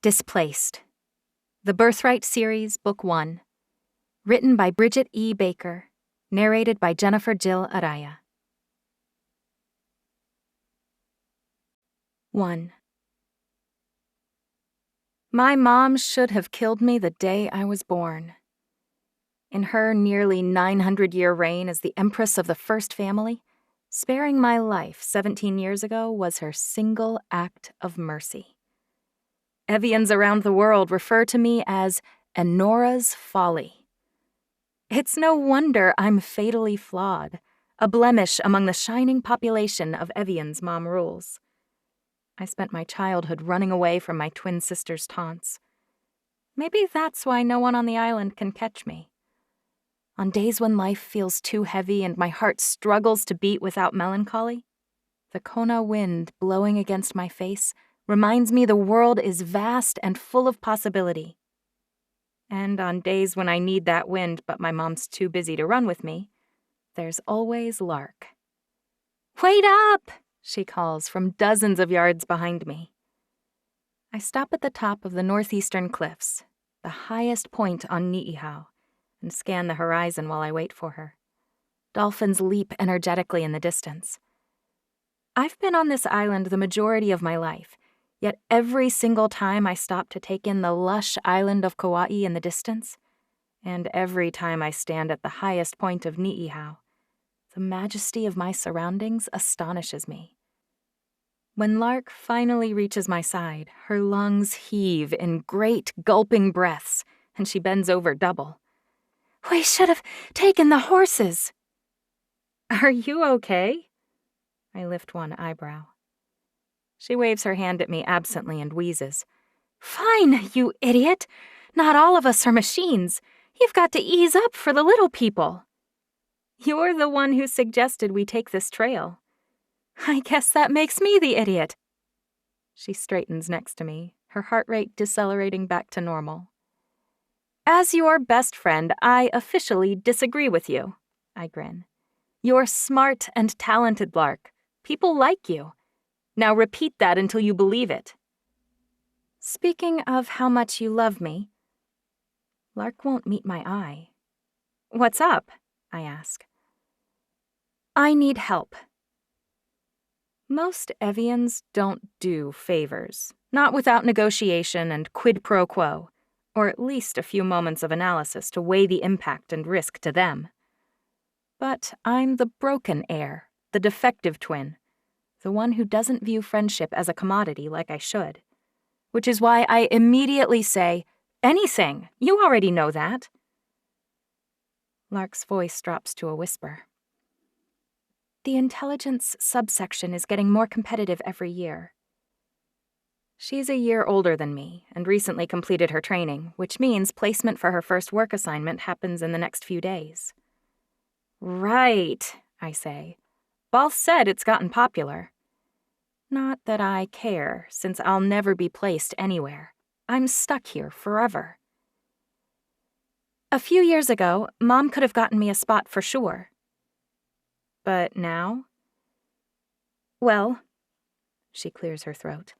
Displaced. The Birthright Series, Book 1. Written by Bridget E. Baker. Narrated by Jennifer Jill Araya. 1. My mom should have killed me the day I was born. In her nearly 900-year reign as the empress of the first family, sparing my life 17 years ago was her single act of mercy. Evians around the world refer to me as Enora's folly. It's no wonder I'm fatally flawed, a blemish among the shining population of Evian's mom rules. I spent my childhood running away from my twin sister's taunts. Maybe that's why no one on the island can catch me. On days when life feels too heavy and my heart struggles to beat without melancholy, the Kona wind blowing against my face reminds me the world is vast and full of possibility. And on days when I need that wind but my mom's too busy to run with me, there's always Lark. "Wait up!" she calls from dozens of yards behind me. I stop at the top of the northeastern cliffs, the highest point on Ni'ihau, and scan the horizon while I wait for her. Dolphins leap energetically in the distance. I've been on this island the majority of my life, yet every single time I stop to take in the lush island of Kauai in the distance, and every time I stand at the highest point of Ni'ihau, the majesty of my surroundings astonishes me. When Lark finally reaches my side, her lungs heave in great gulping breaths, and she bends over double. "We should have taken the horses." "Are you okay?" I lift one eyebrow. She waves her hand at me absently and wheezes. "Fine, you idiot! Not all of us are machines. You've got to ease up for the little people." "You're the one who suggested we take this trail." "I guess that makes me the idiot." She straightens next to me, her heart rate decelerating back to normal. "As your best friend, I officially disagree with you," I grin. "You're smart and talented, Lark. People like you. Now repeat that until you believe it." "Speaking of how much you love me," Lark won't meet my eye. "What's up?" I ask. "I need help." Most Evians don't do favors, not without negotiation and quid pro quo, or at least a few moments of analysis to weigh the impact and risk to them. But I'm the broken heir, the defective twin, the one who doesn't view friendship as a commodity like I should. Which is why I immediately say, "Anything, you already know that." Lark's voice drops to a whisper. "The intelligence subsection is getting more competitive every year." She's a year older than me and recently completed her training, which means placement for her first work assignment happens in the next few days. "Right," I say. "Balth said it's gotten popular." Not that I care, since I'll never be placed anywhere. I'm stuck here forever. "A few years ago, Mom could have gotten me a spot for sure." "But now?" "Well," she clears her throat,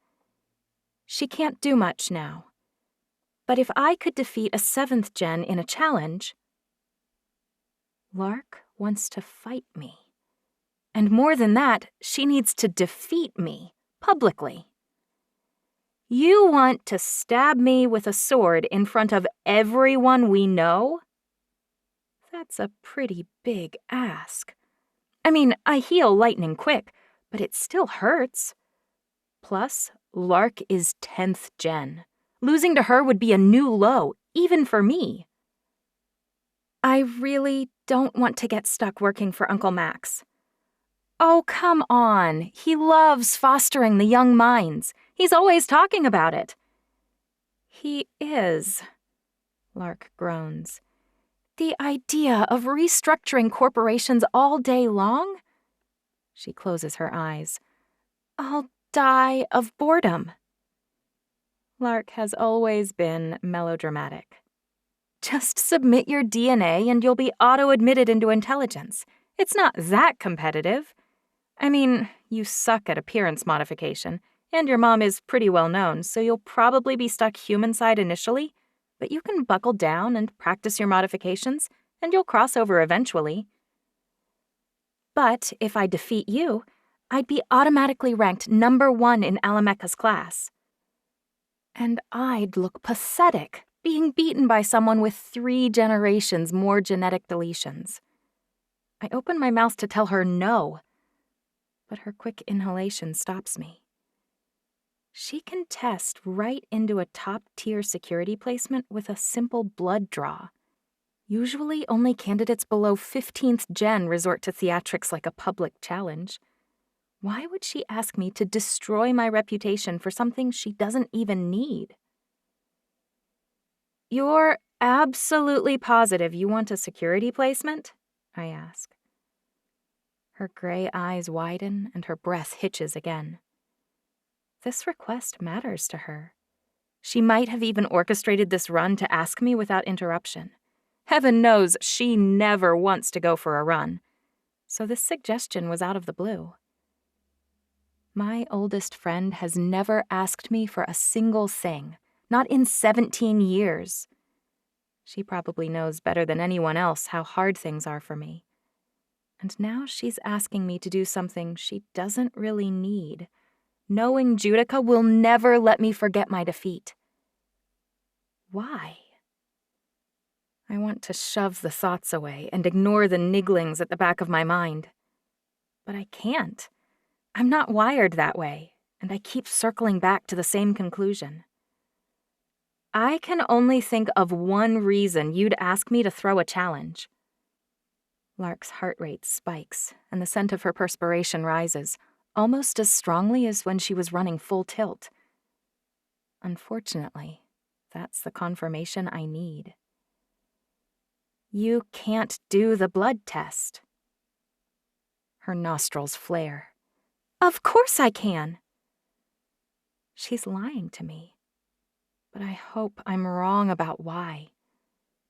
"she can't do much now. But if I could defeat a 7th gen in a challenge..." Lark wants to fight me. And more than that, she needs to defeat me, publicly. "You want to stab me with a sword in front of everyone we know?" That's a pretty big ask. I mean, I heal lightning quick, but it still hurts. Plus, Lark is 10th gen. Losing to her would be a new low, even for me. "I really don't want to get stuck working for Uncle Max." "Oh, come on. He loves fostering the young minds. He's always talking about it." "He is," Lark groans. "The idea of restructuring corporations all day long?" She closes her eyes. "I'll die of boredom." Lark has always been melodramatic. "Just submit your DNA and you'll be auto-admitted into intelligence. It's not that competitive. I mean, you suck at appearance modification. And your mom is pretty well known, so you'll probably be stuck human side initially, but you can buckle down and practice your modifications, and you'll cross over eventually. But if I defeat you, I'd be automatically ranked #1 in Alamecha's class. And I'd look pathetic, being beaten by someone with 3 generations more genetic deletions. I open my mouth to tell her no, but her quick inhalation stops me. She can test right into a top-tier security placement with a simple blood draw. Usually, only candidates below 15th gen resort to theatrics like a public challenge. Why would she ask me to destroy my reputation for something she doesn't even need? You're absolutely positive you want a security placement? I ask. Her gray eyes widen and her breath hitches again. This request matters to her. She might have even orchestrated this run to ask me without interruption. Heaven knows she never wants to go for a run, so this suggestion was out of the blue. My oldest friend has never asked me for a single thing, not in 17 years. She probably knows better than anyone else how hard things are for me. And now she's asking me to do something she doesn't really need, knowing Judica will never let me forget my defeat. Why? I want to shove the thoughts away and ignore the nigglings at the back of my mind. But I can't. I'm not wired that way, and I keep circling back to the same conclusion. I can only think of one reason you'd ask me to throw a challenge. Lark's heart rate spikes, and the scent of her perspiration rises, almost as strongly as when she was running full tilt. Unfortunately, that's the confirmation I need. You can't do the blood test. Her nostrils flare. Of course I can. She's lying to me. But I hope I'm wrong about why.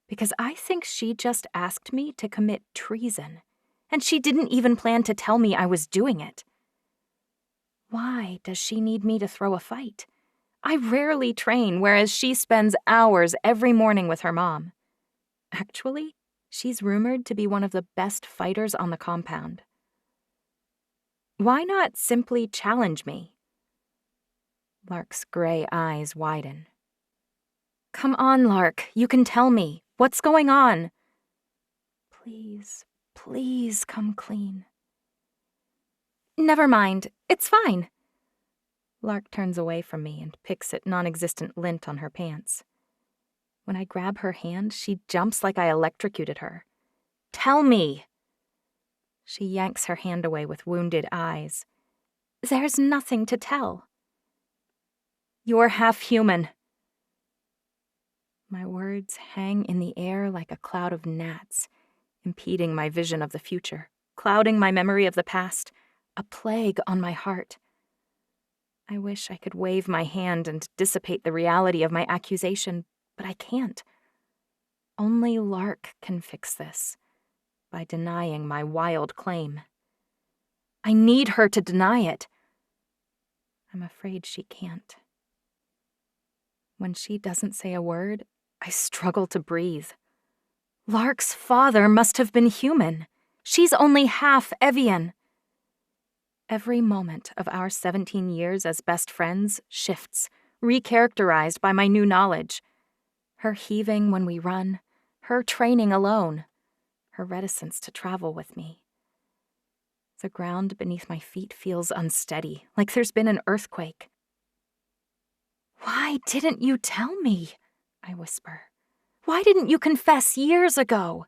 Because I think she just asked me to commit treason, and she didn't even plan to tell me I was doing it. Why does she need me to throw a fight? I rarely train, whereas she spends hours every morning with her mom. Actually, she's rumored to be one of the best fighters on the compound. Why not simply challenge me? Lark's gray eyes widen. Come on, Lark, you can tell me. What's going on? Please, please come clean. Never mind, it's fine. Lark turns away from me and picks at non-existent lint on her pants. When I grab her hand, she jumps like I electrocuted her. Tell me! She yanks her hand away with wounded eyes. There's nothing to tell. You're half human. My words hang in the air like a cloud of gnats, impeding my vision of the future, clouding my memory of the past, a plague on my heart. I wish I could wave my hand and dissipate the reality of my accusation, but I can't. Only Lark can fix this, by denying my wild claim. I need her to deny it. I'm afraid she can't. When she doesn't say a word, I struggle to breathe. Lark's father must have been human. She's only half Evian. Every moment of our 17 years as best friends shifts, recharacterized by my new knowledge. Her heaving when we run, her training alone, her reticence to travel with me. The ground beneath my feet feels unsteady, like there's been an earthquake. Why didn't you tell me? I whisper. Why didn't you confess years ago?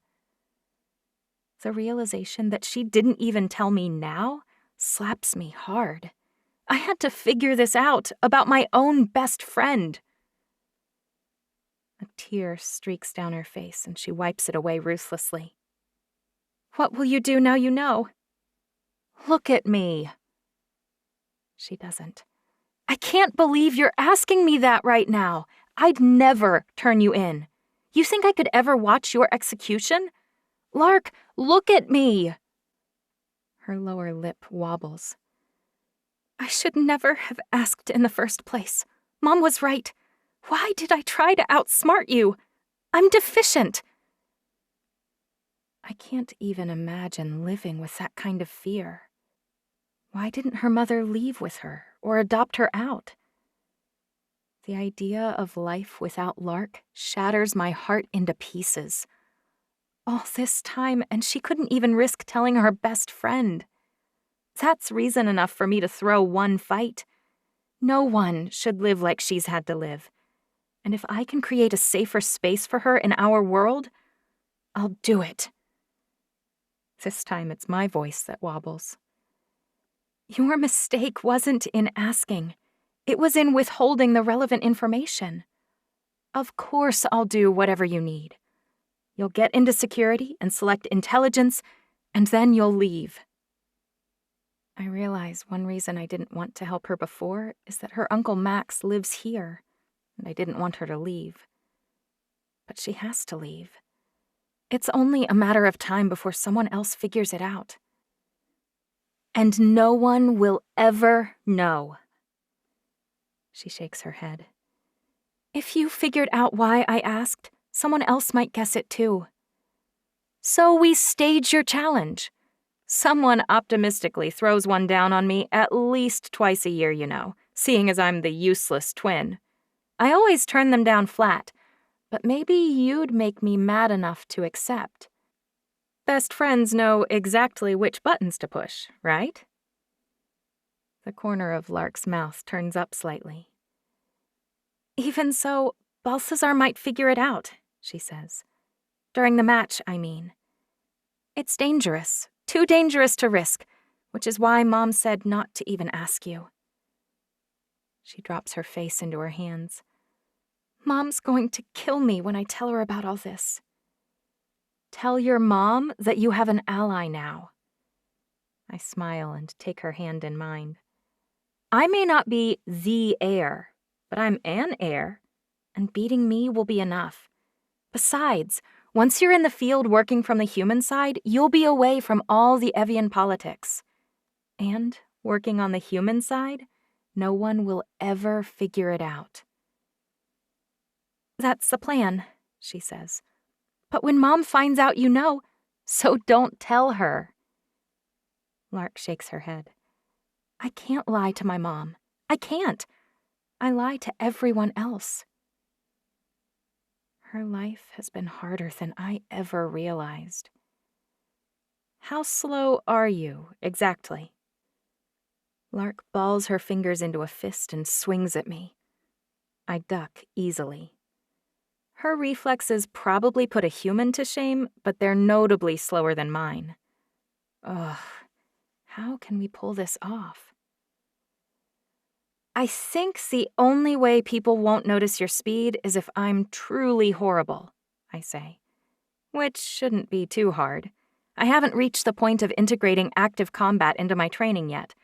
The realization that she didn't even tell me now slaps me hard. I had to figure this out about my own best friend. A tear streaks down her face and she wipes it away ruthlessly. What will you do now you know? Look at me. She doesn't. I can't believe you're asking me that right now. I'd never turn you in. You think I could ever watch your execution? Lark, look at me. Her lower lip wobbles. I should never have asked in the first place. Mom was right. Why did I try to outsmart you? I'm deficient. I can't even imagine living with that kind of fear. Why didn't her mother leave with her or adopt her out? The idea of life without Lark shatters my heart into pieces. All this time, and she couldn't even risk telling her best friend. That's reason enough for me to throw one fight. No one should live like she's had to live. And if I can create a safer space for her in our world, I'll do it. This time it's my voice that wobbles. Your mistake wasn't in asking. It was in withholding the relevant information. Of course I'll do whatever you need. You'll get into security and select intelligence, and then you'll leave. I realize one reason I didn't want to help her before is that her Uncle Max lives here, and I didn't want her to leave. But she has to leave. It's only a matter of time before someone else figures it out. And no one will ever know. She shakes her head. If you figured out why I asked, someone else might guess it too. So we stage your challenge. Someone optimistically throws one down on me at least twice a year, you know, seeing as I'm the useless twin. I always turn them down flat, but maybe you'd make me mad enough to accept. Best friends know exactly which buttons to push, right? The corner of Lark's mouth turns up slightly. Even so, Balthazar might figure it out, she says. During the match, I mean. It's dangerous, too dangerous to risk, which is why Mom said not to even ask you. She drops her face into her hands. Mom's going to kill me when I tell her about all this. Tell your mom that you have an ally now. I smile and take her hand in mine. I may not be the heir, but I'm an heir, and beating me will be enough. Besides, once you're in the field working from the human side, you'll be away from all the Evian politics. And, working on the human side, no one will ever figure it out. That's the plan, she says. But when Mom finds out, you know, so don't tell her. Lark shakes her head. I can't lie to my mom. I can't. I lie to everyone else. Her life has been harder than I ever realized. How slow are you, exactly? Lark balls her fingers into a fist and swings at me. I duck easily. Her reflexes probably put a human to shame, but they're notably slower than mine. Ugh, how can we pull this off? I think the only way people won't notice your speed is if I'm truly horrible, I say. Which shouldn't be too hard. I haven't reached the point of integrating active combat into my training yet,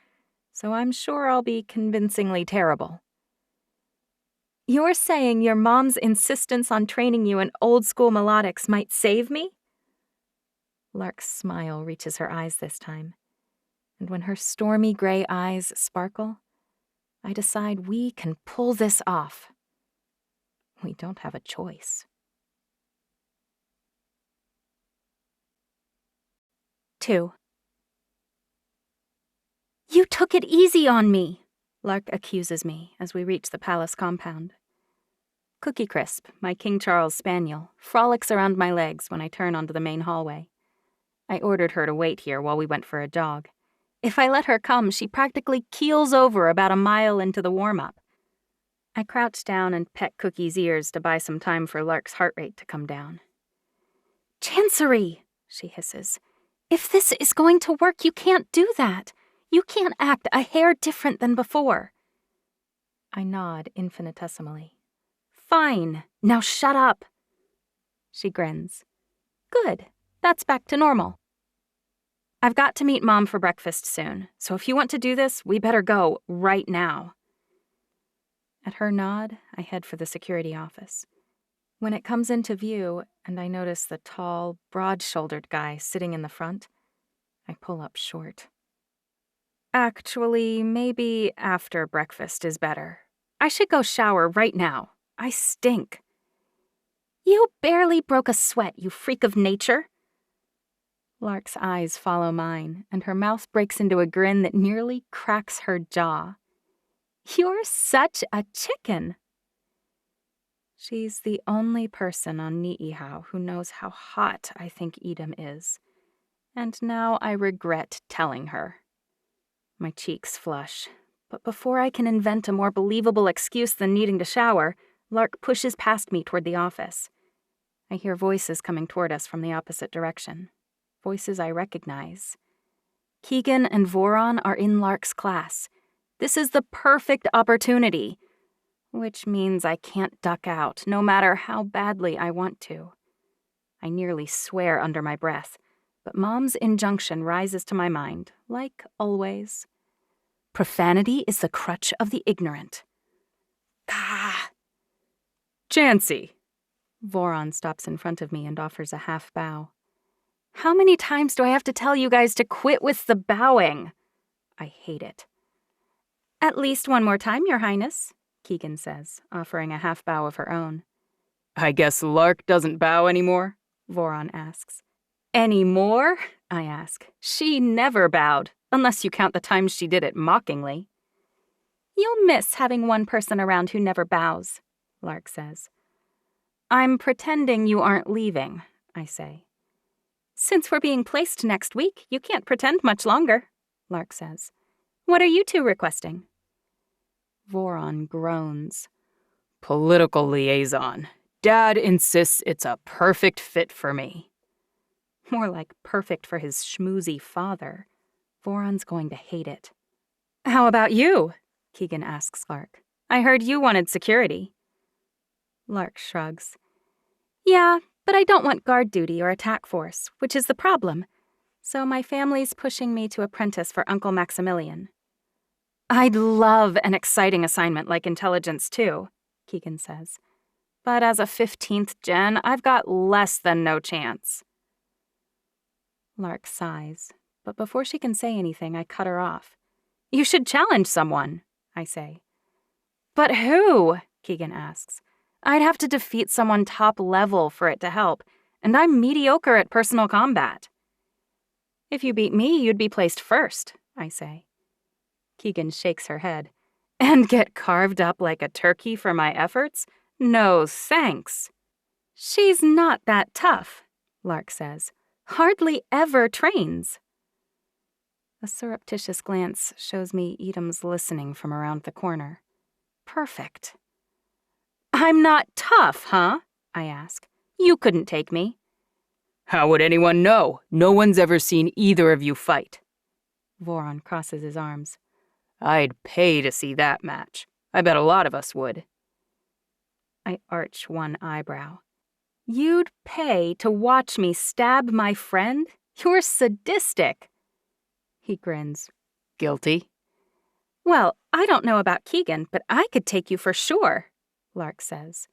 so I'm sure I'll be convincingly terrible. You're saying your mom's insistence on training you in old-school melodics might save me? Lark's smile reaches her eyes this time, and when her stormy gray eyes sparkle, I decide we can pull this off. We don't have a choice. 2. You took it easy on me, Lark accuses me as we reach the palace compound. Cookie Crisp, my King Charles spaniel, frolics around my legs when I turn onto the main hallway. I ordered her to wait here while we went for a jog. If I let her come, she practically keels over about a mile into the warm-up. I crouch down and pet Cookie's ears to buy some time for Lark's heart rate to come down. Chancery, she hisses. If this is going to work, you can't do that. You can't act a hair different than before. I nod infinitesimally. Fine, now shut up. She grins. Good, that's back to normal. I've got to meet Mom for breakfast soon, so if you want to do this, we better go right now. At her nod, I head for the security office. When it comes into view, and I notice the tall, broad-shouldered guy sitting in the front, I pull up short. Actually, maybe after breakfast is better. I should go shower right now. I stink. You barely broke a sweat, you freak of nature. Lark's eyes follow mine, and her mouth breaks into a grin that nearly cracks her jaw. You're such a chicken. She's the only person on Ni'ihau who knows how hot I think Edom is, and now I regret telling her. My cheeks flush, but before I can invent a more believable excuse than needing to shower, Lark pushes past me toward the office. I hear voices coming toward us from the opposite direction. Voices I recognize. Keegan and Voron are in Lark's class. This is the perfect opportunity, which means I can't duck out, no matter how badly I want to. I nearly swear under my breath, but Mom's injunction rises to my mind, like always. Profanity is the crutch of the ignorant. Ah! Chancy! Voron stops in front of me and offers a half bow. How many times do I have to tell you guys to quit with the bowing? I hate it. At least one more time, Your Highness, Keegan says, offering a half bow of her own. I guess Lark doesn't bow anymore? Voron asks. Any more? I ask. She never bowed, unless you count the times she did it mockingly. You'll miss having one person around who never bows, Lark says. I'm pretending you aren't leaving, I say. Since we're being placed next week, you can't pretend much longer, Lark says. What are you two requesting? Voron groans. Political liaison. Dad insists it's a perfect fit for me. More like perfect for his schmoozy father. Voron's going to hate it. How about you? Keegan asks Lark. I heard you wanted security. Lark shrugs. Yeah, but I don't want guard duty or attack force, which is the problem. So my family's pushing me to apprentice for Uncle Maximilian. I'd love an exciting assignment like intelligence too, Keegan says. But as a 15th gen, I've got less than no chance. Lark sighs, but before she can say anything, I cut her off. You should challenge someone, I say. But who? Keegan asks. I'd have to defeat someone top level for it to help, and I'm mediocre at personal combat. If you beat me, you'd be placed first, I say. Keegan shakes her head. And get carved up like a turkey for my efforts? No thanks. She's not that tough, Lark says. Hardly ever trains. A surreptitious glance shows me Edom's listening from around the corner. Perfect. I'm not tough, huh? I ask. You couldn't take me. How would anyone know? No one's ever seen either of you fight. Voron crosses his arms. I'd pay to see that match. I bet a lot of us would. I arch one eyebrow. You'd pay to watch me stab my friend? You're sadistic. He grins. Guilty? Well, I don't know about Keegan, but I could take you for sure, Lark says.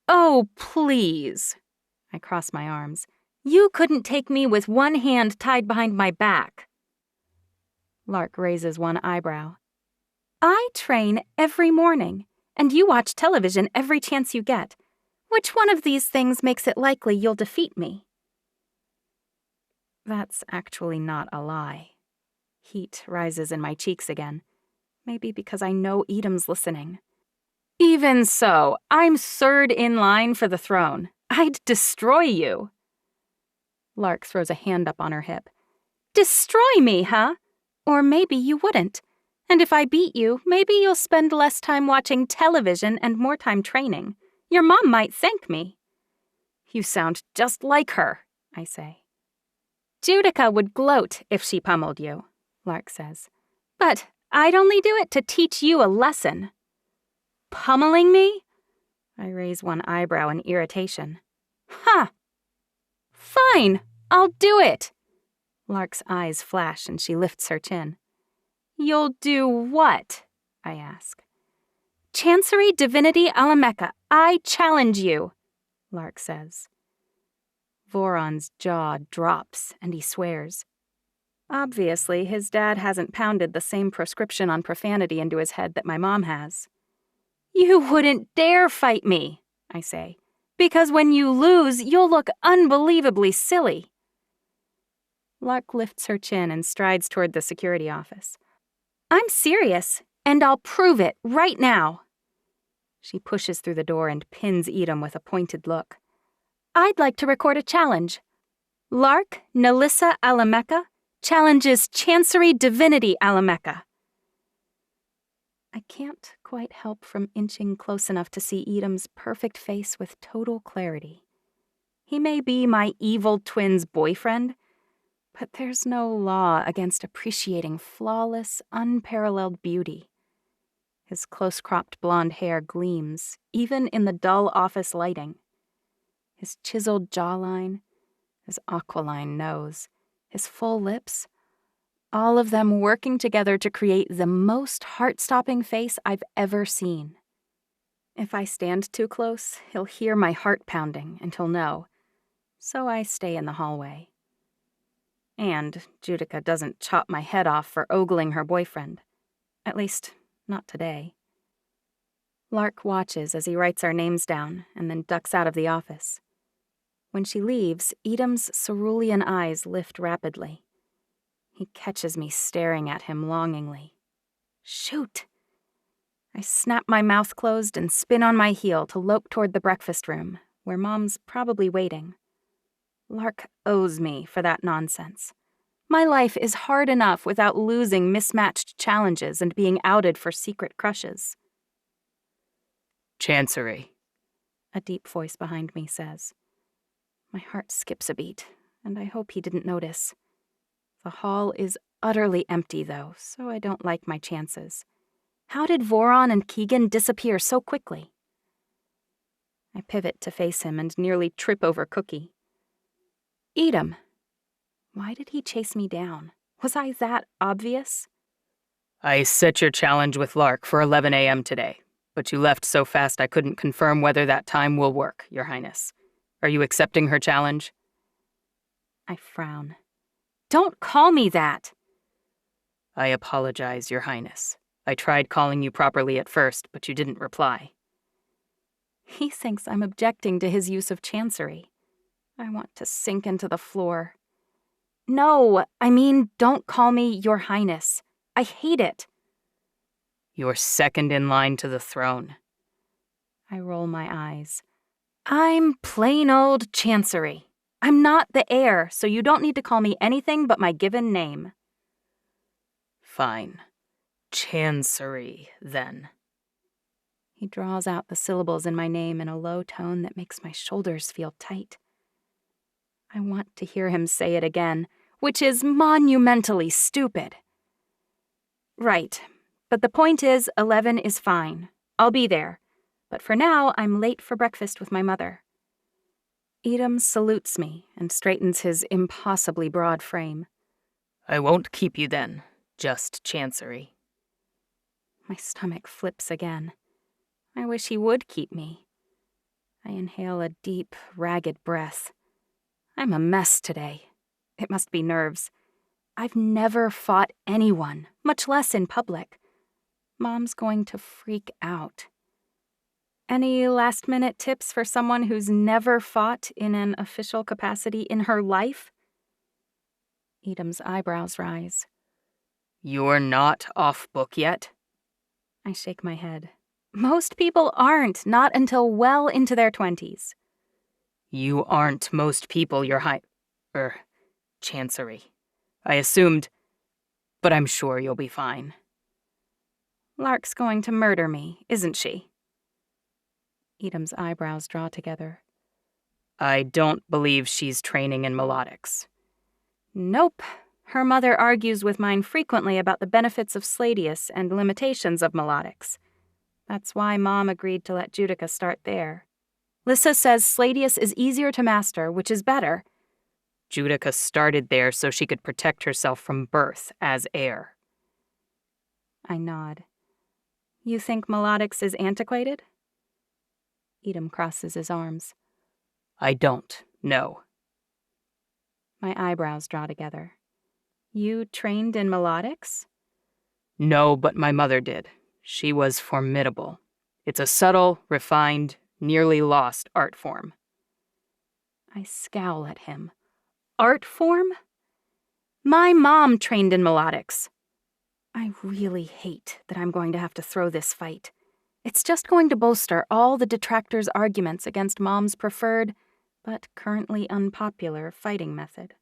Oh, please. I cross my arms. You couldn't take me with one hand tied behind my back. Lark raises one eyebrow. I train every morning, and you watch television every chance you get. Which one of these things makes it likely you'll defeat me? That's actually not a lie. Heat rises in my cheeks again. Maybe because I know Edom's listening. Even so, I'm third in line for the throne. I'd destroy you. Lark throws a hand up on her hip. Destroy me, huh? Or maybe you wouldn't. And if I beat you, maybe you'll spend less time watching television and more time training. Your mom might thank me. You sound just like her, I say. Judica would gloat if she pummeled you, Lark says. But I'd only do it to teach you a lesson. Pummeling me? I raise one eyebrow in irritation. Huh. Fine, I'll do it. Lark's eyes flash and she lifts her chin. You'll do what? I ask. Chancery Divinity Alamecha, I challenge you, Lark says. Voron's jaw drops and he swears. Obviously, his dad hasn't pounded the same prescription on profanity into his head that my mom has. "You wouldn't dare fight me," I say, "because when you lose, you'll look unbelievably silly." Lark lifts her chin and strides toward the security office. "I'm serious, and I'll prove it right now." She pushes through the door and pins Edom with a pointed look. "I'd like to record a challenge. Lark Nalissa Alamecha challenges Chancery Divinity Alamecha." I can't quite help from inching close enough to see Edom's perfect face with total clarity. He may be my evil twin's boyfriend, but there's no law against appreciating flawless, unparalleled beauty. His close-cropped blonde hair gleams, even in the dull office lighting. His chiseled jawline, his aquiline nose, his full lips, all of them working together to create the most heart-stopping face I've ever seen. If I stand too close, he'll hear my heart pounding and he'll know, so I stay in the hallway. And Judica doesn't chop my head off for ogling her boyfriend. At least, not today. Lark watches as he writes our names down and then ducks out of the office. When she leaves, Edom's cerulean eyes lift rapidly. He catches me staring at him longingly. Shoot! I snap my mouth closed and spin on my heel to lope toward the breakfast room, where Mom's probably waiting. Lark owes me for that nonsense. My life is hard enough without losing mismatched challenges and being outed for secret crushes. "Chancery," a deep voice behind me says. My heart skips a beat, and I hope he didn't notice. The hall is utterly empty, though, so I don't like my chances. How did Voron and Keegan disappear so quickly? I pivot to face him and nearly trip over Cookie. Edom. Why did he chase me down? Was I that obvious? "I set your challenge with Lark for 11 a.m. today, but you left so fast I couldn't confirm whether that time will work, Your Highness. Are you accepting her challenge?" I frown. Don't call me that! "I apologize, Your Highness. I tried calling you properly at first, but you didn't reply." He thinks I'm objecting to his use of Chancery. I want to sink into the floor. No, I mean, don't call me Your Highness. I hate it. "You're second in line to the throne." I roll my eyes. I'm plain old Chancery. I'm not the heir, so you don't need to call me anything but my given name. "Fine. Chancery, then." He draws out the syllables in my name in a low tone that makes my shoulders feel tight. I want to hear him say it again, which is monumentally stupid. Right, but the point is 11 is fine. I'll be there. But for now, I'm late for breakfast with my mother. Edom salutes me and straightens his impossibly broad frame. "I won't keep you then, just Chancery." My stomach flips again. I wish he would keep me. I inhale a deep, ragged breath. I'm a mess today. It must be nerves. I've never fought anyone, much less in public. Mom's going to freak out. Any last-minute tips for someone who's never fought in an official capacity in her life? Edom's eyebrows rise. "You're not off book yet?" I shake my head. Most people aren't, not until well into their 20s. "You aren't most people, Your Chancery. I assumed, but I'm sure you'll be fine." Lark's going to murder me, isn't she? Edom's eyebrows draw together. "I don't believe she's training in melodics." Nope. Her mother argues with mine frequently about the benefits of Sladius and limitations of melodics. That's why Mom agreed to let Judica start there. Lissa says Sladius is easier to master, which is better. Judica started there so she could protect herself from birth as heir. I nod. You think melodics is antiquated? Edom crosses his arms. "I don't, no." My eyebrows draw together. You trained in melodics? No, but my mother did. She was formidable. It's a subtle, refined, nearly lost art form. I scowl at him. Art form? My mom trained in melodics. I really hate that I'm going to have to throw this fight. It's just going to bolster all the detractors' arguments against Mom's preferred, but currently unpopular, fighting method.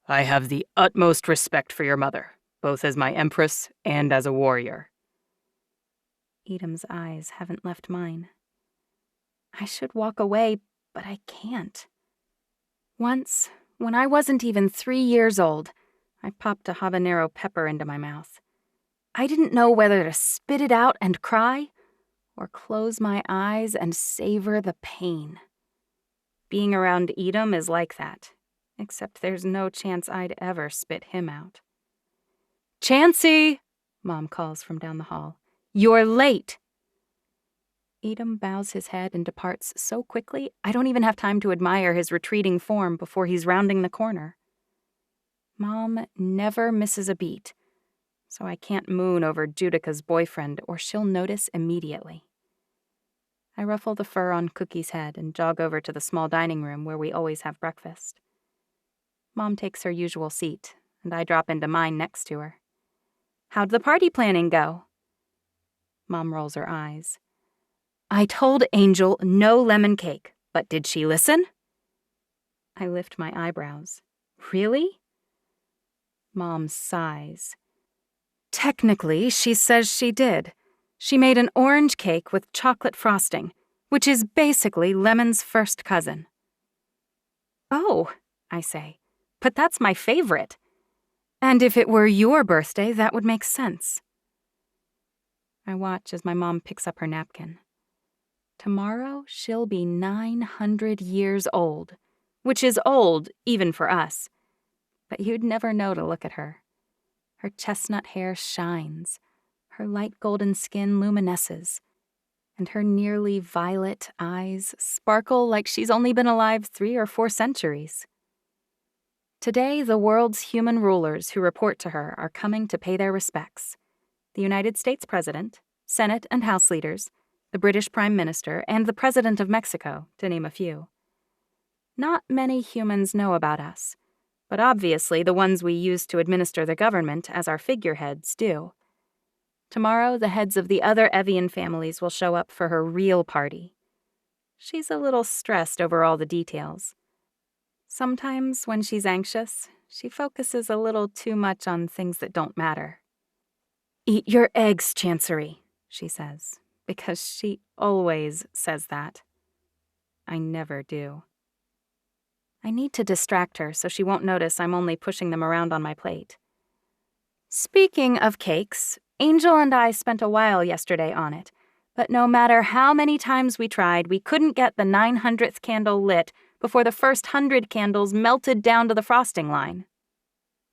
I have the utmost respect for your mother, both as my empress and as a warrior. Edom's eyes haven't left mine. I should walk away, but I can't. Once, when I wasn't even 3 years old, I popped a habanero pepper into my mouth. I didn't know whether to spit it out and cry, or close my eyes and savor the pain. Being around Edom is like that, except there's no chance I'd ever spit him out. "Chancey!" Mom calls from down the hall. "You're late!" Edom bows his head and departs so quickly, I don't even have time to admire his retreating form before he's rounding the corner. Mom never misses a beat, so I can't moon over Judica's boyfriend or she'll notice immediately. I ruffle the fur on Cookie's head and jog over to the small dining room where we always have breakfast. Mom takes her usual seat, and I drop into mine next to her. "How'd the party planning go?" Mom rolls her eyes. "I told Angel no lemon cake, but did she listen?" I lift my eyebrows. "Really?" Mom sighs. "Technically, she says she did. She made an orange cake with chocolate frosting, which is basically lemon's first cousin." "Oh," I say, "but that's my favorite. And if it were your birthday, that would make sense." I watch as my mom picks up her napkin. Tomorrow, she'll be 900 years old, which is old even for us. But you'd never know to look at her. Her chestnut hair shines, her light golden skin luminesces, and her nearly violet eyes sparkle like she's only been alive 3 or 4 centuries. Today, the world's human rulers who report to her are coming to pay their respects. The United States President, Senate and House leaders, the British Prime Minister, and the President of Mexico, to name a few. Not many humans know about us, but obviously the ones we use to administer the government as our figureheads do. Tomorrow, the heads of the other Evian families will show up for her real party. She's a little stressed over all the details. Sometimes, when she's anxious, she focuses a little too much on things that don't matter. "Eat your eggs, Chancery," she says, because she always says that. I never do. I need to distract her so she won't notice I'm only pushing them around on my plate. Speaking of cakes, Angel and I spent a while yesterday on it, but no matter how many times we tried, we couldn't get the 900th candle lit before the first 100 candles melted down to the frosting line.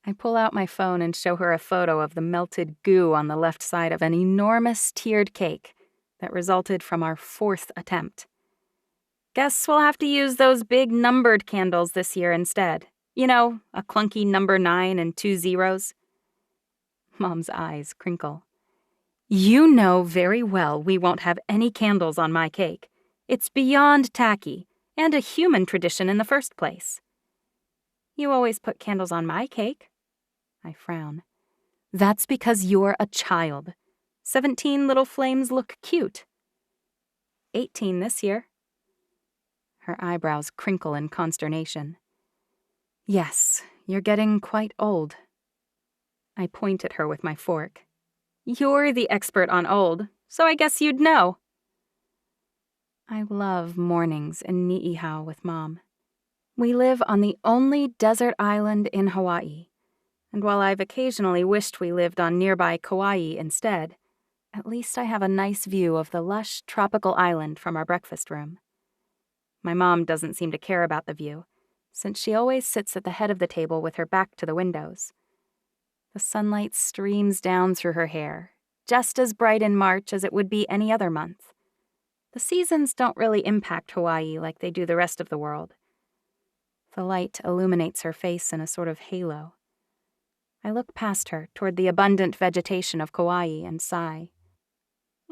I pull out my phone and show her a photo of the melted goo on the left side of an enormous tiered cake that resulted from our 4th attempt. "Guess we'll have to use those big numbered candles this year instead. You know, a clunky number 9 and 2 zeros. Mom's eyes crinkle. "You know very well we won't have any candles on my cake. It's beyond tacky, and a human tradition in the first place." "You always put candles on my cake." I frown. "That's because you're a child. 17 little flames look cute." 18 this year. Her eyebrows crinkle in consternation. "Yes, you're getting quite old." I point at her with my fork. "You're the expert on old, so I guess you'd know." I love mornings in Niihau with Mom. We live on the only desert island in Hawaii, and while I've occasionally wished we lived on nearby Kauai instead, at least I have a nice view of the lush tropical island from our breakfast room. My mom doesn't seem to care about the view, since she always sits at the head of the table with her back to the windows. The sunlight streams down through her hair, just as bright in March as it would be any other month. The seasons don't really impact Hawaii like they do the rest of the world. The light illuminates her face in a sort of halo. I look past her toward the abundant vegetation of Kauai and sigh.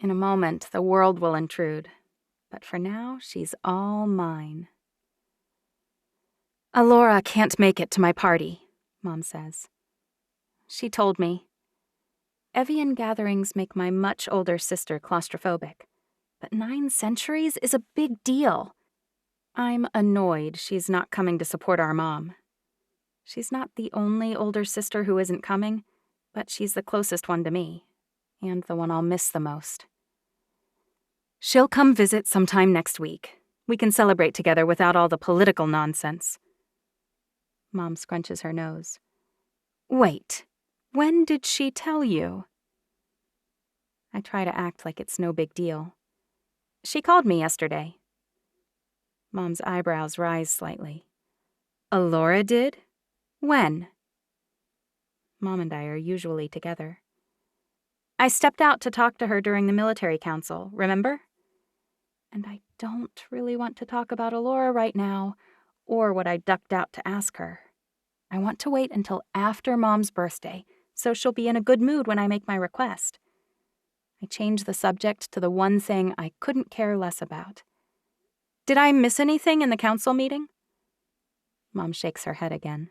In a moment, the world will intrude, but for now, she's all mine. Alora can't make it to my party, Mom says. She told me. Evian gatherings make my much older sister claustrophobic, but 9 centuries is a big deal. I'm annoyed she's not coming to support our mom. She's not the only older sister who isn't coming, but she's the closest one to me, and the one I'll miss the most. She'll come visit sometime next week. We can celebrate together without all the political nonsense. Mom scrunches her nose. Wait, when did she tell you? I try to act like it's no big deal. She called me yesterday. Mom's eyebrows rise slightly. Alora did? When? Mom and I are usually together. I stepped out to talk to her during the military council, remember? And I don't really want to talk about Alora right now, or what I ducked out to ask her. I want to wait until after Mom's birthday, so she'll be in a good mood when I make my request. I change the subject to the one thing I couldn't care less about. Did I miss anything in the council meeting? Mom shakes her head again.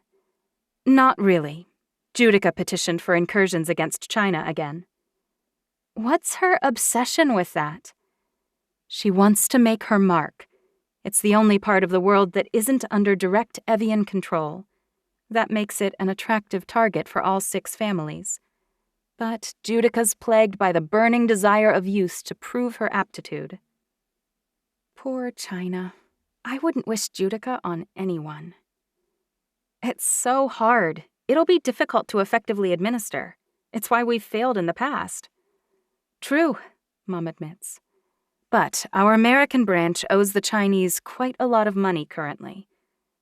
Not really. Judica petitioned for incursions against China again. What's her obsession with that? She wants to make her mark. It's the only part of the world that isn't under direct Evian control. That makes it an attractive target for all 6 families. But Judica's plagued by the burning desire of youth to prove her aptitude. Poor China. I wouldn't wish Judica on anyone. It's so hard. It'll be difficult to effectively administer. It's why we've failed in the past. True, Mom admits. But our American branch owes the Chinese quite a lot of money currently.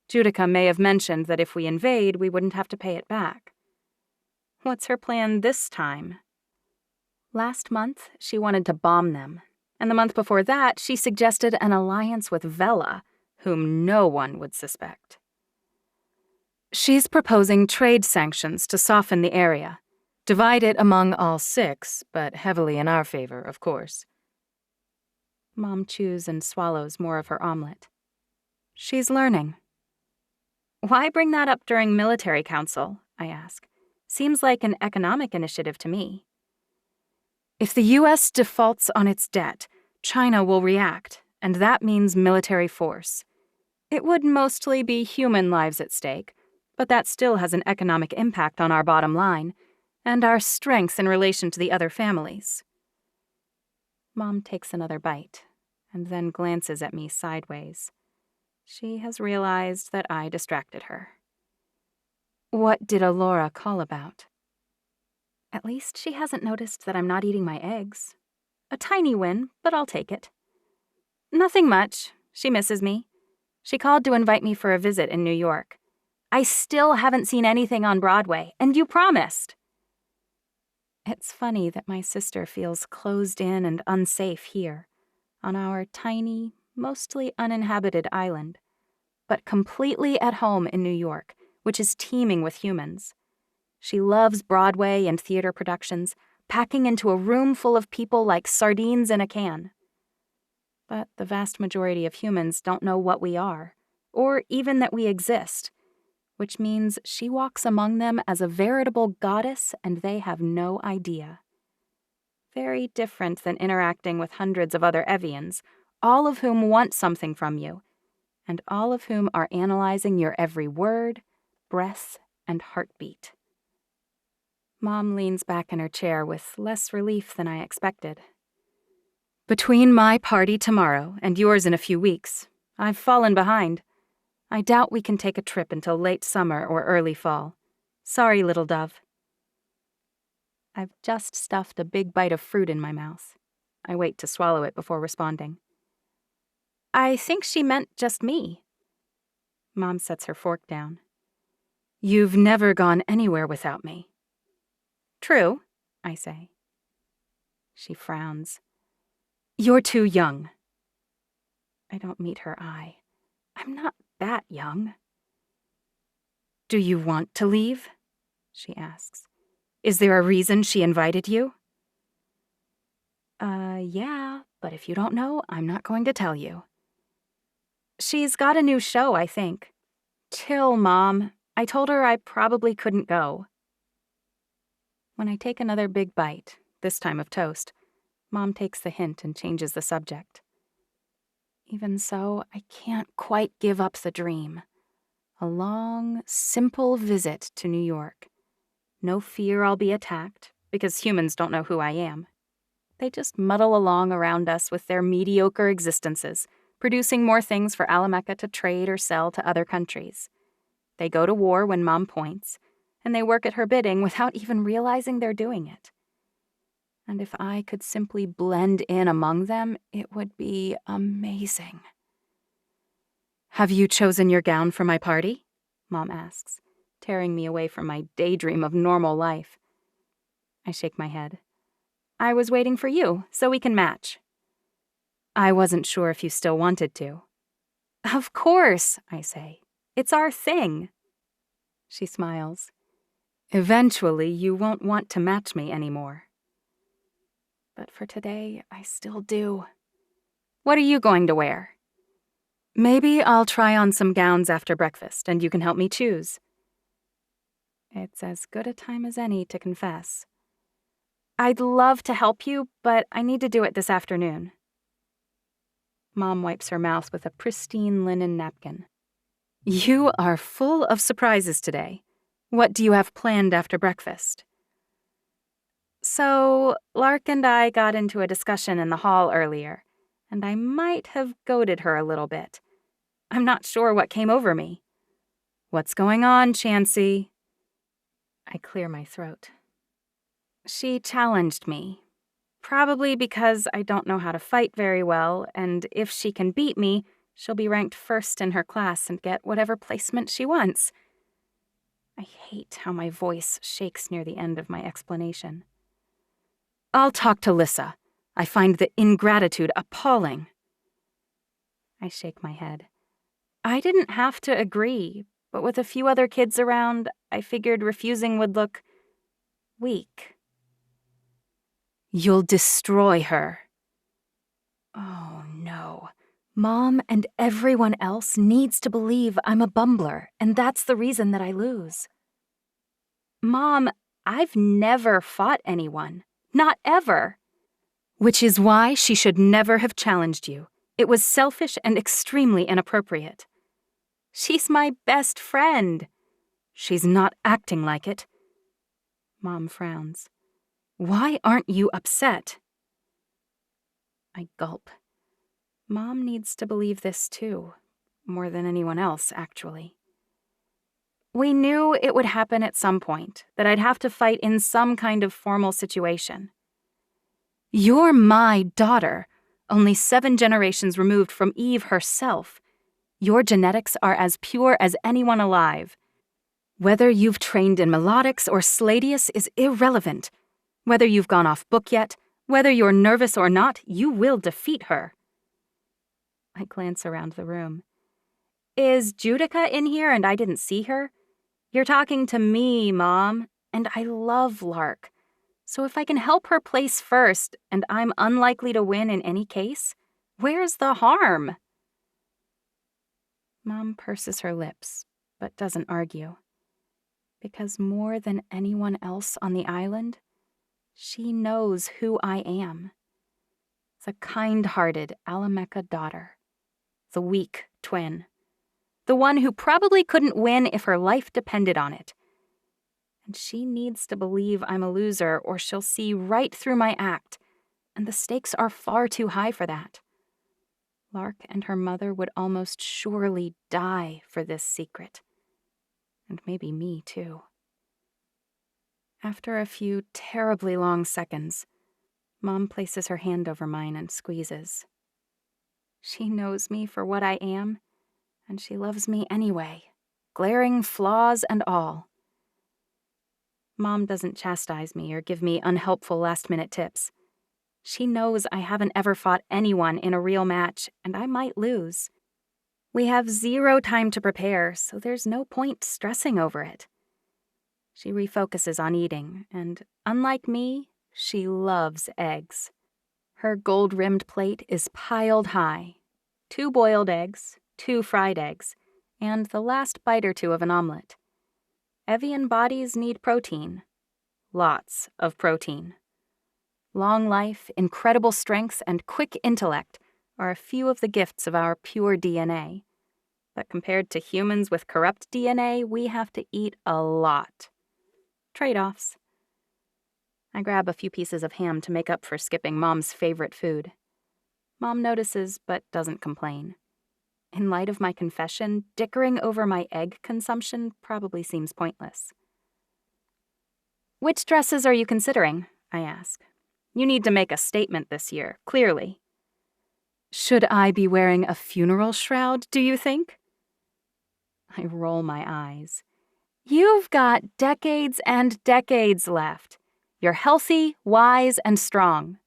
Judica may have mentioned that if we invade, we wouldn't have to pay it back. What's her plan this time? Last month, she wanted to bomb them. And the month before that, she suggested an alliance with Vela, whom no one would suspect. She's proposing trade sanctions to soften the area. Divide it among all 6, but heavily in our favor, of course. Mom chews and swallows more of her omelet. She's learning. Why bring that up during military council? I ask. Seems like an economic initiative to me. If the U.S. defaults on its debt, China will react, and that means military force. It would mostly be human lives at stake, but that still has an economic impact on our bottom line, and our strengths in relation to the other families. Mom takes another bite, and then glances at me sideways. She has realized that I distracted her. What did Alora call about? At least she hasn't noticed that I'm not eating my eggs. A tiny win, but I'll take it. Nothing much. She misses me. She called to invite me for a visit in New York. I still haven't seen anything on Broadway, and you promised. It's funny that my sister feels closed in and unsafe here, on our tiny, mostly uninhabited island, but completely at home in New York, which is teeming with humans. She loves Broadway and theater productions, packing into a room full of people like sardines in a can. But the vast majority of humans don't know what we are, or even that we exist, which means she walks among them as a veritable goddess and they have no idea. Very different than interacting with hundreds of other Evians, all of whom want something from you, and all of whom are analyzing your every word, breath, and heartbeat. Mom leans back in her chair with less relief than I expected. Between my party tomorrow and yours in a few weeks, I've fallen behind. I doubt we can take a trip until late summer or early fall. Sorry, little dove. I've just stuffed a big bite of fruit in my mouth. I wait to swallow it before responding. I think she meant just me. Mom sets her fork down. You've never gone anywhere without me. True, I say. She frowns. You're too young. I don't meet her eye. I'm not that young. Do you want to leave? she asks. Is there a reason she invited you? Yeah, but if you don't know, I'm not going to tell you. She's got a new show, I think. Chill, Mom. I told her I probably couldn't go. When I take another big bite, this time of toast, Mom takes the hint and changes the subject. Even so, I can't quite give up the dream. A long, simple visit to New York. No fear I'll be attacked, because humans don't know who I am. They just muddle along around us with their mediocre existences, producing more things for Alamecha to trade or sell to other countries. They go to war when Mom points, and they work at her bidding without even realizing they're doing it. And if I could simply blend in among them, it would be amazing. Have you chosen your gown for my party? Mom asks, tearing me away from my daydream of normal life. I shake my head. I was waiting for you, so we can match. I wasn't sure if you still wanted to. Of course, I say. It's our thing. She smiles. Eventually, you won't want to match me anymore. But for today, I still do. What are you going to wear? Maybe I'll try on some gowns after breakfast, and you can help me choose. It's as good a time as any to confess. I'd love to help you, but I need to do it this afternoon. Mom wipes her mouth with a pristine linen napkin. You are full of surprises today. What do you have planned after breakfast? So, Lark and I got into a discussion in the hall earlier, and I might have goaded her a little bit. I'm not sure what came over me. What's going on, Chancey? I clear my throat. She challenged me. Probably because I don't know how to fight very well, and if she can beat me, she'll be ranked first in her class and get whatever placement she wants. I hate how my voice shakes near the end of my explanation. I'll talk to Lissa. I find the ingratitude appalling. I shake my head. I didn't have to agree, but with a few other kids around, I figured refusing would look weak. You'll destroy her. Oh, no. Mom and everyone else needs to believe I'm a bumbler, and that's the reason that I lose. Mom, I've never fought anyone. Not ever. Which is why she should never have challenged you. It was selfish and extremely inappropriate. She's my best friend. She's not acting like it. Mom frowns. Why aren't you upset? I gulp. Mom needs to believe this too. More than anyone else, actually. We knew it would happen at some point, that I'd have to fight in some kind of formal situation. You're my daughter, only 7 generations removed from Eve herself. Your genetics are as pure as anyone alive. Whether you've trained in melodics or sladius is irrelevant. Whether you've gone off book yet, whether you're nervous or not, you will defeat her. I glance around the room. Is Judica in here and I didn't see her? You're talking to me, Mom, and I love Lark. So if I can help her place first, and I'm unlikely to win in any case, where's the harm? Mom purses her lips, but doesn't argue. Because more than anyone else on the island, she knows who I am. The kind-hearted Alamecha daughter. The weak twin. The one who probably couldn't win if her life depended on it. And she needs to believe I'm a loser or she'll see right through my act, and the stakes are far too high for that. Lark and her mother would almost surely die for this secret. And maybe me too. After a few terribly long seconds, Mom places her hand over mine and squeezes. She knows me for what I am, and she loves me anyway, glaring flaws and all. Mom doesn't chastise me or give me unhelpful last-minute tips. She knows I haven't ever fought anyone in a real match, and I might lose. We have 0 time to prepare, so there's no point stressing over it. She refocuses on eating, and unlike me, she loves eggs. Her gold-rimmed plate is piled high. 2 boiled eggs, 2 fried eggs, and the last bite or 2 of an omelet. Evian bodies need protein. Lots of protein. Long life, incredible strength, and quick intellect are a few of the gifts of our pure DNA. But compared to humans with corrupt DNA, we have to eat a lot. Trade-offs. I grab a few pieces of ham to make up for skipping Mom's favorite food. Mom notices but doesn't complain. In light of my confession, dickering over my egg consumption probably seems pointless. "Which dresses are you considering?" I ask. "You need to make a statement this year, clearly." "Should I be wearing a funeral shroud, do you think?" I roll my eyes. "You've got decades and decades left. You're healthy, wise, and strong."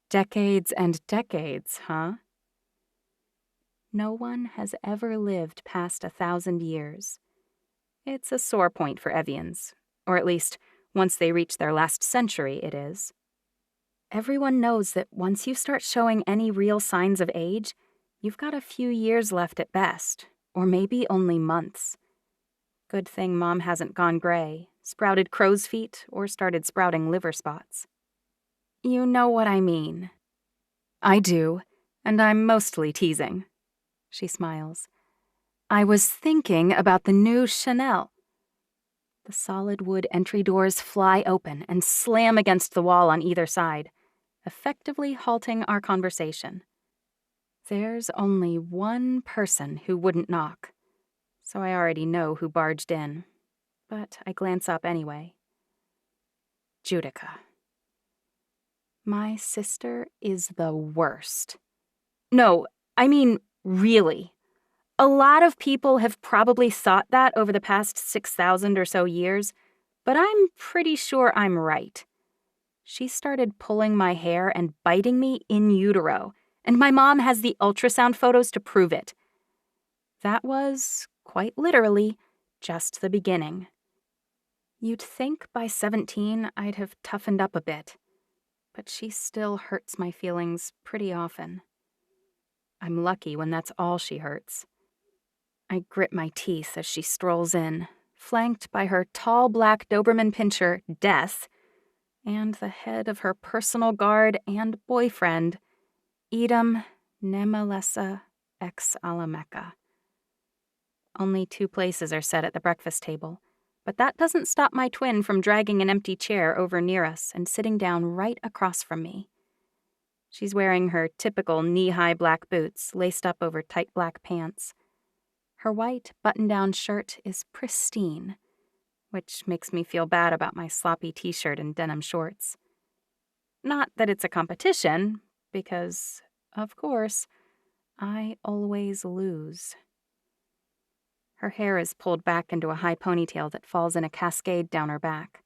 Decades and decades, huh? No one has ever lived past 1,000 years. It's a sore point for Evians, or at least, once they reach their last century, it is. Everyone knows that once you start showing any real signs of age, you've got a few years left at best, or maybe only months. Good thing Mom hasn't gone gray, sprouted crow's feet, or started sprouting liver spots. You know what I mean. I do, and I'm mostly teasing. She smiles. I was thinking about the new Chanel. The solid wood entry doors fly open and slam against the wall on either side, effectively halting our conversation. There's only one person who wouldn't knock, so I already know who barged in, but I glance up anyway. Judica. My sister is the worst. No, I mean, really. A lot of people have probably thought that over the past 6,000 or so years, but I'm pretty sure I'm right. She started pulling my hair and biting me in utero, and my mom has the ultrasound photos to prove it. That was, quite literally, just the beginning. You'd think by 17 I'd have toughened up a bit, but she still hurts my feelings pretty often. I'm lucky when that's all she hurts. I grit my teeth as she strolls in, flanked by her tall black Doberman pinscher, Death, and the head of her personal guard and boyfriend, Edom Nemelessa ex Alamecha. Only 2 places are set at the breakfast table, but that doesn't stop my twin from dragging an empty chair over near us and sitting down right across from me. She's wearing her typical knee-high black boots laced up over tight black pants. Her white button-down shirt is pristine, which makes me feel bad about my sloppy t-shirt and denim shorts. Not that it's a competition, because, of course, I always lose. Her hair is pulled back into a high ponytail that falls in a cascade down her back.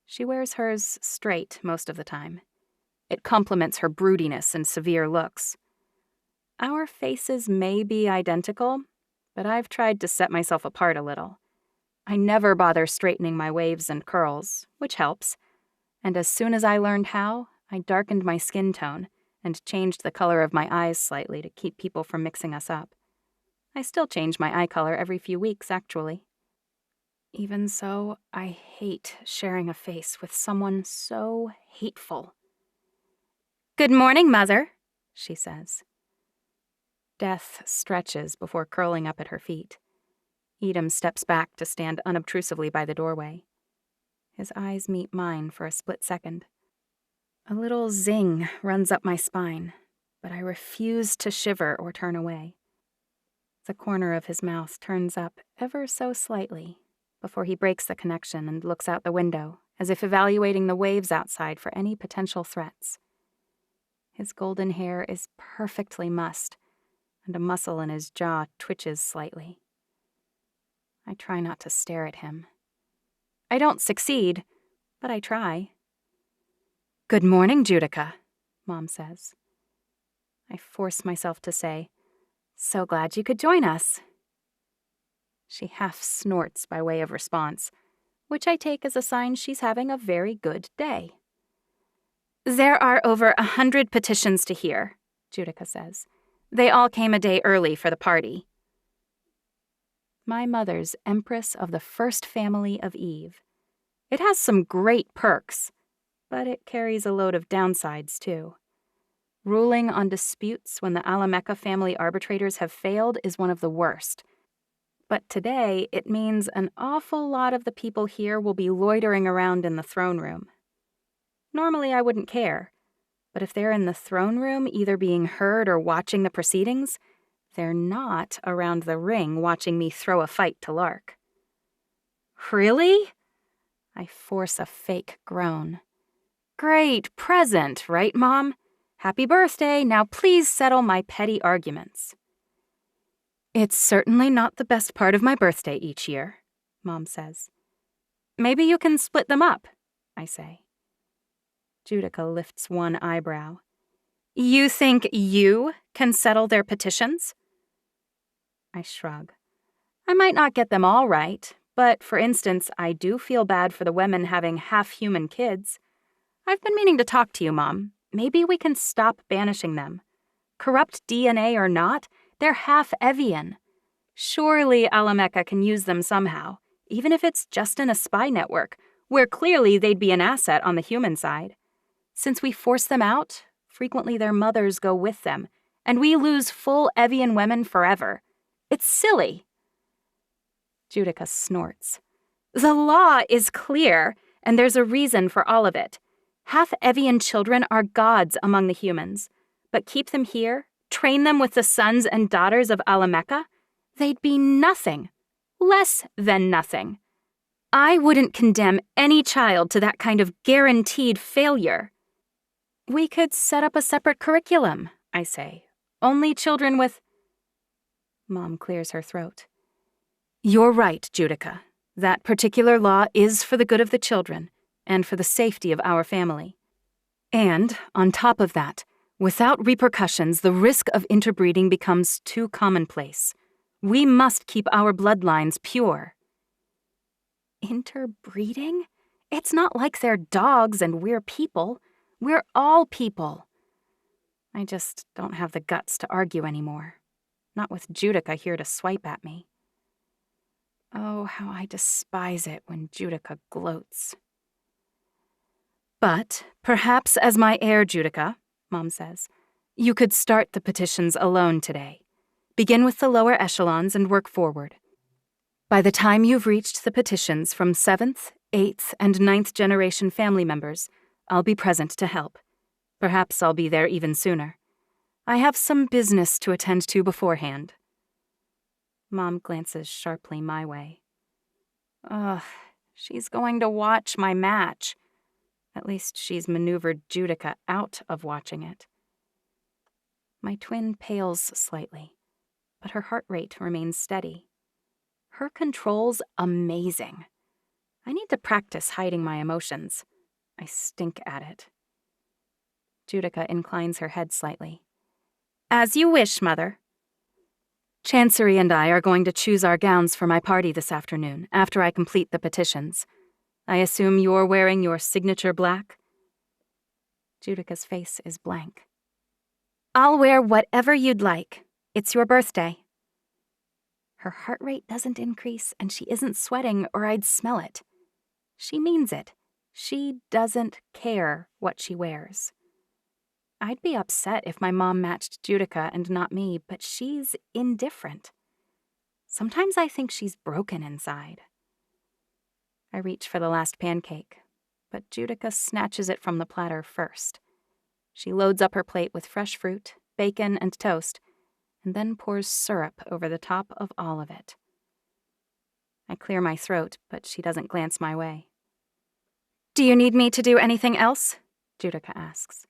She wears hers straight most of the time. It complements her broodiness and severe looks. Our faces may be identical, but I've tried to set myself apart a little. I never bother straightening my waves and curls, which helps, and as soon as I learned how, I darkened my skin tone and changed the color of my eyes slightly to keep people from mixing us up. I still change my eye color every few weeks, actually. Even so, I hate sharing a face with someone so hateful. "Good morning, Mother," she says. Death stretches before curling up at her feet. Edom steps back to stand unobtrusively by the doorway. His eyes meet mine for a split second. A little zing runs up my spine, but I refuse to shiver or turn away. The corner of his mouth turns up ever so slightly before he breaks the connection and looks out the window, as if evaluating the waves outside for any potential threats. His golden hair is perfectly mussed, and a muscle in his jaw twitches slightly. I try not to stare at him. I don't succeed, but I try. "Good morning, Judica," Mom says. I force myself to say, "So glad you could join us." She half snorts by way of response, which I take as a sign she's having a very good day. There are over 100 petitions to hear, Judica says. They all came a day early for the party. My mother's empress of the first family of Eve. It has some great perks, but it carries a load of downsides, too. Ruling on disputes when the Alamecha family arbitrators have failed is one of the worst. But today, it means an awful lot of the people here will be loitering around in the throne room. Normally, I wouldn't care, but if they're in the throne room either being heard or watching the proceedings, they're not around the ring watching me throw a fight to Lark. Really? I force a fake groan. Great present, right, Mom? Happy birthday, now please settle my petty arguments. It's certainly not the best part of my birthday each year, Mom says. Maybe you can split them up, I say. Judica lifts one eyebrow. You think you can settle their petitions? I shrug. I might not get them all right, but for instance, I do feel bad for the women having half-human kids. I've been meaning to talk to you, Mom. Maybe we can stop banishing them. Corrupt DNA or not, they're half Evian. Surely Alamecha can use them somehow, even if it's just in a spy network, where clearly they'd be an asset on the human side. Since we force them out, frequently their mothers go with them, and we lose full Evian women forever. It's silly. Judica snorts. The law is clear, and there's a reason for all of it. Half Evian children are gods among the humans, but keep them here, train them with the sons and daughters of Alamecha, they'd be nothing, less than nothing. I wouldn't condemn any child to that kind of guaranteed failure. We could set up a separate curriculum, I say. Only children with... Mom clears her throat. You're right, Judica. That particular law is for the good of the children and for the safety of our family. And, on top of that, without repercussions, the risk of interbreeding becomes too commonplace. We must keep our bloodlines pure. Interbreeding? It's not like they're dogs and we're people. We're all people. I just don't have the guts to argue anymore. Not with Judica here to swipe at me. Oh, how I despise it when Judica gloats. But perhaps as my heir, Judica, Mom says, you could start the petitions alone today. Begin with the lower echelons and work forward. By the time you've reached the petitions from 7th, 8th, and 9th generation family members, I'll be present to help. Perhaps I'll be there even sooner. I have some business to attend to beforehand. Mom glances sharply my way. Ugh, she's going to watch my match. At least she's maneuvered Judica out of watching it. My twin pales slightly, but her heart rate remains steady. Her control's amazing. I need to practice hiding my emotions. I stink at it. Judica inclines her head slightly. As you wish, Mother. Chancery and I are going to choose our gowns for my party this afternoon, after I complete the petitions. I assume you're wearing your signature black? Judica's face is blank. I'll wear whatever you'd like. It's your birthday. Her heart rate doesn't increase, and she isn't sweating, or I'd smell it. She means it. She doesn't care what she wears. I'd be upset if my mom matched Judica and not me, but she's indifferent. Sometimes I think she's broken inside. I reach for the last pancake, but Judica snatches it from the platter first. She loads up her plate with fresh fruit, bacon, and toast, and then pours syrup over the top of all of it. I clear my throat, but she doesn't glance my way. Do you need me to do anything else? Judica asks.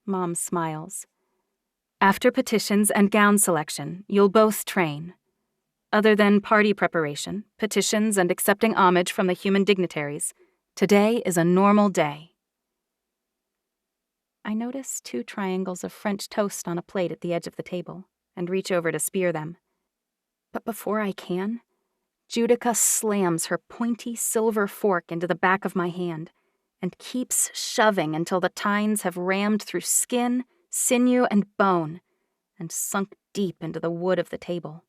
Mom smiles. After petitions and gown selection, you'll both train. Other than party preparation, petitions, and accepting homage from the human dignitaries, today is a normal day. I notice 2 triangles of French toast on a plate at the edge of the table and reach over to spear them. But before I can, Judica slams her pointy silver fork into the back of my hand and keeps shoving until the tines have rammed through skin, sinew, and bone and sunk deep into the wood of the table.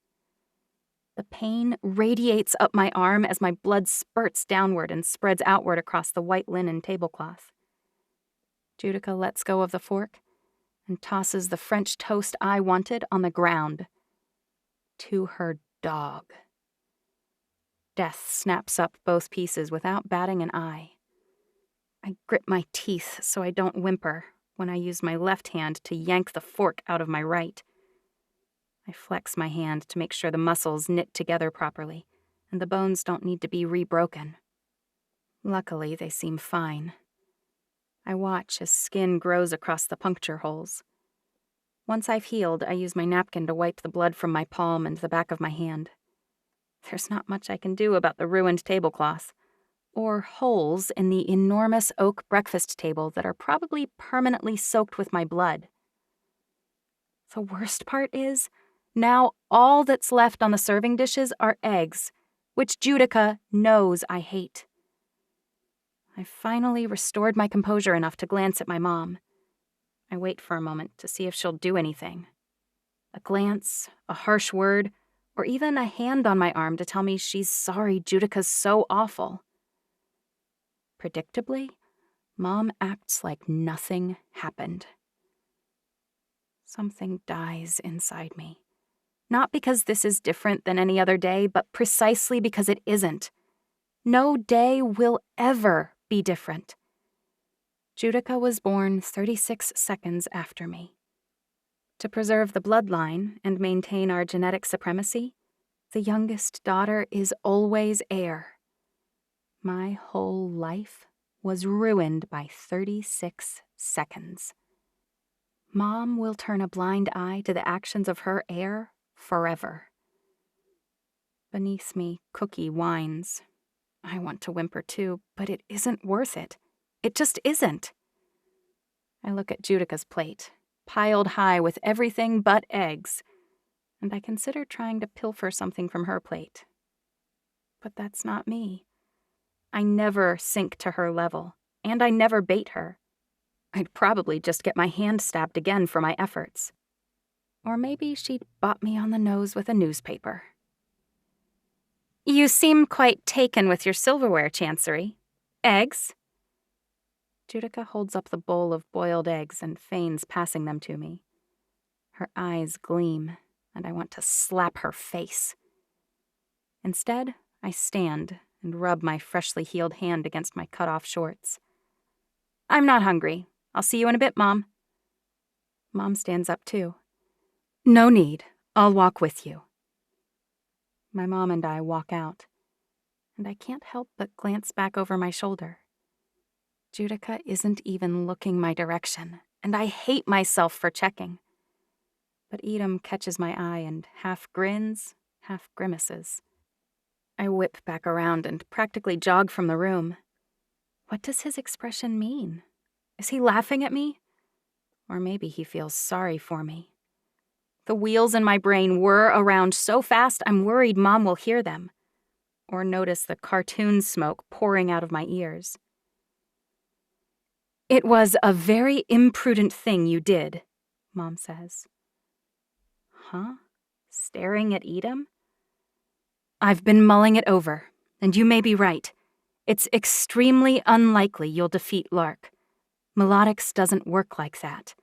The pain radiates up my arm as my blood spurts downward and spreads outward across the white linen tablecloth. Judica lets go of the fork and tosses the French toast I wanted on the ground. To her dog. Death snaps up both pieces without batting an eye. I grit my teeth so I don't whimper when I use my left hand to yank the fork out of my right. I flex my hand to make sure the muscles knit together properly and the bones don't need to be rebroken. Luckily, they seem fine. I watch as skin grows across the puncture holes. Once I've healed, I use my napkin to wipe the blood from my palm and the back of my hand. There's not much I can do about the ruined tablecloth, or holes in the enormous oak breakfast table that are probably permanently soaked with my blood. The worst part is, now all that's left on the serving dishes are eggs, which Judica knows I hate. I've finally restored my composure enough to glance at my mom. I wait for a moment to see if she'll do anything. A glance, a harsh word, or even a hand on my arm to tell me she's sorry Judica's so awful. Predictably, Mom acts like nothing happened. Something dies inside me. Not because this is different than any other day, but precisely because it isn't. No day will ever be different. Judica was born 36 seconds after me. To preserve the bloodline and maintain our genetic supremacy, the youngest daughter is always heir. My whole life was ruined by 36 seconds. Mom will turn a blind eye to the actions of her heir forever. Beneath me, Cookie whines. I want to whimper too, but it isn't worth it. It just isn't. I look at Judica's plate, piled high with everything but eggs, and I consider trying to pilfer something from her plate. But that's not me. I never sink to her level, and I never bait her. I'd probably just get my hand stabbed again for my efforts. Or maybe she'd bop me on the nose with a newspaper. You seem quite taken with your silverware, Chancery. Eggs? Judica holds up the bowl of boiled eggs and feigns passing them to me. Her eyes gleam, and I want to slap her face. Instead, I stand and rub my freshly healed hand against my cut-off shorts. I'm not hungry. I'll see you in a bit, Mom. Mom stands up too. No need. I'll walk with you. My mom and I walk out, and I can't help but glance back over my shoulder. Judica isn't even looking my direction, and I hate myself for checking. But Edom catches my eye and half grins, half grimaces. I whip back around and practically jog from the room. What does his expression mean? Is he laughing at me? Or maybe he feels sorry for me. The wheels in my brain whir around so fast I'm worried Mom will hear them, or notice the cartoon smoke pouring out of my ears. It was a very imprudent thing you did, Mom says. Huh? Staring at Edom? I've been mulling it over, and you may be right. It's extremely unlikely you'll defeat Lark. Melodics doesn't work like that.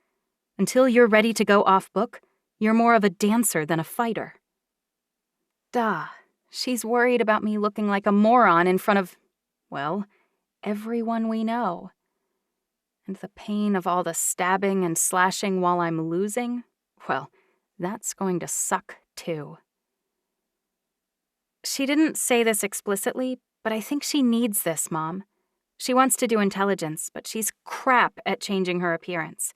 Until you're ready to go off-book, you're more of a dancer than a fighter. Duh, she's worried about me looking like a moron in front of, well, everyone we know. And the pain of all the stabbing and slashing while I'm losing, well, that's going to suck too. She didn't say this explicitly, but I think she needs this, Mom. She wants to do intelligence, but she's crap at changing her appearance.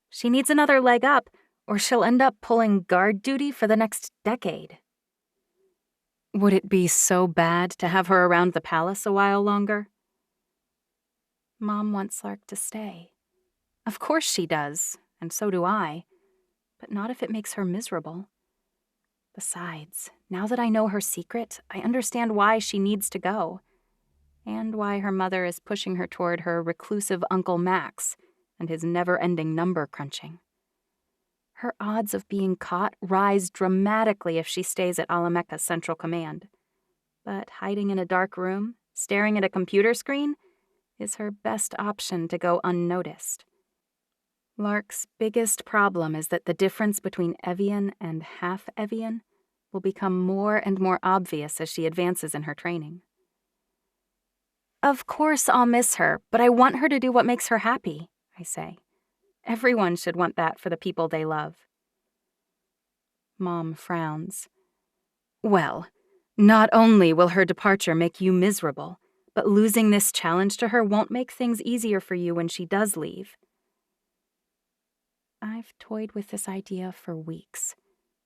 She needs another leg up, or she'll end up pulling guard duty for the next decade. Would it be so bad to have her around the palace a while longer? Mom wants Lark to stay. Of course she does, and so do I, but not if it makes her miserable. Besides, now that I know her secret, I understand why she needs to go, and why her mother is pushing her toward her reclusive Uncle Max and his never-ending number crunching. Her odds of being caught rise dramatically if she stays at Alamecha's central command. But hiding in a dark room, staring at a computer screen, is her best option to go unnoticed. Lark's biggest problem is that the difference between Evian and half Evian will become more and more obvious as she advances in her training. Of course I'll miss her, but I want her to do what makes her happy, I say. Everyone should want that for the people they love. Mom frowns. Well, not only will her departure make you miserable, but losing this challenge to her won't make things easier for you when she does leave. I've toyed with this idea for weeks,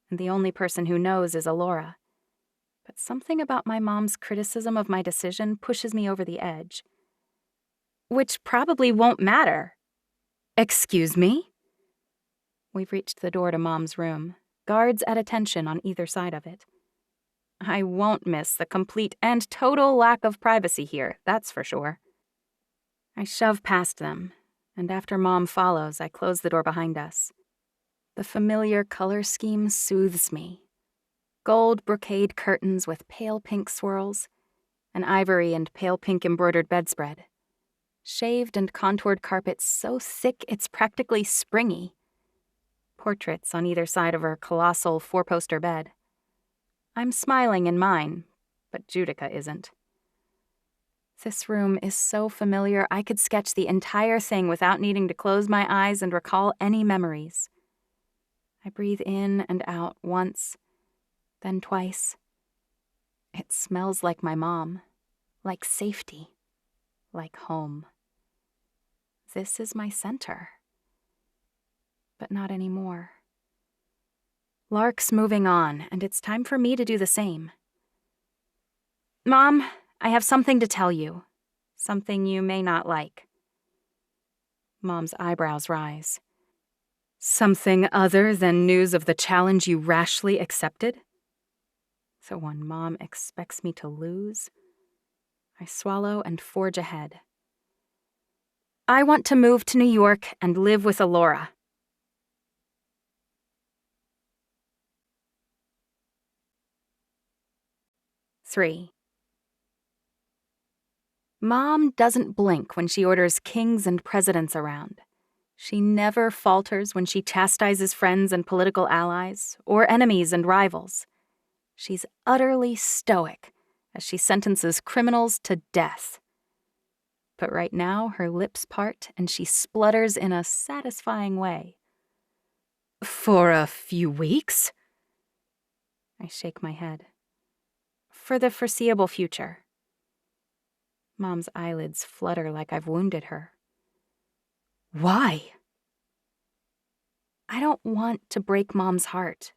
and the only person who knows is Alora. But something about my mom's criticism of my decision pushes me over the edge. Which probably won't matter. Excuse me? We've reached the door to Mom's room, guards at attention on either side of it. I won't miss the complete and total lack of privacy here, that's for sure. I shove past them, and after Mom follows, I close the door behind us. The familiar color scheme soothes me. Gold brocade curtains with pale pink swirls, an ivory and pale pink embroidered bedspread. Shaved and contoured carpets so thick it's practically springy. Portraits on either side of her colossal four-poster bed. I'm smiling in mine, but Judica isn't. This room is so familiar I could sketch the entire thing without needing to close my eyes and recall any memories. I breathe in and out once, then twice. It smells like my mom, like safety, like home. This is my center. But not anymore. Lark's moving on, and it's time for me to do the same. Mom, I have something to tell you. Something you may not like. Mom's eyebrows rise. Something other than news of the challenge you rashly accepted? The one Mom expects me to lose? I swallow and forge ahead. I want to move to New York and live with Alora. Three. Mom doesn't blink when she orders kings and presidents around. She never falters when she chastises friends and political allies, or enemies and rivals. She's utterly stoic as she sentences criminals to death. But right now, her lips part and she splutters in a satisfying way. For a few weeks? I shake my head. For the foreseeable future. Mom's eyelids flutter like I've wounded her. Why? I don't want to break Mom's heart.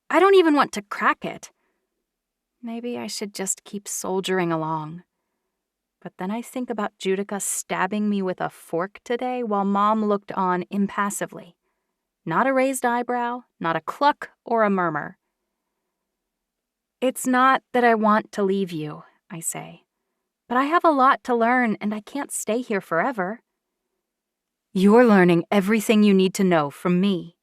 I don't even want to crack it. Maybe I should just keep soldiering along. But then I think about Judica stabbing me with a fork today while Mom looked on impassively. Not a raised eyebrow, not a cluck or a murmur. It's not that I want to leave you, I say. But I have a lot to learn and I can't stay here forever. You're learning everything you need to know from me.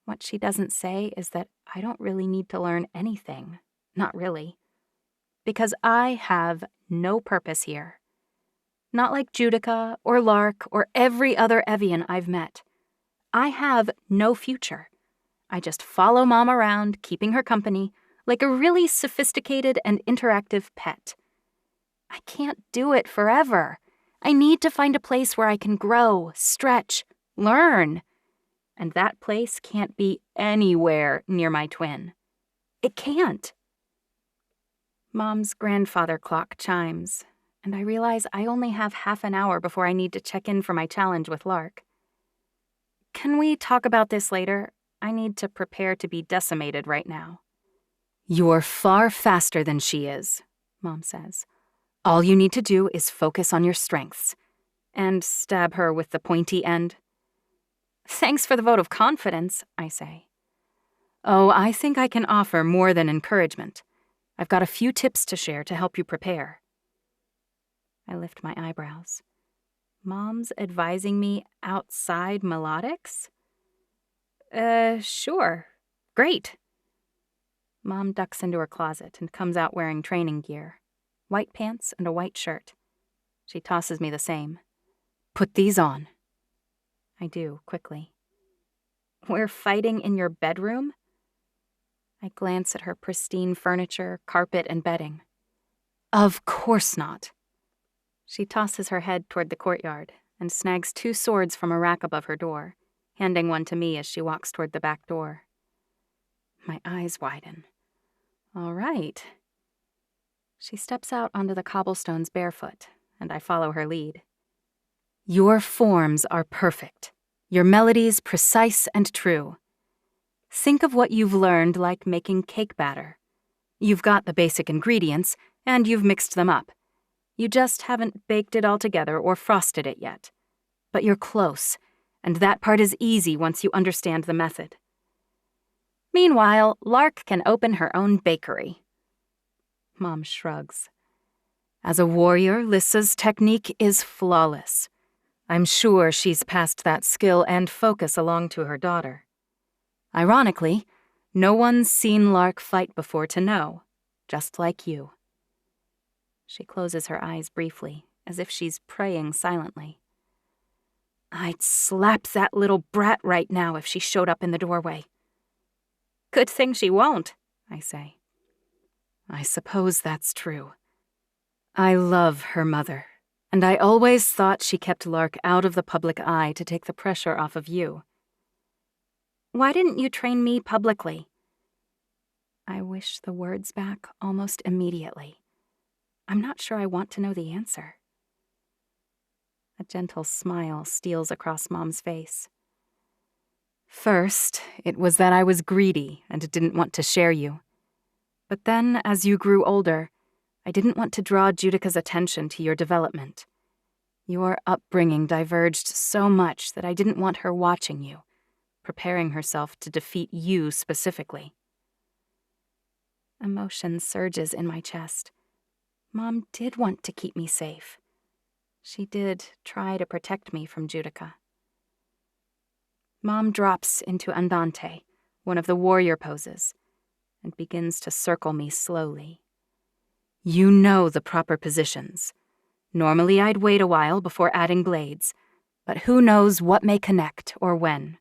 What she doesn't say is that I don't really need to learn anything. Not really. Because I have no purpose here. Not like Judica or Lark or every other Evian I've met. I have no future. I just follow Mom around, keeping her company, like a really sophisticated and interactive pet. I can't do it forever. I need to find a place where I can grow, stretch, learn. And that place can't be anywhere near my twin. It can't. Mom's grandfather clock chimes, and I realize I only have half an hour before I need to check in for my challenge with Lark. Can we talk about this later? I need to prepare to be decimated right now. You're far faster than she is, Mom says. All you need to do is focus on your strengths. And stab her with the pointy end. Thanks for the vote of confidence, I say. Oh, I think I can offer more than encouragement. I've got a few tips to share to help you prepare. I lift my eyebrows. Mom's advising me outside melodics? Sure. Great. Mom ducks into her closet and comes out wearing training gear. White pants and a white shirt. She tosses me the same. Put these on. I do, quickly. We're fighting in your bedroom? I glance at her pristine furniture, carpet, and bedding. Of course not. She tosses her head toward the courtyard and snags 2 swords from a rack above her door, handing one to me as she walks toward the back door. My eyes widen. All right. She steps out onto the cobblestones barefoot, and I follow her lead. Your forms are perfect. Your melodies precise and true. Think of what you've learned like making cake batter. You've got the basic ingredients, and you've mixed them up. You just haven't baked it all together or frosted it yet. But you're close, and that part is easy once you understand the method. Meanwhile, Lark can open her own bakery. Mom shrugs. As a warrior, Lissa's technique is flawless. I'm sure she's passed that skill and focus along to her daughter. Ironically, no one's seen Lark fight before to know, just like you. She closes her eyes briefly, as if she's praying silently. I'd slap that little brat right now if she showed up in the doorway. Good thing she won't, I say. I suppose that's true. I love her mother, and I always thought she kept Lark out of the public eye to take the pressure off of you. Why didn't you train me publicly? I wish the words back almost immediately. I'm not sure I want to know the answer. A gentle smile steals across Mom's face. First, it was that I was greedy and didn't want to share you. But then, as you grew older, I didn't want to draw Judica's attention to your development. Your upbringing diverged so much that I didn't want her watching you, preparing herself to defeat you specifically. Emotion surges in my chest. Mom did want to keep me safe. She did try to protect me from Judica. Mom drops into Andante, one of the warrior poses, and begins to circle me slowly. You know the proper positions. Normally I'd wait a while before adding blades, but who knows what may connect or when.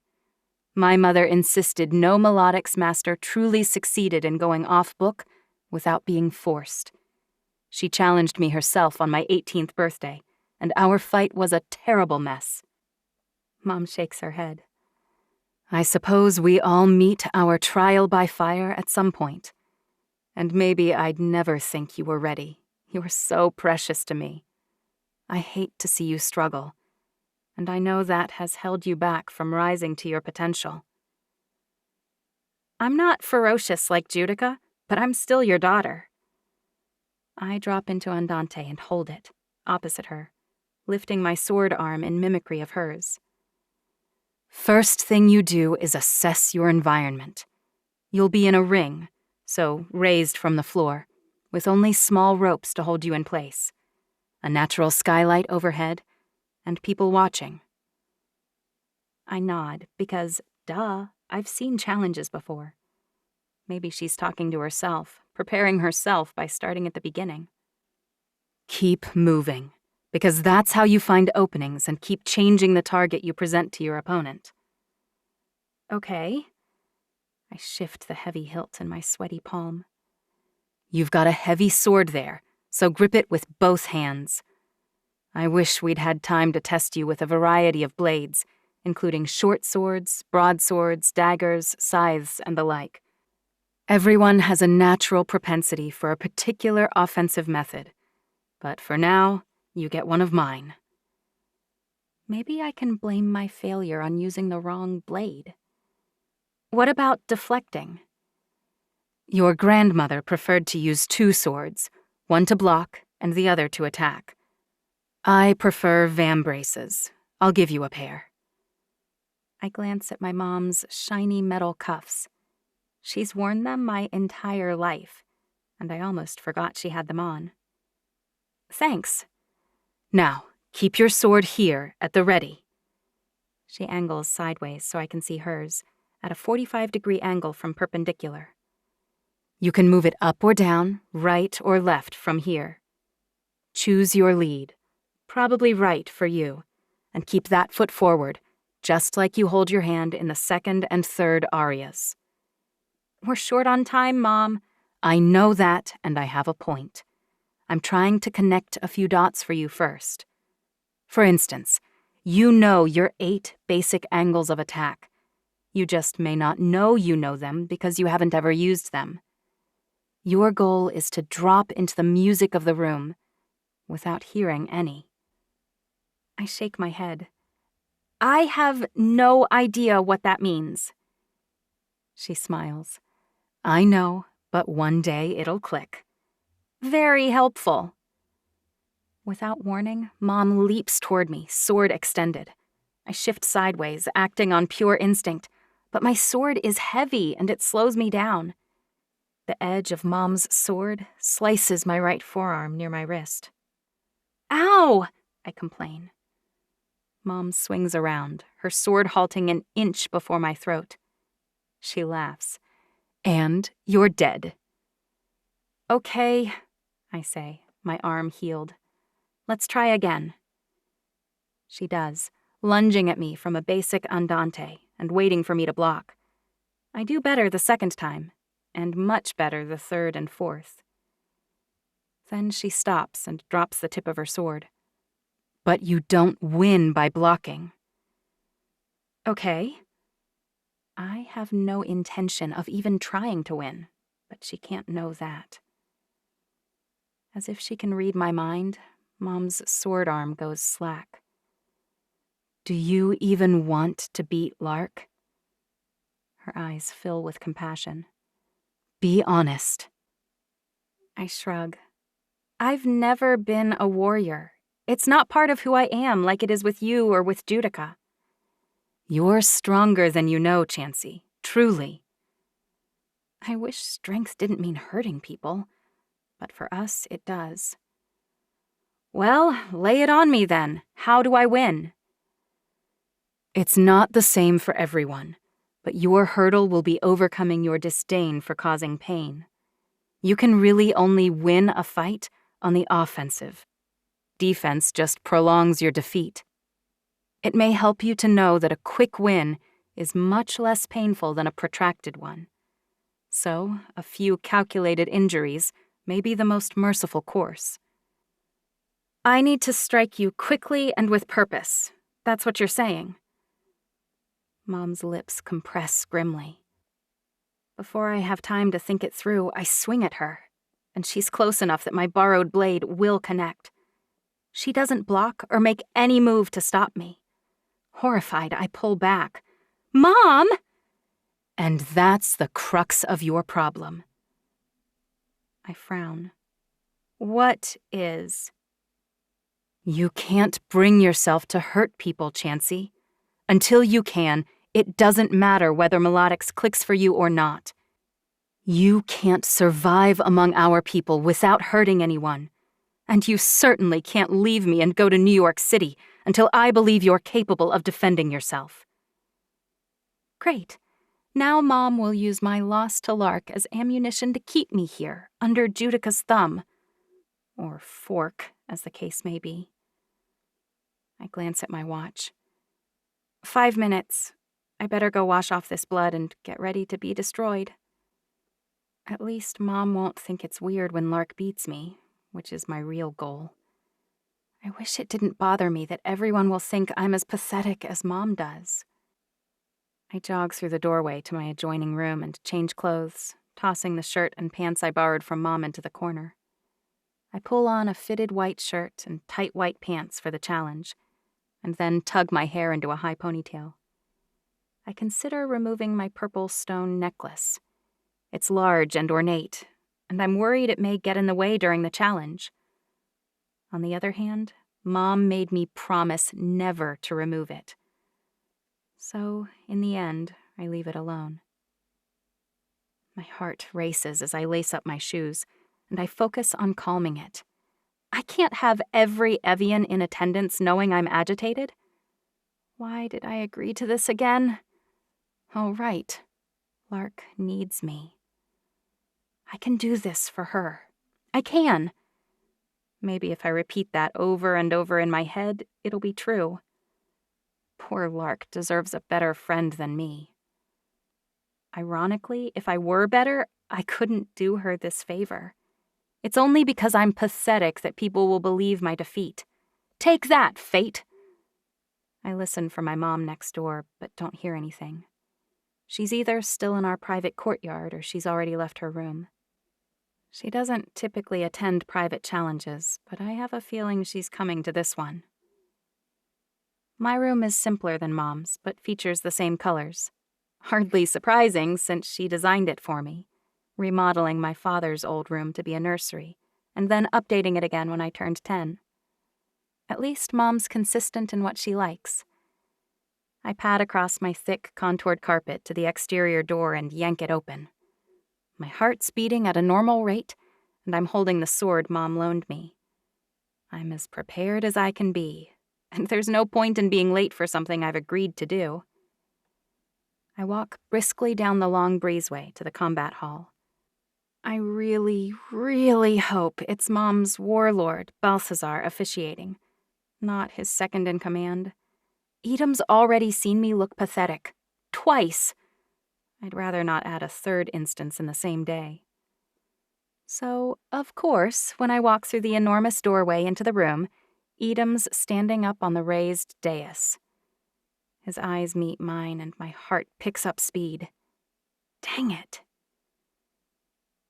My mother insisted no melodics master truly succeeded in going off-book without being forced. She challenged me herself on my 18th birthday, and our fight was a terrible mess. Mom shakes her head. I suppose we all meet our trial by fire at some point. And maybe I'd never think you were ready. You were so precious to me. I hate to see you struggle, and I know that has held you back from rising to your potential. I'm not ferocious like Judica, but I'm still your daughter. I drop into Andante and hold it, opposite her, lifting my sword arm in mimicry of hers. First thing you do is assess your environment. You'll be in a ring, so raised from the floor, with only small ropes to hold you in place, a natural skylight overhead, and people watching. I nod because, duh, I've seen challenges before. Maybe she's talking to herself, preparing herself by starting at the beginning. Keep moving, because that's how you find openings and keep changing the target you present to your opponent. Okay. I shift the heavy hilt in my sweaty palm. You've got a heavy sword there, so grip it with both hands. I wish we'd had time to test you with a variety of blades, including short swords, broadswords, daggers, scythes, and the like. Everyone has a natural propensity for a particular offensive method, but for now, you get one of mine. Maybe I can blame my failure on using the wrong blade. What about deflecting? Your grandmother preferred to use 2 swords, one to block and the other to attack. I prefer vambraces. I'll give you a pair. I glance at my mom's shiny metal cuffs. She's worn them my entire life, and I almost forgot she had them on. Thanks. Now, keep your sword here, at the ready. She angles sideways so I can see hers, at a 45-degree angle from perpendicular. You can move it up or down, right or left from here. Choose your lead, probably right for you, and keep that foot forward, just like you hold your hand in the second and third arias. We're short on time, Mom. I know that, and I have a point. I'm trying to connect a few dots for you first. For instance, you know your 8 basic angles of attack. You just may not know you know them because you haven't ever used them. Your goal is to drop into the music of the room without hearing any. I shake my head. I have no idea what that means. She smiles. I know, but one day it'll click. Very helpful. Without warning, Mom leaps toward me, sword extended. I shift sideways, acting on pure instinct, but my sword is heavy and it slows me down. The edge of Mom's sword slices my right forearm near my wrist. Ow! I complain. Mom swings around, her sword halting an inch before my throat. She laughs. And you're dead. Okay, I say, my arm healed. Let's try again. She does, lunging at me from a basic andante and waiting for me to block. I do better the second time, and much better the third and fourth. Then she stops and drops the tip of her sword. But you don't win by blocking. Okay. I have no intention of even trying to win, but she can't know that. As if she can read my mind, Mom's sword arm goes slack. Do you even want to beat Lark? Her eyes fill with compassion. Be honest. I shrug. I've never been a warrior. It's not part of who I am like it is with you or with Judica. You're stronger than you know, Chancey. Truly. I wish strength didn't mean hurting people, but for us it does. Well, lay it on me then. How do I win? It's not the same for everyone, but your hurdle will be overcoming your disdain for causing pain. You can really only win a fight on the offensive. Defense just prolongs your defeat. It may help you to know that a quick win is much less painful than a protracted one. So, a few calculated injuries may be the most merciful course. I need to strike you quickly and with purpose. That's what you're saying. Mom's lips compress grimly. Before I have time to think it through, I swing at her, and she's close enough that my borrowed blade will connect. She doesn't block or make any move to stop me. Horrified, I pull back. Mom! And that's the crux of your problem. I frown. What is? You can't bring yourself to hurt people, Chancey. Until you can, it doesn't matter whether Melodics clicks for you or not. You can't survive among our people without hurting anyone. And you certainly can't leave me and go to New York City until I believe you're capable of defending yourself. Great. Now Mom will use my loss to Lark as ammunition to keep me here, under Judica's thumb. Or fork, as the case may be. I glance at my watch. 5 minutes. I better go wash off this blood and get ready to be destroyed. At least Mom won't think it's weird when Lark beats me, which is my real goal. I wish it didn't bother me that everyone will think I'm as pathetic as Mom does. I jog through the doorway to my adjoining room and change clothes, tossing the shirt and pants I borrowed from Mom into the corner. I pull on a fitted white shirt and tight white pants for the challenge, and then tug my hair into a high ponytail. I consider removing my purple stone necklace. It's large and ornate, and I'm worried it may get in the way during the challenge. On the other hand, Mom made me promise never to remove it. So, in the end, I leave it alone. My heart races as I lace up my shoes, and I focus on calming it. I can't have every Evian in attendance knowing I'm agitated. Why did I agree to this again? Oh, right. Lark needs me. I can do this for her. I can. Maybe if I repeat that over and over in my head, it'll be true. Poor Lark deserves a better friend than me. Ironically, if I were better, I couldn't do her this favor. It's only because I'm pathetic that people will believe my defeat. Take that, fate! I listen for my mom next door, but don't hear anything. She's either still in our private courtyard or she's already left her room. She doesn't typically attend private challenges, but I have a feeling she's coming to this one. My room is simpler than Mom's, but features the same colors. Hardly surprising since she designed it for me, remodeling my father's old room to be a nursery, and then updating it again when I turned 10. At least Mom's consistent in what she likes. I pad across my thick, contoured carpet to the exterior door and yank it open. My heart's beating at a normal rate, and I'm holding the sword Mom loaned me. I'm as prepared as I can be, and there's no point in being late for something I've agreed to do. I walk briskly down the long breezeway to the combat hall. I really, really hope it's Mom's warlord, Balthazar, officiating, not his second-in-command. Edom's already seen me look pathetic. Twice. I'd rather not add a third instance in the same day. So, of course, when I walk through the enormous doorway into the room, Edom's standing up on the raised dais. His eyes meet mine and my heart picks up speed. Dang it.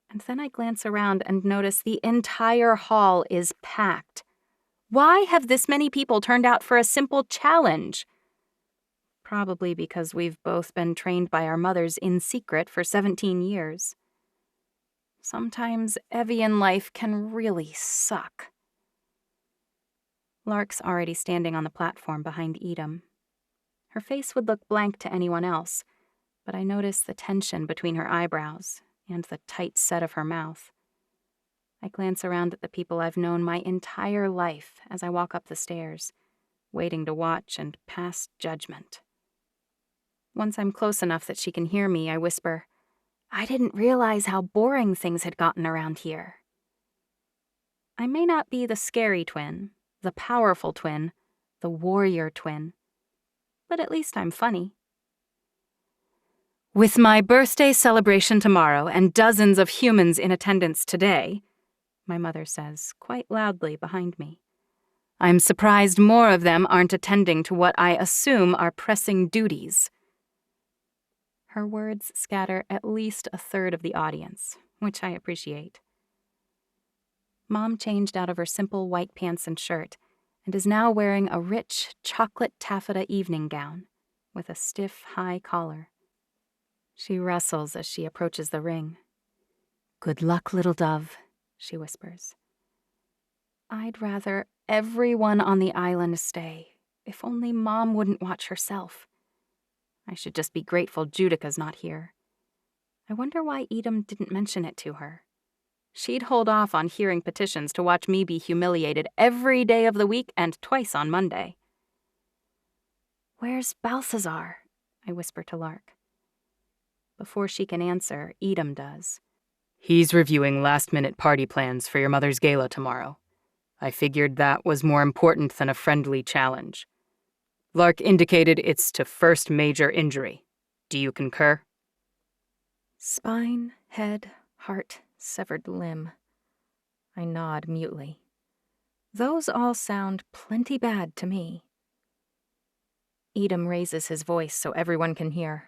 And then I glance around and notice the entire hall is packed. Why have this many people turned out for a simple challenge? Probably because we've both been trained by our mothers in secret for 17 years. Sometimes Evian life can really suck. Lark's already standing on the platform behind Edom. Her face would look blank to anyone else, but I notice the tension between her eyebrows and the tight set of her mouth. I glance around at the people I've known my entire life as I walk up the stairs, waiting to watch and pass judgment. Once I'm close enough that she can hear me, I whisper, I didn't realize how boring things had gotten around here. I may not be the scary twin, the powerful twin, the warrior twin, but at least I'm funny. With my birthday celebration tomorrow and dozens of humans in attendance today, my mother says, quite loudly behind me, I'm surprised more of them aren't attending to what I assume are pressing duties. Her words scatter at least a third of the audience, which I appreciate. Mom changed out of her simple white pants and shirt and is now wearing a rich chocolate taffeta evening gown with a stiff, high collar. She rustles as she approaches the ring. Good luck, little dove, she whispers. I'd rather everyone on the island stay, if only Mom wouldn't watch herself. I should just be grateful Judica's not here. I wonder why Edom didn't mention it to her. She'd hold off on hearing petitions to watch me be humiliated every day of the week and twice on Monday. Where's Balthazar? I whisper to Lark. Before she can answer, Edom does. He's reviewing last-minute party plans for your mother's gala tomorrow. I figured that was more important than a friendly challenge. Lark indicated it's to first major injury. Do you concur? Spine, head, heart, severed limb. I nod mutely. Those all sound plenty bad to me. Edom raises his voice so everyone can hear.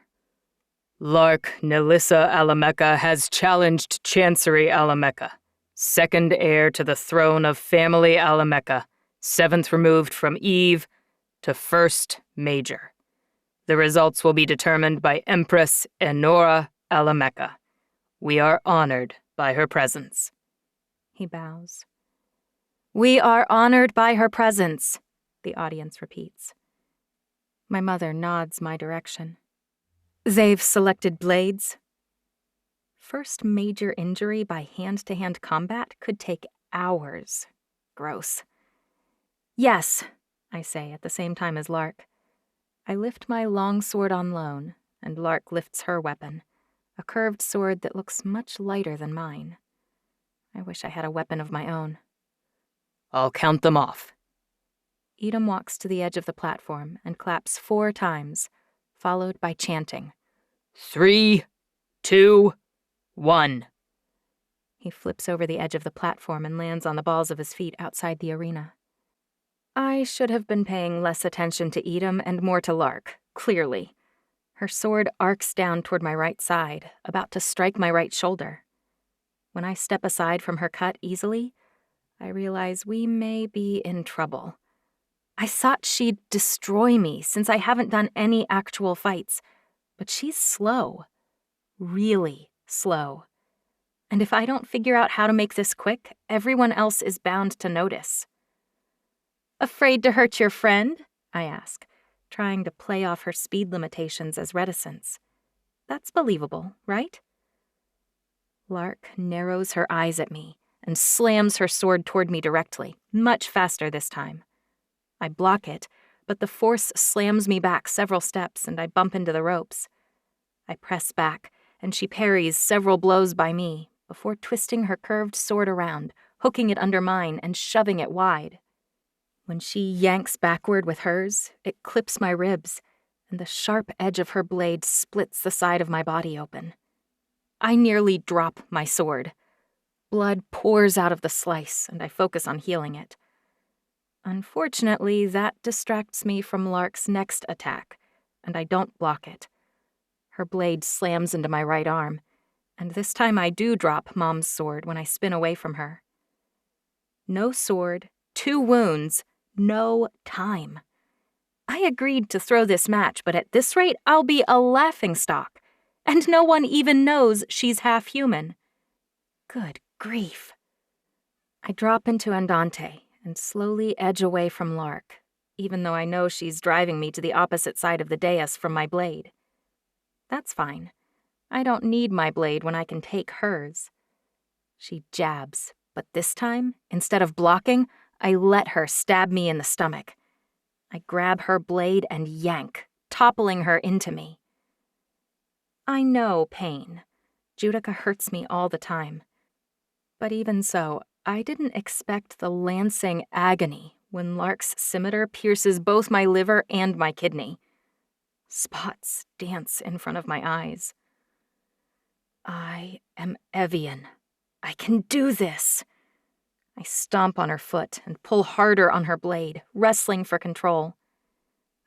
Lark Nelissa Alamecha has challenged Chancery Alamecha, second heir to the throne of family Alamecha, seventh removed from Eve, to first major. The results will be determined by Empress Enora Alamecha. We are honored by her presence. He bows. We are honored by her presence, the audience repeats. My mother nods my direction. They've selected blades? first major injury by hand-to-hand combat could take hours. Gross. Yes, I say at the same time as Lark. I lift my long sword on loan, and Lark lifts her weapon, a curved sword that looks much lighter than mine. I wish I had a weapon of my own. I'll count them off. Edom walks to the edge of the platform and claps 4 times, followed by chanting. 3, 2, 1. He flips over the edge of the platform and lands on the balls of his feet outside the arena. I should have been paying less attention to Edom and more to Lark, clearly. Her sword arcs down toward my right side, about to strike my right shoulder. When I step aside from her cut easily, I realize we may be in trouble. I thought she'd destroy me since I haven't done any actual fights, but she's slow. Really slow. And if I don't figure out how to make this quick, everyone else is bound to notice. Afraid to hurt your friend? I ask, trying to play off her speed limitations as reticence. That's believable, right? Lark narrows her eyes at me and slams her sword toward me directly, much faster this time. I block it, but the force slams me back several steps and I bump into the ropes. I press back, and she parries several blows by me before twisting her curved sword around, hooking it under mine and shoving it wide. When she yanks backward with hers, it clips my ribs, and the sharp edge of her blade splits the side of my body open. I nearly drop my sword. Blood pours out of the slice, and I focus on healing it. Unfortunately, that distracts me from Lark's next attack, and I don't block it. Her blade slams into my right arm, and this time I do drop Mom's sword when I spin away from her. No sword, 2 wounds, no time. I agreed to throw this match, but at this rate, I'll be a laughingstock, and no one even knows she's half human. Good grief. I drop into Andante and slowly edge away from Lark, even though I know she's driving me to the opposite side of the dais from my blade. That's fine. I don't need my blade when I can take hers. She jabs, but this time, instead of blocking, I let her stab me in the stomach. I grab her blade and yank, toppling her into me. I know pain. Judica hurts me all the time. But even so, I didn't expect the lancing agony when Lark's scimitar pierces both my liver and my kidney. Spots dance in front of my eyes. I am Evian. I can do this. I stomp on her foot and pull harder on her blade, wrestling for control.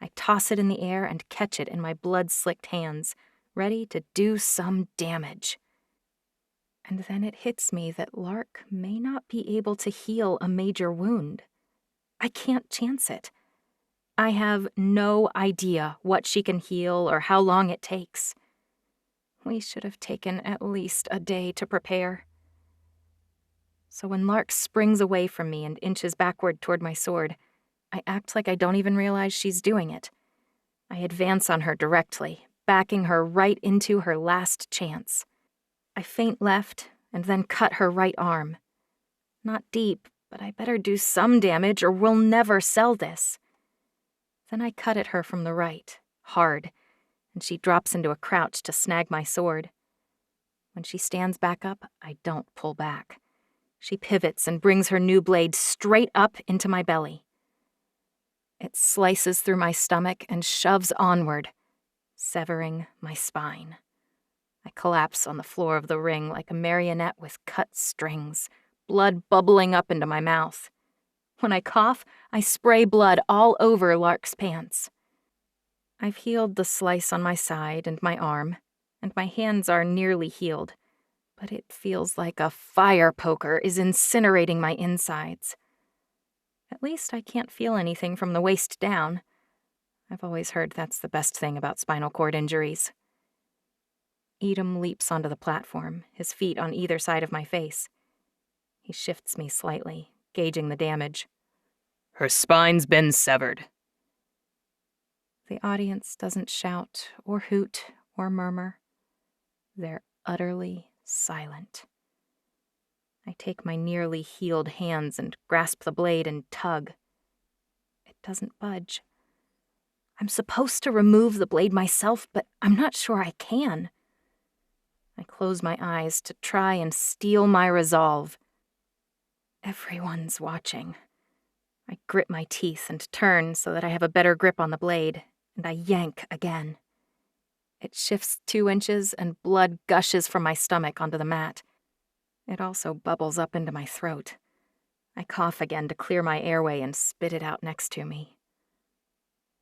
I toss it in the air and catch it in my blood-slicked hands, ready to do some damage. And then it hits me that Lark may not be able to heal a major wound. I can't chance it. I have no idea what she can heal or how long it takes. We should have taken at least a day to prepare. So when Lark springs away from me and inches backward toward my sword, I act like I don't even realize she's doing it. I advance on her directly, backing her right into her last chance. I feint left and then cut her right arm. Not deep, but I better do some damage or we'll never sell this. Then I cut at her from the right, hard, and she drops into a crouch to snag my sword. When she stands back up, I don't pull back. She pivots and brings her new blade straight up into my belly. It slices through my stomach and shoves onward, severing my spine. I collapse on the floor of the ring like a marionette with cut strings, blood bubbling up into my mouth. When I cough, I spray blood all over Lark's pants. I've healed the slice on my side and my arm, and my hands are nearly healed, but it feels like a fire poker is incinerating my insides. At least I can't feel anything from the waist down. I've always heard that's the best thing about spinal cord injuries. Edom leaps onto the platform, his feet on either side of my face. He shifts me slightly, gauging the damage. Her spine's been severed. The audience doesn't shout or hoot or murmur. They're utterly silent. I take my nearly healed hands and grasp the blade and tug. It doesn't budge. I'm supposed to remove the blade myself, but I'm not sure I can. I close my eyes to try and steel my resolve. Everyone's watching. I grit my teeth and turn so that I have a better grip on the blade, and I yank again. It shifts 2 inches and blood gushes from my stomach onto the mat. It also bubbles up into my throat. I cough again to clear my airway and spit it out next to me.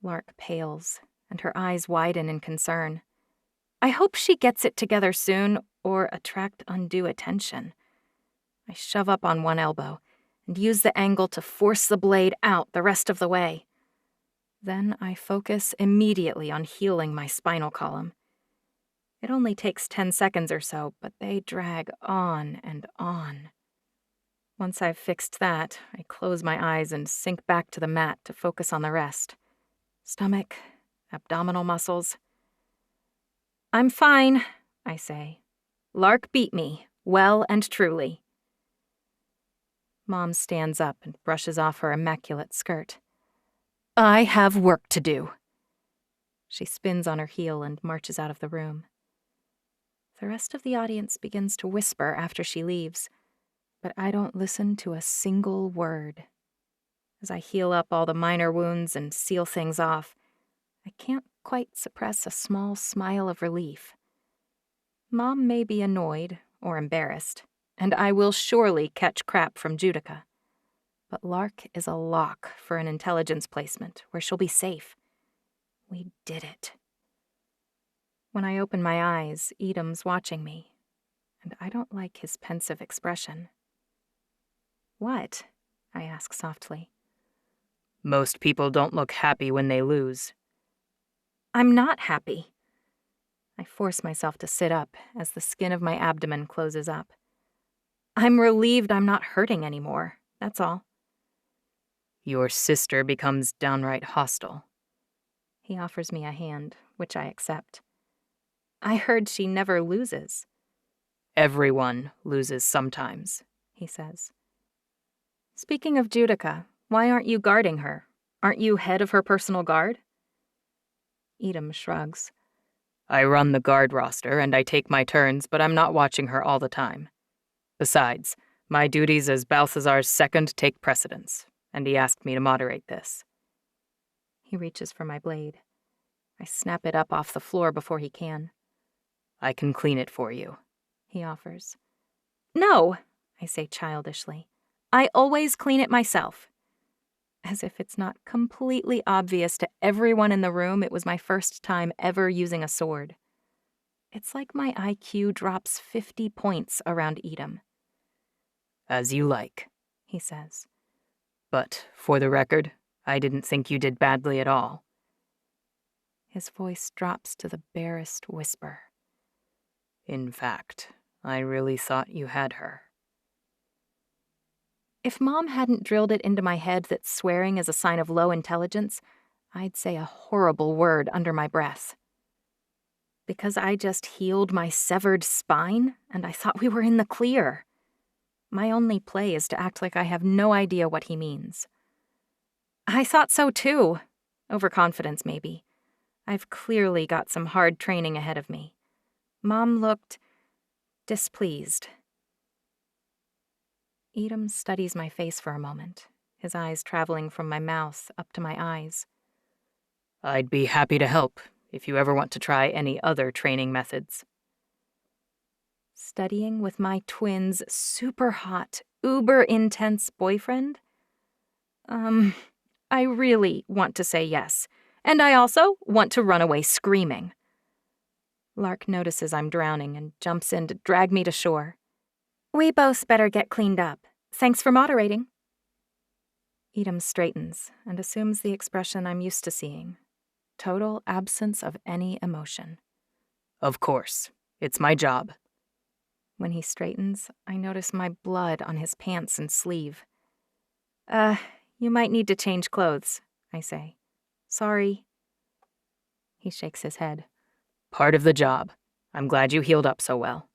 Lark pales, and her eyes widen in concern. I hope she gets it together soon or attract undue attention. I shove up on one elbow and use the angle to force the blade out the rest of the way. Then I focus immediately on healing my spinal column. It only takes 10 seconds or so, but they drag on and on. Once I've fixed that, I close my eyes and sink back to the mat to focus on the rest. Stomach, abdominal muscles. I'm fine, I say. Lark beat me, well and truly. Mom stands up and brushes off her immaculate skirt. I have work to do. She spins on her heel and marches out of the room. The rest of the audience begins to whisper after she leaves, but I don't listen to a single word. As I heal up all the minor wounds and seal things off, I can't quite suppress a small smile of relief. Mom may be annoyed or embarrassed, and I will surely catch crap from Judica. But Lark is a lock for an intelligence placement where she'll be safe. We did it. When I open my eyes, Edam's watching me, and I don't like his pensive expression. What? I ask softly. Most people don't look happy when they lose. I'm not happy. I force myself to sit up as the skin of my abdomen closes up. I'm relieved I'm not hurting anymore, that's all. Your sister becomes downright hostile. He offers me a hand, which I accept. I heard she never loses. Everyone loses sometimes, he says. Speaking of Judica, why aren't you guarding her? Aren't you head of her personal guard? Edam shrugs. I run the guard roster and I take my turns, but I'm not watching her all the time. Besides, my duties as Balthazar's second take precedence, and he asked me to moderate this. He reaches for my blade. I snap it up off the floor before he can. I can clean it for you, he offers. No, I say childishly. I always clean it myself. As if it's not completely obvious to everyone in the room it was my first time ever using a sword. It's like my IQ drops 50 points around Edam. As you like, he says. But, for the record, I didn't think you did badly at all. His voice drops to the barest whisper. In fact, I really thought you had her. If Mom hadn't drilled it into my head that swearing is a sign of low intelligence, I'd say a horrible word under my breath. Because I just healed my severed spine, and I thought we were in the clear. My only play is to act like I have no idea what he means. I thought so too. Overconfidence, maybe. I've clearly got some hard training ahead of me. Mom looked displeased. Edam studies my face for a moment, his eyes traveling from my mouth up to my eyes. I'd be happy to help if you ever want to try any other training methods. Studying with my twin's super hot, uber intense boyfriend? I really want to say yes, and I also want to run away screaming. Lark notices I'm drowning and jumps in to drag me to shore. We both better get cleaned up. Thanks for moderating. Edam straightens and assumes the expression I'm used to seeing. Total absence of any emotion. Of course. It's my job. When he straightens, I notice my blood on his pants and sleeve. You might need to change clothes, I say. Sorry. He shakes his head. Part of the job. I'm glad you healed up so well.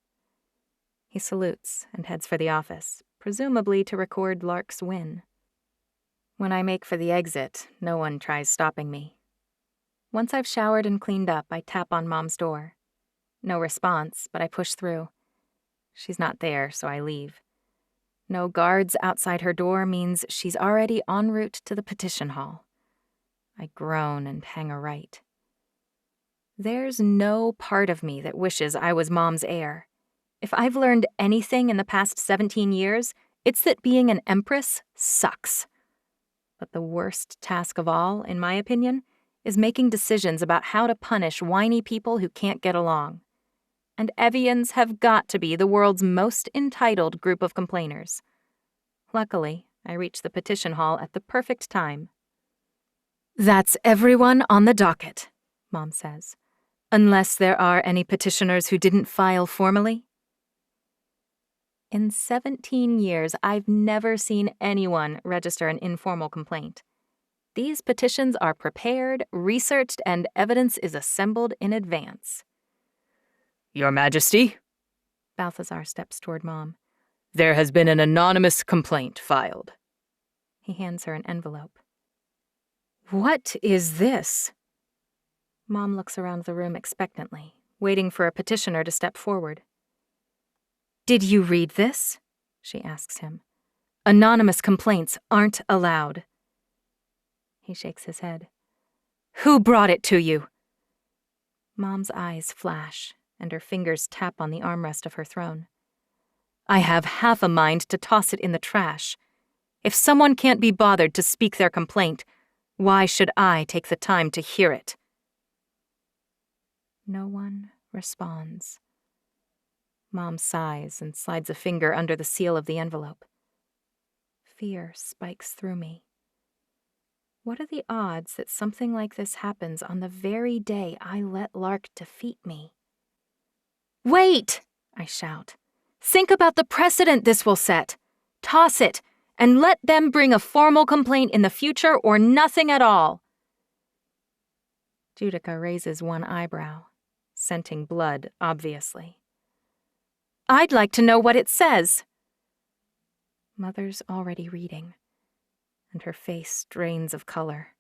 He salutes and heads for the office, presumably to record Lark's win. When I make for the exit, no one tries stopping me. Once I've showered and cleaned up, I tap on Mom's door. No response, but I push through. She's not there, so I leave. No guards outside her door means she's already en route to the petition hall. I groan and hang a right. There's no part of me that wishes I was Mom's heir. If I've learned anything in the past 17 years, it's that being an empress sucks. But the worst task of all, in my opinion, is making decisions about how to punish whiny people who can't get along. And Evians have got to be the world's most entitled group of complainers. Luckily, I reach the petition hall at the perfect time. "That's everyone on the docket," Mom says. "Unless there are any petitioners who didn't file formally?" In 17 years, I've never seen anyone register an informal complaint. These petitions are prepared, researched, and evidence is assembled in advance. Your Majesty, Balthazar steps toward Mom. there has been an anonymous complaint filed. He hands her an envelope. "What is this?" Mom looks around the room expectantly, waiting for a petitioner to step forward. "Did you read this?" she asks him. "Anonymous complaints aren't allowed." He shakes his head. "Who brought it to you?" Mom's eyes flash, and her fingers tap on the armrest of her throne. "I have half a mind to toss it in the trash. If someone can't be bothered to speak their complaint, why should I take the time to hear it?" No one responds. Mom sighs and slides a finger under the seal of the envelope. Fear spikes through me. What are the odds that something like this happens on the very day I let Lark defeat me? "Wait!" I shout. "Think about the precedent this will set. Toss it, and let them bring a formal complaint in the future or nothing at all." Judica raises one eyebrow, scenting blood, obviously. "I'd like to know what it says." Mother's already reading, and her face drains of color.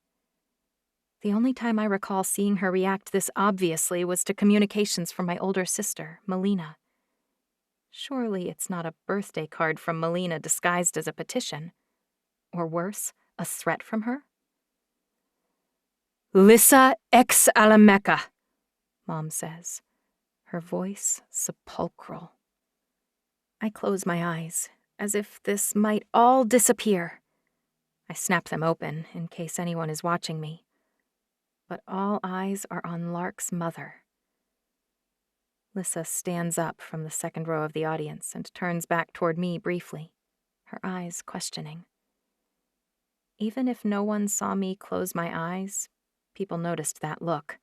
The only time I recall seeing her react this obviously was to communications from my older sister, Melina. Surely it's not a birthday card from Melina disguised as a petition. Or worse, a threat from her? "Lissa ex Alamecha," Mom says, her voice sepulchral. I close my eyes, as if this might all disappear. I snap them open in case anyone is watching me. But all eyes are on Lark's mother. Lissa stands up from the second row of the audience and turns back toward me briefly, her eyes questioning. Even if no one saw me close my eyes, people noticed that look.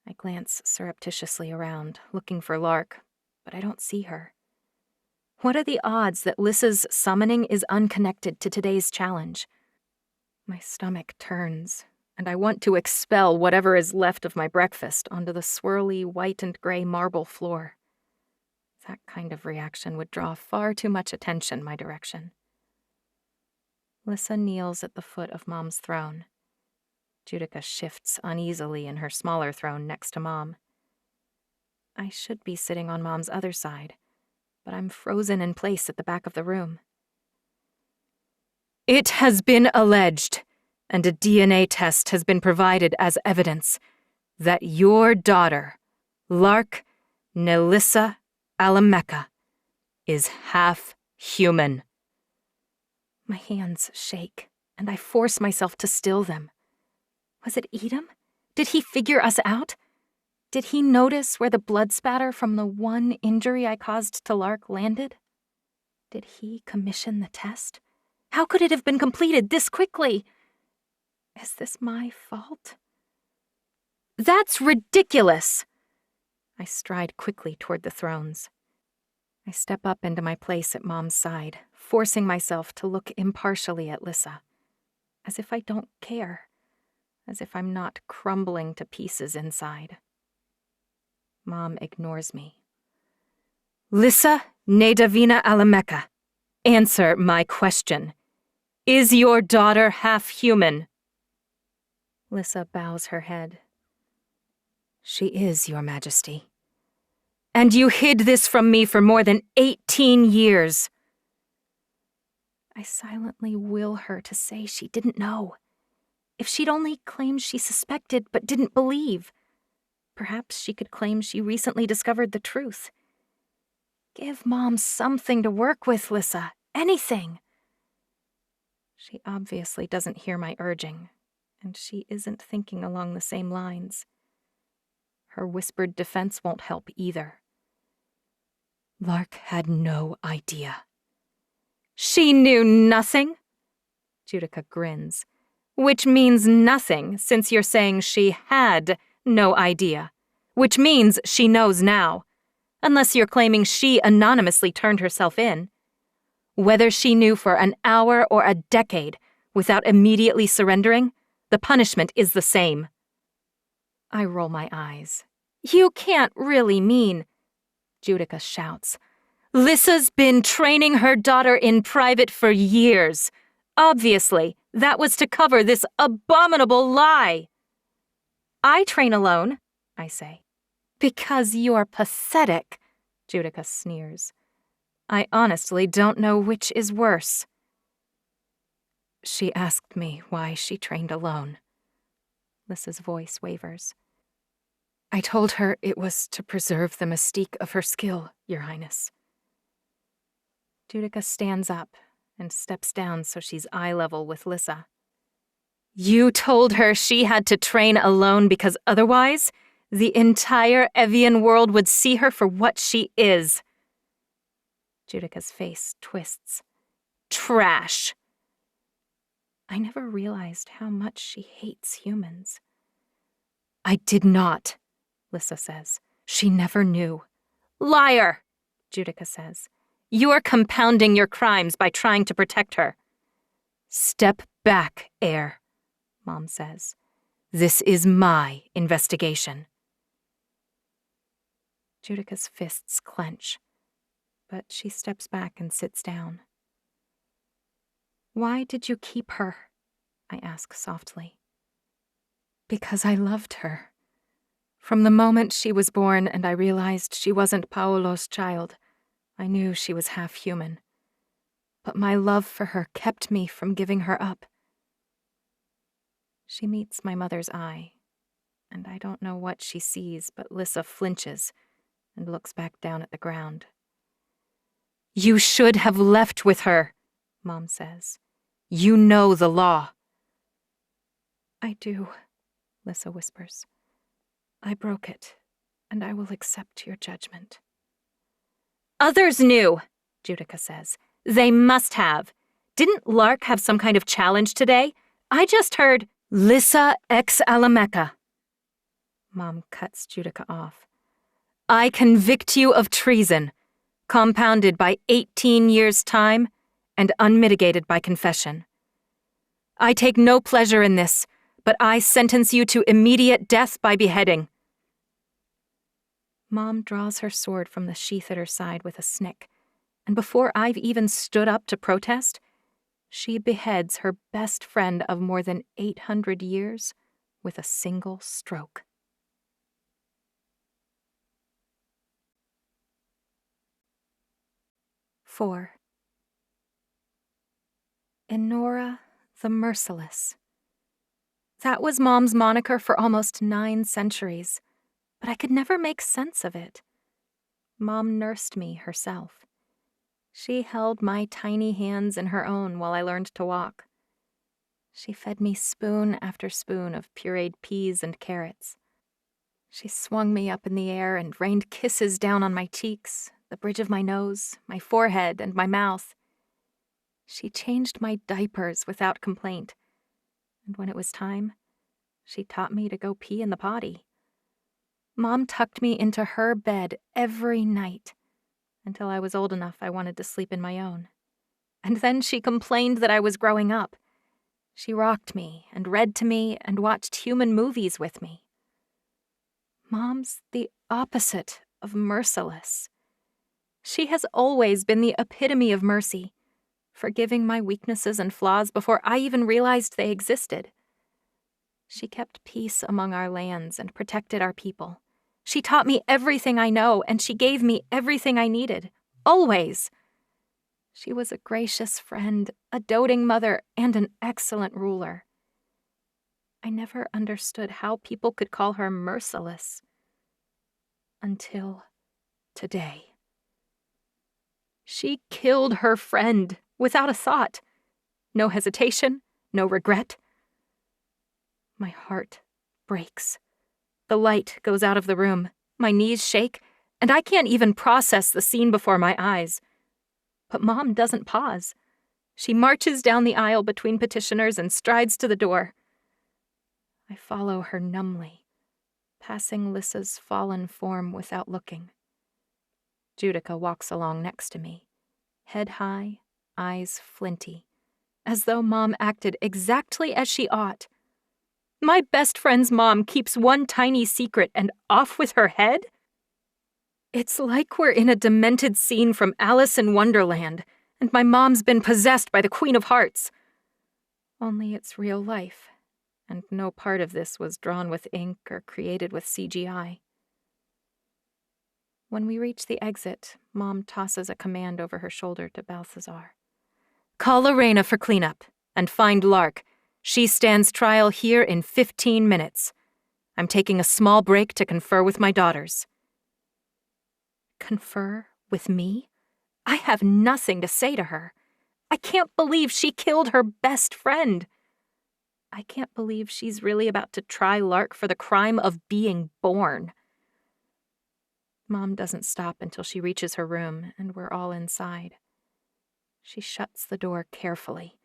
I glance surreptitiously around, looking for Lark, but I don't see her. What are the odds that Lissa's summoning is unconnected to today's challenge? My stomach turns, and I want to expel whatever is left of my breakfast onto the swirly white and gray marble floor. That kind of reaction would draw far too much attention my direction. Lissa kneels at the foot of Mom's throne. Judica shifts uneasily in her smaller throne next to Mom. I should be sitting on Mom's other side, but I'm frozen in place at the back of the room. "It has been alleged, and a DNA test has been provided as evidence, that your daughter, Lark Nelissa Alamecha, is half human." My hands shake, and I force myself to still them. Was it Edom? Did he figure us out? Did he notice where the blood spatter from the one injury I caused to Lark landed? Did he commission the test? How could it have been completed this quickly? Is this my fault? "That's ridiculous!" I stride quickly toward the thrones. I step up into my place at Mom's side, forcing myself to look impartially at Lissa, as if I don't care, as if I'm not crumbling to pieces inside. Mom ignores me. Lissa Nedavina Alamecha, answer my question. Is your daughter half human? Lissa bows her head. She is, Your Majesty. And you hid this from me for more than 18 years. I silently will her to say she didn't know. If she'd only claimed she suspected but didn't believe, perhaps she could claim she recently discovered the truth. Give Mom something to work with, Lissa. Anything. She obviously doesn't hear my urging, and she isn't thinking along the same lines. Her whispered defense won't help either. Lark had no idea. She knew nothing? Judica grins. Which means nothing, since you're saying she had no idea. Which means she knows now. Unless you're claiming she anonymously turned herself in. Whether she knew for an hour or a decade without immediately surrendering, the punishment is the same. I roll my eyes. You can't really mean, Judica shouts. Lissa's been training her daughter in private for years. Obviously, that was to cover this abominable lie. I train alone, I say. Because you're pathetic, Judica sneers. I honestly don't know which is worse. She asked me why she trained alone. Lissa's voice wavers. I told her it was to preserve the mystique of her skill, Your Highness. Judica stands up and steps down so she's eye level with Lissa. You told her she had to train alone because otherwise, the entire Evian world would see her for what she is. Judica's face twists. Trash. I never realized how much she hates humans. I did not, Lissa says. She never knew. Liar, Judica says. You're compounding your crimes by trying to protect her. Step back, heir, Mom says. This is my investigation. Judica's fists clench, but she steps back and sits down. Why did you keep her? I ask softly. Because I loved her. From the moment she was born and I realized she wasn't Paolo's child, I knew she was half human. But my love for her kept me from giving her up. She meets my mother's eye, and I don't know what she sees, but Lissa flinches and looks back down at the ground. You should have left with her, Mom says. You know the law. I do, Lissa whispers. I broke it, and I will accept your judgment. Others knew, Judica says. They must have. Didn't Lark have some kind of challenge today? I just heard Lissa ex Alamecha. Mom cuts Judica off. I convict you of treason, compounded by 18 years' time and unmitigated by confession. I take no pleasure in this, but I sentence you to immediate death by beheading. Mom draws her sword from the sheath at her side with a snick, and before I've even stood up to protest, she beheads her best friend of more than 800 years with a single stroke. IV. Enora the Merciless. That was Mom's moniker for almost 9 centuries, but I could never make sense of it. Mom nursed me herself. She held my tiny hands in her own while I learned to walk. She fed me spoon after spoon of pureed peas and carrots. She swung me up in the air and rained kisses down on my cheeks, the bridge of my nose, my forehead, and my mouth. She changed my diapers without complaint, and when it was time, she taught me to go pee in the potty. Mom tucked me into her bed every night, until I was old enough I wanted to sleep in my own. And then she complained that I was growing up. She rocked me and read to me and watched human movies with me. Mom's the opposite of merciless. She has always been the epitome of mercy, forgiving my weaknesses and flaws before I even realized they existed. She kept peace among our lands and protected our people. She taught me everything I know, and she gave me everything I needed, always. She was a gracious friend, a doting mother, and an excellent ruler. I never understood how people could call her merciless. Until today. She killed her friend without a thought. No hesitation, no regret. My heart breaks. The light goes out of the room. My knees shake, and I can't even process the scene before my eyes. But Mom doesn't pause. She marches down the aisle between petitioners and strides to the door. I follow her numbly, passing Lissa's fallen form without looking. Judica walks along next to me, head high, eyes flinty, as though Mom acted exactly as she ought. My best friend's mom keeps one tiny secret and off with her head? It's like we're in a demented scene from Alice in Wonderland, and my mom's been possessed by the Queen of Hearts. Only it's real life, and no part of this was drawn with ink or created with CGI. When we reach the exit, Mom tosses a command over her shoulder to Balthazar. Call Lorena for cleanup, and find Lark. She stands trial here in 15 minutes. I'm taking a small break to confer with my daughters. Confer with me? I have nothing to say to her. I can't believe she killed her best friend. I can't believe she's really about to try Lark for the crime of being born. Mom doesn't stop until she reaches her room, and we're all inside. She shuts the door carefully,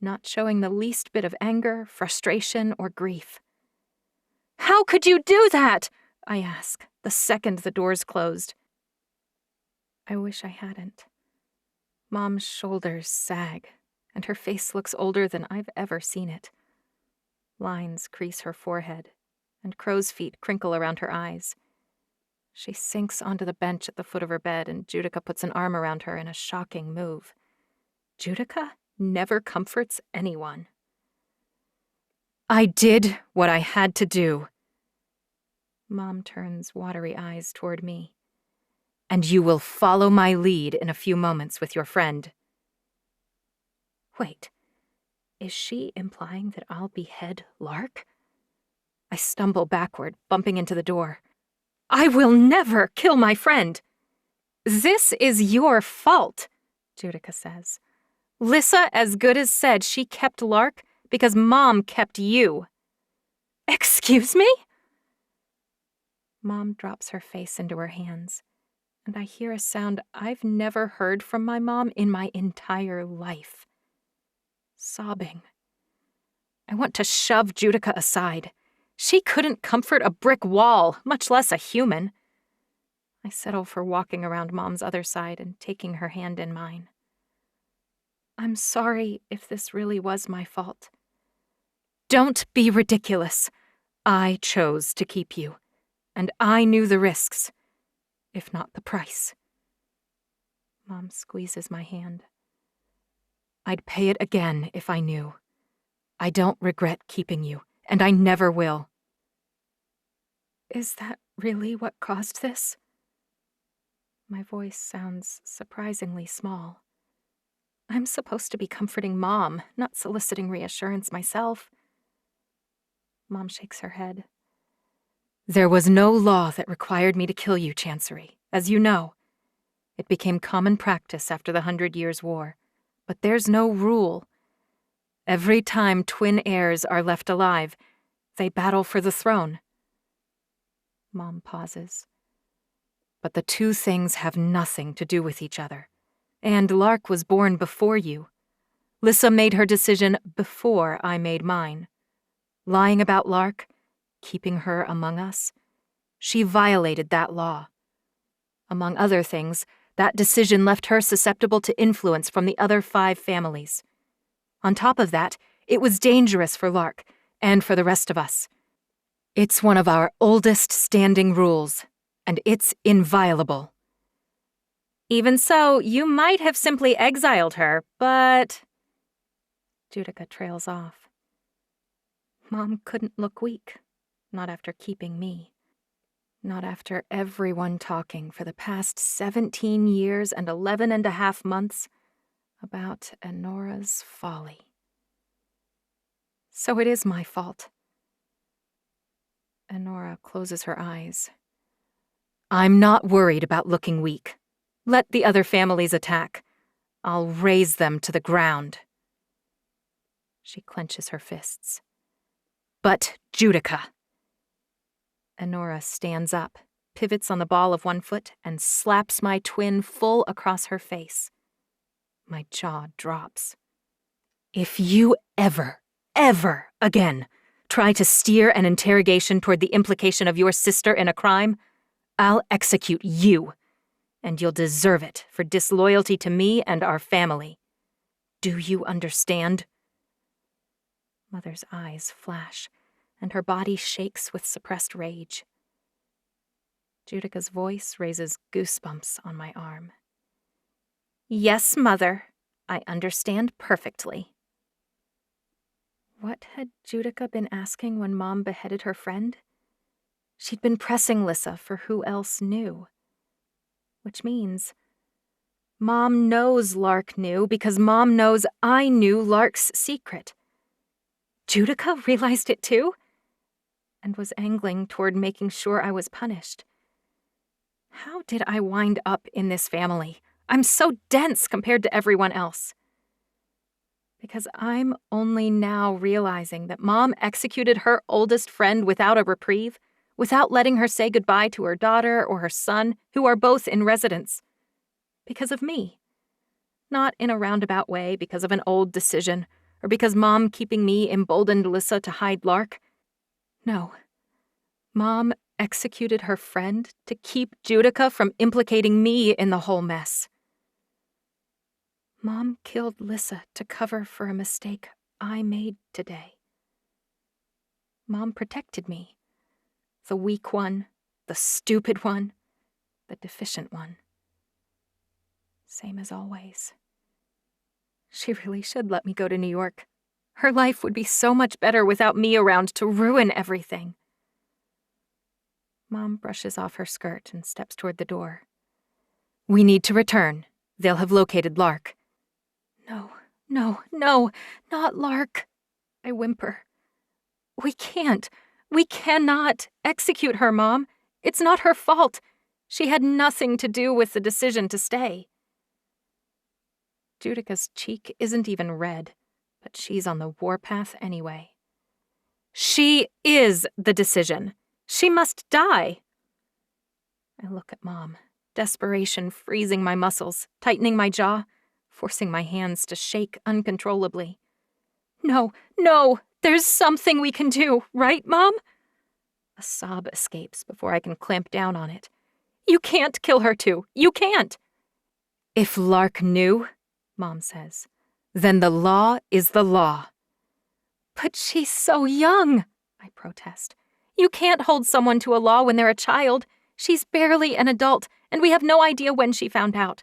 not showing the least bit of anger, frustration, or grief. How could you do that? I ask, the second the door's closed. I wish I hadn't. Mom's shoulders sag, and her face looks older than I've ever seen it. Lines crease her forehead, and crow's feet crinkle around her eyes. She sinks onto the bench at the foot of her bed, and Judica puts an arm around her in a shocking move. Judica never comforts anyone. I did what I had to do. Mom turns watery eyes toward me. And you will follow my lead in a few moments with your friend. Wait, is she implying that I'll behead Lark? I stumble backward, bumping into the door. I will never kill my friend. This is your fault, Judica says. Lissa as good as said she kept Lark because Mom kept you. Excuse me? Mom drops her face into her hands, and I hear a sound I've never heard from my mom in my entire life. Sobbing. I want to shove Judica aside. She couldn't comfort a brick wall, much less a human. I settle for walking around Mom's other side and taking her hand in mine. I'm sorry if this really was my fault. Don't be ridiculous. I chose to keep you, and I knew the risks, if not the price. Mom squeezes my hand. I'd pay it again if I knew. I don't regret keeping you, and I never will. Is that really what caused this? My voice sounds surprisingly small. I'm supposed to be comforting Mom, not soliciting reassurance myself. Mom shakes her head. There was no law that required me to kill you, Chancery, as you know. It became common practice after the 100 Years' War, but there's no rule. Every time twin heirs are left alive, they battle for the throne. Mom pauses. But the two things have nothing to do with each other. And Lark was born before you. Lissa made her decision before I made mine. Lying about Lark, keeping her among us, she violated that law. Among other things, that decision left her susceptible to influence from the other 5 families. On top of that, it was dangerous for Lark, and for the rest of us. It's one of our oldest standing rules, and it's inviolable. Even so, you might have simply exiled her, but... Judica trails off. Mom couldn't look weak. Not after keeping me. Not after everyone talking for the past 17 years and 11.5 months about Enora's folly. So it is my fault. Enora closes her eyes. I'm not worried about looking weak. Let the other families attack. I'll raze them to the ground. She clenches her fists. But Judica. Enora stands up, pivots on the ball of one foot, and slaps my twin full across her face. My jaw drops. If you ever again try to steer an interrogation toward the implication of your sister in a crime, I'll execute you, and you'll deserve it for disloyalty to me and our family. Do you understand? Mother's eyes flash, and her body shakes with suppressed rage. Judica's voice raises goosebumps on my arm. Yes, Mother. I understand perfectly. What had Judica been asking when Mom beheaded her friend? She'd been pressing Lissa for who else knew. Which means Mom knows Lark knew because Mom knows I knew Lark's secret. Judica realized it too? And was angling toward making sure I was punished. How did I wind up in this family? I'm so dense compared to everyone else. Because I'm only now realizing that Mom executed her oldest friend without a reprieve, without letting her say goodbye to her daughter or her son, who are both in residence. Because of me. Not in a roundabout way because of an old decision, or because Mom keeping me emboldened Lissa to hide Lark. No. Mom executed her friend to keep Judica from implicating me in the whole mess. Mom killed Lissa to cover for a mistake I made today. Mom protected me. The weak one, the stupid one, the deficient one. Same as always. She really should let me go to New York. Her life would be so much better without me around to ruin everything. Mom brushes off her skirt and steps toward the door. We need to return. They'll have located Lark. No, not Lark. I whimper. We cannot execute her, Mom. It's not her fault. She had nothing to do with the decision to stay. Judica's cheek isn't even red, but she's on the warpath anyway. She is the decision. She must die. I look at Mom, desperation freezing my muscles, tightening my jaw, forcing my hands to shake uncontrollably. No, there's something we can do, right, Mom? A sob escapes before I can clamp down on it. You can't kill her too. You can't. If Lark knew, Mom says, then the law is the law. But she's so young, I protest. You can't hold someone to a law when they're a child. She's barely an adult, and we have no idea when she found out.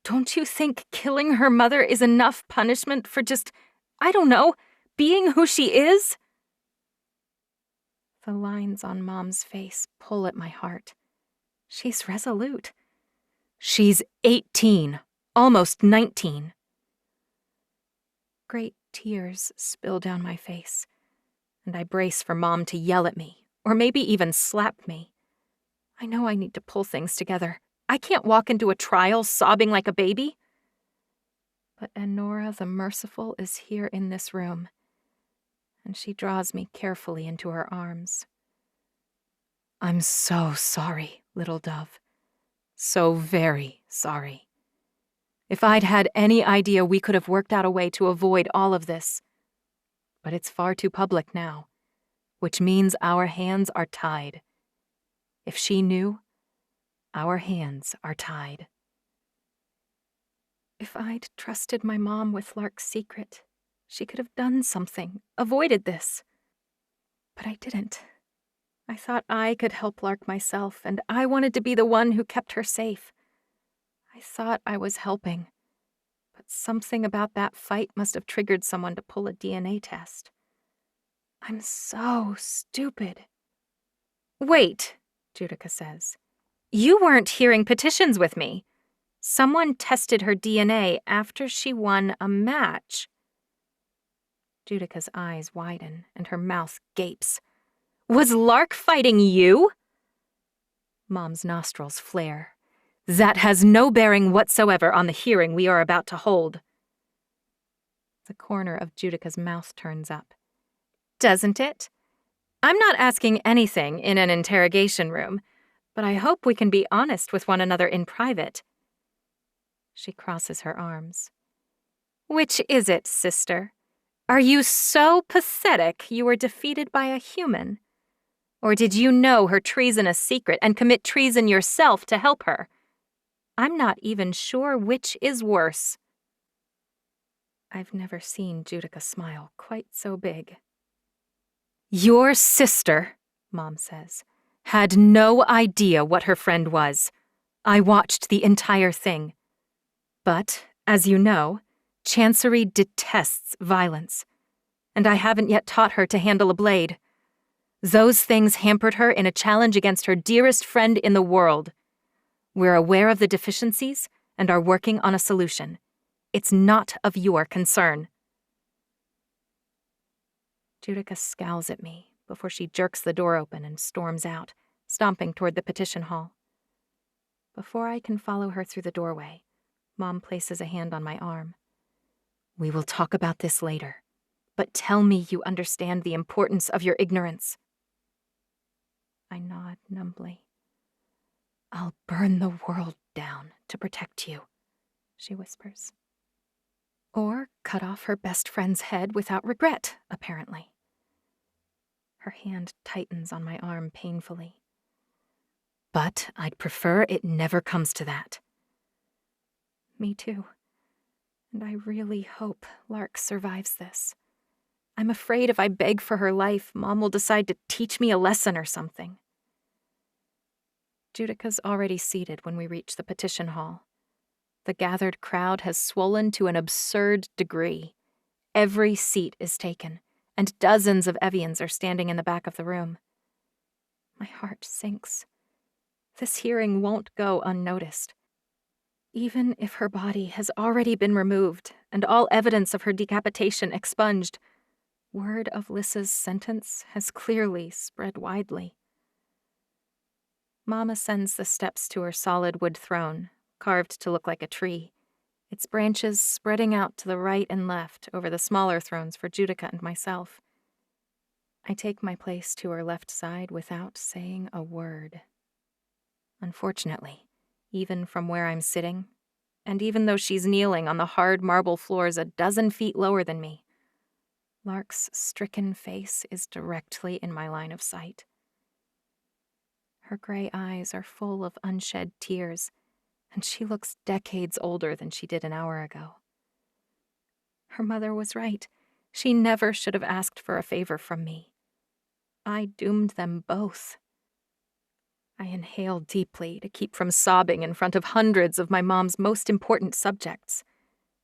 Don't you think killing her mother is enough punishment for just, I don't know, being who she is? The lines on Mom's face pull at my heart. She's resolute. She's 18, almost 19. Great tears spill down my face, and I brace for Mom to yell at me, or maybe even slap me. I know I need to pull things together. I can't walk into a trial sobbing like a baby. But Enora the Merciful is here in this room, and she draws me carefully into her arms. I'm so sorry, little dove. So very sorry. If I'd had any idea we could have worked out a way to avoid all of this. But it's far too public now, which means our hands are tied. If she knew, our hands are tied. If I'd trusted my mom with Lark's secret, she could have done something, avoided this. But I didn't. I thought I could help Lark myself, and I wanted to be the one who kept her safe. I thought I was helping, but something about that fight must have triggered someone to pull a DNA test. I'm so stupid. Wait, Judica says. You weren't hearing petitions with me. Someone tested her DNA after she won a match. Judica's eyes widen and her mouth gapes. Was Lark fighting you? Mom's nostrils flare. That has no bearing whatsoever on the hearing we are about to hold. The corner of Judica's mouth turns up. Doesn't it? I'm not asking anything in an interrogation room, but I hope we can be honest with one another in private. She crosses her arms. Which is it, sister? Are you so pathetic you were defeated by a human? Or did you know her treasonous secret and commit treason yourself to help her? I'm not even sure which is worse. I've never seen Judica smile quite so big. Your sister, Mom says, had no idea what her friend was. I watched the entire thing. But, as you know, Chancery detests violence, and I haven't yet taught her to handle a blade. Those things hampered her in a challenge against her dearest friend in the world. We're aware of the deficiencies and are working on a solution. It's not of your concern. Judica scowls at me before she jerks the door open and storms out, stomping toward the petition hall. Before I can follow her through the doorway, Mom places a hand on my arm. We will talk about this later, but tell me you understand the importance of your ignorance. I nod numbly. I'll burn the world down to protect you, she whispers. Or cut off her best friend's head without regret, apparently. Her hand tightens on my arm painfully. But I'd prefer it never comes to that. Me too. And I really hope Lark survives this. I'm afraid if I beg for her life, Mom will decide to teach me a lesson or something. Judica's already seated when we reach the petition hall. The gathered crowd has swollen to an absurd degree. Every seat is taken, and dozens of Evians are standing in the back of the room. My heart sinks. This hearing won't go unnoticed. Even if her body has already been removed and all evidence of her decapitation expunged, word of Lissa's sentence has clearly spread widely. Mom ascends the steps to her solid wood throne, carved to look like a tree, its branches spreading out to the right and left over the smaller thrones for Judica and myself. I take my place to her left side without saying a word. Unfortunately, even from where I'm sitting, and even though she's kneeling on the hard marble floors a dozen feet lower than me, Lark's stricken face is directly in my line of sight. Her gray eyes are full of unshed tears, and she looks decades older than she did an hour ago. Her mother was right. She never should have asked for a favor from me. I doomed them both. I inhale deeply to keep from sobbing in front of hundreds of my mom's most important subjects.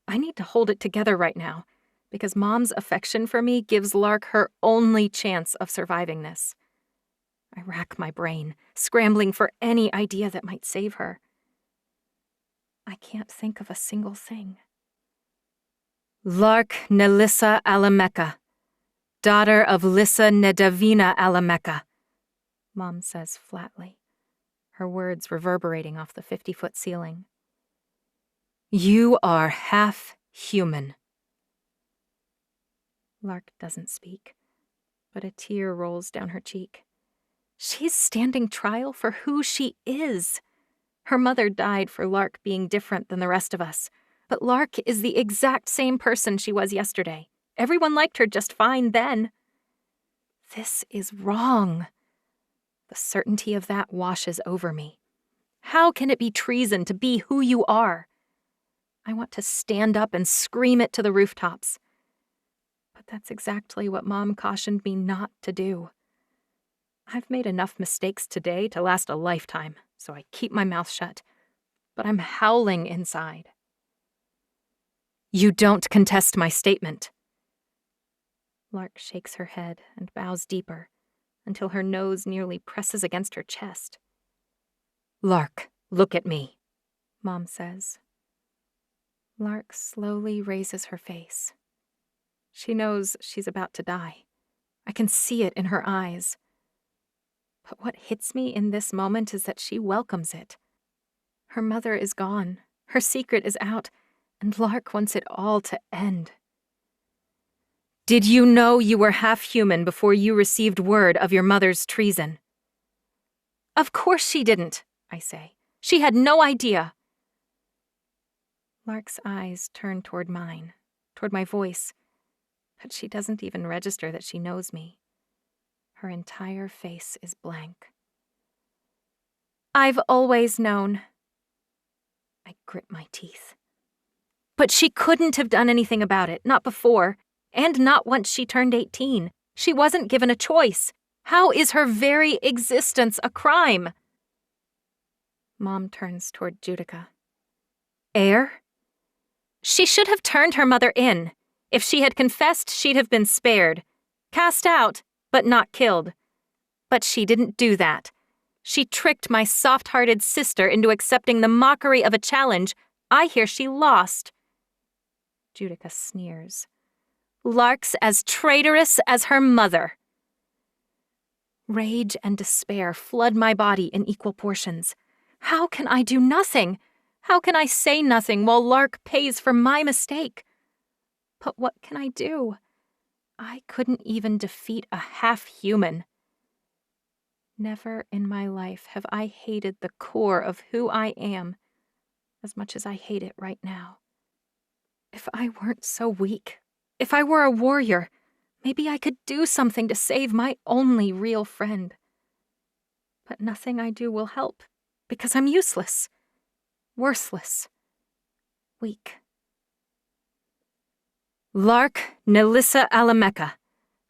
I need to hold it together right now, because Mom's affection for me gives Lark her only chance of surviving this. I rack my brain, scrambling for any idea that might save her. I can't think of a single thing. Lark Nelissa Alamecha, daughter of Lissa Nedavina Alamecha, Mom says flatly, her words reverberating off the 50-foot ceiling. You are half human. Lark doesn't speak, but a tear rolls down her cheek. She's standing trial for who she is. Her mother died for Lark being different than the rest of us, but Lark is the exact same person she was yesterday. Everyone liked her just fine then. This is wrong. The certainty of that washes over me. How can it be treason to be who you are? I want to stand up and scream it to the rooftops. But that's exactly what Mom cautioned me not to do. I've made enough mistakes today to last a lifetime, so I keep my mouth shut. but I'm howling inside. You don't contest my statement. Lark shakes her head and bows deeper, until her nose nearly presses against her chest. Lark, look at me, Mom says. Lark slowly raises her face. She knows she's about to die. I can see it in her eyes. But what hits me in this moment is that she welcomes it. Her mother is gone, her secret is out, and Lark wants it all to end. Did you know you were half human before you received word of your mother's treason? Of course she didn't, I say. She had no idea. Lark's eyes turn toward mine, toward my voice, but she doesn't even register that she knows me. Her entire face is blank. I've always known. I grit my teeth. But she couldn't have done anything about it, not before, and not once she turned 18. She wasn't given a choice. How is her very existence a crime? Mom turns toward Judica. Heir? She should have turned her mother in. If she had confessed, she'd have been spared. Cast out, but not killed. But she didn't do that. She tricked my soft-hearted sister into accepting the mockery of a challenge. I hear she lost. Judica sneers. Lark's as traitorous as her mother. Rage and despair flood my body in equal portions. How can I do nothing? How can I say nothing while Lark pays for my mistake? But what can I do? I couldn't even defeat a half-human. Never in my life have I hated the core of who I am as much as I hate it right now. If I weren't so weak, if I were a warrior, maybe I could do something to save my only real friend. But nothing I do will help, because I'm useless, worthless, weak. Lark Nelissa Alamecha,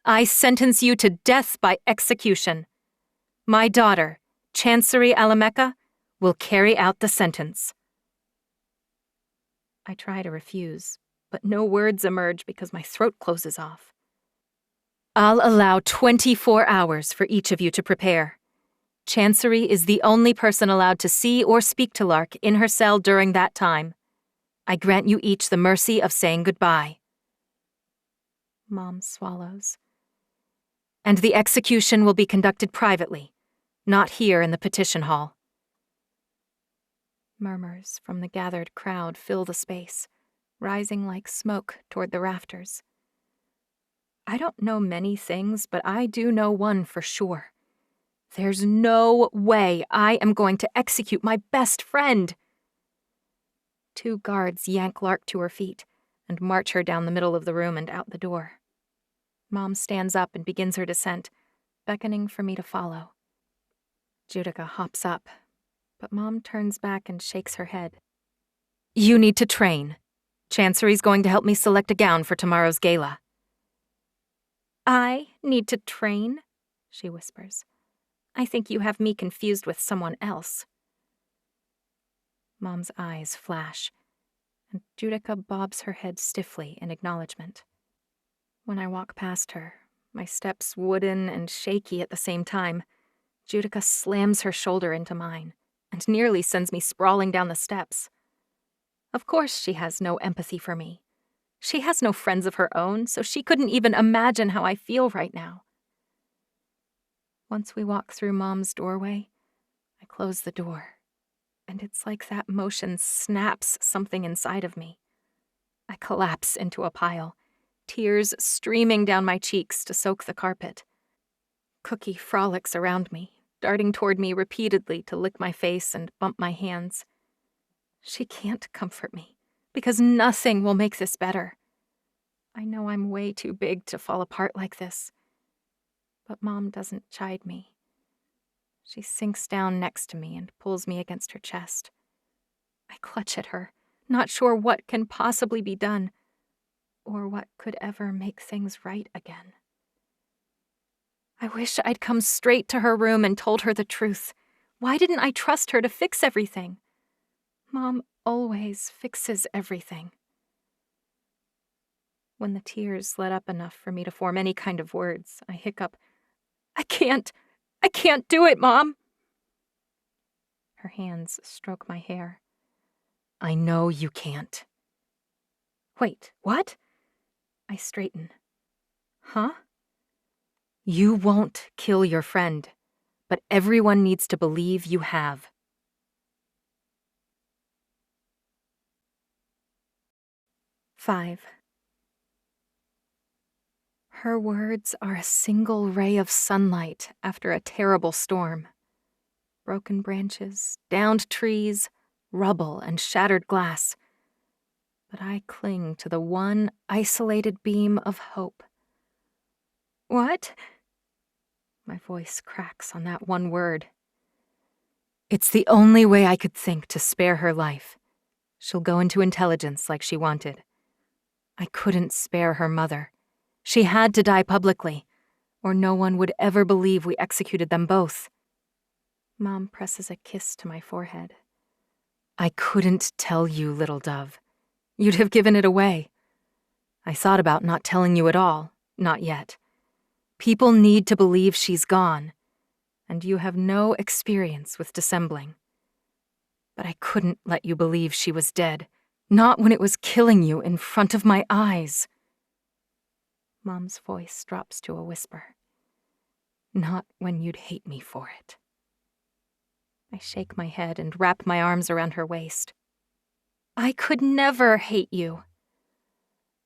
I sentence you to death by execution. My daughter, Chancery Alamecha, will carry out the sentence. I try to refuse, but no words emerge because my throat closes off. I'll allow 24 hours for each of you to prepare. Chancery is the only person allowed to see or speak to Lark in her cell during that time. I grant you each the mercy of saying goodbye. Mom swallows. And the execution will be conducted privately, not here in the petition hall. Murmurs from the gathered crowd fill the space, rising like smoke toward the rafters. I don't know many things, but I do know one for sure. There's no way I am going to execute my best friend. 2 guards yank Lark to her feet and march her down the middle of the room and out the door. Mom stands up and begins her descent, beckoning for me to follow. Judica hops up, but Mom turns back and shakes her head. You need to train. Chancery's going to help me select a gown for tomorrow's gala. I need to train, she whispers. I think you have me confused with someone else. Mom's eyes flash, and Judica bobs her head stiffly in acknowledgement. When I walk past her, my steps wooden and shaky at the same time, Judica slams her shoulder into mine and nearly sends me sprawling down the steps. Of course she has no empathy for me. She has no friends of her own, so she couldn't even imagine how I feel right now. Once we walk through Mom's doorway, I close the door, and it's like that motion snaps something inside of me. I collapse into a pile, tears streaming down my cheeks to soak the carpet. Cookie frolics around me, darting toward me repeatedly to lick my face and bump my hands. She can't comfort me, because nothing will make this better. I know I'm way too big to fall apart like this. But Mom doesn't chide me. She sinks down next to me and pulls me against her chest. I clutch at her, not sure what can possibly be done, or what could ever make things right again. I wish I'd come straight to her room and told her the truth. Why didn't I trust her to fix everything? Mom always fixes everything. When the tears let up enough for me to form any kind of words, I hiccup, I can't do it, Mom! Her hands stroke my hair. I know you can't. Wait, what? I straighten. Huh? You won't kill your friend, but everyone needs to believe you have. Five. Her words are a single ray of sunlight after a terrible storm. Broken branches, downed trees, rubble, and shattered glass. But I cling to the one isolated beam of hope. What? My voice cracks on that one word. It's the only way I could think to spare her life. She'll go into intelligence like she wanted. I couldn't spare her mother. She had to die publicly, or no one would ever believe we executed them both. Mom presses a kiss to my forehead. I couldn't tell you, little dove. You'd have given it away. I thought about not telling you at all, not yet. People need to believe she's gone, and you have no experience with dissembling. But I couldn't let you believe she was dead, not when it was killing you in front of my eyes. Mom's voice drops to a whisper. Not when you'd hate me for it. I shake my head and wrap my arms around her waist. I could never hate you.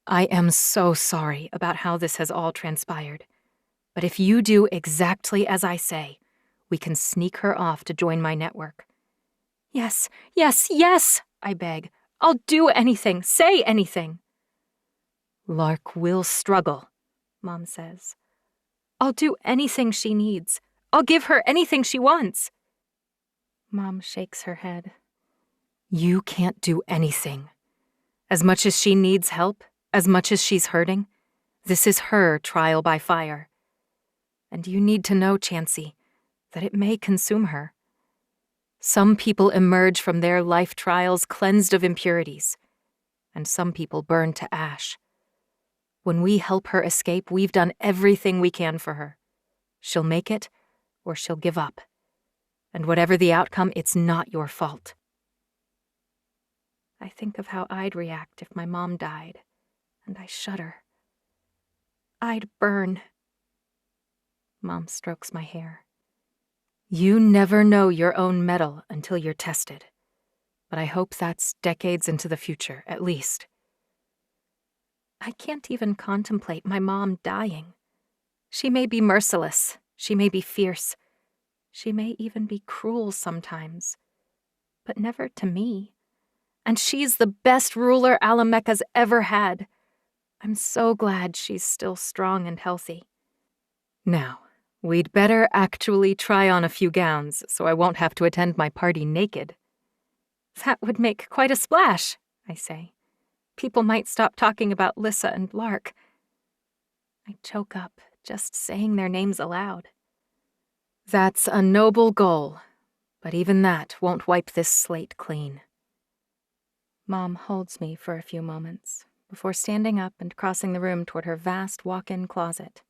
I am so sorry about how this has all transpired. But if you do exactly as I say, we can sneak her off to join my network. Yes, yes, yes, I beg. I'll do anything, say anything. Lark will struggle, Mom says. I'll do anything she needs. I'll give her anything she wants. Mom shakes her head. You can't do anything. As much as she needs help, as much as she's hurting, this is her trial by fire. And you need to know, Chancey, that it may consume her. Some people emerge from their life trials cleansed of impurities, and some people burn to ash. When we help her escape, we've done everything we can for her. She'll make it, or she'll give up. And whatever the outcome, it's not your fault. I think of how I'd react if my mom died, and I shudder. I'd burn. Mom strokes my hair. You never know your own mettle until you're tested. But I hope that's decades into the future, at least. I can't even contemplate my mom dying. She may be merciless. She may be fierce. She may even be cruel sometimes. But never to me. And she's the best ruler Alamecha's ever had. I'm so glad she's still strong and healthy. Now, we'd better actually try on a few gowns so I won't have to attend my party naked. That would make quite a splash, I say. People might stop talking about Lissa and Lark. I choke up just saying their names aloud. That's a noble goal, but even that won't wipe this slate clean. Mom holds me for a few moments before standing up and crossing the room toward her vast walk-in closet.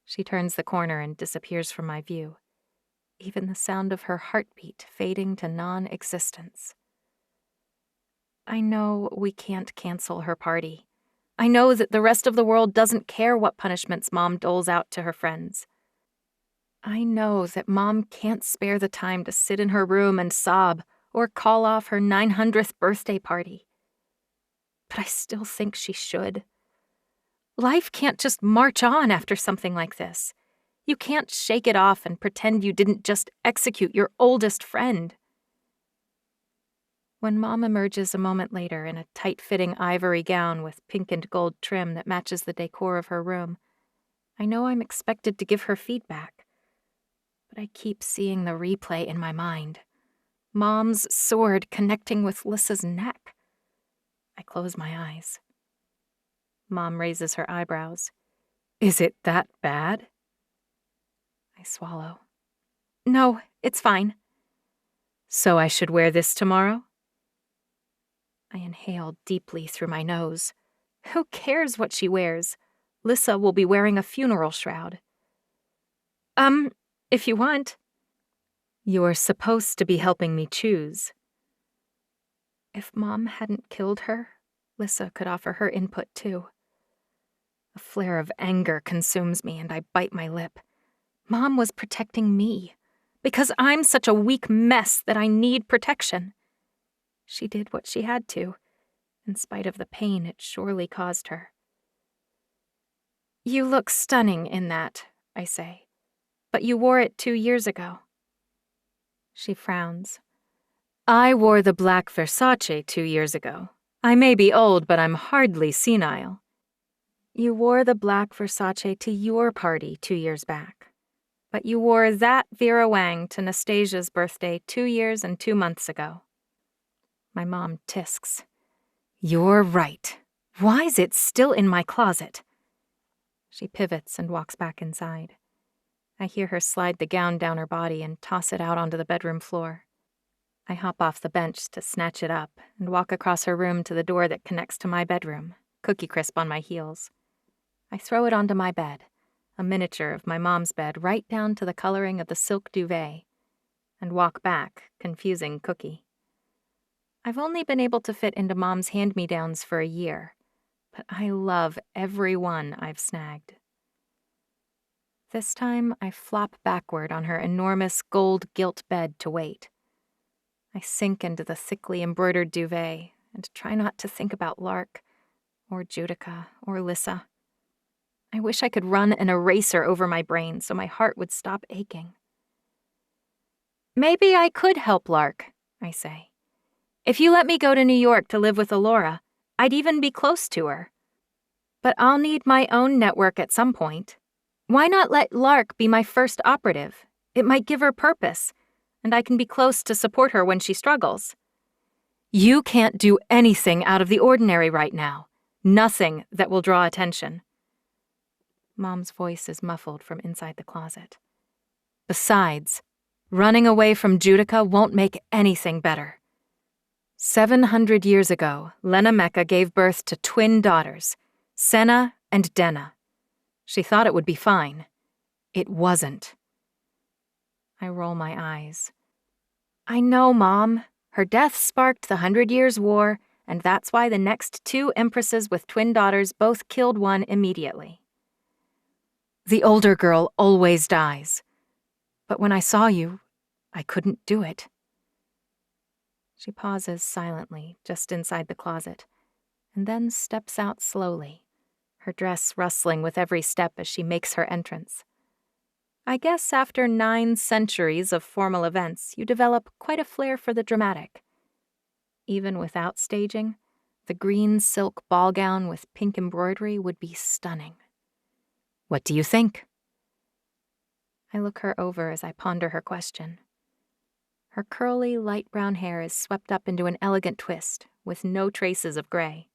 She turns the corner and disappears from my view, even the sound of her heartbeat fading to non-existence. I know we can't cancel her party. I know that the rest of the world doesn't care what punishments Mom doles out to her friends. I know that Mom can't spare the time to sit in her room and sob or call off her 900th birthday party. But I still think she should. Life can't just march on after something like this. You can't shake it off and pretend you didn't just execute your oldest friend. When Mom emerges a moment later in a tight-fitting ivory gown with pink and gold trim that matches the decor of her room, I know I'm expected to give her feedback. But I keep seeing the replay in my mind. Mom's sword connecting with Lissa's neck. I close my eyes. Mom raises her eyebrows. Is it that bad? I swallow. No, it's fine. So I should wear this tomorrow? I inhaled deeply through my nose. Who cares what she wears? Lissa will be wearing a funeral shroud. If you want. You're supposed to be helping me choose. If Mom hadn't killed her, Lissa could offer her input too. A flare of anger consumes me and I bite my lip. Mom was protecting me, because I'm such a weak mess that I need protection. She did what she had to, in spite of the pain it surely caused her. You look stunning in that, I say, but you wore it 2 years ago. She frowns. I wore the black Versace 2 years ago. I may be old, but I'm hardly senile. You wore the black Versace to your party 2 years back, but you wore that Vera Wang to Nastasia's birthday 2 years and 2 months ago. My mom tisks. You're right. Why's it still in my closet? She pivots and walks back inside. I hear her slide the gown down her body and toss it out onto the bedroom floor. I hop off the bench to snatch it up and walk across her room to the door that connects to my bedroom, Cookie Crisp on my heels. I throw it onto my bed, a miniature of my mom's bed right down to the coloring of the silk duvet, and walk back, confusing Cookie. I've only been able to fit into Mom's hand-me-downs for a year, but I love every one I've snagged. This time, I flop backward on her enormous gold gilt bed to wait. I sink into the thickly embroidered duvet and try not to think about Lark, or Judica, or Lissa. I wish I could run an eraser over my brain so my heart would stop aching. Maybe I could help Lark, I say. If you let me go to New York to live with Alora, I'd even be close to her. But I'll need my own network at some point. Why not let Lark be my first operative? It might give her purpose, and I can be close to support her when she struggles. You can't do anything out of the ordinary right now. Nothing that will draw attention. Mom's voice is muffled from inside the closet. Besides, running away from Judica won't make anything better. 700 years ago, Alamecha gave birth to twin daughters, Senna and Denna. She thought it would be fine. It wasn't. I roll my eyes. I know, Mom. Her death sparked the 100 Years' War, and that's why the next 2 empresses with twin daughters both killed one immediately. The older girl always dies. But when I saw you, I couldn't do it. She pauses silently just inside the closet, and then steps out slowly, her dress rustling with every step as she makes her entrance. I guess after 9 centuries of formal events, you develop quite a flair for the dramatic. Even without staging, the green silk ball gown with pink embroidery would be stunning. What do you think? I look her over as I ponder her question. Her curly, light brown hair is swept up into an elegant twist, with no traces of gray.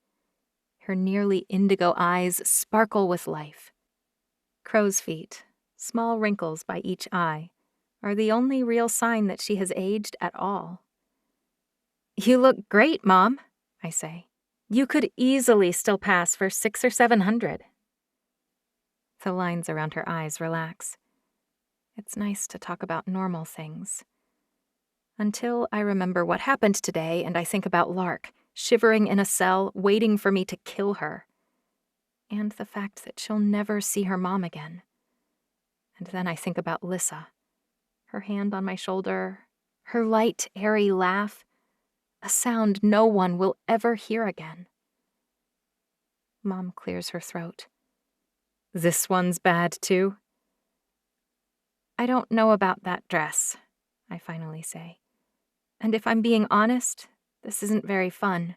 Her nearly indigo eyes sparkle with life. Crow's feet, small wrinkles by each eye, are the only real sign that she has aged at all. You look great, Mom, I say. You could easily still pass for 600 or 700. The lines around her eyes relax. It's nice to talk about normal things. Until I remember what happened today and I think about Lark, shivering in a cell, waiting for me to kill her. And the fact that she'll never see her mom again. And then I think about Lissa, her hand on my shoulder, her light, airy laugh, a sound no one will ever hear again. Mom clears her throat. This one's bad too? I don't know about that dress, I finally say. And if I'm being honest, this isn't very fun,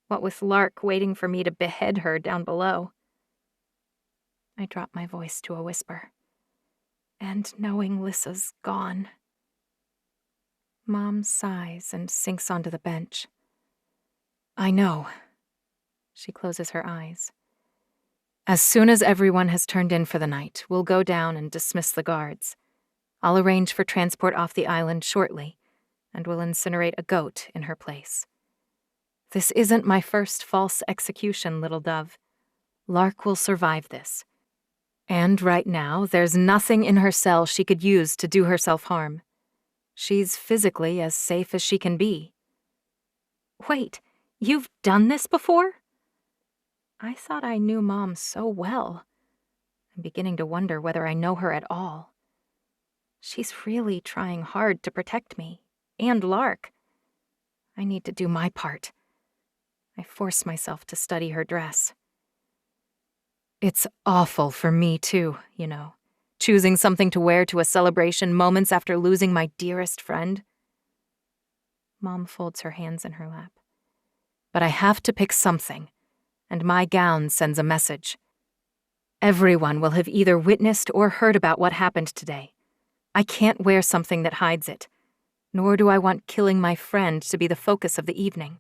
what with Lark waiting for me to behead her down below. I drop my voice to a whisper. And knowing Lissa's gone. Mom sighs and sinks onto the bench. I know. She closes her eyes. As soon as everyone has turned in for the night, we'll go down and dismiss the guards. I'll arrange for transport off the island shortly, and we'll incinerate a goat in her place. This isn't my first false execution, little dove. Lark will survive this. And right now, there's nothing in her cell she could use to do herself harm. She's physically as safe as she can be. Wait, you've done this before? I thought I knew Mom so well. I'm beginning to wonder whether I know her at all. She's really trying hard to protect me, and Lark. I need to do my part. I force myself to study her dress. It's awful for me, too, choosing something to wear to a celebration moments after losing my dearest friend. Mom folds her hands in her lap. But I have to pick something, and my gown sends a message. Everyone will have either witnessed or heard about what happened today. I can't wear something that hides it, nor do I want killing my friend to be the focus of the evening.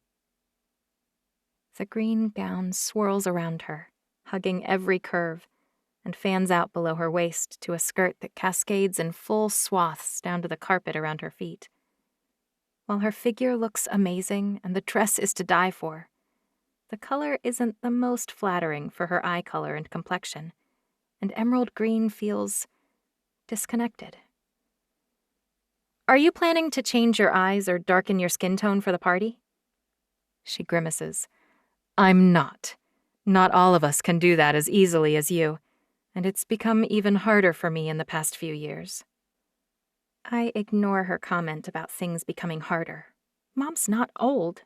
The green gown swirls around her, hugging every curve, and fans out below her waist to a skirt that cascades in full swaths down to the carpet around her feet. While her figure looks amazing and the dress is to die for, the color isn't the most flattering for her eye color and complexion, and emerald green feels disconnected. Are you planning to change your eyes or darken your skin tone for the party? She grimaces. I'm not. Not all of us can do that as easily as you, and it's become even harder for me in the past few years. I ignore her comment about things becoming harder. Mom's not old.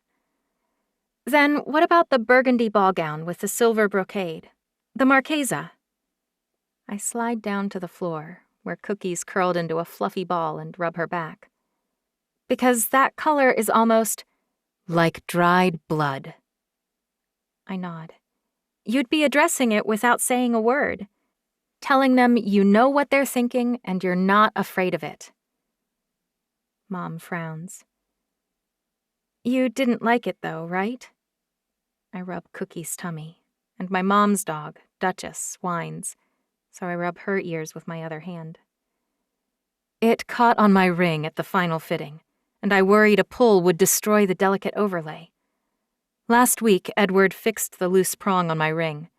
Then what about the burgundy ball gown with the silver brocade? The Marchesa? I slide down to the floor, where Cookie's curled into a fluffy ball, and rub her back. Because that color is almost like dried blood. I nod. You'd be addressing it without saying a word, telling them you know what they're thinking and you're not afraid of it. Mom frowns. You didn't like it though, right? I rub Cookie's tummy, and my mom's dog, Duchess, whines, so I rub her ears with my other hand. It caught on my ring at the final fitting, and I worried a pull would destroy the delicate overlay. Last week, Edward fixed the loose prong on my ring,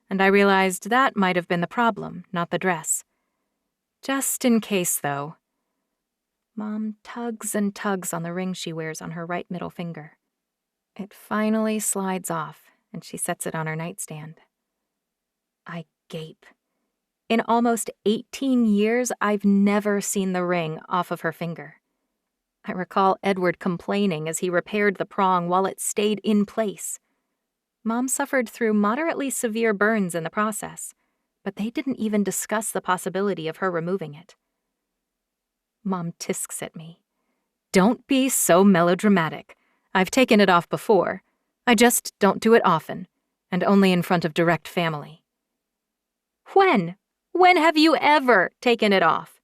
and I realized that might have been the problem, not the dress. Just in case, though. Mom tugs and tugs on the ring she wears on her right middle finger. It finally slides off, and she sets it on her nightstand. I gape. In almost 18 years, I've never seen the ring off of her finger. I recall Edward complaining as he repaired the prong while it stayed in place. Mom suffered through moderately severe burns in the process, but they didn't even discuss the possibility of her removing it. Mom tisks at me. Don't be so melodramatic. I've taken it off before. I just don't do it often, and only in front of direct family. When? When have you ever taken it off?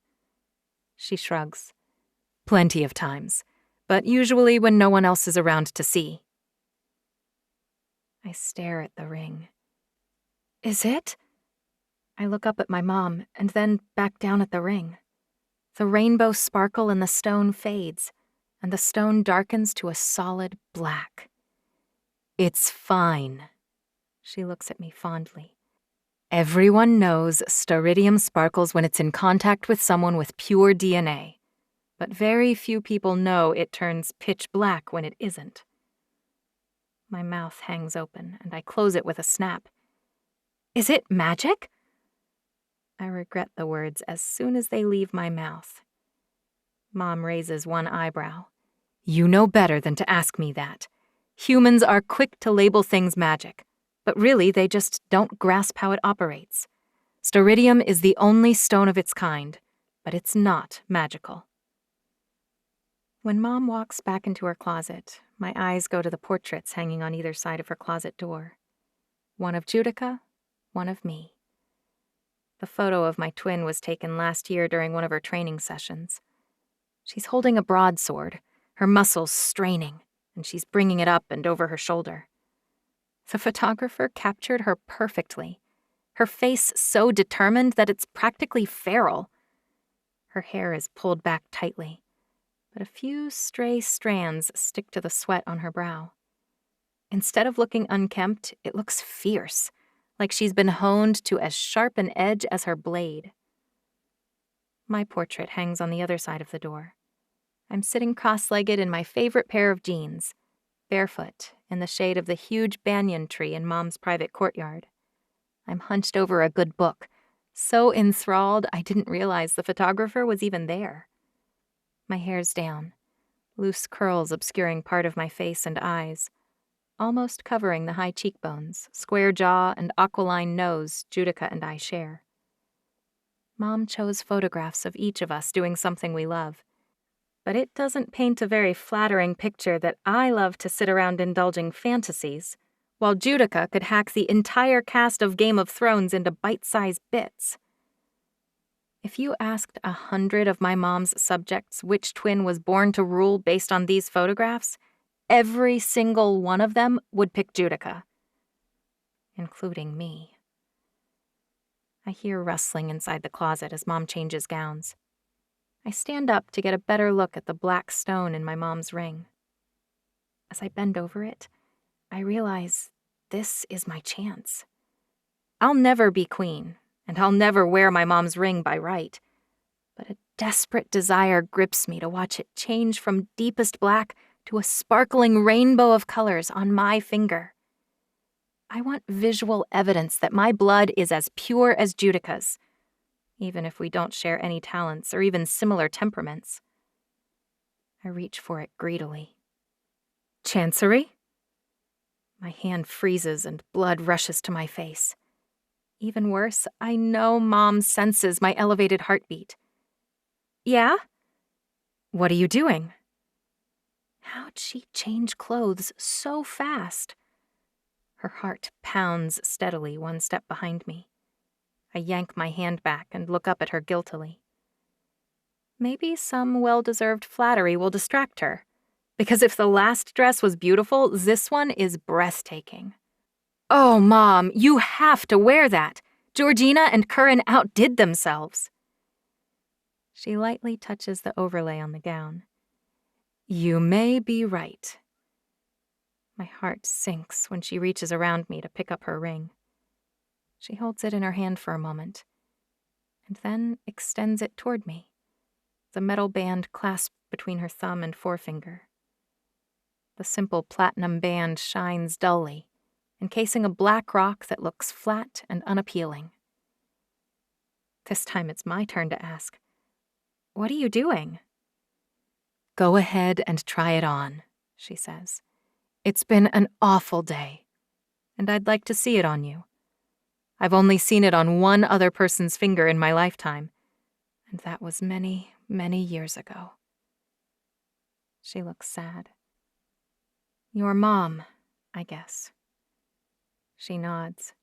She shrugs. Plenty of times, but usually when no one else is around to see. I stare at the ring. Is it? I look up at my mom and then back down at the ring. The rainbow sparkle in the stone fades, and the stone darkens to a solid black. It's fine. She looks at me fondly. Everyone knows staridium sparkles when it's in contact with someone with pure DNA. But very few people know it turns pitch black when it isn't. My mouth hangs open, and I close it with a snap. Is it magic? I regret the words as soon as they leave my mouth. Mom raises one eyebrow. You know better than to ask me that. Humans are quick to label things magic, but really they just don't grasp how it operates. Staridium is the only stone of its kind, but it's not magical. When Mom walks back into her closet, my eyes go to the portraits hanging on either side of her closet door. One of Judica, one of me. The photo of my twin was taken last year during one of her training sessions. She's holding a broadsword, her muscles straining, and she's bringing it up and over her shoulder. The photographer captured her perfectly, her face so determined that it's practically feral. Her hair is pulled back tightly, but a few stray strands stick to the sweat on her brow. Instead of looking unkempt, it looks fierce, like she's been honed to as sharp an edge as her blade. My portrait hangs on the other side of the door. I'm sitting cross-legged in my favorite pair of jeans, barefoot, in the shade of the huge banyan tree in Mom's private courtyard. I'm hunched over a good book, so enthralled I didn't realize the photographer was even there. My hair's down, loose curls obscuring part of my face and eyes, almost covering the high cheekbones, square jaw, and aquiline nose Judica and I share. Mom chose photographs of each of us doing something we love, but it doesn't paint a very flattering picture that I love to sit around indulging fantasies, while Judica could hack the entire cast of Game of Thrones into bite-sized bits. If you asked 100 of my mom's subjects which twin was born to rule based on these photographs, every single one of them would pick Judica, including me. I hear rustling inside the closet as Mom changes gowns. I stand up to get a better look at the black stone in my mom's ring. As I bend over it, I realize this is my chance. I'll never be queen, and I'll never wear my mom's ring by right, but a desperate desire grips me to watch it change from deepest black to a sparkling rainbow of colors on my finger. I want visual evidence that my blood is as pure as Judica's, even if we don't share any talents or even similar temperaments. I reach for it greedily. Chancery? My hand freezes and blood rushes to my face. Even worse, I know Mom senses my elevated heartbeat. Yeah? What are you doing? How'd she change clothes so fast? Her heart pounds steadily one step behind me. I yank my hand back and look up at her guiltily. Maybe some well-deserved flattery will distract her, because if the last dress was beautiful, this one is breathtaking. Oh, Mom, you have to wear that. Georgina and Curran outdid themselves. She lightly touches the overlay on the gown. You may be right. My heart sinks when she reaches around me to pick up her ring. She holds it in her hand for a moment, and then extends it toward me, the metal band clasped between her thumb and forefinger. The simple platinum band shines dully, encasing a black rock that looks flat and unappealing. This time it's my turn to ask, "What are you doing?" "Go ahead and try it on," she says. "It's been an awful day, and I'd like to see it on you. I've only seen it on one other person's finger in my lifetime, and that was many, many years ago." She looks sad. "Your mom, I guess." She nods.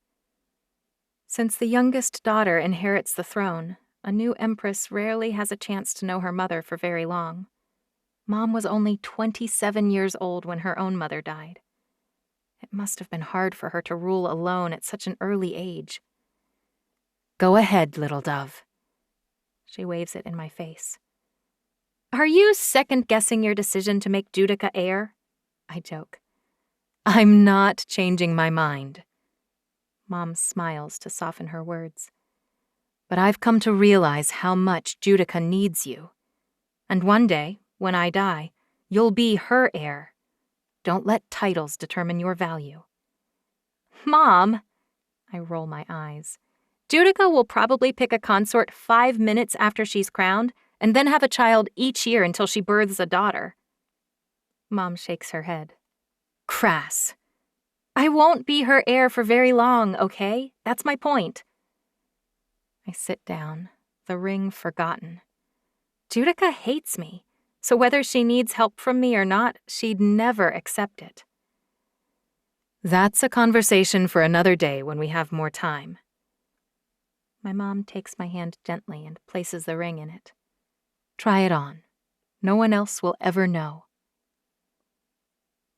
Since the youngest daughter inherits the throne, a new empress rarely has a chance to know her mother for very long. Mom was only 27 years old when her own mother died. It must have been hard for her to rule alone at such an early age. "Go ahead, little dove." She waves it in my face. "Are you second-guessing your decision to make Judica heir?" I joke. "I'm not changing my mind." Mom smiles to soften her words. "But I've come to realize how much Judica needs you. And one day, when I die, you'll be her heir. Don't let titles determine your value." "Mom," I roll my eyes, "Judica will probably pick a consort 5 minutes after she's crowned, and then have a child each year until she births a daughter." Mom shakes her head. "Crass. I won't be her heir for very long, okay? That's my point." I sit down, the ring forgotten. Judica hates me, so whether she needs help from me or not, she'd never accept it. "That's a conversation for another day when we have more time." My mom takes my hand gently and places the ring in it. "Try it on. No one else will ever know."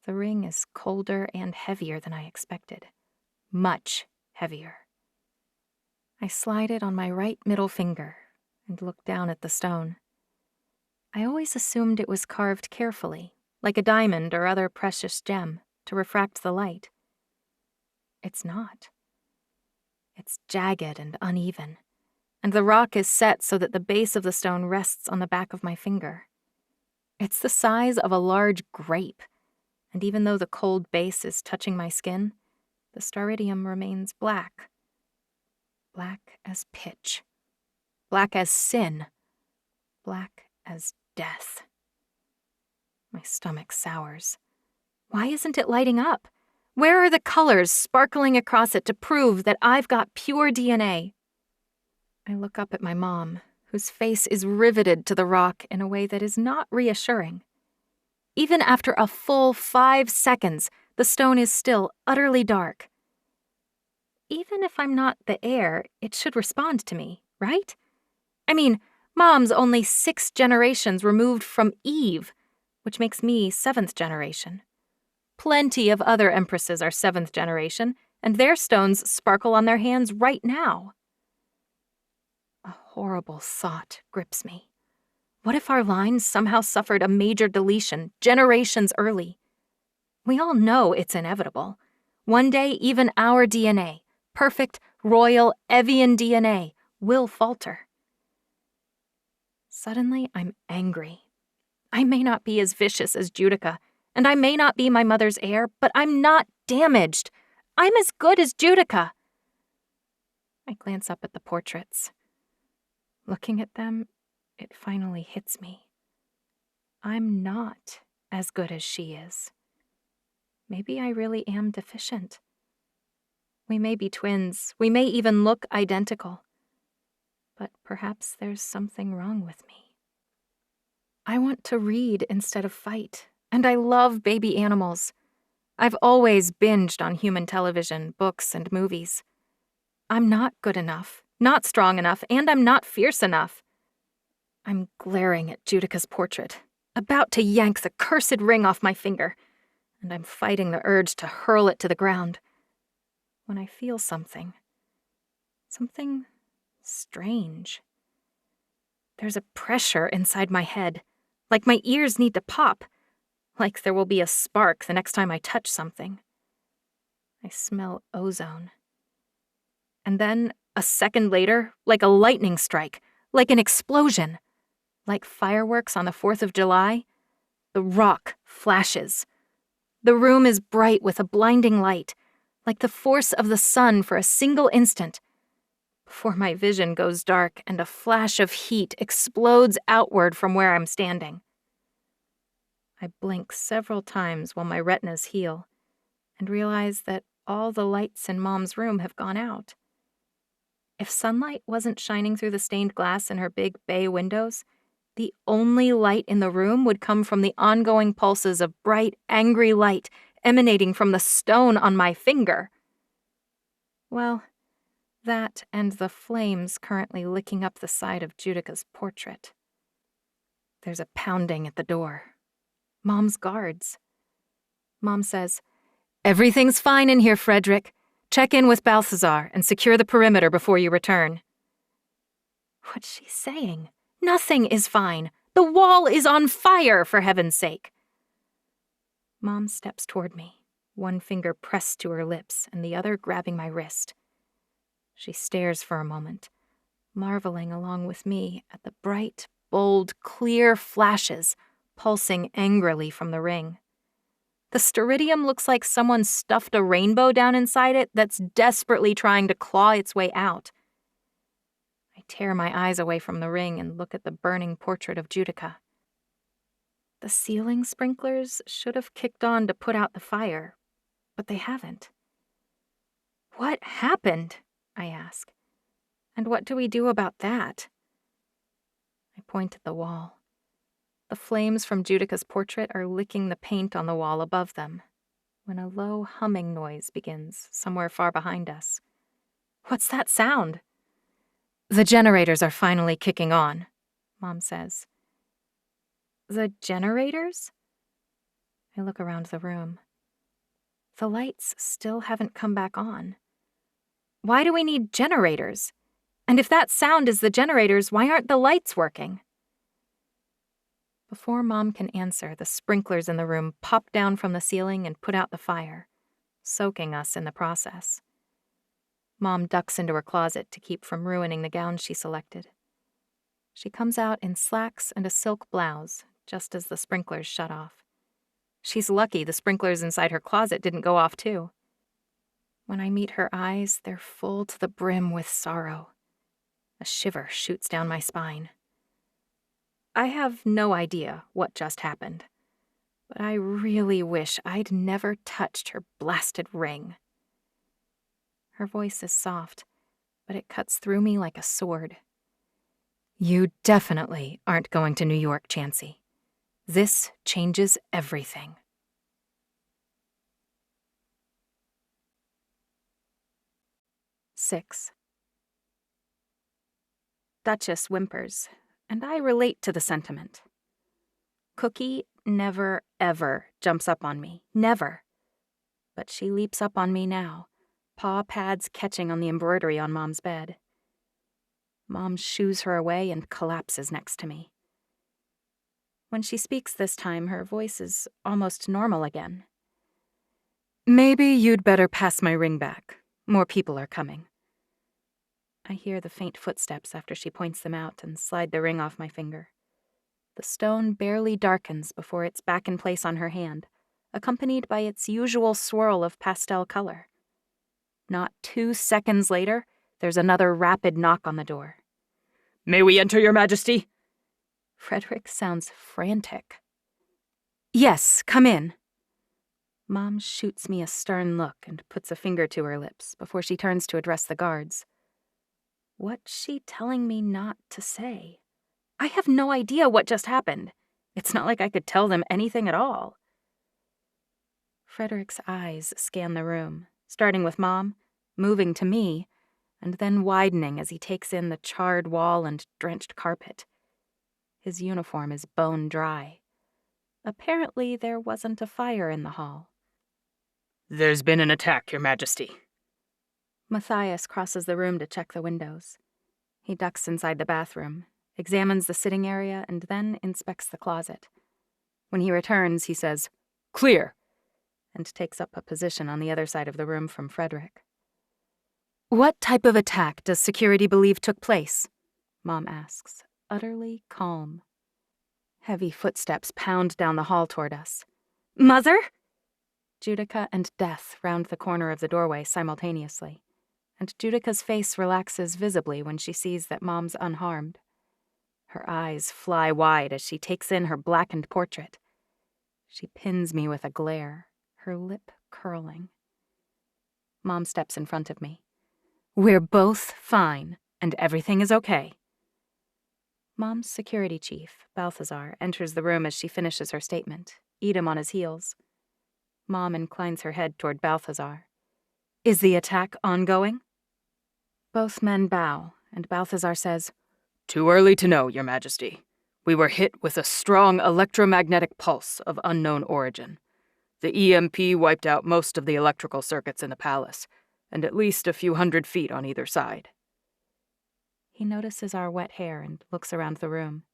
The ring is colder and heavier than I expected. Much heavier. I slide it on my right middle finger and look down at the stone. I always assumed it was carved carefully, like a diamond or other precious gem. to refract the light. It's not. It's jagged and uneven, and the rock is set so that the base of the stone rests on the back of my finger. It's the size of a large grape, and even though the cold base is touching my skin, the staridium remains black. Black as pitch. Black as sin. Black as death. My stomach sours. Why isn't it lighting up? Where are the colors sparkling across it to prove that I've got pure DNA? I look up at my mom, whose face is riveted to the rock in a way that is not reassuring. Even after a full 5 seconds, the stone is still utterly dark. Even if I'm not the heir, it should respond to me, right? I mean, Mom's only 6 generations removed from Eve, which makes me 7th generation. Plenty of other empresses are 7th generation, and their stones sparkle on their hands right now. A horrible thought grips me. What if our line somehow suffered a major deletion generations early? We all know it's inevitable. One day, even our DNA, perfect, royal, Evian DNA, will falter. Suddenly, I'm angry. I may not be as vicious as Judica, and I may not be my mother's heir, but I'm not damaged. I'm as good as Judica. I glance up at the portraits. Looking at them, it finally hits me. I'm not as good as she is. Maybe I really am deficient. We may be twins, we may even look identical, but perhaps there's something wrong with me. I want to read instead of fight, and I love baby animals. I've always binged on human television, books, and movies. I'm not good enough, not strong enough, and I'm not fierce enough. I'm glaring at Judica's portrait, about to yank the cursed ring off my finger, and I'm fighting the urge to hurl it to the ground, when I feel something strange. There's a pressure inside my head, like my ears need to pop, like there will be a spark the next time I touch something. I smell ozone. And then, a second later, like a lightning strike, like an explosion, like fireworks on the 4th of July, the rock flashes. The room is bright with a blinding light, like the force of the sun for a single instant, before my vision goes dark and a flash of heat explodes outward from where I'm standing. I blink several times while my retinas heal, and realize that all the lights in Mom's room have gone out. If sunlight wasn't shining through the stained glass in her big bay windows, the only light in the room would come from the ongoing pulses of bright, angry light emanating from the stone on my finger. Well, that and the flames currently licking up the side of Judica's portrait. There's a pounding at the door. Mom's guards. Mom says, "Everything's fine in here, Frederick. Check in with Balthazar and secure the perimeter before you return." What's she saying? Nothing is fine. The wall is on fire, for heaven's sake. Mom steps toward me, one finger pressed to her lips and the other grabbing my wrist. She stares for a moment, marveling along with me at the bright, bold, clear flashes pulsing angrily from the ring. The staridium looks like someone stuffed a rainbow down inside it that's desperately trying to claw its way out. I tear my eyes away from the ring and look at the burning portrait of Judica. The ceiling sprinklers should have kicked on to put out the fire, but they haven't. What happened? I ask. And what do we do about that? I point at the wall. The flames from Judica's portrait are licking the paint on the wall above them, when a low humming noise begins somewhere far behind us. What's that sound? The generators are finally kicking on, Mom says. The generators? I look around the room. The lights still haven't come back on. Why do we need generators? And if that sound is the generators, why aren't the lights working? Before Mom can answer, the sprinklers in the room pop down from the ceiling and put out the fire, soaking us in the process. Mom ducks into her closet to keep from ruining the gown she selected. She comes out in slacks and a silk blouse, just as the sprinklers shut off. She's lucky the sprinklers inside her closet didn't go off too. When I meet her eyes, they're full to the brim with sorrow. A shiver shoots down my spine. I have no idea what just happened, but I really wish I'd never touched her blasted ring. Her voice is soft, but it cuts through me like a sword. You definitely aren't going to New York, Chancey. This changes everything. Six. Duchess whimpers, and I relate to the sentiment. Cookie never, ever jumps up on me. Never. But she leaps up on me now, paw pads catching on the embroidery on Mom's bed. Mom shoos her away and collapses next to me. When she speaks this time, her voice is almost normal again. Maybe you'd better pass my ring back. More people are coming. I hear the faint footsteps after she points them out and slide the ring off my finger. The stone barely darkens before it's back in place on her hand, accompanied by its usual swirl of pastel color. Not 2 seconds later, there's another rapid knock on the door. May we enter, Your Majesty? Frederick sounds frantic. Yes, come in. Mom shoots me a stern look and puts a finger to her lips before she turns to address the guards. What's she telling me not to say? I have no idea what just happened. It's not like I could tell them anything at all. Frederick's eyes scan the room, starting with Mom, moving to me, and then widening as he takes in the charred wall and drenched carpet. His uniform is bone dry. Apparently there wasn't a fire in the hall. There's been an attack, Your Majesty. Matthias crosses the room to check the windows. He ducks inside the bathroom, examines the sitting area, and then inspects the closet. When he returns, he says, "Clear," and takes up a position on the other side of the room from Frederick. What type of attack does security believe took place? Mom asks, utterly calm. Heavy footsteps pound down the hall toward us. Mother? Judica and Death round the corner of the doorway simultaneously, and Judica's face relaxes visibly when she sees that Mom's unharmed. Her eyes fly wide as she takes in her blackened portrait. She pins me with a glare, her lip curling. Mom steps in front of me. We're both fine, and everything is okay. Mom's security chief, Balthazar, enters the room as she finishes her statement, Edom on his heels. Mom inclines her head toward Balthazar. Is the attack ongoing? Both men bow, and Balthazar says, Too early to know, Your Majesty. We were hit with a strong electromagnetic pulse of unknown origin. The EMP wiped out most of the electrical circuits in the palace, and at least a few hundred feet on either side. He notices our wet hair and looks around the room.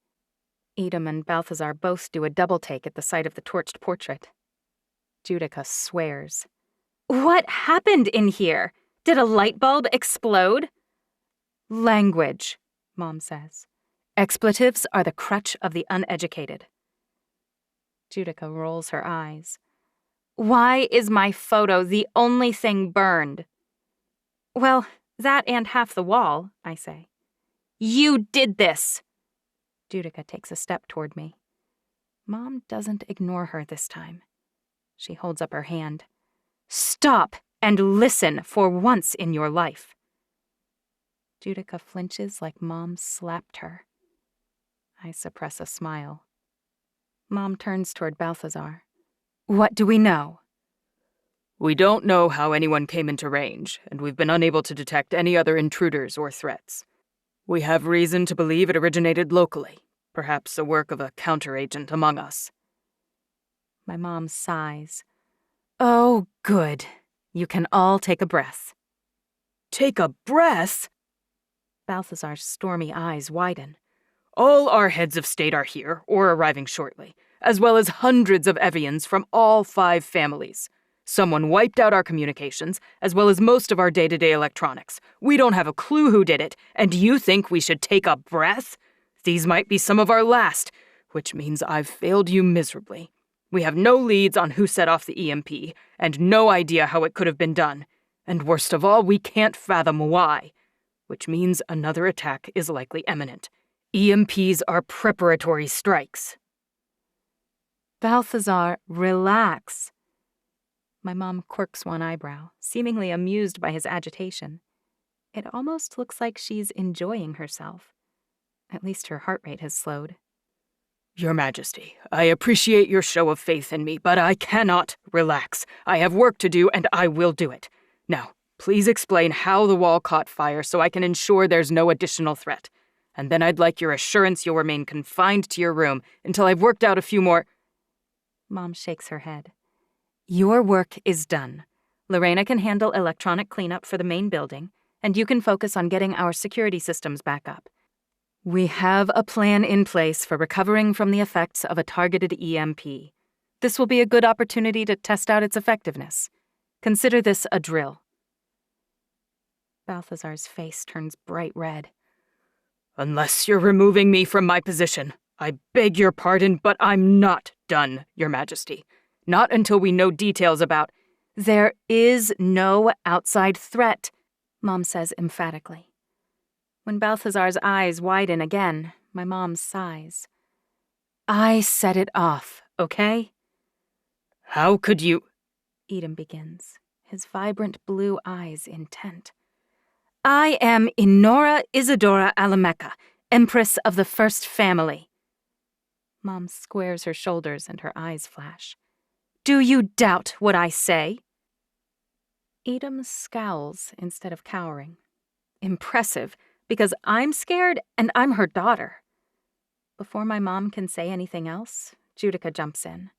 Edom and Balthazar both do a double take at the sight of the torched portrait. Judica swears. What happened in here? Did a light bulb explode? Language, Mom says. Expletives are the crutch of the uneducated. Judica rolls her eyes. Why is my photo the only thing burned? Well, that and half the wall, I say. You did this! Judica takes a step toward me. Mom doesn't ignore her this time. She holds up her hand. Stop and listen for once in your life. Judica flinches like Mom slapped her. I suppress a smile. Mom turns toward Balthazar. What do we know? We don't know how anyone came into range, and we've been unable to detect any other intruders or threats. We have reason to believe it originated locally, perhaps a work of a counteragent among us. My mom sighs. Oh, good. You can all take a breath. Take a breath? Balthazar's stormy eyes widen. All our heads of state are here, or arriving shortly, as well as hundreds of Evians from all 5 families. Someone wiped out our communications, as well as most of our day-to-day electronics. We don't have a clue who did it, and you think we should take a breath? These might be some of our last, which means I've failed you miserably. We have no leads on who set off the EMP, and no idea how it could have been done. And worst of all, we can't fathom why, which means another attack is likely imminent. EMPs are preparatory strikes. Balthazar, relax. My mom quirks one eyebrow, seemingly amused by his agitation. It almost looks like she's enjoying herself. At least her heart rate has slowed. Your Majesty, I appreciate your show of faith in me, but I cannot relax. I have work to do, and I will do it. Now, please explain how the wall caught fire so I can ensure there's no additional threat. And then I'd like your assurance you'll remain confined to your room until I've worked out a few more— Mom shakes her head. Your work is done. Lorena can handle electronic cleanup for the main building, and you can focus on getting our security systems back up. We have a plan in place for recovering from the effects of a targeted EMP. This will be a good opportunity to test out its effectiveness. Consider this a drill. Balthazar's face turns bright red. Unless you're removing me from my position, I beg your pardon, but I'm not done, Your Majesty. Not until we know details about— There is no outside threat, Mom says emphatically. When Balthazar's eyes widen again, my mom sighs. I set it off, okay? How could you— Edom begins, his vibrant blue eyes intent. I am Inora Isidora Alamecha, empress of the first family. Mom squares her shoulders and her eyes flash. Do you doubt what I say? Edom scowls instead of cowering. Impressive, because I'm scared and I'm her daughter. Before my mom can say anything else, Judica jumps in.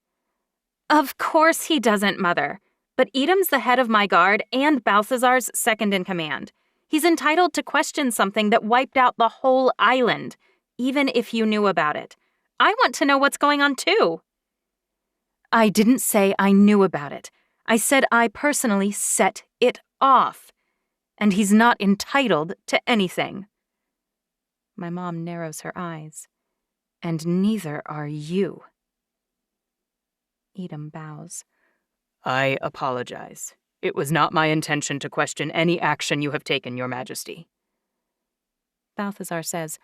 Of course he doesn't, Mother. But Edom's the head of my guard and Balthazar's second in command. He's entitled to question something that wiped out the whole island, even if you knew about it. I want to know what's going on, too. I didn't say I knew about it. I said I personally set it off. And he's not entitled to anything. My mom narrows her eyes. And neither are you. Edom bows. I apologize. It was not my intention to question any action you have taken, Your Majesty. Balthazar says,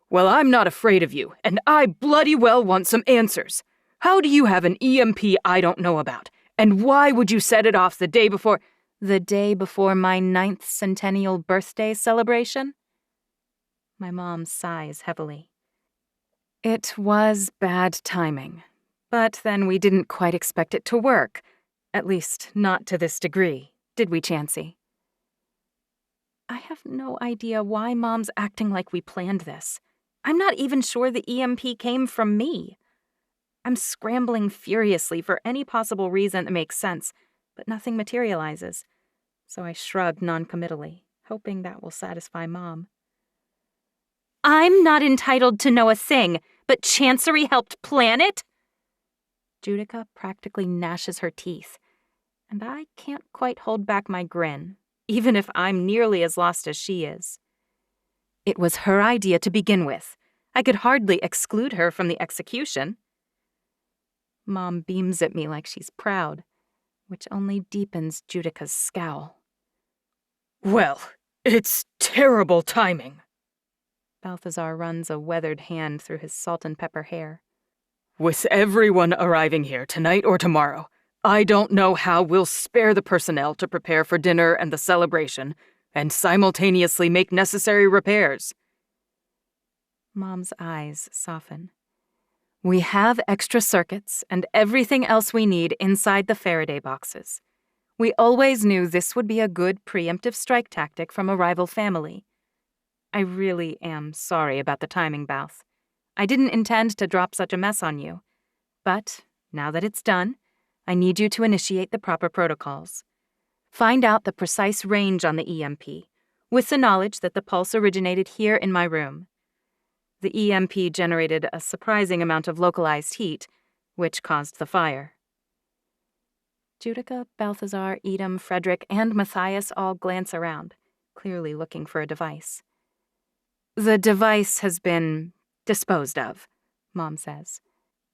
Well, I'm not afraid of you, and I bloody well want some answers. How do you have an EMP I don't know about? And why would you set it off the day before— The day before my 9th centennial birthday celebration? My mom sighs heavily. It was bad timing, but then we didn't quite expect it to work. At least, not to this degree, did we, Chancey? I have no idea why Mom's acting like we planned this. I'm not even sure the EMP came from me. I'm scrambling furiously for any possible reason that makes sense, but nothing materializes. So I shrug noncommittally, hoping that will satisfy Mom. I'm not entitled to know a thing, but Chancery helped plan it? Judica practically gnashes her teeth, and I can't quite hold back my grin, even if I'm nearly as lost as she is. It was her idea to begin with. I could hardly exclude her from the execution. Mom beams at me like she's proud, which only deepens Judica's scowl. Well, it's terrible timing. Balthazar runs a weathered hand through his salt and pepper hair. With everyone arriving here tonight or tomorrow, I don't know how we'll spare the personnel to prepare for dinner and the celebration, and simultaneously make necessary repairs. Mom's eyes soften. We have extra circuits and everything else we need inside the Faraday boxes. We always knew this would be a good preemptive strike tactic from a rival family. I really am sorry about the timing, Balth. I didn't intend to drop such a mess on you. But, now that it's done, I need you to initiate the proper protocols. Find out the precise range on the EMP, with the knowledge that the pulse originated here in my room. The EMP generated a surprising amount of localized heat, which caused the fire. Judica, Balthazar, Edom, Frederick, and Matthias all glance around, clearly looking for a device. The device has been disposed of, Mom says.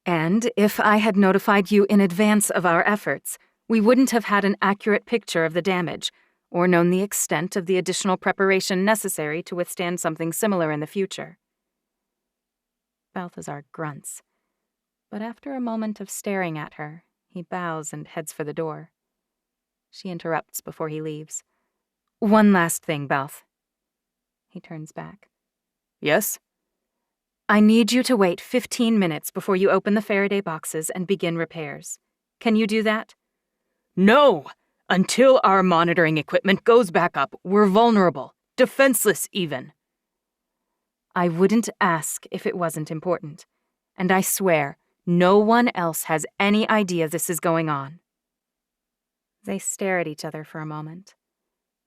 And if I had notified you in advance of our efforts, we wouldn't have had an accurate picture of the damage, or known the extent of the additional preparation necessary to withstand something similar in the future. Balthazar grunts, but after a moment of staring at her, he bows and heads for the door. She interrupts before he leaves. One last thing, Balth. He turns back. Yes? I need you to wait 15 minutes before you open the Faraday boxes and begin repairs. Can you do that? No! Until our monitoring equipment goes back up, we're vulnerable, defenseless even. I wouldn't ask if it wasn't important, and I swear no one else has any idea this is going on. They stare at each other for a moment.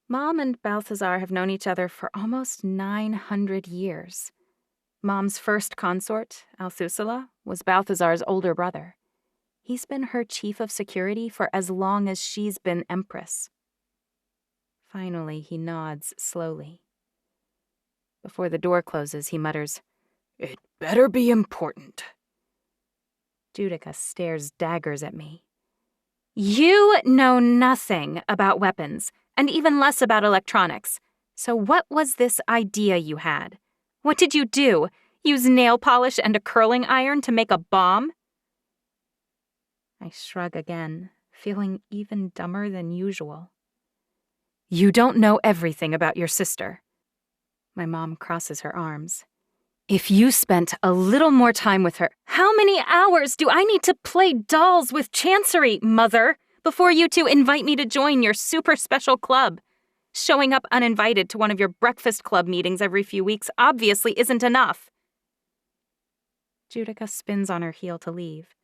Mom and Balthazar have known each other for almost 900 years. Mom's first consort, Althusela, was Balthazar's older brother. He's been her chief of security for as long as she's been empress. Finally, he nods slowly. Before the door closes, he mutters, It better be important. Judica stares daggers at me. You know nothing about weapons, and even less about electronics. So what was this idea you had? What did you do? Use nail polish and a curling iron to make a bomb? I shrug again, feeling even dumber than usual. You don't know everything about your sister. My mom crosses her arms. If you spent a little more time with her, how many hours do I need to play dolls with Chancery, Mother, before you two invite me to join your super special club? Showing up uninvited to one of your breakfast club meetings every few weeks obviously isn't enough. Judica spins on her heel to leave,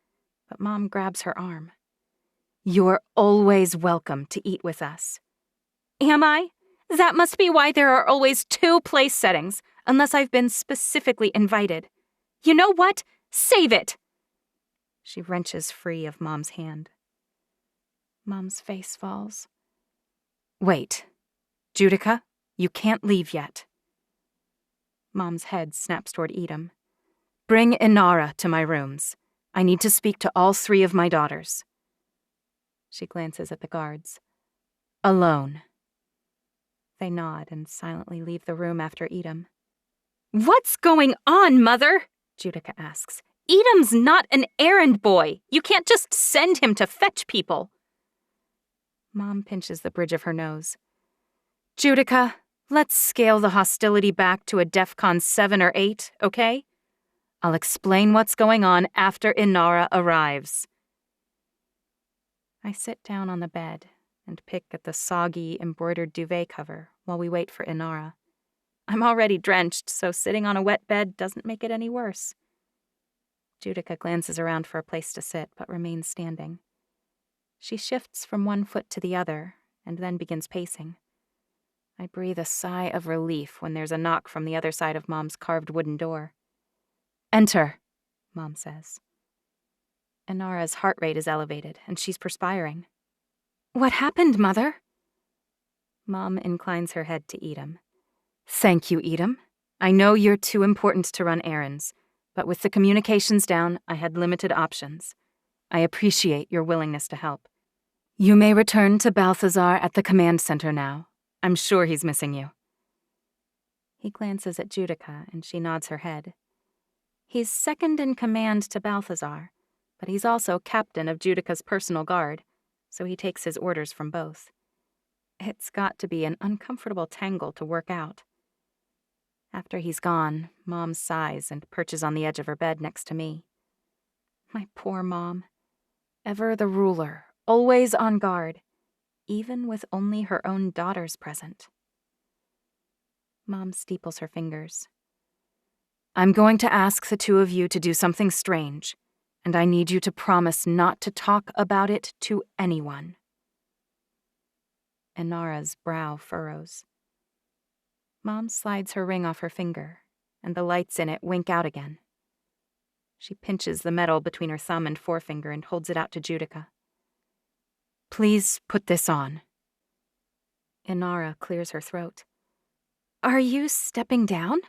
but Mom grabs her arm. You're always welcome to eat with us. Am I? That must be why there are always 2 place settings, unless I've been specifically invited. You know what? Save it! She wrenches free of Mom's hand. Mom's face falls. Wait. Judica, you can't leave yet. Mom's head snaps toward Edom. Bring Inara to my rooms. I need to speak to all 3 of my daughters. She glances at the guards. Alone. They nod and silently leave the room after Edom. What's going on, Mother? Judica asks. Edom's not an errand boy. You can't just send him to fetch people. Mom pinches the bridge of her nose. Judica, let's scale the hostility back to a DEFCON 7 or 8, okay? I'll explain what's going on after Inara arrives. I sit down on the bed and pick at the soggy, embroidered duvet cover while we wait for Inara. I'm already drenched, so sitting on a wet bed doesn't make it any worse. Judica glances around for a place to sit, but remains standing. She shifts from one foot to the other, and then begins pacing. I breathe a sigh of relief when there's a knock from the other side of Mom's carved wooden door. Enter, Mom says. Inara's heart rate is elevated, and she's perspiring. What happened, Mother? Mom inclines her head to Edom. Thank you, Edom. I know you're too important to run errands, but with the communications down, I had limited options. I appreciate your willingness to help. You may return to Balthazar at the command center now. I'm sure he's missing you. He glances at Judica, and she nods her head. He's second in command to Balthazar, but he's also captain of Judica's personal guard, so he takes his orders from both. It's got to be an uncomfortable tangle to work out. After he's gone, Mom sighs and perches on the edge of her bed next to me. My poor Mom. Ever the ruler, always on guard, even with only her own daughters present. Mom steeples her fingers. I'm going to ask the 2 of you to do something strange, and I need you to promise not to talk about it to anyone. Inara's brow furrows. Mom slides her ring off her finger, and the lights in it wink out again. She pinches the metal between her thumb and forefinger and holds it out to Judica. Please put this on. Inara clears her throat. Are you stepping down?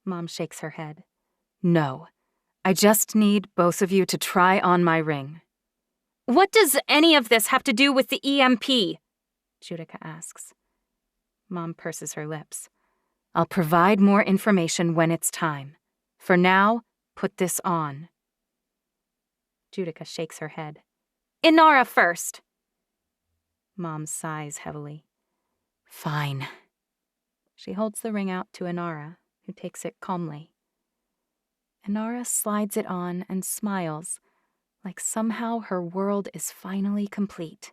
Mom shakes her head. No. I just need both of you to try on my ring. What does any of this have to do with the EMP? Judica asks. Mom purses her lips. I'll provide more information when it's time. For now, put this on. Judica shakes her head. Inara first. Mom sighs heavily. Fine. She holds the ring out to Inara, who takes it calmly. Inara slides it on and smiles, like somehow her world is finally complete.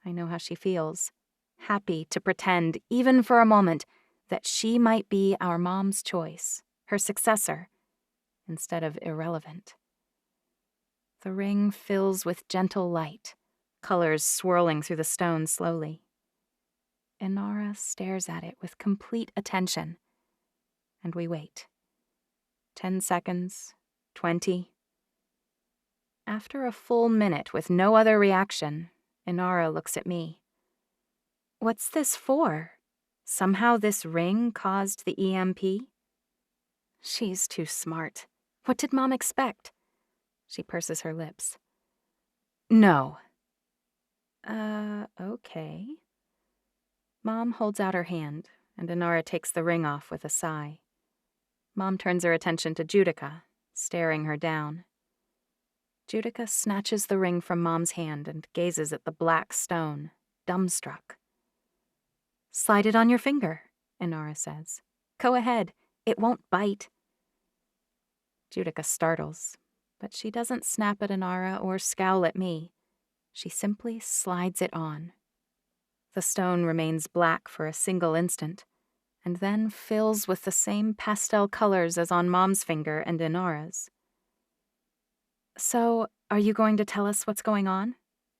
I know how she feels, happy to pretend, even for a moment, that she might be our mom's choice, her successor, instead of irrelevant. The ring fills with gentle light, colors swirling through the stone slowly. Inara stares at it with complete attention, and we wait. 10 seconds, 20. After a full minute with no other reaction, Inara looks at me. What's this for? Somehow this ring caused the EMP? She's too smart. What did Mom expect? She purses her lips. No. Okay. Mom holds out her hand, and Inara takes the ring off with a sigh. Mom turns her attention to Judica, staring her down. Judica snatches the ring from Mom's hand and gazes at the black stone, dumbstruck. Slide it on your finger, Inara says. Go ahead, it won't bite. Judica startles, but she doesn't snap at Inara or scowl at me. She simply slides it on. The stone remains black for a single instant, and then fills with the same pastel colors as on Mom's finger and Inara's. So, are you going to tell us what's going on?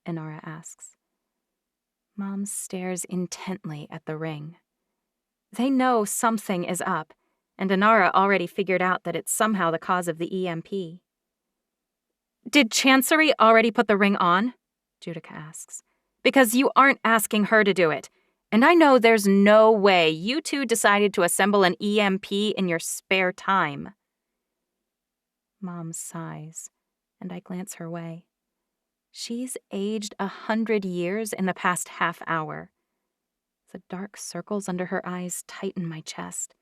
Inara asks. Mom stares intently at the ring. They know something is up, and Inara already figured out that it's somehow the cause of the EMP. Did Chancery already put the ring on? Judica asks. Because you aren't asking her to do it. And I know there's no way you two decided to assemble an EMP in your spare time. Mom sighs, and I glance her way. She's aged 100 years in the past half hour. The dark circles under her eyes tighten my chest.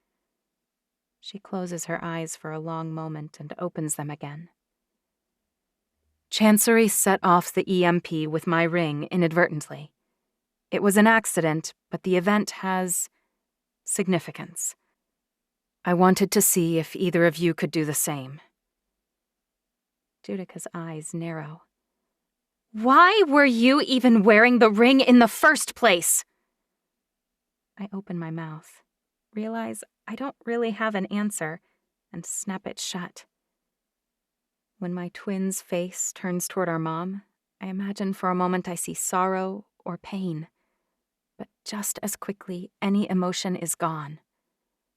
She closes her eyes for a long moment and opens them again. Chancery set off the EMP with my ring inadvertently. It was an accident, but the event has significance. I wanted to see if either of you could do the same. Judica's eyes narrow. Why were you even wearing the ring in the first place? I open my mouth, realize I don't really have an answer, and snap it shut. When my twin's face turns toward our mom, I imagine for a moment I see sorrow or pain. But just as quickly, any emotion is gone.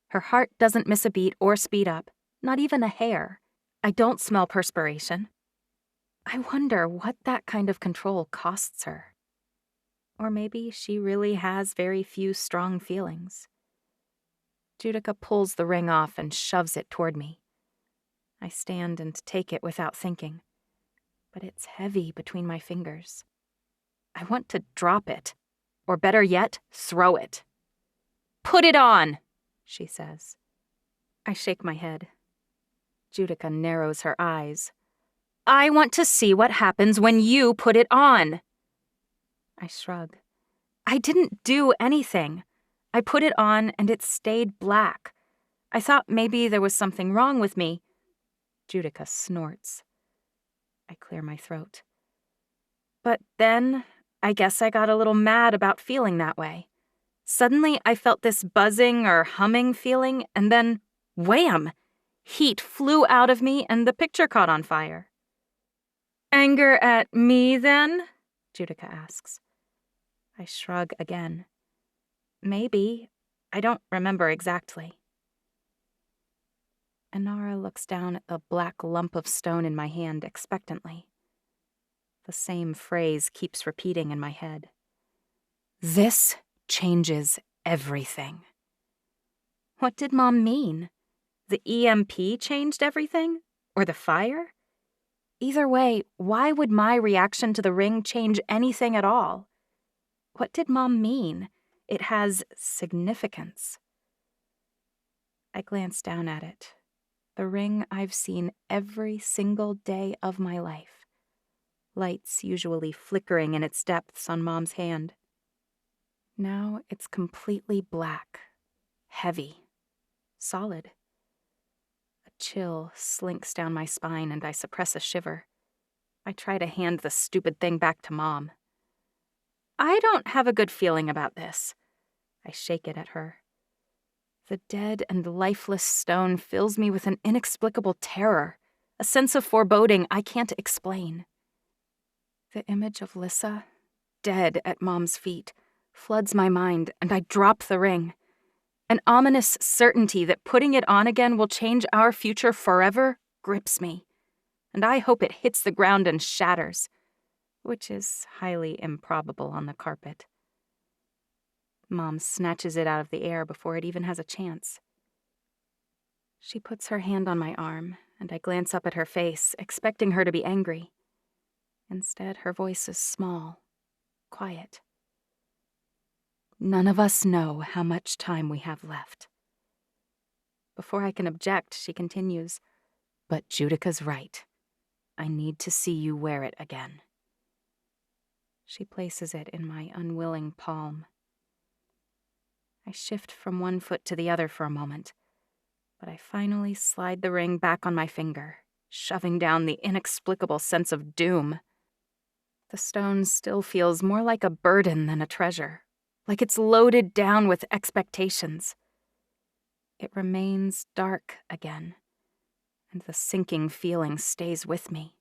Her heart doesn't miss a beat or speed up, not even a hair. I don't smell perspiration. I wonder what that kind of control costs her. Or maybe she really has very few strong feelings. Judica pulls the ring off and shoves it toward me. I stand and take it without thinking, but it's heavy between my fingers. I want to drop it, or better yet, throw it. Put it on, she says. I shake my head. Judica narrows her eyes. I want to see what happens when you put it on. I shrug. I didn't do anything. I put it on and it stayed black. I thought maybe there was something wrong with me. Judica snorts. I clear my throat. But then, I guess I got a little mad about feeling that way. Suddenly, I felt this buzzing or humming feeling, and then, wham! Heat flew out of me and the picture caught on fire. Anger at me, then? Judica asks. I shrug again. Maybe. I don't remember exactly. Inara looks down at the black lump of stone in my hand expectantly. The same phrase keeps repeating in my head. This changes everything. What did Mom mean? The EMP changed everything? Or the fire? Either way, why would my reaction to the ring change anything at all? What did Mom mean? It has significance. I glance down at it. The ring I've seen every single day of my life. Lights usually flickering in its depths on Mom's hand. Now it's completely black, heavy, solid. A chill slinks down my spine and I suppress a shiver. I try to hand the stupid thing back to Mom. I don't have a good feeling about this. I shake it at her. The dead and lifeless stone fills me with an inexplicable terror, a sense of foreboding I can't explain. The image of Lissa, dead at Mom's feet, floods my mind and I drop the ring. An ominous certainty that putting it on again will change our future forever grips me, and I hope it hits the ground and shatters, which is highly improbable on the carpet. Mom snatches it out of the air before it even has a chance. She puts her hand on my arm, and I glance up at her face, expecting her to be angry. Instead, her voice is small, quiet. None of us know how much time we have left. Before I can object, she continues, but Judica's right. I need to see you wear it again. She places it in my unwilling palm. I shift from one foot to the other for a moment, but I finally slide the ring back on my finger, shoving down the inexplicable sense of doom. The stone still feels more like a burden than a treasure, like it's loaded down with expectations. It remains dark again, and the sinking feeling stays with me.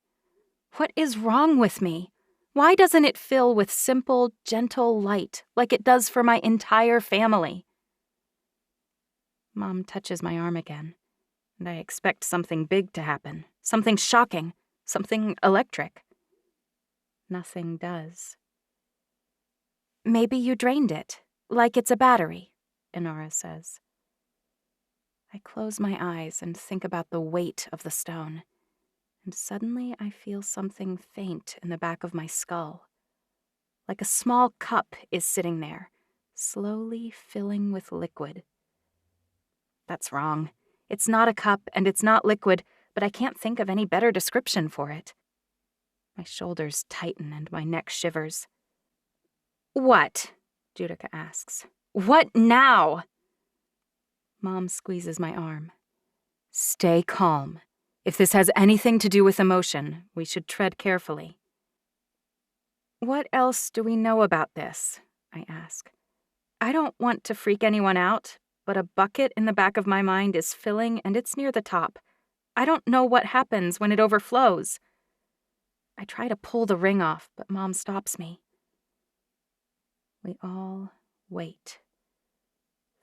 What is wrong with me? Why doesn't it fill with simple, gentle light like it does for my entire family? Mom touches my arm again, and I expect something big to happen, something shocking, something electric. Nothing does. Maybe you drained it, like it's a battery, Inara says. I close my eyes and think about the weight of the stone, and suddenly I feel something faint in the back of my skull. Like a small cup is sitting there, slowly filling with liquid. That's wrong. It's not a cup and it's not liquid, but I can't think of any better description for it. My shoulders tighten and my neck shivers. What? Judica asks. What now? Mom squeezes my arm. Stay calm. If this has anything to do with emotion, we should tread carefully. What else do we know about this? I ask. I don't want to freak anyone out, but a bucket in the back of my mind is filling and it's near the top. I don't know what happens when it overflows. I try to pull the ring off, but Mom stops me. We all wait.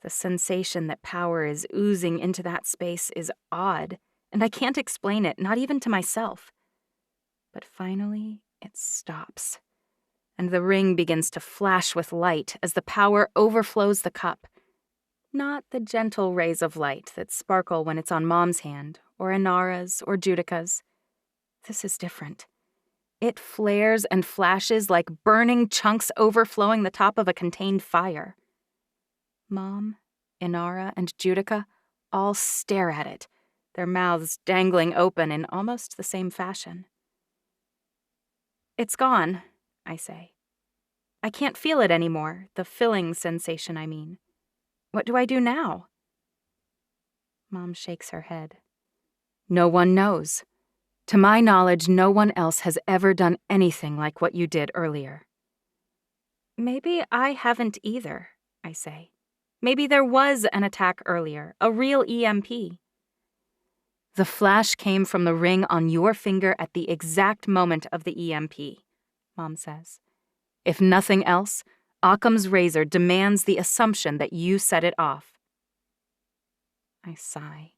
The sensation that power is oozing into that space is odd, and I can't explain it, not even to myself. But finally, it stops, and the ring begins to flash with light as the power overflows the cup. Not the gentle rays of light that sparkle when it's on Mom's hand, or Inara's, or Judica's. This is different. It flares and flashes like burning chunks overflowing the top of a contained fire. Mom, Inara, and Judica all stare at it, their mouths dangling open in almost the same fashion. It's gone, I say. I can't feel it anymore, the filling sensation, I mean. What do I do now? Mom shakes her head. No one knows. To my knowledge, no one else has ever done anything like what you did earlier. Maybe I haven't either, I say. Maybe there was an attack earlier, a real EMP. The flash came from the ring on your finger at the exact moment of the EMP, Mom says. If nothing else, Occam's razor demands the assumption that you set it off. I sigh.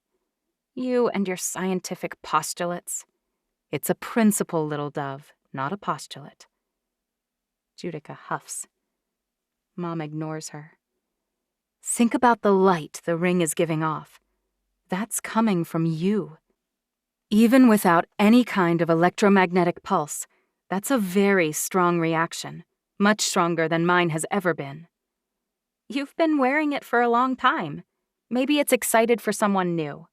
You and your scientific postulates. It's a principle, little dove, not a postulate. Judica huffs. Mom ignores her. Think about the light the ring is giving off. That's coming from you. Even without any kind of electromagnetic pulse, that's a very strong reaction, much stronger than mine has ever been. You've been wearing it for a long time. Maybe it's excited for someone new.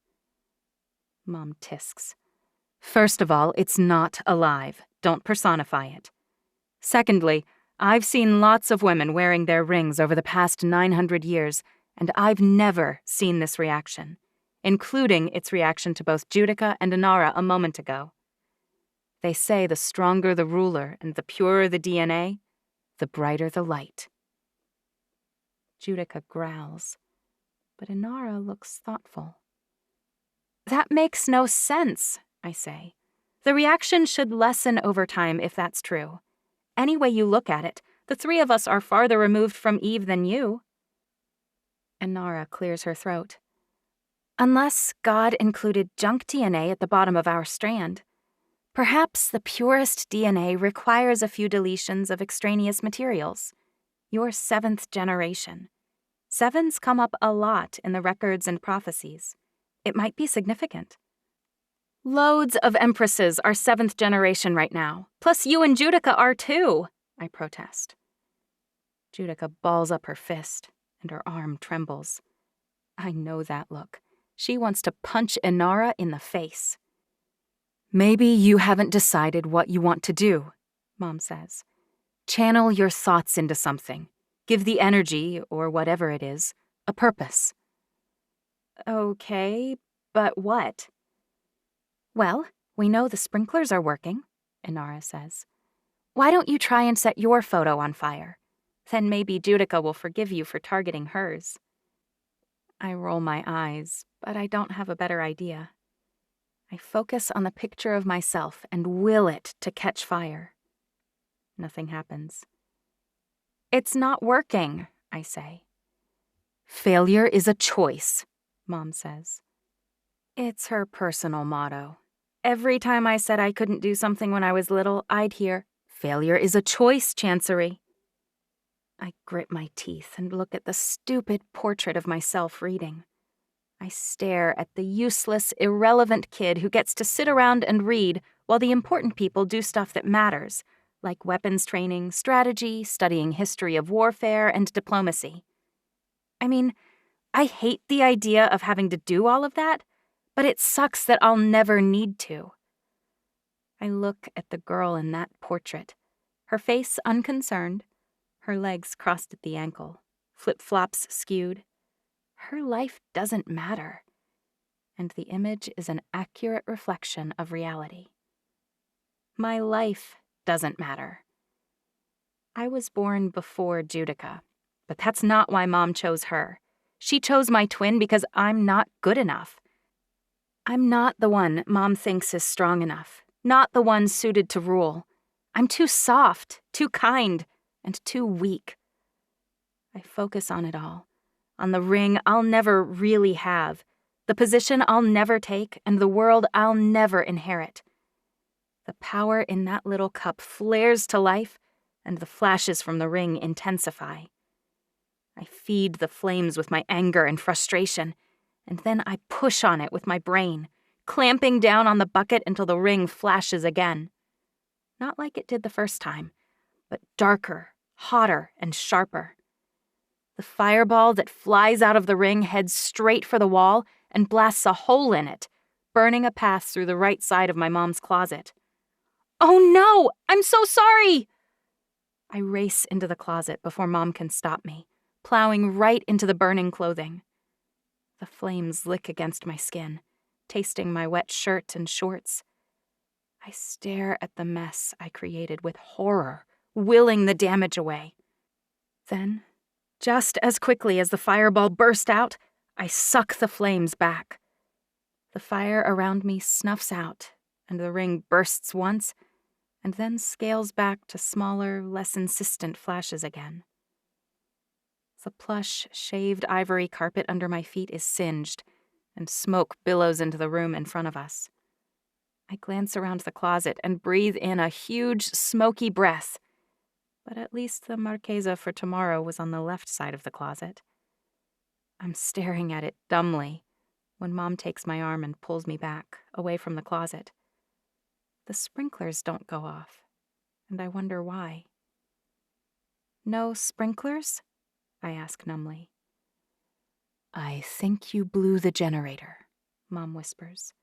Mom tisks. First of all, it's not alive. Don't personify it. Secondly, I've seen lots of women wearing their rings over the past 900 years, and I've never seen this reaction, including its reaction to both Judica and Inara a moment ago. They say the stronger the ruler and the purer the DNA, the brighter the light. Judica growls, but Inara looks thoughtful. That makes no sense, I say. The reaction should lessen over time if that's true. Any way you look at it, the three of us are farther removed from Eve than you. Inara clears her throat. Unless God included junk DNA at the bottom of our strand. Perhaps the purest DNA requires a few deletions of extraneous materials. You're 7th generation. 7s come up a lot in the records and prophecies. It might be significant. Loads of empresses are 7th generation right now. Plus you and Judica are too, I protest. Judica balls up her fist, and her arm trembles. I know that look. She wants to punch Inara in the face. Maybe you haven't decided what you want to do, Mom says. Channel your thoughts into something. Give the energy, or whatever it is, a purpose. Okay, but what? Well, we know the sprinklers are working, Inara says. Why don't you try and set your photo on fire? Then maybe Judica will forgive you for targeting hers. I roll my eyes, but I don't have a better idea. I focus on the picture of myself and will it to catch fire. Nothing happens. It's not working, I say. Failure is a choice, Mom says. It's her personal motto. Every time I said I couldn't do something when I was little, I'd hear, failure is a choice, Chancery. I grit my teeth and look at the stupid portrait of myself reading. I stare at the useless, irrelevant kid who gets to sit around and read while the important people do stuff that matters, like weapons training, strategy, studying history of warfare, and diplomacy. I mean, I hate the idea of having to do all of that, but it sucks that I'll never need to. I look at the girl in that portrait, her face unconcerned, her legs crossed at the ankle, flip-flops skewed. Her life doesn't matter, and the image is an accurate reflection of reality. My life doesn't matter. I was born before Judica, but that's not why Mom chose her. She chose my twin because I'm not good enough. I'm not the one Mom thinks is strong enough, not the one suited to rule. I'm too soft, too kind, and too weak. I focus on it all. On the ring I'll never really have, the position I'll never take, and the world I'll never inherit. The power in that little cup flares to life, and the flashes from the ring intensify. I feed the flames with my anger and frustration, and then I push on it with my brain, clamping down on the bucket until the ring flashes again. Not like it did the first time, but darker, hotter, and sharper. The fireball that flies out of the ring heads straight for the wall and blasts a hole in it, burning a path through the right side of my mom's closet. Oh no! I'm so sorry! I race into the closet before Mom can stop me, plowing right into the burning clothing. The flames lick against my skin, tasting my wet shirt and shorts. I stare at the mess I created with horror, willing the damage away. Then, just as quickly as the fireball burst out, I suck the flames back. The fire around me snuffs out, and the ring bursts once, and then scales back to smaller, less insistent flashes again. The plush, shaved ivory carpet under my feet is singed, and smoke billows into the room in front of us. I glance around the closet and breathe in a huge, smoky breath. But at least the marquesa for tomorrow was on the left side of the closet. I'm staring at it dumbly when Mom takes my arm and pulls me back, away from the closet. The sprinklers don't go off, and I wonder why. "No sprinklers?" I ask numbly. "I think you blew the generator," Mom whispers.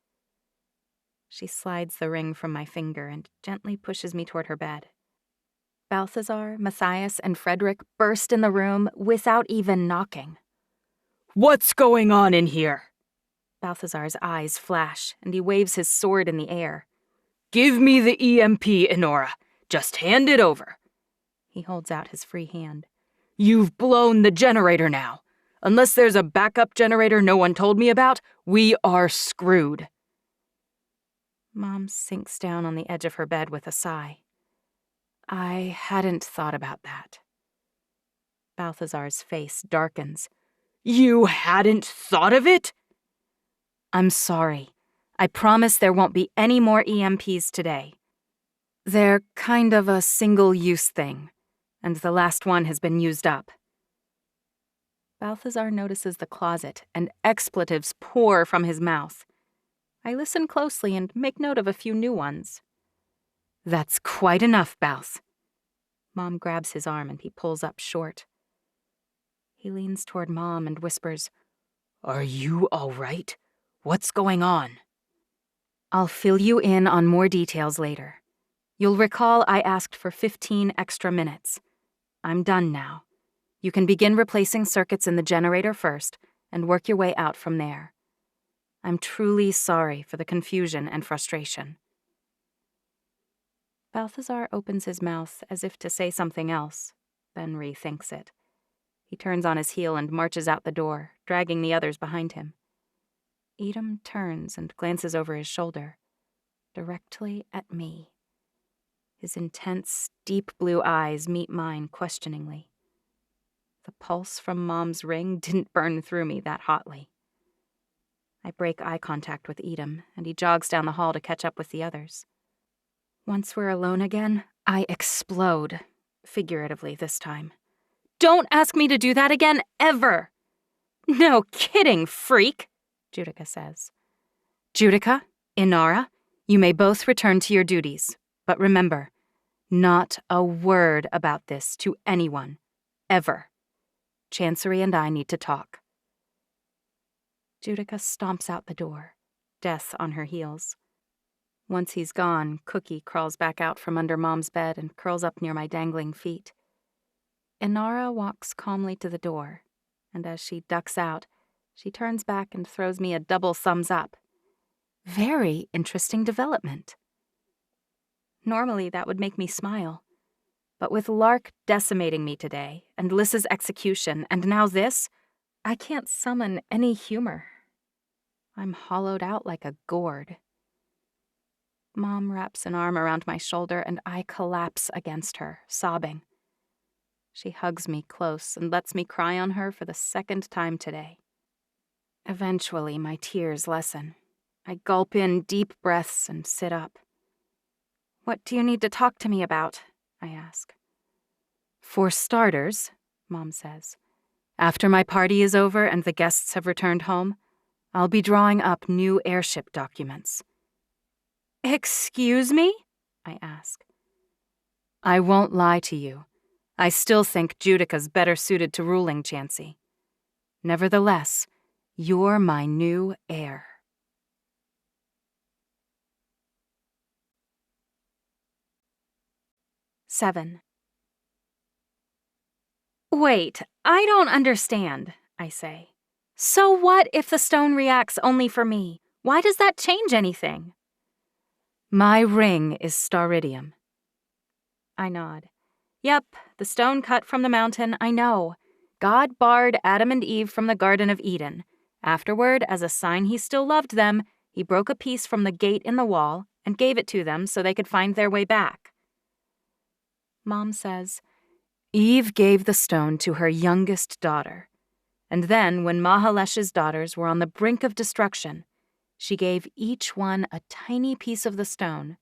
She slides the ring from my finger and gently pushes me toward her bed. Balthazar, Matthias, and Frederick burst in the room without even knocking. What's going on in here? Balthazar's eyes flash, and he waves his sword in the air. Give me the EMP, Enora. Just hand it over. He holds out his free hand. You've blown the generator now. Unless there's a backup generator no one told me about, we are screwed. Mom sinks down on the edge of her bed with a sigh. I hadn't thought about that. Balthazar's face darkens. You hadn't thought of it? I'm sorry. I promise there won't be any more EMPs today. They're kind of a single-use thing, and the last one has been used up. Balthazar notices the closet, and expletives pour from his mouth. I listen closely and make note of a few new ones. That's quite enough, Balth. Mom grabs his arm and he pulls up short. He leans toward Mom and whispers, Are you all right? What's going on? I'll fill you in on more details later. You'll recall I asked for 15 extra minutes. I'm done now. You can begin replacing circuits in the generator first and work your way out from there. I'm truly sorry for the confusion and frustration. Balthazar opens his mouth as if to say something else, then rethinks it. He turns on his heel and marches out the door, dragging the others behind him. Edom turns and glances over his shoulder, directly at me. His intense, deep blue eyes meet mine questioningly. The pulse from Mom's ring didn't burn through me that hotly. I break eye contact with Edom, and he jogs down the hall to catch up with the others. Once we're alone again, I explode, figuratively this time. Don't ask me to do that again, ever! No kidding, freak, Judica says. Judica, Inara, you may both return to your duties, but remember, not a word about this to anyone, ever. Chancery and I need to talk. Judica stomps out the door, death on her heels. Once he's gone, Cookie crawls back out from under Mom's bed and curls up near my dangling feet. Inara walks calmly to the door, and as she ducks out, she turns back and throws me a double thumbs up. Very interesting development. Normally that would make me smile, but with Lark decimating me today, and Lys's execution, and now this, I can't summon any humor. I'm hollowed out like a gourd. Mom wraps an arm around my shoulder and I collapse against her, sobbing. She hugs me close and lets me cry on her for the second time today. Eventually, my tears lessen. I gulp in deep breaths and sit up. What do you need to talk to me about? I ask. For starters, Mom says, after my party is over and the guests have returned home, I'll be drawing up new airship documents. Excuse me? I ask. I won't lie to you. I still think Judica's better suited to ruling Chancey. Nevertheless, you're my new heir. Seven. Wait, I don't understand, I say. So what if the stone reacts only for me? Why does that change anything? My ring is staridium. I nod. Yep, the stone cut from the mountain, I know. God barred Adam and Eve from the Garden of Eden. Afterward, as a sign he still loved them, he broke a piece from the gate in the wall and gave it to them so they could find their way back. Mom says, Eve gave the stone to her youngest daughter. And then, when Mahalesh's daughters were on the brink of destruction, she gave each one a tiny piece of the stone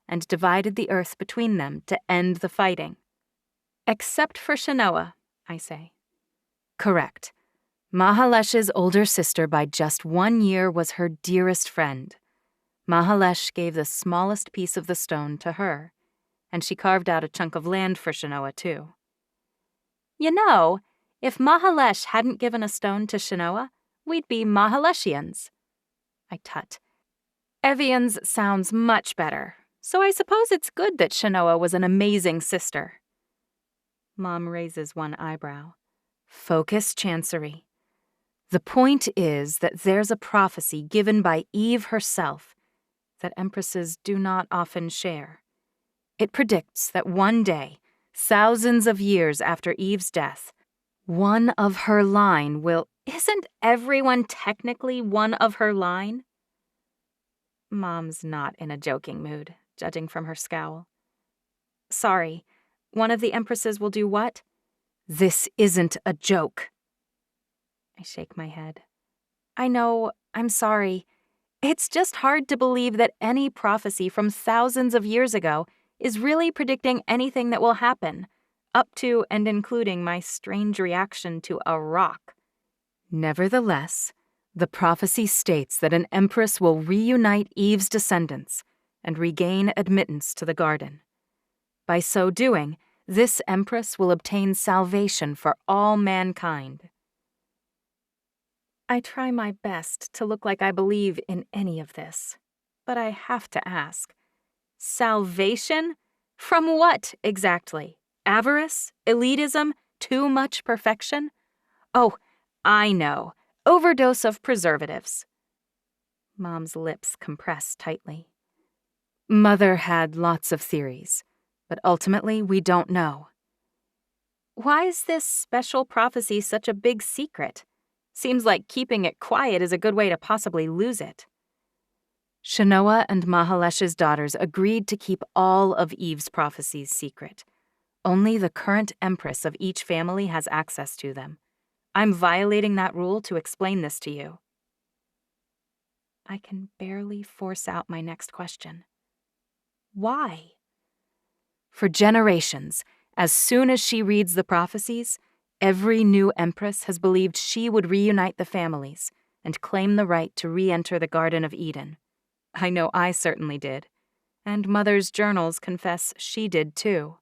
and divided the earth between them to end the fighting. Except for Shanoa, I say. Correct. Mahalesh's older sister by just 1 year was her dearest friend. Mahalesh gave the smallest piece of the stone to her, and she carved out a chunk of land for Shanoa, too. You know, if Mahalesh hadn't given a stone to Shanoa, we'd be Mahaleshians. I tut. Evians sounds much better, so I suppose it's good that Shanoa was an amazing sister. Mom raises one eyebrow. Focus, Chancery. The point is that there's a prophecy given by Eve herself that empresses do not often share. It predicts that one day, thousands of years after Eve's death, one of her line will— Isn't everyone technically one of her line? Mom's not in a joking mood, judging from her scowl. Sorry, one of the empresses will do what? This isn't a joke. I shake my head. I know, I'm sorry. It's just hard to believe that any prophecy from thousands of years ago is really predicting anything that will happen, up to and including my strange reaction to a rock. Nevertheless, the prophecy states that an empress will reunite Eve's descendants and regain admittance to the garden. By so doing, this empress will obtain salvation for all mankind. I try my best to look like I believe in any of this, but I have to ask. Salvation? From what, exactly? Avarice? Elitism? Too much perfection? Oh, I know. Overdose of preservatives. Mom's lips compress tightly. Mother had lots of theories, but ultimately we don't know. Why is this special prophecy such a big secret? Seems like keeping it quiet is a good way to possibly lose it. Shanoa and Mahalesh's daughters agreed to keep all of Eve's prophecies secret. Only the current empress of each family has access to them. I'm violating that rule to explain this to you. I can barely force out my next question. Why? For generations, as soon as she reads the prophecies, every new empress has believed she would reunite the families and claim the right to re-enter the Garden of Eden. I know I certainly did, and Mother's journals confess she did too.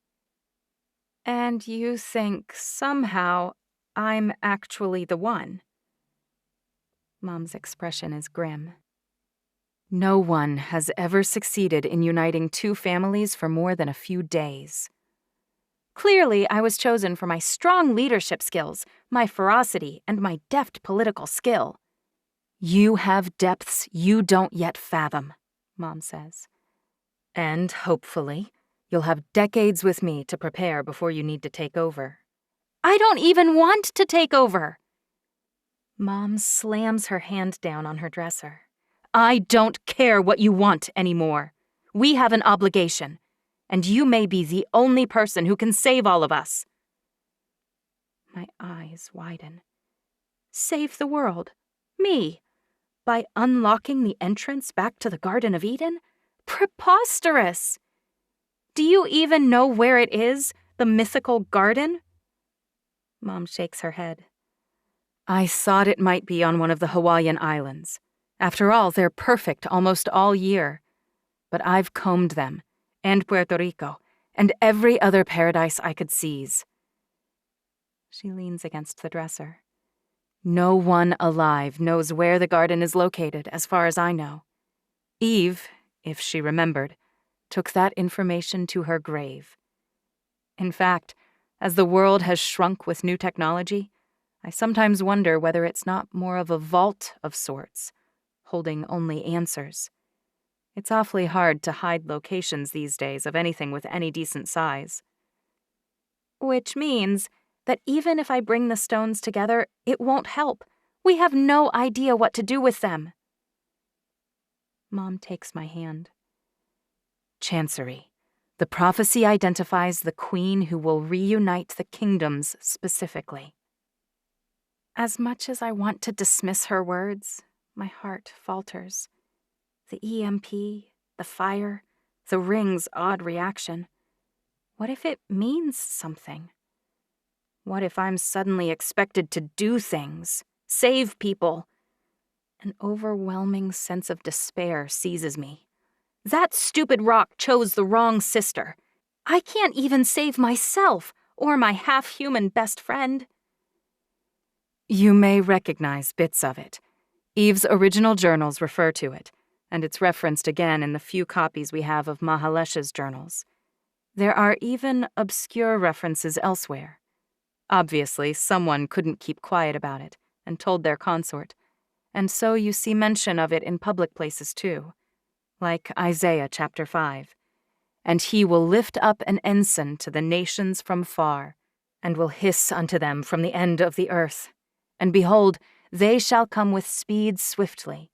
And you think somehow I'm actually the one? Mom's expression is grim. No one has ever succeeded in uniting two families for more than a few days. Clearly, I was chosen for my strong leadership skills, my ferocity, and my deft political skill. You have depths you don't yet fathom, Mom says. And, hopefully, you'll have decades with me to prepare before you need to take over. I don't even want to take over! Mom slams her hand down on her dresser. I don't care what you want anymore. We have an obligation, and you may be the only person who can save all of us. My eyes widen. Save the world? Me? By unlocking the entrance back to the Garden of Eden? Preposterous! Do you even know where it is, the mythical garden? Mom shakes her head. I thought it might be on one of the Hawaiian Islands. After all, they're perfect almost all year. But I've combed them, and Puerto Rico, and every other paradise I could seize. She leans against the dresser. No one alive knows where the garden is located, as far as I know. Eve, if she remembered, took that information to her grave. In fact, as the world has shrunk with new technology, I sometimes wonder whether it's not more of a vault of sorts, holding only answers. It's awfully hard to hide locations these days of anything with any decent size. Which means that even if I bring the stones together, it won't help. We have no idea what to do with them. Mom takes my hand. Chancery, the prophecy identifies the queen who will reunite the kingdoms specifically. As much as I want to dismiss her words, my heart falters. The EMP, the fire, the ring's odd reaction. What if it means something? What if I'm suddenly expected to do things, save people? An overwhelming sense of despair seizes me. That stupid rock chose the wrong sister. I can't even save myself or my half-human best friend. You may recognize bits of it. Eve's original journals refer to it, and it's referenced again in the few copies we have of Mahalesh's journals. There are even obscure references elsewhere. Obviously, someone couldn't keep quiet about it and told their consort, and so you see mention of it in public places too, like Isaiah chapter 5. And he will lift up an ensign to the nations from far, and will hiss unto them from the end of the earth. And behold, they shall come with speed swiftly.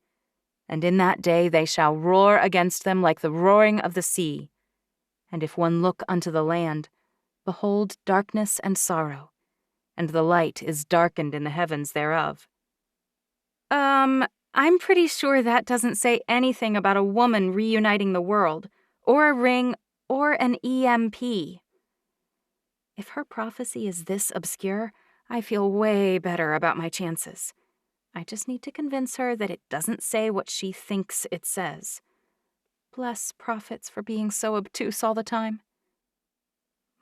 And in that day they shall roar against them like the roaring of the sea. And if one look unto the land, behold darkness and sorrow, and the light is darkened in the heavens thereof. I'm pretty sure that doesn't say anything about a woman reuniting the world, or a ring, or an EMP. If her prophecy is this obscure, I feel way better about my chances. I just need to convince her that it doesn't say what she thinks it says. Bless prophets for being so obtuse all the time.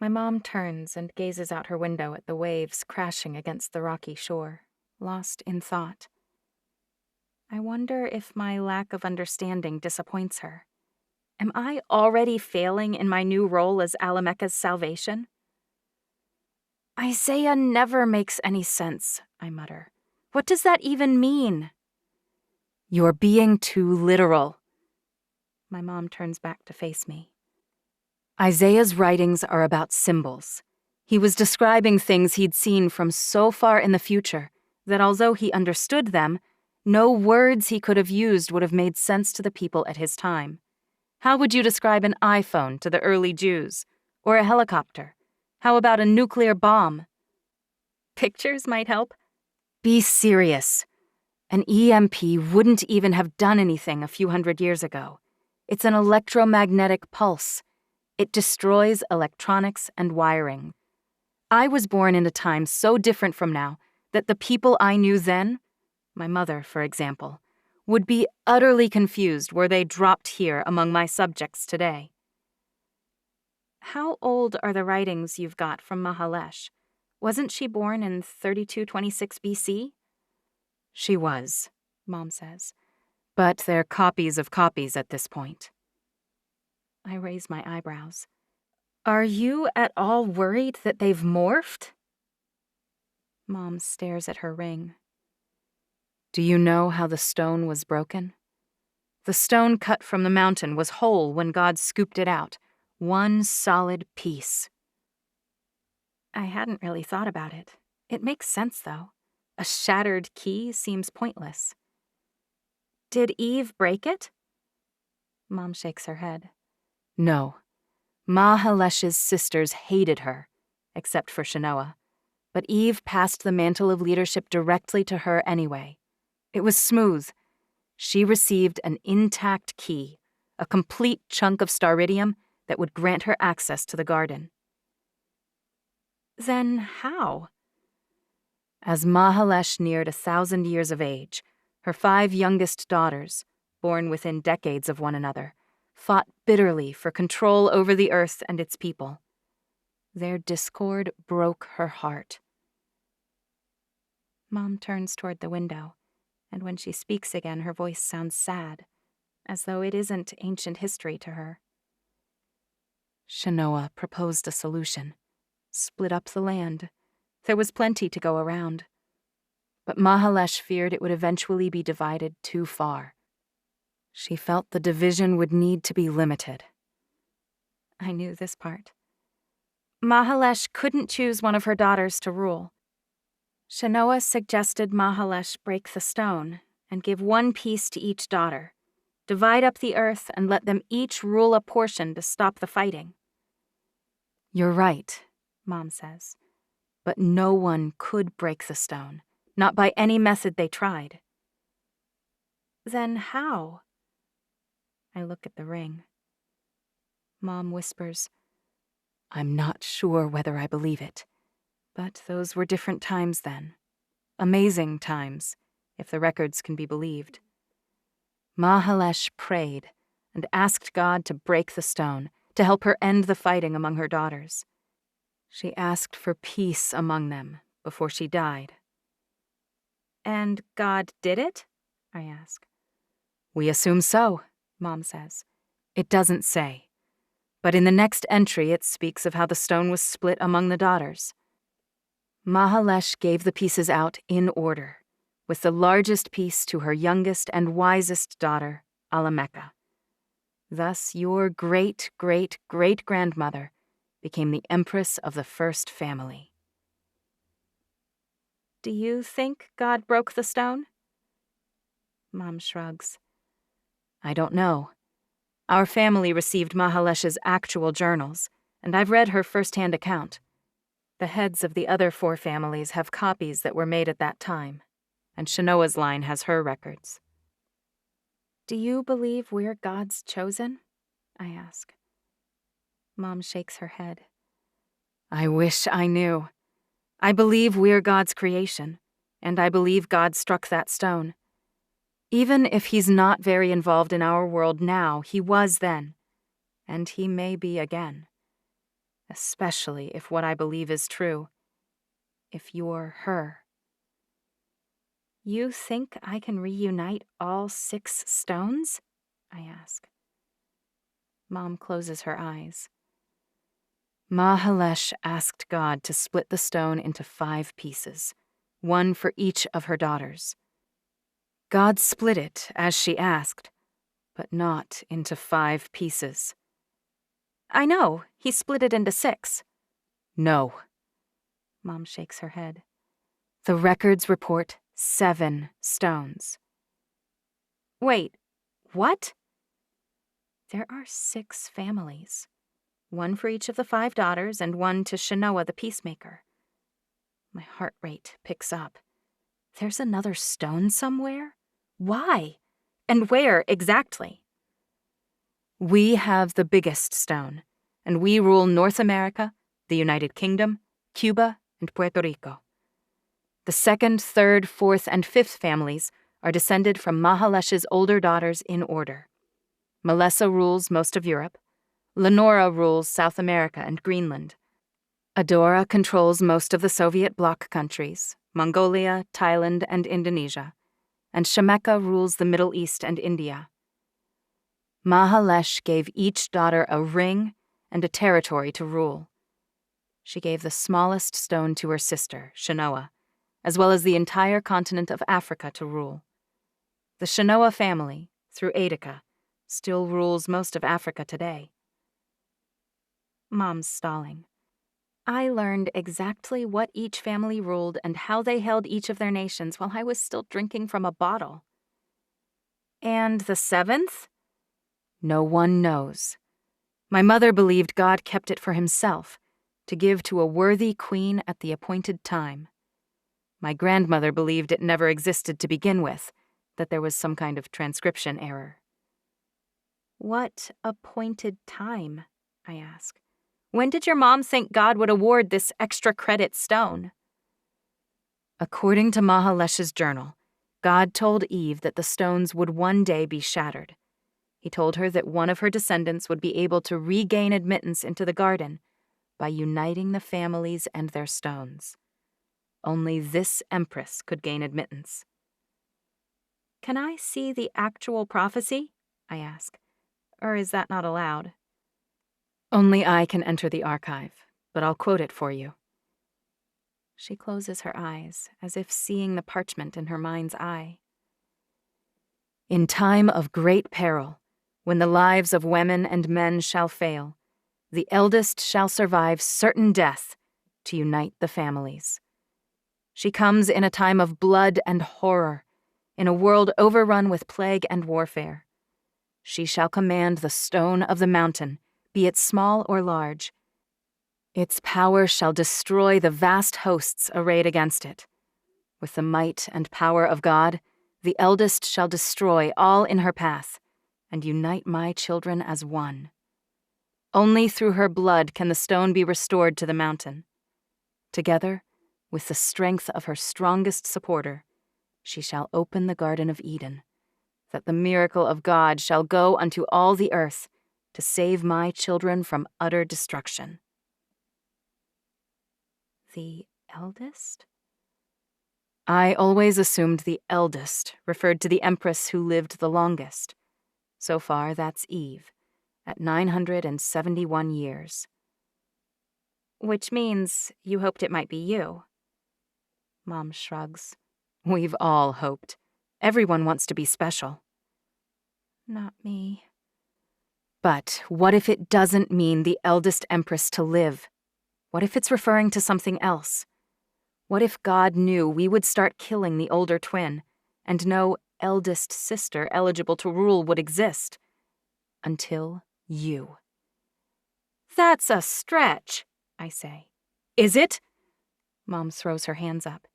My mom turns and gazes out her window at the waves crashing against the rocky shore, lost in thought. I wonder if my lack of understanding disappoints her. Am I already failing in my new role as Alamecha's salvation? Isaiah never makes any sense, I mutter. What does that even mean? You're being too literal. My mom turns back to face me. Isaiah's writings are about symbols. He was describing things he'd seen from so far in the future that although he understood them, no words he could have used would have made sense to the people at his time. How would you describe an iPhone to the early Jews? Or a helicopter? How about a nuclear bomb? Pictures might help. Be serious. An EMP wouldn't even have done anything a few hundred years ago. It's an electromagnetic pulse. It destroys electronics and wiring. I was born in a time so different from now that the people I knew then, my mother, for example, would be utterly confused were they dropped here among my subjects today. How old are the writings you've got from Mahalesh? Wasn't she born in 3226 BC? She was, Mom says, but they're copies of copies at this point. I raise my eyebrows. Are you at all worried that they've morphed? Mom stares at her ring. Do you know how the stone was broken? The stone cut from the mountain was whole when God scooped it out, one solid piece. I hadn't really thought about it. It makes sense, though. A shattered key seems pointless. Did Eve break it? Mom shakes her head. No. Mahalesh's sisters hated her, except for Shanoa. But Eve passed the mantle of leadership directly to her anyway. It was smooth. She received an intact key, a complete chunk of staridium that would grant her access to the garden. Then how? As Mahalesh neared 1,000 years of age, her 5 youngest daughters, born within decades of one another, fought bitterly for control over the earth and its people. Their discord broke her heart. Mom turns toward the window, and when she speaks again, her voice sounds sad, as though it isn't ancient history to her. Shanoa proposed a solution. Split up the land. There was plenty to go around. But Mahalesh feared it would eventually be divided too far. She felt the division would need to be limited. I knew this part. Mahalesh couldn't choose one of her daughters to rule. Shanoa suggested Mahalesh break the stone and give one piece to each daughter, divide up the earth and let them each rule a portion to stop the fighting. You're right, Mom says. But no one could break the stone, not by any method they tried. Then how? I look at the ring. Mom whispers, I'm not sure whether I believe it, but those were different times then. Amazing times, if the records can be believed. Mahalesh prayed and asked God to break the stone, to help her end the fighting among her daughters. She asked for peace among them before she died. And God did it? I ask. We assume so, Mom says. It doesn't say. But in the next entry it speaks of how the stone was split among the daughters. Mahalesh gave the pieces out in order, with the largest piece to her youngest and wisest daughter, Alamecha. Thus your great-great-great-grandmother became the empress of the first family. Do you think God broke the stone? Mom shrugs. I don't know. Our family received Mahalesh's actual journals, and I've read her first-hand account. The heads of the other 4 families have copies that were made at that time, and Shanoa's line has her records. Do you believe we're God's chosen? I ask. Mom shakes her head. I wish I knew. I believe we're God's creation, and I believe God struck that stone. Even if he's not very involved in our world now, he was then, and he may be again. Especially if what I believe is true. If you're her. You think I can reunite all 6 stones? I ask. Mom closes her eyes. Mahalesh asked God to split the stone into 5 pieces, 1 for each of her daughters. God split it as she asked, but not into 5 pieces. I know, he split it into 6. No. Mom shakes her head. The records report 7 stones. Wait, what? There are 6 families. 1 for each of the 5 daughters and 1 to Shanoa the peacemaker. My heart rate picks up. There's another stone somewhere? Why? And where exactly? We have the biggest stone, and we rule North America, the United Kingdom, Cuba, and Puerto Rico. The 2nd, 3rd, 4th, and 5th families are descended from Mahalesh's older daughters in order. Melissa rules most of Europe. Lenora rules South America and Greenland. Adora controls most of the Soviet bloc countries, Mongolia, Thailand, and Indonesia. And Shemeka rules the Middle East and India. Mahalesh gave each daughter a ring and a territory to rule. She gave the smallest stone to her sister, Shanoa, as well as the entire continent of Africa to rule. The Shanoa family, through Judica, still rules most of Africa today. Mom's stalling. I learned exactly what each family ruled and how they held each of their nations while I was still drinking from a bottle. And the 7th? No one knows. My mother believed God kept it for himself, to give to a worthy queen at the appointed time. My grandmother believed it never existed to begin with, that there was some kind of transcription error. What appointed time? I ask. When did your mom think God would award this extra credit stone? According to Mahalesh's journal, God told Eve that the stones would one day be shattered. He told her that one of her descendants would be able to regain admittance into the garden by uniting the families and their stones. Only this empress could gain admittance. Can I see the actual prophecy? I ask. Or is that not allowed? Only I can enter the archive, but I'll quote it for you. She closes her eyes, as if seeing the parchment in her mind's eye. In time of great peril, when the lives of women and men shall fail, the eldest shall survive certain death to unite the families. She comes in a time of blood and horror, in a world overrun with plague and warfare. She shall command the stone of the mountain, be it small or large. Its power shall destroy the vast hosts arrayed against it. With the might and power of God, the eldest shall destroy all in her path and unite my children as one. Only through her blood can the stone be restored to the mountain. Together, with the strength of her strongest supporter, she shall open the Garden of Eden, that the miracle of God shall go unto all the earth to save my children from utter destruction. The eldest? I always assumed the eldest referred to the empress who lived the longest. So far, that's Eve, at 971 years. Which means you hoped it might be you. Mom shrugs. We've all hoped. Everyone wants to be special. Not me. But what if it doesn't mean the eldest empress to live? What if it's referring to something else? What if God knew we would start killing the older twin, and no eldest sister eligible to rule would exist? Until you. That's a stretch, I say. Is it? Mom throws her hands up.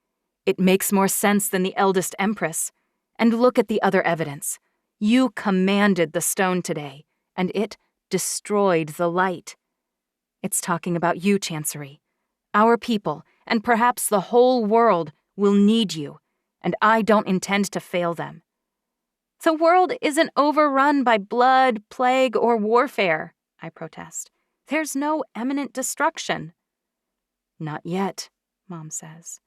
It makes more sense than the eldest empress. And look at the other evidence. You commanded the stone today, and it destroyed the light. It's talking about you, Chancery. Our people, and perhaps the whole world, will need you, and I don't intend to fail them. The world isn't overrun by blood, plague, or warfare, I protest. There's no imminent destruction. Not yet, Mom says,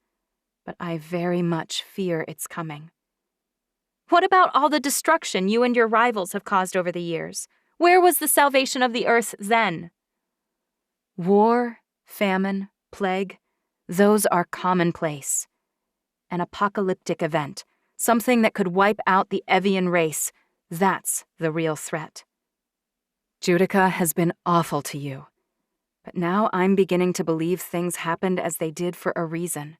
but I very much fear it's coming. What about all the destruction you and your rivals have caused over the years? Where was the salvation of the earth then? War, famine, plague, those are commonplace. An apocalyptic event, something that could wipe out the Evian race, that's the real threat. Judica has been awful to you, but now I'm beginning to believe things happened as they did for a reason.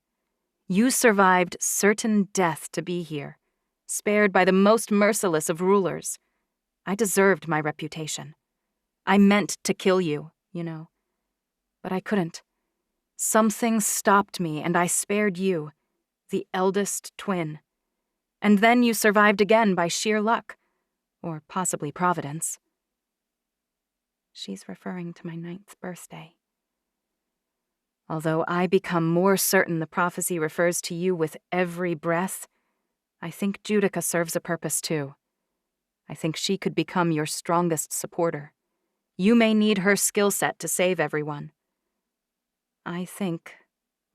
You survived certain death to be here, spared by the most merciless of rulers. I deserved my reputation. I meant to kill you, you know. But I couldn't. Something stopped me, and I spared you, the eldest twin. And then you survived again by sheer luck, or possibly providence. She's referring to my 9th birthday. Although I become more certain the prophecy refers to you with every breath, I think Judica serves a purpose too. I think she could become your strongest supporter. You may need her skill set to save everyone. I think,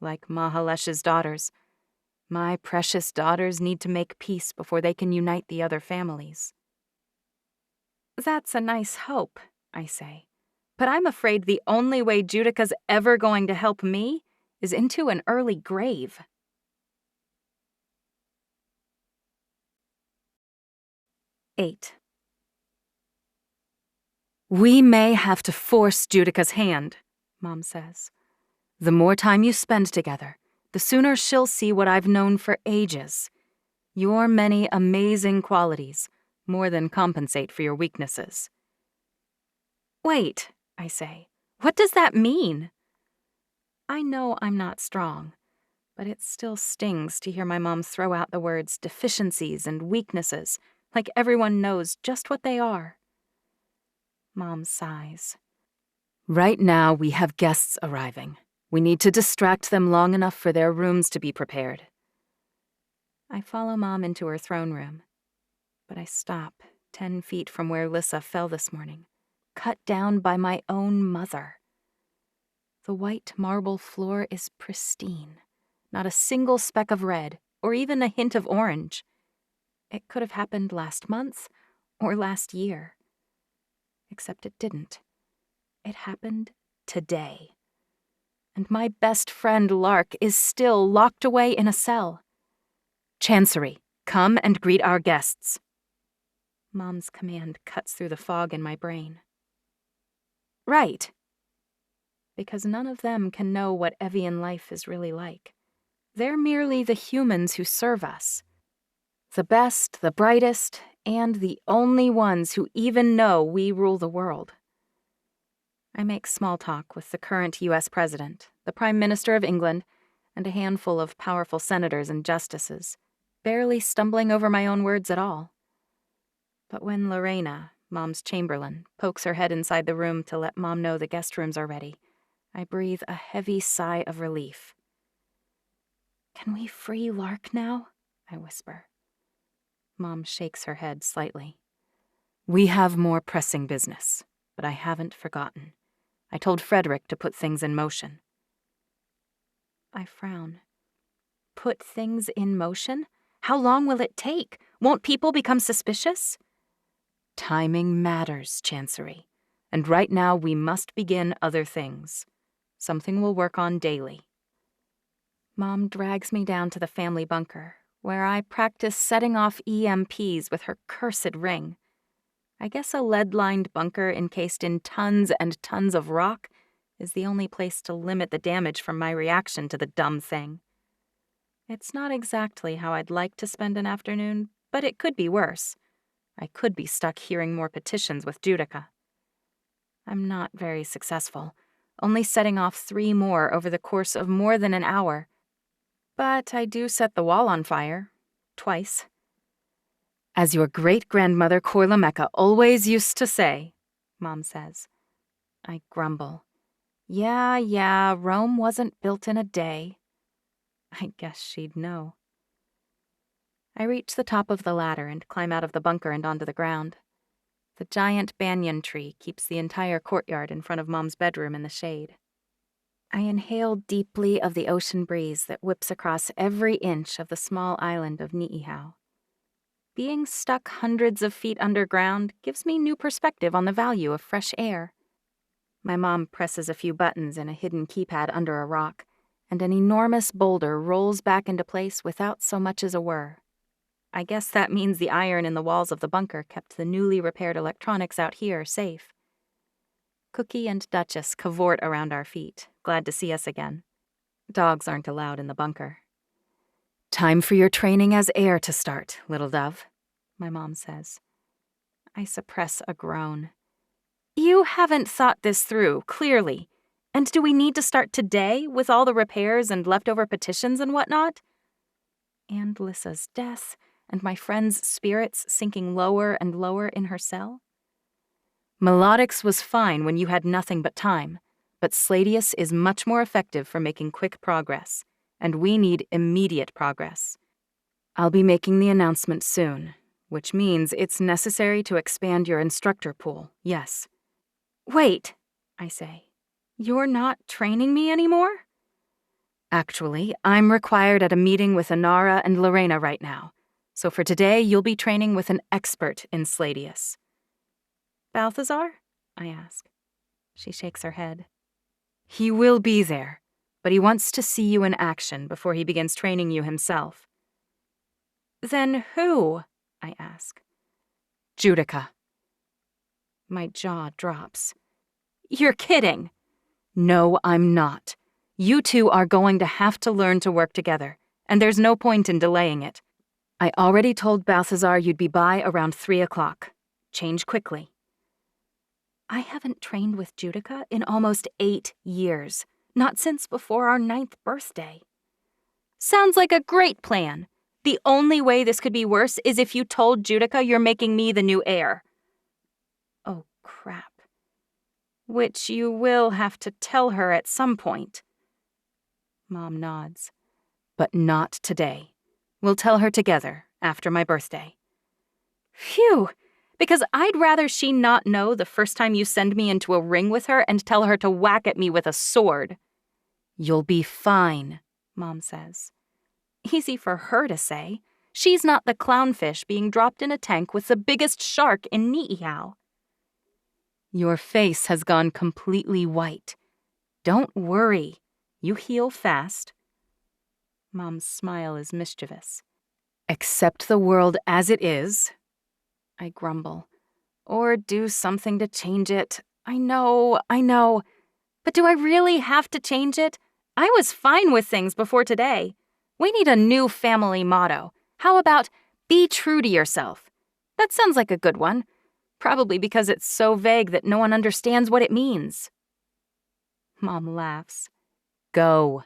like Mahalesh's daughters, my precious daughters need to make peace before they can unite the other families. That's a nice hope, I say. But I'm afraid the only way Judica's ever going to help me is into an early grave. Eight. We may have to force Judica's hand, Mom says. The more time you spend together, the sooner she'll see what I've known for ages. Your many amazing qualities more than compensate for your weaknesses. Wait, I say. What does that mean? I know I'm not strong, but it still stings to hear my mom throw out the words deficiencies and weaknesses, like everyone knows just what they are. Mom sighs. Right now we have guests arriving. We need to distract them long enough for their rooms to be prepared. I follow Mom into her throne room, but I stop 10 feet from where Lissa fell this morning, cut down by my own mother. The white marble floor is pristine, not a single speck of red or even a hint of orange. It could have happened last month or last year. Except it didn't. It happened today. And my best friend Lark is still locked away in a cell. Chancery, come and greet our guests. Mom's command cuts through the fog in my brain. Right. Because none of them can know what Evian life is really like. They're merely the humans who serve us. The best, the brightest, and the only ones who even know we rule the world. I make small talk with the current U.S. President, the Prime Minister of England, and a handful of powerful senators and justices, barely stumbling over my own words at all. But when Lorena, Mom's chamberlain, pokes her head inside the room to let Mom know the guest rooms are ready, I breathe a heavy sigh of relief. "Can we free Lark now?" I whisper. Mom shakes her head slightly. "We have more pressing business, but I haven't forgotten. I told Frederick to put things in motion." I frown. Put things in motion? How long will it take? Won't people become suspicious? Timing matters, Chancery. And right now we must begin other things. Something we'll work on daily. Mom drags me down to the family bunker, where I practice setting off EMPs with her cursed ring. I guess a lead-lined bunker encased in tons and tons of rock is the only place to limit the damage from my reaction to the dumb thing. It's not exactly how I'd like to spend an afternoon, but it could be worse. I could be stuck hearing more petitions with Judica. I'm not very successful, only setting off 3 more over the course of more than an hour. But I do set the wall on fire. Twice. "As your great-grandmother Alamecha always used to say," Mom says. I grumble. Yeah, Rome wasn't built in a day. I guess she'd know. I reach the top of the ladder and climb out of the bunker and onto the ground. The giant banyan tree keeps the entire courtyard in front of Mom's bedroom in the shade. I inhale deeply of the ocean breeze that whips across every inch of the small island of Niihau. Being stuck hundreds of feet underground gives me new perspective on the value of fresh air. My mom presses a few buttons in a hidden keypad under a rock, and an enormous boulder rolls back into place without so much as a whir. I guess that means the iron in the walls of the bunker kept the newly repaired electronics out here safe. Cookie and Duchess cavort around our feet, glad to see us again. Dogs aren't allowed in the bunker. "Time for your training as heir to start, little dove," my mom says. I suppress a groan. You haven't thought this through, clearly. And do we need to start today with all the repairs and leftover petitions and whatnot? And Lissa's death, and my friend's spirits sinking lower and lower in her cell? Melodix was fine when you had nothing but time, but Sladius is much more effective for making quick progress, and we need immediate progress. I'll be making the announcement soon, which means it's necessary to expand your instructor pool, yes. Wait, I say. You're not training me anymore? Actually, I'm required at a meeting with Inara and Lorena right now, so for today you'll be training with an expert in Sladius. Balthazar? I ask. She shakes her head. He will be there, but he wants to see you in action before he begins training you himself. Then who? I ask. Judica. My jaw drops. You're kidding. No, I'm not. You two are going to have to learn to work together, and there's no point in delaying it. I already told Balthazar you'd be by around 3 o'clock. Change quickly. I haven't trained with Judica in almost 8 years, not since before our 9th birthday. Sounds like a great plan. The only way this could be worse is if you told Judica you're making me the new heir. Oh, crap. Which you will have to tell her at some point. Mom nods. But not today. We'll tell her together, after my birthday. Phew! Because I'd rather she not know the first time you send me into a ring with her and tell her to whack at me with a sword. You'll be fine, Mom says. Easy for her to say. She's not the clownfish being dropped in a tank with the biggest shark in Niihau. Your face has gone completely white. Don't worry. You heal fast. Mom's smile is mischievous. Accept the world as it is. I grumble. Or do something to change it. I know. But do I really have to change it? I was fine with things before today. We need a new family motto. How about, be true to yourself? That sounds like a good one. Probably because it's so vague that no one understands what it means. Mom laughs. Go.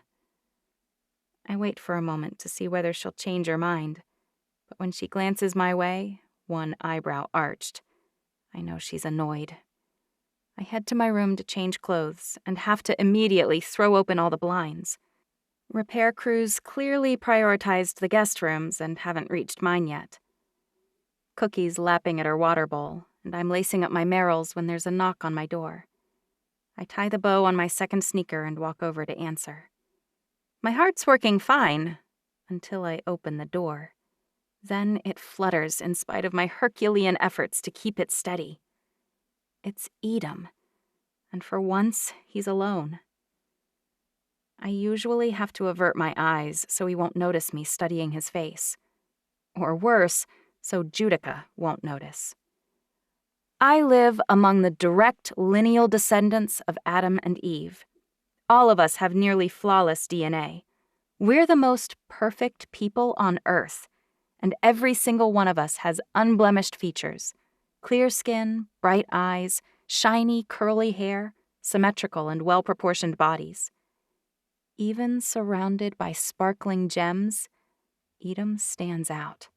I wait for a moment to see whether she'll change her mind, but when she glances my way, one eyebrow arched, I know she's annoyed. I head to my room to change clothes and have to immediately throw open all the blinds. Repair crews clearly prioritized the guest rooms and haven't reached mine yet. Cookie's lapping at her water bowl, and I'm lacing up my merrills when there's a knock on my door. I tie the bow on my second sneaker and walk over to answer. My heart's working fine, until I open the door. Then it flutters in spite of my Herculean efforts to keep it steady. It's Edom, and for once, he's alone. I usually have to avert my eyes so he won't notice me studying his face. Or worse, so Judica won't notice. I live among the direct lineal descendants of Adam and Eve. All of us have nearly flawless DNA. We're the most perfect people on Earth, and every single one of us has unblemished features. Clear skin, bright eyes, shiny, curly hair, symmetrical and well-proportioned bodies. Even surrounded by sparkling gems, Edom stands out.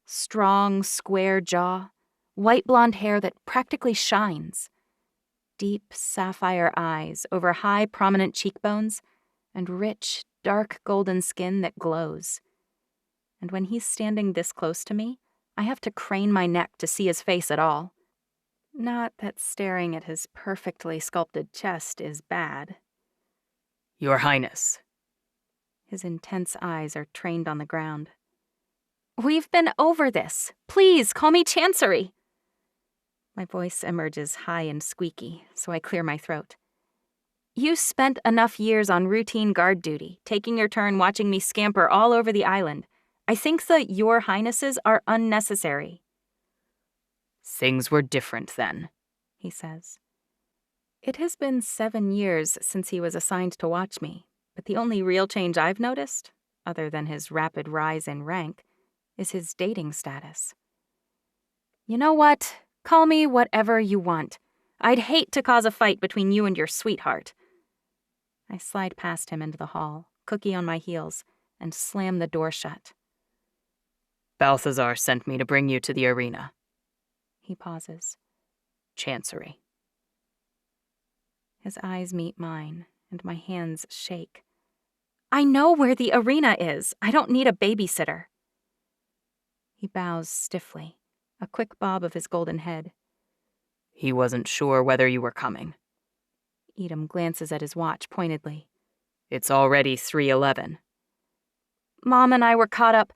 Strong, square jaw, white blonde hair that practically shines, deep sapphire eyes over high, prominent cheekbones, and rich, dark golden skin that glows. And when he's standing this close to me, I have to crane my neck to see his face at all. Not that staring at his perfectly sculpted chest is bad. Your Highness. His intense eyes are trained on the ground. We've been over this. Please, call me Chancery. My voice emerges high and squeaky, so I clear my throat. You spent enough years on routine guard duty, taking your turn watching me scamper all over the island. I think the Your Highnesses are unnecessary. Things were different then, he says. It has been 7 years since he was assigned to watch me, but the only real change I've noticed, other than his rapid rise in rank, is his dating status. You know what? Call me whatever you want. I'd hate to cause a fight between you and your sweetheart. I slide past him into the hall, Cookie on my heels, and slam the door shut. Balthazar sent me to bring you to the arena. He pauses. Chancery. His eyes meet mine, and my hands shake. I know where the arena is. I don't need a babysitter. He bows stiffly, a quick bob of his golden head. He wasn't sure whether you were coming. Edom glances at his watch pointedly. It's already 3:11. Mom and I were caught up.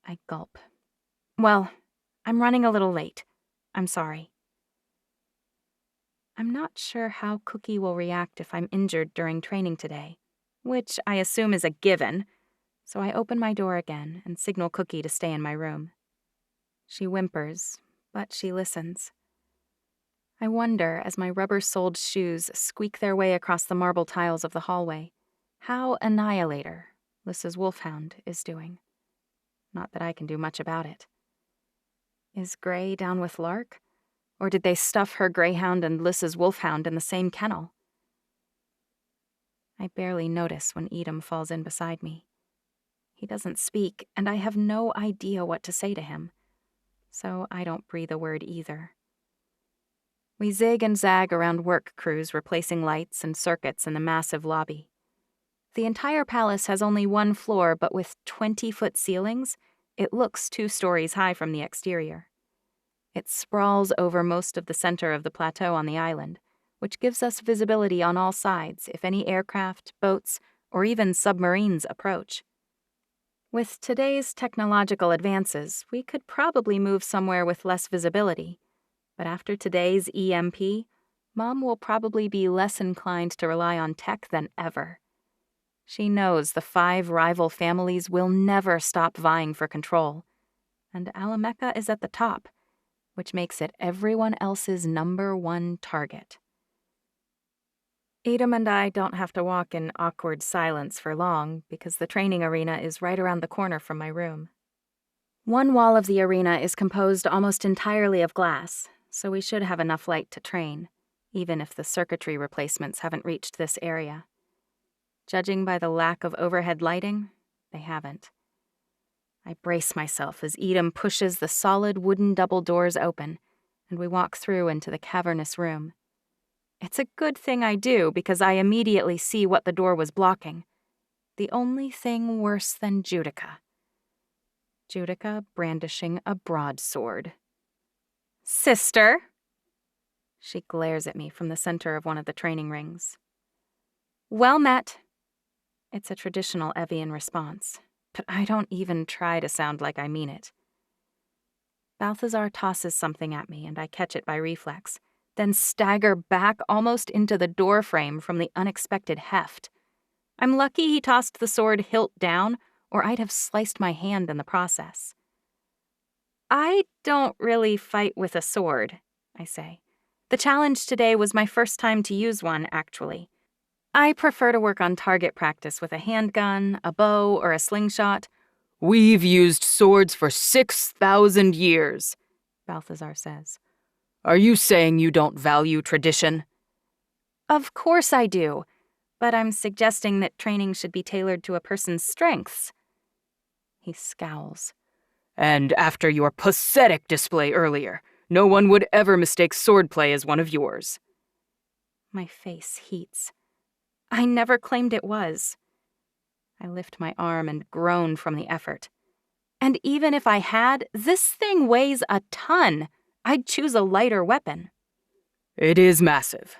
I gulp. Well, I'm running a little late. I'm sorry. I'm not sure how Cookie will react if I'm injured during training today, which I assume is a given, so I open my door again and signal Cookie to stay in my room. She whimpers, but she listens. I wonder, as my rubber-soled shoes squeak their way across the marble tiles of the hallway, how Annihilator, Lyssa's wolfhound, is doing. Not that I can do much about it. Is Gray down with Lark? Or did they stuff her greyhound and Lyssa's wolfhound in the same kennel? I barely notice when Edom falls in beside me. He doesn't speak, and I have no idea what to say to him, so I don't breathe a word either. We zig and zag around work crews replacing lights and circuits in the massive lobby. The entire palace has only one floor, but with 20-foot ceilings, it looks 2 stories high from the exterior. It sprawls over most of the center of the plateau on the island, which gives us visibility on all sides if any aircraft, boats, or even submarines approach. With today's technological advances, we could probably move somewhere with less visibility, but after today's EMP, Mom will probably be less inclined to rely on tech than ever. She knows the 5 rival families will never stop vying for control, and Alamecha is at the top, which makes it everyone else's #1 target. Edom and I don't have to walk in awkward silence for long because the training arena is right around the corner from my room. One wall of the arena is composed almost entirely of glass, so we should have enough light to train, even if the circuitry replacements haven't reached this area. Judging by the lack of overhead lighting, they haven't. I brace myself as Edom pushes the solid wooden double doors open, and we walk through into the cavernous room. It's a good thing I do, because I immediately see what the door was blocking. The only thing worse than Judica. Judica brandishing a broadsword. "Sister!" She glares at me from the center of one of the training rings. "Well met." It's a traditional Evian response, but I don't even try to sound like I mean it. Balthazar tosses something at me, and I catch it by reflex, then stagger back almost into the doorframe from the unexpected heft. I'm lucky he tossed the sword hilt down, or I'd have sliced my hand in the process. "I don't really fight with a sword," I say. "The challenge today was my first time to use one, actually. I prefer to work on target practice with a handgun, a bow, or a slingshot." "We've used swords for 6,000 years, Balthazar says. Are you saying you don't value tradition?" "Of course I do, but I'm suggesting that training should be tailored to a person's strengths." He scowls. "And after your pathetic display earlier, no one would ever mistake swordplay as one of yours." My face heats. I never claimed it was. I lift my arm and groan from the effort. And even if I had, this thing weighs a ton. I'd choose a lighter weapon. "It is massive."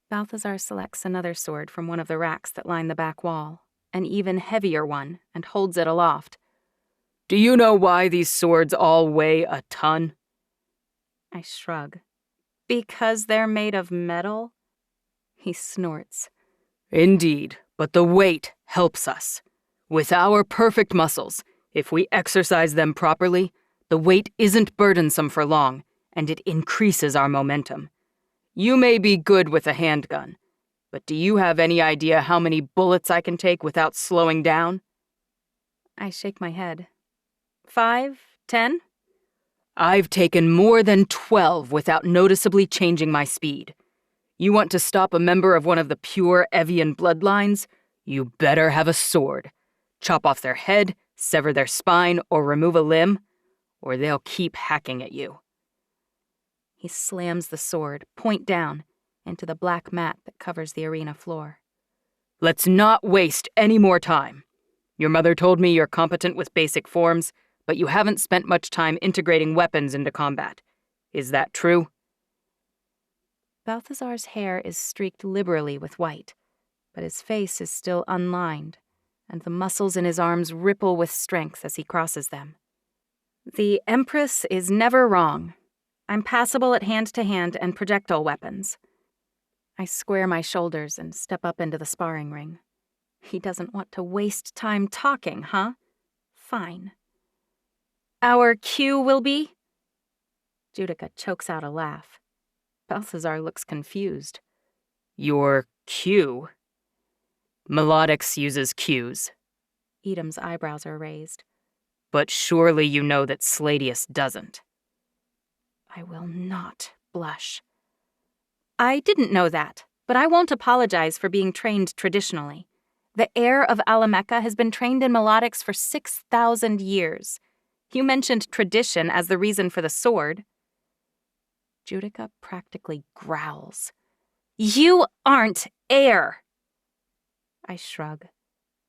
Balthazar selects another sword from one of the racks that line the back wall, an even heavier one, and holds it aloft. "Do you know why these swords all weigh a ton?" I shrug. "Because they're made of metal?" He snorts. "Indeed, but the weight helps us. With our perfect muscles, if we exercise them properly, the weight isn't burdensome for long, and it increases our momentum. You may be good with a handgun, but do you have any idea how many bullets I can take without slowing down?" I shake my head. 5, 10? "I've taken more than 12 without noticeably changing my speed. You want to stop a member of one of the pure Evian bloodlines? You better have a sword. Chop off their head, sever their spine, or remove a limb, or they'll keep hacking at you." He slams the sword, point down, into the black mat that covers the arena floor. "Let's not waste any more time. Your mother told me you're competent with basic forms, but you haven't spent much time integrating weapons into combat. Is that true?" Balthazar's hair is streaked liberally with white, but his face is still unlined, and the muscles in his arms ripple with strength as he crosses them. "The Empress is never wrong. I'm passable at hand-to-hand and projectile weapons." I square my shoulders and step up into the sparring ring. He doesn't want to waste time talking, huh? Fine. "Our cue will be?" Judica chokes out a laugh. Balthazar looks confused. "Your cue?" "Melodics uses cues." Edom's eyebrows are raised. "But surely you know that Sladius doesn't." I will not blush. "I didn't know that, but I won't apologize for being trained traditionally. The heir of Alamecha has been trained in melodics for 6,000 years. You mentioned tradition as the reason for the sword." Judica practically growls. "You aren't heir!" I shrug.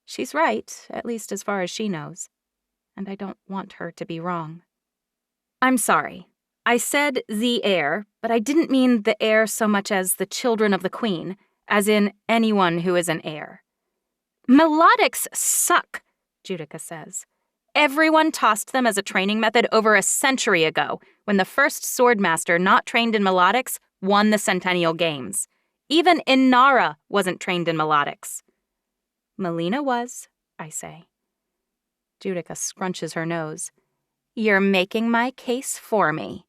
She's right, at least as far as she knows. And I don't want her to be wrong. "I'm sorry. I said the heir, but I didn't mean the heir so much as the children of the queen, as in anyone who is an heir." "Melodics suck," Judica says. "Everyone tossed them as a training method over a century ago, when the first swordmaster not trained in melodics won the Centennial Games. Even Inara wasn't trained in melodics." "Melina was," I say. Judica scrunches her nose. "You're making my case for me."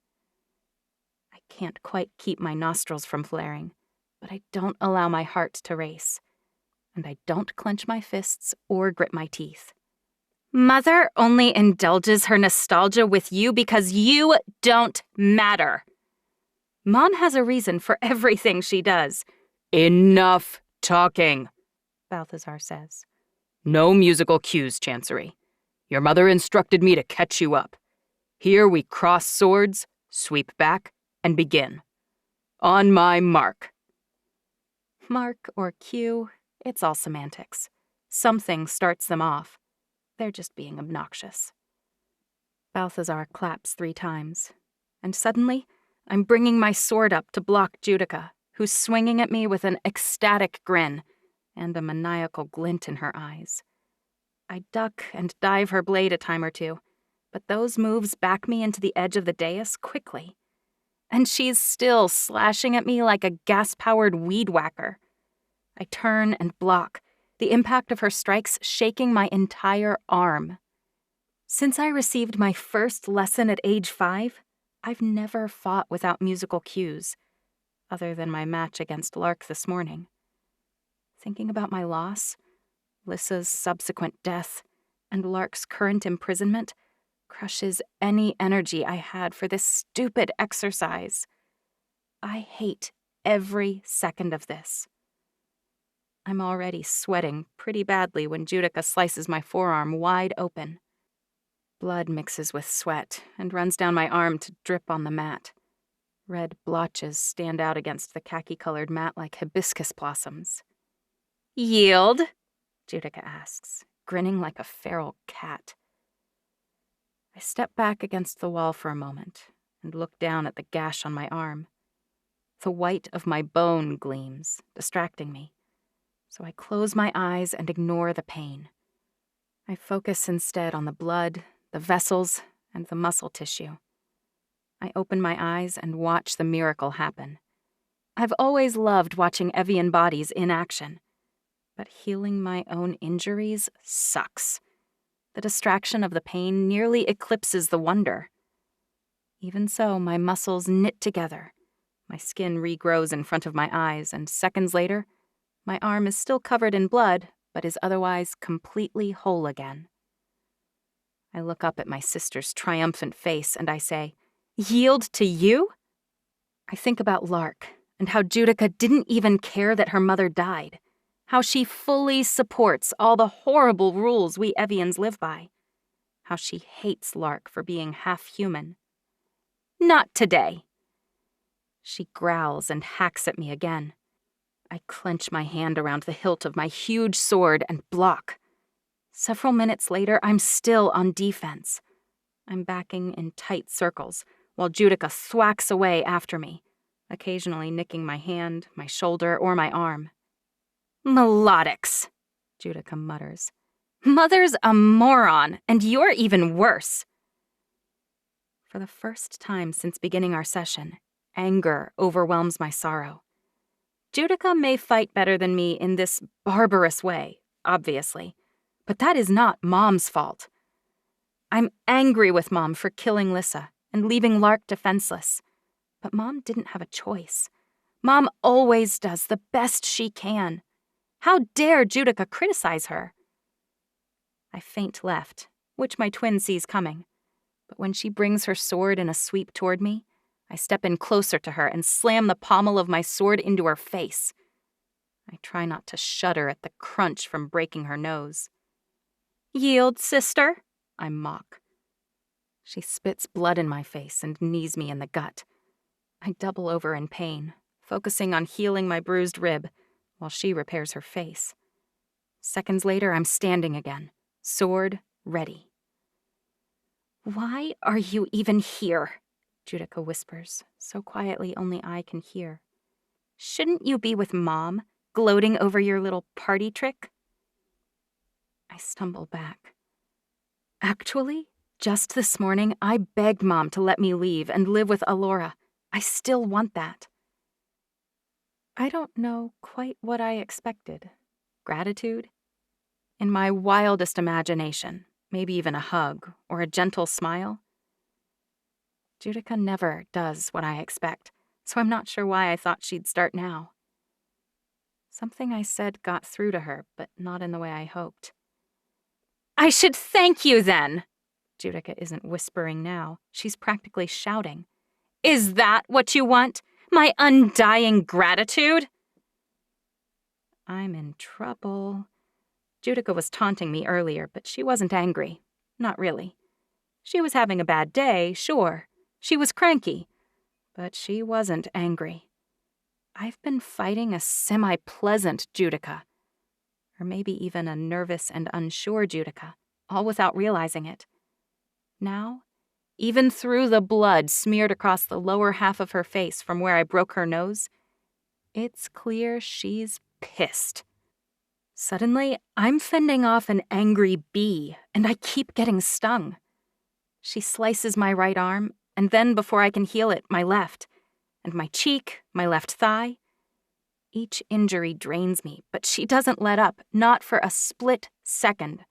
I can't quite keep my nostrils from flaring, but I don't allow my heart to race. And I don't clench my fists or grit my teeth. "Mother only indulges her nostalgia with you because you don't matter. Mom has a reason for everything she does." "Enough talking," Balthazar says. No musical cues, Chancery. Your mother instructed me to catch you up. Here we cross swords, sweep back, and begin. On my mark. Mark or cue, it's all semantics. Something starts them off. They're just being obnoxious. Balthazar claps 3 times, and suddenly, I'm bringing my sword up to block Judica, who's swinging at me with an ecstatic grin and a maniacal glint in her eyes. I duck and dive her blade a time or two, but those moves back me into the edge of the dais quickly. And she's still slashing at me like a gas-powered weed whacker. I turn and block, the impact of her strikes shaking my entire arm. Since I received my first lesson at age 5, I've never fought without musical cues, other than my match against Lark this morning. Thinking about my loss, Lissa's subsequent death, and Lark's current imprisonment crushes any energy I had for this stupid exercise. I hate every second of this. I'm already sweating pretty badly when Judica slices my forearm wide open. Blood mixes with sweat and runs down my arm to drip on the mat. Red blotches stand out against the khaki-colored mat like hibiscus blossoms. Yield? Judica asks, grinning like a feral cat. I step back against the wall for a moment and look down at the gash on my arm. The white of my bone gleams, distracting me, so I close my eyes and ignore the pain. I focus instead on the blood, the vessels, and the muscle tissue. I open my eyes and watch the miracle happen. I've always loved watching Evian bodies in action, but healing my own injuries sucks. The distraction of the pain nearly eclipses the wonder. Even so, my muscles knit together. My skin regrows in front of my eyes, and seconds later, my arm is still covered in blood, but is otherwise completely whole again. I look up at my sister's triumphant face, and I say, "Yield to you?" I think about Lark, and how Judica didn't even care that her mother died. How she fully supports all the horrible rules we Evians live by. How she hates Lark for being half-human. Not today. She growls and hacks at me again. I clench my hand around the hilt of my huge sword and block. Several minutes later, I'm still on defense. I'm backing in tight circles, while Judica thwacks away after me, occasionally nicking my hand, my shoulder, or my arm. "Melodics," Judica mutters. "Mother's a moron, and you're even worse." For the first time since beginning our session, anger overwhelms my sorrow. Judica may fight better than me in this barbarous way, obviously, but that is not Mom's fault. I'm angry with Mom for killing Lissa and leaving Lark defenseless, but Mom didn't have a choice. Mom always does the best she can. How dare Judica criticize her? I feint left, which my twin sees coming, but when she brings her sword in a sweep toward me, I step in closer to her and slam the pommel of my sword into her face. I try not to shudder at the crunch from breaking her nose. "Yield, sister," I mock. She spits blood in my face and knees me in the gut. I double over in pain, focusing on healing my bruised rib, while she repairs her face. Seconds later, I'm standing again, sword ready. "Why are you even here?" Judica whispers, so quietly only I can hear. "Shouldn't you be with Mom, gloating over your little party trick?" I stumble back. Actually, just this morning, I begged Mom to let me leave and live with Alora. I still want that. I don't know quite what I expected. Gratitude? In my wildest imagination, maybe even a hug or a gentle smile. Judica never does what I expect, so I'm not sure why I thought she'd start now. Something I said got through to her, but not in the way I hoped. "I should thank you, then!" Judica isn't whispering now. She's practically shouting. "Is that what you want? My undying gratitude?" I'm in trouble. Judica was taunting me earlier, but she wasn't angry. Not really. She was having a bad day, sure. She was cranky, but she wasn't angry. I've been fighting a semi-pleasant Judica, or maybe even a nervous and unsure Judica, all without realizing it. Now, even through the blood smeared across the lower half of her face from where I broke her nose, it's clear she's pissed. Suddenly, I'm fending off an angry bee, and I keep getting stung. She slices my right arm, and then before I can heal it, my left, and my cheek, my left thigh. Each injury drains me, but she doesn't let up, not for a split second.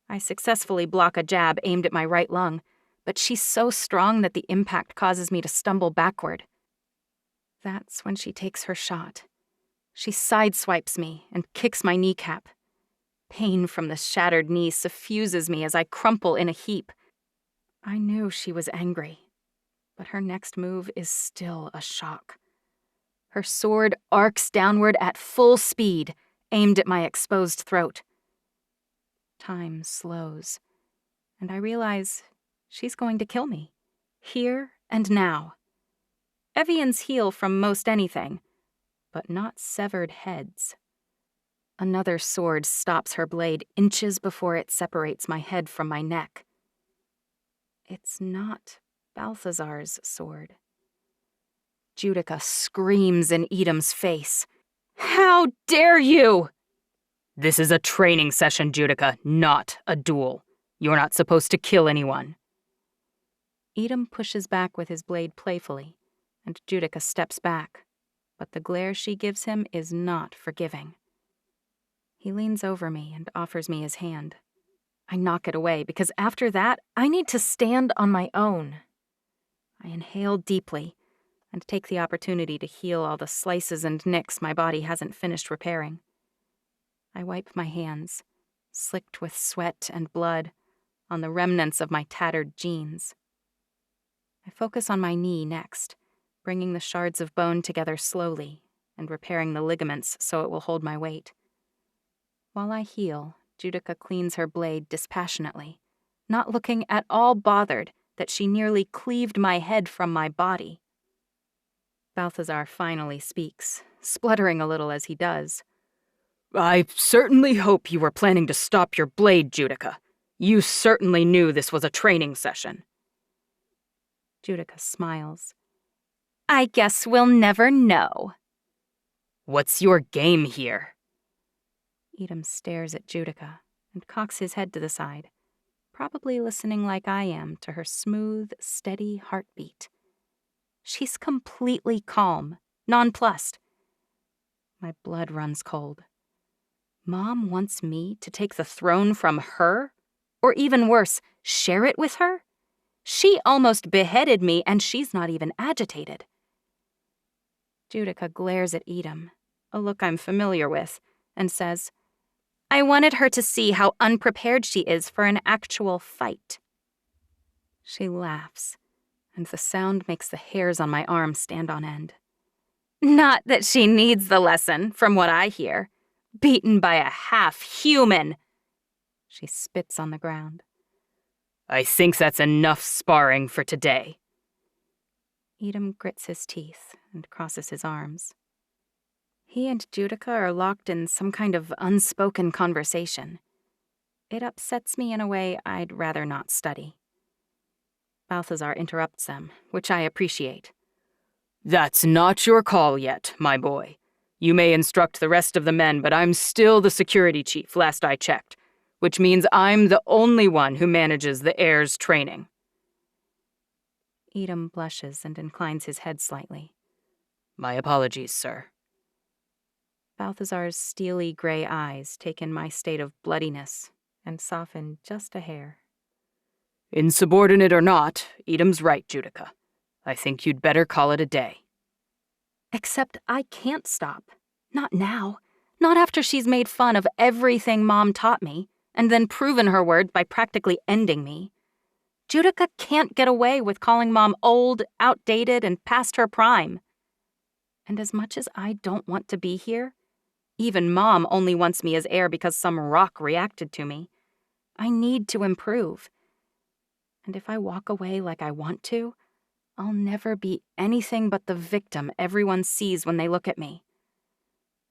I successfully block a jab aimed at my right lung, but she's so strong that the impact causes me to stumble backward. That's when she takes her shot. She sideswipes me and kicks my kneecap. Pain from the shattered knee suffuses me as I crumple in a heap. I knew she was angry, but her next move is still a shock. Her sword arcs downward at full speed, aimed at my exposed throat. Time slows, and I realize she's going to kill me, here and now. Evians heal from most anything, but not severed heads. Another sword stops her blade inches before it separates my head from my neck. It's not Balthazar's sword. Judica screams in Edam's face. "How dare you!" This is a training session, Judica, not a duel. You're not supposed to kill anyone. Edam pushes back with his blade playfully, and Judica steps back, but the glare she gives him is not forgiving. He leans over me and offers me his hand. I knock it away because after that, I need to stand on my own. I inhale deeply and take the opportunity to heal all the slices and nicks my body hasn't finished repairing. I wipe my hands, slicked with sweat and blood, on the remnants of my tattered jeans. I focus on my knee next, bringing the shards of bone together slowly and repairing the ligaments so it will hold my weight. While I heal, Judica cleans her blade dispassionately, not looking at all bothered that she nearly cleaved my head from my body. Balthazar finally speaks, spluttering a little as he does. I certainly hope you were planning to stop your blade, Judica. You certainly knew this was a training session. Judica smiles. I guess we'll never know. What's your game here? Edam stares at Judica and cocks his head to the side, probably listening like I am to her smooth, steady heartbeat. She's completely calm, nonplussed. My blood runs cold. Mom wants me to take the throne from her? Or even worse, share it with her? She almost beheaded me, and she's not even agitated. Judica glares at Edam, a look I'm familiar with, and says, I wanted her to see how unprepared she is for an actual fight. She laughs, and the sound makes the hairs on my arm stand on end. Not that she needs the lesson, from what I hear. Beaten by a half-human. She spits on the ground. I think that's enough sparring for today. Edam grits his teeth and crosses his arms. He and Judica are locked in some kind of unspoken conversation. It upsets me in a way I'd rather not study. Balthazar interrupts them, which I appreciate. That's not your call yet, my boy. You may instruct the rest of the men, but I'm still the security chief, last I checked, which means I'm the only one who manages the heir's training. Edam blushes and inclines his head slightly. My apologies, sir. Balthazar's steely gray eyes take in my state of bloodiness and soften just a hair. Insubordinate or not, Edam's right, Judica. I think you'd better call it a day. Except I can't stop. Not now. Not after she's made fun of everything Mom taught me, and then proven her worth by practically ending me. Judica can't get away with calling Mom old, outdated, and past her prime. And as much as I don't want to be here, Even Mom only wants me as heir because some rock reacted to me. I need to improve. And if I walk away like I want to, I'll never be anything but the victim everyone sees when they look at me.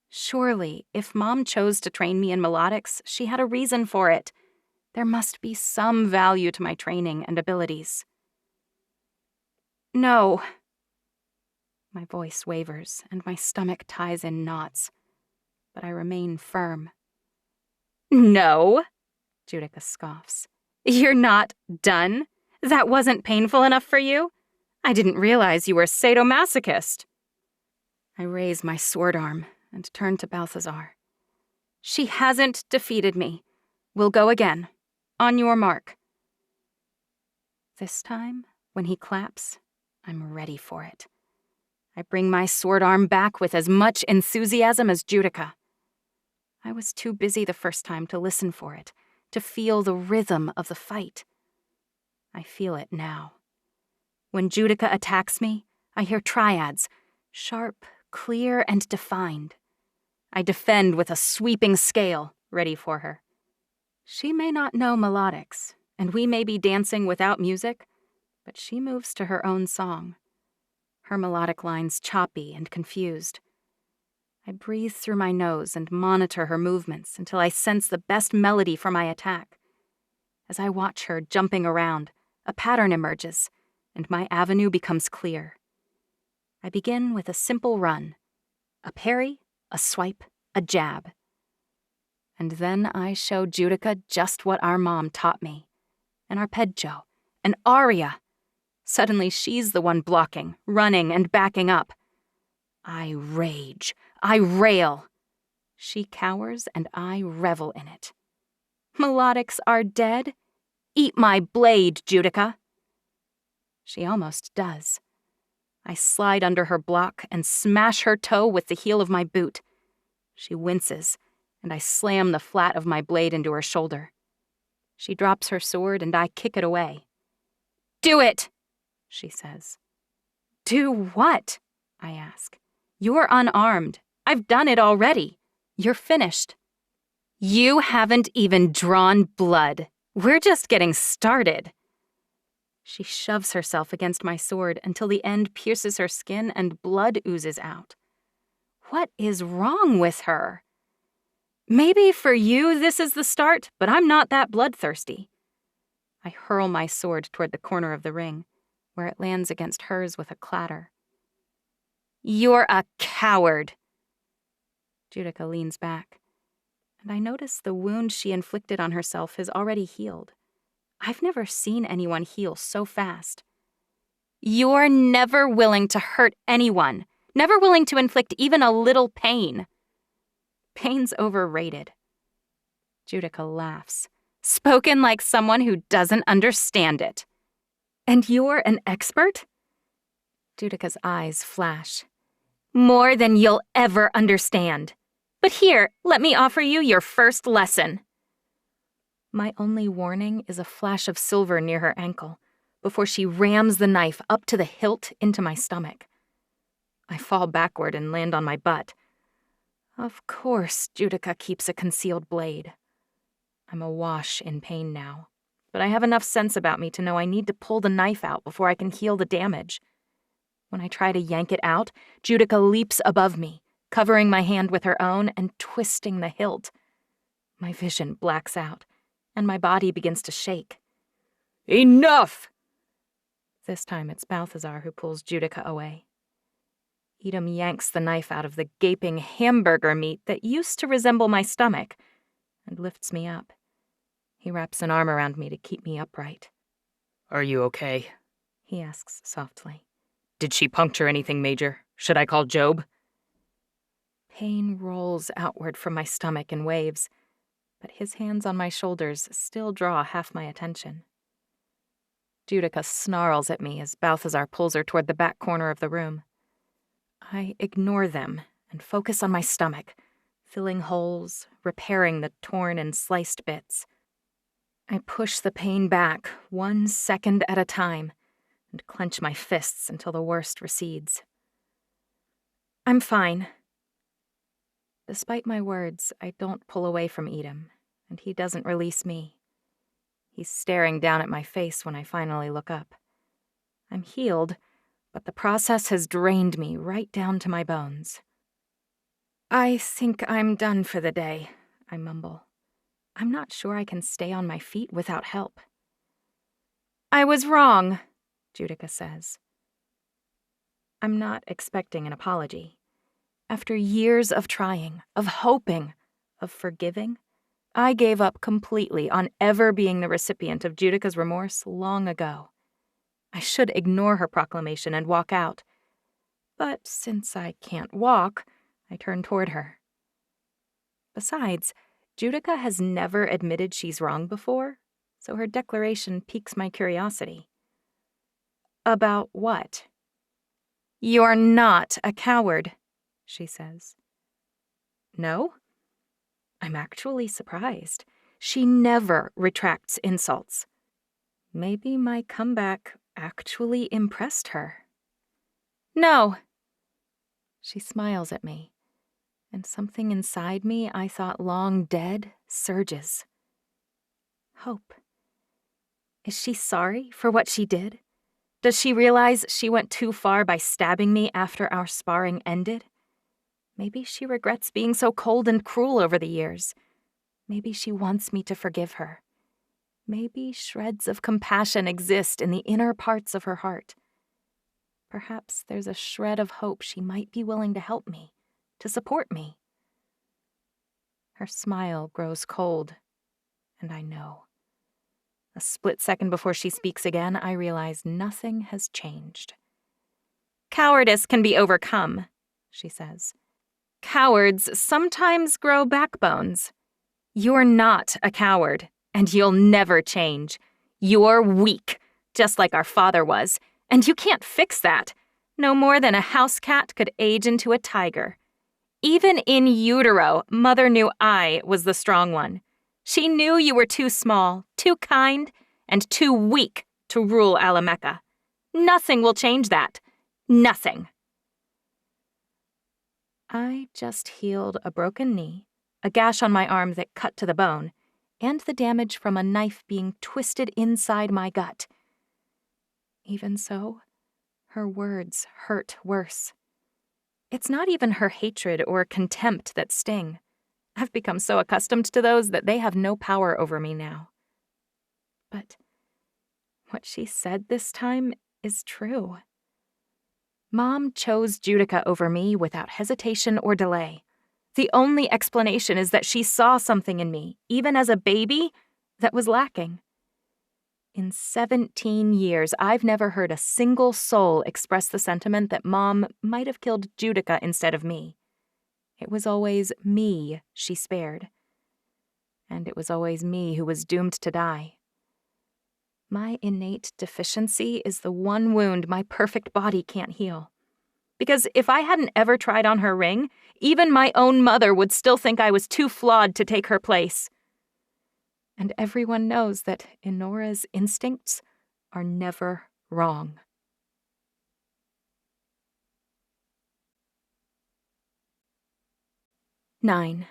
Surely, if Mom chose to train me in melodics, she had a reason for it. There must be some value to my training and abilities. No. My voice wavers, and my stomach ties in knots, but I remain firm. No, Judica scoffs. You're not done? That wasn't painful enough for you? I didn't realize you were a sadomasochist. I raise my sword arm and turn to Balthazar. She hasn't defeated me. We'll go again. On your mark. This time, when he claps, I'm ready for it. I bring my sword arm back with as much enthusiasm as Judica. I was too busy the first time to listen for it, to feel the rhythm of the fight. I feel it now. When Judica attacks me, I hear triads, sharp, clear, and defined. I defend with a sweeping scale, ready for her. She may not know melodics, and we may be dancing without music, but she moves to her own song. Her melodic lines choppy and confused. I breathe through my nose and monitor her movements until I sense the best melody for my attack. As I watch her jumping around, a pattern emerges, and my avenue becomes clear. I begin with a simple run, a parry, a swipe, a jab. And then I show Judica just what our mom taught me. An arpeggio, an aria. Suddenly she's the one blocking, running, and backing up. I rage. I rail. She cowers, and I revel in it. Melodics are dead? Eat my blade, Judica. She almost does. I slide under her block and smash her toe with the heel of my boot. She winces, and I slam the flat of my blade into her shoulder. She drops her sword, and I kick it away. Do it, she says. Do what? I ask. You're unarmed. I've done it already. You're finished. You haven't even drawn blood. We're just getting started. She shoves herself against my sword until the end pierces her skin and blood oozes out. What is wrong with her? Maybe for you this is the start, but I'm not that bloodthirsty. I hurl my sword toward the corner of the ring, where it lands against hers with a clatter. You're a coward. Judica leans back, and I notice the wound she inflicted on herself has already healed. I've never seen anyone heal so fast. You're never willing to hurt anyone, never willing to inflict even a little pain. Pain's overrated. Judica laughs, spoken like someone who doesn't understand it. And you're an expert? Judica's eyes flash. More than you'll ever understand. But here, let me offer you your first lesson. My only warning is a flash of silver near her ankle, before she rams the knife up to the hilt into my stomach. I fall backward and land on my butt. Of course, Judica keeps a concealed blade. I'm awash in pain now, but I have enough sense about me to know I need to pull the knife out before I can heal the damage. When I try to yank it out, Judica leaps above me, covering my hand with her own and twisting the hilt. My vision blacks out, and my body begins to shake. Enough! This time it's Balthazar who pulls Judica away. Edom yanks the knife out of the gaping hamburger meat that used to resemble my stomach and lifts me up. He wraps an arm around me to keep me upright. Are you okay? He asks softly. Did she puncture anything major? Should I call Job? Pain rolls outward from my stomach in waves, but his hands on my shoulders still draw half my attention. Judica snarls at me as Balthazar pulls her toward the back corner of the room. I ignore them and focus on my stomach, filling holes, repairing the torn and sliced bits. I push the pain back 1 second at a time and clench my fists until the worst recedes. I'm fine. Despite my words, I don't pull away from Edom, and he doesn't release me. He's staring down at my face when I finally look up. I'm healed, but the process has drained me right down to my bones. I think I'm done for the day, I mumble. I'm not sure I can stay on my feet without help. I was wrong, Judica says. I'm not expecting an apology. After years of trying, of hoping, of forgiving, I gave up completely on ever being the recipient of Judica's remorse long ago. I should ignore her proclamation and walk out. But since I can't walk, I turn toward her. Besides, Judica has never admitted she's wrong before, so her declaration piques my curiosity. About what? You're not a coward, she says. No? I'm actually surprised. She never retracts insults. Maybe my comeback actually impressed her. No. She smiles at me, and something inside me I thought long dead surges. Hope. Is she sorry for what she did? Does she realize she went too far by stabbing me after our sparring ended? Maybe she regrets being so cold and cruel over the years. Maybe she wants me to forgive her. Maybe shreds of compassion exist in the inner parts of her heart. Perhaps there's a shred of hope she might be willing to help me, to support me. Her smile grows cold, and I know. A split second before she speaks again, I realize nothing has changed. Cowardice can be overcome, she says. Cowards sometimes grow backbones. You're not a coward, and you'll never change. You're weak, just like our father was, and you can't fix that, no more than a house cat could age into a tiger. Even in utero, Mother knew I was the strong one. She knew you were too small, too kind, and too weak to rule Alamecha. Nothing will change that. Nothing. I just healed a broken knee, a gash on my arm that cut to the bone, and the damage from a knife being twisted inside my gut. Even so, her words hurt worse. It's not even her hatred or contempt that sting. I've become so accustomed to those that they have no power over me now. But what she said this time is true. Mom chose Judica over me without hesitation or delay. The only explanation is that she saw something in me, even as a baby, that was lacking. In 17 years, I've never heard a single soul express the sentiment that Mom might have killed Judica instead of me. It was always me she spared. And it was always me who was doomed to die. My innate deficiency is the one wound my perfect body can't heal. Because if I hadn't ever tried on her ring, even my own mother would still think I was too flawed to take her place. And everyone knows that Enora's instincts are never wrong. Nine.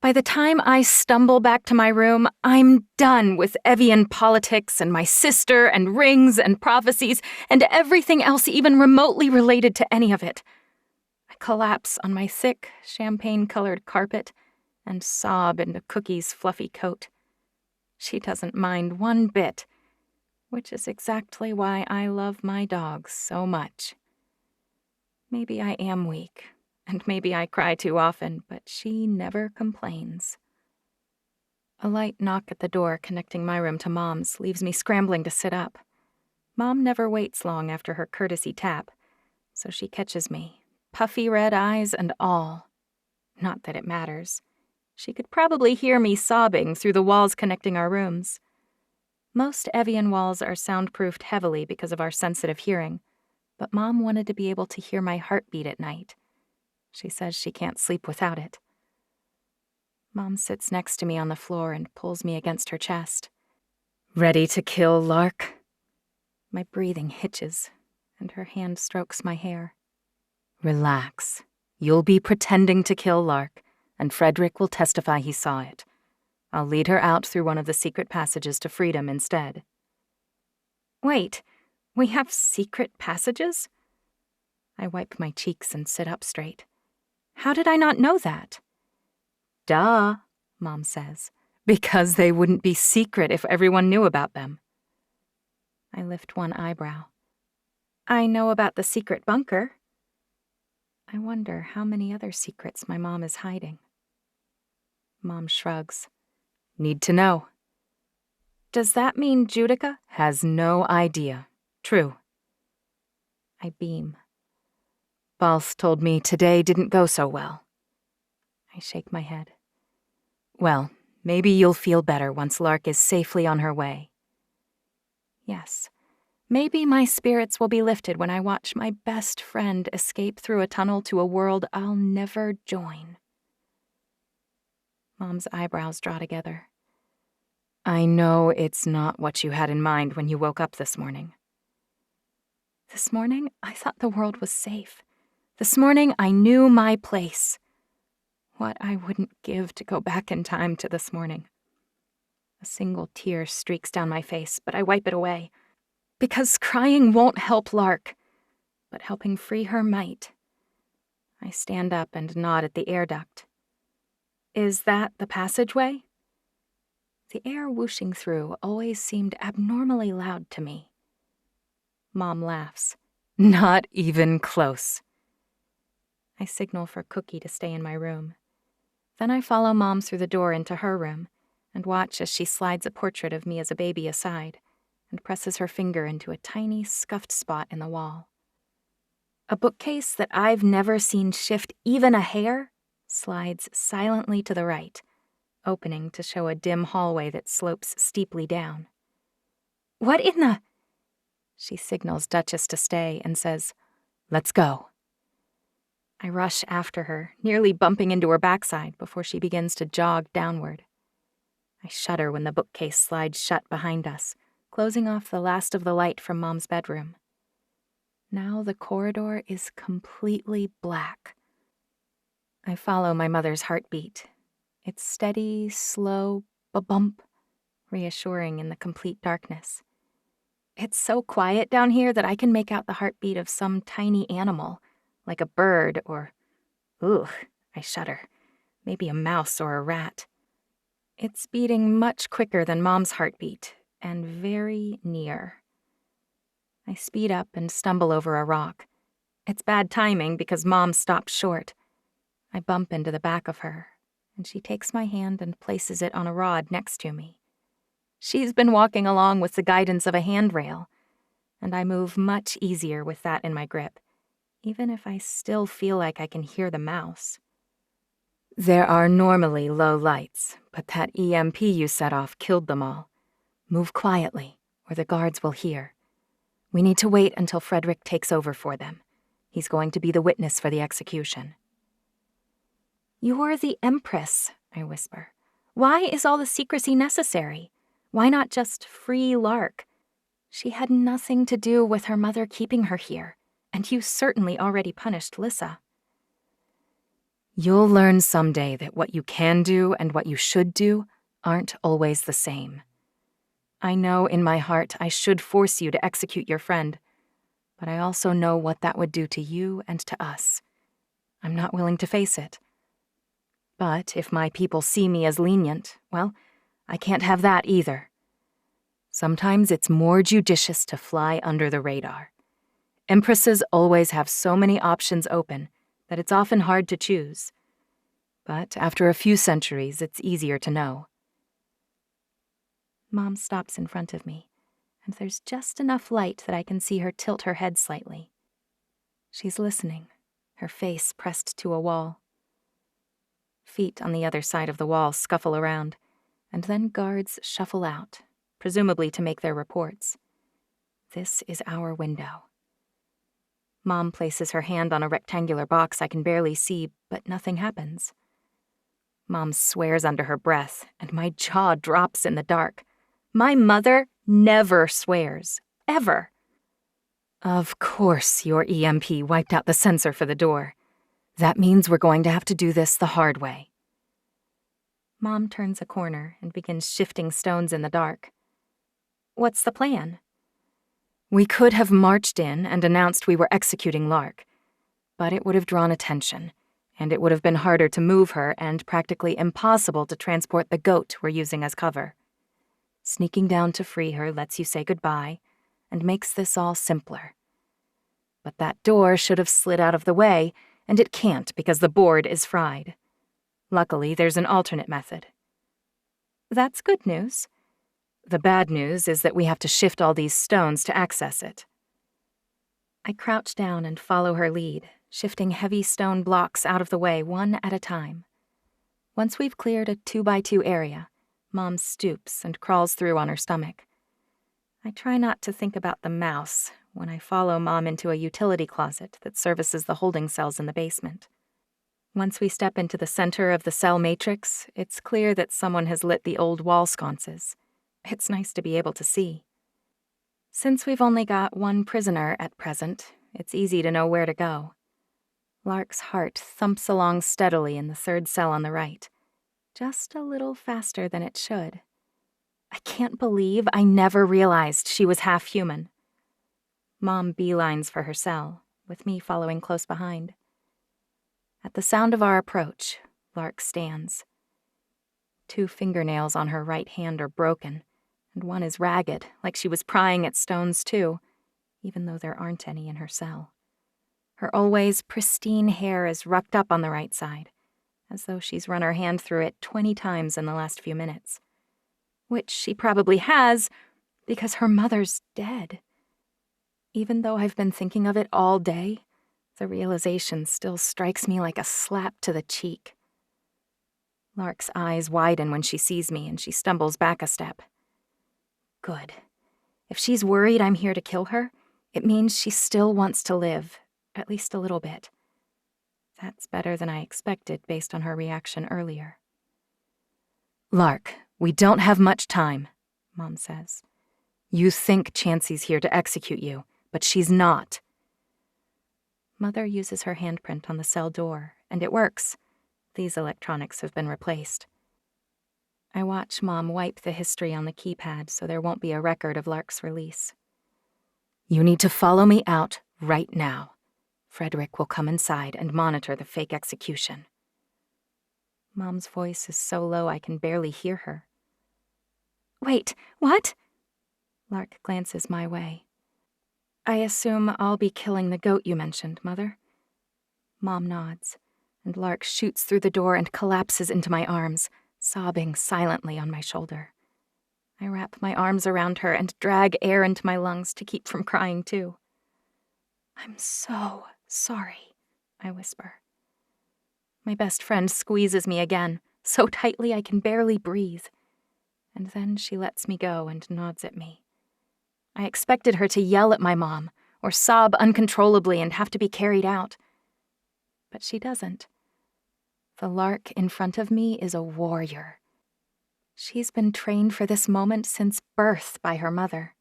By the time I stumble back to my room, I'm done with Evian politics and my sister and rings and prophecies and everything else even remotely related to any of it. I collapse on my thick, champagne-colored carpet and sob into Cookie's fluffy coat. She doesn't mind one bit, which is exactly why I love my dogs so much. Maybe I am weak. And maybe I cry too often, but she never complains. A light knock at the door connecting my room to Mom's leaves me scrambling to sit up. Mom never waits long after her courtesy tap, so she catches me, puffy red eyes and all. Not that it matters. She could probably hear me sobbing through the walls connecting our rooms. Most Evian walls are soundproofed heavily because of our sensitive hearing, but Mom wanted to be able to hear my heartbeat at night. She says she can't sleep without it. Mom sits next to me on the floor and pulls me against her chest. Ready to kill, Lark? My breathing hitches, and her hand strokes my hair. Relax. You'll be pretending to kill Lark, and Frederick will testify he saw it. I'll lead her out through one of the secret passages to freedom instead." Wait, we have secret passages? I wipe my cheeks and sit up straight. How did I not know that? "Duh," Mom says, "because they wouldn't be secret if everyone knew about them." I lift one eyebrow. I know about the secret bunker. I wonder how many other secrets my mom is hiding. Mom shrugs. "Need to know." Does that mean Judica "Has no idea. True." I beam. "Balth told me today didn't go so well." I shake my head. "Well, maybe you'll feel better once Lark is safely on her way." Yes. Maybe my spirits will be lifted when I watch my best friend escape through a tunnel to a world I'll never join. Mom's eyebrows draw together. "I know it's not what you had in mind when you woke up this morning." This morning, I thought the world was safe. This morning, I knew my place. What I wouldn't give to go back in time to this morning. A single tear streaks down my face, but I wipe it away. Because crying won't help Lark, but helping free her might. I stand up and nod at the air duct. Is that the passageway? The air whooshing through always seemed abnormally loud to me. Mom laughs. "Not even close." I signal for Cookie to stay in my room. Then I follow Mom through the door into her room and watch as she slides a portrait of me as a baby aside and presses her finger into a tiny, scuffed spot in the wall. A bookcase that I've never seen shift even a hair slides silently to the right, opening to show a dim hallway that slopes steeply down. What in the... She signals Duchess to stay and says, "Let's go." I rush after her, nearly bumping into her backside before she begins to jog downward. I shudder when the bookcase slides shut behind us, closing off the last of the light from Mom's bedroom. Now the corridor is completely black. I follow my mother's heartbeat. It's steady, slow, ba-bump, reassuring in the complete darkness. It's so quiet down here that I can make out the heartbeat of some tiny animal, like a bird or, I shudder, maybe a mouse or a rat. It's beating much quicker than Mom's heartbeat, and very near. I speed up and stumble over a rock. It's bad timing because Mom stops short. I bump into the back of her, and she takes my hand and places it on a rod next to me. She's been walking along with the guidance of a handrail, and I move much easier with that in my grip, even if I still feel like I can hear the mouse. "There are normally low lights, but that EMP you set off killed them all. Move quietly, or the guards will hear. We need to wait until Frederick takes over for them. He's going to be the witness for the execution." "You're the Empress," I whisper. "Why is all the secrecy necessary? Why not just free Lark? She had nothing to do with her mother keeping her here, and you certainly already punished Lissa." "You'll learn someday that what you can do and what you should do aren't always the same. I know in my heart I should force you to execute your friend, but I also know what that would do to you and to us. I'm not willing to face it. But if my people see me as lenient, well, I can't have that either. Sometimes it's more judicious to fly under the radar. Empresses always have so many options open that it's often hard to choose. But after a few centuries, it's easier to know." Mom stops in front of me, and there's just enough light that I can see her tilt her head slightly. She's listening, her face pressed to a wall. Feet on the other side of the wall scuffle around, and then guards shuffle out, presumably to make their reports. This is our window. Mom places her hand on a rectangular box I can barely see, but nothing happens. Mom swears under her breath, and my jaw drops in the dark. My mother never swears, ever. "Of course your EMP wiped out the sensor for the door. That means we're going to have to do this the hard way. Mom turns a corner and begins shifting stones in the dark. What's the plan? We could have marched in and announced we were executing Lark, but it would have drawn attention, and it would have been harder to move her and practically impossible to transport the goat we're using as cover. Sneaking down to free her lets you say goodbye and makes this all simpler. But that door should have slid out of the way, and it can't because the board is fried. Luckily, there's an alternate method. That's good news. The bad news is that we have to shift all these stones to access it. I crouch down and follow her lead, shifting heavy stone blocks out of the way one at a time. Once we've cleared a 2x2 area, Mom stoops and crawls through on her stomach. I try not to think about the mouse when I follow Mom into a utility closet that services the holding cells in the basement. Once we step into the center of the cell matrix, it's clear that someone has lit the old wall sconces. It's nice to be able to see. Since we've only got one prisoner at present, it's easy to know where to go. Lark's heart thumps along steadily in the third cell on the right, just a little faster than it should. I can't believe I never realized she was half human. Mom beelines for her cell, with me following close behind. At the sound of our approach, Lark stands. 2 fingernails on her right hand are broken, and one is ragged, like she was prying at stones too, even though there aren't any in her cell. Her always pristine hair is rucked up on the right side, as though she's run her hand through it 20 times in the last few minutes. Which she probably has, because her mother's dead. Even though I've been thinking of it all day, the realization still strikes me like a slap to the cheek. Lark's eyes widen when she sees me, and she stumbles back a step. Good. If she's worried I'm here to kill her, it means she still wants to live, at least a little bit. That's better than I expected based on her reaction earlier. Lark, we don't have much time, Mom says. You think Chancey's here to execute you, but she's not. Mother uses her handprint on the cell door, and it works. These electronics have been replaced. I watch Mom wipe the history on the keypad so there won't be a record of Lark's release. You need to follow me out right now. Frederick will come inside and monitor the fake execution. Mom's voice is so low I can barely hear her. Wait, what? Lark glances my way. I assume I'll be killing the goat you mentioned, Mother. Mom nods, and Lark shoots through the door and collapses into my arms, sobbing silently on my shoulder. I wrap my arms around her and drag air into my lungs to keep from crying too. I'm so sorry, I whisper. My best friend squeezes me again, so tightly I can barely breathe. And then she lets me go and nods at me. I expected her to yell at my mom, or sob uncontrollably and have to be carried out. But she doesn't. The Lark in front of me is a warrior. She's been trained for this moment since birth by her mother.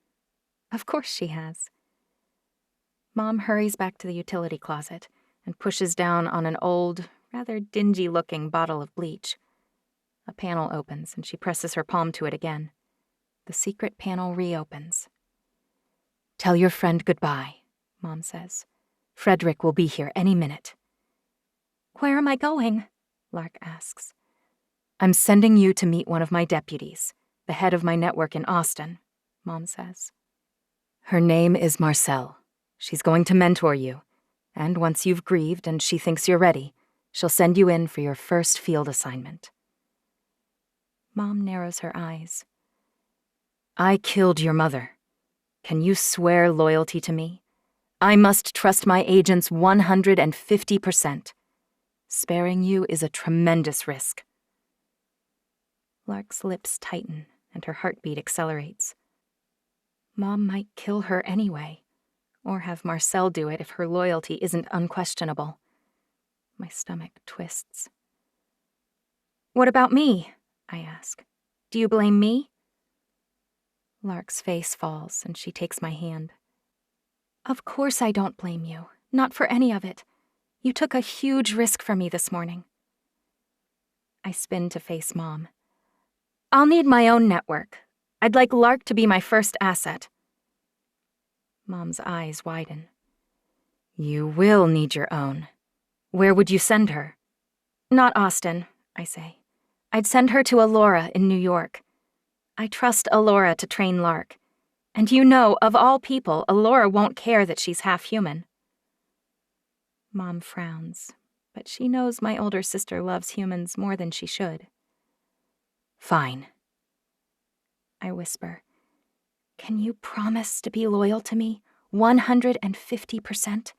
Of course she has. Mom hurries back to the utility closet and pushes down on an old, rather dingy-looking bottle of bleach. A panel opens and she presses her palm to it again. The secret panel reopens. Tell your friend goodbye, Mom says. Frederick will be here any minute. Where am I going? Lark asks. I'm sending you to meet one of my deputies, the head of my network in Austin, Mom says. Her name is Marcel. She's going to mentor you, and once you've grieved and she thinks you're ready, she'll send you in for your first field assignment. Mom narrows her eyes. I killed your mother. Can you swear loyalty to me? I must trust my agents 150%. Sparing you is a tremendous risk. Lark's lips tighten and her heartbeat accelerates. Mom might kill her anyway, or have Marcel do it if her loyalty isn't unquestionable. My stomach twists. What about me? I ask. Do you blame me? Lark's face falls and she takes my hand. Of course I don't blame you. Not for any of it. You took a huge risk for me this morning. I spin to face Mom. I'll need my own network. I'd like Lark to be my first asset. Mom's eyes widen. You will need your own. Where would you send her? Not Austin, I say. I'd send her to Alora in New York. I trust Alora to train Lark. And you know, of all people, Alora won't care that she's half human. Mom frowns, but she knows my older sister loves humans more than she should. Fine. I whisper, can you promise to be loyal to me 150%?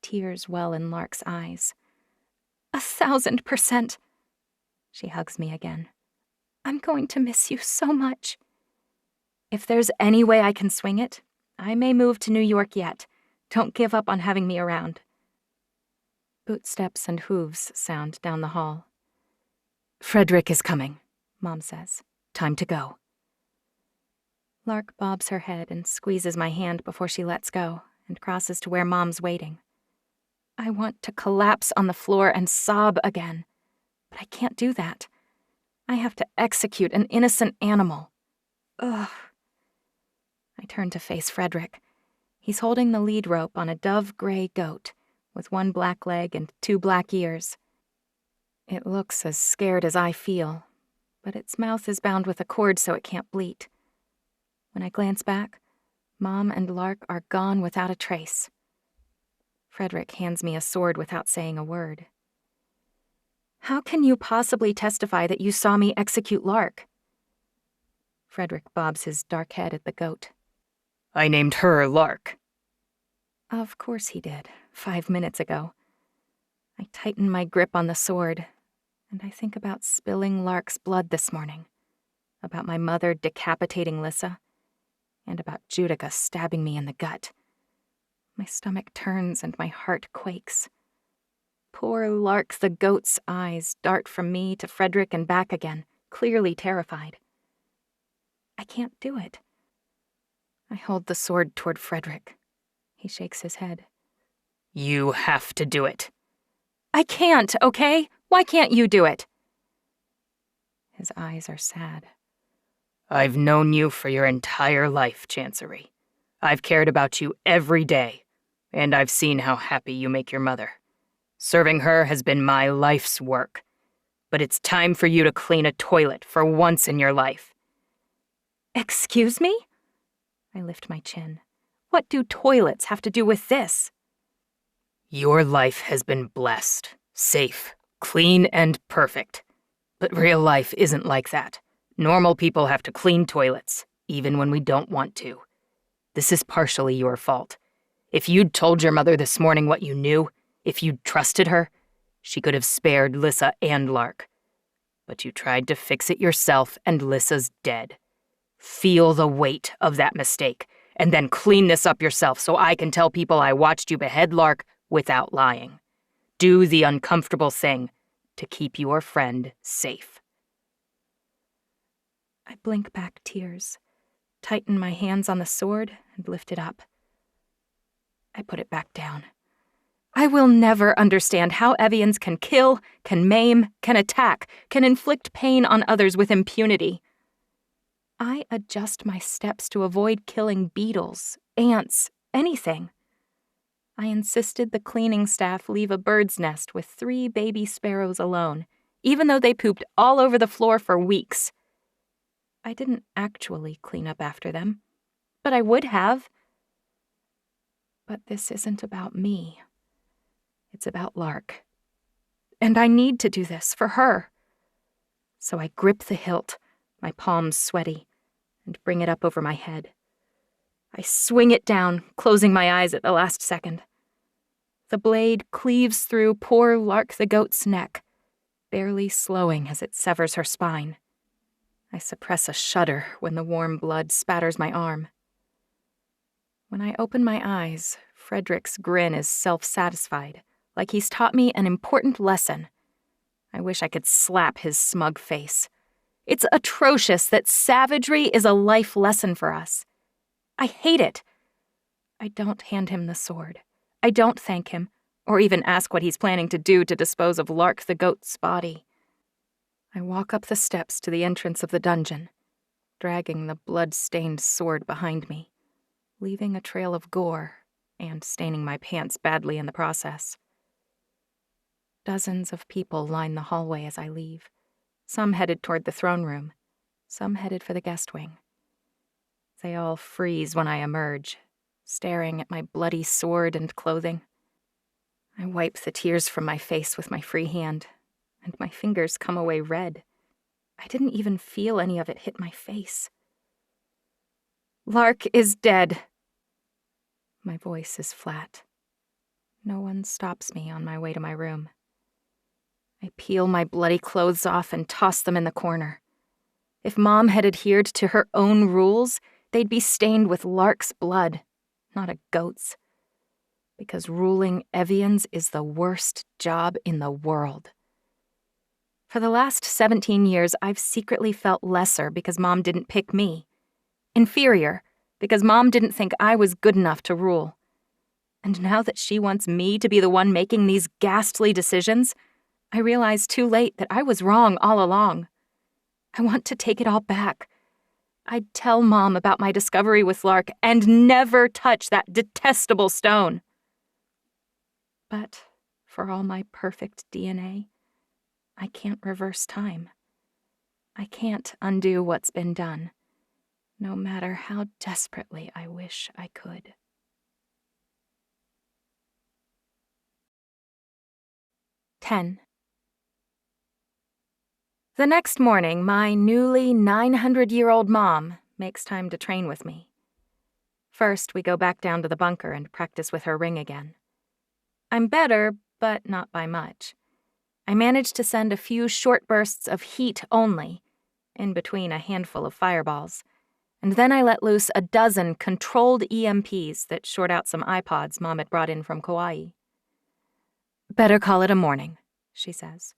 Tears well in Lark's eyes. 1,000%. She hugs me again. I'm going to miss you so much. If there's any way I can swing it, I may move to New York yet. Don't give up on having me around. Footsteps and hooves sound down the hall. Frederick is coming, Mom says. Time to go. Lark bobs her head and squeezes my hand before she lets go and crosses to where Mom's waiting. I want to collapse on the floor and sob again, but I can't do that. I have to execute an innocent animal. Ugh. I turn to face Frederick. He's holding the lead rope on a dove-gray goat with one black leg and 2 black ears. It looks as scared as I feel, but its mouth is bound with a cord so it can't bleat. When I glance back, Mom and Lark are gone without a trace. Frederick hands me a sword without saying a word. How can you possibly testify that you saw me execute Lark? Frederick bobs his dark head at the goat. I named her Lark. Of course he did, 5 minutes ago. I tighten my grip on the sword, and I think about spilling Lark's blood this morning, about my mother decapitating Lissa, and about Judica stabbing me in the gut. My stomach turns and my heart quakes. Poor Lark the goat's eyes dart from me to Frederick and back again, clearly terrified. I can't do it. I hold the sword toward Frederick. He shakes his head. You have to do it. I can't, okay? Why can't you do it? His eyes are sad. I've known you for your entire life, Chancery. I've cared about you every day, and I've seen how happy you make your mother. Serving her has been my life's work. But it's time for you to clean a toilet for once in your life. Excuse me? I lift my chin. What do toilets have to do with this? Your life has been blessed, safe, clean, and perfect. But real life isn't like that. Normal people have to clean toilets, even when we don't want to. This is partially your fault. If you'd told your mother this morning what you knew, if you'd trusted her, she could have spared Lissa and Lark. But you tried to fix it yourself, and Lissa's dead. Feel the weight of that mistake, and then clean this up yourself so I can tell people I watched you behead Lark without lying. Do the uncomfortable thing to keep your friend safe. I blink back tears, tighten my hands on the sword, and lift it up. I put it back down. I will never understand how Evians can kill, can maim, can attack, can inflict pain on others with impunity. I adjust my steps to avoid killing beetles, ants, anything. I insisted the cleaning staff leave a bird's nest with 3 baby sparrows alone, even though they pooped all over the floor for weeks. I didn't actually clean up after them, but I would have. But this isn't about me. It's about Lark. And I need to do this for her. So I grip the hilt, my palms sweaty, and bring it up over my head. I swing it down, closing my eyes at the last second. The blade cleaves through poor Lark the goat's neck, barely slowing as it severs her spine. I suppress a shudder when the warm blood spatters my arm. When I open my eyes, Frederick's grin is self-satisfied, like he's taught me an important lesson. I wish I could slap his smug face. It's atrocious that savagery is a life lesson for us. I hate it. I don't hand him the sword. I don't thank him. or even ask what he's planning to do to dispose of Lark the goat's body. I walk up the steps to the entrance of the dungeon, dragging the blood-stained sword behind me, leaving a trail of gore and staining my pants badly in the process. Dozens of people line the hallway as I leave, some headed toward the throne room, some headed for the guest wing. They all freeze when I emerge, staring at my bloody sword and clothing. I wipe the tears from my face with my free hand, and my fingers come away red. I didn't even feel any of it hit my face. Lark is dead. My voice is flat. No one stops me on my way to my room. I peel my bloody clothes off and toss them in the corner. If Mom had adhered to her own rules, they'd be stained with Lark's blood, not a goat's. Because ruling Evians is the worst job in the world. For the last 17 years, I've secretly felt lesser because Mom didn't pick me. Inferior, because Mom didn't think I was good enough to rule. And now that she wants me to be the one making these ghastly decisions, I realize too late that I was wrong all along. I want to take it all back. I'd tell Mom about my discovery with Lark and never touch that detestable stone. But for all my perfect DNA, I can't reverse time. I can't undo what's been done, no matter how desperately I wish I could. "10. The next morning, my newly 900-year-old mom makes time to train with me. First, we go back down to the bunker and practice with her ring again. I'm better, but not by much. I manage to send a few short bursts of heat only, in between a handful of fireballs, and then I let loose a dozen controlled EMPs that short out some iPods Mom had brought in from Kauai. "Better call it a morning," she says.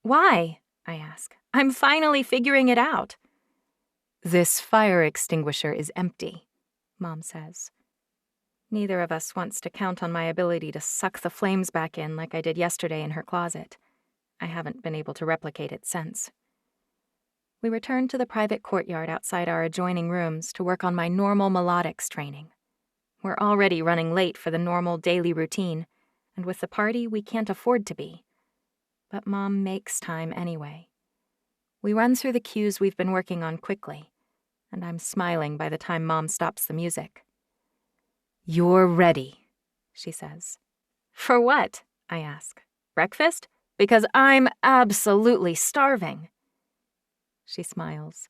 "Why?" I ask. "I'm finally figuring it out." "This fire extinguisher is empty," Mom says. Neither of us wants to count on my ability to suck the flames back in like I did yesterday in her closet. I haven't been able to replicate it since. We return to the private courtyard outside our adjoining rooms to work on my normal melodics training. We're already running late for the normal daily routine, and with the party, we can't afford to be. But Mom makes time anyway. We run through the cues we've been working on quickly, and I'm smiling by the time Mom stops the music. "You're ready," she says. "For what?" I ask. "Breakfast? Because I'm absolutely starving." She smiles.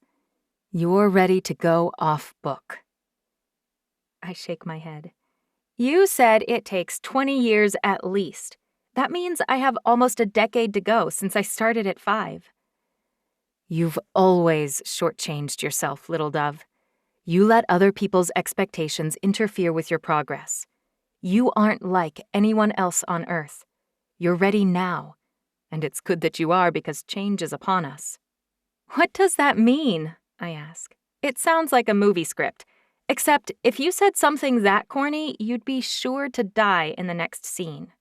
"You're ready to go off book." I shake my head. "You said it takes 20 years at least. That means I have almost a decade to go since I started at 5. "You've always shortchanged yourself, little dove. You let other people's expectations interfere with your progress. You aren't like anyone else on Earth. You're ready now, and it's good that you are because change is upon us." "What does that mean?" I ask. "It sounds like a movie script, except if you said something that corny, you'd be sure to die in the next scene.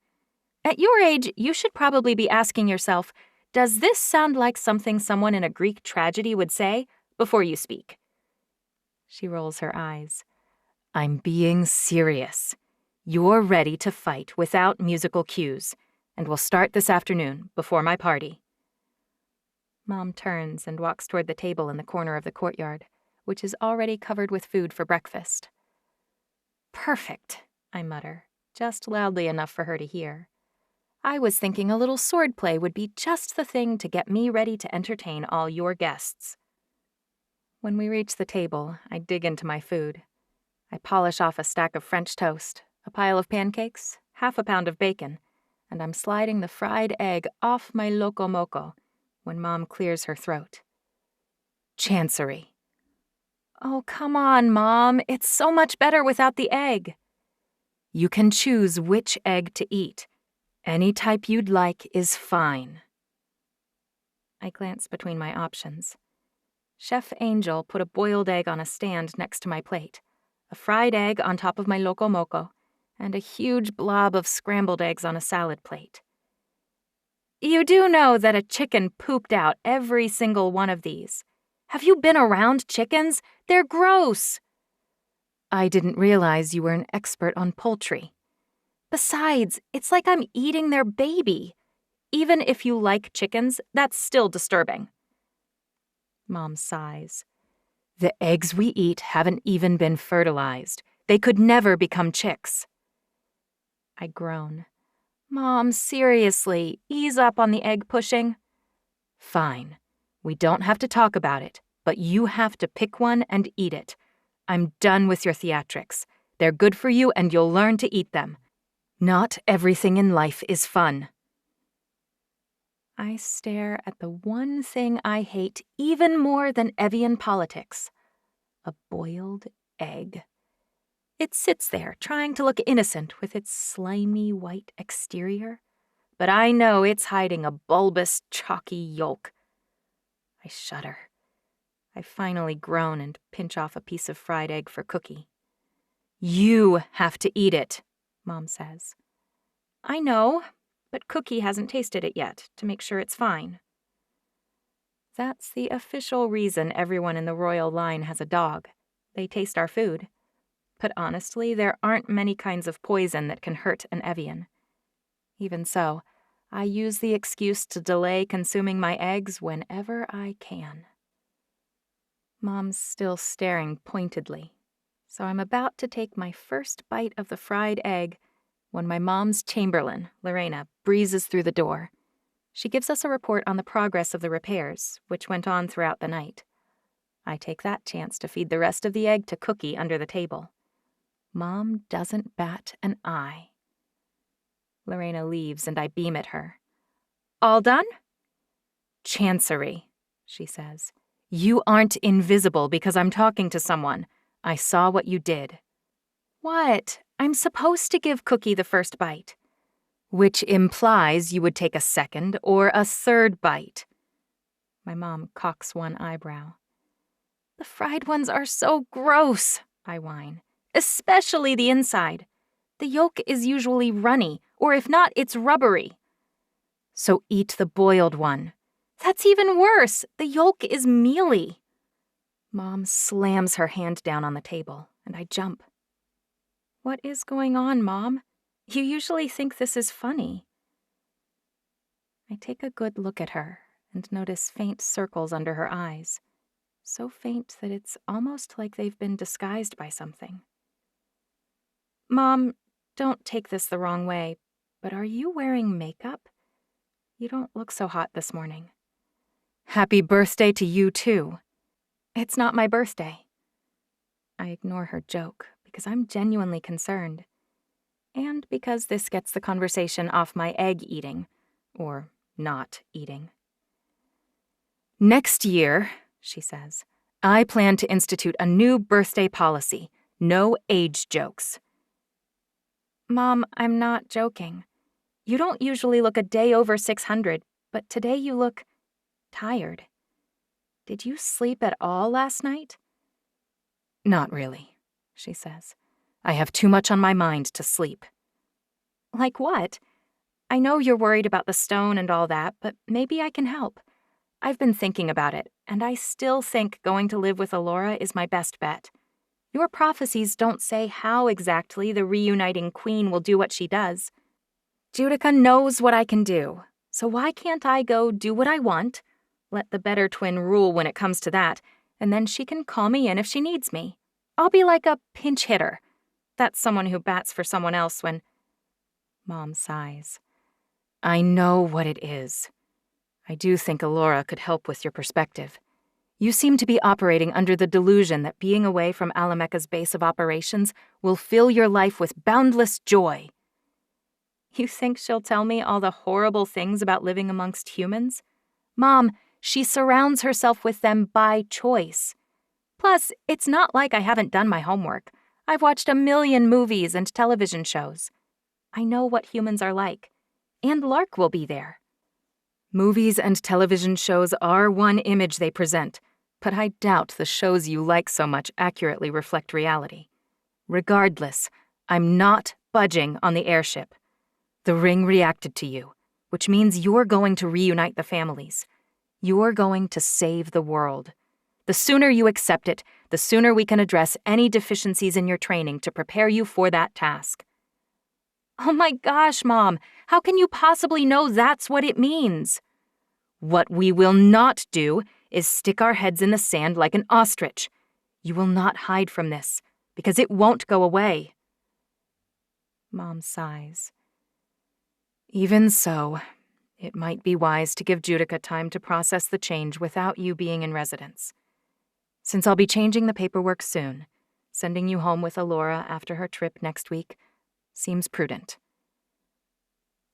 At your age, you should probably be asking yourself, does this sound like something someone in a Greek tragedy would say before you speak?" She rolls her eyes. "I'm being serious. You're ready to fight without musical cues, and we'll start this afternoon before my party." Mom turns and walks toward the table in the corner of the courtyard, which is already covered with food for breakfast. "Perfect," I mutter, just loudly enough for her to hear. I was thinking a little swordplay would be just the thing to get me ready to entertain all your guests. When we reach the table, I dig into my food. I polish off a stack of French toast, a pile of pancakes, half a pound of bacon, and I'm sliding the fried egg off my loco moco when Mom clears her throat. "Chancery." "Oh, come on, Mom. It's so much better without the egg." "You can choose which egg to eat. Any type you'd like is fine." I glance between my options. Chef Angel put a boiled egg on a stand next to my plate, a fried egg on top of my loco moco, and a huge blob of scrambled eggs on a salad plate. You do know that a chicken pooped out every single one of these. Have you been around chickens? They're gross. I didn't realize you were an expert on poultry. Besides, it's like I'm eating their baby. Even if you like chickens, that's still disturbing. Mom sighs. The eggs we eat haven't even been fertilized. They could never become chicks. I groan. Mom, seriously, ease up on the egg pushing. Fine. We don't have to talk about it, but you have to pick one and eat it. I'm done with your theatrics. They're good for you and you'll learn to eat them. Not everything in life is fun. I stare at the one thing I hate even more than Evian politics. A boiled egg. It sits there, trying to look innocent with its slimy white exterior, but I know it's hiding a bulbous, chalky yolk. I shudder. I finally groan and pinch off a piece of fried egg for Cookie. You have to eat it, Mom says. I know, but Cookie hasn't tasted it yet to make sure it's fine. That's the official reason everyone in the royal line has a dog. They taste our food. But honestly, there aren't many kinds of poison that can hurt an Evian. Even so, I use the excuse to delay consuming my eggs whenever I can. Mom's still staring pointedly, so I'm about to take my first bite of the fried egg when my mom's chamberlain, Lorena, breezes through the door. She gives us a report on the progress of the repairs, which went on throughout the night. I take that chance to feed the rest of the egg to Cookie under the table. Mom doesn't bat an eye. Lorena leaves and I beam at her. All done? Chancery, she says. You aren't invisible because I'm talking to someone. I saw what you did. What? I'm supposed to give Cookie the first bite. Which implies you would take a second or a third bite. My mom cocks one eyebrow. The fried ones are so gross, I whine. Especially the inside. The yolk is usually runny, or if not, it's rubbery. So eat the boiled one. That's even worse. The yolk is mealy. Mom slams her hand down on the table, and I jump. What is going on, Mom? You usually think this is funny. I take a good look at her and notice faint circles under her eyes. So faint that it's almost like they've been disguised by something. Mom, don't take this the wrong way, but are you wearing makeup? You don't look so hot this morning. Happy birthday to you, too. It's not my birthday. I ignore her joke because I'm genuinely concerned. And because this gets the conversation off my egg eating, or not eating. Next year, she says, I plan to institute a new birthday policy. No age jokes. Mom, I'm not joking. You don't usually look a day over 600, but today you look tired. Did you sleep at all last night? Not really, she says. I have too much on my mind to sleep. Like what? I know you're worried about the stone and all that, but maybe I can help. I've been thinking about it, and I still think going to live with Alora is my best bet. Your prophecies don't say how exactly the reuniting queen will do what she does. Judica knows what I can do, so why can't I go do what I want, let the better twin rule when it comes to that, and then she can call me in if she needs me. I'll be like a pinch hitter. That's someone who bats for someone else when... Mom sighs. I know what it is. I do think Alora could help with your perspective. You seem to be operating under the delusion that being away from Alamecha's base of operations will fill your life with boundless joy. You think she'll tell me all the horrible things about living amongst humans? Mom, she surrounds herself with them by choice. Plus, it's not like I haven't done my homework. I've watched a million movies and television shows. I know what humans are like. And Lark will be there. Movies and television shows are one image they present, but I doubt the shows you like so much accurately reflect reality. Regardless, I'm not budging on the airship. The ring reacted to you, which means you're going to reunite the families. You're going to save the world. The sooner you accept it, the sooner we can address any deficiencies in your training to prepare you for that task. Oh my gosh, Mom, how can you possibly know that's what it means? What we will not do is stick our heads in the sand like an ostrich. You will not hide from this, because it won't go away. Mom sighs. Even so, it might be wise to give Judica time to process the change without you being in residence. Since I'll be changing the paperwork soon, sending you home with Alora after her trip next week seems prudent.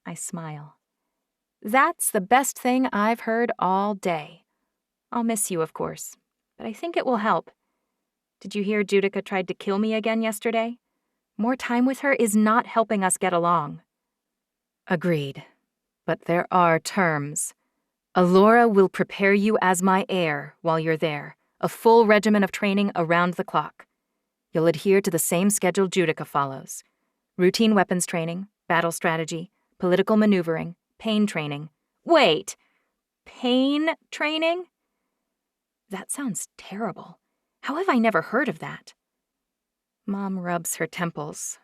I smile. That's the best thing I've heard all day. I'll miss you, of course, but I think it will help. Did you hear Judica tried to kill me again yesterday? More time with her is not helping us get along. Agreed, but there are terms. Alora will prepare you as my heir while you're there, a full regimen of training around the clock. You'll adhere to the same schedule Judica follows. Routine weapons training, battle strategy, political maneuvering, pain training. Wait, pain training? That sounds terrible. How have I never heard of that? Mom rubs her temples,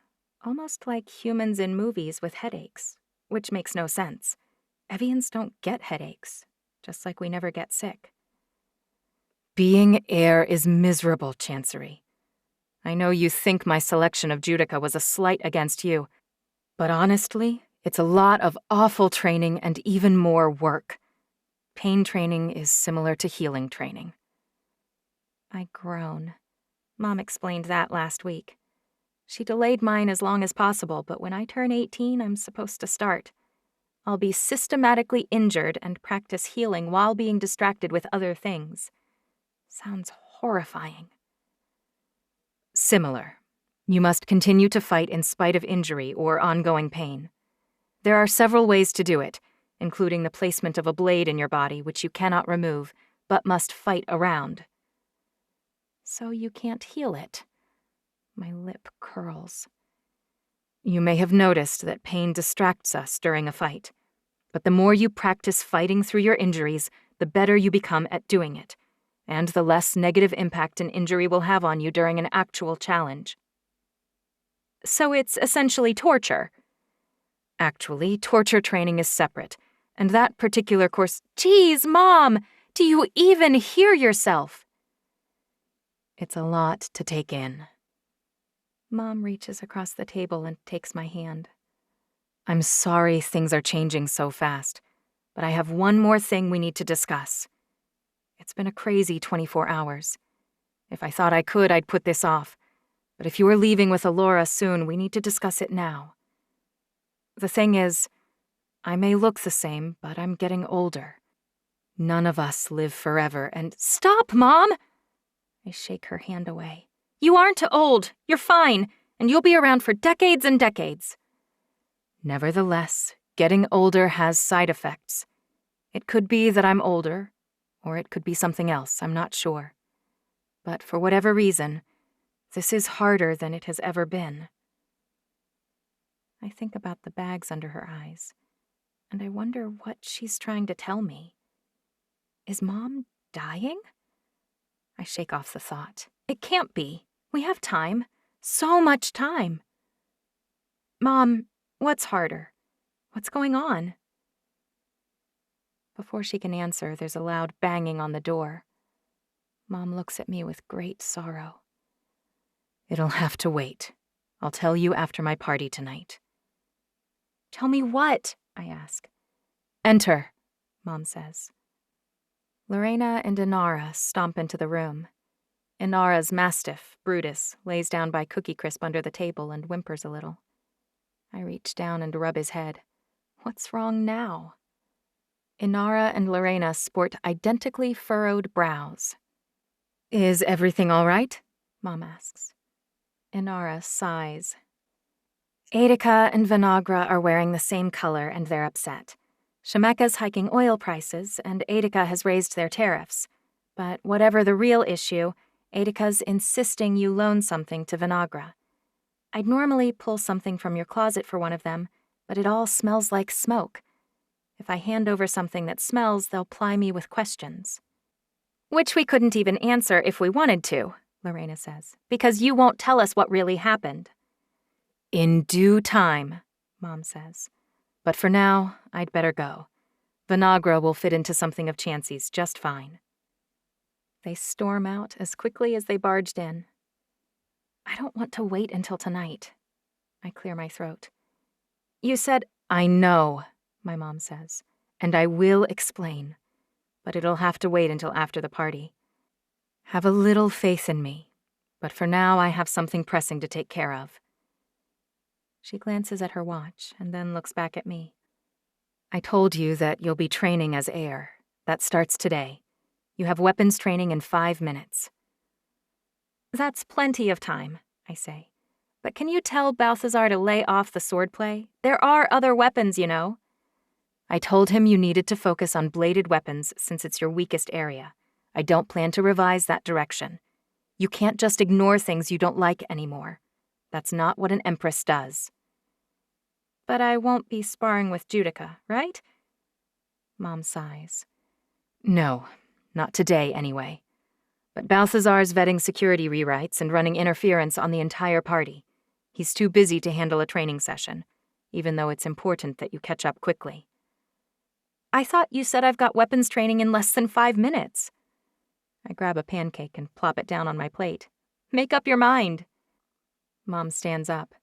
almost like humans in movies with headaches, which makes no sense. Evians don't get headaches, just like we never get sick. Being heir is miserable, Chancery. I know you think my selection of Judica was a slight against you, but honestly, it's a lot of awful training and even more work. Pain training is similar to healing training. I groan. Mom explained that last week. She delayed mine as long as possible, but when I turn 18, I'm supposed to start. I'll be systematically injured and practice healing while being distracted with other things. Sounds horrifying. Similar. You must continue to fight in spite of injury or ongoing pain. There are several ways to do it, including the placement of a blade in your body which you cannot remove, but must fight around. So you can't heal it. My lip curls. You may have noticed that pain distracts us during a fight, but the more you practice fighting through your injuries, the better you become at doing it, and the less negative impact an injury will have on you during an actual challenge. So it's essentially torture. Actually, torture training is separate, and that particular course— Geez, Mom! Do you even hear yourself? It's a lot to take in. Mom reaches across the table and takes my hand. I'm sorry things are changing so fast, but I have one more thing we need to discuss. It's been a crazy 24 hours. If I thought I could, I'd put this off. But if you are leaving with Alora soon, we need to discuss it now. The thing is, I may look the same, but I'm getting older. None of us live forever, and— Stop, Mom! I shake her hand away. You aren't old. You're fine, and you'll be around for decades and decades. Nevertheless, getting older has side effects. It could be that I'm older, or it could be something else, I'm not sure. But for whatever reason, this is harder than it has ever been. I think about the bags under her eyes, and I wonder what she's trying to tell me. Is Mom dying? I shake off the thought. It can't be. We have time. So much time. Mom, what's harder? What's going on? Before she can answer, there's a loud banging on the door. Mom looks at me with great sorrow. It'll have to wait. I'll tell you after my party tonight. Tell me what? I ask. Enter, Mom says. Lorena and Inara stomp into the room. Inara's mastiff, Brutus, lays down by Cookie Crisp under the table and whimpers a little. I reach down and rub his head. What's wrong now? Inara and Lorena sport identically furrowed brows. Is everything all right? Mom asks. Inara sighs. Judica and Vinagra are wearing the same color and they're upset. Shemeka's hiking oil prices and Judica has raised their tariffs. But whatever the real issue, Judica's insisting you loan something to Vinagra. I'd normally pull something from your closet for one of them, but it all smells like smoke. If I hand over something that smells, they'll ply me with questions. Which we couldn't even answer if we wanted to, Lorena says, because you won't tell us what really happened. In due time, Mom says. But for now, I'd better go. Vinagre will fit into something of Chancey's just fine. They storm out as quickly as they barged in. I don't want to wait until tonight. I clear my throat. You said, I know, my mom says, and I will explain. But it'll have to wait until after the party. Have a little faith in me, but for now I have something pressing to take care of. She glances at her watch and then looks back at me. I told you that you'll be training as heir. That starts today. You have weapons training in 5 minutes. That's plenty of time, I say. But can you tell Balthazar to lay off the swordplay? There are other weapons, you know. I told him you needed to focus on bladed weapons since it's your weakest area. I don't plan to revise that direction. You can't just ignore things you don't like anymore. That's not what an empress does. But I won't be sparring with Judica, right? Mom sighs. No, not today anyway. But Balthazar's vetting security rewrites and running interference on the entire party. He's too busy to handle a training session, even though it's important that you catch up quickly. I thought you said I've got weapons training in less than 5 minutes. I grab a pancake and plop it down on my plate. Make up your mind. Mom stands up.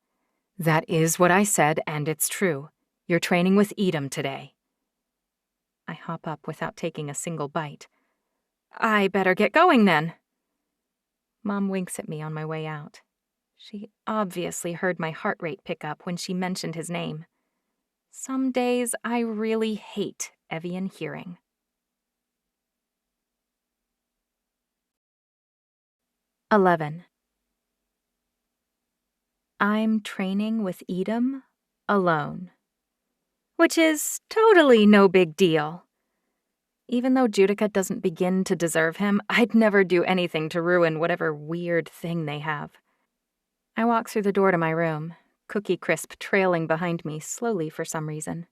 That is what I said, and it's true. You're training with Edom today. I hop up without taking a single bite. I better get going then. Mom winks at me on my way out. She obviously heard my heart rate pick up when she mentioned his name. Some days I really hate Evian hearing. 11. I'm training with Edom alone. Which is totally no big deal. Even though Judica doesn't begin to deserve him, I'd never do anything to ruin whatever weird thing they have. I walk through the door to my room, Cookie Crisp trailing behind me slowly for some reason.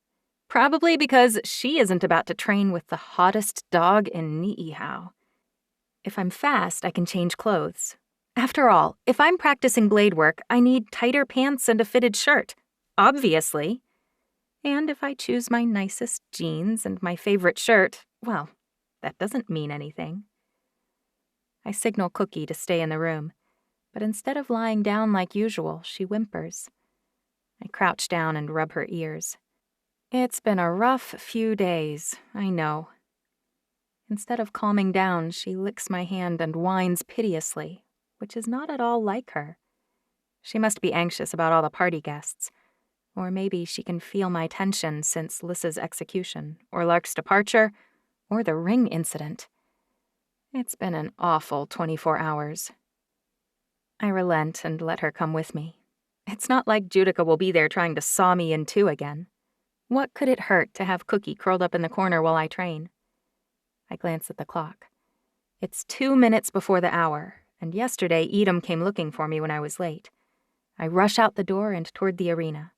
Probably because she isn't about to train with the hottest dog in Niihau. If I'm fast, I can change clothes. After all, if I'm practicing blade work, I need tighter pants and a fitted shirt. Obviously. And if I choose my nicest jeans and my favorite shirt, well, that doesn't mean anything. I signal Cookie to stay in the room, but instead of lying down like usual, she whimpers. I crouch down and rub her ears. It's been a rough few days, I know. Instead of calming down, she licks my hand and whines piteously, which is not at all like her. She must be anxious about all the party guests. Or maybe she can feel my tension since Lissa's execution, or Lark's departure, or the ring incident. It's been an awful 24 hours. I relent and let her come with me. It's not like Judica will be there trying to saw me in two again. What could it hurt to have Cookie curled up in the corner while I train? I glance at the clock. It's 2 minutes before the hour, and yesterday Edom came looking for me when I was late. I rush out the door and toward the arena.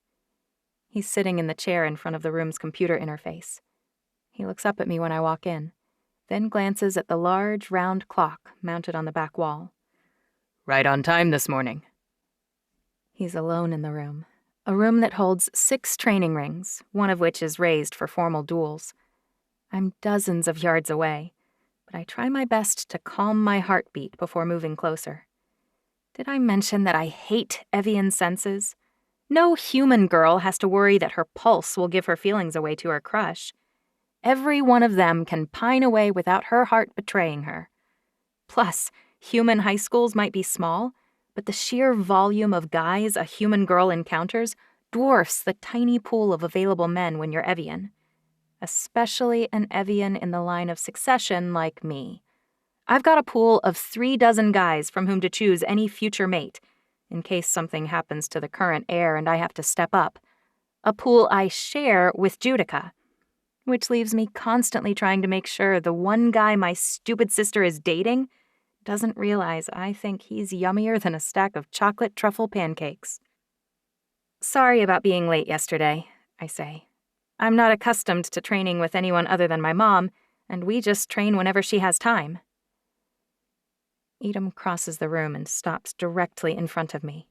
He's sitting in the chair in front of the room's computer interface. He looks up at me when I walk in, then glances at the large, round clock mounted on the back wall. Right on time this morning. He's alone in the room, a room that holds 6 training rings, one of which is raised for formal duels. I'm dozens of yards away, but I try my best to calm my heartbeat before moving closer. Did I mention that I hate Evian senses? No human girl has to worry that her pulse will give her feelings away to her crush. Every one of them can pine away without her heart betraying her. Plus, human high schools might be small, but the sheer volume of guys a human girl encounters dwarfs the tiny pool of available men when you're Evian. Especially an Evian in the line of succession like me. I've got a pool of 3 dozen guys from whom to choose any future mate, in case something happens to the current heir and I have to step up. A pool I share with Judica, which leaves me constantly trying to make sure the one guy my stupid sister is dating doesn't realize I think he's yummier than a stack of chocolate truffle pancakes. Sorry about being late yesterday, I say. I'm not accustomed to training with anyone other than my mom, and we just train whenever she has time. Edom crosses the room and stops directly in front of me.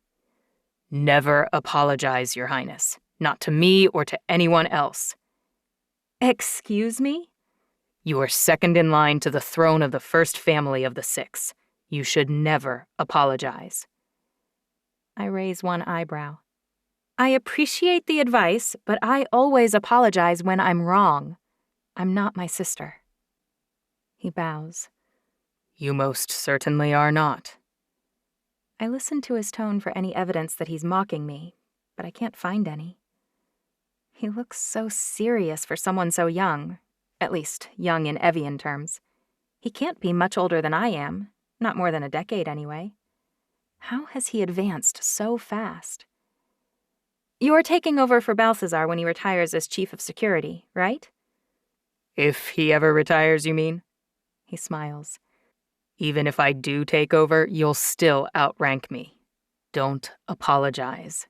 Never apologize, Your Highness. Not to me or to anyone else. Excuse me? You are second in line to the throne of the first family of the 6. You should never apologize. I raise one eyebrow. I appreciate the advice, but I always apologize when I'm wrong. I'm not my sister. He bows. You most certainly are not. I listen to his tone for any evidence that he's mocking me, but I can't find any. He looks so serious for someone so young, at least young in Evian terms. He can't be much older than I am, not more than a decade anyway. How has he advanced so fast? You're taking over for Balthazar when he retires as chief of security, right? If he ever retires, you mean? He smiles. Even if I do take over, you'll still outrank me. Don't apologize.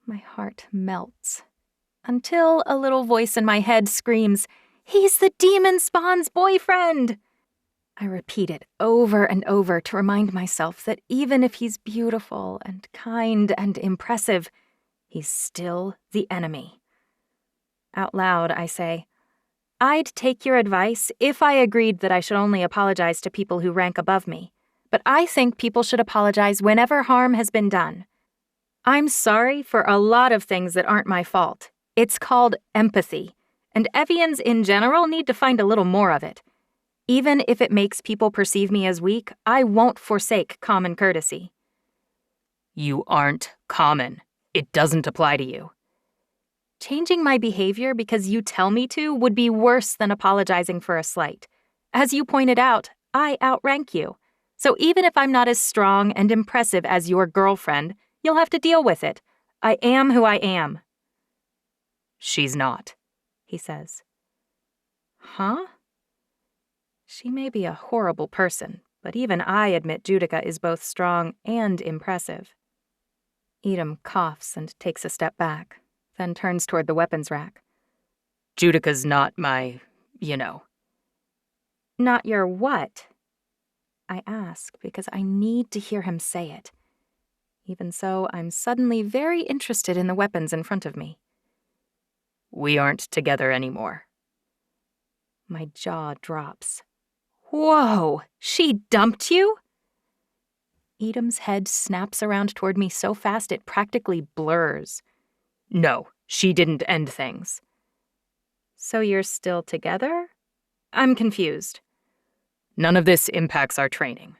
My heart melts. Until a little voice in my head screams, "He's the demon spawn's boyfriend!" I repeat it over and over to remind myself that even if he's beautiful and kind and impressive, he's still the enemy. Out loud, I say, I'd take your advice if I agreed that I should only apologize to people who rank above me, but I think people should apologize whenever harm has been done. I'm sorry for a lot of things that aren't my fault. It's called empathy, and Evians in general need to find a little more of it. Even if it makes people perceive me as weak, I won't forsake common courtesy. You aren't common. It doesn't apply to you. Changing my behavior because you tell me to would be worse than apologizing for a slight. As you pointed out, I outrank you. So even if I'm not as strong and impressive as your girlfriend, you'll have to deal with it. I am who I am. She's not, he says. Huh? She may be a horrible person, but even I admit Judica is both strong and impressive. Edom coughs and takes a step back, then turns toward the weapons rack. Judica's not my, Not your what? I ask because I need to hear him say it. Even so, I'm suddenly very interested in the weapons in front of me. We aren't together anymore. My jaw drops. Whoa! She dumped you? Edom's head snaps around toward me so fast it practically blurs. No, she didn't end things. So you're still together? I'm confused. None of this impacts our training.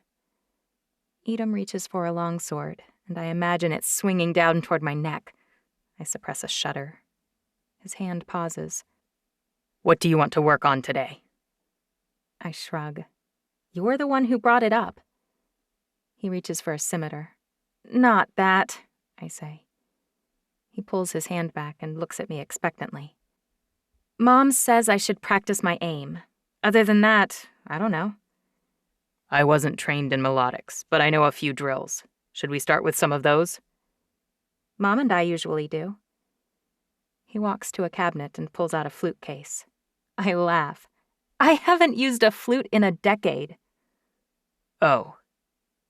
Edom reaches for a longsword, and I imagine it swinging down toward my neck. I suppress a shudder. His hand pauses. What do you want to work on today? I shrug. You're the one who brought it up. He reaches for a scimitar. Not that, I say. He pulls his hand back and looks at me expectantly. Mom says I should practice my aim. Other than that, I don't know. I wasn't trained in melodics, but I know a few drills. Should we start with some of those? Mom and I usually do. He walks to a cabinet and pulls out a flute case. I laugh. I haven't used a flute in a decade. Oh.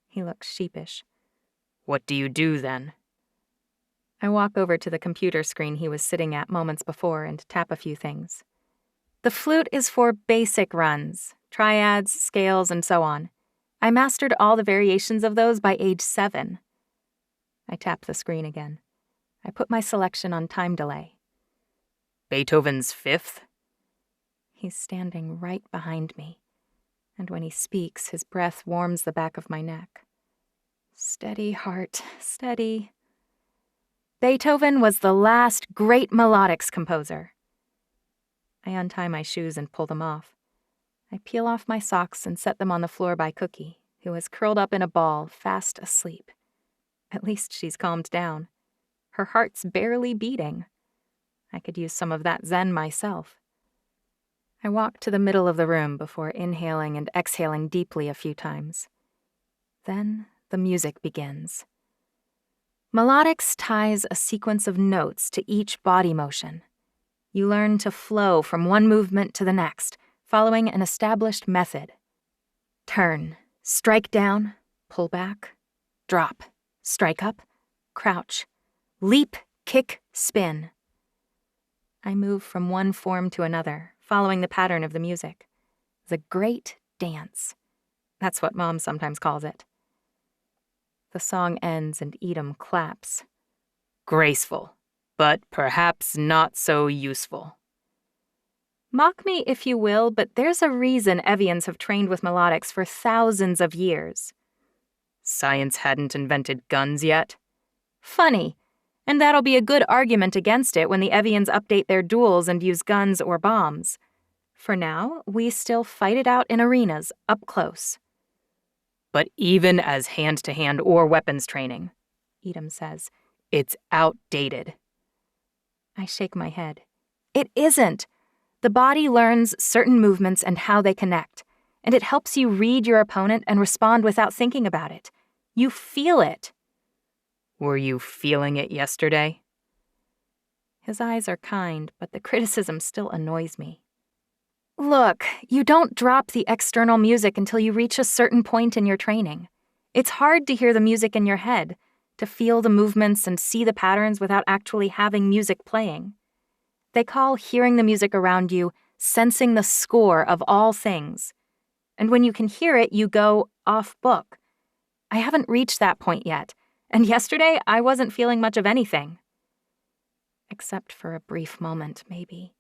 He looks sheepish. What do you do then? I walk over to the computer screen he was sitting at moments before and tap a few things. The flute is for basic runs, triads, scales, and so on. I mastered all the variations of those by age 7. I tap the screen again. I put my selection on time delay. Beethoven's Fifth? He's standing right behind me, and when he speaks, his breath warms the back of my neck. Steady, heart, steady. Beethoven was the last great melodics composer. I untie my shoes and pull them off. I peel off my socks and set them on the floor by Cookie, who is curled up in a ball, fast asleep. At least she's calmed down. Her heart's barely beating. I could use some of that zen myself. I walk to the middle of the room before inhaling and exhaling deeply a few times. Then the music begins. Melodics ties a sequence of notes to each body motion. You learn to flow from one movement to the next, following an established method. Turn, strike down, pull back, drop, strike up, crouch, leap, kick, spin. I move from one form to another, following the pattern of the music. The great dance. That's what Mom sometimes calls it. The song ends and Edom claps. Graceful, but perhaps not so useful. Mock me if you will, but there's a reason Evians have trained with melodics for thousands of years. Science hadn't invented guns yet? Funny. And that'll be a good argument against it when the Evians update their duels and use guns or bombs. For now, we still fight it out in arenas, up close. But even as hand-to-hand or weapons training, Edom says, it's outdated. I shake my head. It isn't. The body learns certain movements and how they connect, and it helps you read your opponent and respond without thinking about it. You feel it. Were you feeling it yesterday? His eyes are kind, but the criticism still annoys me. Look, you don't drop the external music until you reach a certain point in your training. It's hard to hear the music in your head, to feel the movements and see the patterns without actually having music playing. They call hearing the music around you sensing the score of all things. And when you can hear it, you go off book. I haven't reached that point yet, and yesterday I wasn't feeling much of anything. Except for a brief moment, maybe.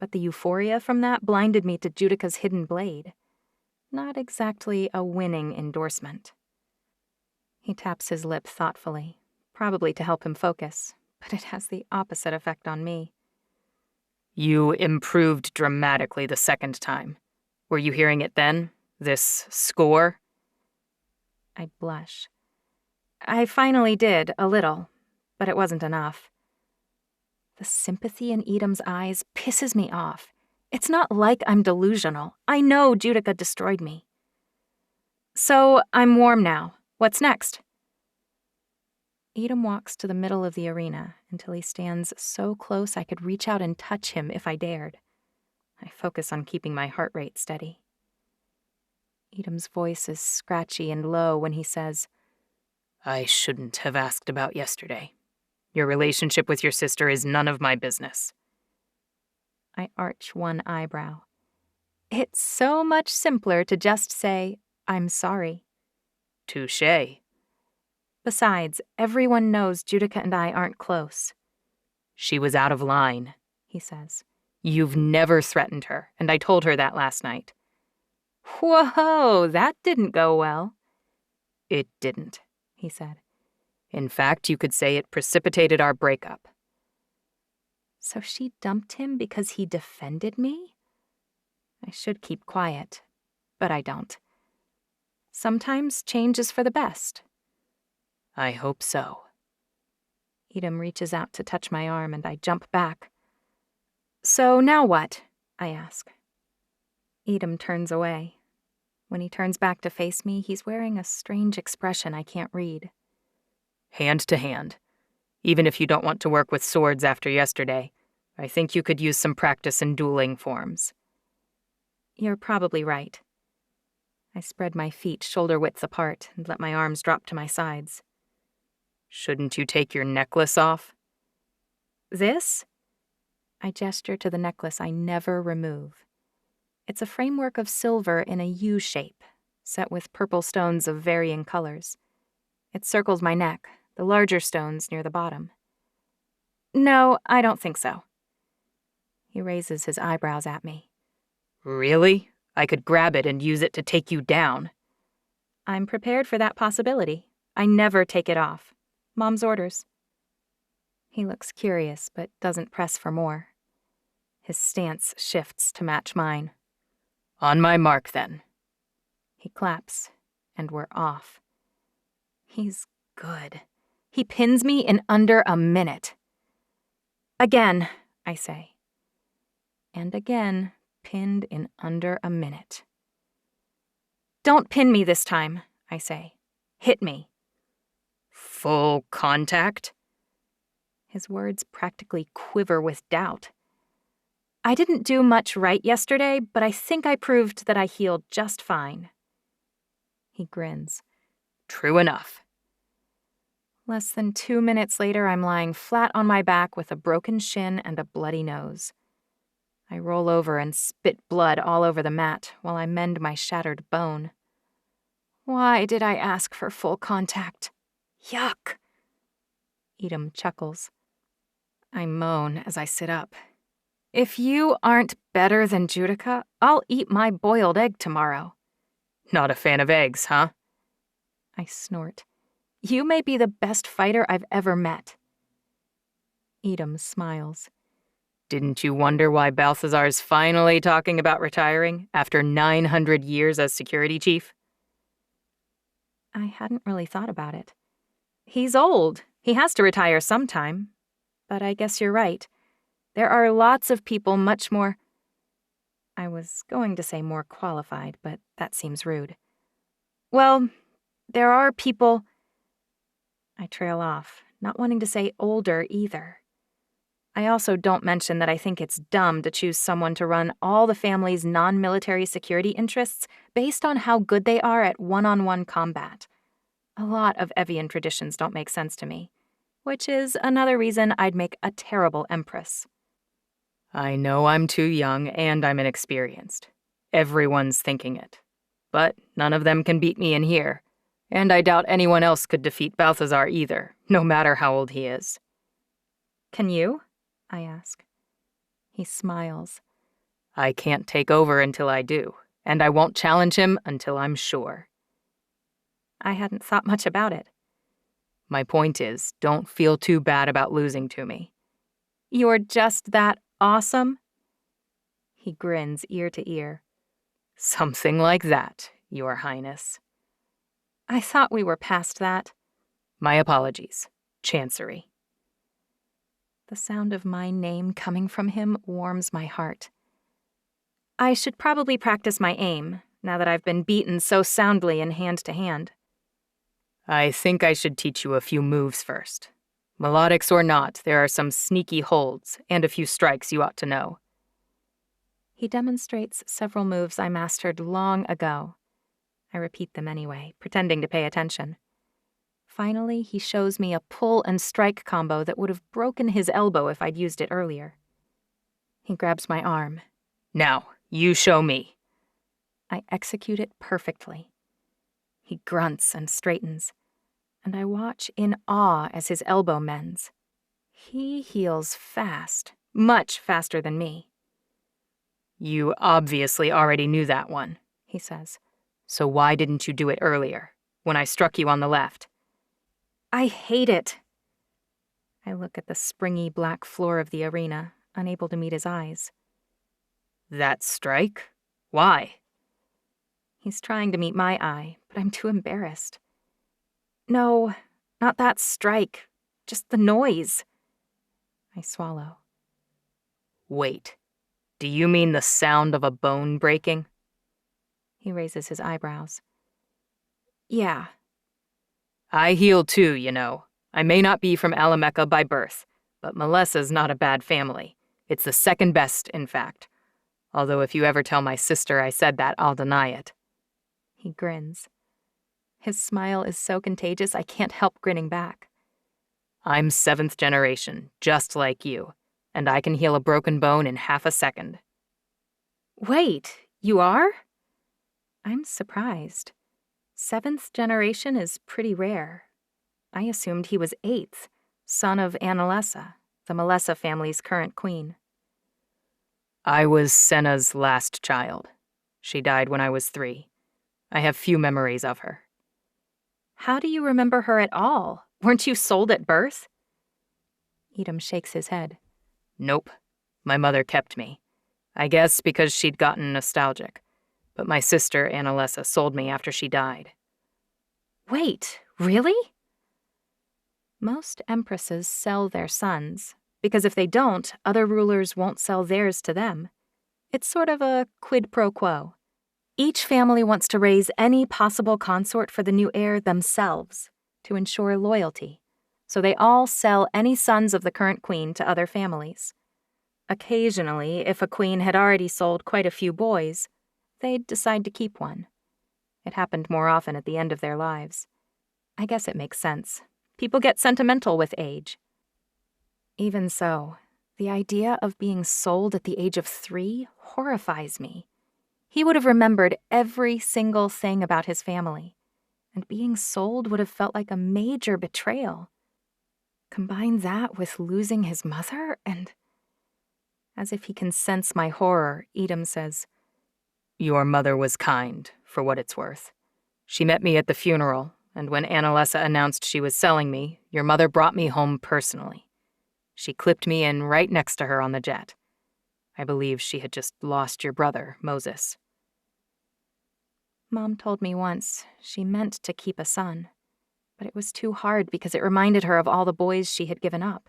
But the euphoria from that blinded me to Judica's hidden blade. Not exactly a winning endorsement. He taps his lip thoughtfully, probably to help him focus, but it has the opposite effect on me. You improved dramatically the second time. Were you hearing it then? This score? I blush. I finally did, a little, but it wasn't enough. The sympathy in Edom's eyes pisses me off. It's not like I'm delusional. I know Judica destroyed me. So I'm warm now. What's next? Edom walks to the middle of the arena until he stands so close I could reach out and touch him if I dared. I focus on keeping my heart rate steady. Edom's voice is scratchy and low when he says, I shouldn't have asked about yesterday. Your relationship with your sister is none of my business. I arch one eyebrow. It's so much simpler to just say, I'm sorry. Touché. Besides, everyone knows Judica and I aren't close. She was out of line, he says. You've never threatened her, and I told her that last night. Whoa, that didn't go well. It didn't, he said. In fact, you could say it precipitated our breakup. So she dumped him because he defended me? I should keep quiet, but I don't. Sometimes change is for the best. I hope so. Edom reaches out to touch my arm and I jump back. So now what? I ask. Edom turns away. When he turns back to face me, he's wearing a strange expression I can't read. Hand to hand. Even if you don't want to work with swords after yesterday, I think you could use some practice in dueling forms. You're probably right. I spread my feet shoulder-width apart and let my arms drop to my sides. Shouldn't you take your necklace off? This? I gesture to the necklace I never remove. It's a framework of silver in a U shape, set with purple stones of varying colors. It circles my neck, the larger stones near the bottom. No, I don't think so. He raises his eyebrows at me. Really? I could grab it and use it to take you down. I'm prepared for that possibility. I never take it off. Mom's orders. He looks curious, but doesn't press for more. His stance shifts to match mine. On my mark, then. He claps, and we're off. He's good. He pins me in under a minute. Again, I say. And again, pinned in under a minute. Don't pin me this time, I say. Hit me. Full contact? His words practically quiver with doubt. I didn't do much right yesterday, but I think I proved that I healed just fine. He grins. True enough. Less than 2 minutes later, I'm lying flat on my back with a broken shin and a bloody nose. I roll over and spit blood all over the mat while I mend my shattered bone. Why did I ask for full contact? Yuck! Edom chuckles. I moan as I sit up. If you aren't better than Judica, I'll eat my boiled egg tomorrow. Not a fan of eggs, huh? I snort. You may be the best fighter I've ever met. Edom smiles. Didn't you wonder why Balthazar's finally talking about retiring after 900 years as security chief? I hadn't really thought about it. He's old. He has to retire sometime. But I guess you're right. There are lots of people much more... I was going to say more qualified, but that seems rude. Well, there are people... I trail off, not wanting to say older either. I also don't mention that I think it's dumb to choose someone to run all the family's non-military security interests based on how good they are at one-on-one combat. A lot of Evian traditions don't make sense to me, which is another reason I'd make a terrible empress. I know I'm too young and I'm inexperienced. Everyone's thinking it. But none of them can beat me in here, and I doubt anyone else could defeat Balthazar either, no matter how old he is. Can you? I ask. He smiles. I can't take over until I do, and I won't challenge him until I'm sure. I hadn't thought much about it. My point is, don't feel too bad about losing to me. You're just that awesome? He grins ear to ear. Something like that, Your Highness. I thought we were past that. My apologies. Chancery. The sound of my name coming from him warms my heart. I should probably practice my aim, now that I've been beaten so soundly in hand-to-hand. I think I should teach you a few moves first. Melodics or not, there are some sneaky holds and a few strikes you ought to know. He demonstrates several moves I mastered long ago. I repeat them anyway, pretending to pay attention. Finally, he shows me a pull and strike combo that would have broken his elbow if I'd used it earlier. He grabs my arm. Now, you show me. I execute it perfectly. He grunts and straightens, and I watch in awe as his elbow mends. He heals fast, much faster than me. You obviously already knew that one, he says. So why didn't you do it earlier, when I struck you on the left? I hate it. I look at the springy black floor of the arena, unable to meet his eyes. That strike? Why? He's trying to meet my eye, but I'm too embarrassed. No, not that strike. Just the noise. I swallow. Wait. Do you mean the sound of a bone breaking? He raises his eyebrows. Yeah. I heal too, you know. I may not be from Alamecha by birth, but Melessa's not a bad family. It's the second best, in fact. Although if you ever tell my sister I said that, I'll deny it. He grins. His smile is so contagious I can't help grinning back. I'm 7th generation, just like you, and I can heal a broken bone in half a second. Wait, you are? I'm surprised. 7th generation is pretty rare. I assumed he was 8th, son of Annalisa, the Melessa family's current queen. I was Senna's last child. She died when I was 3. I have few memories of her. How do you remember her at all? Weren't you sold at birth? Edom shakes his head. Nope. My mother kept me. I guess because she'd gotten nostalgic. But my sister, Annalisa, sold me after she died. Wait, really? Most empresses sell their sons, because if they don't, other rulers won't sell theirs to them. It's sort of a quid pro quo. Each family wants to raise any possible consort for the new heir themselves. to ensure loyalty, so they all sell any sons of the current queen to other families. Occasionally, if a queen had already sold quite a few boys, they'd decide to keep one. It happened more often at the end of their lives. I guess it makes sense. People get sentimental with age. Even so, the idea of being sold at the age of 3 horrifies me. He would have remembered every single thing about his family, and being sold would have felt like a major betrayal. Combine that with losing his mother, and... As if he can sense my horror, Edom says, Your mother was kind, for what it's worth. She met me at the funeral, and when Annalisa announced she was selling me, your mother brought me home personally. She clipped me in right next to her on the jet. I believe she had just lost your brother, Moses. Mom told me once she meant to keep a son, but it was too hard because it reminded her of all the boys she had given up.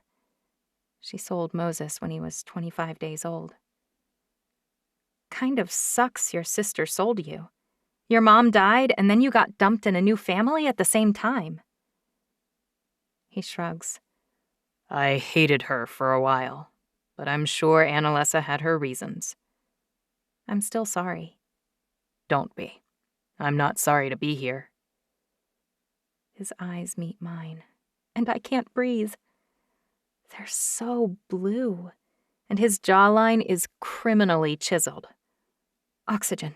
She sold Moses when he was 25 days old. Kind of sucks your sister sold you. Your mom died, and then you got dumped in a new family at the same time. He shrugs. I hated her for a while, but I'm sure Annalisa had her reasons. I'm still sorry. Don't be. I'm not sorry to be here. His eyes meet mine, and I can't breathe. They're so blue, and his jawline is criminally chiseled. Oxygen.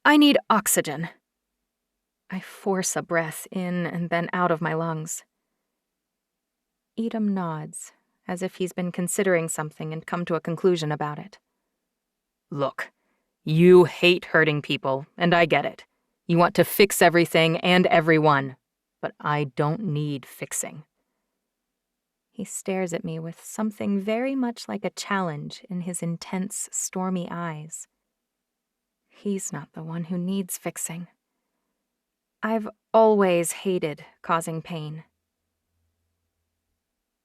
I need oxygen. I force a breath in and then out of my lungs. Edom nods, as if he's been considering something and come to a conclusion about it. Look, you hate hurting people, and I get it. You want to fix everything and everyone, but I don't need fixing. He stares at me with something very much like a challenge in his intense, stormy eyes. He's not the one who needs fixing. I've always hated causing pain.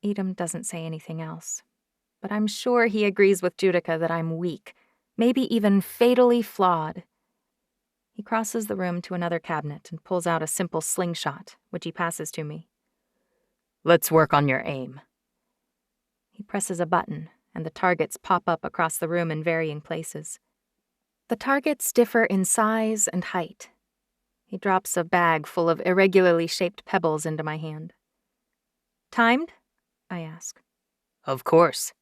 Edom doesn't say anything else, but I'm sure he agrees with Judica that I'm weak, maybe even fatally flawed. He crosses the room to another cabinet and pulls out a simple slingshot, which he passes to me. Let's work on your aim. He presses a button, and the targets pop up across the room in varying places. The targets differ in size and height. He drops a bag full of irregularly shaped pebbles into my hand. Timed? I ask. Of course.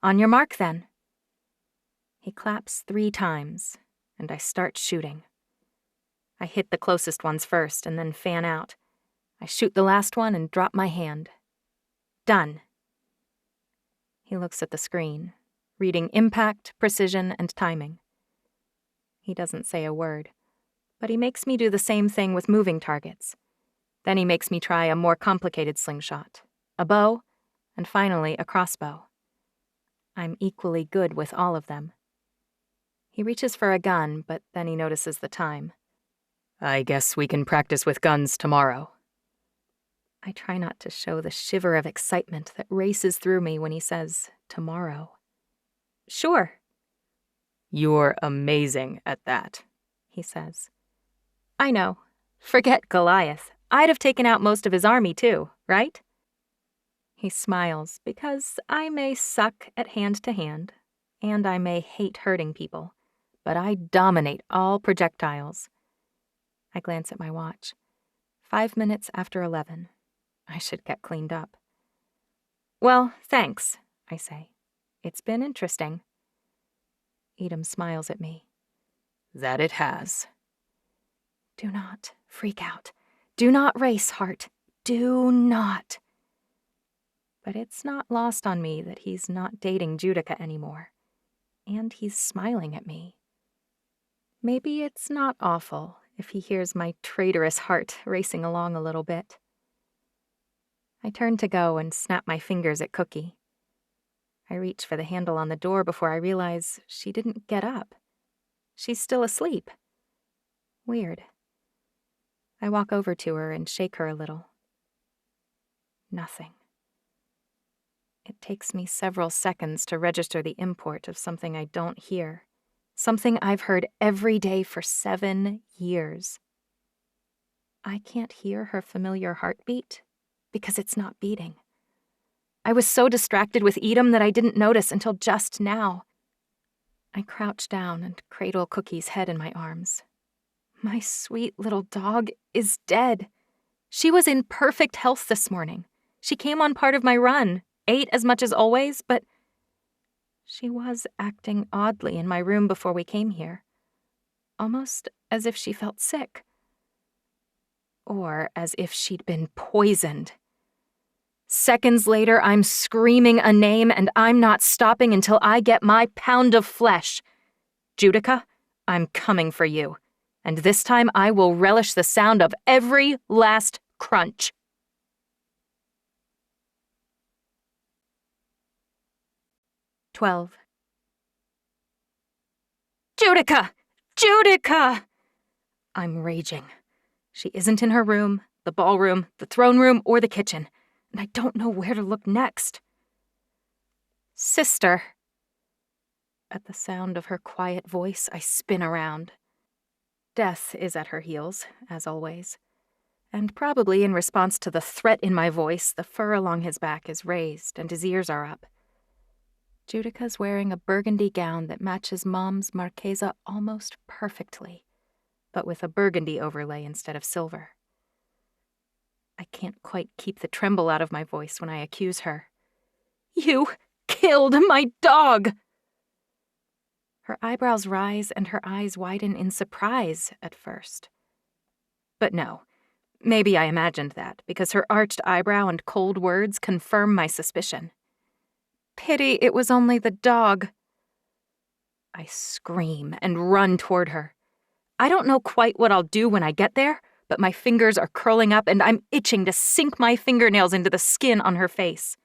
On your mark, then. He claps 3 times, and I start shooting. I hit the closest ones first and then fan out. I shoot the last one and drop my hand. Done. He looks at the screen, reading impact, precision, and timing. He doesn't say a word, but he makes me do the same thing with moving targets. Then he makes me try a more complicated slingshot, a bow, and finally a crossbow. I'm equally good with all of them. He reaches for a gun, but then he notices the time. I guess we can practice with guns tomorrow. I try not to show the shiver of excitement that races through me when he says, tomorrow. Sure. You're amazing at that, he says. I know. Forget Goliath. I'd have taken out most of his army too, right? He smiles because I may suck at hand-to-hand, and I may hate hurting people, but I dominate all projectiles. I glance at my watch. 5 minutes after 11. I should get cleaned up. Well, thanks, I say. It's been interesting. Edom smiles at me. That it has. Do not freak out. Do not race, heart. Do not. But it's not lost on me that he's not dating Judica anymore. And he's smiling at me. Maybe it's not awful if he hears my traitorous heart racing along a little bit. I turn to go and snap my fingers at Cookie. I reach for the handle on the door before I realize she didn't get up. She's still asleep. Weird. I walk over to her and shake her a little. Nothing. It takes me several seconds to register the import of something I don't hear, something I've heard every day for 7 years. I can't hear her familiar heartbeat because it's not beating. I was so distracted with Edom that I didn't notice until just now. I crouch down and cradle Cookie's head in my arms. My sweet little dog is dead. She was in perfect health this morning. She came on part of my run, ate as much as always, but she was acting oddly in my room before we came here. Almost as if she felt sick. Or as if she'd been poisoned. Seconds later, I'm screaming a name, and I'm not stopping until I get my pound of flesh. Judica, I'm coming for you. And this time I will relish the sound of every last crunch. "12. Judica! Judica! I'm raging. She isn't in her room, the ballroom, the throne room, or the kitchen, and I don't know where to look next. Sister. At the sound of her quiet voice, I spin around. Death is at her heels, as always. And probably in response to the threat in my voice, the fur along his back is raised and his ears are up. Judica's wearing a burgundy gown that matches Mom's Marchesa almost perfectly, but with a burgundy overlay instead of silver. I can't quite keep the tremble out of my voice when I accuse her. You killed my dog! Her eyebrows rise and her eyes widen in surprise at first. But no, maybe I imagined that, because her arched eyebrow and cold words confirm my suspicion. Pity it was only the dog. I scream and run toward her. I don't know quite what I'll do when I get there, but my fingers are curling up and I'm itching to sink my fingernails into the skin on her face.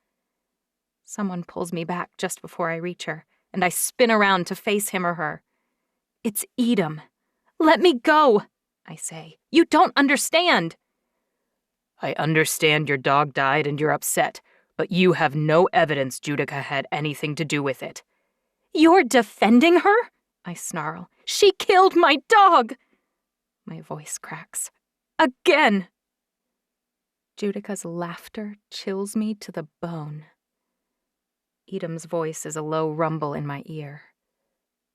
Someone pulls me back just before I reach her, and I spin around to face him or her. It's Edom. Let me go, I say. You don't understand. I understand your dog died and you're upset, but you have no evidence Judica had anything to do with it. You're defending her? I snarl. She killed my dog! My voice cracks. Again! Judica's laughter chills me to the bone. Edom's voice is a low rumble in my ear.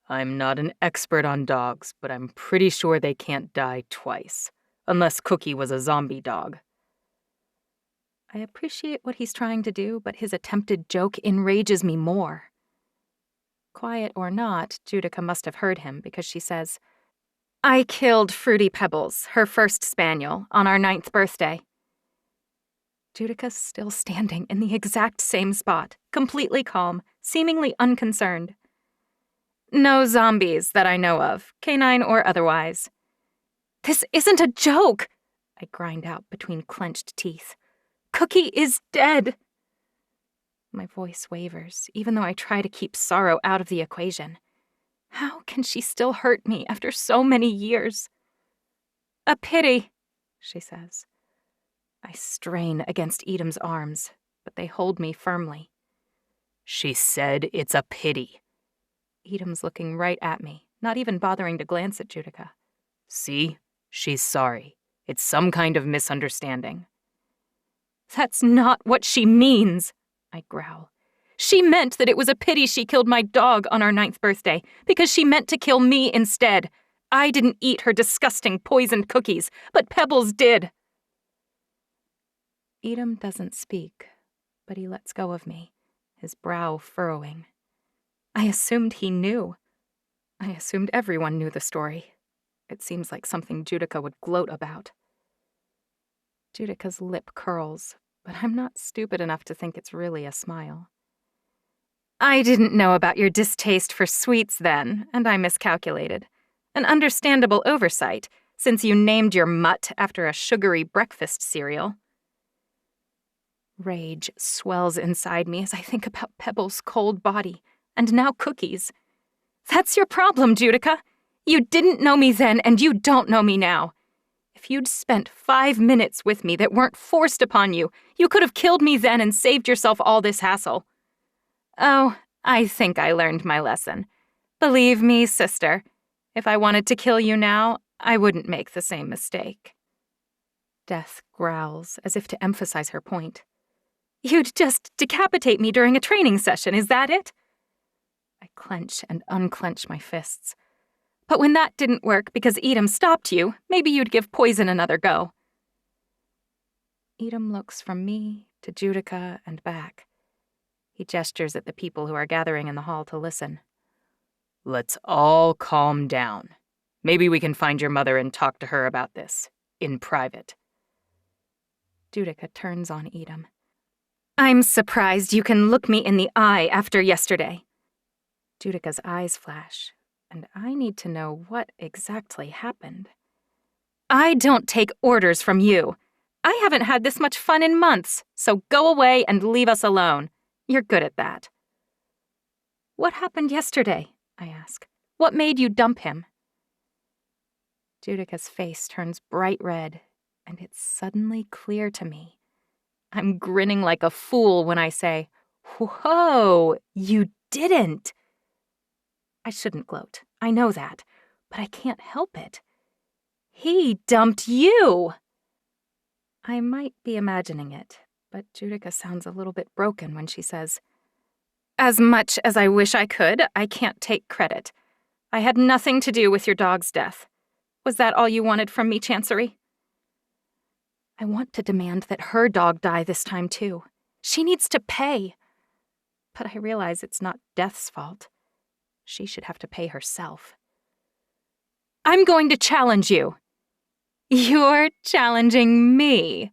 I'm not an expert on dogs, but I'm pretty sure they can't die twice, unless Cookie was a zombie dog. I appreciate what he's trying to do, but his attempted joke enrages me more. Quiet or not, Judica must have heard him because she says, I killed Fruity Pebbles, her first spaniel, on our 9th birthday. Judica's still standing in the exact same spot, completely calm, seemingly unconcerned. No zombies that I know of, canine or otherwise. This isn't a joke, I grind out between clenched teeth. Cookie is dead. My voice wavers, even though I try to keep sorrow out of the equation. How can she still hurt me after so many years? A pity, she says. I strain against Edom's arms, but they hold me firmly. She said it's a pity. Edom's looking right at me, not even bothering to glance at Judica. See? She's sorry. It's some kind of misunderstanding. That's not what she means, I growl. She meant that it was a pity she killed my dog on our 9th birthday, because she meant to kill me instead. I didn't eat her disgusting poisoned cookies, but Pebbles did. Edom doesn't speak, but he lets go of me, his brow furrowing. I assumed he knew. I assumed everyone knew the story. It seems like something Judica would gloat about. Judica's lip curls, but I'm not stupid enough to think it's really a smile. I didn't know about your distaste for sweets then, and I miscalculated. An understandable oversight, since you named your mutt after a sugary breakfast cereal. Rage swells inside me as I think about Pebbles' cold body, and now Cookie's. That's your problem, Judica. You didn't know me then, and you don't know me now. If you'd spent 5 minutes with me that weren't forced upon you, you could have killed me then and saved yourself all this hassle. Oh, I think I learned my lesson. Believe me, sister, if I wanted to kill you now, I wouldn't make the same mistake. Death growls, as if to emphasize her point. You'd just decapitate me during a training session, is that it? I clench and unclench my fists. But when that didn't work because Edom stopped you, maybe you'd give poison another go. Edom looks from me to Judica and back. He gestures at the people who are gathering in the hall to listen. Let's all calm down. Maybe we can find your mother and talk to her about this, in private. Judica turns on Edom. I'm surprised you can look me in the eye after yesterday. Judica's eyes flash, and I need to know what exactly happened. I don't take orders from you. I haven't had this much fun in months, so go away and leave us alone. You're good at that. What happened yesterday? I ask. What made you dump him? Judica's face turns bright red, and it's suddenly clear to me. I'm grinning like a fool when I say, Whoa, you didn't. I shouldn't gloat. I know that, but I can't help it. He dumped you. I might be imagining it, but Judica sounds a little bit broken when she says, As much as I wish I could, I can't take credit. I had nothing to do with your dog's death. Was that all you wanted from me, Chancery? I want to demand that her dog die this time, too. She needs to pay. But I realize it's not Death's fault. She should have to pay herself. I'm going to challenge you. You're challenging me.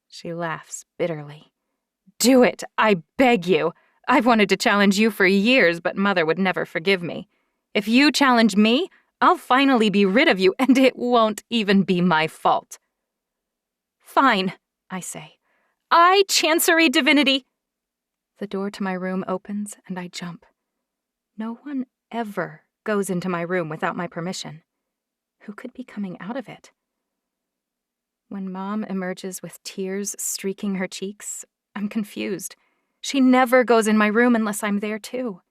She laughs bitterly. Do it, I beg you. I've wanted to challenge you for years, but Mother would never forgive me. If you challenge me, I'll finally be rid of you, and it won't even be my fault. Fine, I say. I, Chancery Divinity. The door to my room opens, and I jump. No one ever goes into my room without my permission. Who could be coming out of it? When Mom emerges with tears streaking her cheeks, I'm confused. She never goes in my room unless I'm there too.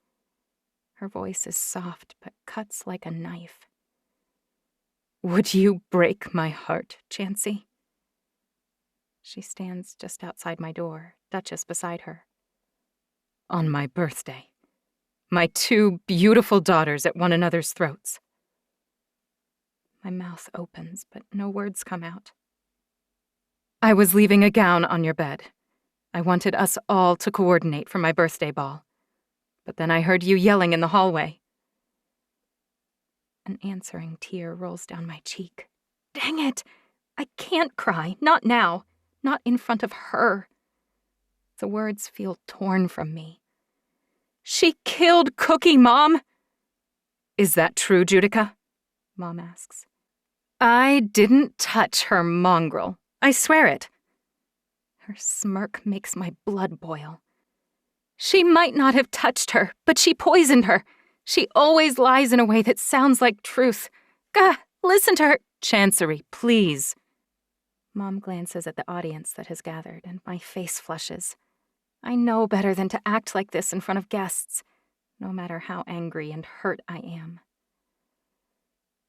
Her voice is soft, but cuts like a knife. Would you break my heart, Chancey? She stands just outside my door, Duchess beside her. On my birthday. My two beautiful daughters at one another's throats. My mouth opens, but no words come out. I was leaving a gown on your bed. I wanted us all to coordinate for my birthday ball. But then I heard you yelling in the hallway. An answering tear rolls down my cheek. Dang it! I can't cry, not now. Not in front of her. The words feel torn from me. She killed Cookie, Mom! Is that true, Judica? Mom asks. I didn't touch her mongrel. I swear it. Her smirk makes my blood boil. She might not have touched her, but she poisoned her. She always lies in a way that sounds like truth. Gah, listen to her. Chancery, please. Mom glances at the audience that has gathered, and my face flushes. I know better than to act like this in front of guests, no matter how angry and hurt I am.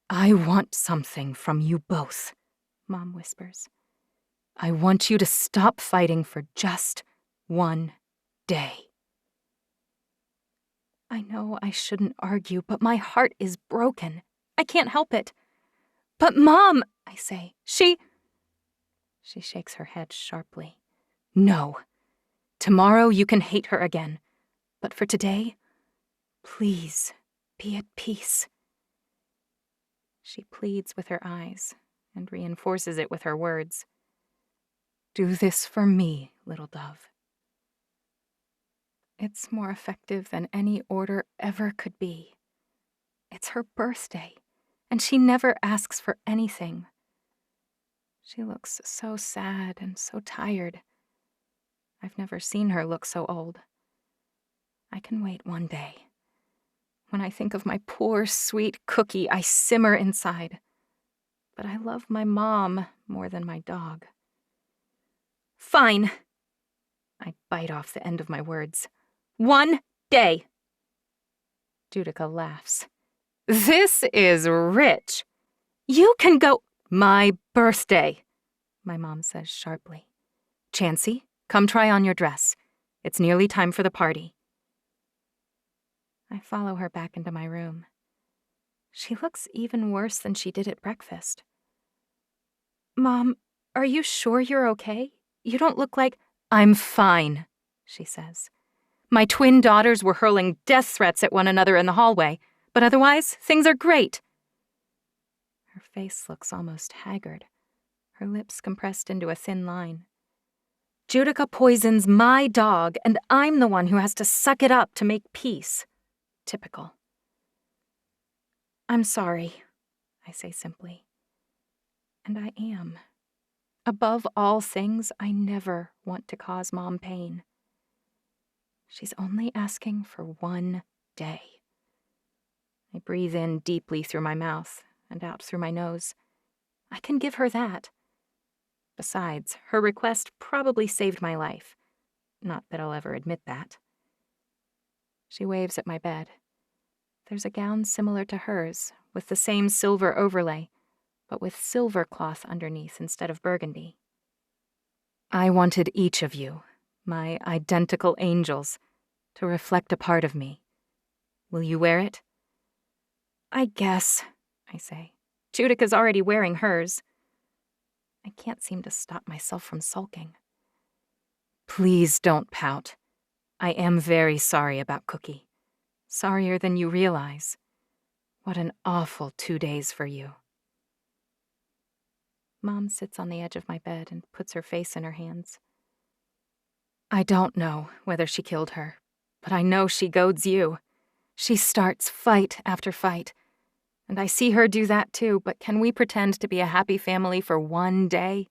I want something from you both, Mom whispers. I want you to stop fighting for just one day. I know I shouldn't argue, but my heart is broken. I can't help it. But Mom, I say, She shakes her head sharply. No. Tomorrow you can hate her again. But for today, please be at peace. She pleads with her eyes and reinforces it with her words. Do this for me, little dove. It's more effective than any order ever could be. It's her birthday, and she never asks for anything. She looks so sad and so tired. I've never seen her look so old. I can wait one day. When I think of my poor, sweet Cookie, I simmer inside. But I love my mom more than my dog. Fine. I bite off the end of my words. One day. Judica laughs. This is rich. You can go. My birthday. my mom says sharply. Chancey, come try on your dress. It's nearly time for the party. I follow her back into my room. She looks even worse than she did at breakfast. Mom, are you sure you're okay? You don't look like... I'm fine, she says. My twin daughters were hurling death threats at one another in the hallway, but otherwise, things are great. Her face looks almost haggard, her lips compressed into a thin line. Judica poisons my dog, and I'm the one who has to suck it up to make peace. Typical. I'm sorry, I say simply. And I am. Above all things, I never want to cause Mom pain. She's only asking for one day. I breathe in deeply through my mouth and out through my nose. I can give her that. Besides, her request probably saved my life. Not that I'll ever admit that. She waves at my bed. There's a gown similar to hers, with the same silver overlay, but with silver cloth underneath instead of burgundy. I wanted each of you, my identical angels, to reflect a part of me. Will you wear it? I guess, I say. Judica's already wearing hers. I can't seem to stop myself from sulking. Please don't pout. I am very sorry about Cookie. Sorrier than you realize. What an awful 2 days for you. Mom sits on the edge of my bed and puts her face in her hands. I don't know whether she killed her, but I know she goads you. She starts fight after fight. And I see her do that too, but can we pretend to be a happy family for one day?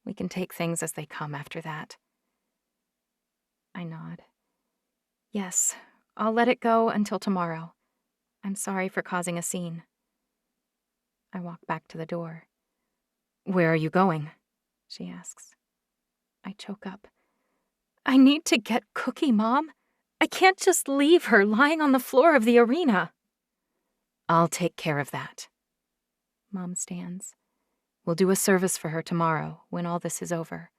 We can take things as they come after that. I nod. Yes, I'll let it go until tomorrow. I'm sorry for causing a scene. I walk back to the door. Where are you going? She asks. I choke up. I need to get Cookie, Mom. I can't just leave her lying on the floor of the arena. I'll take care of that. Mom stands. We'll do a service for her tomorrow when all this is over.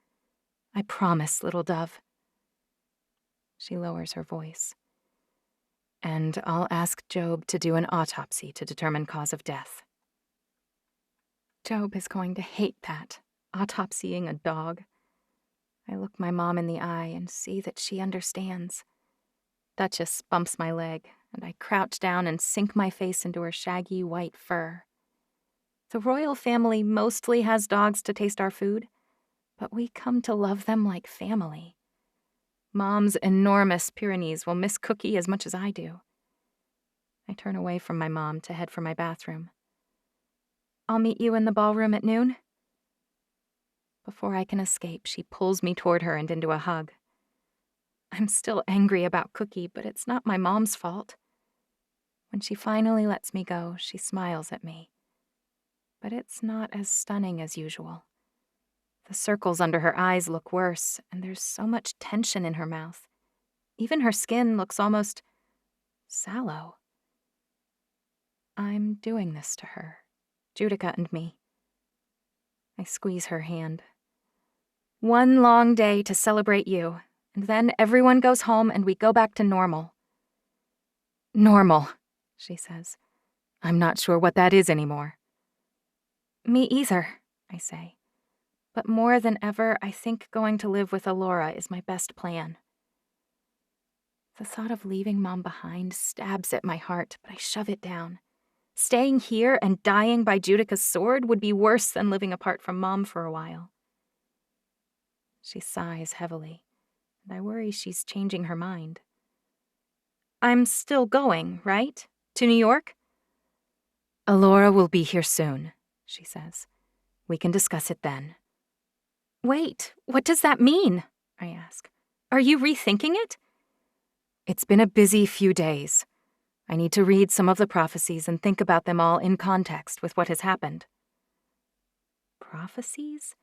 I promise, little dove. She lowers her voice. And I'll ask Job to do an autopsy to determine cause of death. Job is going to hate that, autopsying a dog. I look my mom in the eye and see that she understands. Duchess bumps my leg, and I crouch down and sink my face into her shaggy white fur. The royal family mostly has dogs to taste our food, but we come to love them like family. Mom's enormous Pyrenees will miss Cookie as much as I do. I turn away from my mom to head for my bathroom. I'll meet you in the ballroom at noon. Before I can escape, she pulls me toward her and into a hug. I'm still angry about Cookie, but it's not my mom's fault. When she finally lets me go, she smiles at me. But it's not as stunning as usual. The circles under her eyes look worse, and there's so much tension in her mouth. Even her skin looks almost sallow. I'm doing this to her, Judica and me. I squeeze her hand. One long day to celebrate you, and then everyone goes home and we go back to normal. Normal, she says. I'm not sure what that is anymore. Me either, I say. But more than ever, I think going to live with Alora is my best plan. The thought of leaving Mom behind stabs at my heart, but I shove it down. Staying here and dying by Judica's sword would be worse than living apart from Mom for a while. She sighs heavily, and I worry she's changing her mind. I'm still going, right? To New York? Alora will be here soon, she says. We can discuss it then. Wait, what does that mean? I ask. Are you rethinking it? It's been a busy few days. I need to read some of the prophecies and think about them all in context with what has happened. Prophecies?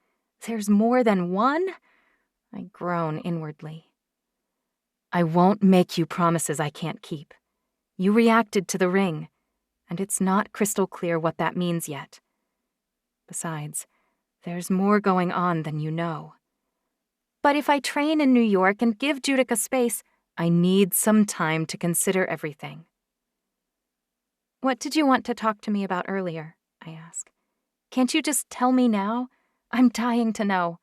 There's more than one? I groan inwardly. I won't make you promises I can't keep. You reacted to the ring, and it's not crystal clear what that means yet. Besides, There's more going on than you know. But if I train in New York and give Judica space, I need some time to consider everything. What did you want to talk to me about earlier? I ask. Can't you just tell me now? I'm dying to know.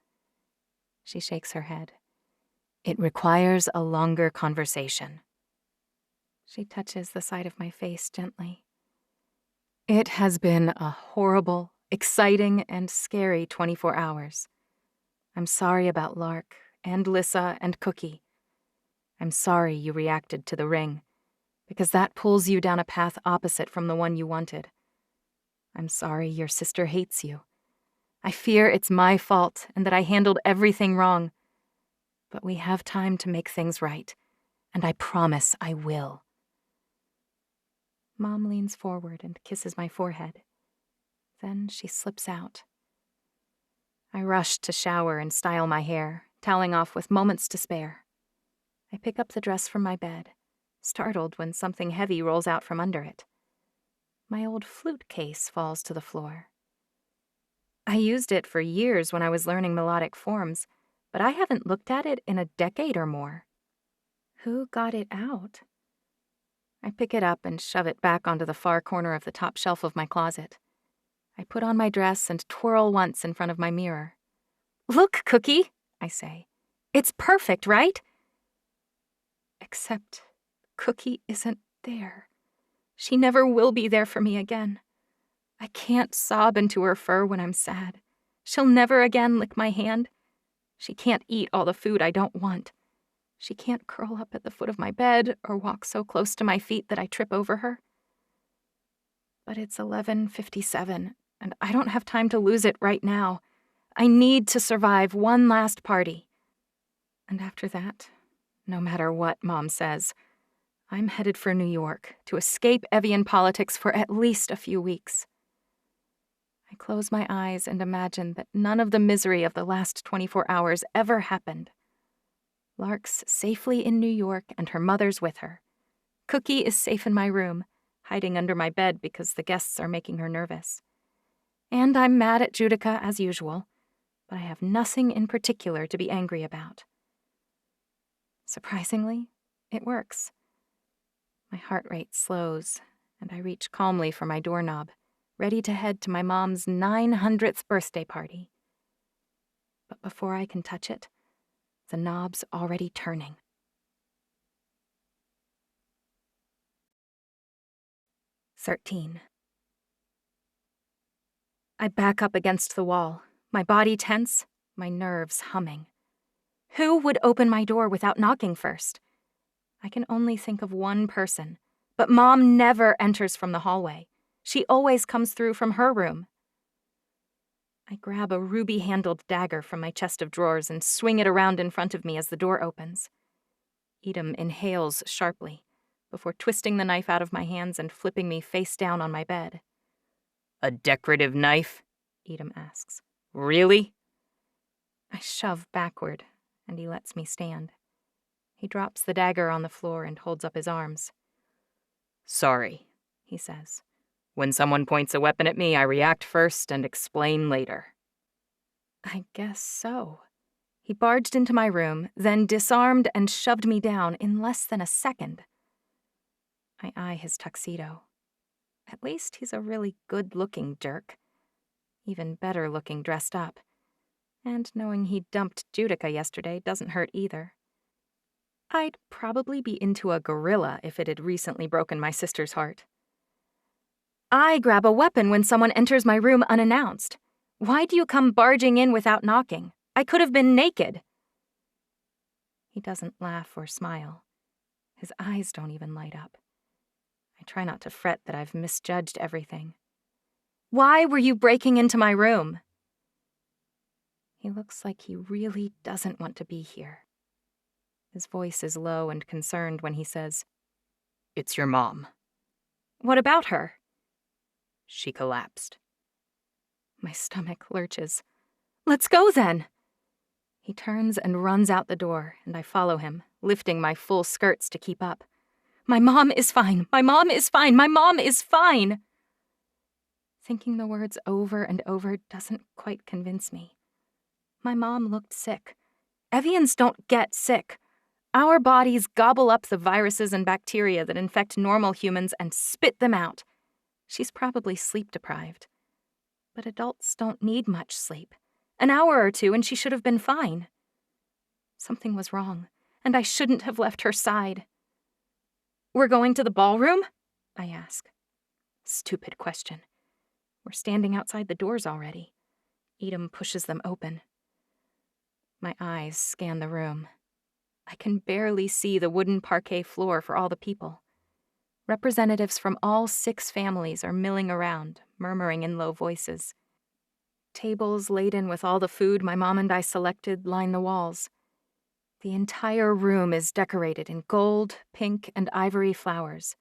She shakes her head. It requires a longer conversation. She touches the side of my face gently. It has been a horrible, exciting, and scary 24 hours. I'm sorry about Lark, and Lissa, and Cookie. I'm sorry you reacted to the ring, because that pulls you down a path opposite from the one you wanted. I'm sorry your sister hates you. I fear it's my fault and that I handled everything wrong. But we have time to make things right, and I promise I will. Mom leans forward and kisses my forehead. Then she slips out. I rush to shower and style my hair, toweling off with moments to spare. I pick up the dress from my bed, startled when something heavy rolls out from under it. My old flute case falls to the floor. I used it for years when I was learning melodic forms, but I haven't looked at it in a decade or more. Who got it out? I pick it up and shove it back onto the far corner of the top shelf of my closet. I put on my dress and twirl once in front of my mirror. "Look, Cookie," I say. "It's perfect, right?" Except Cookie isn't there. She never will be there for me again. I can't sob into her fur when I'm sad. She'll never again lick my hand. She can't eat all the food I don't want. She can't curl up at the foot of my bed or walk so close to my feet that I trip over her. But it's 11:57, and I don't have time to lose it right now. I need to survive one last party. And after that, no matter what Mom says, I'm headed for New York to escape Evian politics for at least a few weeks. I close my eyes and imagine that none of the misery of the last 24 hours ever happened. Lark's safely in New York and her mother's with her. Cookie is safe in my room, hiding under my bed because the guests are making her nervous. And I'm mad at Judica as usual, but I have nothing in particular to be angry about. Surprisingly, it works. My heart rate slows, and I reach calmly for my doorknob, ready to head to my mom's 900th birthday party. But before I can touch it, the knob's already turning. "13. I back up against the wall, my body tense, my nerves humming. Who would open my door without knocking first? I can only think of one person, but Mom never enters from the hallway. She always comes through from her room. I grab a ruby-handled dagger from my chest of drawers and swing it around in front of me as the door opens. Edom inhales sharply, before twisting the knife out of my hands and flipping me face down on my bed. "A decorative knife?" Edom asks. "Really?" I shove backward, and he lets me stand. He drops the dagger on the floor and holds up his arms. "Sorry," he says. "When someone points a weapon at me, I react first and explain later." I guess so. He barged into my room, then disarmed and shoved me down in less than a second. I eye his tuxedo. At least he's a really good-looking jerk. Even better looking dressed up. And knowing he dumped Judica yesterday doesn't hurt either. I'd probably be into a gorilla if it had recently broken my sister's heart. I grab a weapon when someone enters my room unannounced. Why do you come barging in without knocking? I could have been naked. He doesn't laugh or smile. His eyes don't even light up. I try not to fret that I've misjudged everything. Why were you breaking into my room? He looks like he really doesn't want to be here. His voice is low and concerned when he says, "It's your mom." "What about her?" "She collapsed." My stomach lurches. "Let's go then." He turns and runs out the door, and I follow him, lifting my full skirts to keep up. "My mom is fine. My mom is fine. My mom is fine." Thinking the words over and over doesn't quite convince me. My mom looked sick. Evians don't get sick. Our bodies gobble up the viruses and bacteria that infect normal humans and spit them out. She's probably sleep-deprived. But adults don't need much sleep. An hour or two and she should have been fine. Something was wrong, and I shouldn't have left her side. "We're going to the ballroom?" I ask. Stupid question. We're standing outside the doors already. Edom pushes them open. My eyes scan the room. I can barely see the wooden parquet floor for all the people. Representatives from all 6 families are milling around, murmuring in low voices. Tables laden with all the food my mom and I selected line the walls. The entire room is decorated in gold, pink, and ivory flowers.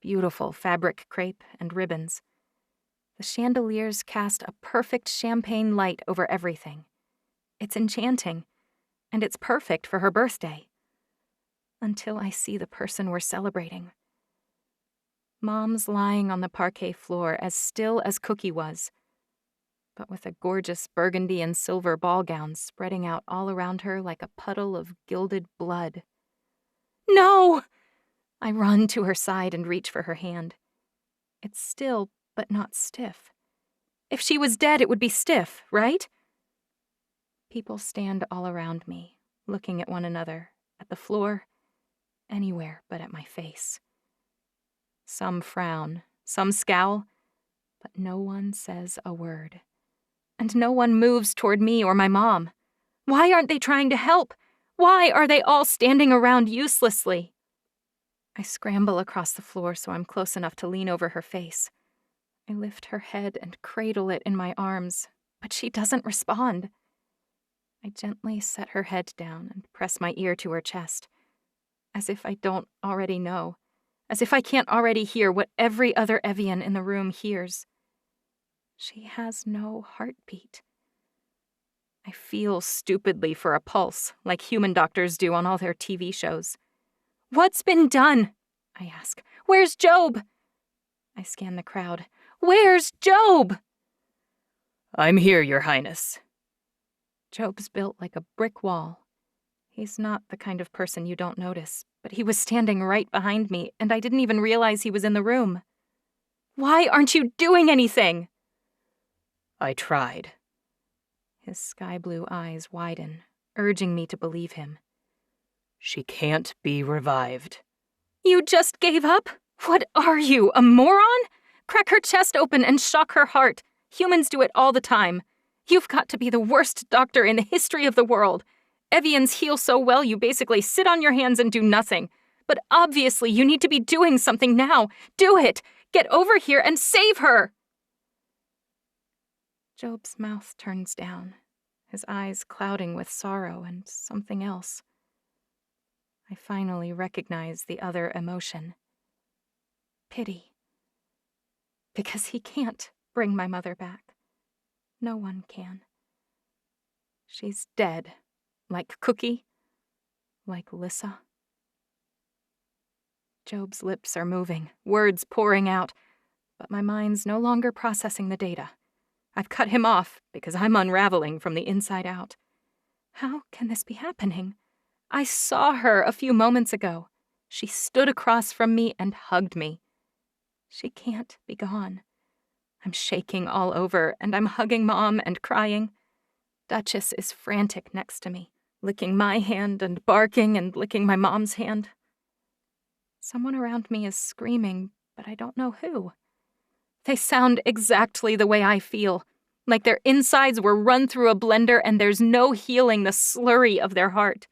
Beautiful fabric crepe and ribbons. The chandeliers cast a perfect champagne light over everything. It's enchanting, and it's perfect for her birthday. Until I see the person we're celebrating. Mom's lying on the parquet floor as still as Cookie was, but with a gorgeous burgundy and silver ball gown spreading out all around her like a puddle of gilded blood. "No!" I run to her side and reach for her hand. It's still, but not stiff. If she was dead, it would be stiff, right? People stand all around me, looking at one another, at the floor, anywhere but at my face. Some frown, some scowl, but no one says a word. And no one moves toward me or my mom. Why aren't they trying to help? Why are they all standing around uselessly? I scramble across the floor so I'm close enough to lean over her face. I lift her head and cradle it in my arms, but she doesn't respond. I gently set her head down and press my ear to her chest, as if I don't already know, as if I can't already hear what every other Evian in the room hears. She has no heartbeat. I feel stupidly for a pulse, like human doctors do on all their TV shows. "What's been done?" I ask. "Where's Job?" I scan the crowd. "Where's Job?" "I'm here, Your Highness." Job's built like a brick wall. He's not the kind of person you don't notice, but he was standing right behind me, and I didn't even realize he was in the room. "Why aren't you doing anything?" "I tried." His sky-blue eyes widen, urging me to believe him. "She can't be revived." "You just gave up? What are you, a moron? Crack her chest open and shock her heart. Humans do it all the time. You've got to be the worst doctor in the history of the world. Evians heal so well you basically sit on your hands and do nothing. But obviously you need to be doing something now. Do it! Get over here and save her!" Job's mouth turns down, his eyes clouding with sorrow and something else. I finally recognize the other emotion. Pity. Because he can't bring my mother back. No one can. She's dead, like Cookie, like Lissa. Job's lips are moving, words pouring out, but my mind's no longer processing the data. I've cut him off because I'm unraveling from the inside out. How can this be happening? I saw her a few moments ago. She stood across from me and hugged me. She can't be gone. I'm shaking all over, and I'm hugging Mom and crying. Duchess is frantic next to me, licking my hand and barking and licking my mom's hand. Someone around me is screaming, but I don't know who. They sound exactly the way I feel, like their insides were run through a blender and there's no healing the slurry of their heart.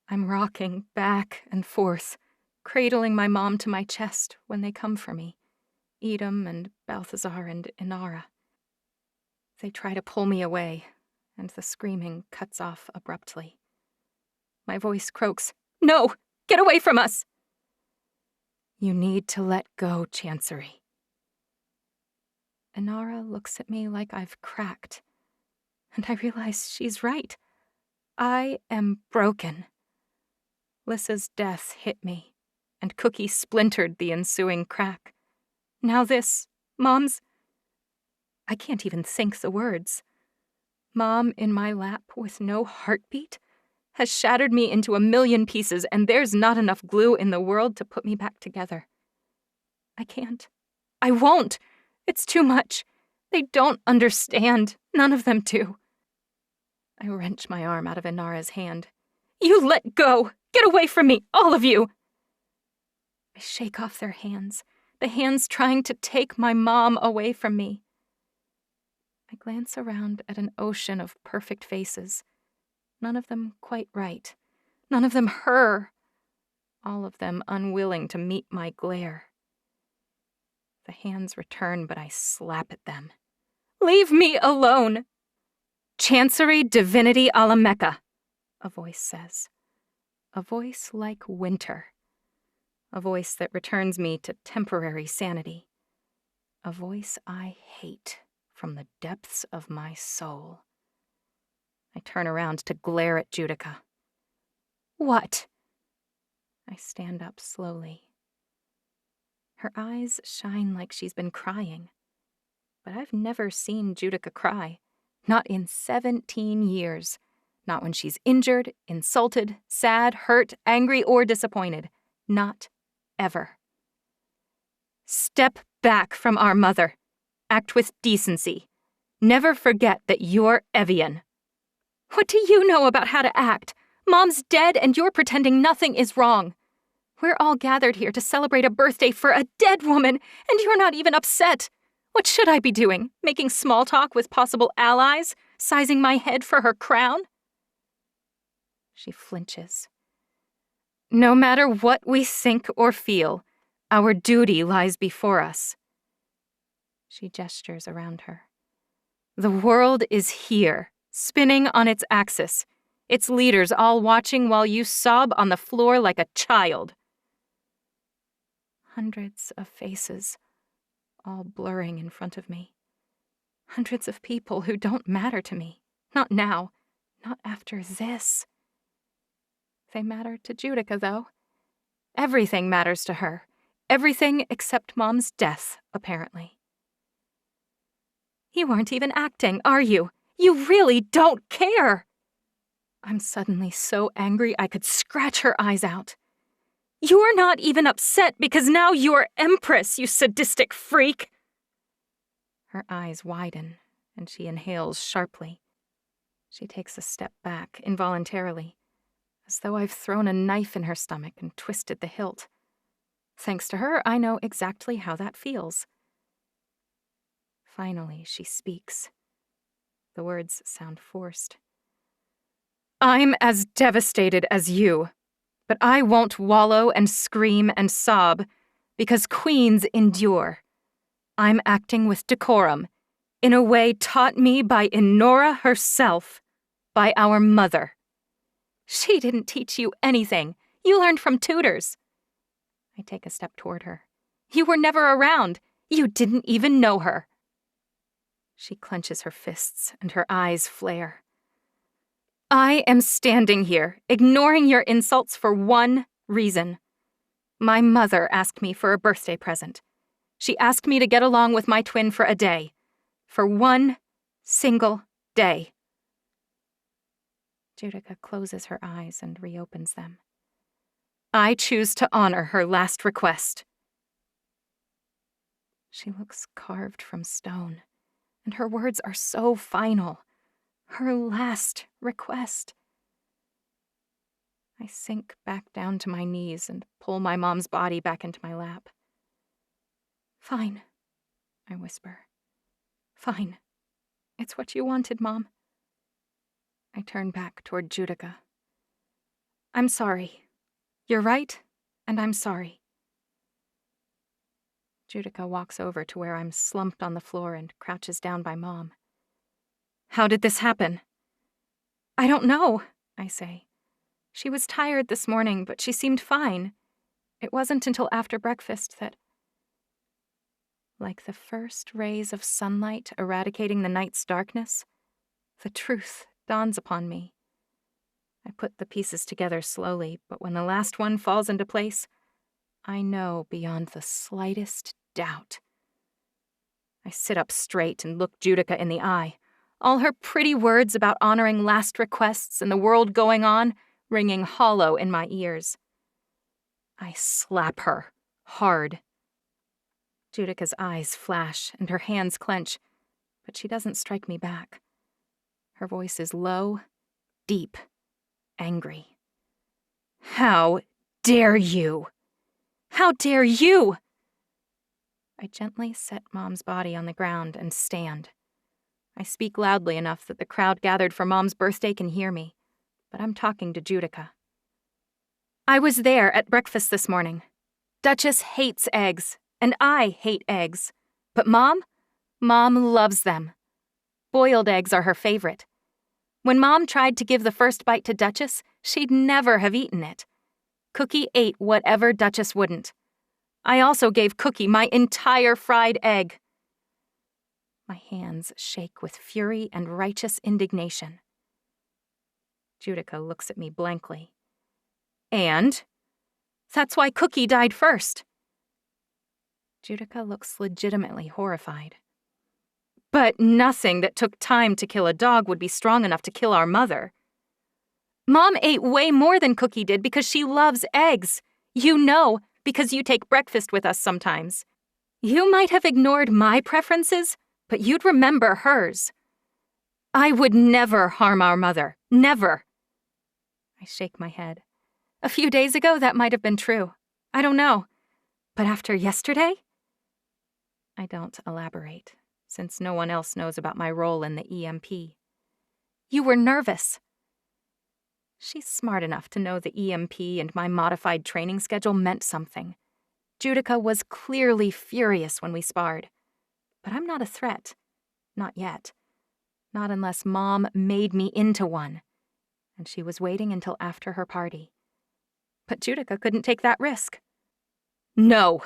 I'm rocking back and forth, cradling my mom to my chest when they come for me, Edom and Balthazar and Inara. They try to pull me away, and the screaming cuts off abruptly. My voice croaks, "No! Get away from us!" "You need to let go, Chancery." Inara looks at me like I've cracked, and I realize she's right. I am broken. Lissa's death hit me, and Cookie splintered the ensuing crack. Now this, Mom's... I can't even think the words. Mom in my lap with no heartbeat has shattered me into a million pieces, and there's not enough glue in the world to put me back together. I can't. I won't. It's too much. They don't understand. None of them do. I wrench my arm out of Inara's hand. You let go! Get away from me, all of you! I shake off their hands, the hands trying to take my mom away from me. I glance around at an ocean of perfect faces. None of them quite right. None of them her. All of them unwilling to meet my glare. The hands return, but I slap at them. Leave me alone! Chancery Divinity Alamecha, a voice says. A voice like winter. A voice that returns me to temporary sanity. A voice I hate from the depths of my soul. I turn around to glare at Judica. What? I stand up slowly. Her eyes shine like she's been crying. But I've never seen Judica cry. Not in 17 years. Not when she's injured, insulted, sad, hurt, angry, or disappointed. Not ever. Step back from our mother. Act with decency. Never forget that you're Evian. What do you know about how to act? Mom's dead and you're pretending nothing is wrong. We're all gathered here to celebrate a birthday for a dead woman, and you're not even upset. What should I be doing? Making small talk with possible allies? Sizing my head for her crown? She flinches. No matter what we think or feel, our duty lies before us. She gestures around her. The world is here, spinning on its axis, its leaders all watching while you sob on the floor like a child. Hundreds of faces, all blurring in front of me. Hundreds of people who don't matter to me. Not now. Not after this. They matter to Judica, though. Everything matters to her. Everything except Mom's death, apparently. You aren't even acting, are you? You really don't care! I'm suddenly so angry I could scratch her eyes out. You're not even upset because now you're empress, you sadistic freak! Her eyes widen, and she inhales sharply. She takes a step back, involuntarily, as though I've thrown a knife in her stomach and twisted the hilt. Thanks to her, I know exactly how that feels. Finally, she speaks. The words sound forced. I'm as devastated as you, but I won't wallow and scream and sob, because queens endure. I'm acting with decorum, in a way taught me by Inora herself, by our mother. She didn't teach you anything. You learned from tutors. I take a step toward her. You were never around. You didn't even know her. She clenches her fists and her eyes flare. I am standing here, ignoring your insults for one reason. My mother asked me for a birthday present. She asked me to get along with my twin for a day. For one single day. Judica closes her eyes and reopens them. I choose to honor her last request. She looks carved from stone, and her words are so final. Her last request. I sink back down to my knees and pull my mom's body back into my lap. Fine, I whisper. Fine. It's what you wanted, Mom. I turn back toward Judica. I'm sorry. You're right, and I'm sorry. Judica walks over to where I'm slumped on the floor and crouches down by Mom. How did this happen? I don't know, I say. She was tired this morning, but she seemed fine. It wasn't until after breakfast that... Like the first rays of sunlight eradicating the night's darkness, the truth dawns upon me. I put the pieces together slowly, but when the last one falls into place, I know beyond the slightest doubt. I sit up straight and look Judica in the eye, all her pretty words about honoring last requests and the world going on ringing hollow in my ears. I slap her, hard. Judica's eyes flash and her hands clench, but she doesn't strike me back. Her voice is low, deep, angry. How dare you? How dare you? I gently set Mom's body on the ground and stand. I speak loudly enough that the crowd gathered for Mom's birthday can hear me, but I'm talking to Judica. I was there at breakfast this morning. Duchess hates eggs, and I hate eggs. But Mom loves them. Boiled eggs are her favorite. When Mom tried to give the first bite to Duchess, she'd never have eaten it. Cookie ate whatever Duchess wouldn't. I also gave Cookie my entire fried egg. My hands shake with fury and righteous indignation. Judica looks at me blankly. And? That's why Cookie died first. Judica looks legitimately horrified. But nothing that took time to kill a dog would be strong enough to kill our mother. Mom ate way more than Cookie did because she loves eggs. You know, because you take breakfast with us sometimes. You might have ignored my preferences, but you'd remember hers. I would never harm our mother. Never. I shake my head. A few days ago, that might have been true. I don't know. But after yesterday? I don't elaborate, since no one else knows about my role in the EMP. You were nervous. She's smart enough to know the EMP and my modified training schedule meant something. Judica was clearly furious when we sparred. But I'm not a threat. Not yet. Not unless Mom made me into one. And she was waiting until after her party. But Judica couldn't take that risk. No!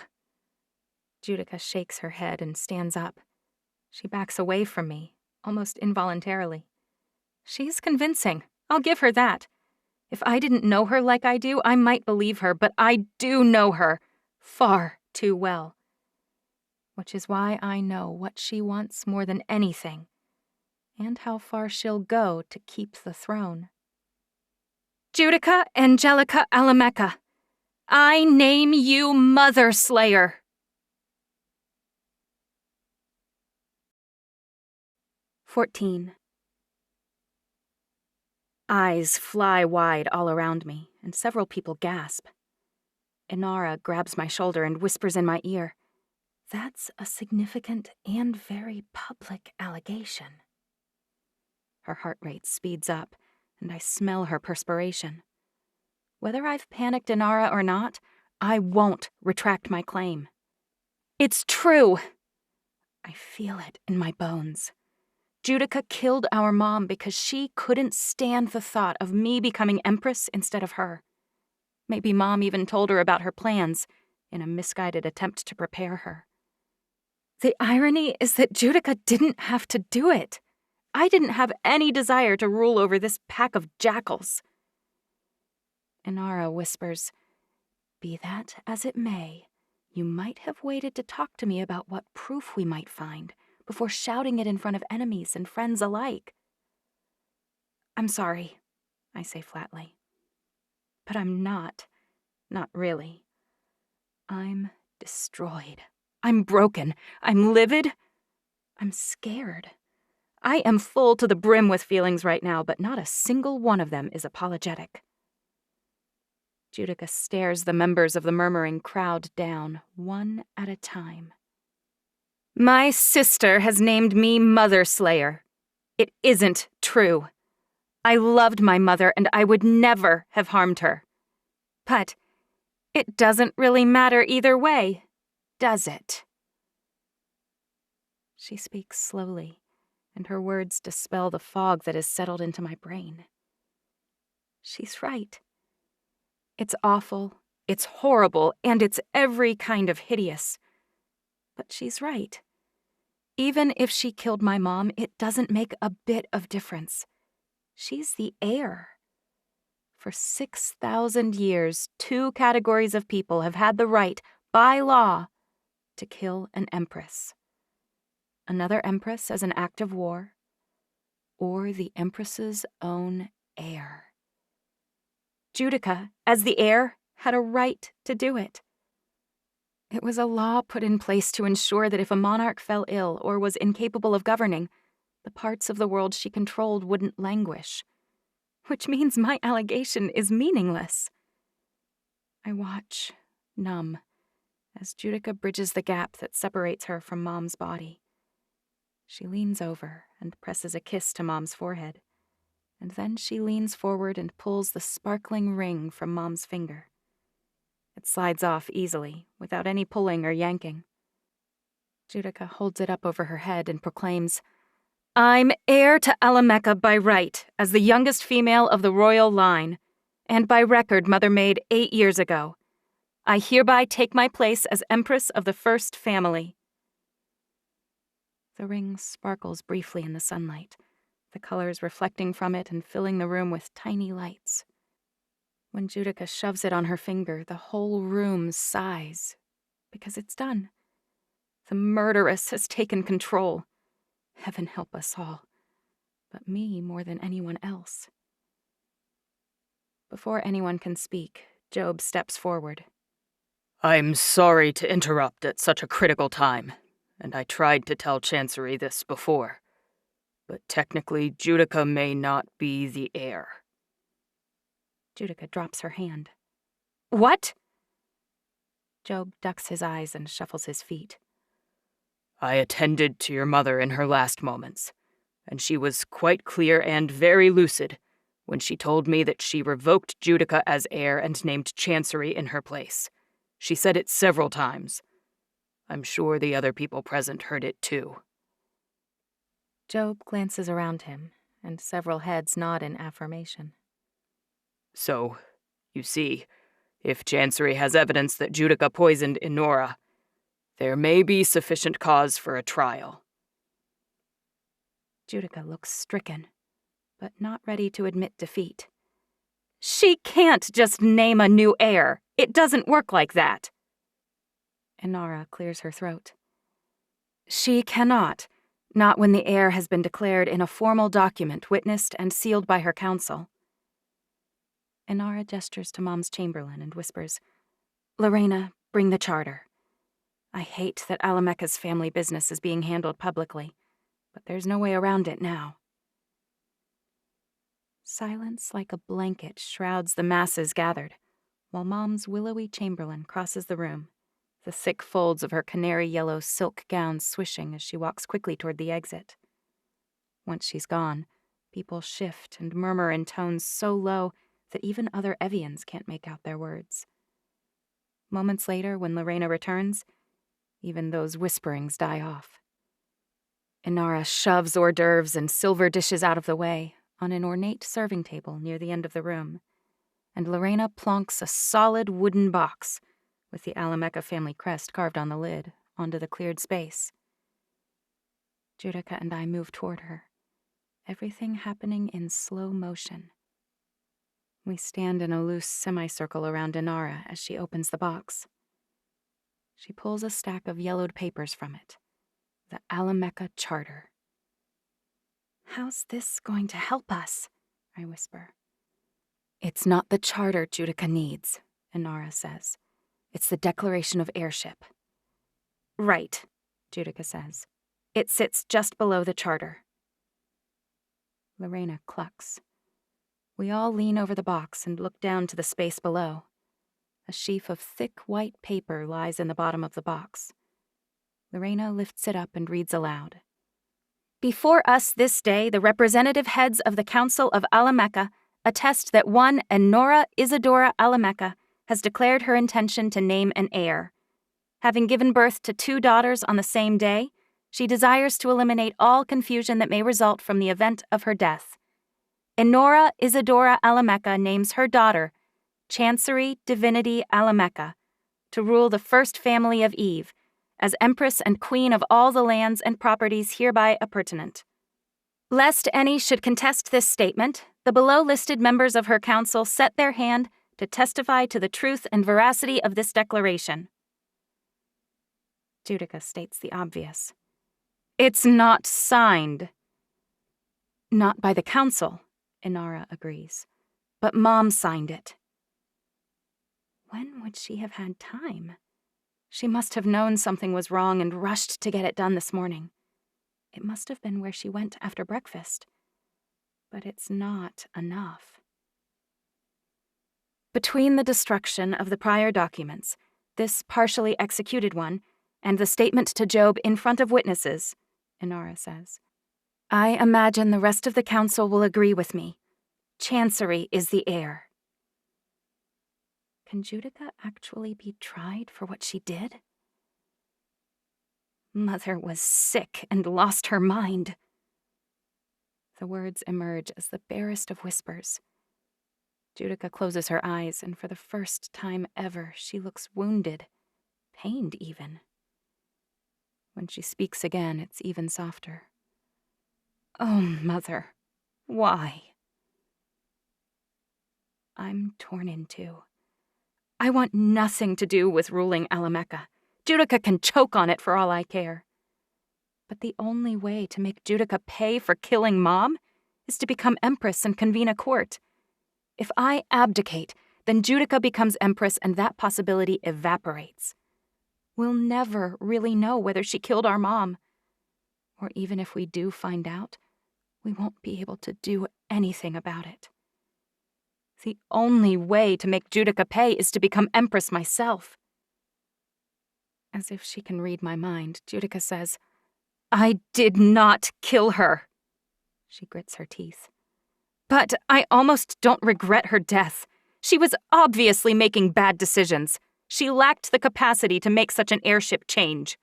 Judica shakes her head and stands up. She backs away from me, almost involuntarily. She's convincing. I'll give her that. If I didn't know her like I do, I might believe her, but I do know her far too well. Which is why I know what she wants more than anything, and how far she'll go to keep the throne. Judica Angelica Alamecha, I name you Mother Slayer. "14. Eyes fly wide all around me, and several people gasp. Inara grabs my shoulder and whispers in my ear, "That's a significant and very public allegation." Her heart rate speeds up, and I smell her perspiration. Whether I've panicked Inara or not, I won't retract my claim. It's true. I feel it in my bones. Judica killed our mom because she couldn't stand the thought of me becoming empress instead of her. Maybe Mom even told her about her plans in a misguided attempt to prepare her. The irony is that Judica didn't have to do it. I didn't have any desire to rule over this pack of jackals. Inara whispers, "Be that as it may, you might have waited to talk to me about what proof we might find before shouting it in front of enemies and friends alike." "I'm sorry," I say flatly. But I'm not really. I'm destroyed. I'm broken. I'm livid. I'm scared. I am full to the brim with feelings right now, but not a single one of them is apologetic. Judica stares the members of the murmuring crowd down, one at a time. My sister has named me Mother Slayer. It isn't true. I loved my mother and I would never have harmed her. But it doesn't really matter either way, does it? She speaks slowly, and her words dispel the fog that has settled into my brain. She's right. It's awful, it's horrible, and it's every kind of hideous. But she's right. Even if she killed my mom, it doesn't make a bit of difference. She's the heir. For 6,000 years, 2 categories of people have had the right, by law, to kill an empress. another empress as an act of war, or the empress's own heir. Judica, as the heir, had a right to do it. It was a law put in place to ensure that if a monarch fell ill or was incapable of governing, the parts of the world she controlled wouldn't languish. Which means my allegation is meaningless. I watch, numb, as Judica bridges the gap that separates her from Mom's body. She leans over and presses a kiss to Mom's forehead, and then she leans forward and pulls the sparkling ring from Mom's finger. It slides off easily, without any pulling or yanking. Judica holds it up over her head and proclaims, "I'm heir to Alamecha by right, as the youngest female of the royal line, and by record mother made 8 years ago. I hereby take my place as empress of the first family." The ring sparkles briefly in the sunlight, the colors reflecting from it and filling the room with tiny lights. When Judica shoves it on her finger, the whole room sighs, because it's done. The murderess has taken control. Heaven help us all, but me more than anyone else. Before anyone can speak, Job steps forward. I'm sorry to interrupt at such a critical time, and I tried to tell Chancery this before. But technically, Judica may not be the heir. Judica drops her hand. What? Job ducks his eyes and shuffles his feet. I attended to your mother in her last moments, and she was quite clear and very lucid when she told me that she revoked Judica as heir and named Chancery in her place. She said it several times. I'm sure the other people present heard it too. Job glances around him, and several heads nod in affirmation. So, you see, if Chancery has evidence that Judica poisoned Enora, there may be sufficient cause for a trial. Judica looks stricken, but not ready to admit defeat. She can't just name a new heir. It doesn't work like that. Enora clears her throat. She cannot, not when the heir has been declared in a formal document witnessed and sealed by her council. Enora gestures to Mom's chamberlain and whispers, "Lorena, bring the charter. I hate that Alamecha's family business is being handled publicly, but there's no way around it now." Silence like a blanket shrouds the masses gathered, while Mom's willowy chamberlain crosses the room, the thick folds of her canary yellow silk gown swishing as she walks quickly toward the exit. Once she's gone, people shift and murmur in tones so low that even other Evians can't make out their words. Moments later, when Lorena returns, even those whisperings die off. Inara shoves hors d'oeuvres and silver dishes out of the way on an ornate serving table near the end of the room, and Lorena plonks a solid wooden box with the Alamecha family crest carved on the lid onto the cleared space. Judica and I move toward her, everything happening in slow motion. We stand in a loose semicircle around Inara as she opens the box. She pulls a stack of yellowed papers from it, the Alamecha Charter. "How's this going to help us?" I whisper. "It's not the charter Judica needs," Inara says. "It's the declaration of heirship." "Right," Judica says. "It sits just below the charter." Lorena clucks. We all lean over the box and look down to the space below. A sheaf of thick white paper lies in the bottom of the box. Lorena lifts it up and reads aloud. "Before us this day, the representative heads of the Council of Alamecha attest that one Enora Isadora Alamecha has declared her intention to name an heir. Having given birth to 2 daughters on the same day, she desires to eliminate all confusion that may result from the event of her death. Enora Isadora Alamecha names her daughter, Chancery Divinity Alamecha, to rule the first family of Eve, as Empress and Queen of all the lands and properties hereby appurtenant. Lest any should contest this statement, the below-listed members of her council set their hand to testify to the truth and veracity of this declaration." Judica states the obvious. It's not signed. Not by the council, Inara agrees, but Mom signed it. When would she have had time? She must have known something was wrong and rushed to get it done this morning. It must have been where she went after breakfast. But it's not enough. Between the destruction of the prior documents, this partially executed one, and the statement to Job in front of witnesses, Inara says, I imagine the rest of the council will agree with me. Chancery is the heir. Can Judica actually be tried for what she did? Mother was sick and lost her mind. The words emerge as the barest of whispers. Judica closes her eyes, and for the first time ever, she looks wounded, pained even. When she speaks again, it's even softer. Oh, Mother, why? I'm torn in two. I want nothing to do with ruling Alamecha. Judica can choke on it for all I care. But the only way to make Judica pay for killing Mom is to become empress and convene a court. If I abdicate, then Judica becomes empress and that possibility evaporates. We'll never really know whether she killed our mom. Or even if we do find out, we won't be able to do anything about it. The only way to make Judica pay is to become empress myself. As if she can read my mind, Judica says, I did not kill her. She grits her teeth. But I almost don't regret her death. She was obviously making bad decisions. She lacked the capacity to make such an heirship change.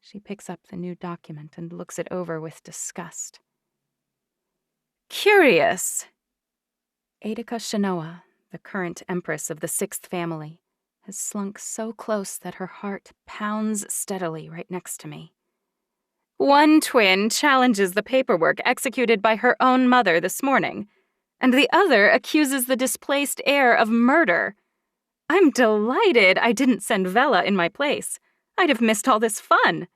She picks up the new document and looks it over with disgust. Curious. Edica Shanoa, the current empress of the 6th family, has slunk so close that her heart pounds steadily right next to me. One twin challenges the paperwork executed by her own mother this morning, and the other accuses the displaced heir of murder. I'm delighted I didn't send Vela in my place. I'd have missed all this fun.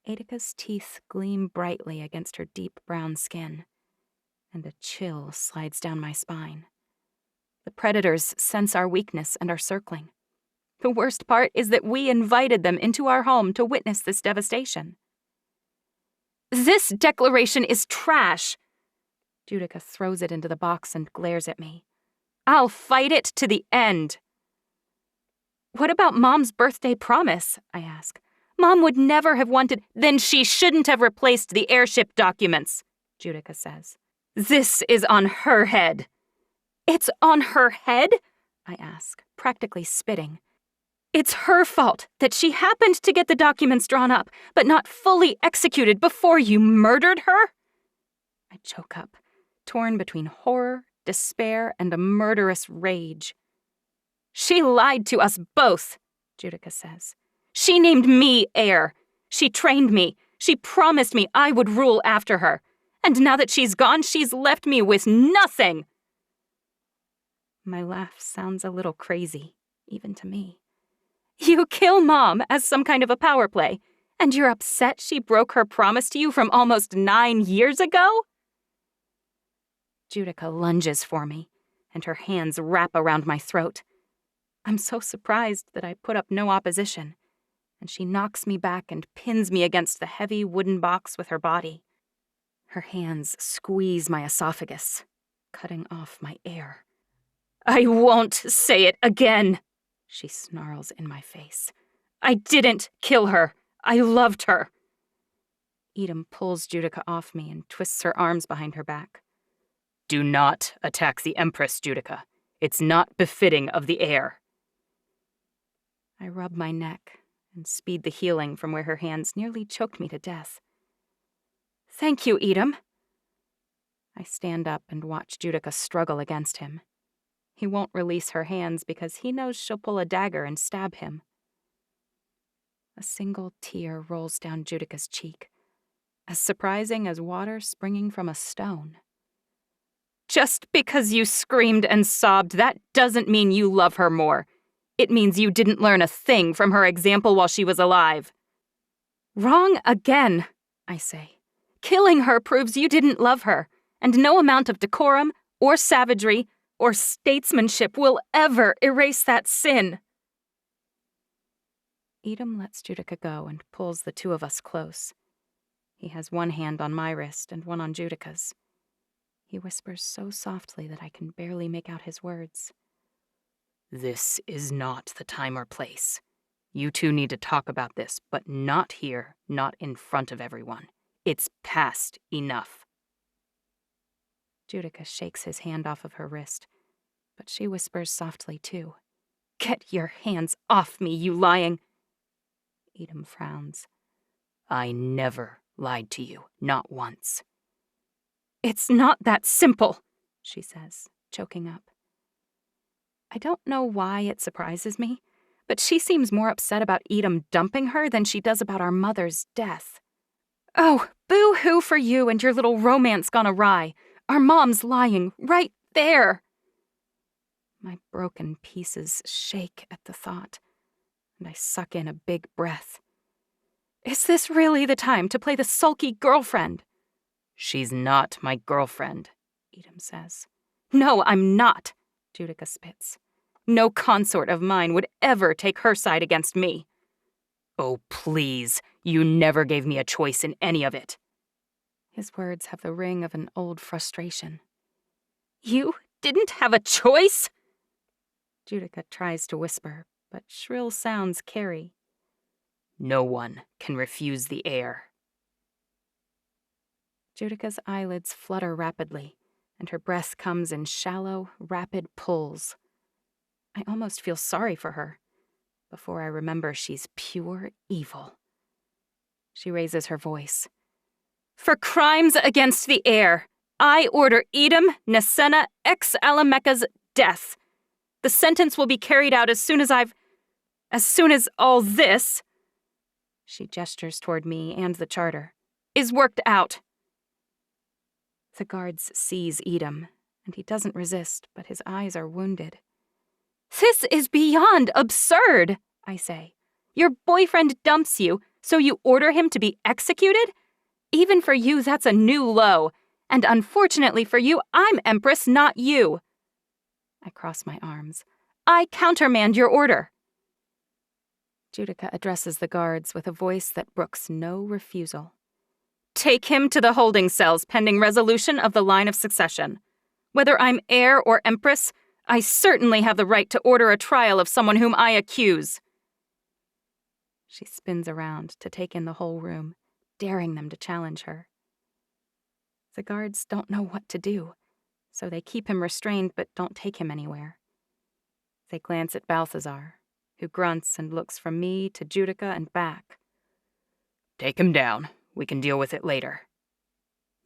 Edica's teeth gleam brightly against her deep brown skin, and a chill slides down my spine. The predators sense our weakness and are circling. The worst part is that we invited them into our home to witness this devastation. This declaration is trash. Judica throws it into the box and glares at me. I'll fight it to the end. What about Mom's birthday promise? I ask. Mom would never have wanted. Then she shouldn't have replaced the heirship documents, Judica says. This is on her head. It's on her head? I ask, practically spitting. It's her fault that she happened to get the documents drawn up, but not fully executed before you murdered her? I choke up, torn between horror, despair, and a murderous rage. She lied to us both, Judica says. She named me heir. She trained me. She promised me I would rule after her. And now that she's gone, she's left me with nothing. My laugh sounds a little crazy, even to me. You kill Mom as some kind of a power play, and you're upset she broke her promise to you from almost 9 years ago? Judica lunges for me, and her hands wrap around my throat. I'm so surprised that I put up no opposition, and she knocks me back and pins me against the heavy wooden box with her body. Her hands squeeze my esophagus, cutting off my air. I won't say it again, she snarls in my face. I didn't kill her. I loved her. Edom pulls Judica off me and twists her arms behind her back. Do not attack the Empress, Judica. It's not befitting of the heir. I rub my neck and speed the healing from where her hands nearly choked me to death. Thank you, Edom. I stand up and watch Judica struggle against him. He won't release her hands because he knows she'll pull a dagger and stab him. A single tear rolls down Judica's cheek, as surprising as water springing from a stone. Just because you screamed and sobbed, that doesn't mean you love her more. It means you didn't learn a thing from her example while she was alive. Wrong again, I say. Killing her proves you didn't love her, and no amount of decorum, or savagery, or statesmanship will ever erase that sin. Edom lets Judica go and pulls the two of us close. He has one hand on my wrist and one on Judica's. He whispers so softly that I can barely make out his words. This is not the time or place. You two need to talk about this, but not here, not in front of everyone. It's past enough. Judica shakes his hand off of her wrist, but she whispers softly too. Get your hands off me, you lying. Edom frowns. I never lied to you, not once. It's not that simple, she says, choking up. I don't know why it surprises me, but she seems more upset about Edom dumping her than she does about our mother's death. Oh, boo-hoo for you and your little romance gone awry. Our mom's lying right there. My broken pieces shake at the thought, and I suck in a big breath. Is this really the time to play the sulky girlfriend? She's not my girlfriend, Edom says. No, I'm not, Judica spits. No consort of mine would ever take her side against me. Oh, please, you never gave me a choice in any of it. His words have the ring of an old frustration. You didn't have a choice? Judica tries to whisper, but shrill sounds carry. No one can refuse the heir. Judica's eyelids flutter rapidly, and her breath comes in shallow, rapid pulls. I almost feel sorry for her, before I remember she's pure evil. She raises her voice. For crimes against the heir, I order Edom Nesena ex Alamecha's death. The sentence will be carried out as soon as all this, she gestures toward me and the charter, is worked out. The guards seize Edom, and he doesn't resist, but his eyes are wounded. This is beyond absurd, I say. Your boyfriend dumps you, so you order him to be executed? Even for you, that's a new low. And unfortunately for you, I'm Empress, not you. I cross my arms. I countermand your order. Judica addresses the guards with a voice that brooks no refusal. Take him to the holding cells pending resolution of the line of succession. Whether I'm heir or Empress, I certainly have the right to order a trial of someone whom I accuse. She spins around to take in the whole room, daring them to challenge her. The guards don't know what to do, so they keep him restrained but don't take him anywhere. They glance at Balthazar, who grunts and looks from me to Judica and back. Take him down. We can deal with it later.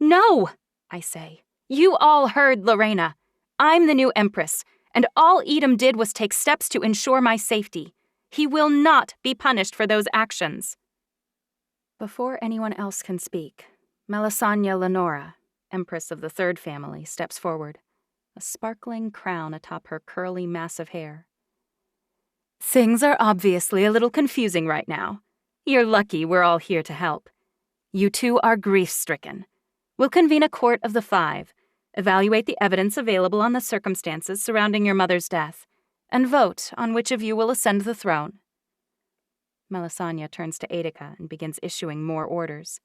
No, I say. You all heard Lorena. I'm the new Empress, and all Edom did was take steps to ensure my safety. He will not be punished for those actions. Before anyone else can speak, Melisania Lenora, Empress of the third family, steps forward, a sparkling crown atop her curly mass of hair. Things are obviously a little confusing right now. You're lucky we're all here to help. You two are grief-stricken. We'll convene a court of the five, evaluate the evidence available on the circumstances surrounding your mother's death, and vote on which of you will ascend the throne. Melisania turns to Judica and begins issuing more orders.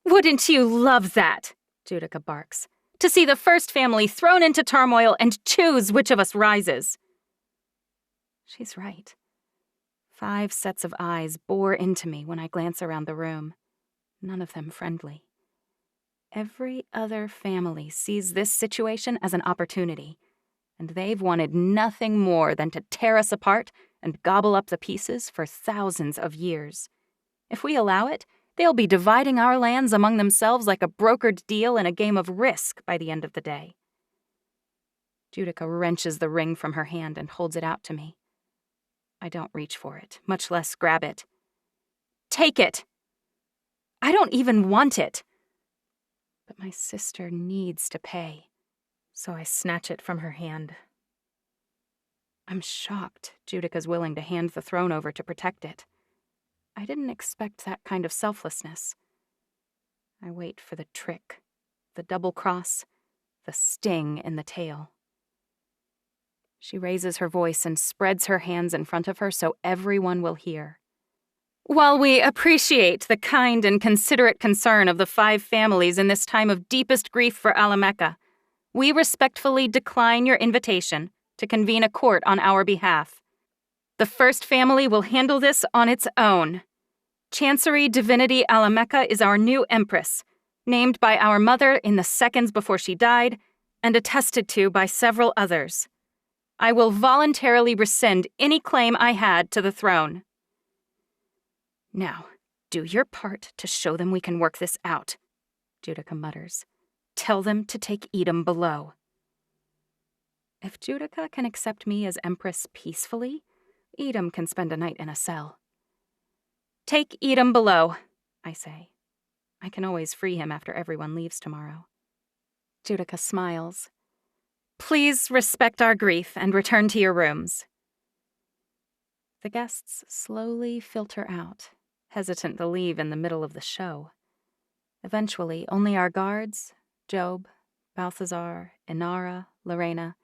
Wouldn't you love that, Judica barks, to see the first family thrown into turmoil and choose which of us rises? She's right. 5 sets of eyes bore into me when I glance around the room, none of them friendly. Every other family sees this situation as an opportunity, and they've wanted nothing more than to tear us apart and gobble up the pieces for thousands of years. If we allow it, they'll be dividing our lands among themselves like a brokered deal in a game of Risk by the end of the day. Judica wrenches the ring from her hand and holds it out to me. I don't reach for it, much less grab it. Take it! I don't even want it. But my sister needs to pay, so I snatch it from her hand. I'm shocked Judica's willing to hand the throne over to protect it. I didn't expect that kind of selflessness. I wait for the trick, the double cross, the sting in the tail. She raises her voice and spreads her hands in front of her so everyone will hear. While we appreciate the kind and considerate concern of the 5 families in this time of deepest grief for Alamecha, we respectfully decline your invitation to convene a court on our behalf. The first family will handle this on its own. Chancery Divinity Alamecha is our new empress, named by our mother in the seconds before she died, and attested to by several others. I will voluntarily rescind any claim I had to the throne. Now, do your part to show them we can work this out, Judica mutters. Tell them to take Edom below. If Judica can accept me as empress peacefully, Edom can spend a night in a cell. Take Edom below, I say. I can always free him after everyone leaves tomorrow. Judica smiles. Please respect our grief and return to your rooms. The guests slowly filter out, hesitant to leave in the middle of the show. Eventually, only our guards, Job, Balthazar, Inara, Lorena,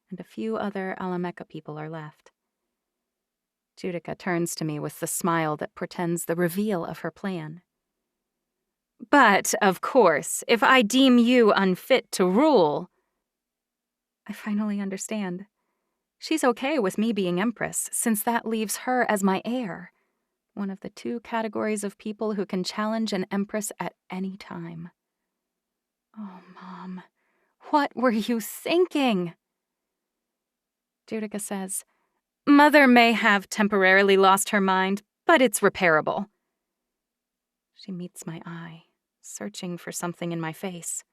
and a few other Alamecha people are left. Judica turns to me with the smile that portends the reveal of her plan. But, of course, if I deem you unfit to rule... I finally understand. She's okay with me being empress, since that leaves her as my heir, one of the 2 categories of people who can challenge an empress at any time. Oh, Mom, what were you thinking? Judica says, Mother may have temporarily lost her mind, but it's repairable. She meets my eye, searching for something in my face.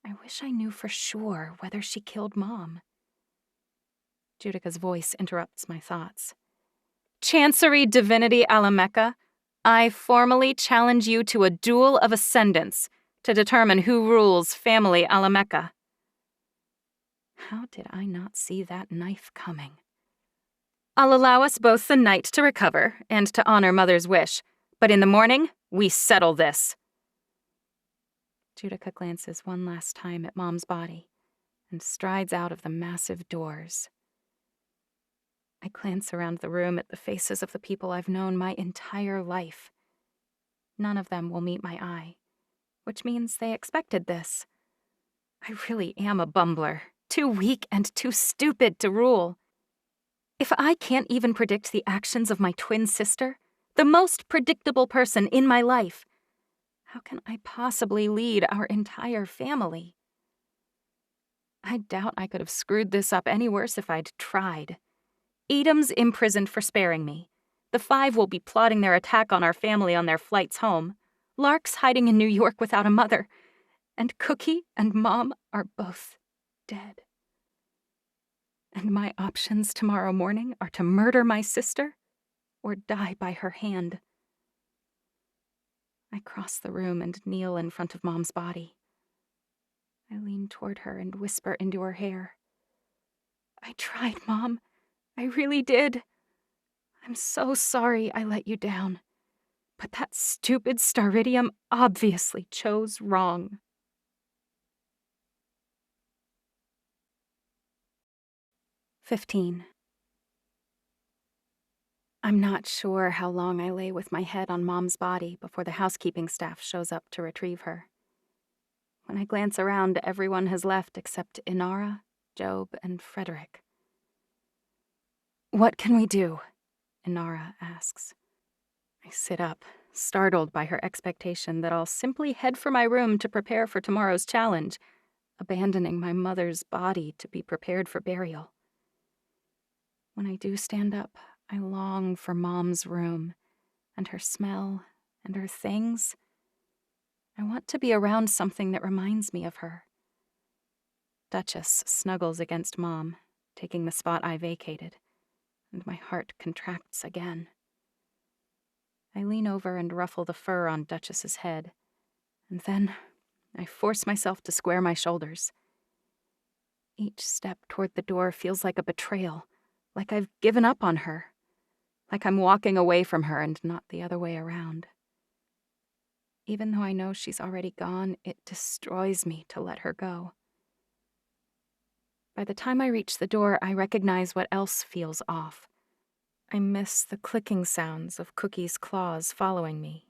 I wish I knew for sure whether she killed Mom. Judica's voice interrupts my thoughts. Chancery Divinity Alamecha, I formally challenge you to a duel of ascendants to determine who rules family Alamecha. How did I not see that knife coming? I'll allow us both the night to recover and to honor Mother's wish, but in the morning, we settle this. Judica glances one last time at Mom's body and strides out of the massive doors. I glance around the room at the faces of the people I've known my entire life. None of them will meet my eye, which means they expected this. I really am a bumbler, too weak and too stupid to rule. If I can't even predict the actions of my twin sister, the most predictable person in my life, how can I possibly lead our entire family? I doubt I could have screwed this up any worse if I'd tried. Edom's imprisoned for sparing me. The 5 will be plotting their attack on our family on their flights home. Lark's hiding in New York without a mother. And Cookie and Mom are both dead. And my options tomorrow morning are to murder my sister or die by her hand. I cross the room and kneel in front of Mom's body. I lean toward her and whisper into her hair. I tried, Mom. I really did. I'm so sorry I let you down. But that stupid staridium obviously chose wrong. "15. I'm not sure how long I lay with my head on Mom's body before the housekeeping staff shows up to retrieve her. When I glance around, everyone has left except Inara, Job, and Frederick. What can we do? Inara asks. I sit up, startled by her expectation that I'll simply head for my room to prepare for tomorrow's challenge, abandoning my mother's body to be prepared for burial. When I do stand up, I long for Mom's room, and her smell, and her things. I want to be around something that reminds me of her. Duchess snuggles against Mom, taking the spot I vacated, and my heart contracts again. I lean over and ruffle the fur on Duchess's head, and then I force myself to square my shoulders. Each step toward the door feels like a betrayal, like I've given up on her. like I'm walking away from her and not the other way around. Even though I know she's already gone, it destroys me to let her go. By the time I reach the door, I recognize what else feels off. I miss the clicking sounds of Cookie's claws following me.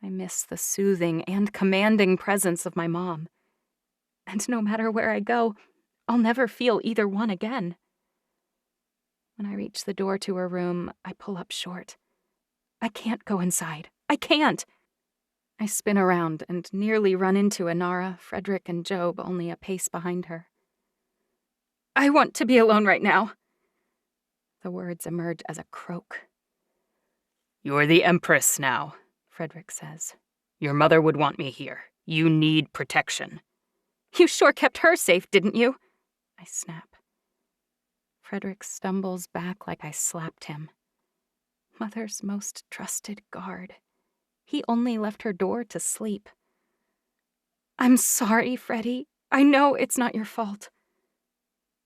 I miss the soothing and commanding presence of my mom. And no matter where I go, I'll never feel either one again. When I reach the door to her room, I pull up short. I can't go inside. I can't! I spin around and nearly run into Inara, Frederick, and Job only a pace behind her. I want to be alone right now. The words emerge as a croak. You're the empress now, Frederick says. Your mother would want me here. You need protection. You sure kept her safe, didn't you? I snap. Frederick stumbles back like I slapped him. Mother's most trusted guard. He only left her door to sleep. I'm sorry, Freddie. I know it's not your fault.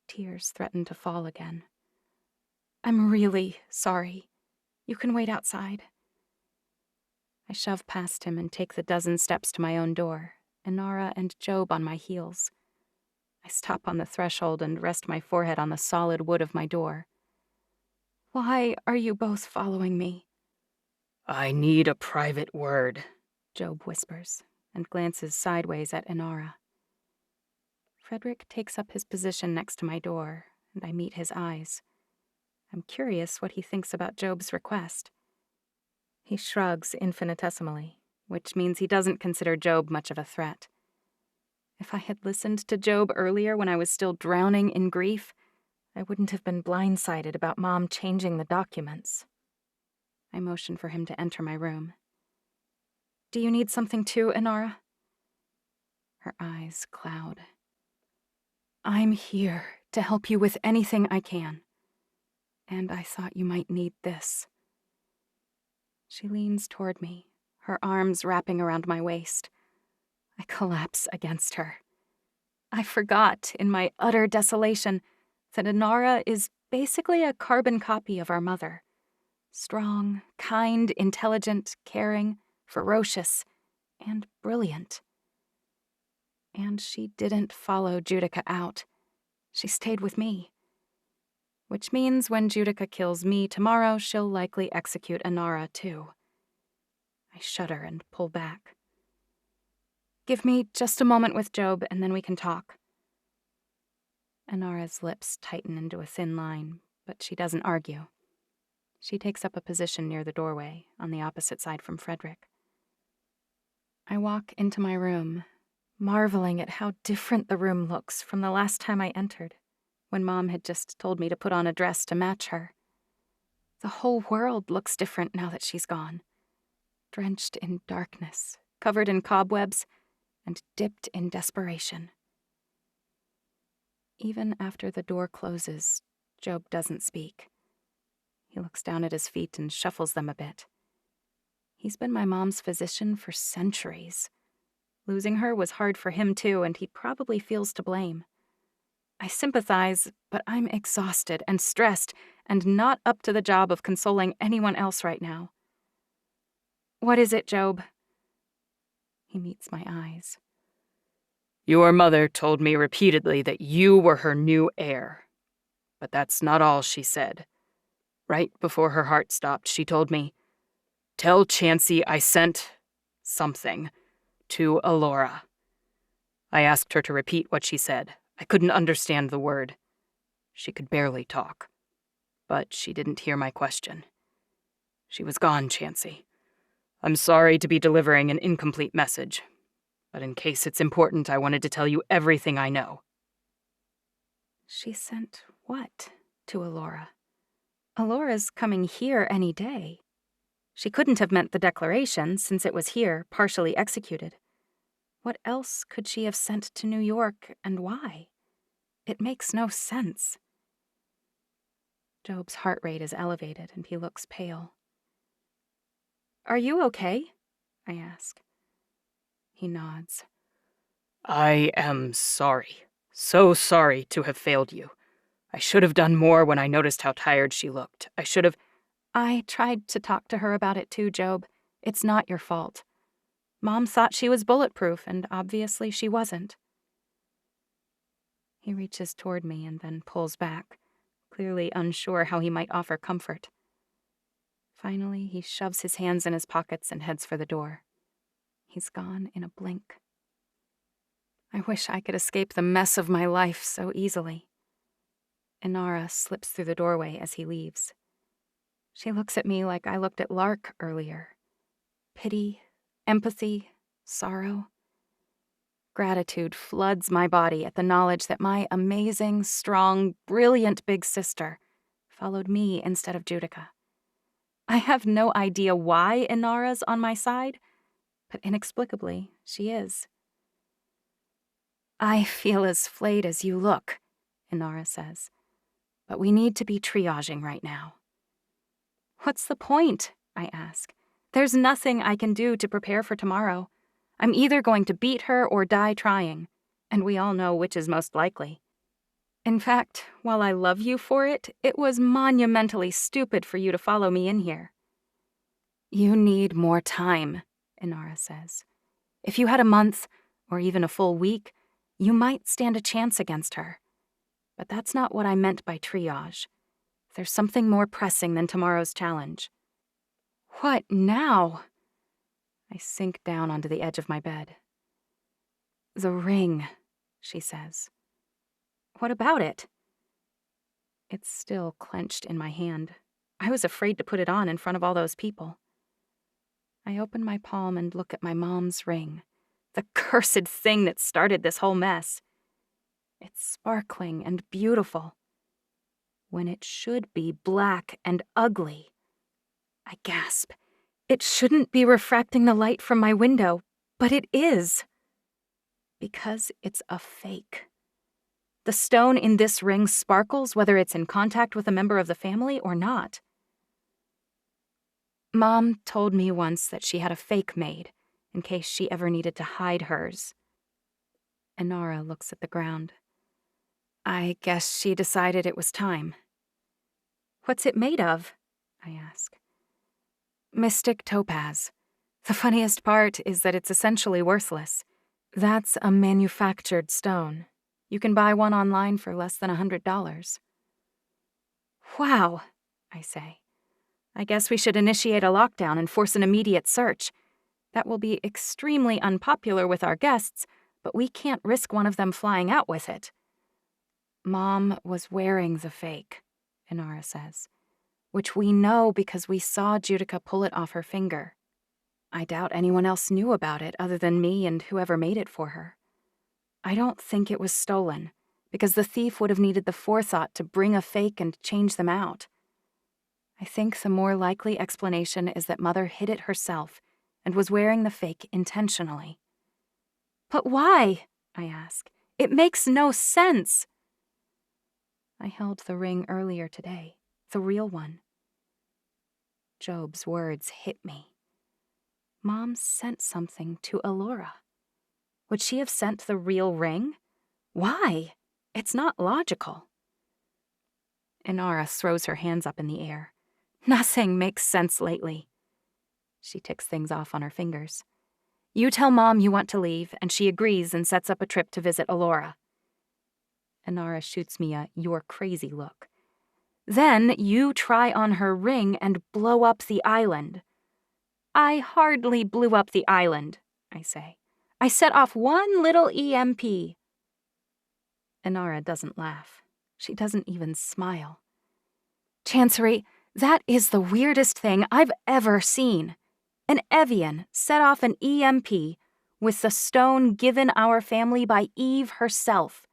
Tears threaten to fall again. I'm really sorry. You can wait outside. I shove past him and take the dozen steps to my own door, Inara and Job on my heels. I stop on the threshold and rest my forehead on the solid wood of my door. Why are you both following me? I need a private word, Job whispers and glances sideways at Inara. Frederick takes up his position next to my door, and I meet his eyes. I'm curious what he thinks about Job's request. He shrugs infinitesimally, which means he doesn't consider Job much of a threat. If I had listened to Job earlier when I was still drowning in grief, I wouldn't have been blindsided about Mom changing the documents. I motion for him to enter my room. Do you need something too, Inara? Her eyes cloud. I'm here to help you with anything I can. And I thought you might need this. She leans toward me, her arms wrapping around my waist. I collapse against her. I forgot, in my utter desolation, that Inara is basically a carbon copy of our mother. Strong, kind, intelligent, caring, ferocious, and brilliant. And she didn't follow Judica out. She stayed with me. Which means when Judica kills me tomorrow, she'll likely execute Inara too. I shudder and pull back. Give me just a moment with Job, and then we can talk. Inara's lips tighten into a thin line, but she doesn't argue. She takes up a position near the doorway, on the opposite side from Frederick. I walk into my room, marveling at how different the room looks from the last time I entered, when Mom had just told me to put on a dress to match her. The whole world looks different now that she's gone. Drenched in darkness, covered in cobwebs, and dipped in desperation. Even after the door closes, Job doesn't speak. He looks down at his feet and shuffles them a bit. He's been my mom's physician for centuries. Losing her was hard for him too, and he probably feels to blame. I sympathize, but I'm exhausted and stressed and not up to the job of consoling anyone else right now. What is it, Job? He meets my eyes. Your mother told me repeatedly that you were her new heir. But that's not all she said. Right before her heart stopped, she told me, "Tell Chancey I sent something to Alora." I asked her to repeat what she said. I couldn't understand the word. She could barely talk. But she didn't hear my question. She was gone, Chancey. I'm sorry to be delivering an incomplete message, but in case it's important, I wanted to tell you everything I know. She sent what to Alora? Alora's coming here any day. She couldn't have meant the declaration, since it was here, partially executed. What else could she have sent to New York, and why? It makes no sense. Job's heart rate is elevated, and he looks pale. Are you okay? I ask. He nods. I am sorry. So sorry to have failed you. I should have done more when I noticed how tired she looked. I should have... I tried to talk to her about it too, Job. It's not your fault. Mom thought she was bulletproof, and obviously she wasn't. He reaches toward me and then pulls back, clearly unsure how he might offer comfort. Finally, he shoves his hands in his pockets and heads for the door. He's gone in a blink. I wish I could escape the mess of my life so easily. Inara slips through the doorway as he leaves. She looks at me like I looked at Lark earlier. Pity, empathy, sorrow. Gratitude floods my body at the knowledge that my amazing, strong, brilliant big sister followed me instead of Judica. I have no idea why Inara's on my side, but inexplicably, she is. I feel as flayed as you look, Inara says, but we need to be triaging right now. What's the point? I ask. There's nothing I can do to prepare for tomorrow. I'm either going to beat her or die trying, and we all know which is most likely. In fact, while I love you for it, it was monumentally stupid for you to follow me in here. You need more time, Inara says. If you had a month, or even a full week, you might stand a chance against her. But that's not what I meant by triage. There's something more pressing than tomorrow's challenge. What now? I sink down onto the edge of my bed. The ring, she says. What about it? It's still clenched in my hand. I was afraid to put it on in front of all those people. I open my palm and look at my mom's ring, the cursed thing that started this whole mess. It's sparkling and beautiful, when it should be black and ugly. I gasp. It shouldn't be refracting the light from my window, but it is. Because it's a fake. The stone in this ring sparkles whether it's in contact with a member of the family or not. Mom told me once that she had a fake made, in case she ever needed to hide hers. Inara looks at the ground. I guess she decided it was time. What's it made of? I ask. Mystic topaz. The funniest part is that it's essentially worthless. That's a manufactured stone. You can buy one online for less than $100. Wow, I say. I guess we should initiate a lockdown and force an immediate search. That will be extremely unpopular with our guests, but we can't risk one of them flying out with it. Mom was wearing the fake, Inara says, which we know because we saw Judica pull it off her finger. I doubt anyone else knew about it other than me and whoever made it for her. I don't think it was stolen, because the thief would have needed the forethought to bring a fake and change them out. I think the more likely explanation is that Mother hid it herself and was wearing the fake intentionally. But why? I ask. It makes no sense. I held the ring earlier today, the real one. Job's words hit me. Mom sent something to Elora. Would she have sent the real ring? Why? It's not logical. Inara throws her hands up in the air. Nothing makes sense lately. She ticks things off on her fingers. You tell Mom you want to leave, and she agrees and sets up a trip to visit Elora. Inara shoots me a "you're crazy" look. Then you try on her ring and blow up the island. I hardly blew up the island, I say. I set off one little EMP. Inara doesn't laugh. She doesn't even smile. Chancery, that is the weirdest thing I've ever seen. An Evian set off an EMP with the stone given our family by Eve herself.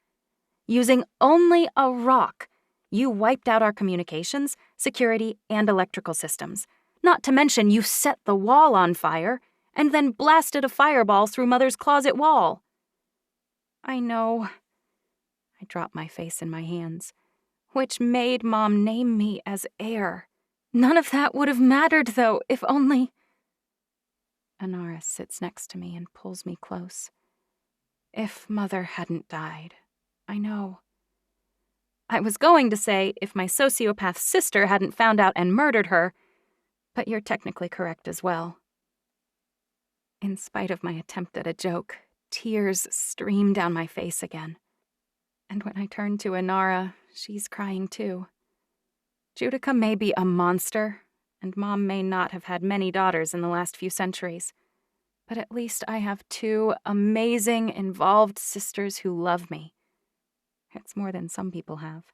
Using only a rock, you wiped out our communications, security, and electrical systems. Not to mention you set the wall on fire and then blasted a fireball through Mother's closet wall. I know. I drop my face in my hands, which made Mom name me as heir. None of that would have mattered, though, if only... Inara sits next to me and pulls me close. If Mother hadn't died, I know. I was going to say if my sociopath sister hadn't found out and murdered her, But you're technically correct as well. In spite of my attempt at a joke, tears stream down my face again. And when I turn to Inara, she's crying too. Judica may be a monster, and Mom may not have had many daughters in the last few centuries, but at least I have 2 amazing, involved sisters who love me. It's more than some people have.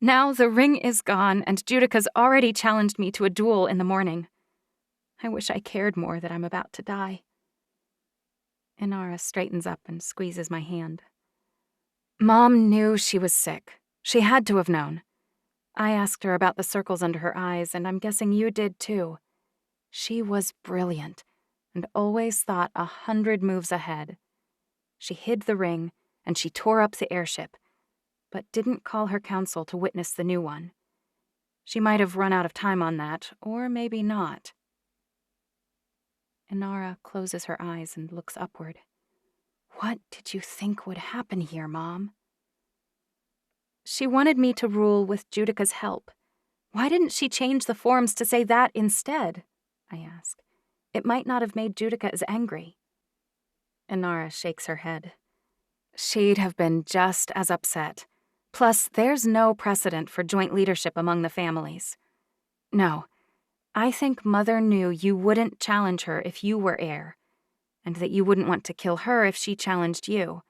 Now the ring is gone, and Judica's already challenged me to a duel in the morning. I wish I cared more that I'm about to die. Inara straightens up and squeezes my hand. Mom knew she was sick. She had to have known. I asked her about the circles under her eyes, and I'm guessing you did too. She was brilliant, and always thought 100 moves ahead. She hid the ring, and she tore up the airship, but didn't call her council to witness the new one. She might have run out of time on that, or maybe not. Inara closes her eyes and looks upward. What did you think would happen here, Mom? She wanted me to rule with Judica's help. Why didn't she change the forms to say that instead? I ask. It might not have made Judica as angry. Inara shakes her head. She'd have been just as upset. Plus, there's no precedent for joint leadership among the families. No, I think Mother knew you wouldn't challenge her if you were heir, and that you wouldn't want to kill her if she challenged you.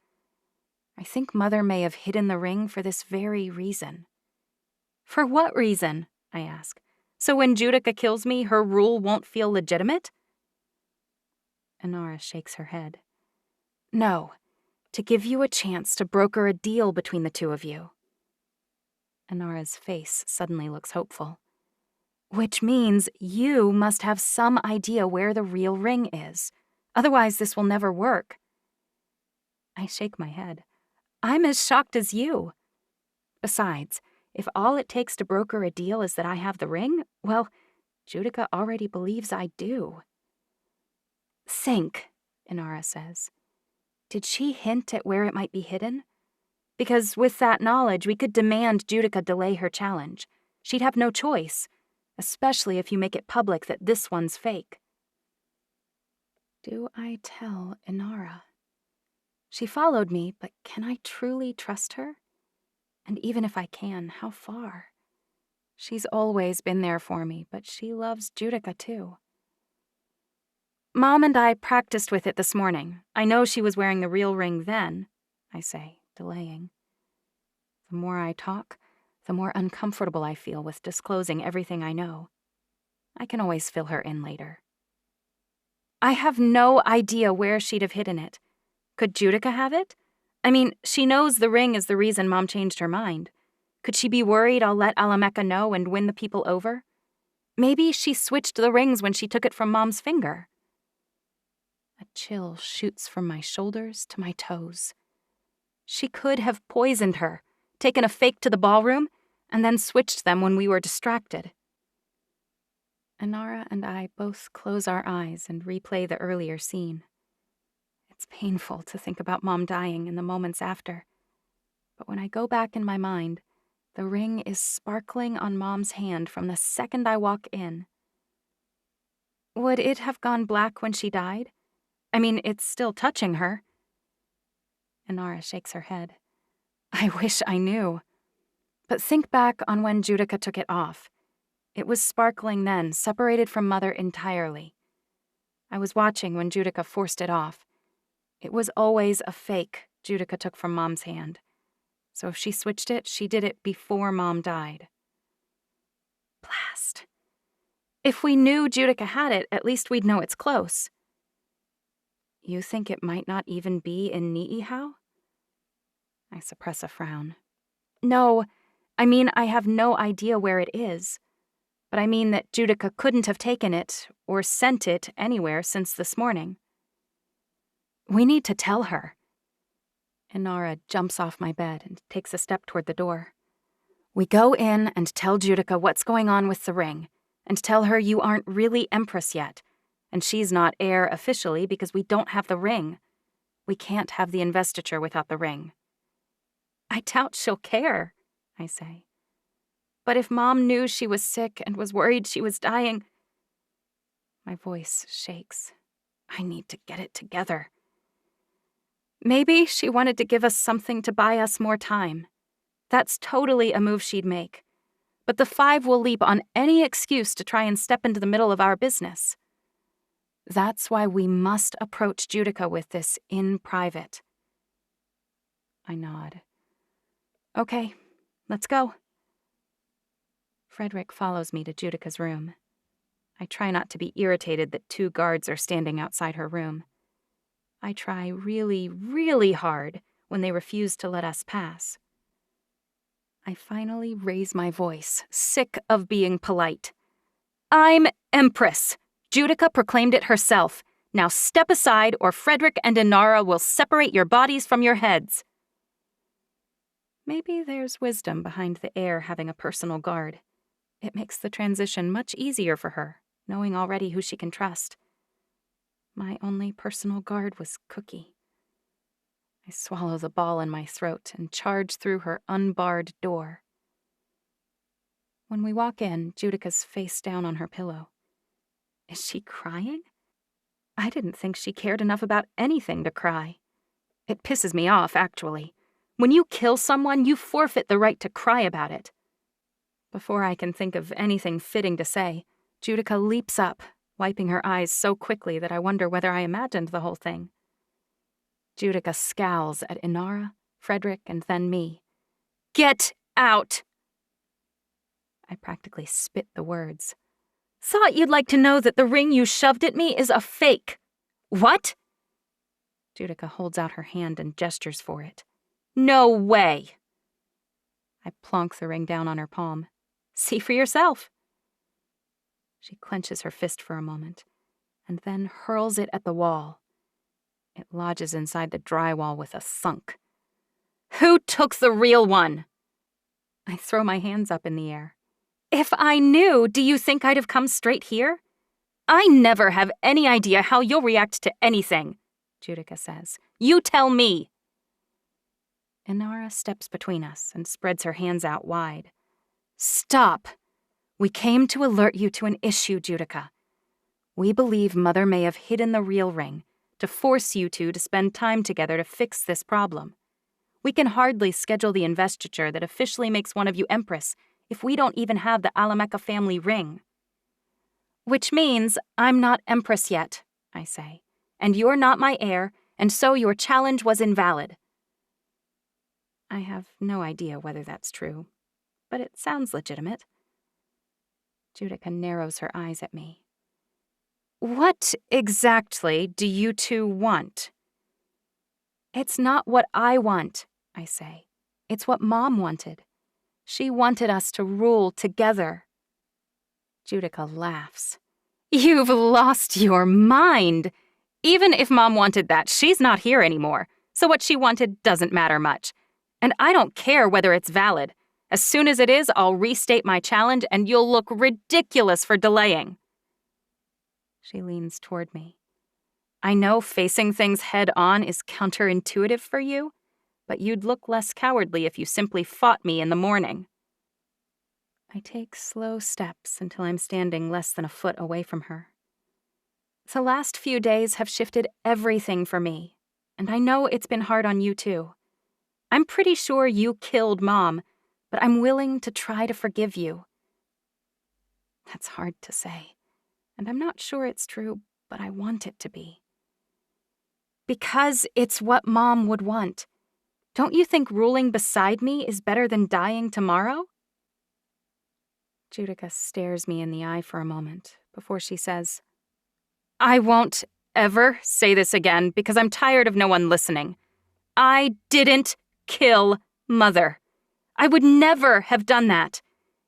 I think Mother may have hidden the ring for this very reason. For what reason? I ask. So when Judica kills me, her rule won't feel legitimate? Inara shakes her head. No, to give you a chance to broker a deal between the 2 of you. Inara's face suddenly looks hopeful. Which means you must have some idea where the real ring is. Otherwise, this will never work. I shake my head. I'm as shocked as you. Besides, if all it takes to broker a deal is that I have the ring, well, Judica already believes I do. Think, Inara says. Did she hint at where it might be hidden? Because with that knowledge, we could demand Judica delay her challenge. She'd have no choice, especially if you make it public that this one's fake. Do I tell Inara? She followed me, but can I truly trust her? And even if I can, how far? She's always been there for me, but she loves Judica too. Mom and I practiced with it this morning. I know she was wearing the real ring then, I say, delaying. The more I talk, the more uncomfortable I feel with disclosing everything I know. I can always fill her in later. I have no idea where she'd have hidden it. Could Judica have it? I mean, she knows the ring is the reason Mom changed her mind. Could she be worried I'll let Alamecha know and win the people over? Maybe she switched the rings when she took it from Mom's finger. A chill shoots from my shoulders to my toes. She could have poisoned her, taken a fake to the ballroom, and then switched them when we were distracted. Inara and I both close our eyes and replay the earlier scene. It's painful to think about Mom dying in the moments after. But when I go back in my mind, the ring is sparkling on Mom's hand from the second I walk in. Would it have gone black when she died? I mean, it's still touching her. Inara shakes her head. I wish I knew. But think back on when Judica took it off. It was sparkling then, separated from Mother entirely. I was watching when Judica forced it off. It was always a fake Judica took from Mom's hand. So if she switched it, she did it before Mom died. Blast. If we knew Judica had it, at least we'd know it's close. You think it might not even be in Ni'ihau? I suppress a frown. No, I mean I have no idea where it is. But I mean that Judica couldn't have taken it or sent it anywhere since this morning. We need to tell her. Inara jumps off my bed and takes a step toward the door. We go in and tell Judica what's going on with the ring, and tell her you aren't really Empress yet, and she's not heir officially because we don't have the ring. We can't have the investiture without the ring. I doubt she'll care, I say. But if Mom knew she was sick and was worried she was dying... My voice shakes. I need to get it together. Maybe she wanted to give us something to buy us more time. That's totally a move she'd make. But the 5 will leap on any excuse to try and step into the middle of our business. That's why we must approach Judica with this in private. I nod. Okay, let's go. Frederick follows me to Judica's room. I try not to be irritated that 2 guards are standing outside her room. I try really, really hard when they refuse to let us pass. I finally raise my voice, sick of being polite. I'm Empress. Judica proclaimed it herself. Now step aside or Frederick and Inara will separate your bodies from your heads. Maybe there's wisdom behind the heir having a personal guard. It makes the transition much easier for her, knowing already who she can trust. My only personal guard was Cookie. I swallow the ball in my throat and charge through her unbarred door. When we walk in, Judica's face down on her pillow. Is she crying? I didn't think she cared enough about anything to cry. It pisses me off, actually. When you kill someone, you forfeit the right to cry about it. Before I can think of anything fitting to say, Judica leaps up, wiping her eyes so quickly that I wonder whether I imagined the whole thing. Judica scowls at Inara, Frederick, and then me. Get out! I practically spit the words. Thought you'd like to know that the ring you shoved at me is a fake. What? Judica holds out her hand and gestures for it. No way! I plonk the ring down on her palm. See for yourself. She clenches her fist for a moment, and then hurls it at the wall. It lodges inside the drywall with a thunk. Who took the real one? I throw my hands up in the air. If I knew, do you think I'd have come straight here? I never have any idea how you'll react to anything, Judica says. You tell me. Inara steps between us and spreads her hands out wide. Stop. We came to alert you to an issue, Judica. We believe Mother may have hidden the real ring to force you two to spend time together to fix this problem. We can hardly schedule the investiture that officially makes one of you Empress if we don't even have the Alamecha family ring. Which means I'm not Empress yet, I say, and you're not my heir, and so your challenge was invalid. I have no idea whether that's true, but it sounds legitimate. Judica narrows her eyes at me. What exactly do you two want? It's not what I want, I say. It's what Mom wanted. She wanted us to rule together. Judica laughs. You've lost your mind. Even if Mom wanted that, she's not here anymore, so what she wanted doesn't matter much. And I don't care whether it's valid. As soon as it is, I'll restate my challenge and you'll look ridiculous for delaying. She leans toward me. I know facing things head on is counterintuitive for you, but you'd look less cowardly if you simply fought me in the morning. I take slow steps until I'm standing less than a foot away from her. The last few days have shifted everything for me, and I know it's been hard on you too. I'm pretty sure you killed Mom, but I'm willing to try to forgive you. That's hard to say, and I'm not sure it's true, but I want it to be. Because it's what Mom would want. Don't you think ruling beside me is better than dying tomorrow? Judica stares me in the eye for a moment before she says, I won't ever say this again because I'm tired of no one listening. I didn't kill Mother. I would never have done that.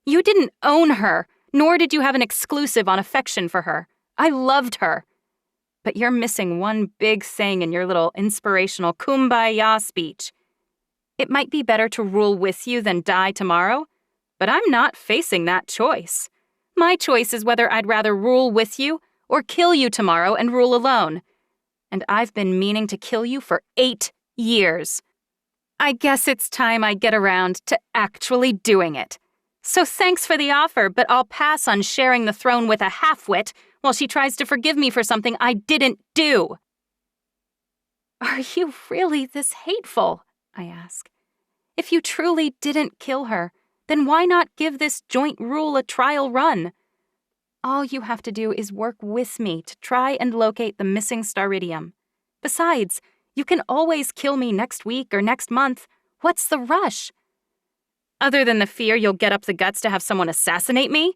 You didn't own her, nor did you have an exclusive on affection for her. I loved her. But you're missing one big thing in your little inspirational kumbaya speech. It might be better to rule with you than die tomorrow, but I'm not facing that choice. My choice is whether I'd rather rule with you or kill you tomorrow and rule alone. And I've been meaning to kill you for 8 years. I guess it's time I get around to actually doing it. So thanks for the offer, but I'll pass on sharing the throne with a half-wit while she tries to forgive me for something I didn't do. Are you really this hateful? I ask. If you truly didn't kill her, then why not give this joint rule a trial run? All you have to do is work with me to try and locate the missing staridium. Besides, you can always kill me next week or next month. What's the rush? Other than the fear you'll get up the guts to have someone assassinate me?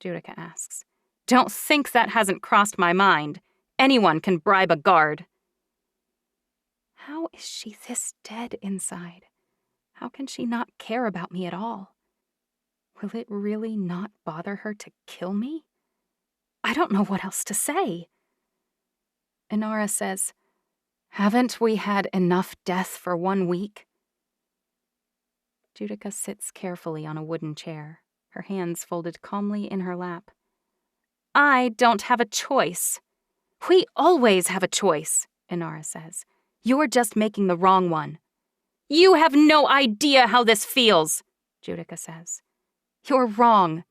Judica asks. Don't think that hasn't crossed my mind. Anyone can bribe a guard. How is she this dead inside? How can she not care about me at all? Will it really not bother her to kill me? I don't know what else to say. Inara says, Haven't we had enough death for 1 week? Judica sits carefully on a wooden chair, her hands folded calmly in her lap. I don't have a choice. We always have a choice, Inara says. You're just making the wrong one. You have no idea how this feels, Judica says. You're wrong,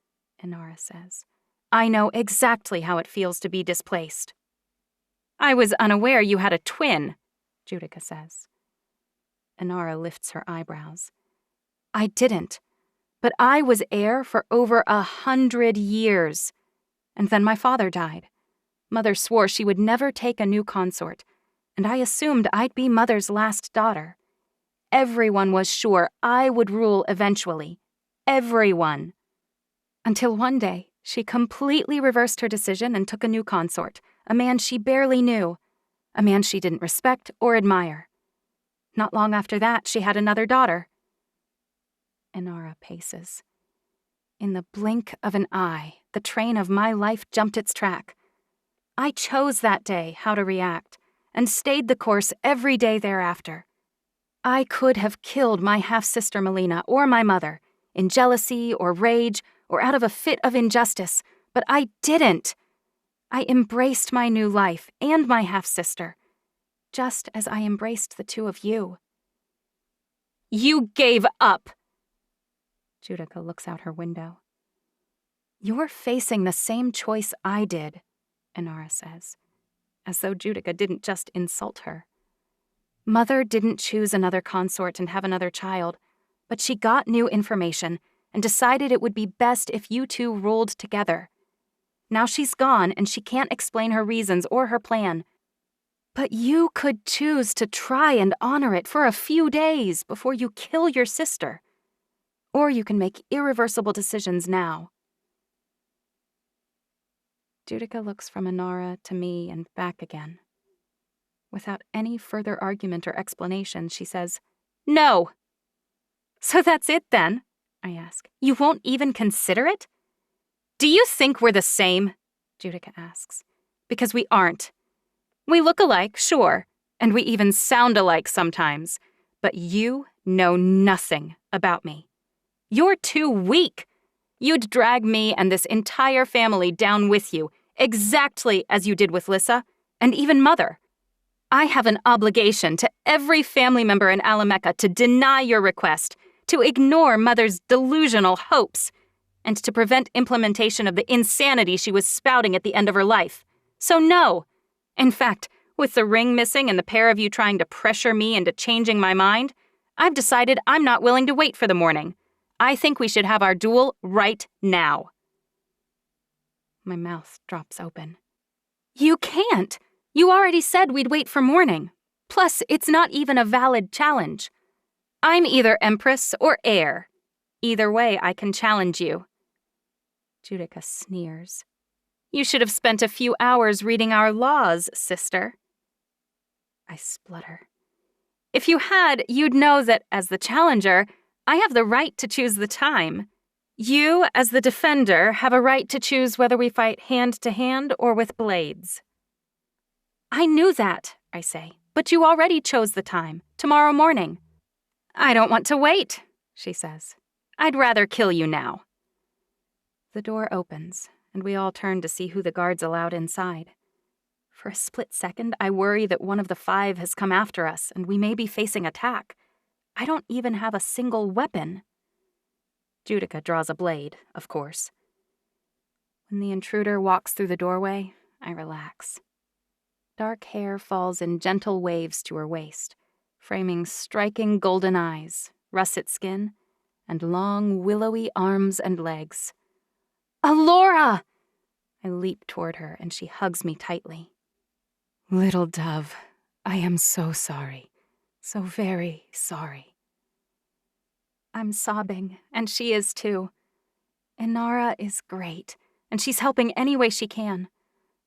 Inara says. I know exactly how it feels to be displaced. I was unaware you had a twin, Judica says. Inara lifts her eyebrows. I didn't, but I was heir for over 100 years. And then my father died. Mother swore she would never take a new consort, and I assumed I'd be Mother's last daughter. Everyone was sure I would rule eventually. Everyone. Until one day, she completely reversed her decision and took a new consort, a man she barely knew, a man she didn't respect or admire. Not long after that, she had another daughter. Inara paces. In the blink of an eye, the train of my life jumped its track. I chose that day how to react, and stayed the course every day thereafter. I could have killed my half-sister Melina or my mother, in jealousy or rage or out of a fit of injustice, but I didn't. I embraced my new life and my half-sister, just as I embraced the two of you. You gave up! Judica looks out her window. You're facing the same choice I did, Inara says, as though Judica didn't just insult her. Mother didn't choose another consort and have another child, but she got new information and decided it would be best if you two ruled together. Now she's gone and she can't explain her reasons or her plan. But you could choose to try and honor it for a few days before you kill your sister. Or you can make irreversible decisions now. Judica looks from Inara to me and back again. Without any further argument or explanation, she says, No! So that's it then, I ask. You won't even consider it? Do you think we're the same? Judica asks. Because we aren't. We look alike, sure, and we even sound alike sometimes, but you know nothing about me. You're too weak. You'd drag me and this entire family down with you, exactly as you did with Lissa, and even Mother. I have an obligation to every family member in Alamecha to deny your request, to ignore Mother's delusional hopes, and to prevent implementation of the insanity she was spouting at the end of her life. So no. In fact, with the ring missing and the pair of you trying to pressure me into changing my mind, I've decided I'm not willing to wait for the morning. I think we should have our duel right now. My mouth drops open. You can't! You already said we'd wait for morning. Plus, it's not even a valid challenge. I'm either empress or heir. Either way, I can challenge you. Judica sneers. You should have spent a few hours reading our laws, sister. I splutter. If you had, you'd know that, as the challenger, I have the right to choose the time. You, as the defender, have a right to choose whether we fight hand-to-hand or with blades. I knew that, I say, but you already chose the time, tomorrow morning. I don't want to wait, she says. I'd rather kill you now. The door opens, and we all turn to see who the guards allowed inside. For a split second, I worry that one of the 5 has come after us, and we may be facing attack. I don't even have a single weapon. Judica draws a blade, of course. When the intruder walks through the doorway, I relax. Dark hair falls in gentle waves to her waist, framing striking golden eyes, russet skin, and long, willowy arms and legs. Alora! I leap toward her, and she hugs me tightly. Little dove, I am so sorry. So very sorry. I'm sobbing, and she is too. Inara is great, and she's helping any way she can.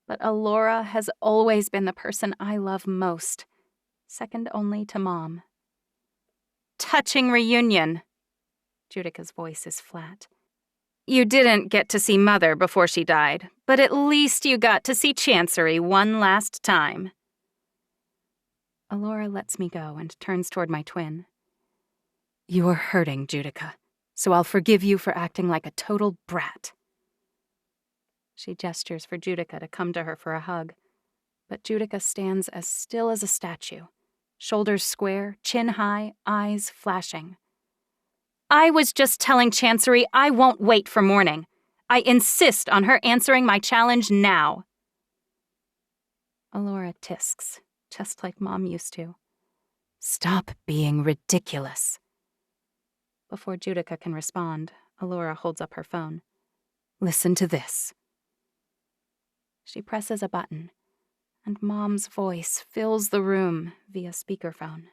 But Alora has always been the person I love most, second only to Mom. Touching reunion. Judica's voice is flat. You didn't get to see Mother before she died, but at least you got to see Chancery one last time. Alora lets me go and turns toward my twin. You're hurting, Judica, so I'll forgive you for acting like a total brat. She gestures for Judica to come to her for a hug, but Judica stands as still as a statue, shoulders square, chin high, eyes flashing. I was just telling Chancery I won't wait for morning. I insist on her answering my challenge now. Alora tisks, just like Mom used to. Stop being ridiculous. Before Judica can respond, Alora holds up her phone. Listen to this. She presses a button, and Mom's voice fills the room via speakerphone.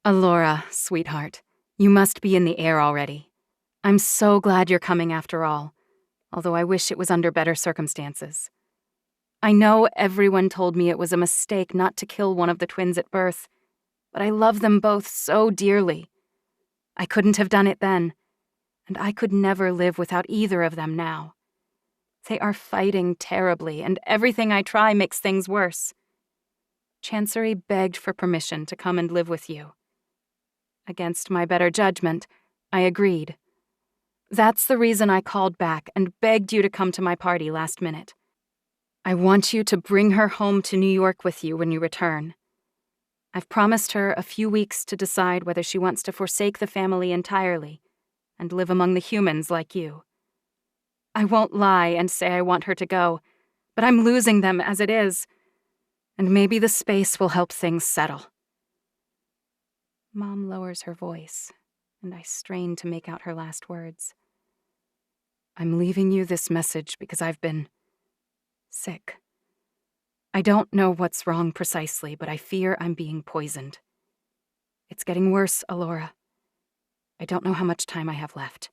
Alora, sweetheart, you must be in the air already. I'm so glad you're coming after all, although I wish it was under better circumstances. I know everyone told me it was a mistake not to kill one of the twins at birth, but I love them both so dearly. I couldn't have done it then, and I could never live without either of them now. They are fighting terribly, and everything I try makes things worse. Chancery begged for permission to come and live with you. Against my better judgment, I agreed. That's the reason I called back and begged you to come to my party last minute. I want you to bring her home to New York with you when you return. I've promised her a few weeks to decide whether she wants to forsake the family entirely and live among the humans like you. I won't lie and say I want her to go, but I'm losing them as it is, and maybe the space will help things settle. Mom lowers her voice, and I strain to make out her last words. I'm leaving you this message because I've been sick. I don't know what's wrong precisely, but I fear I'm being poisoned. It's getting worse, Alora. I don't know how much time I have left.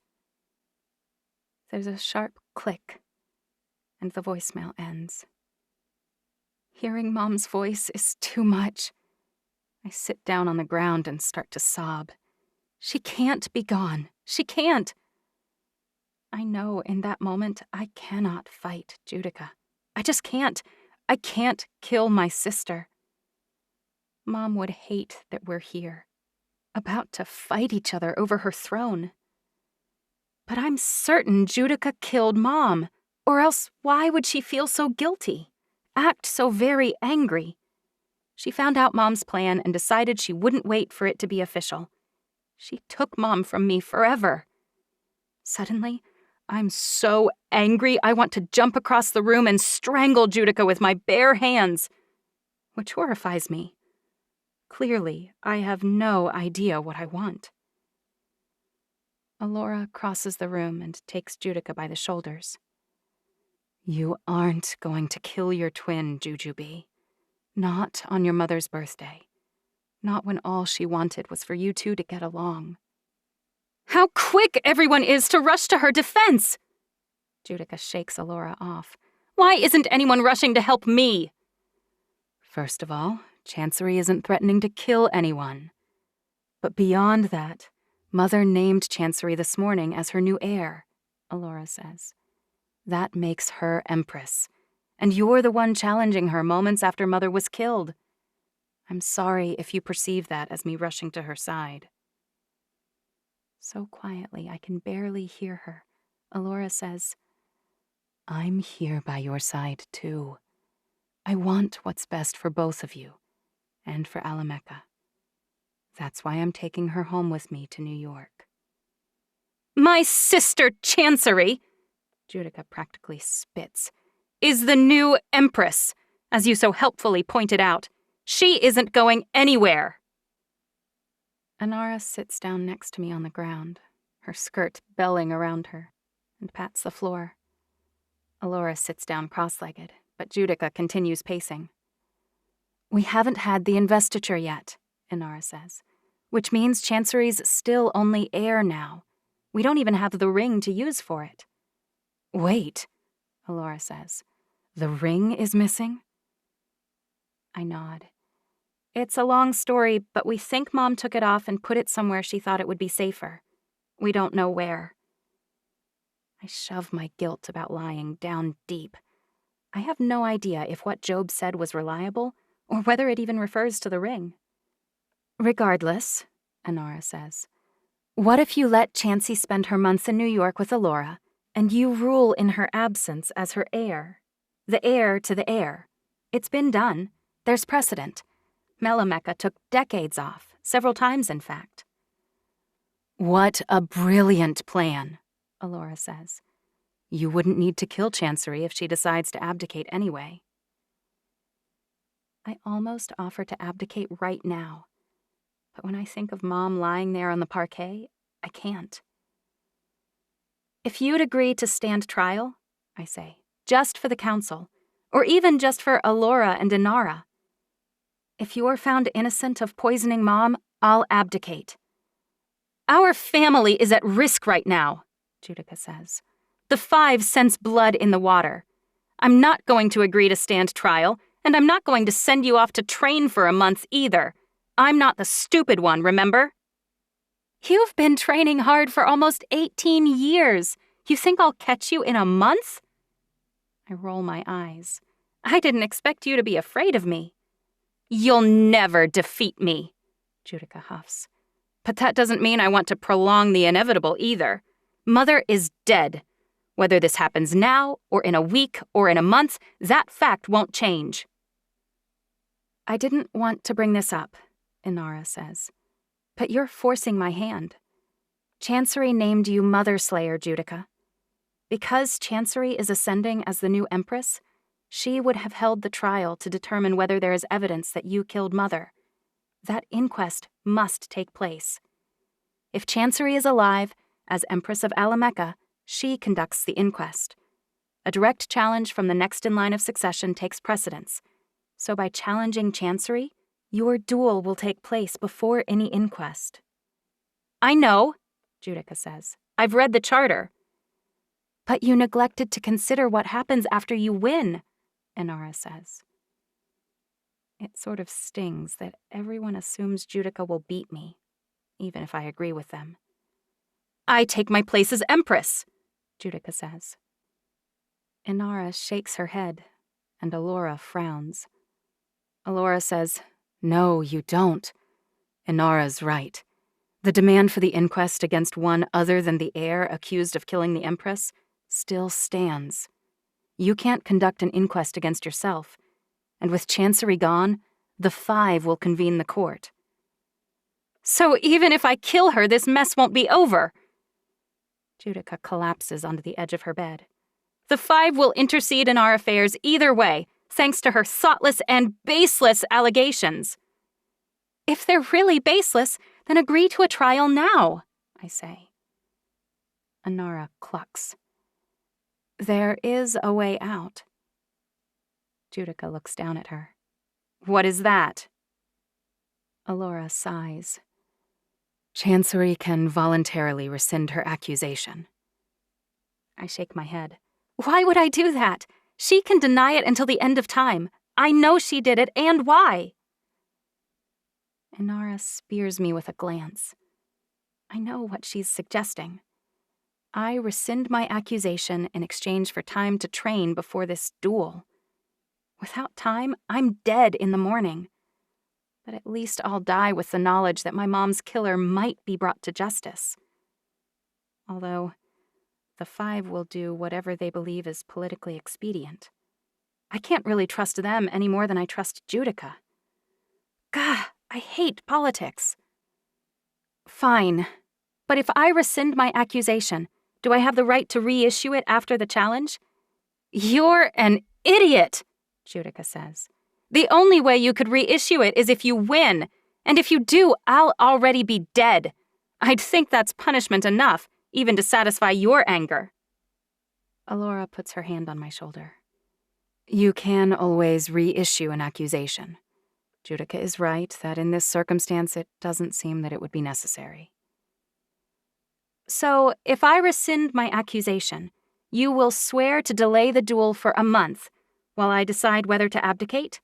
There's a sharp click, and the voicemail ends. Hearing Mom's voice is too much. I sit down on the ground and start to sob. She can't be gone. She can't. I know in that moment I cannot fight Judica. I just can't. I can't kill my sister. Mom would hate that we're here, about to fight each other over her throne. But I'm certain Judica killed Mom, or else why would she feel so guilty, act so very angry? She found out Mom's plan and decided she wouldn't wait for it to be official. She took Mom from me forever. Suddenly, I'm so angry I want to jump across the room and strangle Judica with my bare hands, which horrifies me. Clearly, I have no idea what I want. Alora crosses the room and takes Judica by the shoulders. You aren't going to kill your twin, Jujubee. Not on your mother's birthday. Not when all she wanted was for you two to get along. How quick everyone is to rush to her defense! Judica shakes Alora off. Why isn't anyone rushing to help me? First of all, Chancery isn't threatening to kill anyone. But beyond that, Mother named Chancery this morning as her new heir, Alora says. That makes her empress, and you're the one challenging her moments after Mother was killed. I'm sorry if you perceive that as me rushing to her side. So quietly I can barely hear her, Alora says, I'm here by your side too. I want what's best for both of you, and for Alamecha. That's why I'm taking her home with me to New York. My sister Chancery, Judica practically spits, is the new empress, as you so helpfully pointed out. She isn't going anywhere. Inara sits down next to me on the ground, her skirt belling around her, and pats the floor. Alora sits down cross-legged, but Judica continues pacing. We haven't had the investiture yet, Inara says, which means Chancery's still only heir now. We don't even have the ring to use for it. Wait, Alora says. The ring is missing? I nod. It's a long story, but we think Mom took it off and put it somewhere she thought it would be safer. We don't know where. I shove my guilt about lying down deep. I have no idea if what Job said was reliable, or whether it even refers to the ring. Regardless, Inara says, what if you let Chancey spend her months in New York with Alora, and you rule in her absence as her heir? The heir to the heir. It's been done. There's precedent. Alamecha took decades off, several times in fact. What a brilliant plan, Alora says. You wouldn't need to kill Chancery if she decides to abdicate anyway. I almost offer to abdicate right now, but when I think of Mom lying there on the parquet, I can't. If you'd agree to stand trial, I say, just for the council, or even just for Alora and Inara. If you're found innocent of poisoning Mom, I'll abdicate. Our family is at risk right now, Judica says. The 5 sense blood in the water. I'm not going to agree to stand trial, and I'm not going to send you off to train for a month either. I'm not the stupid one, remember? You've been training hard for almost 18 years. You think I'll catch you in a month? I roll my eyes. I didn't expect you to be afraid of me. You'll never defeat me, Judica huffs. But that doesn't mean I want to prolong the inevitable either. Mother is dead. Whether this happens now, or in a week, or in a month, that fact won't change. I didn't want to bring this up, Inara says. But you're forcing my hand. Chancery named you Mother Slayer, Judica. Because Chancery is ascending as the new empress, she would have held the trial to determine whether there is evidence that you killed Mother. That inquest must take place. If Chancery is alive, as Empress of Alamecha, she conducts the inquest. A direct challenge from the next in line of succession takes precedence. So by challenging Chancery, your duel will take place before any inquest. I know, Judica says. I've read the charter. But you neglected to consider what happens after you win, Inara says. It sort of stings that everyone assumes Judica will beat me, even if I agree with them. I take my place as Empress, Judica says. Inara shakes her head, and Alora frowns. Alora says, No, you don't. Inara's right. The demand for the inquest against one other than the heir accused of killing the Empress still stands. You can't conduct an inquest against yourself, and with Chancery gone, the 5 will convene the court. So even if I kill her, this mess won't be over. Judica collapses onto the edge of her bed. The 5 will intercede in our affairs either way, thanks to her thoughtless and baseless allegations. If they're really baseless, then agree to a trial now, I say. Inara clucks. There is a way out. Judica looks down at her. What is that? Alora sighs. Chancery can voluntarily rescind her accusation. I shake my head. Why would I do that? She can deny it until the end of time. I know she did it, and why. Inara spears me with a glance. I know what she's suggesting. I rescind my accusation in exchange for time to train before this duel. Without time, I'm dead in the morning. But at least I'll die with the knowledge that my mom's killer might be brought to justice. Although, the 5 will do whatever they believe is politically expedient. I can't really trust them any more than I trust Judica. Gah, I hate politics. Fine, But if I rescind my accusation, do I have the right to reissue it after the challenge? You're an idiot, Judica says. The only way you could reissue it is if you win, and if you do, I'll already be dead. I'd think that's punishment enough, even to satisfy your anger. Alora puts her hand on my shoulder. You can always reissue an accusation. Judica is right that in this circumstance it doesn't seem that it would be necessary. So, if I rescind my accusation, you will swear to delay the duel for a month while I decide whether to abdicate?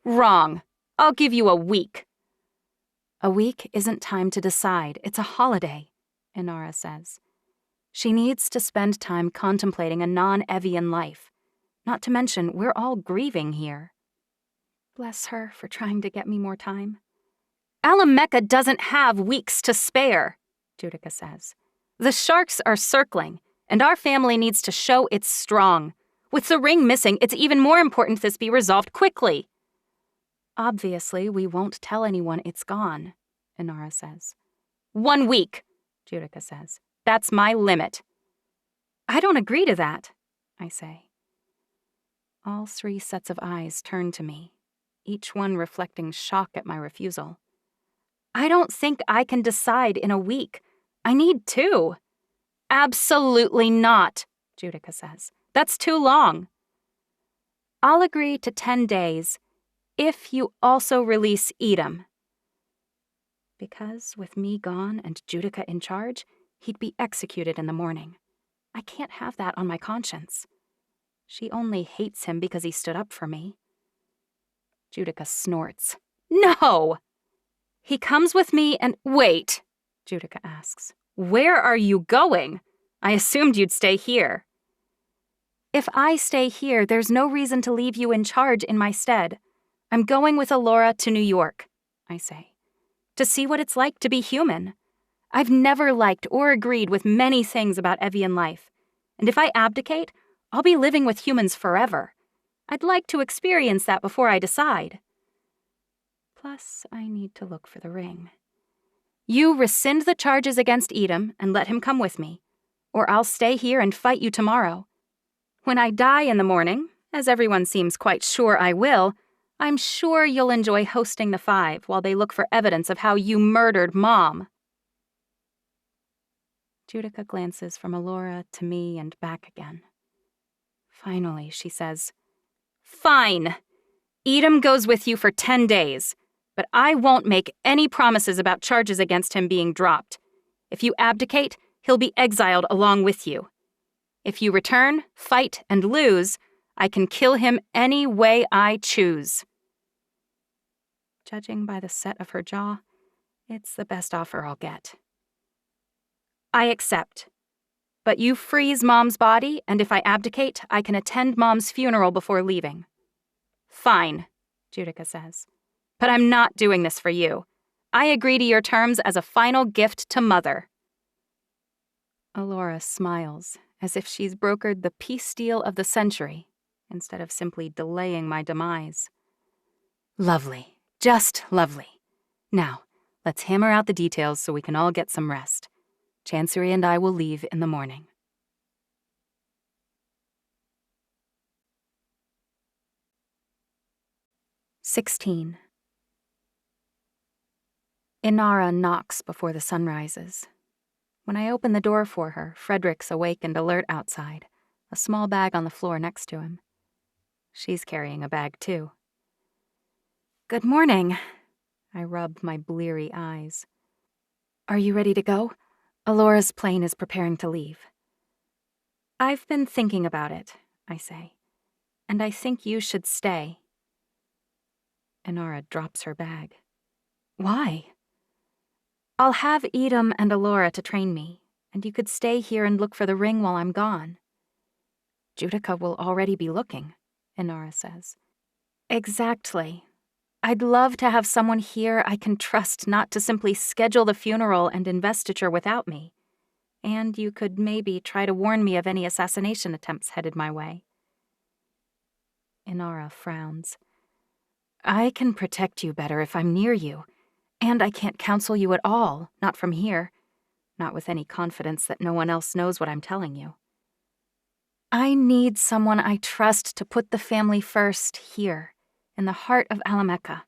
Wrong. I'll give you a week. A week isn't time to decide. It's a holiday, Inara says. She needs to spend time contemplating a non-Evian life. Not to mention, we're all grieving here. Bless her for trying to get me more time. Alamecha doesn't have weeks to spare, Judica says. The sharks are circling, and our family needs to show it's strong. With the ring missing, it's even more important this be resolved quickly. Obviously, we won't tell anyone it's gone, Inara says. 1 week, Judica says. That's my limit. I don't agree to that, I say. All 3 sets of eyes turn to me, each one reflecting shock at my refusal. I don't think I can decide in a week. I need 2. Absolutely not, Judica says. That's too long. I'll agree to 10 days if you also release Edom. Because with me gone and Judica in charge, he'd be executed in the morning. I can't have that on my conscience. She only hates him because he stood up for me. Judica snorts. No! He comes with me and— Wait, Judica asks. Where are you going? I assumed you'd stay here. If I stay here, there's no reason to leave you in charge in my stead. I'm going with Alora to New York, I say, to see what it's like to be human. I've never liked or agreed with many things about Evian life, and if I abdicate, I'll be living with humans forever. I'd like to experience that before I decide. Plus, I need to look for the ring. You rescind the charges against Edom and let him come with me, or I'll stay here and fight you tomorrow. When I die in the morning, as everyone seems quite sure I will, I'm sure you'll enjoy hosting the 5 while they look for evidence of how you murdered Mom. Judica glances from Alora to me and back again. Finally, she says, Fine. Edom goes with you for 10 days, but I won't make any promises about charges against him being dropped. If you abdicate, he'll be exiled along with you. If you return, fight, and lose, I can kill him any way I choose. Judging by the set of her jaw, it's the best offer I'll get. I accept. But you freeze Mom's body, and if I abdicate, I can attend Mom's funeral before leaving. Fine, Judica says. But I'm not doing this for you. I agree to your terms as a final gift to Mother. Alora smiles, as if she's brokered the peace deal of the century, instead of simply delaying my demise. Lovely. Just lovely. Now, let's hammer out the details so we can all get some rest. Chancery and I will leave in the morning. "16. Inara knocks before the sun rises. When I open the door for her, Frederick's awake and alert outside, a small bag on the floor next to him. She's carrying a bag, too. "Good morning." I rub my bleary eyes. "Are you ready to go? Alora's plane is preparing to leave." "I've been thinking about it," I say, "and I think you should stay." Inara drops her bag. "Why?" "I'll have Edom and Alora to train me, and you could stay here and look for the ring while I'm gone." "Judica will already be looking," Inara says. "Exactly. I'd love to have someone here I can trust not to simply schedule the funeral and investiture without me. And you could maybe try to warn me of any assassination attempts headed my way." Inara frowns. "I can protect you better if I'm near you, and I can't counsel you at all, not from here. not with any confidence that no one else knows what I'm telling you. I need someone I trust to put the family first here, in the heart of Alamecha.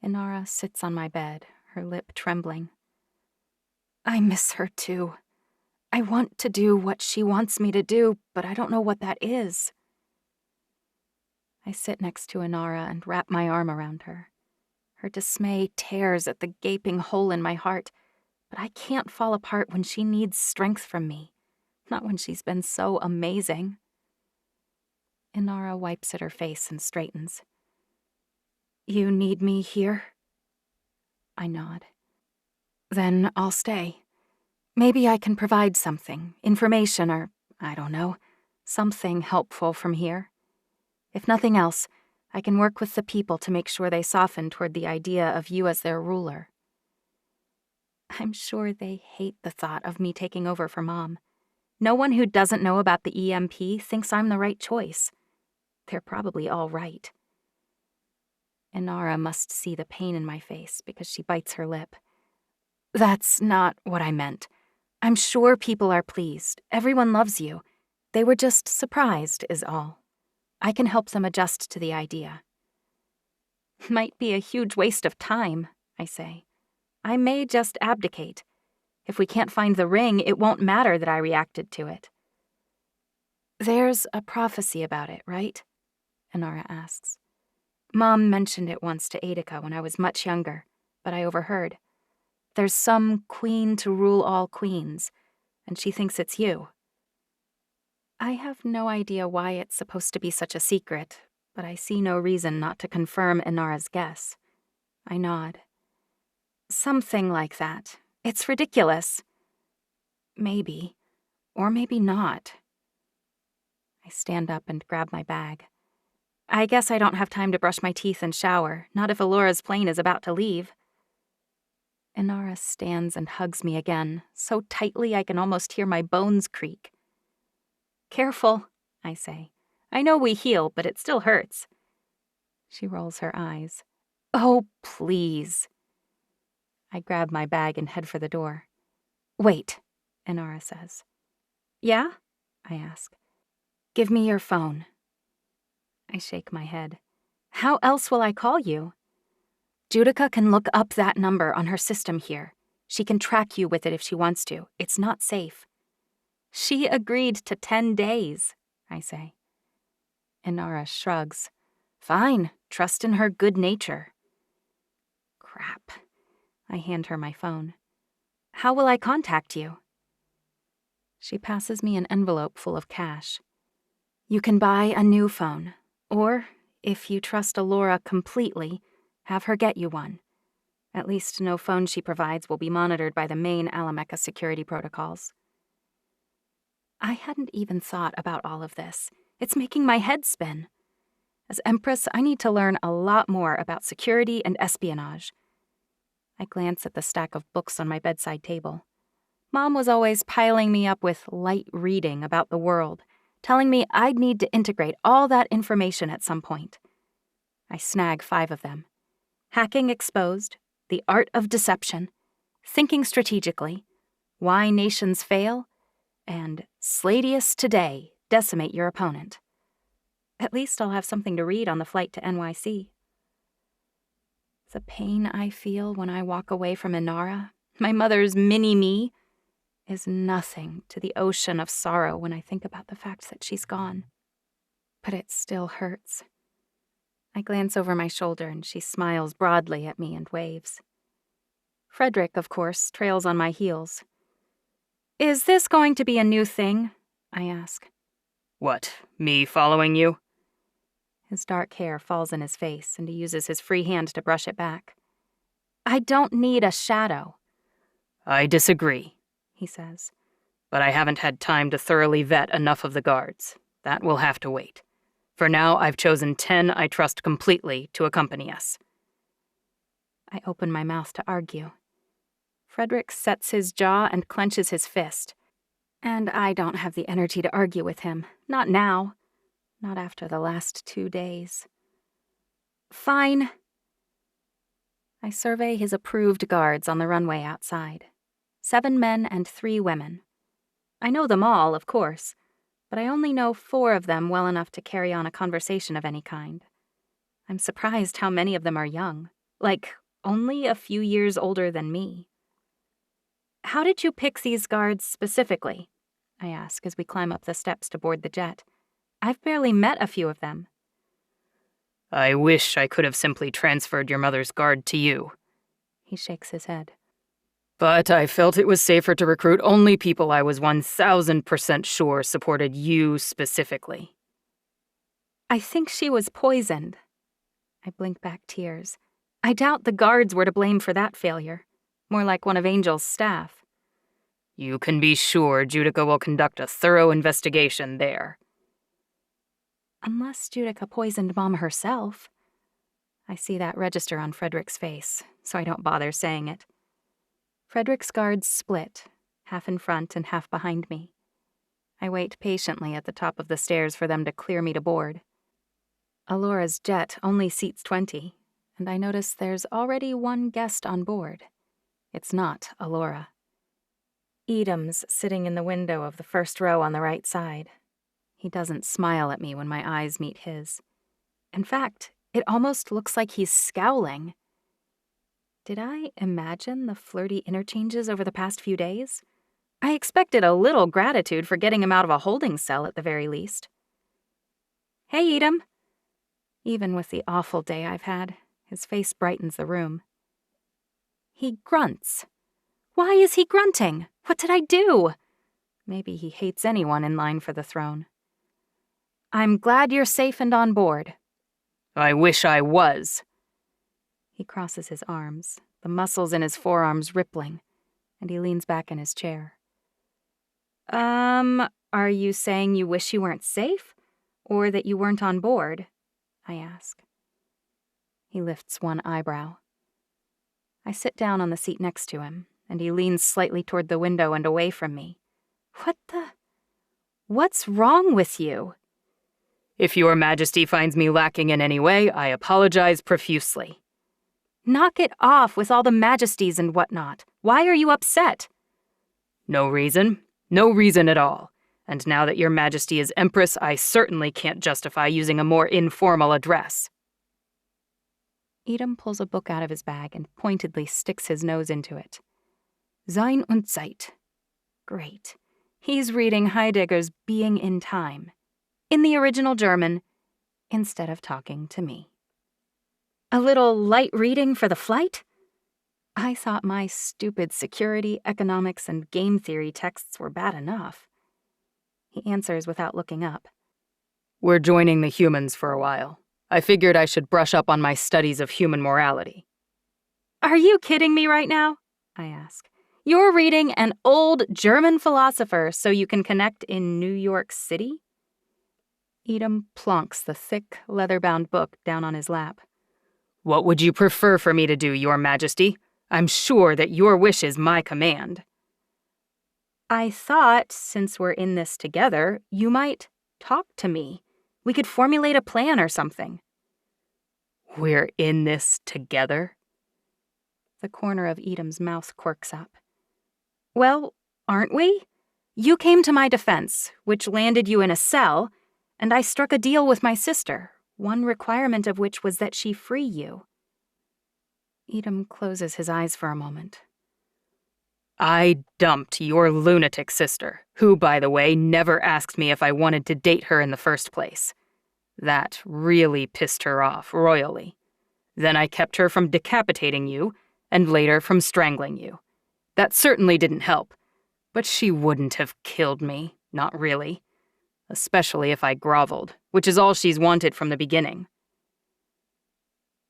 Inara sits on my bed, her lip trembling. I miss her too. I want to do what she wants me to do, but I don't know what that is. I sit next to Inara and wrap my arm around her. Her dismay tears at the gaping hole in my heart, but I can't fall apart when she needs strength from me, not when she's been so amazing. Inara wipes at her face and straightens. You need me here? I nod. Then I'll stay. Maybe I can provide something, information or, I don't know, something helpful from here. If nothing else, I can work with the people to make sure they soften toward the idea of you as their ruler. I'm sure they hate the thought of me taking over for Mom. No one who doesn't know about the EMP thinks I'm the right choice. They're probably all right. Inara must see the pain in my face because she bites her lip. That's not what I meant. I'm sure people are pleased. Everyone loves you. They were just surprised, is all. I can help them adjust to the idea. Might be a huge waste of time, I say. I may just abdicate. If we can't find the ring, it won't matter that I reacted to it. There's a prophecy about it, right? Inara asks. Mom mentioned it once to Judica when I was much younger, but I overheard. There's some queen to rule all queens, and she thinks it's you. I have no idea why it's supposed to be such a secret, but I see no reason not to confirm Inara's guess. I nod. Something like that. It's ridiculous. Maybe. Or maybe not. I stand up and grab my bag. I guess I don't have time to brush my teeth and shower, not if Alora's plane is about to leave. Inara stands and hugs me again, so tightly I can almost hear my bones creak. Careful, I say. I know we heal, but it still hurts. She rolls her eyes. Oh, please. I grab my bag and head for the door. Wait, Inara says. Yeah? I ask. Give me your phone. I shake my head. How else will I call you? Judica can look up that number on her system here. She can track you with it if she wants to. It's not safe. She agreed to 10 days, I say. Inara shrugs. Fine, trust in her good nature. Crap. I hand her my phone. How will I contact you? She passes me an envelope full of cash. You can buy a new phone, or, if you trust Alora completely, have her get you one. At least no phone she provides will be monitored by the main Alamecha security protocols. I hadn't even thought about all of this. It's making my head spin. As Empress, I need to learn a lot more about security and espionage. I glance at the stack of books on my bedside table. Mom was always piling me up with light reading about the world, telling me I'd need to integrate all that information at some point. I snag 5 of them. Hacking Exposed, The Art of Deception, Thinking Strategically, Why Nations Fail, and Sladius Today, Decimate Your Opponent. At least I'll have something to read on the flight to NYC. The pain I feel when I walk away from Inara, my mother's mini-me, is nothing to the ocean of sorrow when I think about the fact that she's gone. But it still hurts. I glance over my shoulder and she smiles broadly at me and waves. Frederick, of course, trails on my heels. Is this going to be a new thing? I ask. What, me following you? His dark hair falls in his face and he uses his free hand to brush it back. I don't need a shadow. I disagree, he says. But I haven't had time to thoroughly vet enough of the guards. That will have to wait. For now, I've chosen 10 I trust completely to accompany us. I open my mouth to argue. Frederick sets his jaw and clenches his fist. And I don't have the energy to argue with him. Not now. Not after the last 2 days. Fine. I survey his approved guards on the runway outside. 7 men and 3 women. I know them all, of course, but I only know 4 of them well enough to carry on a conversation of any kind. I'm surprised how many of them are young, like only a few years older than me. How did you pick these guards specifically? I ask as we climb up the steps to board the jet. I've barely met a few of them. I wish I could have simply transferred your mother's guard to you. He shakes his head. But I felt it was safer to recruit only people I was 1000% sure supported you specifically. I think she was poisoned. I blink back tears. I doubt the guards were to blame for that failure. More like one of Angel's staff. You can be sure Judica will conduct a thorough investigation there. Unless Judica poisoned Mom herself. I see that register on Frederick's face, so I don't bother saying it. Frederick's guards split, half in front and half behind me. I wait patiently at the top of the stairs for them to clear me to board. Alora's jet only seats 20, and I notice there's already one guest on board. It's not Alora. Edam's sitting in the window of the first row on the right side. He doesn't smile at me when my eyes meet his. In fact, it almost looks like he's scowling. Did I imagine the flirty interchanges over the past few days? I expected a little gratitude for getting him out of a holding cell at the very least. Hey, Edam. Even with the awful day I've had, his face brightens the room. He grunts. Why is he grunting? What did I do? Maybe he hates anyone in line for the throne. I'm glad you're safe and on board. I wish I was. He crosses his arms, the muscles in his forearms rippling, and he leans back in his chair. Are you saying you wish you weren't safe? Or that you weren't on board? I ask. He lifts one eyebrow. I sit down on the seat next to him, and he leans slightly toward the window and away from me. What's wrong with you? If your Majesty finds me lacking in any way, I apologize profusely. Knock it off with all the majesties and whatnot. Why are you upset? No reason. No reason at all. And now that your Majesty is Empress, I certainly can't justify using a more informal address. Edam pulls a book out of his bag and pointedly sticks his nose into it. Sein und Zeit. Great. He's reading Heidegger's Being in Time, in the original German, instead of talking to me. A little light reading for the flight? I thought my stupid security, economics, and game theory texts were bad enough. He answers without looking up. We're joining the humans for a while. I figured I should brush up on my studies of human morality. Are you kidding me right now? I ask. You're reading an old German philosopher so you can connect in New York City? Edam plonks the thick, leather-bound book down on his lap. What would you prefer for me to do, Your Majesty? I'm sure that your wish is my command. I thought, since we're in this together, you might talk to me. We could formulate a plan or something. We're in this together? The corner of Edam's mouth quirks up. Well, aren't we? You came to my defense, which landed you in a cell, and I struck a deal with my sister, one requirement of which was that she free you. Edam closes his eyes for a moment. I dumped your lunatic sister, who, by the way, never asked me if I wanted to date her in the first place. That really pissed her off royally. Then I kept her from decapitating you, and later from strangling you. That certainly didn't help, but she wouldn't have killed me, not really. Especially if I groveled, which is all she's wanted from the beginning.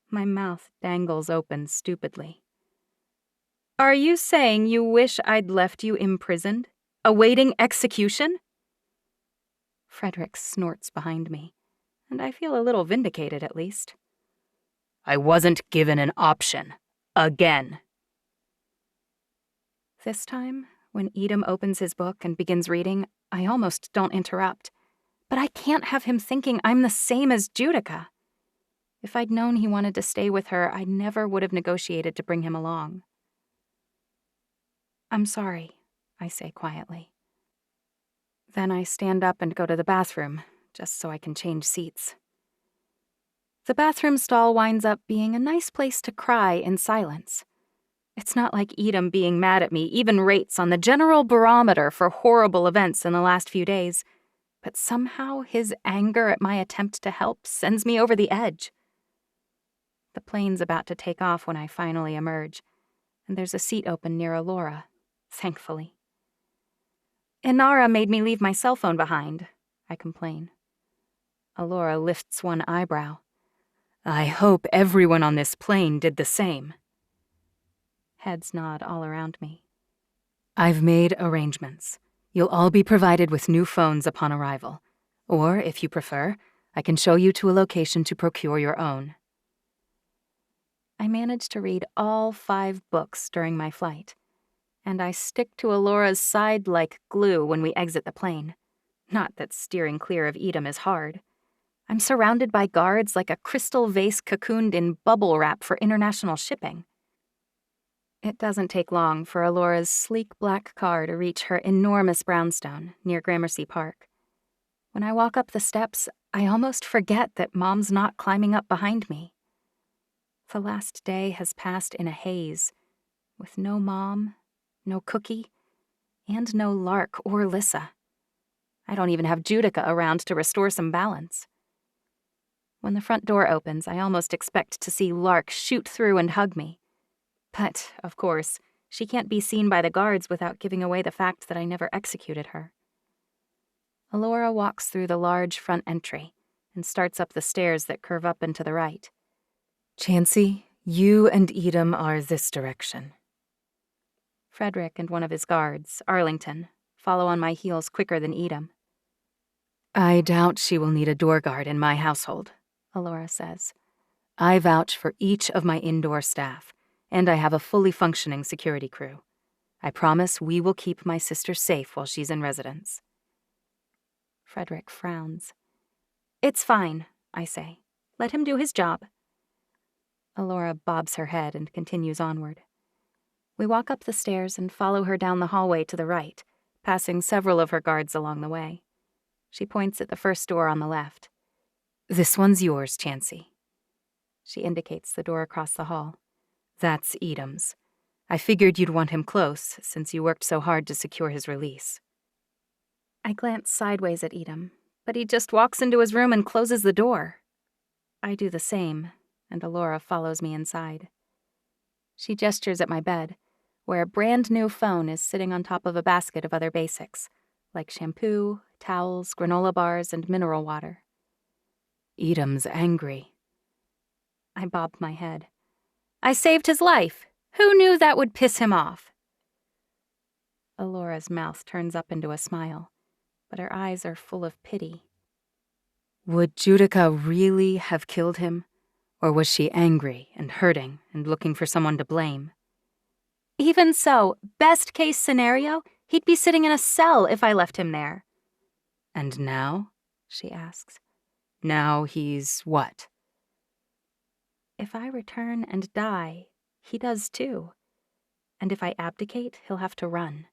My mouth dangles open stupidly. Are you saying you wish I'd left you imprisoned, awaiting execution? Frederick snorts behind me, and I feel a little vindicated at least. I wasn't given an option. Again. This time, when Edam opens his book and begins reading, I almost don't interrupt. But I can't have him thinking I'm the same as Judica. If I'd known he wanted to stay with her, I never would have negotiated to bring him along. I'm sorry, I say quietly. Then I stand up and go to the bathroom, just so I can change seats. The bathroom stall winds up being a nice place to cry in silence. It's not like Edom being mad at me even rates on the general barometer for horrible events in the last few days, but somehow his anger at my attempt to help sends me over the edge. The plane's about to take off when I finally emerge, and there's a seat open near Alora, thankfully. Inara made me leave my cell phone behind, I complain. Alora lifts one eyebrow. I hope everyone on this plane did the same. Heads nod all around me. I've made arrangements. You'll all be provided with new phones upon arrival. Or, if you prefer, I can show you to a location to procure your own. I manage to read all 5 books during my flight, and I stick to Alora's side like glue when we exit the plane. Not that steering clear of Edom is hard. I'm surrounded by guards like a crystal vase cocooned in bubble wrap for international shipping. It doesn't take long for Alora's sleek black car to reach her enormous brownstone near Gramercy Park. When I walk up the steps, I almost forget that Mom's not climbing up behind me. The last day has passed in a haze, with no Mom, no Cookie, and no Lark or Lissa. I don't even have Judica around to restore some balance. When the front door opens, I almost expect to see Lark shoot through and hug me. But, of course, she can't be seen by the guards without giving away the fact that I never executed her. Alora walks through the large front entry and starts up the stairs that curve up and to the right. Chancey, you and Edom are this direction. Frederick and one of his guards, Arlington, follow on my heels quicker than Edom. I doubt she will need a door guard in my household, Alora says. I vouch for each of my indoor staff, and I have a fully functioning security crew. I promise we will keep my sister safe while she's in residence. Frederick frowns. It's fine, I say. Let him do his job. Alora bobs her head and continues onward. We walk up the stairs and follow her down the hallway to the right, passing several of her guards along the way. She points at the first door on the left. This one's yours, Chancey. She indicates the door across the hall. That's Edom's. I figured you'd want him close, since you worked so hard to secure his release. I glance sideways at Edom, but he just walks into his room and closes the door. I do the same, and Alora follows me inside. She gestures at my bed, where a brand new phone is sitting on top of a basket of other basics, like shampoo, towels, granola bars, and mineral water. Edom's angry. I bob my head. I saved his life. Who knew that would piss him off? Alora's mouth turns up into a smile, but her eyes are full of pity. Would Judica really have killed him? Or was she angry and hurting and looking for someone to blame? Even so, best case scenario, he'd be sitting in a cell if I left him there. And now? She asks. Now he's what? If I return and die, he does too. And if I abdicate, he'll have to run.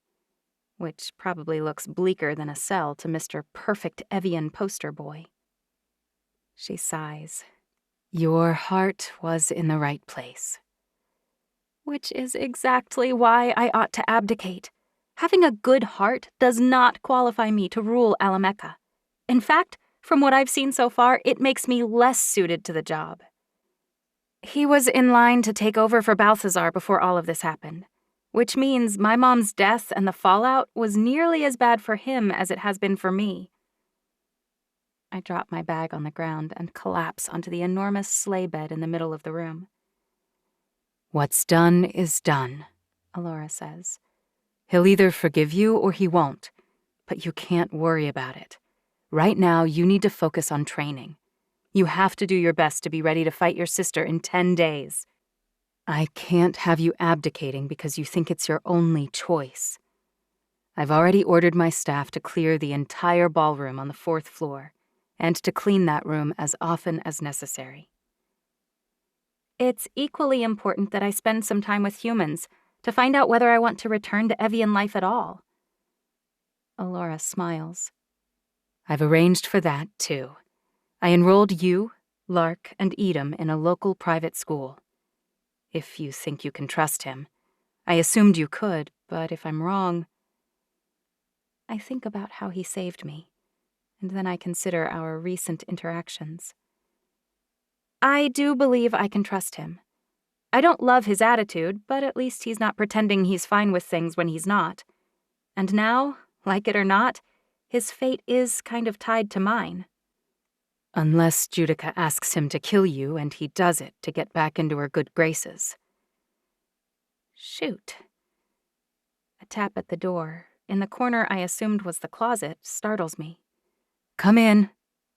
Which probably looks bleaker than a cell to Mr. Perfect Evian poster boy. She sighs. Your heart was in the right place. Which is exactly why I ought to abdicate. Having a good heart does not qualify me to rule Alamecha. In fact, from what I've seen so far, it makes me less suited to the job. He was in line to take over for Balthazar before all of this happened, which means my mom's death and the fallout was nearly as bad for him as it has been for me. I drop my bag on the ground and collapse onto the enormous sleigh bed in the middle of the room. What's done is done, Alora says. He'll either forgive you or he won't, but you can't worry about it. Right now, you need to focus on training. You have to do your best to be ready to fight your sister in 10 days. I can't have you abdicating because you think it's your only choice. I've already ordered my staff to clear the entire ballroom on the 4th floor, and to clean that room as often as necessary. It's equally important that I spend some time with humans, to find out whether I want to return to Evian life at all. Alora smiles. I've arranged for that, too. I enrolled you, Lark, and Edom in a local private school. If you think you can trust him. I assumed you could, but if I'm wrong... I think about how he saved me, and then I consider our recent interactions. I do believe I can trust him. I don't love his attitude, but at least he's not pretending he's fine with things when he's not. And now, like it or not, his fate is kind of tied to mine. Unless Judica asks him to kill you and he does it to get back into her good graces. Shoot. A tap at the door, in the corner I assumed was the closet, startles me. Come in,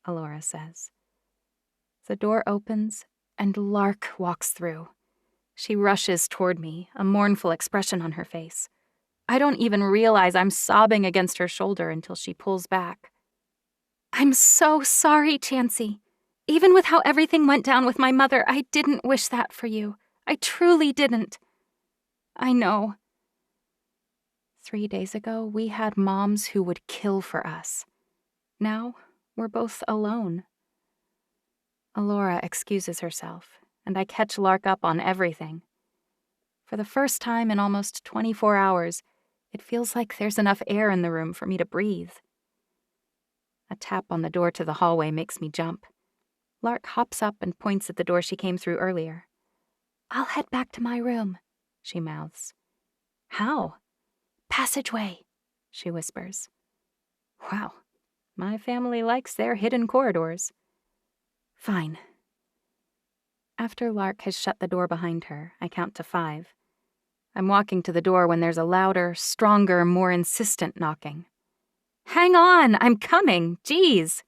Alora says. The door opens, and Lark walks through. She rushes toward me, a mournful expression on her face. I don't even realize I'm sobbing against her shoulder until she pulls back. I'm so sorry, Chancey. Even with how everything went down with my mother, I didn't wish that for you. I truly didn't. I know. 3 days ago, we had moms who would kill for us. Now, we're both alone. Alora excuses herself, and I catch Lark up on everything. For the first time in almost 24 hours, it feels like there's enough air in the room for me to breathe. A tap on the door to the hallway makes me jump. Lark hops up and points at the door she came through earlier. I'll head back to my room, she mouths. How? Passageway, she whispers. Wow, my family likes their hidden corridors. Fine. After Lark has shut the door behind her, I count to 5. I'm walking to the door when there's a louder, stronger, more insistent knocking. Hang on, I'm coming, jeez.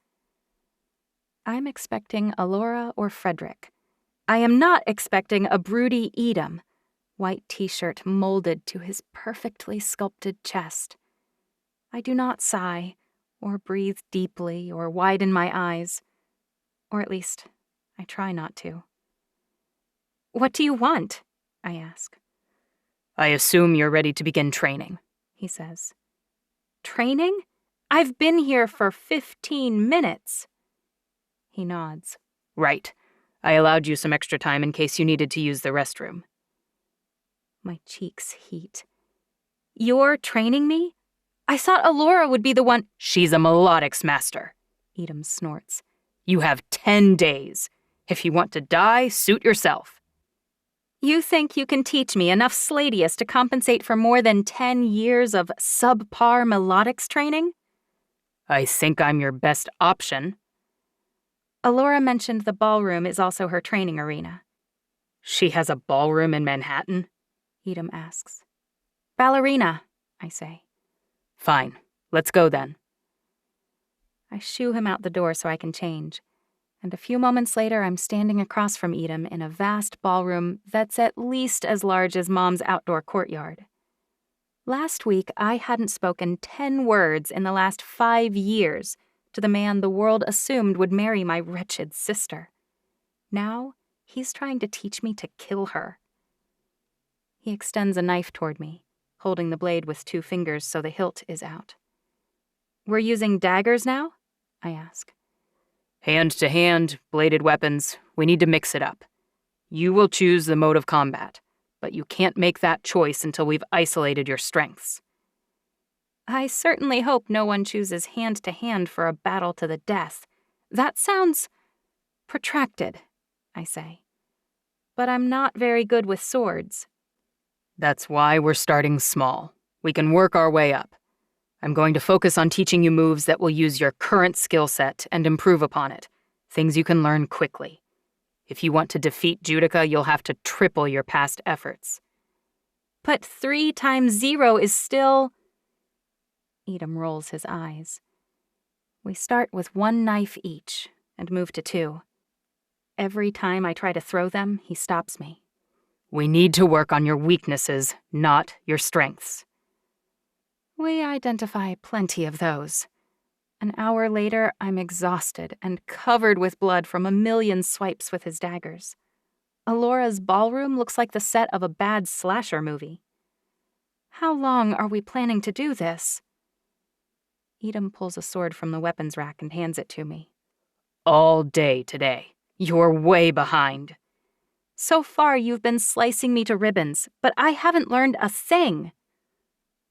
I'm expecting Alora or Frederick. I am not expecting a broody Edom, white t-shirt molded to his perfectly sculpted chest. I do not sigh, or breathe deeply, or widen my eyes. Or at least, I try not to. What do you want? I ask. I assume you're ready to begin training, he says. Training? I've been here for 15 minutes. He nods. Right. I allowed you some extra time in case you needed to use the restroom. My cheeks heat. You're training me? I thought Alora would be the one. She's a melodics master, Edom snorts. You have 10 days. If you want to die, suit yourself. You think you can teach me enough Sladius to compensate for more than 10 years of subpar melodics training? I think I'm your best option. Alora mentioned the ballroom is also her training arena. She has a ballroom in Manhattan? Edom asks. Ballerina, I say. Fine, let's go then. I shoo him out the door so I can change, and a few moments later I'm standing across from Edom in a vast ballroom that's at least as large as Mom's outdoor courtyard. Last week, I hadn't spoken 10 words in the last 5 years to the man the world assumed would marry my wretched sister. Now, he's trying to teach me to kill her. He extends a knife toward me, holding the blade with 2 fingers so the hilt is out. We're using daggers now? I ask. Hand to hand, bladed weapons, we need to mix it up. You will choose the mode of combat, but you can't make that choice until we've isolated your strengths. I certainly hope no one chooses hand-to-hand for a battle to the death. That sounds protracted, I say. But I'm not very good with swords. That's why we're starting small. We can work our way up. I'm going to focus on teaching you moves that will use your current skill set and improve upon it, things you can learn quickly. If you want to defeat Judica, you'll have to triple your past efforts. But 3 times 0 is still... Edom rolls his eyes. We start with 1 knife each and move to 2. Every time I try to throw them, he stops me. We need to work on your weaknesses, not your strengths. We identify plenty of those. An hour later, I'm exhausted and covered with blood from a million swipes with his daggers. Alora's ballroom looks like the set of a bad slasher movie. How long are we planning to do this? Edom pulls a sword from the weapons rack and hands it to me. All day today. You're way behind. So far, you've been slicing me to ribbons, but I haven't learned a thing.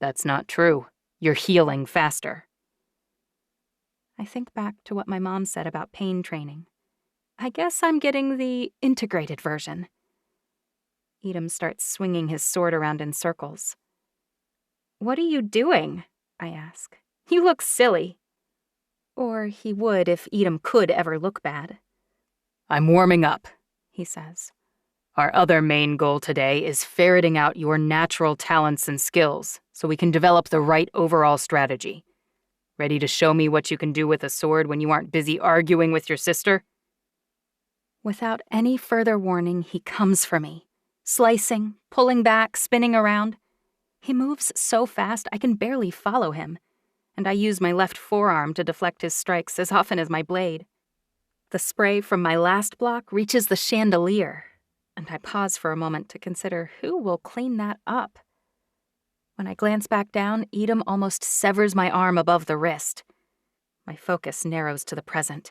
That's not true. You're healing faster. I think back to what my mom said about pain training. I guess I'm getting the integrated version. Edom starts swinging his sword around in circles. What are you doing? I ask. You look silly. Or he would if Edom could ever look bad. I'm warming up, he says. Our other main goal today is ferreting out your natural talents and skills so we can develop the right overall strategy. Ready to show me what you can do with a sword when you aren't busy arguing with your sister? Without any further warning, he comes for me, slicing, pulling back, spinning around. He moves so fast I can barely follow him, and I use my left forearm to deflect his strikes as often as my blade. The spray from my last block reaches the chandelier, and I pause for a moment to consider who will clean that up. When I glance back down, Edom almost severs my arm above the wrist. My focus narrows to the present.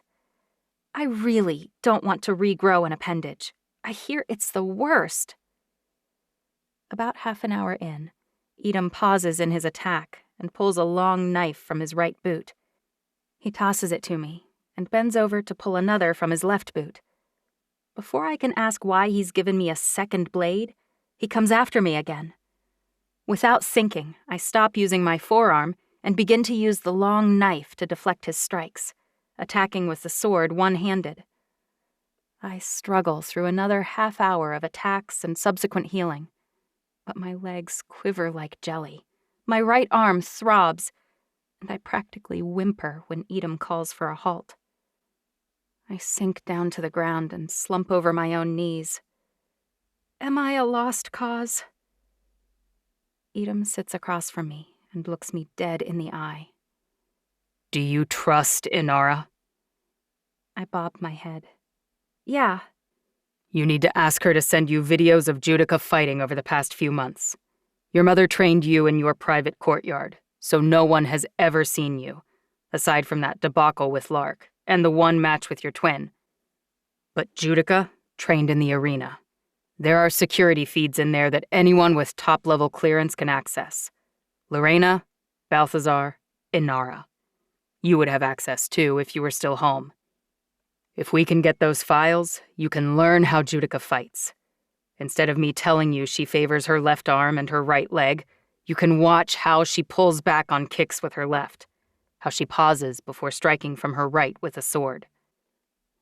I really don't want to regrow an appendage. I hear it's the worst. About half an hour in, Edom pauses in his attack and pulls a long knife from his right boot. He tosses it to me and bends over to pull another from his left boot. Before I can ask why he's given me a second blade, he comes after me again. Without thinking, I stop using my forearm and begin to use the long knife to deflect his strikes, attacking with the sword one-handed. I struggle through another half hour of attacks and subsequent healing, but my legs quiver like jelly. My right arm throbs, and I practically whimper when Edom calls for a halt. I sink down to the ground and slump over my own knees. Am I a lost cause? Edom sits across from me and looks me dead in the eye. Do you trust Inara? I bob my head. Yeah. You need to ask her to send you videos of Judica fighting over the past few months. Your mother trained you in your private courtyard, so no one has ever seen you, aside from that debacle with Lark and the one match with your twin. But Judica trained in the arena. There are security feeds in there that anyone with top-level clearance can access. Lorena, Balthazar, Inara. You would have access too if you were still home. If we can get those files, you can learn how Judica fights. Instead of me telling you she favors her left arm and her right leg, you can watch how she pulls back on kicks with her left, how she pauses before striking from her right with a sword.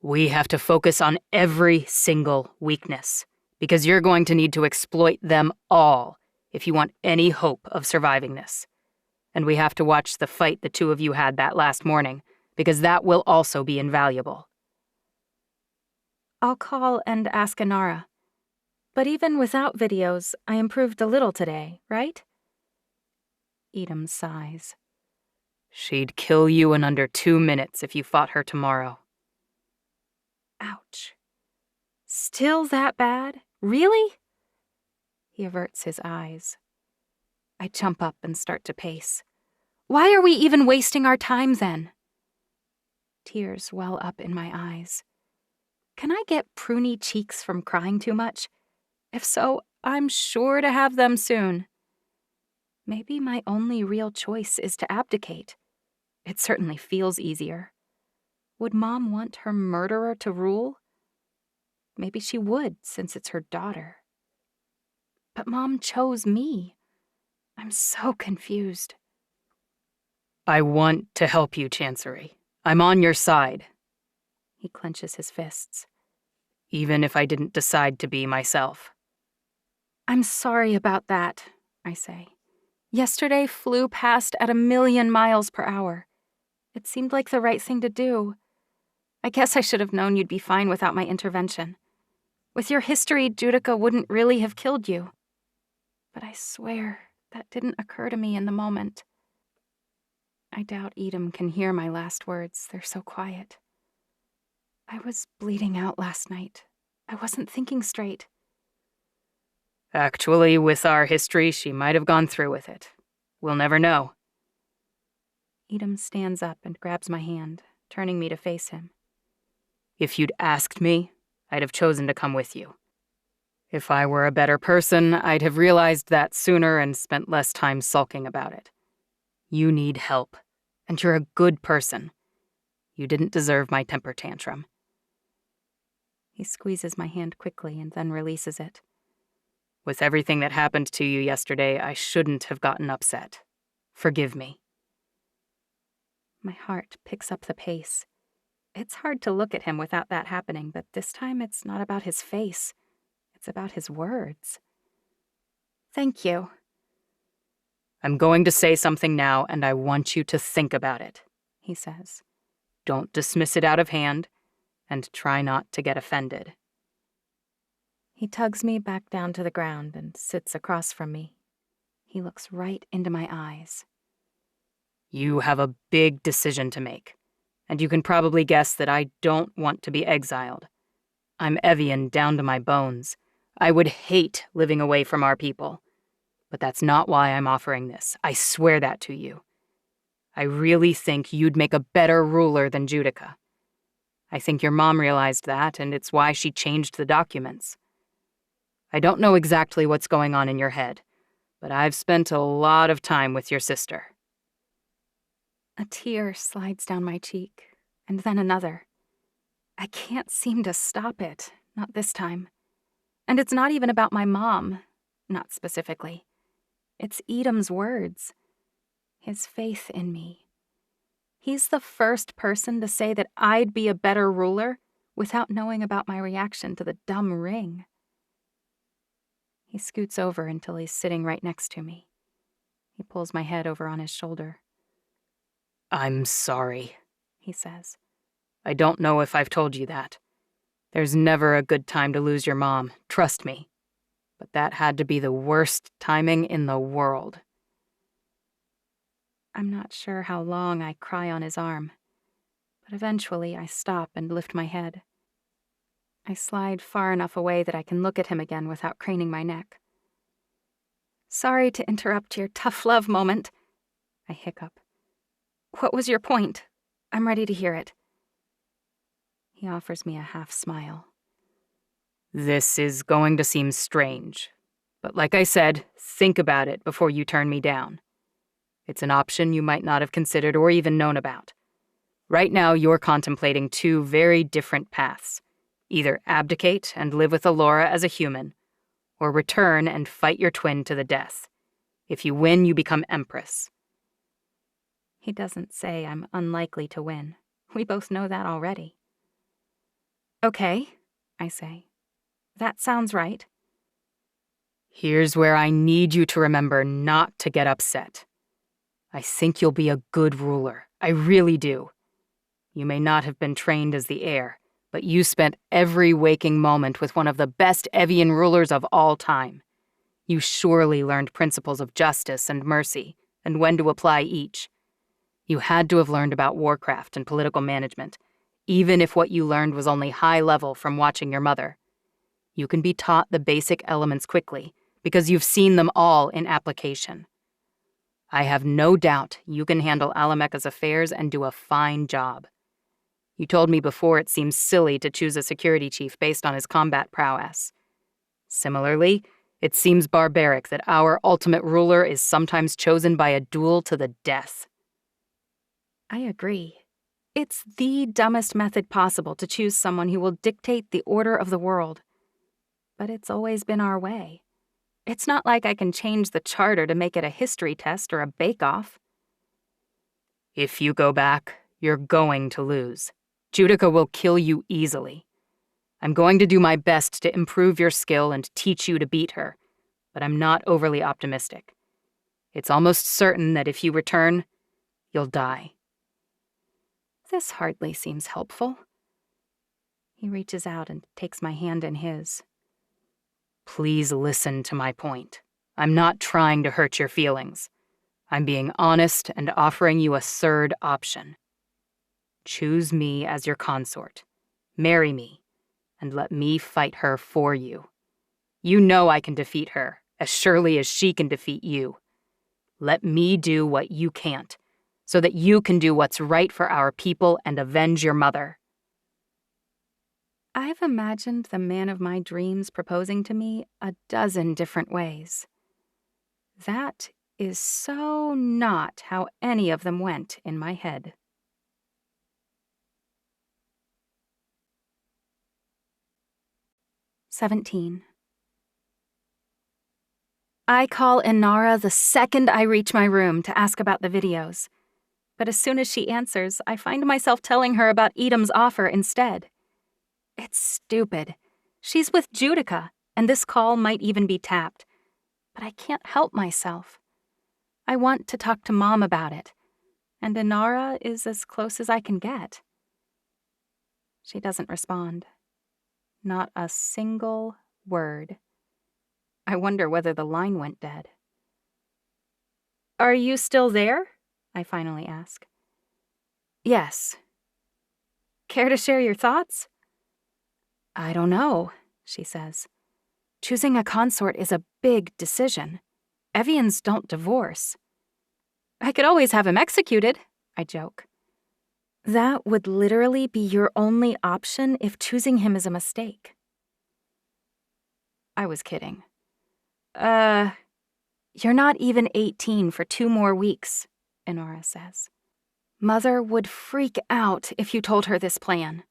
We have to focus on every single weakness, because you're going to need to exploit them all if you want any hope of surviving this. And we have to watch the fight the two of you had that last morning, because that will also be invaluable. I'll call and ask Inara. But even without videos, I improved a little today, right? Edom sighs. She'd kill you in under 2 minutes if you fought her tomorrow. Ouch. Still that bad? Really? He averts his eyes. I jump up and start to pace. Why are we even wasting our time then? Tears well up in my eyes. Can I get pruny cheeks from crying too much? If so, I'm sure to have them soon. Maybe my only real choice is to abdicate. It certainly feels easier. Would Mom want her murderer to rule? Maybe she would, since it's her daughter. But Mom chose me. I'm so confused. I want to help you, Chancery. I'm on your side. He clenches his fists. Even if I didn't decide to be myself. I'm sorry about that, I say. Yesterday flew past at 1,000,000 miles per hour. It seemed like the right thing to do. I guess I should have known you'd be fine without my intervention. With your history, Judica wouldn't really have killed you. But I swear that didn't occur to me in the moment. I doubt Edom can hear my last words. They're so quiet. I was bleeding out last night. I wasn't thinking straight. Actually, with our history, she might have gone through with it. We'll never know. Edom stands up and grabs my hand, turning me to face him. If you'd asked me, I'd have chosen to come with you. If I were a better person, I'd have realized that sooner and spent less time sulking about it. You need help, and you're a good person. You didn't deserve my temper tantrum. He squeezes my hand quickly and then releases it. With everything that happened to you yesterday, I shouldn't have gotten upset. Forgive me. My heart picks up the pace. It's hard to look at him without that happening, but this time it's not about his face. It's about his words. Thank you. I'm going to say something now, and I want you to think about it, he says. Don't dismiss it out of hand, and try not to get offended. He tugs me back down to the ground and sits across from me. He looks right into my eyes. You have a big decision to make, and you can probably guess that I don't want to be exiled. I'm Evian down to my bones. I would hate living away from our people. But that's not why I'm offering this. I swear that to you. I really think you'd make a better ruler than Judica. I think your mom realized that, and it's why she changed the documents. I don't know exactly what's going on in your head, but I've spent a lot of time with your sister. A tear slides down my cheek, and then another. I can't seem to stop it, not this time. And it's not even about my mom, not specifically. It's Edom's words, his faith in me. He's the first person to say that I'd be a better ruler without knowing about my reaction to the dumb ring. He scoots over until he's sitting right next to me. He pulls my head over on his shoulder. I'm sorry, he says. I don't know if I've told you that. There's never a good time to lose your mom, trust me. But that had to be the worst timing in the world. I'm not sure how long I cry on his arm, but eventually I stop and lift my head. I slide far enough away that I can look at him again without craning my neck. Sorry to interrupt your tough love moment, I hiccup. What was your point? I'm ready to hear it. He offers me a half smile. This is going to seem strange, but like I said, think about it before you turn me down. It's an option you might not have considered or even known about. Right now, you're contemplating two very different paths. Either abdicate and live with Alora as a human, or return and fight your twin to the death. If you win, you become empress. He doesn't say I'm unlikely to win. We both know that already. Okay, I say. That sounds right. Here's where I need you to remember not to get upset. I think you'll be a good ruler. I really do. You may not have been trained as the heir, but you spent every waking moment with one of the best Evian rulers of all time. You surely learned principles of justice and mercy, and when to apply each. You had to have learned about warcraft and political management, even if what you learned was only high level from watching your mother. You can be taught the basic elements quickly, because you've seen them all in application. I have no doubt you can handle Alamecha's affairs and do a fine job. You told me before it seems silly to choose a security chief based on his combat prowess. Similarly, it seems barbaric that our ultimate ruler is sometimes chosen by a duel to the death. I agree. It's the dumbest method possible to choose someone who will dictate the order of the world. But it's always been our way. It's not like I can change the charter to make it a history test or a bake-off. If you go back, you're going to lose. Judica will kill you easily. I'm going to do my best to improve your skill and teach you to beat her, but I'm not overly optimistic. It's almost certain that if you return, you'll die. This hardly seems helpful. He reaches out and takes my hand in his. Please listen to my point. I'm not trying to hurt your feelings. I'm being honest and offering you a third option. Choose me as your consort. Marry me, and let me fight her for you. You know I can defeat her, as surely as she can defeat you. Let me do what you can't, so that you can do what's right for our people and avenge your mother." I've imagined the man of my dreams proposing to me a dozen different ways. That is so not how any of them went in my head. "17. I call Inara the second I reach my room to ask about the videos. But as soon as she answers, I find myself telling her about Edom's offer instead. It's stupid. She's with Judica, and this call might even be tapped. But I can't help myself. I want to talk to Mom about it, and Inara is as close as I can get. She doesn't respond. Not a single word. I wonder whether the line went dead. "Are you still there?" I finally ask. "Yes." "Care to share your thoughts?" "I don't know," she says. "Choosing a consort is a big decision. Evians don't divorce." "I could always have him executed," I joke. "That would literally be your only option if choosing him is a mistake." I was kidding. You're not even 18 for 2 more weeks," Inara says. "Mother would freak out if you told her this plan.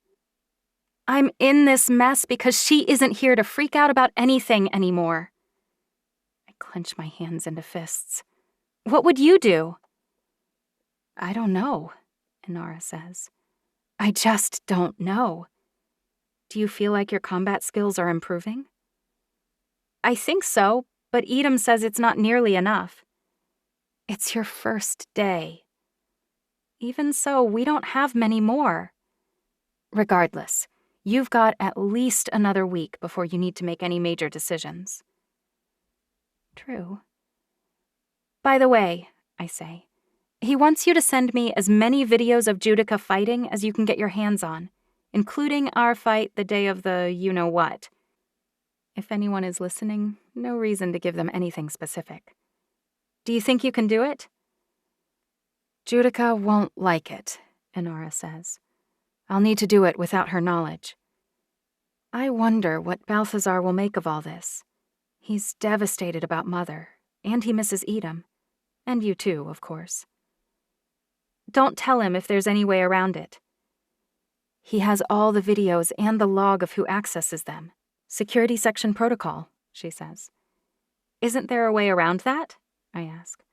I'm in this mess because she isn't here to freak out about anything anymore." I clench my hands into fists. "What would you do?" "I don't know," Inara says. "I just don't know. Do you feel like your combat skills are improving?" "I think so, but Edom says it's not nearly enough." "It's your first day." "Even so, we don't have many more." "Regardless, you've got at least another week before you need to make any major decisions." True. "By the way," I say, "he wants you to send me as many videos of Judica fighting as you can get your hands on, including our fight the day of the you-know-what." If anyone is listening, no reason to give them anything specific. "Do you think you can do it?" "Judica won't like it," Inara says. "I'll need to do it without her knowledge." I wonder what Balthazar will make of all this. He's devastated about Mother, and he misses Edom. And you too, of course. "Don't tell him if there's any way around it." "He has all the videos and the log of who accesses them. Security section protocol," she says. "Isn't there a way around that?" I ask.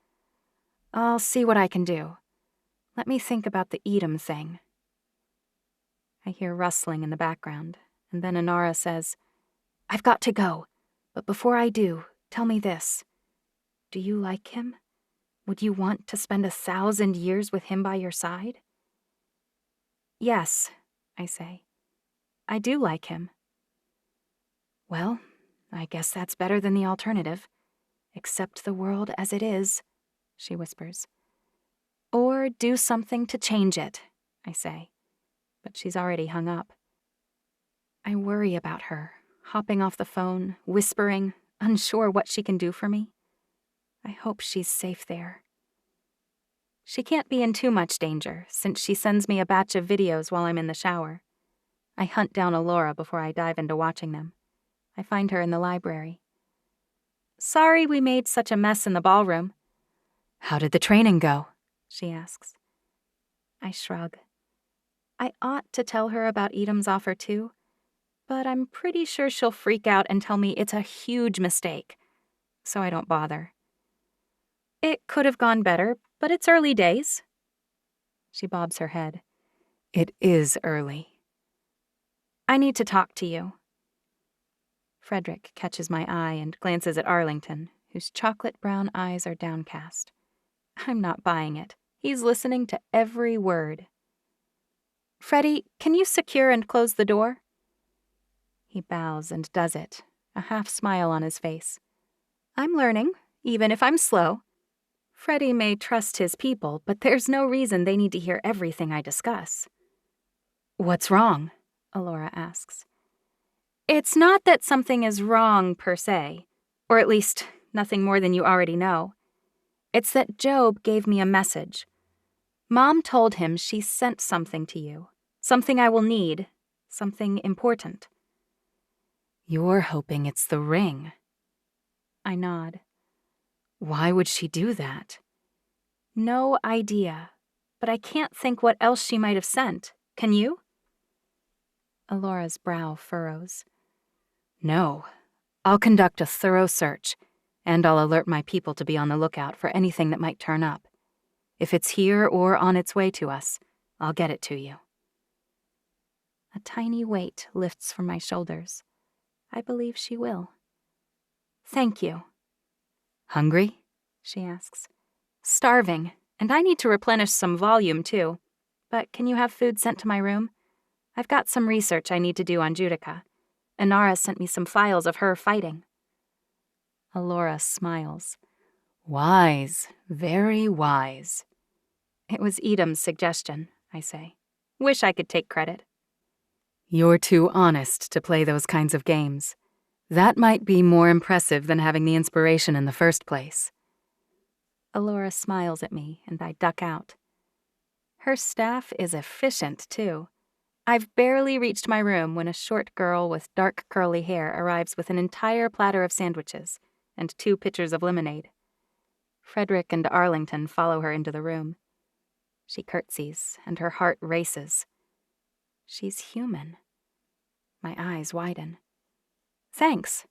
"I'll see what I can do. Let me think about the Edom thing." I hear rustling in the background, and then Inara says, "I've got to go, but before I do, tell me this. Do you like him? Would you want to spend 1,000 years with him by your side?" "Yes," I say. "I do like him." "Well, I guess that's better than the alternative. Accept the world as it is," she whispers. "Or do something to change it," I say. But she's already hung up. I worry about her, hopping off the phone, whispering, unsure what she can do for me. I hope she's safe there. She can't be in too much danger, since she sends me a batch of videos while I'm in the shower. I hunt down Alora before I dive into watching them. I find her in the library. "Sorry we made such a mess in the ballroom." "How did the training go?" she asks. I shrug. I ought to tell her about Edom's offer too, but I'm pretty sure she'll freak out and tell me it's a huge mistake, so I don't bother. "It could have gone better, but it's early days." She bobs her head. "It is early." "I need to talk to you." Frederick catches my eye and glances at Arlington, whose chocolate brown eyes are downcast. I'm not buying it. He's listening to every word. "Freddie, can you secure and close the door?" He bows and does it, a half smile on his face. "I'm learning, even if I'm slow." Freddie may trust his people, but there's no reason they need to hear everything I discuss. "What's wrong?" Alora asks. It's not that something is wrong, per se, or at least nothing more than you already know. It's that Job gave me a message. Mom told him she sent something to you, something I will need, something important. You're hoping it's the ring. I nod. Why would she do that? No idea, but I can't think what else she might have sent. Can you? Alora's brow furrows. No. I'll conduct a thorough search, and I'll alert my people to be on the lookout for anything that might turn up. If it's here or on its way to us, I'll get it to you. A tiny weight lifts from my shoulders. I believe she will. Thank you. Hungry? She asks. Starving, and I need to replenish some volume, too. But can you have food sent to my room? I've got some research I need to do on Judica. Inara sent me some files of her fighting. Alora smiles. Wise, very wise. It was Edom's suggestion, I say. Wish I could take credit. You're too honest to play those kinds of games. That might be more impressive than having the inspiration in the first place. Alora smiles at me, and I duck out. Her staff is efficient, too. I've barely reached my room when a short girl with dark curly hair arrives with an entire platter of sandwiches and 2 pitchers of lemonade. Frederick and Arlington follow her into the room. She curtsies, and her heart races. She's human. My eyes widen. Thanks.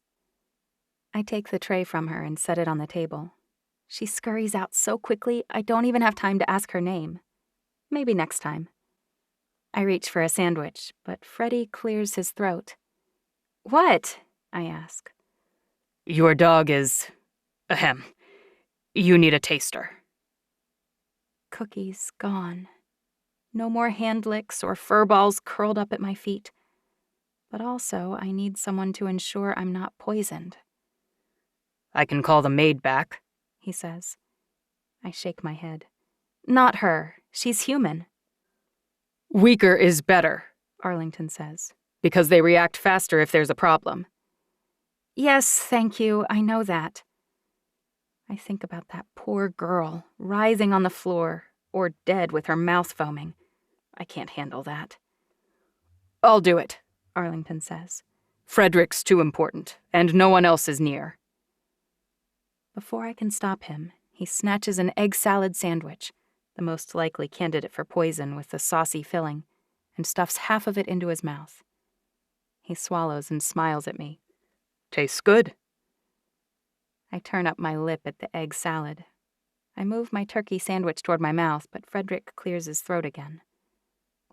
I take the tray from her and set it on the table. She scurries out so quickly, I don't even have time to ask her name. Maybe next time. I reach for a sandwich, but Freddie clears his throat. What? I ask. Your dog is... ahem. You need a taster. Cookies gone. No more hand licks or fur balls curled up at my feet. But also, I need someone to ensure I'm not poisoned. I can call the maid back, he says. I shake my head. Not her. She's human. Weaker is better, Arlington says. because they react faster if there's a problem. Yes, thank you. I know that. I think about that poor girl, writhing on the floor, or dead with her mouth foaming. I can't handle that. I'll do it, Arlington says. Frederick's too important, and no one else is near. Before I can stop him, he snatches an egg salad sandwich, the most likely candidate for poison with the saucy filling, and stuffs half of it into his mouth. He swallows and smiles at me. Tastes good. I turn up my lip at the egg salad. I move my turkey sandwich toward my mouth, but Frederick clears his throat again.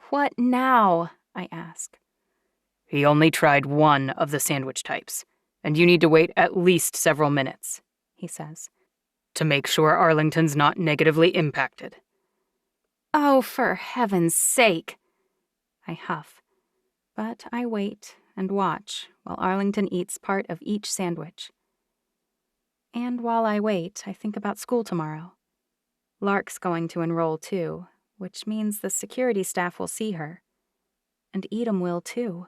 What now? I ask. He only tried one of the sandwich types, and you need to wait at least several minutes, he says, to make sure Arlington's not negatively impacted. Oh, for heaven's sake! I huff, but I wait and watch while Arlington eats part of each sandwich. And while I wait, I think about school tomorrow. Lark's going to enroll too, which means the security staff will see her. And Edom will too.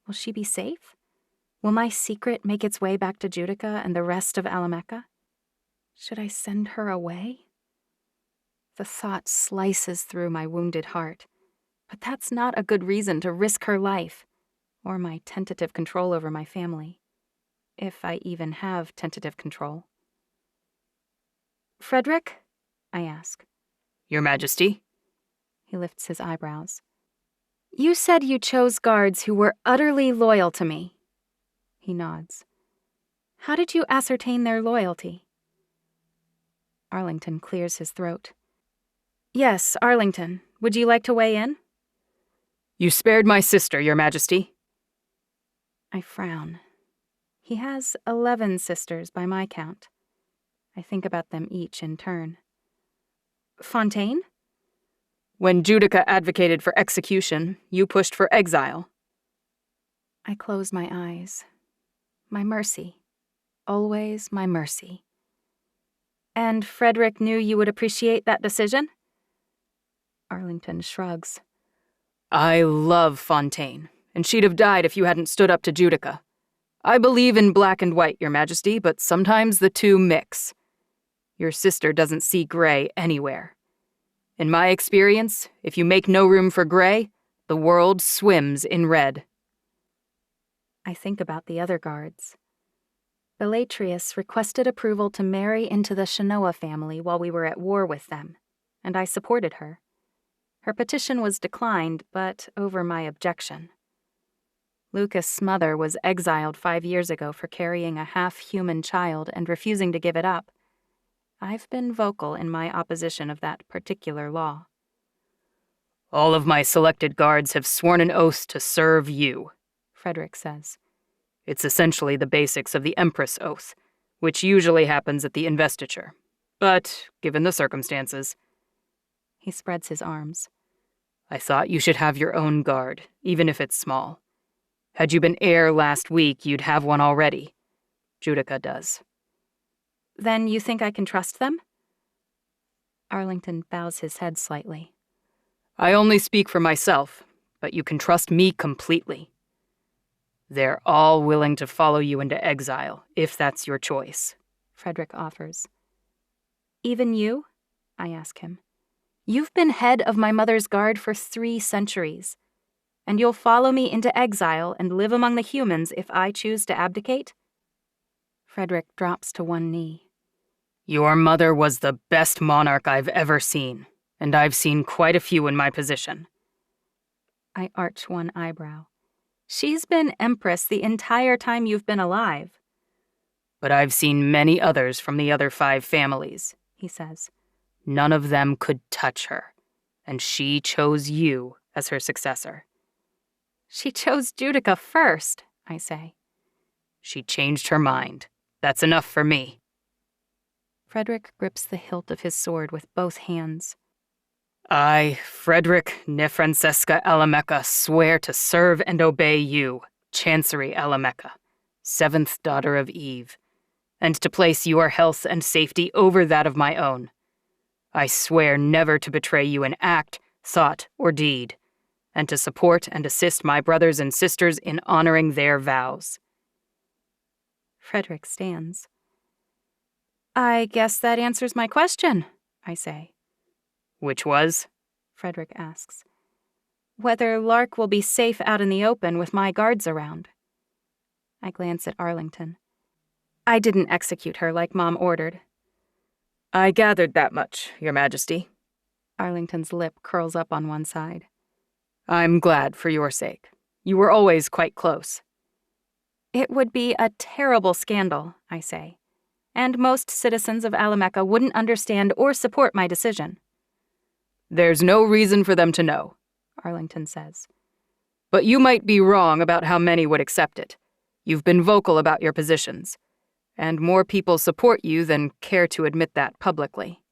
Will she be safe? Will my secret make its way back to Judica and the rest of Alamecha? Should I send her away? The thought slices through my wounded heart, but that's not a good reason to risk her life, or my tentative control over my family, if I even have tentative control. Frederick? I ask. Your Majesty? He lifts his eyebrows. You said you chose guards who were utterly loyal to me. He nods. How did you ascertain their loyalty? Arlington clears his throat. Yes, Arlington. Would you like to weigh in? You spared my sister, Your Majesty. I frown. He has 11 sisters by my count. I think about them each in turn. Fontaine? When Judica advocated for execution, you pushed for exile. I close my eyes. My mercy. Always my mercy. And Frederick knew you would appreciate that decision? Arlington shrugs. I love Fontaine, and she'd have died if you hadn't stood up to Judica. I believe in black and white, Your Majesty, but sometimes the two mix. Your sister doesn't see gray anywhere. In my experience, if you make no room for gray, the world swims in red. I think about the other guards. Bellatrius requested approval to marry into the Shanoa family while we were at war with them, and I supported her. Her petition was declined, but over my objection. Lucas' mother was exiled 5 years ago for carrying a half-human child and refusing to give it up. I've been vocal in my opposition of that particular law. All of my selected guards have sworn an oath to serve you, Frederick says. It's essentially the basics of the empress oath, which usually happens at the investiture. But, given the circumstances... He spreads his arms. I thought you should have your own guard, even if it's small. Had you been heir last week, you'd have one already. Judica does. Then you think I can trust them? Arlington bows his head slightly. I only speak for myself, but you can trust me completely. They're all willing to follow you into exile, if that's your choice, Frederick offers. Even you? I ask him. You've been head of my mother's guard for 3 centuries, and you'll follow me into exile and live among the humans if I choose to abdicate? Frederick drops to one knee. Your mother was the best monarch I've ever seen, and I've seen quite a few in my position. I arch one eyebrow. She's been empress the entire time you've been alive. But I've seen many others from the other 5 families, he says. None of them could touch her, and she chose you as her successor. She chose Judica first, I say. She changed her mind. That's enough for me. Frederick grips the hilt of his sword with both hands. I, Frederick ne Francesca Alamecha, swear to serve and obey you, Chancery Alamecha, 7th daughter of Eve, and to place your health and safety over that of my own. I swear never to betray you in act, thought, or deed, and to support and assist my brothers and sisters in honoring their vows. Frederick stands. I guess that answers my question, I say. Which was? Frederick asks. Whether Lark will be safe out in the open with my guards around. I glance at Arlington. I didn't execute her like Mom ordered. I gathered that much, Your Majesty. Arlington's lip curls up on one side. I'm glad for your sake. You were always quite close. It would be a terrible scandal, I say, and most citizens of Alamecha wouldn't understand or support my decision. There's no reason for them to know, Arlington says. But you might be wrong about how many would accept it. You've been vocal about your positions, and more people support you than care to admit that publicly.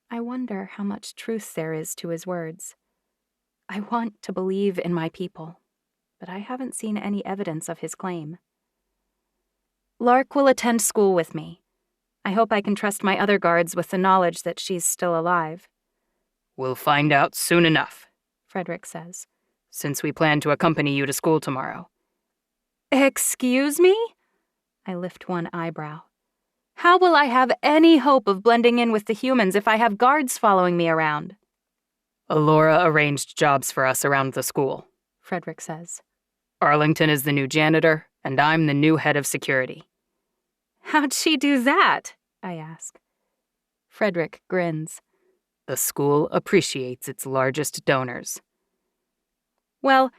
I wonder how much truth there is to his words. I want to believe in my people, but I haven't seen any evidence of his claim. Lark will attend school with me. I hope I can trust my other guards with the knowledge that she's still alive. We'll find out soon enough, Frederick says. Since we plan to accompany you to school tomorrow. Excuse me? I lift one eyebrow. How will I have any hope of blending in with the humans if I have guards following me around? Alora arranged jobs for us around the school, Frederick says. Arlington is the new janitor, and I'm the new head of security. How'd she do that? I ask. Frederick grins. The school appreciates its largest donors. Well,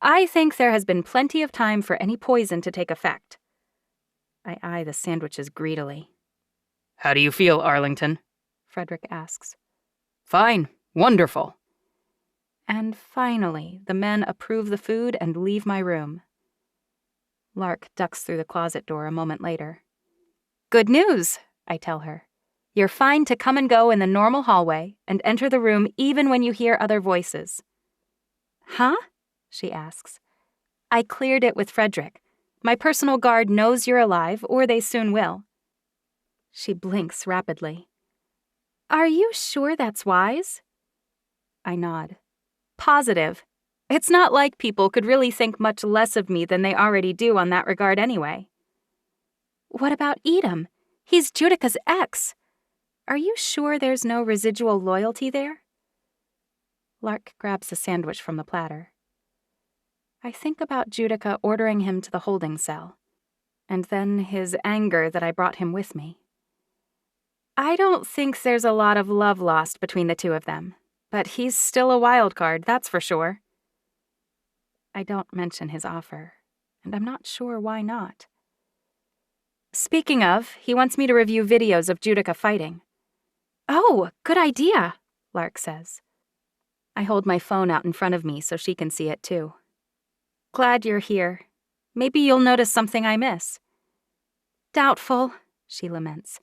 I think there has been plenty of time for any poison to take effect. I eye the sandwiches greedily. How do you feel, Arlington? Frederick asks. Fine. Wonderful. And finally, the men approve the food and leave my room. Lark ducks through the closet door a moment later. Good news, I tell her. You're fine to come and go in the normal hallway and enter the room even when you hear other voices. Huh? She asks. I cleared it with Frederick. My personal guard knows you're alive, or they soon will. She blinks rapidly. Are you sure that's wise? I nod. Positive. It's not like people could really think much less of me than they already do on that regard anyway. What about Edom? He's Judica's ex. Are you sure there's no residual loyalty there? Lark grabs a sandwich from the platter. I think about Judica ordering him to the holding cell, and then his anger that I brought him with me. I don't think there's a lot of love lost between the two of them, but he's still a wild card, that's for sure. I don't mention his offer, and I'm not sure why not. Speaking of, he wants me to review videos of Judica fighting. Oh, good idea, Lark says. I hold my phone out in front of me so she can see it too. Glad you're here. Maybe you'll notice something I miss. Doubtful, she laments.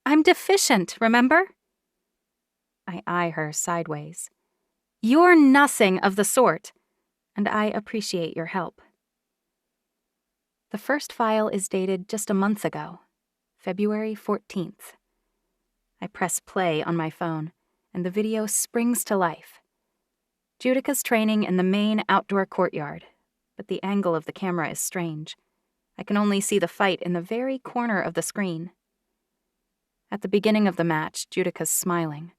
I'm deficient, remember? I eye her sideways. You're nothing of the sort, and I appreciate your help. The first file is dated just a month ago, February 14th. I press play on my phone, and the video springs to life. Judica's training in the main outdoor courtyard, but the angle of the camera is strange. I can only see the fight in the very corner of the screen. At the beginning of the match, Judica's smiling.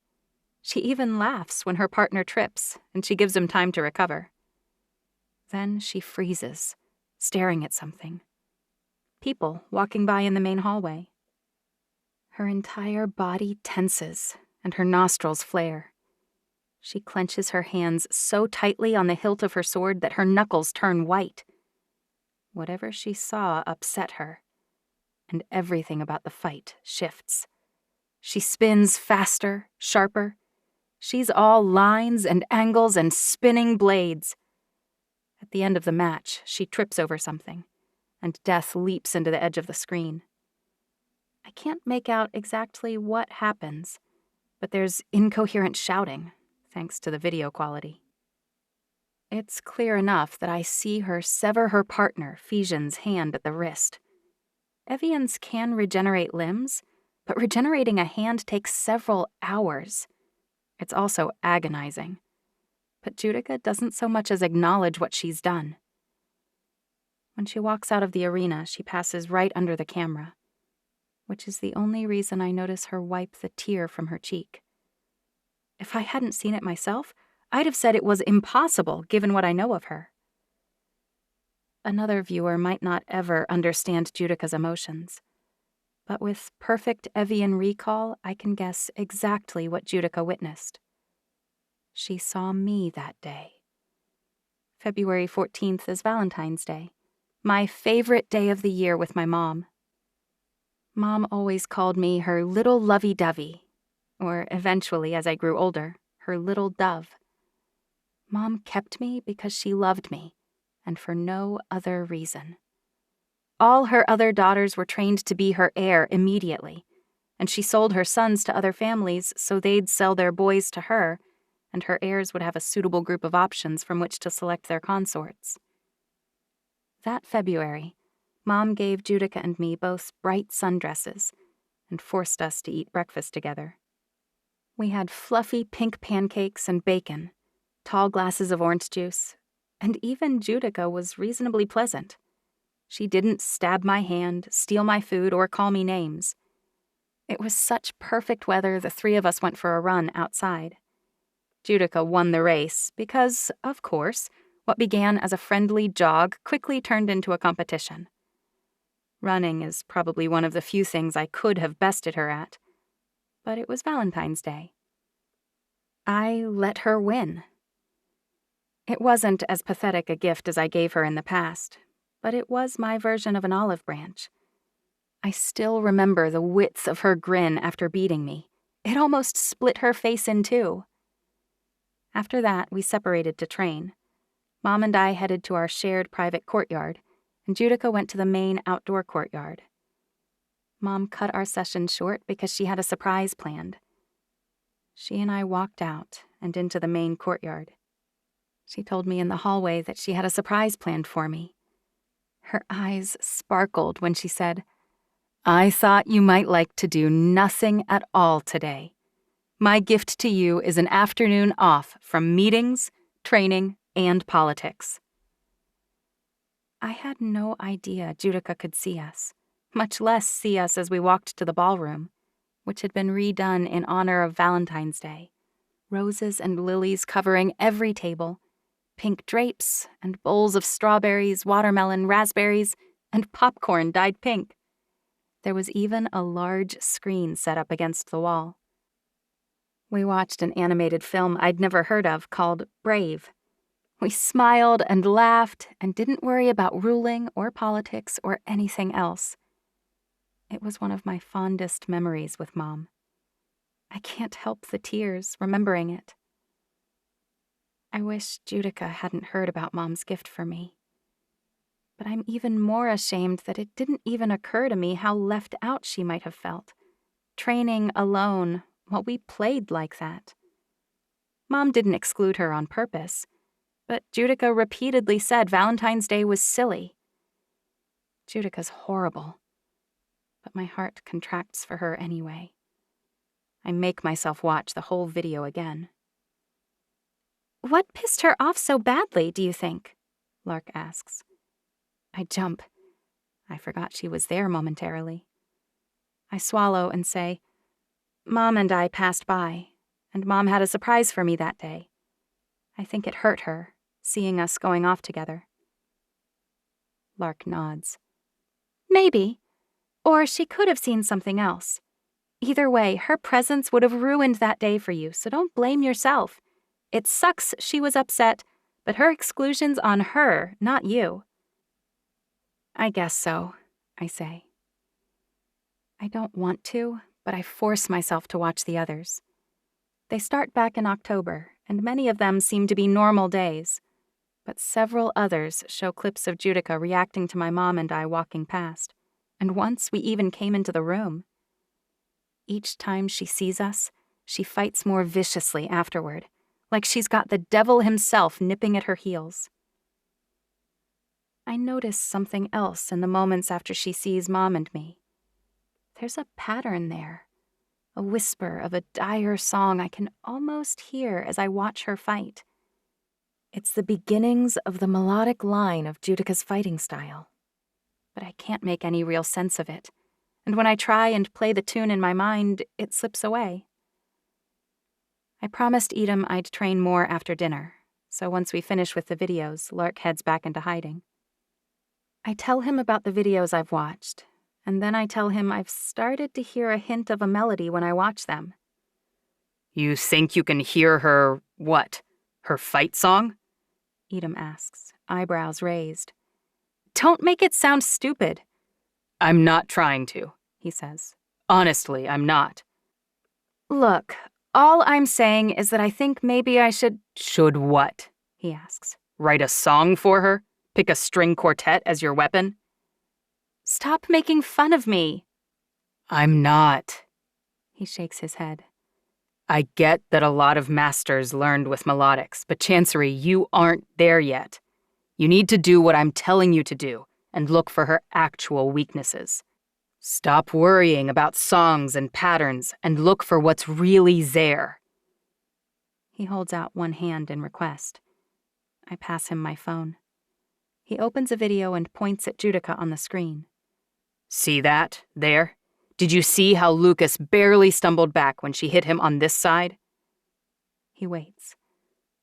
She even laughs when her partner trips, and she gives him time to recover. Then she freezes, staring at something. People walking by in the main hallway. Her entire body tenses, and her nostrils flare. She clenches her hands so tightly on the hilt of her sword that her knuckles turn white. Whatever she saw upset her, and everything about the fight shifts. She spins faster, sharper. She's all lines and angles and spinning blades. At the end of the match, she trips over something, and death leaps into the edge of the screen. I can't make out exactly what happens, but there's incoherent shouting, thanks to the video quality. It's clear enough that I see her sever her partner, Phesion's, hand at the wrist. Evians can regenerate limbs, but regenerating a hand takes several hours. It's also agonizing. But Judica doesn't so much as acknowledge what she's done. When she walks out of the arena, she passes right under the camera, which is the only reason I notice her wipe the tear from her cheek. If I hadn't seen it myself, I'd have said it was impossible given what I know of her. Another viewer might not ever understand Judica's emotions, but with perfect Evian recall, I can guess exactly what Judica witnessed. She saw me that day. February 14th is Valentine's Day, my favorite day of the year with my mom. Mom always called me her little lovey-dovey, or eventually, as I grew older, her little dove. Mom kept me because she loved me, and for no other reason. All her other daughters were trained to be her heir immediately, and she sold her sons to other families so they'd sell their boys to her, and her heirs would have a suitable group of options from which to select their consorts. That February, Mom gave Judica and me both bright sundresses and forced us to eat breakfast together. We had fluffy pink pancakes and bacon, tall glasses of orange juice, and even Judica was reasonably pleasant. She didn't stab my hand, steal my food, or call me names. It was such perfect weather the three of us went for a run outside. Judica won the race because, of course, what began as a friendly jog quickly turned into a competition. Running is probably one of the few things I could have bested her at, but it was Valentine's Day. I let her win. It wasn't as pathetic a gift as I gave her in the past, but it was my version of an olive branch. I still remember the width of her grin after beating me. It almost split her face in two. After that, we separated to train. Mom and I headed to our shared private courtyard, and Judica went to the main outdoor courtyard. Mom cut our session short because she had a surprise planned. She and I walked out and into the main courtyard. She told me in the hallway that she had a surprise planned for me. Her eyes sparkled when she said, "I thought you might like to do nothing at all today. My gift to you is an afternoon off from meetings, training, and politics. I had no idea Judica could see us, much less see us as we walked to the ballroom, which had been redone in honor of Valentine's Day. Roses and lilies covering every table, pink drapes and bowls of strawberries, watermelon, raspberries, and popcorn dyed pink. There was even a large screen set up against the wall. We watched an animated film I'd never heard of called Brave. We smiled and laughed and didn't worry about ruling or politics or anything else. It was one of my fondest memories with Mom. I can't help the tears remembering it. I wish Judica hadn't heard about Mom's gift for me. But I'm even more ashamed that it didn't even occur to me how left out she might have felt, training alone while we played like that. Mom didn't exclude her on purpose, but Judica repeatedly said Valentine's Day was silly. Judica's horrible, but my heart contracts for her anyway. I make myself watch the whole video again. "What pissed her off so badly, do you think?" Lark asks. I jump. I forgot she was there momentarily. I swallow and say, "Mom and I passed by, and Mom had a surprise for me that day. I think it hurt her, seeing us going off together." Lark nods. "Maybe. Or she could have seen something else. Either way, her presence would have ruined that day for you, so don't blame yourself. It sucks she was upset, but her exclusion's on her, not you." "I guess so," I say. I don't want to, but I force myself to watch the others. They start back in October, and many of them seem to be normal days, but several others show clips of Judica reacting to my mom and I walking past, and once we even came into the room. Each time she sees us, she fights more viciously afterward, like she's got the devil himself nipping at her heels. I notice something else in the moments after she sees Mom and me. There's a pattern there, a whisper of a dire song I can almost hear as I watch her fight. It's the beginnings of the melodic line of Judica's fighting style, but I can't make any real sense of it, and when I try and play the tune in my mind, it slips away. I promised Edom I'd train more after dinner, so once we finish with the videos, Lark heads back into hiding. I tell him about the videos I've watched, and then I tell him I've started to hear a hint of a melody when I watch them. "You think you can hear her, what? Her fight song?" Edom asks, eyebrows raised. "Don't make it sound stupid." "I'm not trying to," he says. "Honestly, I'm not." "Look, all I'm saying is that I think maybe I should—" "Should what?" he asks. "Write a song for her? Pick a string quartet as your weapon?" "Stop making fun of me." "I'm not." He shakes his head. "I get that a lot of masters learned with melodics, but Chancery, you aren't there yet. You need to do what I'm telling you to do and look for her actual weaknesses. Stop worrying about songs and patterns and look for what's really there." He holds out one hand in request. I pass him my phone. He opens a video and points at Judica on the screen. "See that? There? Did you see how Lucas barely stumbled back when she hit him on this side?" He waits.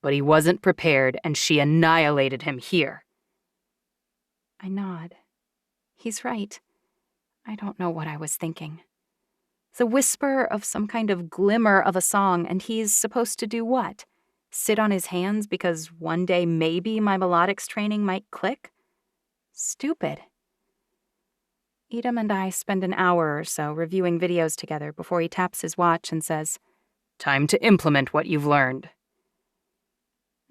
"But he wasn't prepared, and she annihilated him here." I nod. He's right. I don't know what I was thinking. The whisper of some kind of glimmer of a song, and he's supposed to do what? Sit on his hands because one day maybe my melodics training might click? Stupid. Edom and I spend an hour or so reviewing videos together before he taps his watch and says, "Time to implement what you've learned."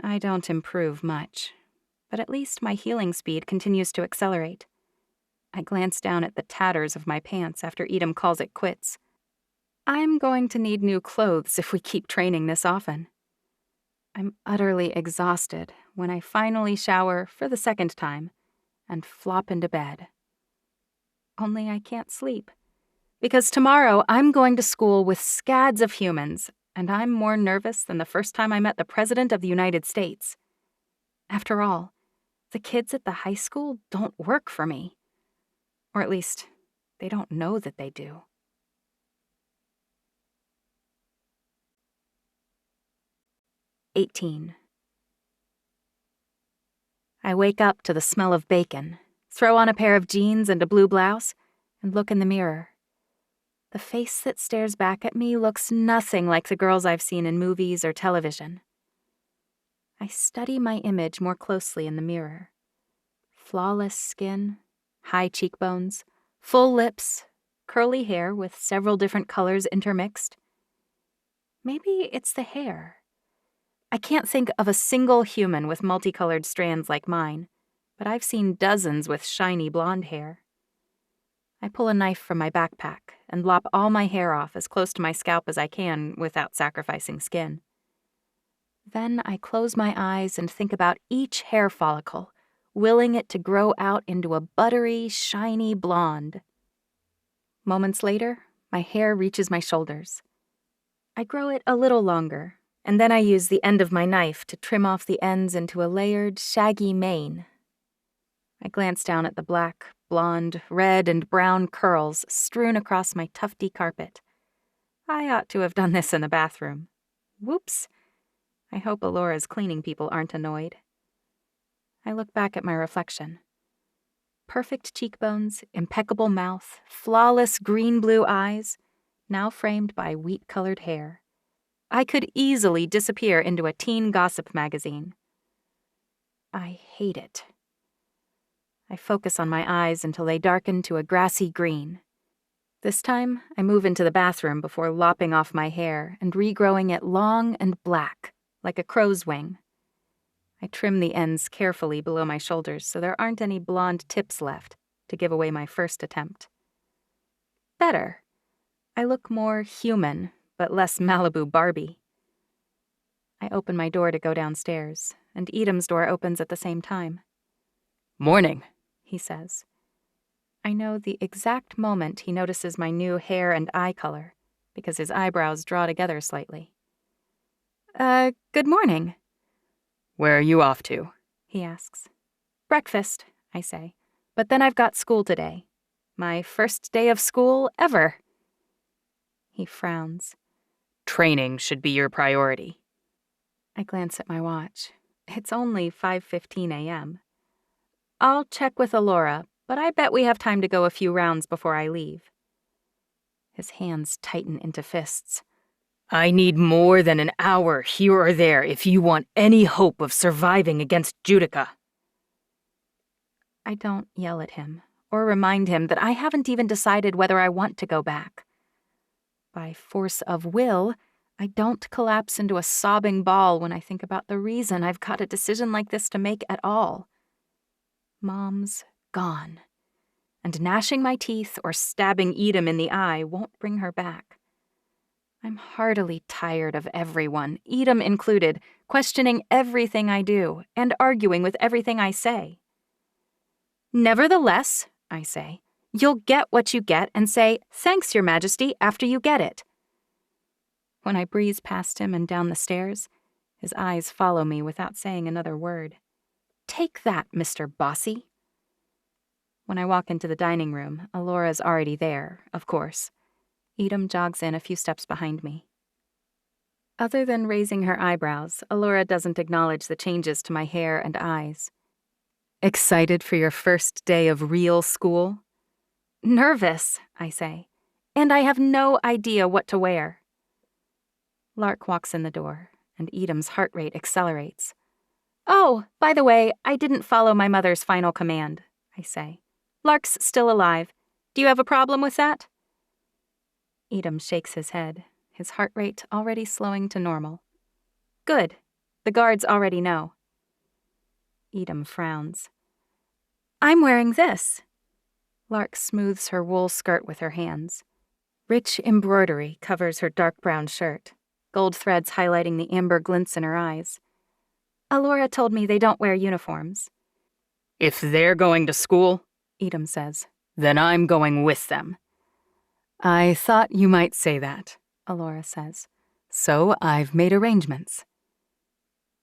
I don't improve much, but at least my healing speed continues to accelerate. I glance down at the tatters of my pants after Edom calls it quits. I'm going to need new clothes if we keep training this often. I'm utterly exhausted when I finally shower for the second time and flop into bed. Only I can't sleep, because tomorrow I'm going to school with scads of humans, and I'm more nervous than the first time I met the President of the United States. After all, the kids at the high school don't work for me. Or at least, they don't know that they do. "18. I wake up to the smell of bacon, throw on a pair of jeans and a blue blouse, and look in the mirror. The face that stares back at me looks nothing like the girls I've seen in movies or television. I study my image more closely in the mirror. Flawless skin, high cheekbones, full lips, curly hair with several different colors intermixed. Maybe it's the hair. I can't think of a single human with multicolored strands like mine, but I've seen dozens with shiny blonde hair. I pull a knife from my backpack and lop all my hair off as close to my scalp as I can without sacrificing skin. Then I close my eyes and think about each hair follicle, willing it to grow out into a buttery, shiny blonde. Moments later, my hair reaches my shoulders. I grow it a little longer, and then I use the end of my knife to trim off the ends into a layered, shaggy mane. I glance down at the black, blonde, red, and brown curls strewn across my tufty carpet. I ought to have done this in the bathroom. Whoops. I hope Alora's cleaning people aren't annoyed. I look back at my reflection. Perfect cheekbones, impeccable mouth, flawless green-blue eyes, now framed by wheat-colored hair. I could easily disappear into a teen gossip magazine. I hate it. I focus on my eyes until they darken to a grassy green. This time, I move into the bathroom before lopping off my hair and regrowing it long and black, like a crow's wing. I trim the ends carefully below my shoulders so there aren't any blonde tips left to give away my first attempt. Better. I look more human, but less Malibu Barbie. I open my door to go downstairs, and Edam's door opens at the same time. "Morning," he says. I know the exact moment he notices my new hair and eye color, because his eyebrows draw together slightly. Good morning. "Where are you off to?" he asks. Breakfast, I say, but then I've got school today. My first day of school ever. He frowns. "Training should be your priority." I glance at my watch. It's only 5:15 a.m. I'll check with Alora, but I bet we have time to go a few rounds before I leave. His hands tighten into fists. "I need more than an hour here or there if you want any hope of surviving against Judica." I don't yell at him or remind him that I haven't even decided whether I want to go back. By force of will, I don't collapse into a sobbing ball when I think about the reason I've got a decision like this to make at all. Mom's gone, and gnashing my teeth or stabbing Edam in the eye won't bring her back. I'm heartily tired of everyone, Edam included, questioning everything I do and arguing with everything I say. Nevertheless, I say, you'll get what you get and say, "Thanks, Your Majesty," after you get it. When I breeze past him and down the stairs, his eyes follow me without saying another word. Take that, Mr. Bossy. When I walk into the dining room, Alora's already there, of course. Edam jogs in a few steps behind me. Other than raising her eyebrows, Alora doesn't acknowledge the changes to my hair and eyes. "Excited for your first day of real school?" Nervous, I say, and I have no idea what to wear. Lark walks in the door, and Edam's heart rate accelerates. "Oh, by the way, I didn't follow my mother's final command," I say. "Lark's still alive. Do you have a problem with that?" Edam shakes his head, his heart rate already slowing to normal. "Good. The guards already know." Edam frowns. "I'm wearing this." Lark smooths her wool skirt with her hands. Rich embroidery covers her dark brown shirt, gold threads highlighting the amber glints in her eyes. Alora told me they don't wear uniforms. "If they're going to school," Edam says, "then I'm going with them." "I thought you might say that," Alora says. "So I've made arrangements."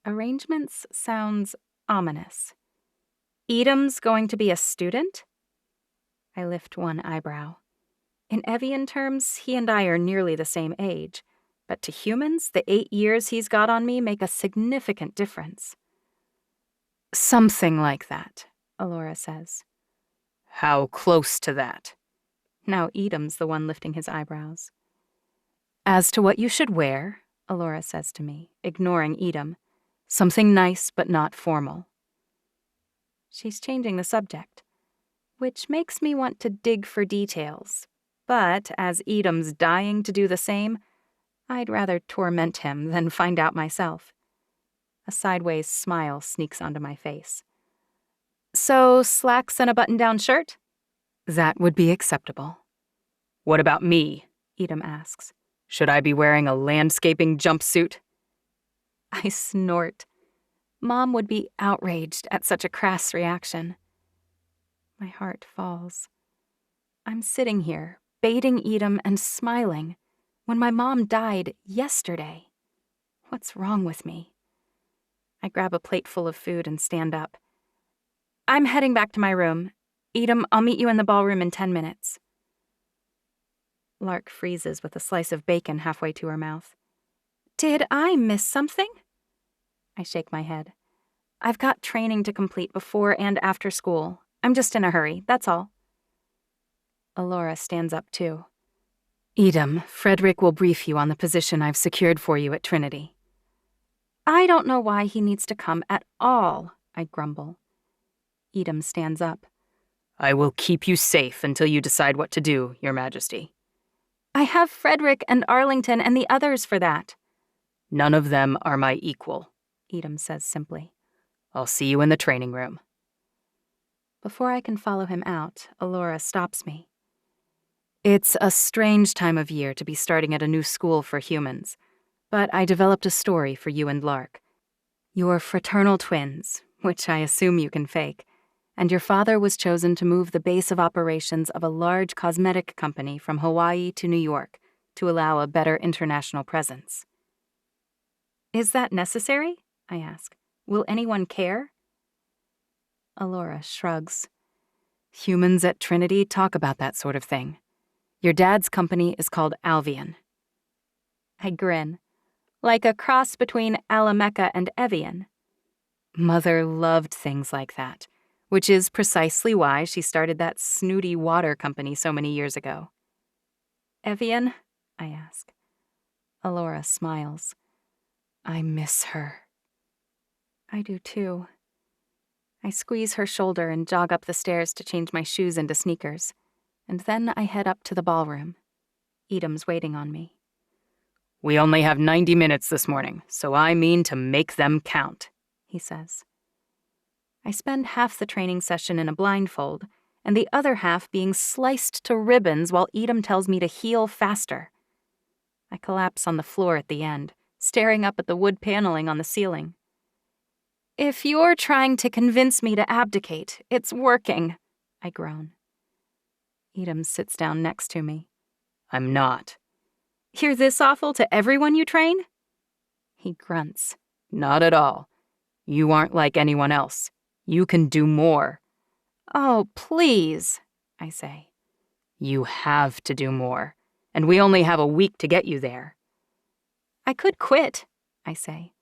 Arrangements sounds ominous. Edom's going to be a student? I lift one eyebrow. In Evian terms, he and I are nearly the same age, but to humans, the 8 years he's got on me make a significant difference. Something like that, Alora says. How close to that? Now Edom's the one lifting his eyebrows. As to what you should wear, Alora says to me, ignoring Edom, something nice but not formal. She's changing the subject, which makes me want to dig for details. But as Edom's dying to do the same, I'd rather torment him than find out myself. A sideways smile sneaks onto my face. So, slacks and a button-down shirt? That would be acceptable. What about me? Edom asks. Should I be wearing a landscaping jumpsuit? I snort. Mom would be outraged at such a crass reaction. My heart falls. I'm sitting here, baiting Edom and smiling, when my mom died yesterday. What's wrong with me? I grab a plate full of food and stand up. I'm heading back to my room. Edom, I'll meet you in the ballroom in 10 minutes. Lark freezes with a slice of bacon halfway to her mouth. Did I miss something? I shake my head. I've got training to complete before and after school. I'm just in a hurry, that's all. Alora stands up too. Edom, Frederick will brief you on the position I've secured for you at Trinity. I don't know why he needs to come at all, I grumble. Edom stands up. I will keep you safe until you decide what to do, Your Majesty. I have Frederick and Arlington and the others for that. None of them are my equal, Edom says simply. I'll see you in the training room. Before I can follow him out, Alora stops me. It's a strange time of year to be starting at a new school for humans, but I developed a story for you and Lark. You're fraternal twins, which I assume you can fake, and your father was chosen to move the base of operations of a large cosmetic company from Hawaii to New York to allow a better international presence. Is that necessary? I ask. Will anyone care? Alora shrugs. Humans at Trinity talk about that sort of thing. Your dad's company is called Evian. I grin. Like a cross between Alamecha and Evian. Mother loved things like that, which is precisely why she started that snooty water company so many years ago. Evian? I ask. Alora smiles. I miss her. I do too. I squeeze her shoulder and jog up the stairs to change my shoes into sneakers, and then I head up to the ballroom. Edom's waiting on me. We only have 90 minutes this morning, so I mean to make them count, he says. I spend half the training session in a blindfold, and the other half being sliced to ribbons while Edom tells me to heal faster. I collapse on the floor at the end, staring up at the wood paneling on the ceiling. If you're trying to convince me to abdicate, it's working, I groan. Edom sits down next to me. I'm not. You're this awful to everyone you train? He grunts. Not at all. You aren't like anyone else. You can do more. Oh, please, I say. You have to do more, and we only have a week to get you there. I could quit, I say.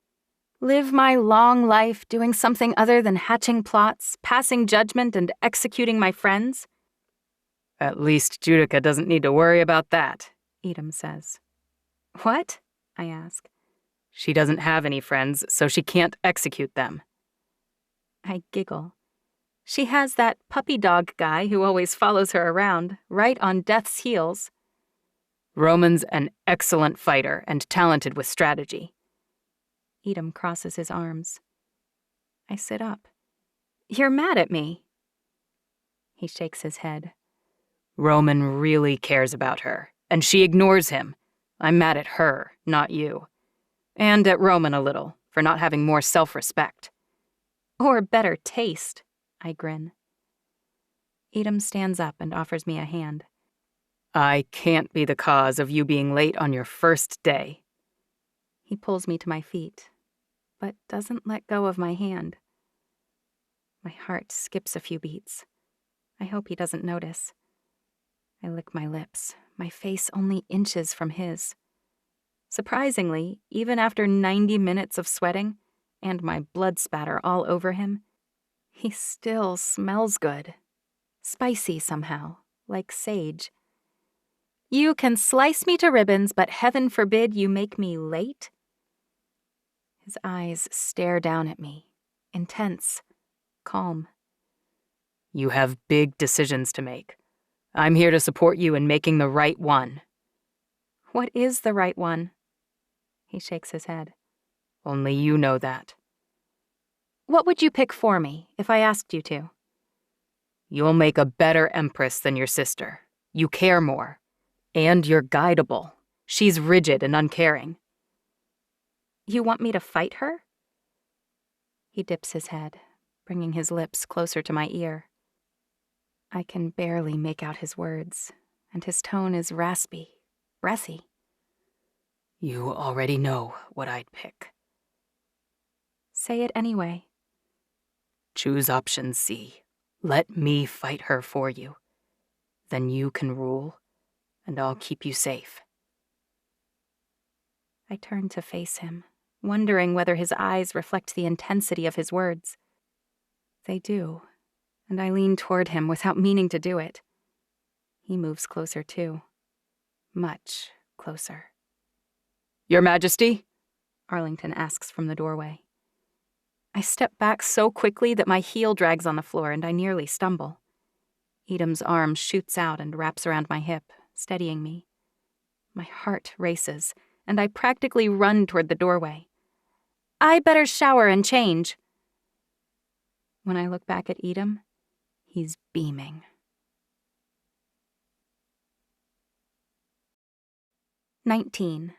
Live my long life doing something other than hatching plots, passing judgment, and executing my friends. At least Judica doesn't need to worry about that, Edom says. What? I ask. She doesn't have any friends, so she can't execute them. I giggle. She has that puppy dog guy who always follows her around, right on death's heels. Roman's an excellent fighter and talented with strategy. Edom crosses his arms. I sit up. You're mad at me. He shakes his head. Roman really cares about her, and she ignores him. I'm mad at her, not you. And at Roman a little, for not having more self-respect. Or better taste, I grin. Edom stands up and offers me a hand. I can't be the cause of you being late on your first day. He pulls me to my feet, but doesn't let go of my hand. My heart skips a few beats. I hope he doesn't notice. I lick my lips, my face only inches from his. Surprisingly, even after 90 minutes of sweating, and my blood spatter all over him, he still smells good. Spicy somehow, like sage. You can slice me to ribbons, but heaven forbid you make me late? His eyes stare down at me, intense, calm. You have big decisions to make. I'm here to support you in making the right one. What is the right one? He shakes his head. Only you know that. What would you pick for me if I asked you to? You'll make a better empress than your sister. You care more. And you're guidable. She's rigid and uncaring. You want me to fight her? He dips his head, bringing his lips closer to my ear. I can barely make out his words, and his tone is raspy, breathy. You already know what I'd pick. Say it anyway. Choose option C. Let me fight her for you. Then you can rule, and I'll keep you safe. I turn to face him, wondering whether his eyes reflect the intensity of his words. They do, and I lean toward him without meaning to do it. He moves closer too. Much closer. Your Majesty? Arlington asks from the doorway. I step back so quickly that my heel drags on the floor and I nearly stumble. Edam's arm shoots out and wraps around my hip, steadying me. My heart races, and I practically run toward the doorway. I better shower and change. When I look back at Edam, he's beaming. 19.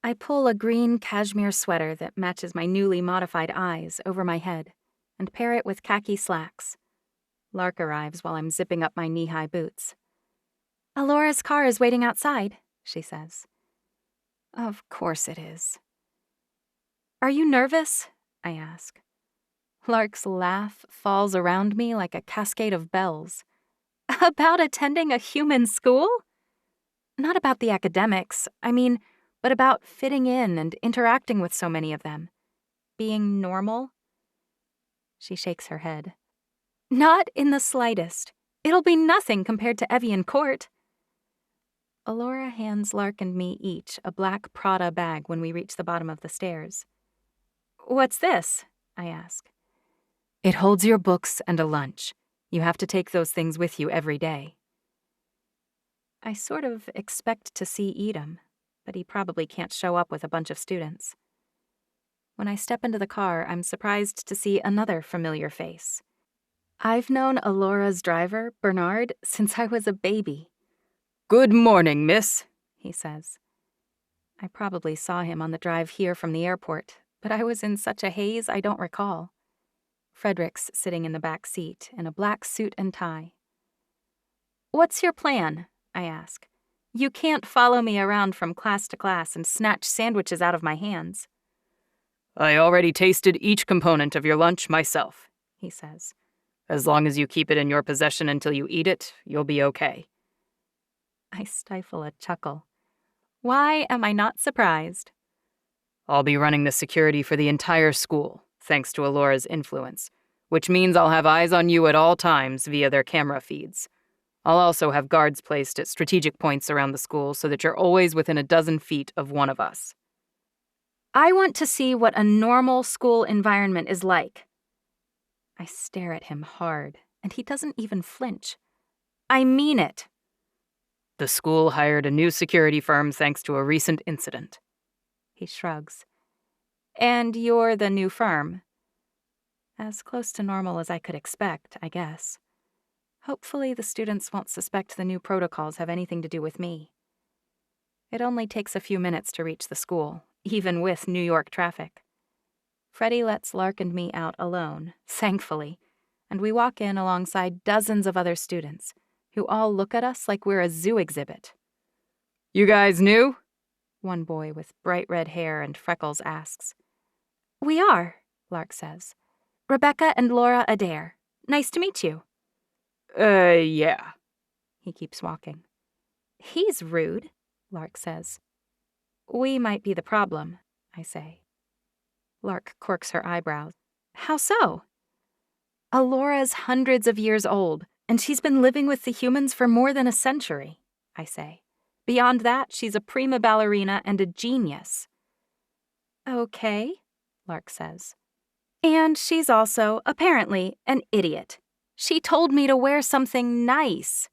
I pull a green cashmere sweater that matches my newly modified eyes over my head and pair it with khaki slacks. Lark arrives while I'm zipping up my knee-high boots. Alora's car is waiting outside, she says. Of course it is. Are you nervous? I ask. Lark's laugh falls around me like a cascade of bells. About attending a human school? Not about the academics, but about fitting in and interacting with so many of them. Being normal? She shakes her head. Not in the slightest. It'll be nothing compared to Evian Court. Alora hands Lark and me each a black Prada bag when we reach the bottom of the stairs. What's this? I ask. It holds your books and a lunch. You have to take those things with you every day. I sort of expect to see Edam, but he probably can't show up with a bunch of students. When I step into the car, I'm surprised to see another familiar face. I've known Alora's driver, Bernard, since I was a baby. Good morning, miss, he says. I probably saw him on the drive here from the airport, but I was in such a haze I don't recall. Frederick's sitting in the back seat in a black suit and tie. What's your plan? I ask. You can't follow me around from class to class and snatch sandwiches out of my hands. I already tasted each component of your lunch myself, he says. As long as you keep it in your possession until you eat it, you'll be okay. I stifle a chuckle. Why am I not surprised? I'll be running the security for the entire school, thanks to Alora's influence, which means I'll have eyes on you at all times via their camera feeds. I'll also have guards placed at strategic points around the school so that you're always within a dozen feet of one of us. I want to see what a normal school environment is like. I stare at him hard, and he doesn't even flinch. I mean it. The school hired a new security firm thanks to a recent incident. He shrugs. And you're the new firm. As close to normal as I could expect, I guess. Hopefully the students won't suspect the new protocols have anything to do with me. It only takes a few minutes to reach the school, even with New York traffic. Freddie lets Lark and me out alone, thankfully, and we walk in alongside dozens of other students, who all look at us like we're a zoo exhibit. You guys new? One boy with bright red hair and freckles asks. We are, Lark says. Rebecca and Laura Adair. Nice to meet you. Yeah. He keeps walking. He's rude, Lark says. We might be the problem, I say. Lark quirks her eyebrows. How so? Alora's hundreds of years old, and she's been living with the humans for more than a century, I say. Beyond that, she's a prima ballerina and a genius. Okay, Lark says. And she's also, apparently, an idiot. She told me to wear something nice.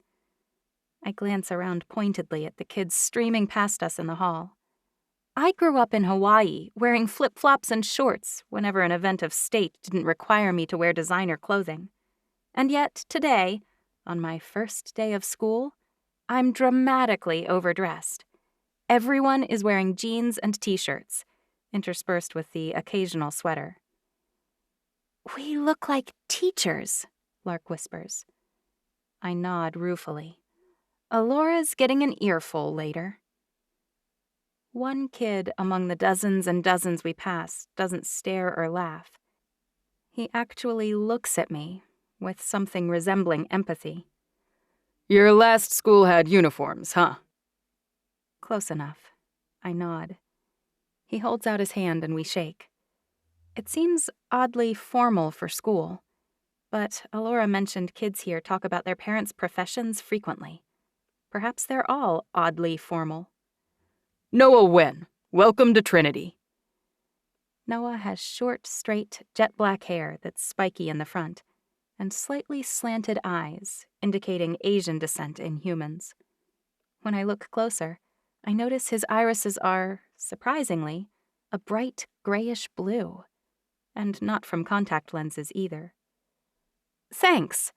I glance around pointedly at the kids streaming past us in the hall. I grew up in Hawaii, wearing flip-flops and shorts whenever an event of state didn't require me to wear designer clothing. And yet, today, on my first day of school, I'm dramatically overdressed. Everyone is wearing jeans and t-shirts, interspersed with the occasional sweater. We look like teachers, Lark whispers. I nod ruefully. Alora's getting an earful later. One kid among the dozens and dozens we pass doesn't stare or laugh. He actually looks at me with something resembling empathy. Your last school had uniforms, huh? Close enough. I nod. He holds out his hand and we shake. It seems oddly formal for school, but Alora mentioned kids here talk about their parents' professions frequently. Perhaps they're all oddly formal. Noah Wen, welcome to Trinity. Noah has short, straight, jet-black hair that's spiky in the front, and slightly slanted eyes, indicating Asian descent in humans. When I look closer, I notice his irises are, surprisingly, a bright grayish blue, and not from contact lenses either. Thanks.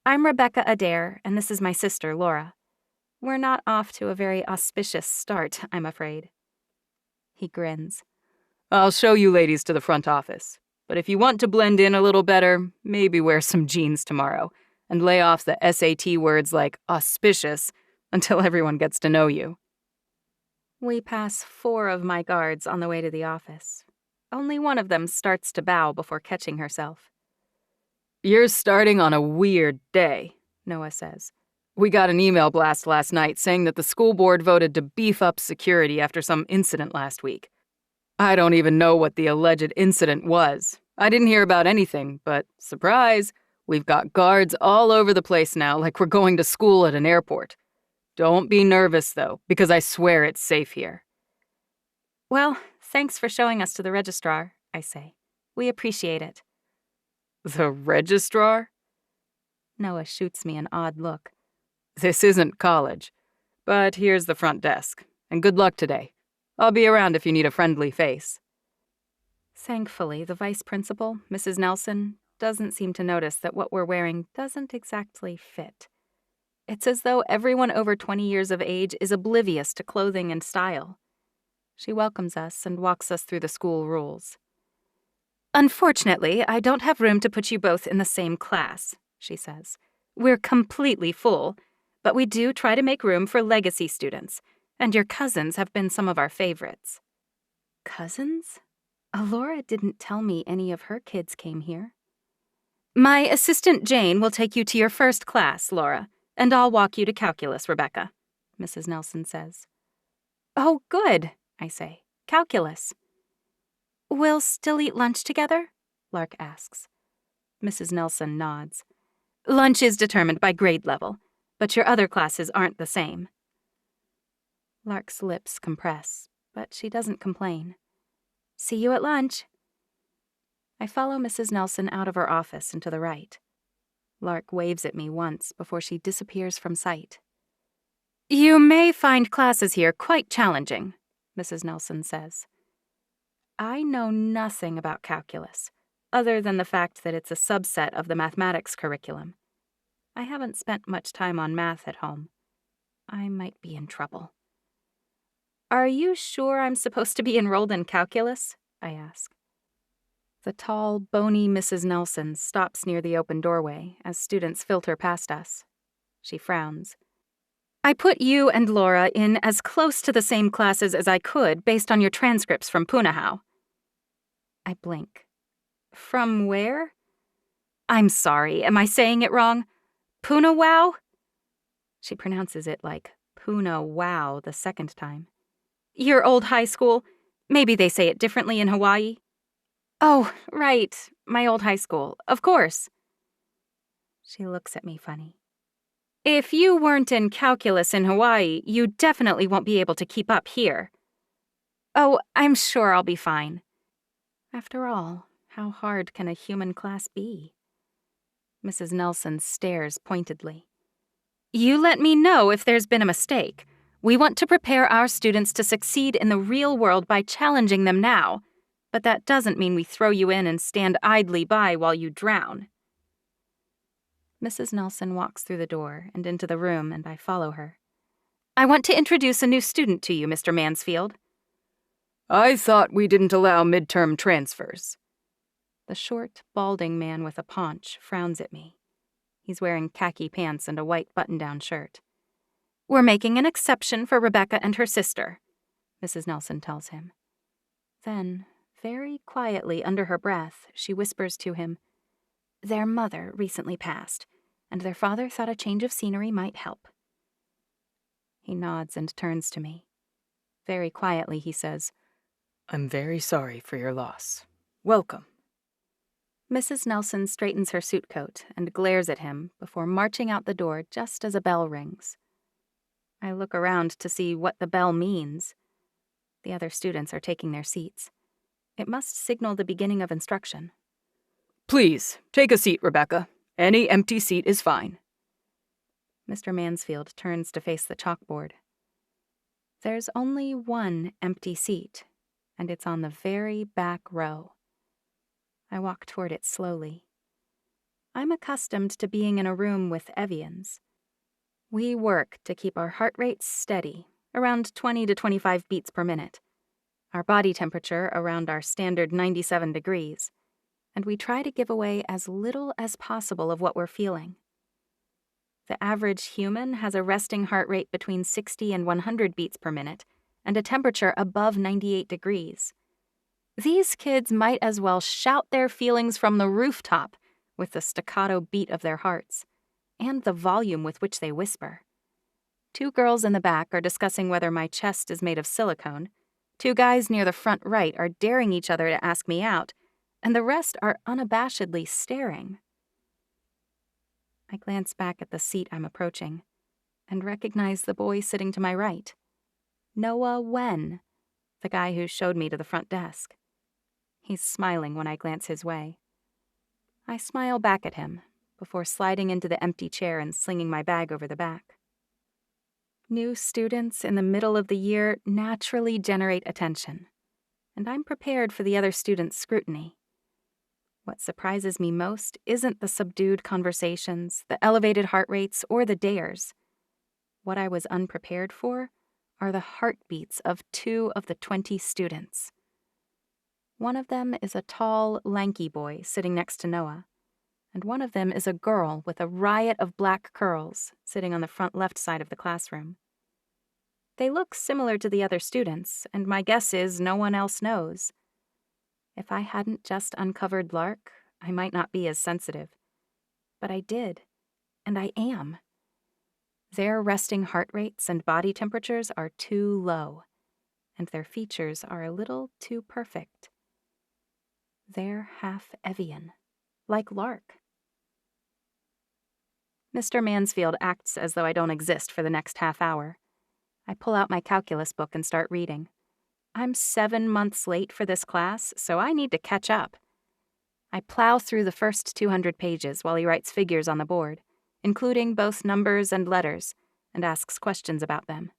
I'm Rebecca Adair, and this is my sister, Laura. We're not off to a very auspicious start, I'm afraid. He grins. I'll show you ladies to the front office. But if you want to blend in a little better, maybe wear some jeans tomorrow and lay off the SAT words like auspicious until everyone gets to know you. We pass 4 of my guards on the way to the office. Only one of them starts to bow before catching herself. You're starting on a weird day, Noah says. We got an email blast last night saying that the school board voted to beef up security after some incident last week. I don't even know what the alleged incident was. I didn't hear about anything, but surprise, we've got guards all over the place now like we're going to school at an airport. Don't be nervous, though, because I swear it's safe here. Well, thanks for showing us to the registrar, I say. We appreciate it. The registrar? Noah shoots me an odd look. This isn't college, but here's the front desk, and good luck today. I'll be around if you need a friendly face. Thankfully, the vice principal, Mrs. Nelson, doesn't seem to notice that what we're wearing doesn't exactly fit. It's as though everyone over 20 years of age is oblivious to clothing and style. She welcomes us and walks us through the school rules. Unfortunately, I don't have room to put you both in the same class, she says. We're completely full, but we do try to make room for legacy students, and your cousins have been some of our favorites. Cousins? Alora didn't tell me any of her kids came here. My assistant Jane will take you to your first class, Laura, and I'll walk you to calculus, Rebecca, Mrs. Nelson says. Oh, good, I say. Calculus. We'll still eat lunch together? Lark asks. Mrs. Nelson nods. Lunch is determined by grade level, but your other classes aren't the same. Lark's lips compress, but she doesn't complain. See you at lunch. I follow Mrs. Nelson out of her office and to the right. Lark waves at me once before she disappears from sight. You may find classes here quite challenging, Mrs. Nelson says. I know nothing about calculus, other than the fact that it's a subset of the mathematics curriculum. I haven't spent much time on math at home. I might be in trouble. Are you sure I'm supposed to be enrolled in calculus? I ask. The tall, bony Mrs. Nelson stops near the open doorway as students filter past us. She frowns. I put you and Laura in as close to the same classes as I could based on your transcripts from Punahou. I blink. From where? I'm sorry, am I saying it wrong? Puna wow? She pronounces it like Puna wow the second time. Your old high school? Maybe they say it differently in Hawaii. Oh, right, my old high school, of course. She looks at me funny. If you weren't in calculus in Hawaii, you definitely won't be able to keep up here. Oh, I'm sure I'll be fine. After all, how hard can a human class be? Mrs. Nelson stares pointedly. You let me know if there's been a mistake. We want to prepare our students to succeed in the real world by challenging them now, but that doesn't mean we throw you in and stand idly by while you drown. Mrs. Nelson walks through the door and into the room, and I follow her. I want to introduce a new student to you, Mr. Mansfield. I thought we didn't allow midterm transfers. The short, balding man with a paunch frowns at me. He's wearing khaki pants and a white button-down shirt. We're making an exception for Rebecca and her sister, Mrs. Nelson tells him. Then, very quietly under her breath, she whispers to him, Their mother recently passed, and their father thought a change of scenery might help. He nods and turns to me. Very quietly he says, I'm very sorry for your loss. Welcome. Mrs. Nelson straightens her suit coat and glares at him before marching out the door just as a bell rings. I look around to see what the bell means. The other students are taking their seats. It must signal the beginning of instruction. Please, take a seat, Rebecca. Any empty seat is fine. Mr. Mansfield turns to face the chalkboard. There's only one empty seat, and it's on the very back row. I walk toward it slowly. I'm accustomed to being in a room with Evians. We work to keep our heart rates steady, around 20 to 25 beats per minute, our body temperature around our standard 97 degrees, and we try to give away as little as possible of what we're feeling. The average human has a resting heart rate between 60 and 100 beats per minute, and a temperature above 98 degrees. These kids might as well shout their feelings from the rooftop with the staccato beat of their hearts, and the volume with which they whisper. 2 girls in the back are discussing whether my chest is made of silicone, 2 guys near the front right are daring each other to ask me out, and the rest are unabashedly staring. I glance back at the seat I'm approaching, and recognize the boy sitting to my right. Noah Wen, the guy who showed me to the front desk. He's smiling when I glance his way. I smile back at him before sliding into the empty chair and slinging my bag over the back. New students in the middle of the year naturally generate attention, and I'm prepared for the other students' scrutiny. What surprises me most isn't the subdued conversations, the elevated heart rates, or the dares. What I was unprepared for are the heartbeats of 2 of the 20 students. One of them is a tall, lanky boy sitting next to Noah, and one of them is a girl with a riot of black curls sitting on the front left side of the classroom. They look similar to the other students, and my guess is no one else knows. If I hadn't just uncovered Lark, I might not be as sensitive. But I did, and I am. Their resting heart rates and body temperatures are too low, and their features are a little too perfect. They're half Evian, like Lark. Mr. Mansfield acts as though I don't exist for the next half hour. I pull out my calculus book and start reading. I'm 7 months late for this class, so I need to catch up. I plow through the first 200 pages while he writes figures on the board, including both numbers and letters, and asks questions about them.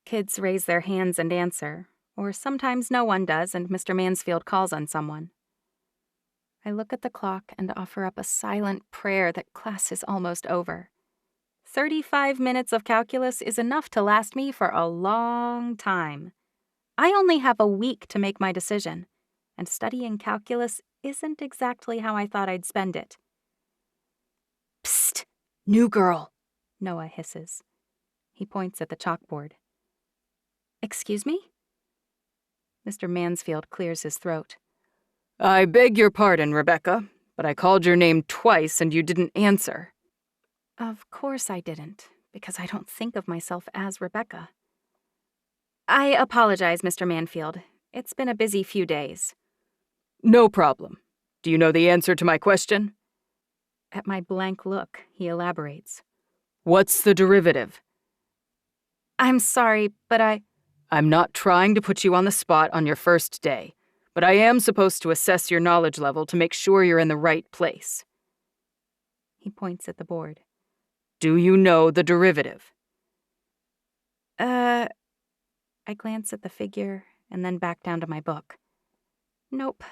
Kids raise their hands and answer, or sometimes no one does and Mr. Mansfield calls on someone. I look at the clock and offer up a silent prayer that class is almost over. 35 minutes of calculus is enough to last me for a long time. I only have a week to make my decision, and studying calculus isn't exactly how I thought I'd spend it. Psst! New girl, Noah hisses. He points at the chalkboard. Excuse me? Mr. Mansfield clears his throat. I beg your pardon, Rebecca, but I called your name twice and you didn't answer. Of course I didn't, because I don't think of myself as Rebecca. I apologize, Mr. Manfield. It's been a busy few days. No problem. Do you know the answer to my question? At my blank look, he elaborates. What's the derivative? I'm sorry, but I'm not trying to put you on the spot on your first day, but I am supposed to assess your knowledge level to make sure you're in the right place. He points at the board. Do you know the derivative? I glance at the figure and then back down to my book. Nope,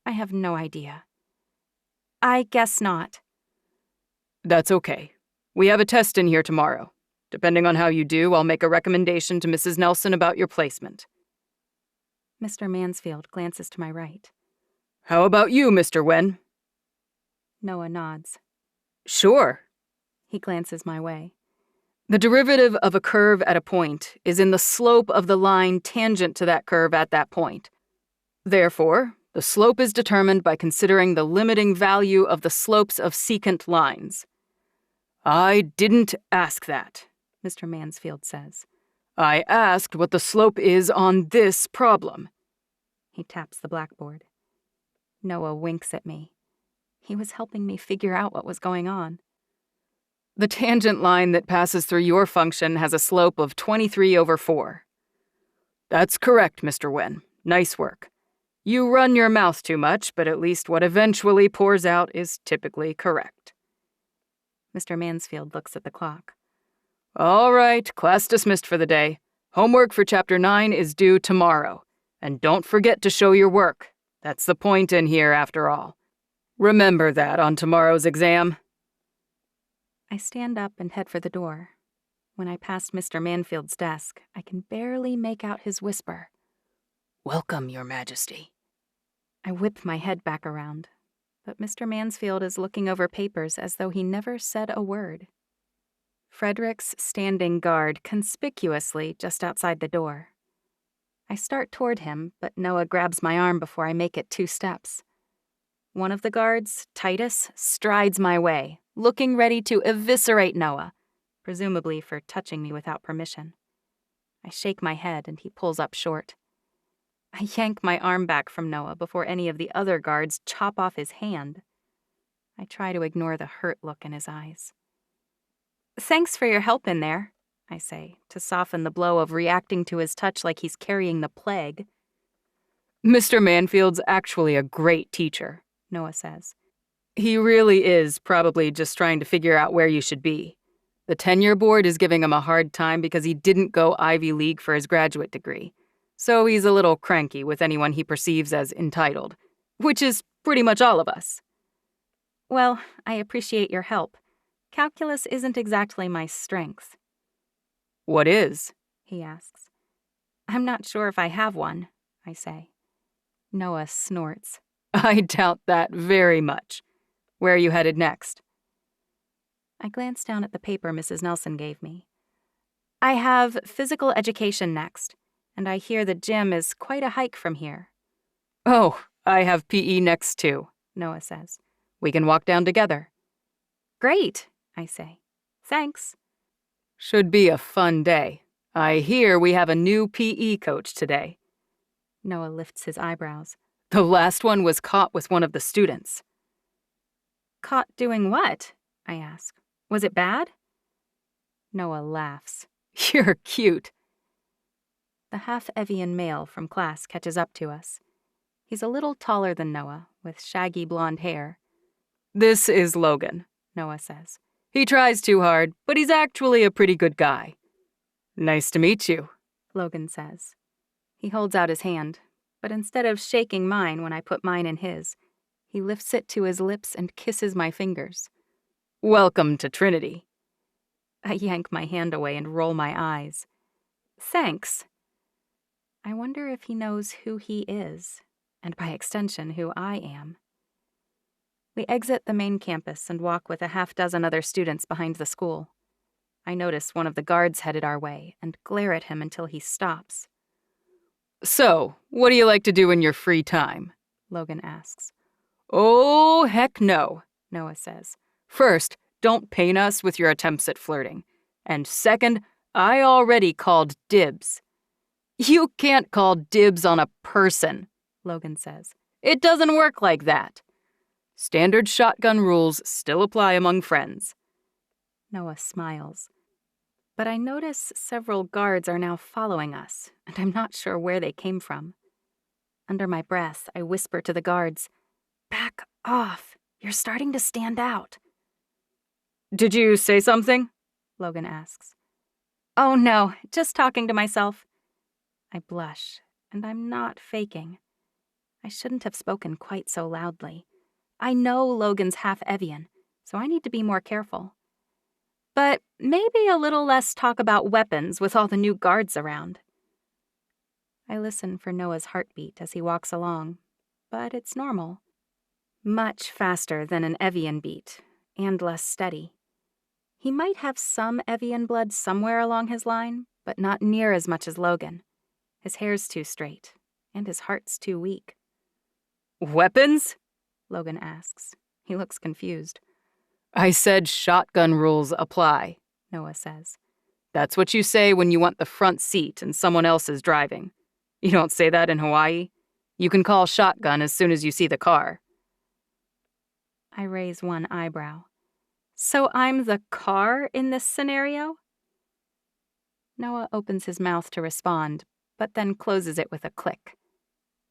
I have no idea. I guess not. That's okay. We have a test in here tomorrow. Depending on how you do, I'll make a recommendation to Mrs. Nelson about your placement. Mr. Mansfield glances to my right. How about you, Mr. Wen? Noah nods. Sure. He glances my way. The derivative of a curve at a point is in the slope of the line tangent to that curve at that point. Therefore, the slope is determined by considering the limiting value of the slopes of secant lines. I didn't ask that, Mr. Mansfield says. I asked what the slope is on this problem. He taps the blackboard. Noah winks at me. He was helping me figure out what was going on. The tangent line that passes through your function has a slope of 23/4. That's correct, Mr. Wen. Nice work. You run your mouth too much, but at least what eventually pours out is typically correct. Mr. Mansfield looks at the clock. All right, class dismissed for the day. Homework for Chapter 9 is due tomorrow. And don't forget to show your work. That's the point in here, after all. Remember that on tomorrow's exam. I stand up and head for the door. When I pass Mr. Manfield's desk, I can barely make out his whisper. Welcome, Your Majesty. I whip my head back around, but Mr. Mansfield is looking over papers as though he never said a word. Frederick's standing guard conspicuously just outside the door. I start toward him, but Noah grabs my arm before I make it 2 steps. One of the guards, Titus, strides my way, looking ready to eviscerate Noah, presumably for touching me without permission. I shake my head and he pulls up short. I yank my arm back from Noah before any of the other guards chop off his hand. I try to ignore the hurt look in his eyes. Thanks for your help in there, I say, to soften the blow of reacting to his touch like he's carrying the plague. Mr. Manfield's actually a great teacher, Noah says. He really is probably just trying to figure out where you should be. The tenure board is giving him a hard time because he didn't go Ivy League for his graduate degree. So he's a little cranky with anyone he perceives as entitled, which is pretty much all of us. Well, I appreciate your help. Calculus isn't exactly my strength. What is? He asks. I'm not sure if I have one, I say. Noah snorts. I doubt that very much. Where are you headed next? I glance down at the paper Mrs. Nelson gave me. I have physical education next, and I hear the gym is quite a hike from here. Oh, I have PE next too, Noah says. We can walk down together. Great, I say. Thanks. Should be a fun day. I hear we have a new PE coach today. Noah lifts his eyebrows. The last one was caught with one of the students. Caught doing what? I ask. Was it bad? Noah laughs. You're cute. The half-Evian male from class catches up to us. He's a little taller than Noah, with shaggy blonde hair. This is Logan, Noah says. He tries too hard, but he's actually a pretty good guy. Nice to meet you, Logan says. He holds out his hand, but instead of shaking mine when I put mine in his, he lifts it to his lips and kisses my fingers. Welcome to Trinity. I yank my hand away and roll my eyes. Thanks. I wonder if he knows who he is, and by extension, who I am. We exit the main campus and walk with a half-dozen other students behind the school. I notice one of the guards headed our way and glare at him until he stops. So, what do you like to do in your free time? Logan asks. Oh, heck no, Noah says. First, don't pain us with your attempts at flirting. And second, I already called dibs. You can't call dibs on a person, Logan says. It doesn't work like that. Standard shotgun rules still apply among friends. Noah smiles. But I notice several guards are now following us, and I'm not sure where they came from. Under my breath, I whisper to the guards, "Back off. You're starting to stand out." Did you say something? Logan asks. Oh no, just talking to myself. I blush, and I'm not faking. I shouldn't have spoken quite so loudly. I know Logan's half Evian, so I need to be more careful. But maybe a little less talk about weapons with all the new guards around. I listen for Noah's heartbeat as he walks along, but it's normal. Much faster than an Evian beat, and less steady. He might have some Evian blood somewhere along his line, but not near as much as Logan. His hair's too straight, and his heart's too weak. Weapons? Logan asks. He looks confused. I said shotgun rules apply, Noah says. That's what you say when you want the front seat and someone else is driving. You don't say that in Hawaii. You can call shotgun as soon as you see the car. I raise one eyebrow. So I'm the car in this scenario? Noah opens his mouth to respond, but then closes it with a click.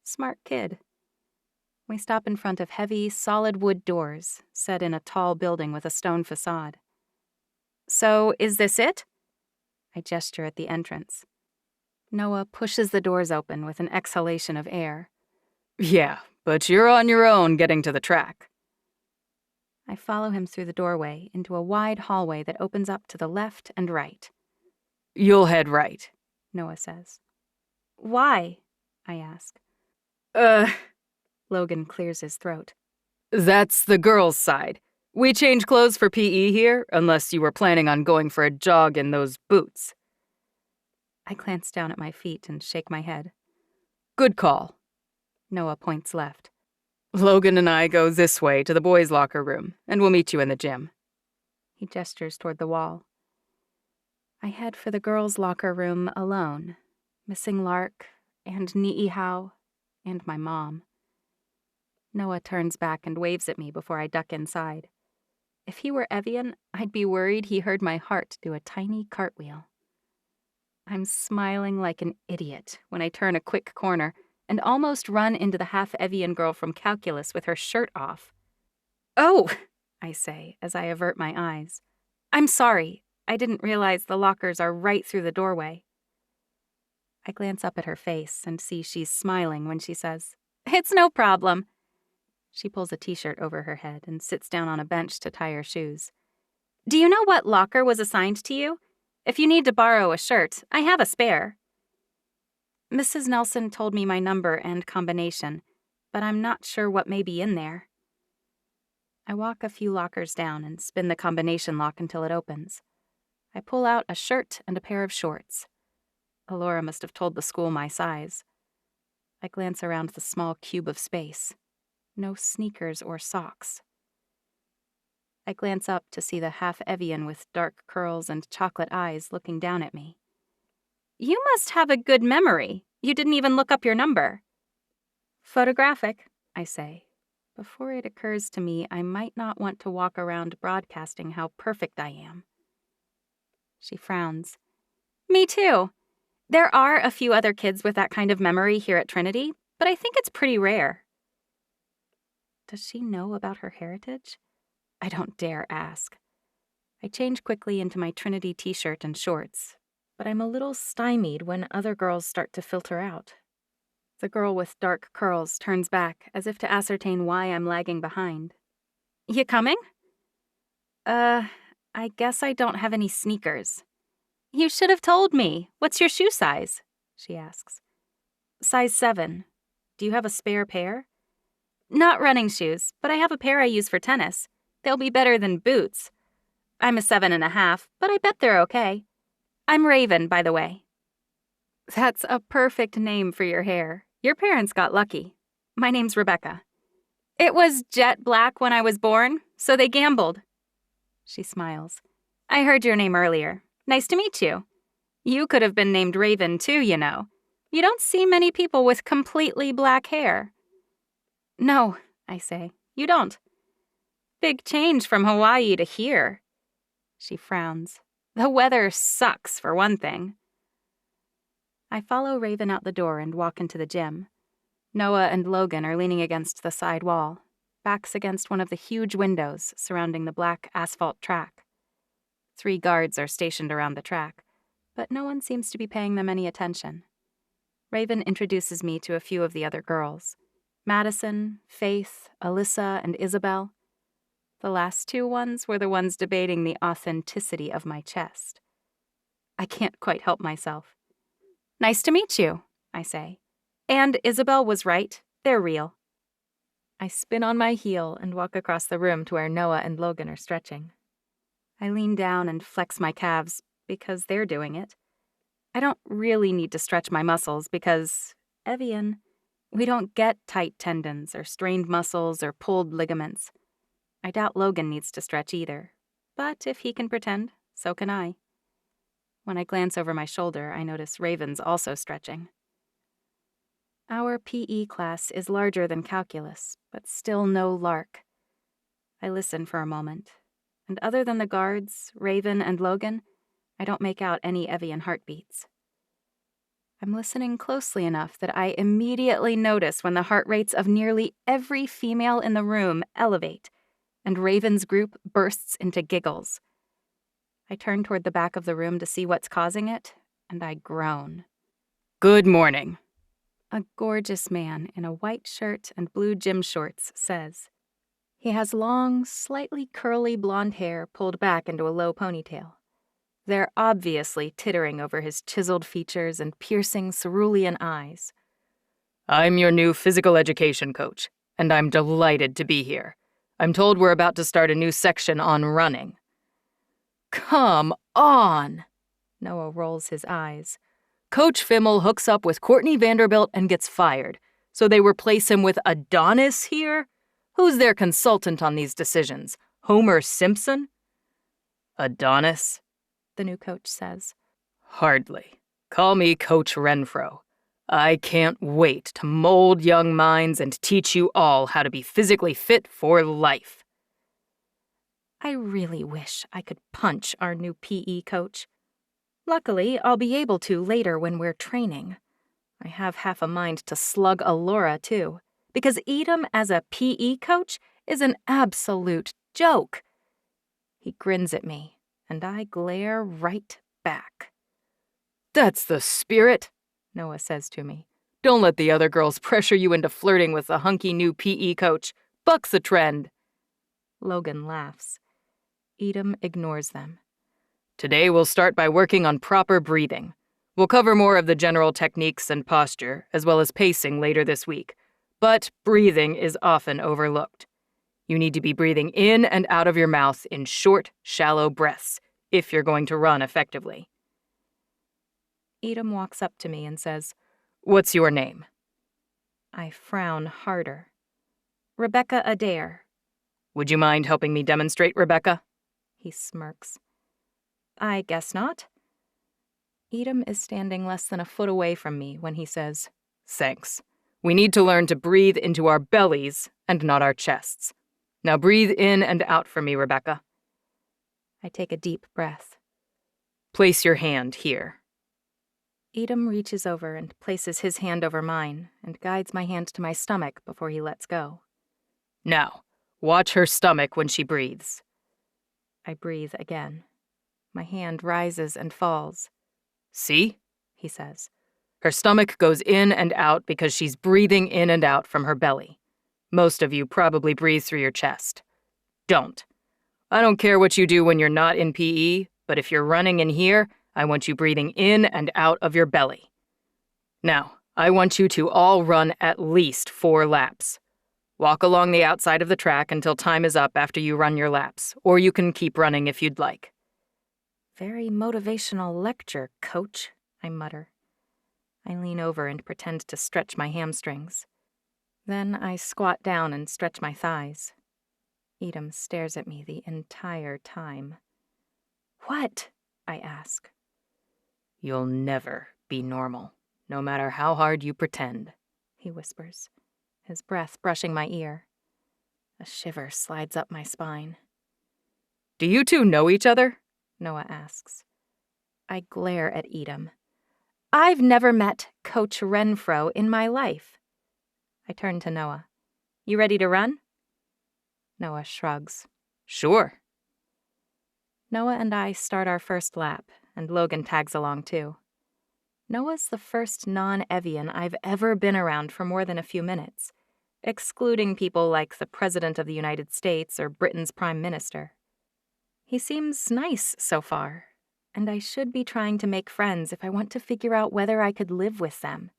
Smart kid. We stop in front of heavy, solid wood doors, set in a tall building with a stone facade. So, is this it? I gesture at the entrance. Noah pushes the doors open with an exhalation of air. Yeah, but you're on your own getting to the track. I follow him through the doorway into a wide hallway that opens up to the left and right. You'll head right, Noah says. Why? I ask. Logan clears his throat. That's the girls' side. We change clothes for PE here, unless you were planning on going for a jog in those boots. I glance down at my feet and shake my head. Good call. Noah points left. Logan and I go this way to the boys' locker room, and we'll meet you in the gym. He gestures toward the wall. I head for the girls' locker room alone, missing Lark and Ni'ihau and my mom. Noah turns back and waves at me before I duck inside. If he were Evian, I'd be worried he heard my heart do a tiny cartwheel. I'm smiling like an idiot when I turn a quick corner and almost run into the half-Evian girl from calculus with her shirt off. Oh, I say as I avert my eyes. I'm sorry. I didn't realize the lockers are right through the doorway. I glance up at her face and see she's smiling when she says, It's no problem. She pulls a t-shirt over her head and sits down on a bench to tie her shoes. Do you know what locker was assigned to you? If you need to borrow a shirt, I have a spare. Mrs. Nelson told me my number and combination, but I'm not sure what may be in there. I walk a few lockers down and spin the combination lock until it opens. I pull out a shirt and a pair of shorts. Alora must have told the school my size. I glance around the small cube of space. No sneakers or socks. I glance up to see the half-Evian with dark curls and chocolate eyes looking down at me. You must have a good memory. You didn't even look up your number. Photographic, I say, before it occurs to me I might not want to walk around broadcasting how perfect I am. She frowns. Me too. There are a few other kids with that kind of memory here at Trinity, but I think it's pretty rare. Does she know about her heritage? I don't dare ask. I change quickly into my Trinity t-shirt and shorts, but I'm a little stymied when other girls start to filter out. The girl with dark curls turns back as if to ascertain why I'm lagging behind. You coming? I guess I don't have any sneakers. You should have told me. What's your shoe size? She asks. Size 7. Do you have a spare pair? Not running shoes, but I have a pair I use for tennis. They'll be better than boots. I'm a 7.5, but I bet they're okay. I'm Raven, by the way. That's a perfect name for your hair. Your parents got lucky. My name's Rebecca. It was jet black when I was born, so they gambled. She smiles. I heard your name earlier. Nice to meet you. You could have been named Raven too, you know. You don't see many people with completely black hair. No, I say. You don't. Big change from Hawaii to here. She frowns. The weather sucks, for one thing. I follow Raven out the door and walk into the gym. Noah and Logan are leaning against the side wall, backs against one of the huge windows surrounding the black asphalt track. 3 guards are stationed around the track, but no one seems to be paying them any attention. Raven introduces me to a few of the other girls. Madison, Faith, Alyssa, and Isabel. The last 2 ones were the ones debating the authenticity of my chest. I can't quite help myself. Nice to meet you, I say. And Isabel was right. They're real. I spin on my heel and walk across the room to where Noah and Logan are stretching. I lean down and flex my calves because they're doing it. I don't really need to stretch my muscles because, Evian, we don't get tight tendons or strained muscles or pulled ligaments. I doubt Logan needs to stretch either, but if he can pretend, so can I. When I glance over my shoulder, I notice Raven's also stretching. Our PE class is larger than calculus, but still no lark. I listen for a moment, and other than the guards, Raven, and Logan, I don't make out any Evian heartbeats. I'm listening closely enough that I immediately notice when the heart rates of nearly every female in the room elevate, and Raven's group bursts into giggles. I turn toward the back of the room to see what's causing it, and I groan. Good morning. A gorgeous man in a white shirt and blue gym shorts says. He has long, slightly curly blonde hair pulled back into a low ponytail. They're obviously tittering over his chiseled features and piercing cerulean eyes. I'm your new physical education coach, and I'm delighted to be here. I'm told we're about to start a new section on running. Come on! Noah rolls his eyes. Coach Fimmel hooks up with Courtney Vanderbilt and gets fired, so they replace him with Adonis here? Who's their consultant on these decisions? Homer Simpson? Adonis? The new coach says. Hardly. Call me Coach Renfro. I can't wait to mold young minds and teach you all how to be physically fit for life. I really wish I could punch our new PE coach. Luckily, I'll be able to later when we're training. I have half a mind to slug Alora, too, because Edom as a PE coach is an absolute joke. He grins at me, and I glare right back. That's the spirit, Noah says to me. Don't let the other girls pressure you into flirting with the hunky new PE coach. Buck's a trend. Logan laughs. Edom ignores them. Today we'll start by working on proper breathing. We'll cover more of the general techniques and posture, as well as pacing later this week. But breathing is often overlooked. You need to be breathing in and out of your mouth in short, shallow breaths if you're going to run effectively. Edom walks up to me and says, What's your name? I frown harder. Rebecca Adair. Would you mind helping me demonstrate, Rebecca? He smirks. I guess not. Edom is standing less than a foot away from me when he says, Thanks. We need to learn to breathe into our bellies and not our chests. Now breathe in and out for me, Rebecca. I take a deep breath. Place your hand here. Edom reaches over and places his hand over mine and guides my hand to my stomach before he lets go. Now, watch her stomach when she breathes. I breathe again. My hand rises and falls. See? He says. Her stomach goes in and out because she's breathing in and out from her belly. Most of you probably breathe through your chest. Don't. I don't care what you do when you're not in PE, but if you're running in here, I want you breathing in and out of your belly. Now, I want you to all run at least 4 laps. Walk along the outside of the track until time is up after you run your laps, or you can keep running if you'd like. Very motivational lecture, coach, I mutter. I lean over and pretend to stretch my hamstrings. Then I squat down and stretch my thighs. Edom stares at me the entire time. "What?" I ask. "You'll never be normal, no matter how hard you pretend," he whispers, his breath brushing my ear. A shiver slides up my spine. "Do you two know each other?" Noah asks. I glare at Edom. "I've never met Coach Renfro in my life." I turn to Noah. "You ready to run?" Noah shrugs. "Sure." Noah and I start our first lap, and Logan tags along too. Noah's the first non-Evian I've ever been around for more than a few minutes, excluding people like the President of the United States or Britain's Prime Minister. He seems nice so far, and I should be trying to make friends if I want to figure out whether I could live with them.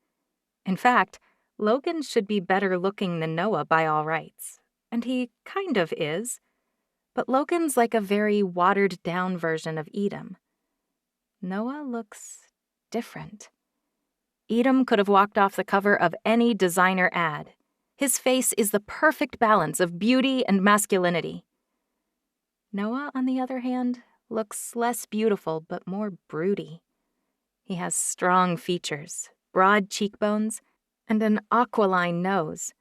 In fact, Logan should be better looking than Noah by all rights, and he kind of is. But Logan's like a very watered-down version of Edom. Noah looks different. Edom could have walked off the cover of any designer ad. His face is the perfect balance of beauty and masculinity. Noah, on the other hand, looks less beautiful but more broody. He has strong features, broad cheekbones, and an aquiline nose,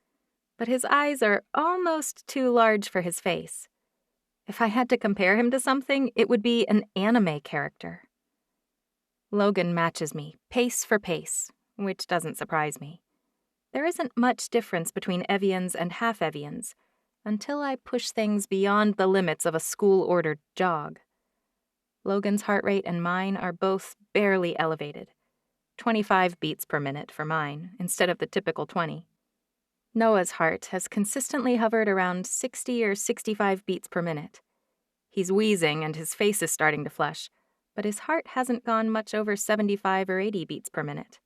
but his eyes are almost too large for his face. If I had to compare him to something, it would be an anime character. Logan matches me, pace for pace, which doesn't surprise me. There isn't much difference between Evians and half-Evians, until I push things beyond the limits of a school-ordered jog. Logan's heart rate and mine are both barely elevated. 25 beats per minute for mine, instead of the typical 20. Noah's heart has consistently hovered around 60 or 65 beats per minute. He's wheezing and his face is starting to flush, but his heart hasn't gone much over 75 or 80 beats per minute.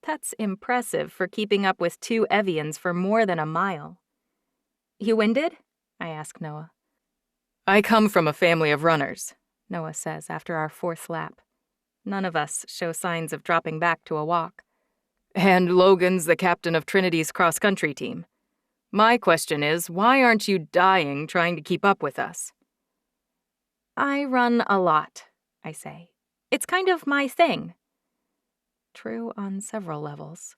That's impressive for keeping up with two Evians for more than a mile. "You winded?" I ask Noah. "I come from a family of runners," Noah says after our fourth lap. None of us show signs of dropping back to a walk. "And Logan's the captain of Trinity's cross-country team. My question is, why aren't you dying trying to keep up with us?" "I run a lot," I say. "It's kind of my thing." True on several levels.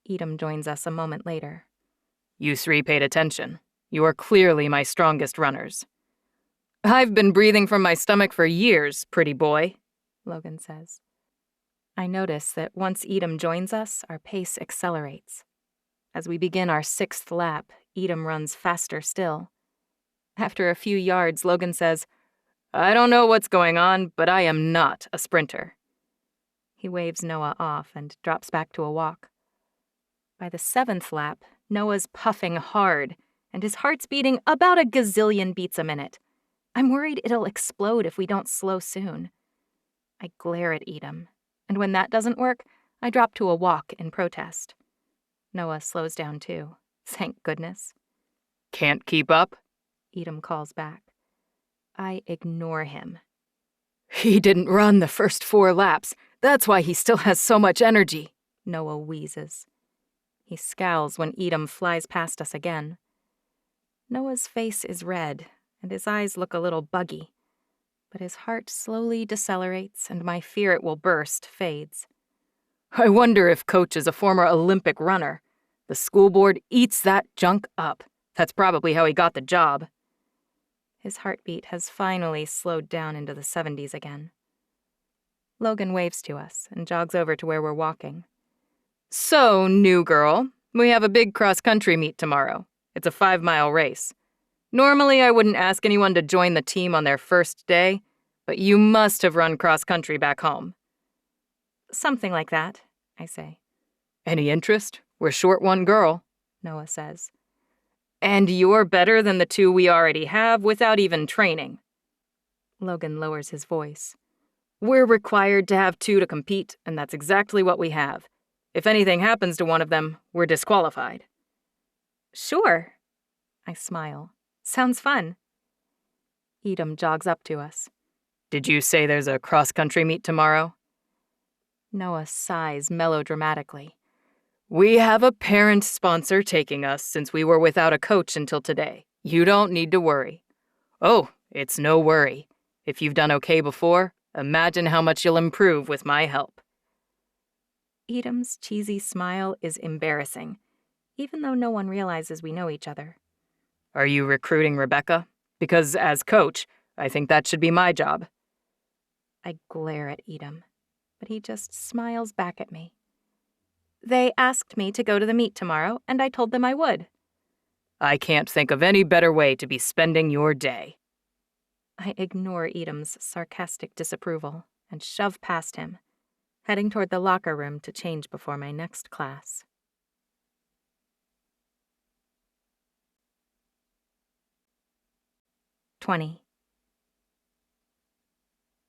Edom joins us a moment later. "You three paid attention. You are clearly my strongest runners." "I've been breathing from my stomach for years, pretty boy," Logan says. I notice that once Edom joins us, our pace accelerates. As we begin our sixth lap, Edom runs faster still. After a few yards, Logan says, "I don't know what's going on, but I am not a sprinter." He waves Noah off and drops back to a walk. By the seventh lap, Noah's puffing hard, and his heart's beating about a gazillion beats a minute. I'm worried it'll explode if we don't slow soon. I glare at Edom, and when that doesn't work, I drop to a walk in protest. Noah slows down too, thank goodness. "Can't keep up?" Edom calls back. I ignore him. "He didn't run the first 4 laps. That's why he still has so much energy," Noah wheezes. He scowls when Edom flies past us again. Noah's face is red, and his eyes look a little buggy, but his heart slowly decelerates and my fear it will burst fades. "I wonder if Coach is a former Olympic runner. The school board eats that junk up. That's probably how he got the job." His heartbeat has finally slowed down into the 70s again. Logan waves to us and jogs over to where we're walking. "So, new girl, we have a big cross-country meet tomorrow. It's a 5-mile race. Normally, I wouldn't ask anyone to join the team on their first day, but you must have run cross-country back home." "Something like that," I say. "Any interest? We're short one girl," Noah says. "And you're better than the 2 we already have without even training." Logan lowers his voice. "We're required to have 2 to compete, and that's exactly what we have. If anything happens to one of them, we're disqualified." "Sure." I smile. "Sounds fun." Edom jogs up to us. "Did you say there's a cross-country meet tomorrow?" Noah sighs melodramatically. We have a parent sponsor taking us since we were without a coach until today. You don't need to worry. Oh, it's no worry. If you've done okay before, imagine how much you'll improve with my help. Edam's cheesy smile is embarrassing, even though no one realizes we know each other. Are you recruiting Rebecca? Because as coach, I think that should be my job. I glare at Edam, but he just smiles back at me. They asked me to go to the meet tomorrow, and I told them I would. I can't think of any better way to be spending your day. I ignore Edam's sarcastic disapproval and shove past him, heading toward the locker room to change before my next class.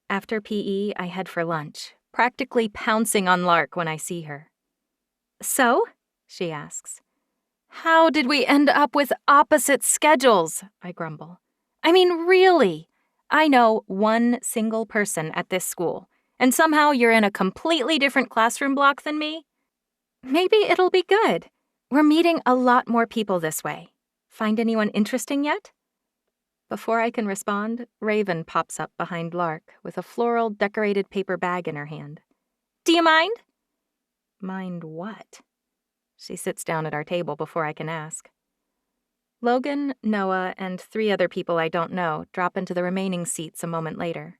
After PE, I head for lunch, practically pouncing on Lark when I see her. So? She asks. How did we end up with opposite schedules? I grumble. I mean, really? I know one single person at this school, and somehow you're in a completely different classroom block than me? Maybe it'll be good. We're meeting a lot more people this way. Find anyone interesting yet? Before I can respond, Raven pops up behind Lark with a floral decorated paper bag in her hand. Do you mind? Mind what? She sits down at our table before I can ask. Logan, Noah, and 3 other people I don't know drop into the remaining seats a moment later.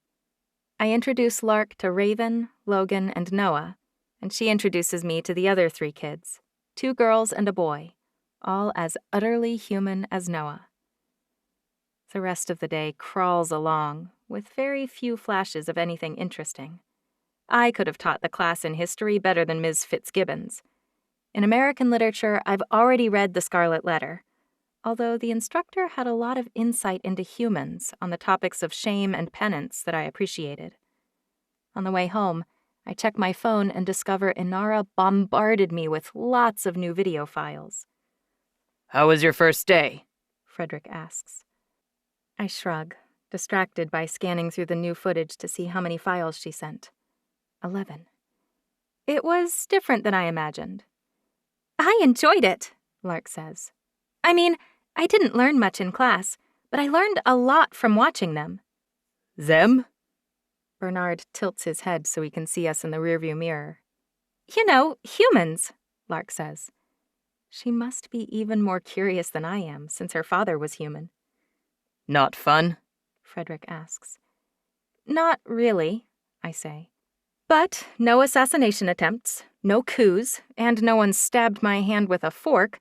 I introduce Lark to Raven, Logan, and Noah, and she introduces me to the other 3 kids, 2 girls and a boy, all as utterly human as Noah. The rest of the day crawls along, with very few flashes of anything interesting. I could have taught the class in history better than Ms. Fitzgibbons. In American literature, I've already read The Scarlet Letter, although the instructor had a lot of insight into humans on the topics of shame and penance that I appreciated. On the way home, I check my phone and discover Inara bombarded me with lots of new video files. How was your first day? Frederick asks. I shrug, distracted by scanning through the new footage to see how many files she sent. 11. It was different than I imagined. I enjoyed it, Lark says. I mean, I didn't learn much in class, but I learned a lot from watching them. Them? Bernard tilts his head so he can see us in the rearview mirror. You know, humans, Lark says. She must be even more curious than I am, since her father was human. Not fun? Frederick asks. Not really, I say. But no assassination attempts, no coups, and no one stabbed my hand with a fork,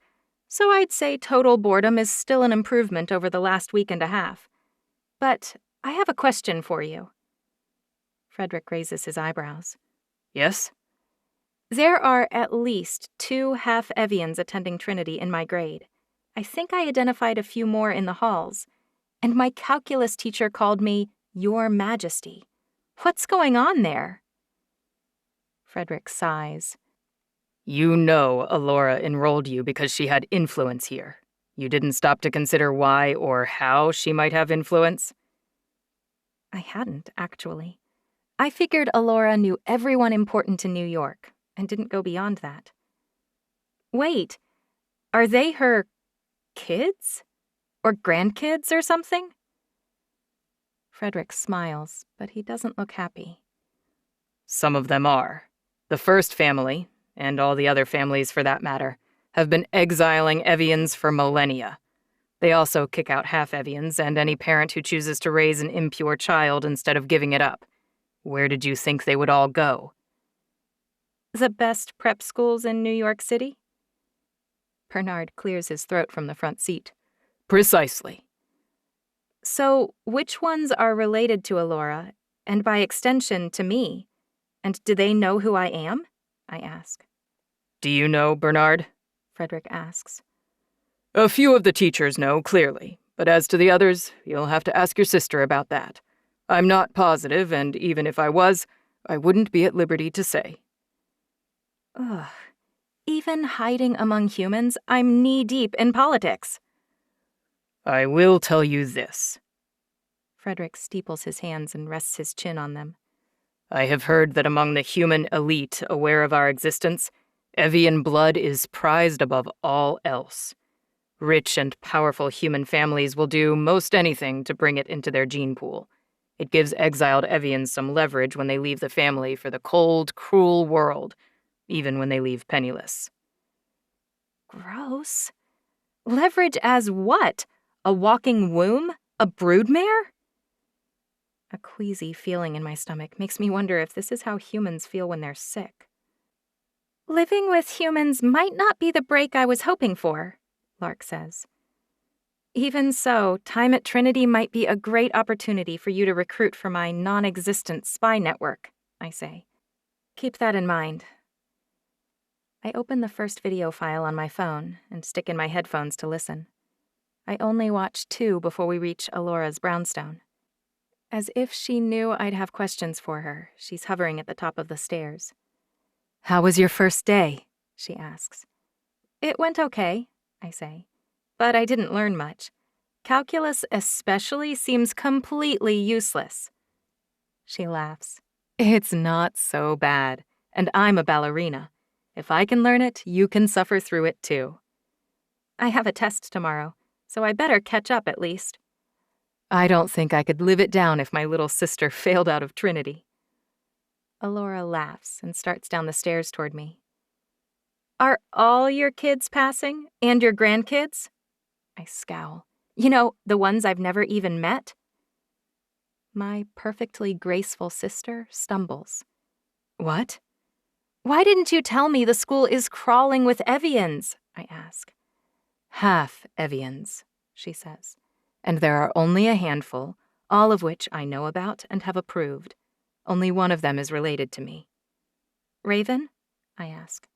so I'd say total boredom is still an improvement over the last week and a half. But I have a question for you. Frederick raises his eyebrows. Yes? There are at least 2 half-Evians attending Trinity in my grade. I think I identified a few more in the halls. And my calculus teacher called me Your Majesty. What's going on there? Frederick sighs. You know Alora enrolled you because she had influence here. You didn't stop to consider why or how she might have influence? I hadn't, actually. I figured Alora knew everyone important in New York and didn't go beyond that. Wait, are they her kids? Or grandkids or something? Frederick smiles, but he doesn't look happy. Some of them are. The first family, and all the other families for that matter, have been exiling Evians for millennia. They also kick out half-Evians and any parent who chooses to raise an impure child instead of giving it up. Where did you think they would all go? The best prep schools in New York City? Bernard clears his throat from the front seat. Precisely. So, which ones are related to Alora, and by extension to me? And do they know who I am? I ask. Do you know, Bernard? Frederick asks. A few of the teachers know, clearly, but as to the others, you'll have to ask your sister about that. I'm not positive, and even if I was, I wouldn't be at liberty to say. Ugh. Even hiding among humans, I'm knee-deep in politics. I will tell you this. Frederick steeples his hands and rests his chin on them. I have heard that among the human elite aware of our existence, Evian blood is prized above all else. Rich and powerful human families will do most anything to bring it into their gene pool. It gives exiled Evians some leverage when they leave the family for the cold, cruel world, even when they leave penniless. Gross. Leverage as what? A walking womb? A broodmare? A queasy feeling in my stomach makes me wonder if this is how humans feel when they're sick. Living with humans might not be the break I was hoping for, Lark says. Even so, time at Trinity might be a great opportunity for you to recruit for my non-existent spy network, I say. Keep that in mind. I open the first video file on my phone and stick in my headphones to listen. I only watch 2 before we reach Alora's brownstone. As if she knew I'd have questions for her, she's hovering at the top of the stairs. How was your first day? She asks. It went okay, I say, but I didn't learn much. Calculus especially seems completely useless. She laughs. It's not so bad, and I'm a ballerina. If I can learn it, you can suffer through it too. I have a test tomorrow, so I better catch up at least. I don't think I could live it down if my little sister failed out of Trinity. Alora laughs and starts down the stairs toward me. Are all your kids passing? And your grandkids? I scowl. You know, the ones I've never even met? My perfectly graceful sister stumbles. What? Why didn't you tell me the school is crawling with Evians? I ask. Half Evians, she says. And there are only a handful, all of which I know about and have approved. Only one of them is related to me. Raven? I ask.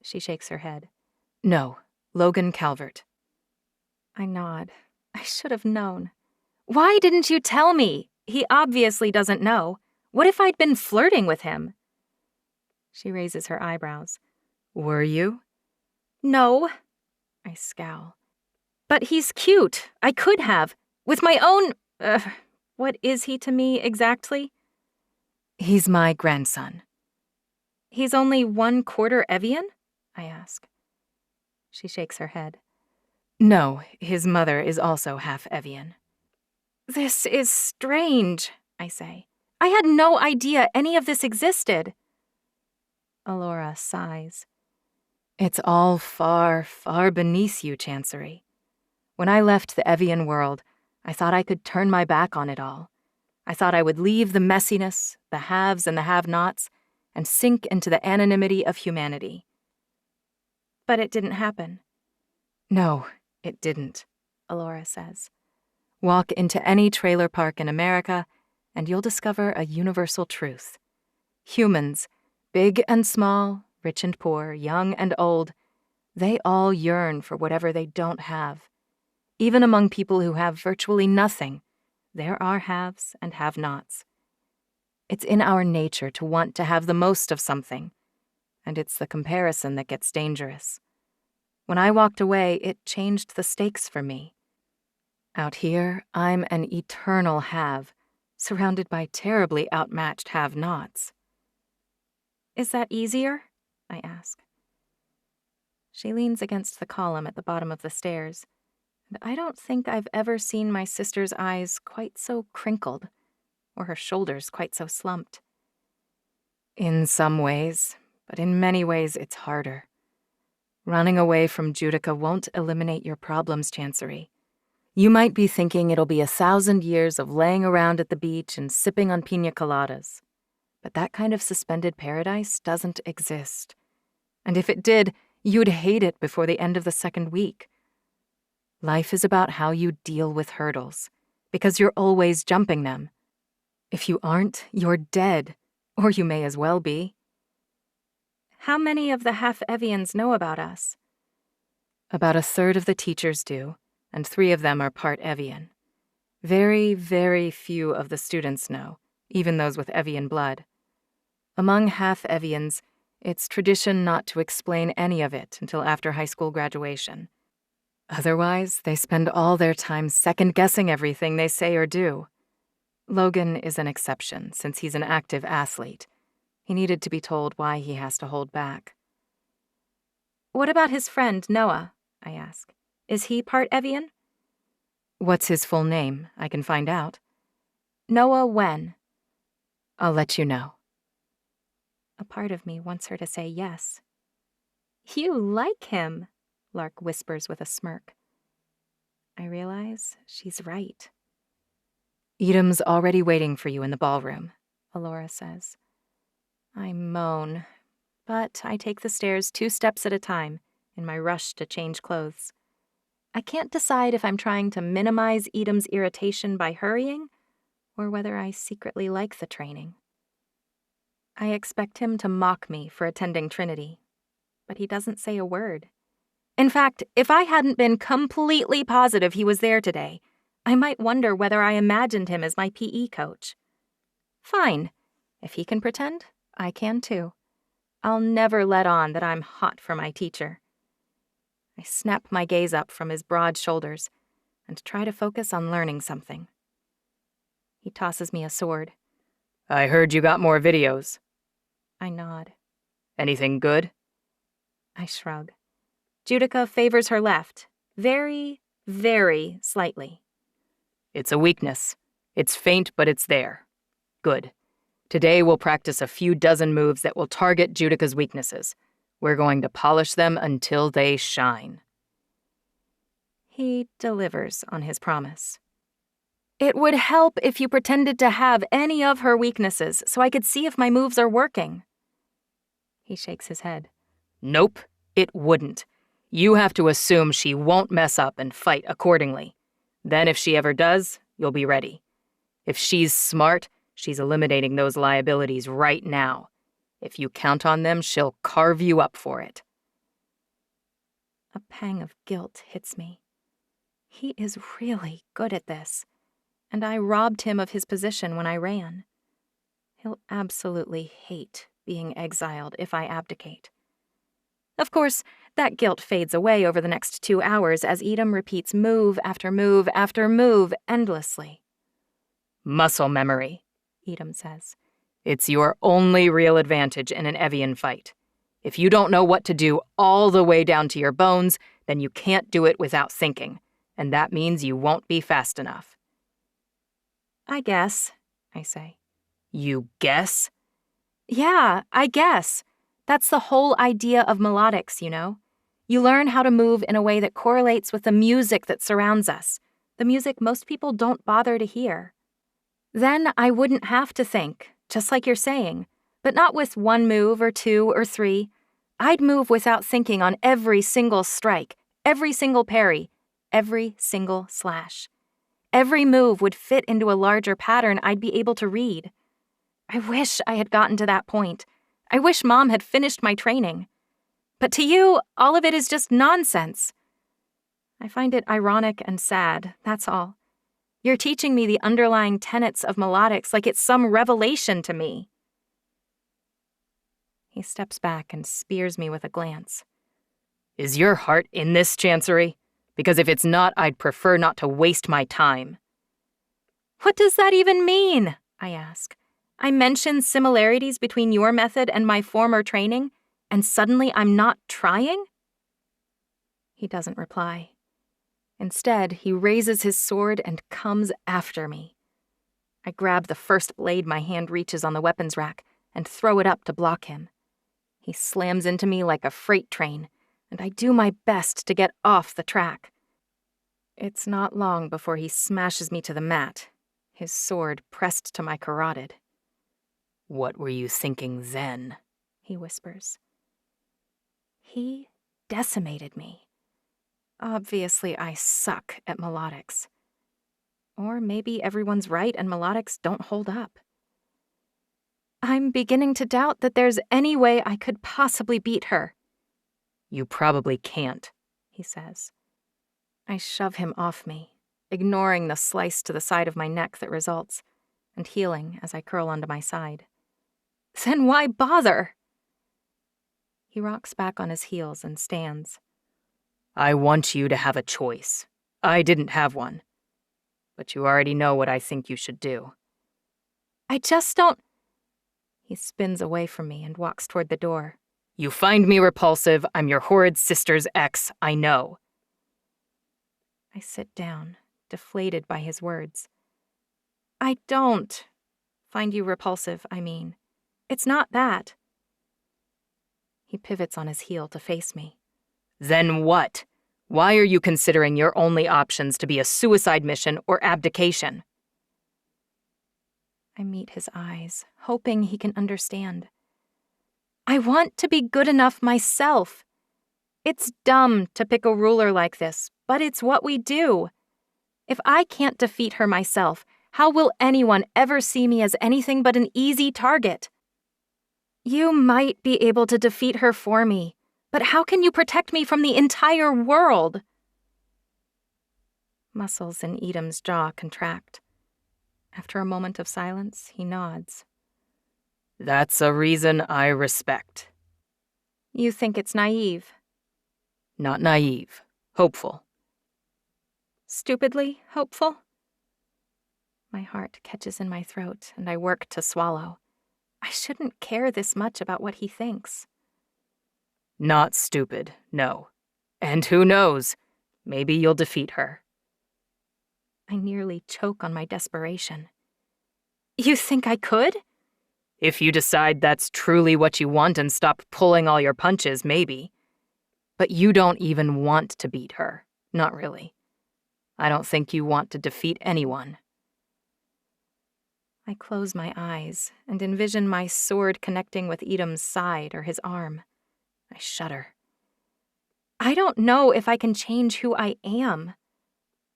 She shakes her head. No, Logan Calvert. I nod. I should have known. Why didn't you tell me? He obviously doesn't know. What if I'd been flirting with him? She raises her eyebrows. Were you? No. I scowl. But he's cute. I could have. With my own... what is he to me exactly? He's my grandson. He's only 1/4 Evian? I ask. She shakes her head. No, his mother is also half Evian. This is strange, I say. I had no idea any of this existed. Alora sighs. It's all far, far beneath you, Chancery. When I left the Evian world, I thought I could turn my back on it all. I thought I would leave the messiness, the haves and the have-nots, and sink into the anonymity of humanity. But it didn't happen. No, it didn't, Alora says. Walk into any trailer park in America, and you'll discover a universal truth. Humans, big and small, rich and poor, young and old, they all yearn for whatever they don't have. Even among people who have virtually nothing, there are haves and have-nots. It's in our nature to want to have the most of something, and it's the comparison that gets dangerous. When I walked away, it changed the stakes for me. Out here, I'm an eternal have, surrounded by terribly outmatched have-nots. Is that easier? I ask. She leans against the column at the bottom of the stairs, and I don't think I've ever seen my sister's eyes quite so crinkled, or her shoulders quite so slumped. In some ways, but in many ways it's harder. Running away from Judica won't eliminate your problems, Chancery. You might be thinking it'll be 1,000 years of laying around at the beach and sipping on piña coladas. But that kind of suspended paradise doesn't exist. And if it did, you'd hate it before the end of the second week. Life is about how you deal with hurdles, because you're always jumping them. If you aren't, you're dead, or you may as well be. How many of the half-Evians know about us? About 1/3 of the teachers do, and 3 of them are part Evian. Very, very few of the students know, even those with Evian blood. Among half-Evians, it's tradition not to explain any of it until after high school graduation. Otherwise, they spend all their time second-guessing everything they say or do. Logan is an exception, since he's an active athlete. He needed to be told why he has to hold back. What about his friend, Noah? I ask. Is he part Evian? What's his full name? I can find out. Noah Wen. I'll let you know. A part of me wants her to say yes. You like him, Lark whispers with a smirk. I realize she's right. Edom's already waiting for you in the ballroom, Alora says. I moan, but I take the stairs 2 steps at a time in my rush to change clothes. I can't decide if I'm trying to minimize Edom's irritation by hurrying or whether I secretly like the training. I expect him to mock me for attending Trinity, but he doesn't say a word. In fact, if I hadn't been completely positive he was there today, I might wonder whether I imagined him as my PE coach. Fine. If he can pretend, I can too. I'll never let on that I'm hot for my teacher. I snap my gaze up from his broad shoulders and try to focus on learning something. He tosses me a sword. I heard you got more videos. I nod. Anything good? I shrug. Judica favors her left, very, very slightly. It's a weakness. It's faint, but it's there. Good. Today we'll practice a few dozen moves that will target Judica's weaknesses. We're going to polish them until they shine. He delivers on his promise. It would help if you pretended to have any of her weaknesses so I could see if my moves are working. He shakes his head. Nope, it wouldn't. You have to assume she won't mess up and fight accordingly. Then if she ever does, you'll be ready. If she's smart, she's eliminating those liabilities right now. If you count on them, she'll carve you up for it. A pang of guilt hits me. He is really good at this, and I robbed him of his position when I ran. He'll absolutely hate being exiled if I abdicate. Of course, that guilt fades away over the next 2 hours as Edom repeats move after move after move endlessly. Muscle memory, Edom says. It's your only real advantage in an Evian fight. If you don't know what to do all the way down to your bones, then you can't do it without thinking, and that means you won't be fast enough. I guess, I say. You guess? Yeah, I guess. That's the whole idea of melodics, you know? You learn how to move in a way that correlates with the music that surrounds us, the music most people don't bother to hear. Then I wouldn't have to think, just like you're saying, but not with 1 move or 2 or 3. I'd move without thinking on every single strike, every single parry, every single slash. Every move would fit into a larger pattern I'd be able to read. I wish I had gotten to that point. I wish Mom had finished my training. But to you, all of it is just nonsense. I find it ironic and sad, that's all. You're teaching me the underlying tenets of melodics like it's some revelation to me. He steps back and spears me with a glance. Is your heart in this, Chancery? Because if it's not, I'd prefer not to waste my time. What does that even mean? I ask. I mention similarities between your method and my former training, and suddenly I'm not trying? He doesn't reply. Instead, he raises his sword and comes after me. I grab the first blade my hand reaches on the weapons rack and throw it up to block him. He slams into me like a freight train, and I do my best to get off the track. It's not long before he smashes me to the mat, his sword pressed to my carotid. What were you thinking then? He whispers. He decimated me. Obviously, I suck at melodics. Or maybe everyone's right and melodics don't hold up. I'm beginning to doubt that there's any way I could possibly beat her. You probably can't, he says. I shove him off me, ignoring the slice to the side of my neck that results, and healing as I curl onto my side. Then why bother? He rocks back on his heels and stands. I want you to have a choice. I didn't have one. But you already know what I think you should do. I just don't... He spins away from me and walks toward the door, You find me repulsive, I'm your horrid sister's ex, I know. I sit down, deflated by his words. I don't find you repulsive, I mean. It's not that. He pivots on his heel to face me. Then what? Why are you considering your only options to be a suicide mission or abdication? I meet his eyes, hoping he can understand. I want to be good enough myself. It's dumb to pick a ruler like this, but it's what we do. If I can't defeat her myself, how will anyone ever see me as anything but an easy target? You might be able to defeat her for me, but how can you protect me from the entire world? Muscles in Edom's jaw contract. After a moment of silence, he nods. That's a reason I respect. You think it's naive? Not naive. Hopeful. Stupidly hopeful? My heart catches in my throat, and I work to swallow. I shouldn't care this much about what he thinks. Not stupid, no. And who knows? Maybe you'll defeat her. I nearly choke on my desperation. You think I could? If you decide that's truly what you want and stop pulling all your punches, maybe. But you don't even want to beat her. Not really. I don't think you want to defeat anyone. I close my eyes and envision my sword connecting with Edom's side or his arm. I shudder. I don't know if I can change who I am.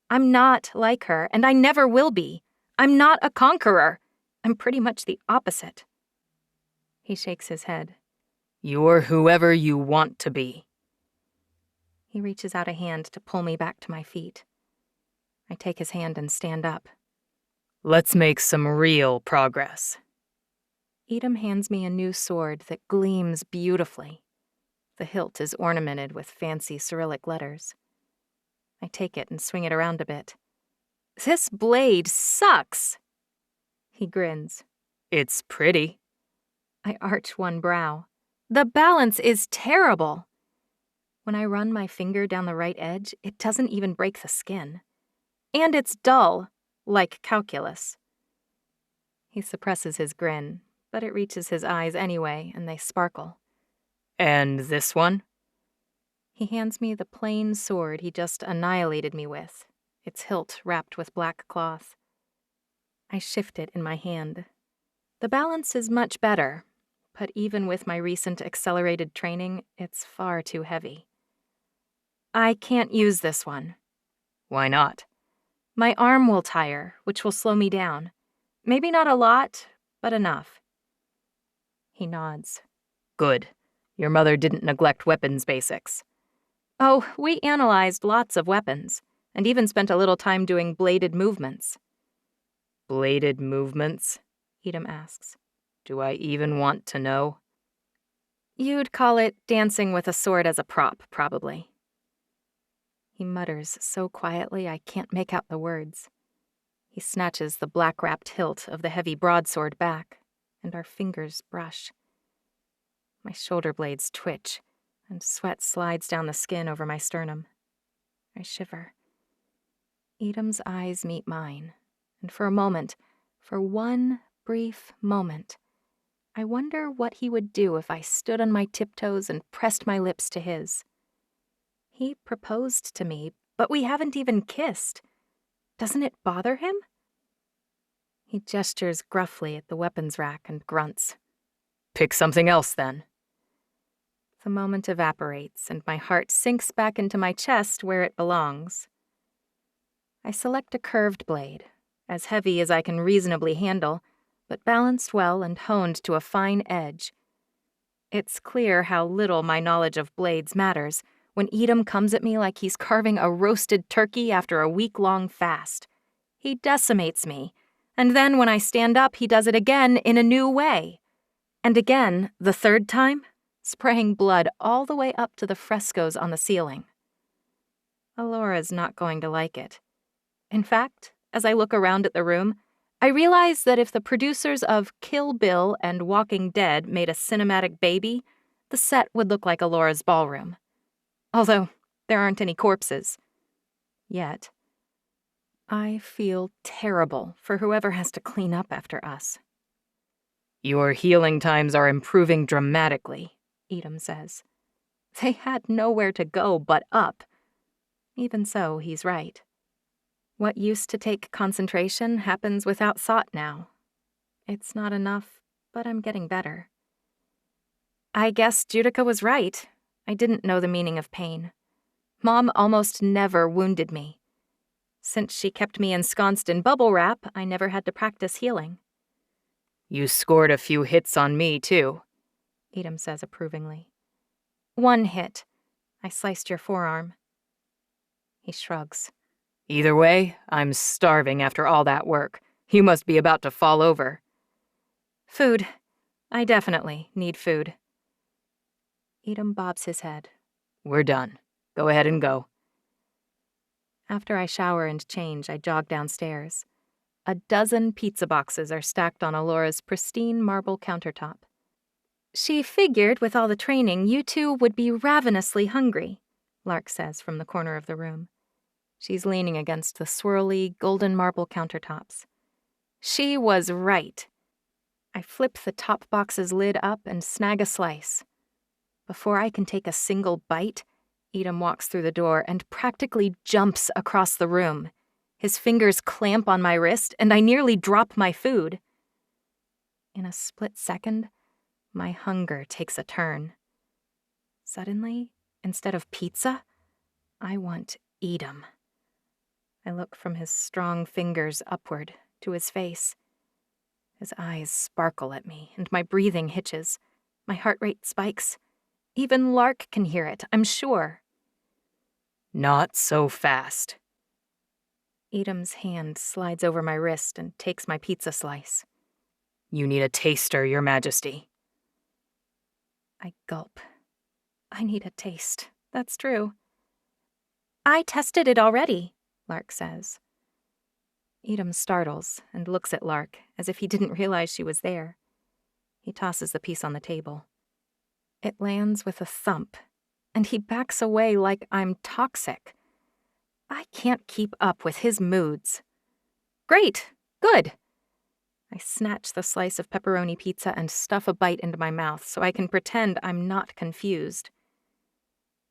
I'm not like her, and I never will be. I'm not a conqueror. I'm pretty much the opposite. He shakes his head. You're whoever you want to be. He reaches out a hand to pull me back to my feet. I take his hand and stand up. Let's make some real progress. Edom hands me a new sword that gleams beautifully. The hilt is ornamented with fancy Cyrillic letters. I take it and swing it around a bit. This blade sucks! He grins. It's pretty. I arch one brow. The balance is terrible. When I run my finger down the right edge, it doesn't even break the skin. And it's dull, like calculus. He suppresses his grin, but it reaches his eyes anyway, and they sparkle. And this one? He hands me the plain sword he just annihilated me with, its hilt wrapped with black cloth. I shift it in my hand. The balance is much better, but even with my recent accelerated training, it's far too heavy. I can't use this one. Why not? My arm will tire, which will slow me down. Maybe not a lot, but enough. He nods. Good. Your mother didn't neglect weapons basics. Oh, we analyzed lots of weapons, and even spent a little time doing bladed movements. Bladed movements? Edom asks. Do I even want to know? You'd call it dancing with a sword as a prop, probably. He mutters so quietly I can't make out the words. He snatches the black-wrapped hilt of the heavy broadsword back, and our fingers brush. My shoulder blades twitch, and sweat slides down the skin over my sternum. I shiver. Edom's eyes meet mine, and for a moment, for one brief moment, I wonder what he would do if I stood on my tiptoes and pressed my lips to his. He proposed to me, but we haven't even kissed. Doesn't it bother him? He gestures gruffly at the weapons rack and grunts. Pick something else, then. The moment evaporates, and my heart sinks back into my chest where it belongs. I select a curved blade, as heavy as I can reasonably handle, but balanced well and honed to a fine edge. It's clear how little my knowledge of blades matters when Edom comes at me like he's carving a roasted turkey after a week-long fast. He decimates me, and then when I stand up, he does it again in a new way. And again, the third time, spraying blood all the way up to the frescoes on the ceiling. Alora's not going to like it. In fact, as I look around at the room, I realize that if the producers of Kill Bill and Walking Dead made a cinematic baby, The set would look like Alora's ballroom. Although, there aren't any corpses. Yet. I feel terrible for whoever has to clean up after us. Your healing times are improving dramatically, Edom says. They had nowhere to go but up. Even so, he's right. What used to take concentration happens without thought now. It's not enough, but I'm getting better. I guess Judica was right. I didn't know the meaning of pain. Mom almost never wounded me. Since she kept me ensconced in bubble wrap, I never had to practice healing. You scored a few hits on me, too, Edom says approvingly. 1 hit. I sliced your forearm. He shrugs. Either way, I'm starving after all that work. You must be about to fall over. Food. I definitely need food. Edom bobs his head. We're done. Go ahead and go. After I shower and change, I jog downstairs. 12 pizza boxes are stacked on Alora's pristine marble countertop. She figured with all the training, you two would be ravenously hungry, Lark says from the corner of the room. She's leaning against the swirly, golden marble countertops. She was right. I flip the top box's lid up and snag a slice. Before I can take a single bite, Edom walks through the door and practically jumps across the room. His fingers clamp on my wrist, and I nearly drop my food. In a split second, my hunger takes a turn. Suddenly, instead of pizza, I want Edom. I look from his strong fingers upward to his face. His eyes sparkle at me, and my breathing hitches. My heart rate spikes. Even Lark can hear it, I'm sure. Not so fast. Edom's hand slides over my wrist and takes my pizza slice. You need a taster, Your Majesty. I gulp. I need a taste. That's true. I tested it already, Lark says. Edom startles and looks at Lark as if he didn't realize she was there. He tosses the piece on the table. It lands with a thump, and he backs away like I'm toxic. I can't keep up with his moods. Great, good. I snatch the slice of pepperoni pizza and stuff a bite into my mouth so I can pretend I'm not confused.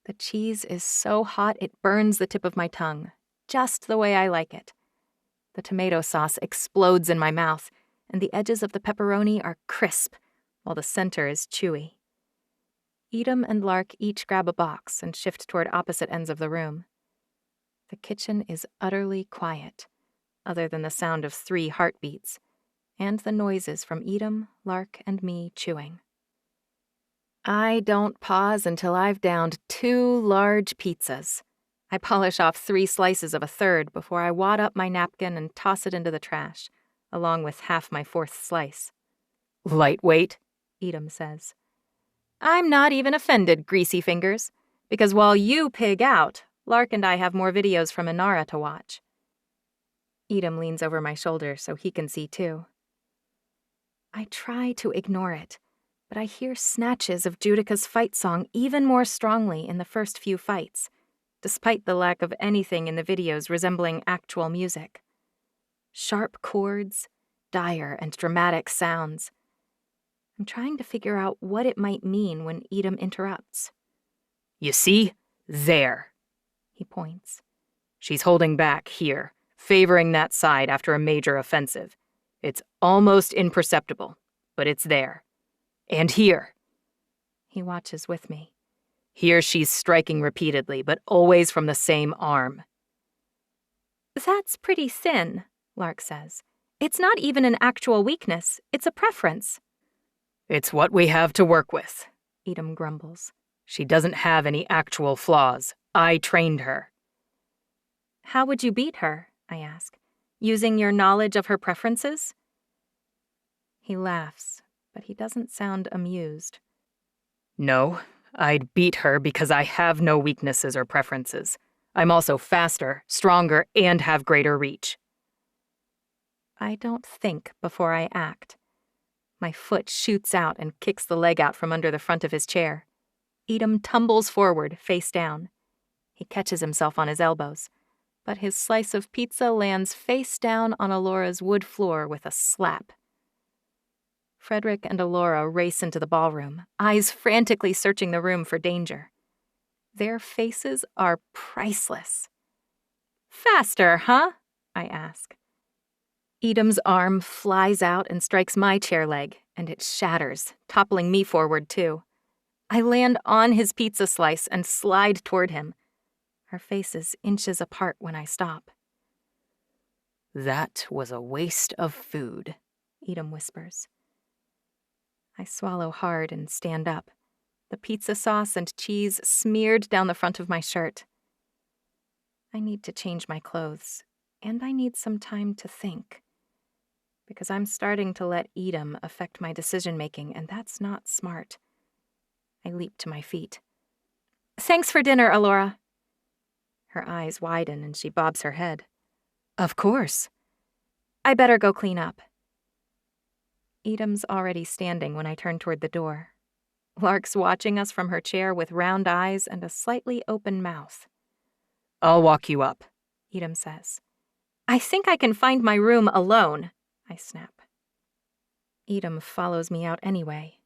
The cheese is so hot it burns the tip of my tongue, just the way I like it. The tomato sauce explodes in my mouth, and the edges of the pepperoni are crisp, while the center is chewy. Edom and Lark each grab a box and shift toward opposite ends of the room. The kitchen is utterly quiet, other than the sound of 3 heartbeats, and the noises from Edom, Lark, and me chewing. I don't pause until I've downed 2 large pizzas. I polish off 3 slices of a third before I wad up my napkin and toss it into the trash, along with half my 4th slice. Lightweight, Edom says. I'm not even offended, greasy fingers, because while you pig out, Lark and I have more videos from Inara to watch. Edom leans over my shoulder so he can see too. I try to ignore it, but I hear snatches of Judica's fight song even more strongly in the first few fights, despite the lack of anything in the videos resembling actual music. Sharp chords, dire and dramatic sounds. I'm trying to figure out what it might mean when Edom interrupts. You see? There. He points. She's holding back here, favoring that side after a major offensive. It's almost imperceptible, but it's there. And here. He watches with me. Here she's striking repeatedly, but always from the same arm. That's pretty thin, Lark says. It's not even an actual weakness. It's a preference. It's what we have to work with, Edom grumbles. She doesn't have any actual flaws. I trained her. How would you beat her? I ask. Using your knowledge of her preferences? He laughs, but he doesn't sound amused. No, I'd beat her because I have no weaknesses or preferences. I'm also faster, stronger, and have greater reach. I don't think before I act. My foot shoots out and kicks the leg out from under the front of his chair. Edom tumbles forward, face down. He catches himself on his elbows, but his slice of pizza lands face down on Alora's wood floor with a slap. Frederick and Alora race into the ballroom, eyes frantically searching the room for danger. Their faces are priceless. "Faster, huh?" I ask. Edom's arm flies out and strikes my chair leg, and it shatters, toppling me forward too. I land on his pizza slice and slide toward him. Our faces inches apart when I stop. "That was a waste of food," Edom whispers. I swallow hard and stand up, the pizza sauce and cheese smeared down the front of my shirt. I need to change my clothes, and I need some time to think, because I'm starting to let Edom affect my decision-making, and that's not smart. I leap to my feet. "Thanks for dinner, Alora." Her eyes widen and she bobs her head. "Of course." "I better go clean up." Edom's already standing when I turn toward the door. Lark's watching us from her chair with round eyes and a slightly open mouth. "I'll walk you up," Edom says. "I think I can find my room alone," I snap. Edom follows me out anyway.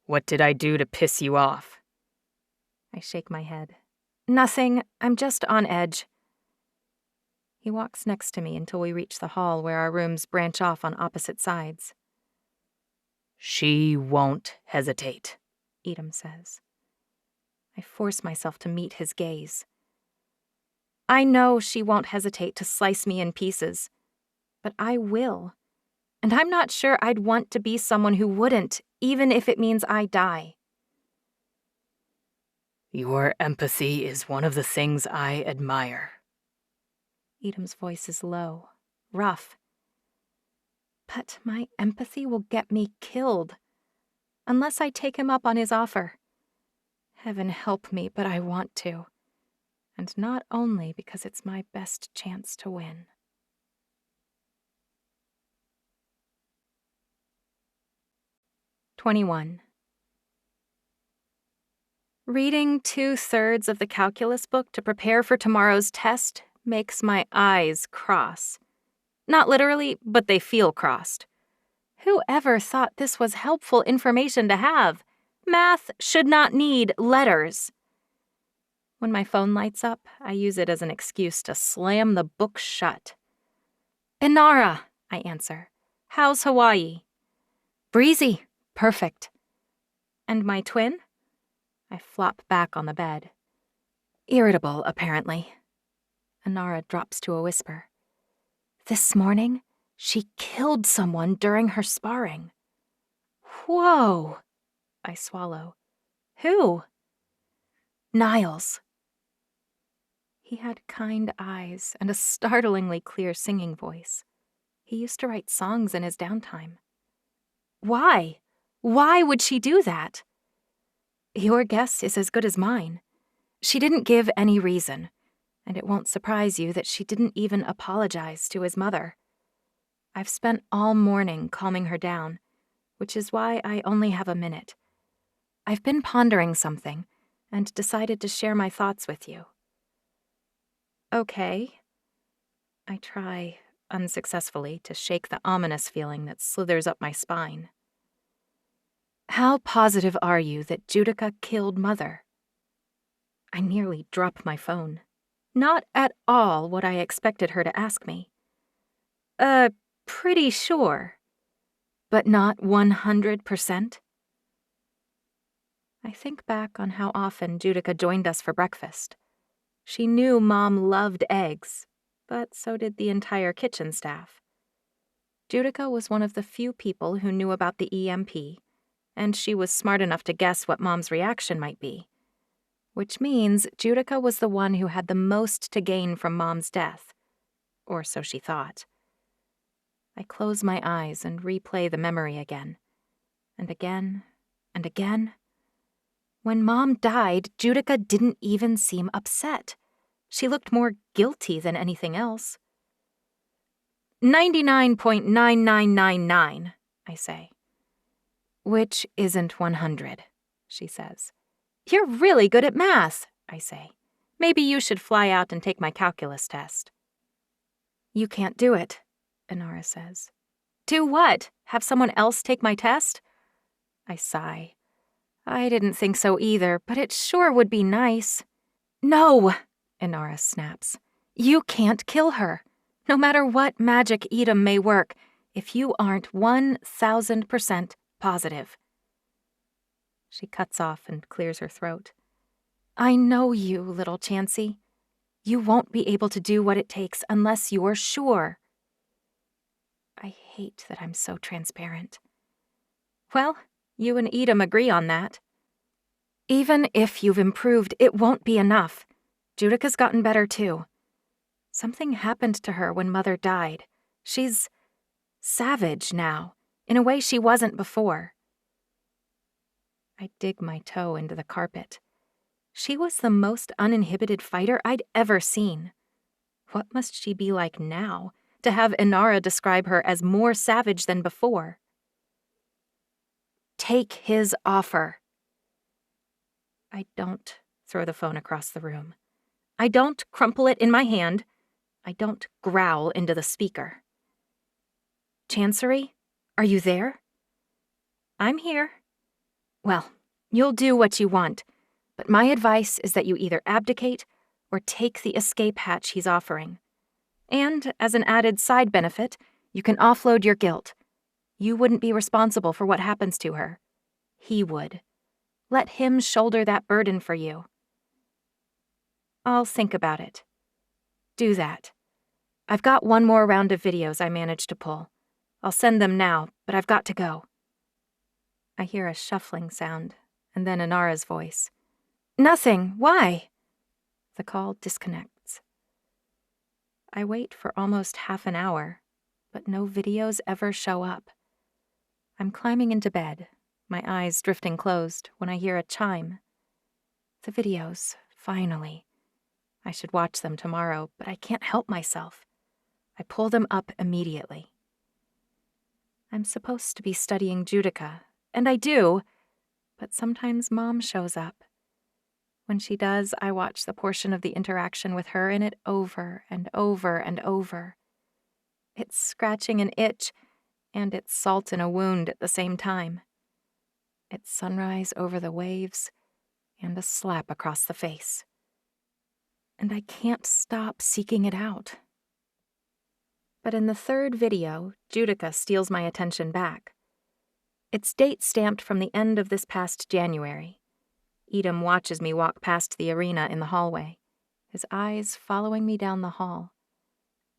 "What did I do to piss you off?" I shake my head. "Nothing. I'm just on edge." He walks next to me until we reach the hall where our rooms branch off on opposite sides. "She won't hesitate," Edom says. I force myself to meet his gaze. I know she won't hesitate to slice me in pieces, but I will. And I'm not sure I'd want to be someone who wouldn't, even if it means I die. "Your empathy is one of the things I admire." Edom's voice is low, rough. But my empathy will get me killed, unless I take him up on his offer. Heaven help me, but I want to. And not only because it's my best chance to win. (21) Reading 2/3 of the calculus book to prepare for tomorrow's test makes my eyes cross. Not literally, but they feel crossed. Who ever thought this was helpful information to have? Math should not need letters. When my phone lights up, I use it as an excuse to slam the book shut. "Inara," I answer. "How's Hawaii?" "Breezy. Perfect." "And my twin?" I flop back on the bed. "Irritable, apparently." Inara drops to a whisper. "This morning, she killed someone during her sparring." "Whoa!" I swallow. "Who?" "Niles." He had kind eyes and a startlingly clear singing voice. He used to write songs in his downtime. "Why? Why would she do that?" "Your guess is as good as mine. She didn't give any reason, and it won't surprise you that she didn't even apologize to his mother. I've spent all morning calming her down, which is why I only have a minute. I've been pondering something and decided to share my thoughts with you." "Okay." I try, unsuccessfully, to shake the ominous feeling that slithers up my spine. "How positive are you that Judica killed Mother?" I nearly drop my phone. Not at all what I expected her to ask me. Pretty sure. But not 100%? I think back on how often Judica joined us for breakfast. She knew Mom loved eggs, but so did the entire kitchen staff. Judica was one of the few people who knew about the EMP, and she was smart enough to guess what Mom's reaction might be. Which means Judica was the one who had the most to gain from Mom's death. Or so she thought. I close my eyes and replay the memory again. And again, and again. When Mom died, Judica didn't even seem upset. She looked more guilty than anything else. 99.9999, I say. "Which isn't 100, she says. You're really good at math, I say. Maybe you should fly out and take my calculus test. You can't do it, Inara says. Do what? Have someone else take my test? I sigh. I didn't think so either, but it sure would be nice. No, Inara snaps. You can't kill her. No matter what magic Edom may work, if you aren't 1,000% positive. She cuts off and clears her throat. I know you, little Chancey. You won't be able to do what it takes unless you're sure. I hate that I'm so transparent. Well, you and Edom agree on that. Even if you've improved, it won't be enough. Judica's gotten better too. Something happened to her when Mother died. She's savage now, in a way she wasn't before. I dig my toe into the carpet. She was the most uninhibited fighter I'd ever seen. What must she be like now, to have Inara describe her as more savage than before? Take his offer. I don't throw the phone across the room. I don't crumple it in my hand. I don't growl into the speaker. Chancery, are you there? I'm here. Well, you'll do what you want, but my advice is that you either abdicate or take the escape hatch he's offering. And, as an added side benefit, you can offload your guilt. You wouldn't be responsible for what happens to her. He would. Let him shoulder that burden for you. I'll think about it. Do that. I've got one more round of videos I managed to pull. I'll send them now, but I've got to go. I hear a shuffling sound, and then Inara's voice. Nothing. Why? The call disconnects. I wait for almost half an hour, but no videos ever show up. I'm climbing into bed, my eyes drifting closed, when I hear a chime. The videos, finally. I should watch them tomorrow, but I can't help myself. I pull them up immediately. I'm supposed to be studying Judica, and I do, but sometimes Mom shows up. When she does, I watch the portion of the interaction with her in it over and over and over. It's scratching an itch, and it's salt in a wound at the same time. It's sunrise over the waves, and a slap across the face. And I can't stop seeking it out. But in the third video, Judica steals my attention back. It's date-stamped from the end of this past January. Edom watches me walk past the arena in the hallway, his eyes following me down the hall.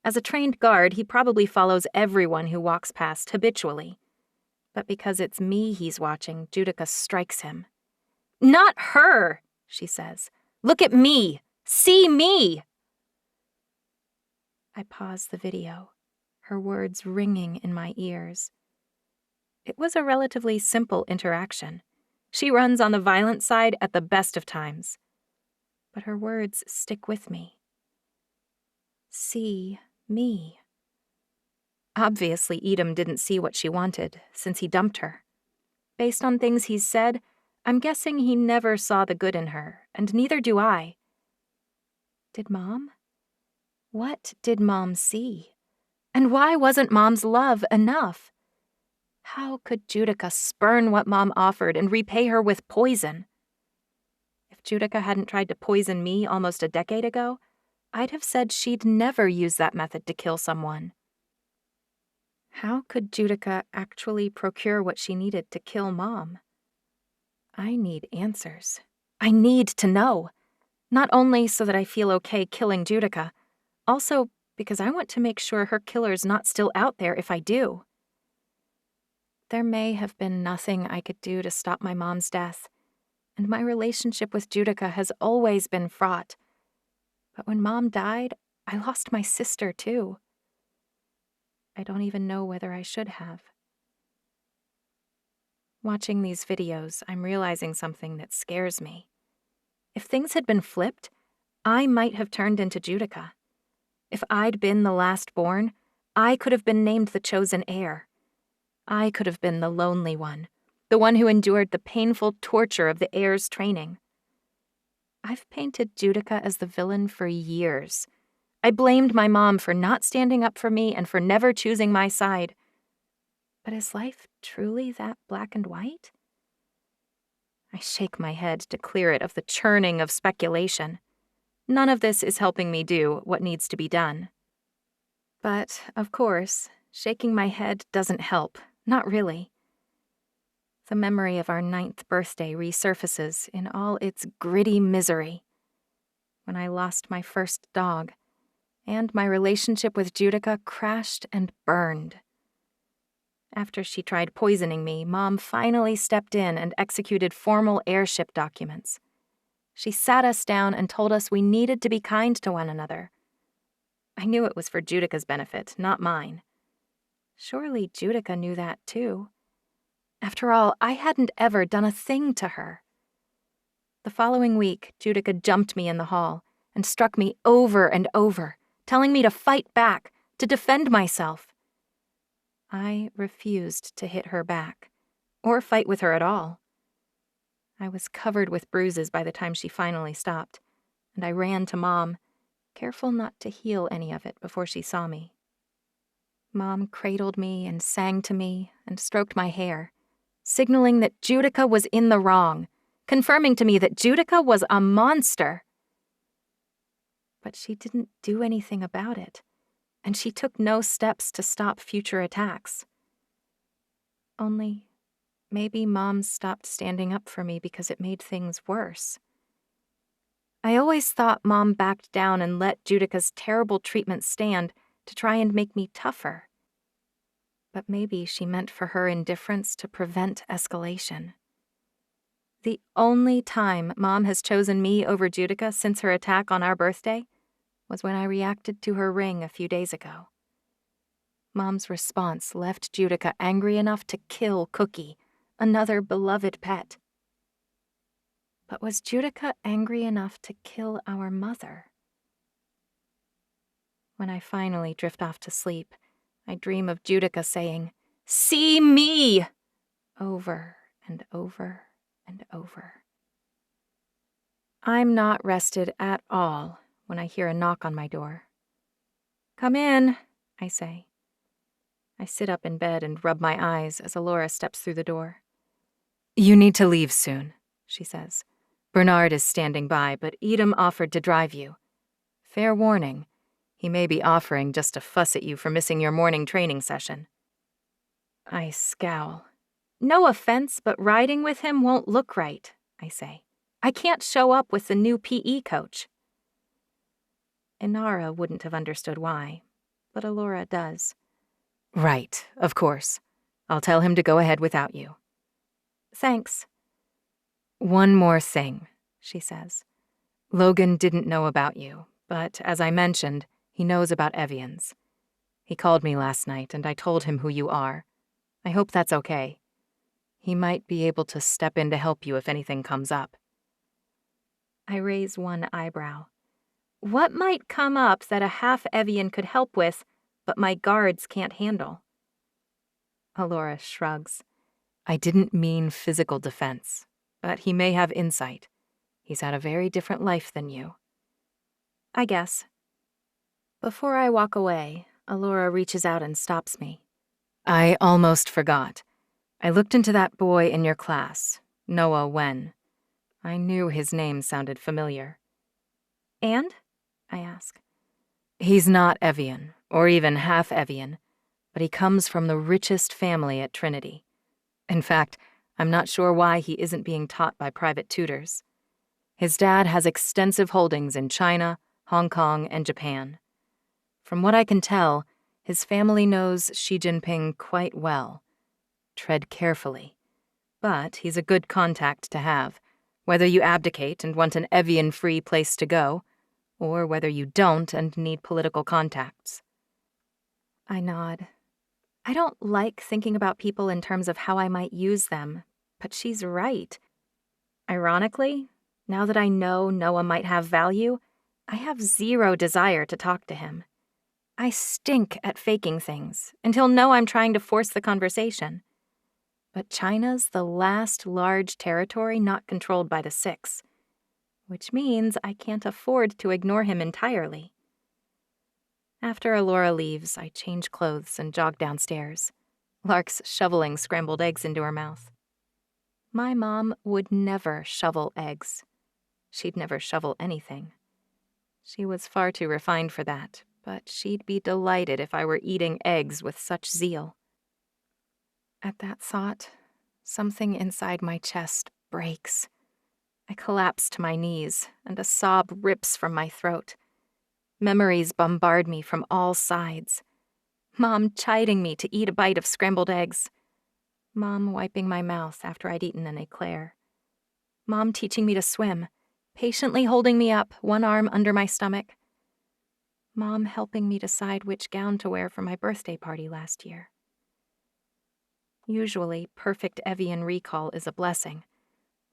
As a trained guard, he probably follows everyone who walks past habitually. But because it's me he's watching, Judica strikes him. Not her, she says. Look at me. See me. I pause the video, her words ringing in my ears. It was a relatively simple interaction. She runs on the violent side at the best of times. But her words stick with me. See me. Obviously, Edom didn't see what she wanted, since he dumped her. Based on things he's said, I'm guessing he never saw the good in her, and neither do I. Did Mom? What did Mom see? And why wasn't Mom's love enough? How could Judica spurn what Mom offered and repay her with poison? If Judica hadn't tried to poison me almost a decade ago, I'd have said she'd never use that method to kill someone. How could Judica actually procure what she needed to kill Mom? I need answers. I need to know. Not only so that I feel okay killing Judica, also because I want to make sure her killer's not still out there if I do. There may have been nothing I could do to stop my mom's death, and my relationship with Judica has always been fraught. But when Mom died, I lost my sister too. I don't even know whether I should have. Watching these videos, I'm realizing something that scares me. If things had been flipped, I might have turned into Judica. If I'd been the last born, I could have been named the chosen heir. I could have been the lonely one, the one who endured the painful torture of the heir's training. I've painted Judica as the villain for years. I blamed my mom for not standing up for me and for never choosing my side. But is life truly that black and white? I shake my head to clear it of the churning of speculation. None of this is helping me do what needs to be done. But, of course, shaking my head doesn't help. Not really. The memory of our 9th birthday resurfaces in all its gritty misery. When I lost my first dog, and my relationship with Judica crashed and burned. After she tried poisoning me, Mom finally stepped in and executed formal heirship documents. She sat us down and told us we needed to be kind to one another. I knew it was for Judica's benefit, not mine. Surely Judica knew that too. After all, I hadn't ever done a thing to her. The following week, Judica jumped me in the hall and struck me over and over, telling me to fight back, to defend myself. I refused to hit her back, or fight with her at all. I was covered with bruises by the time she finally stopped, and I ran to Mom, careful not to heal any of it before she saw me. Mom cradled me and sang to me and stroked my hair, signaling that Judica was in the wrong, confirming to me that Judica was a monster. But she didn't do anything about it, and she took no steps to stop future attacks. Only, maybe Mom stopped standing up for me because it made things worse. I always thought Mom backed down and let Judica's terrible treatment stand to try and make me tougher. But maybe she meant for her indifference to prevent escalation. The only time Mom has chosen me over Judica since her attack on our birthday was when I reacted to her ring a few days ago. Mom's response left Judica angry enough to kill Cookie, another beloved pet. But was Judica angry enough to kill our mother? When I finally drift off to sleep, I dream of Judica saying, "See me!" over and over and over. I'm not rested at all when I hear a knock on my door. "Come in," I say. I sit up in bed and rub my eyes as Alora steps through the door. "You need to leave soon," she says. "Bernard is standing by, but Edom offered to drive you. Fair warning, he may be offering just to fuss at you for missing your morning training session." I scowl. "No offense, but riding with him won't look right," I say. "I can't show up with the new PE coach." Inara wouldn't have understood why, but Alora does. "Right, of course. I'll tell him to go ahead without you." "Thanks." "One more thing," she says. "Logan didn't know about you, but as I mentioned, he knows about Evians. He called me last night and I told him who you are. I hope that's okay. He might be able to step in to help you if anything comes up." I raise one eyebrow. What might come up that a half Evian could help with, but my guards can't handle? Alora shrugs. "I didn't mean physical defense, but he may have insight. He's had a very different life than you." I guess. Before I walk away, Alora reaches out and stops me. "I almost forgot. I looked into that boy in your class, Noah Wen. I knew his name sounded familiar." "And?" I ask. "He's not Evian, or even half Evian, but he comes from the richest family at Trinity. In fact, I'm not sure why he isn't being taught by private tutors. His dad has extensive holdings in China, Hong Kong, and Japan. From what I can tell, his family knows Xi Jinping quite well. Tread carefully. But he's a good contact to have, whether you abdicate and want an Evian-free place to go, or whether you don't and need political contacts." I nod. I don't like thinking about people in terms of how I might use them, but she's right. Ironically, now that I know Noah might have value, I have zero desire to talk to him. I stink at faking things, and he'll know I'm trying to force the conversation. But China's the last large territory not controlled by the Six. which means I can't afford to ignore him entirely. After Alora leaves, I change clothes and jog downstairs. Lark's shoveling scrambled eggs into her mouth. My mom would never shovel eggs. She'd never shovel anything. She was far too refined for that, but she'd be delighted if I were eating eggs with such zeal. At that thought, something inside my chest breaks. I collapse to my knees, and a sob rips from my throat. Memories bombard me from all sides. Mom chiding me to eat a bite of scrambled eggs. Mom wiping my mouth after I'd eaten an eclair. Mom teaching me to swim, patiently holding me up, one arm under my stomach. Mom helping me decide which gown to wear for my birthday party last year. Usually, perfect Evian recall is a blessing,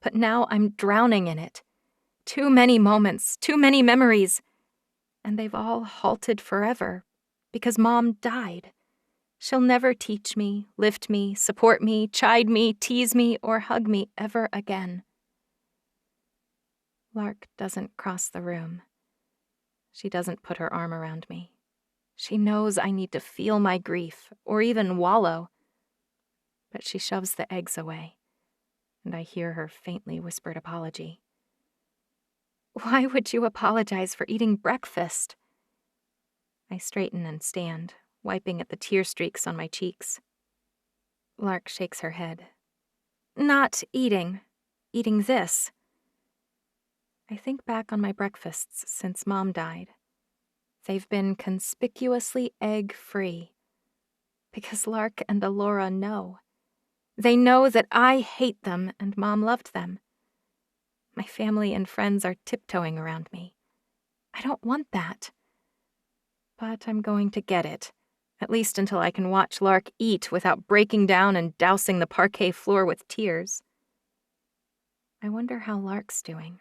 but now I'm drowning in it. Too many moments, too many memories, and they've all halted forever because Mom died. She'll never teach me, lift me, support me, chide me, tease me, or hug me ever again. Lark doesn't cross the room. She doesn't put her arm around me. She knows I need to feel my grief, or even wallow. But she shoves the eggs away, and I hear her faintly whispered apology. Why would you apologize for eating breakfast? I straighten and stand, wiping at the tear streaks on my cheeks. Lark shakes her head. Not eating. Eating this. I think back on my breakfasts since Mom died. They've been conspicuously egg-free. Because Lark and Alora know. They know that I hate them and Mom loved them. My family and friends are tiptoeing around me. I don't want that. But I'm going to get it, at least until I can watch Lark eat without breaking down and dousing the parquet floor with tears. I wonder how Lark's doing.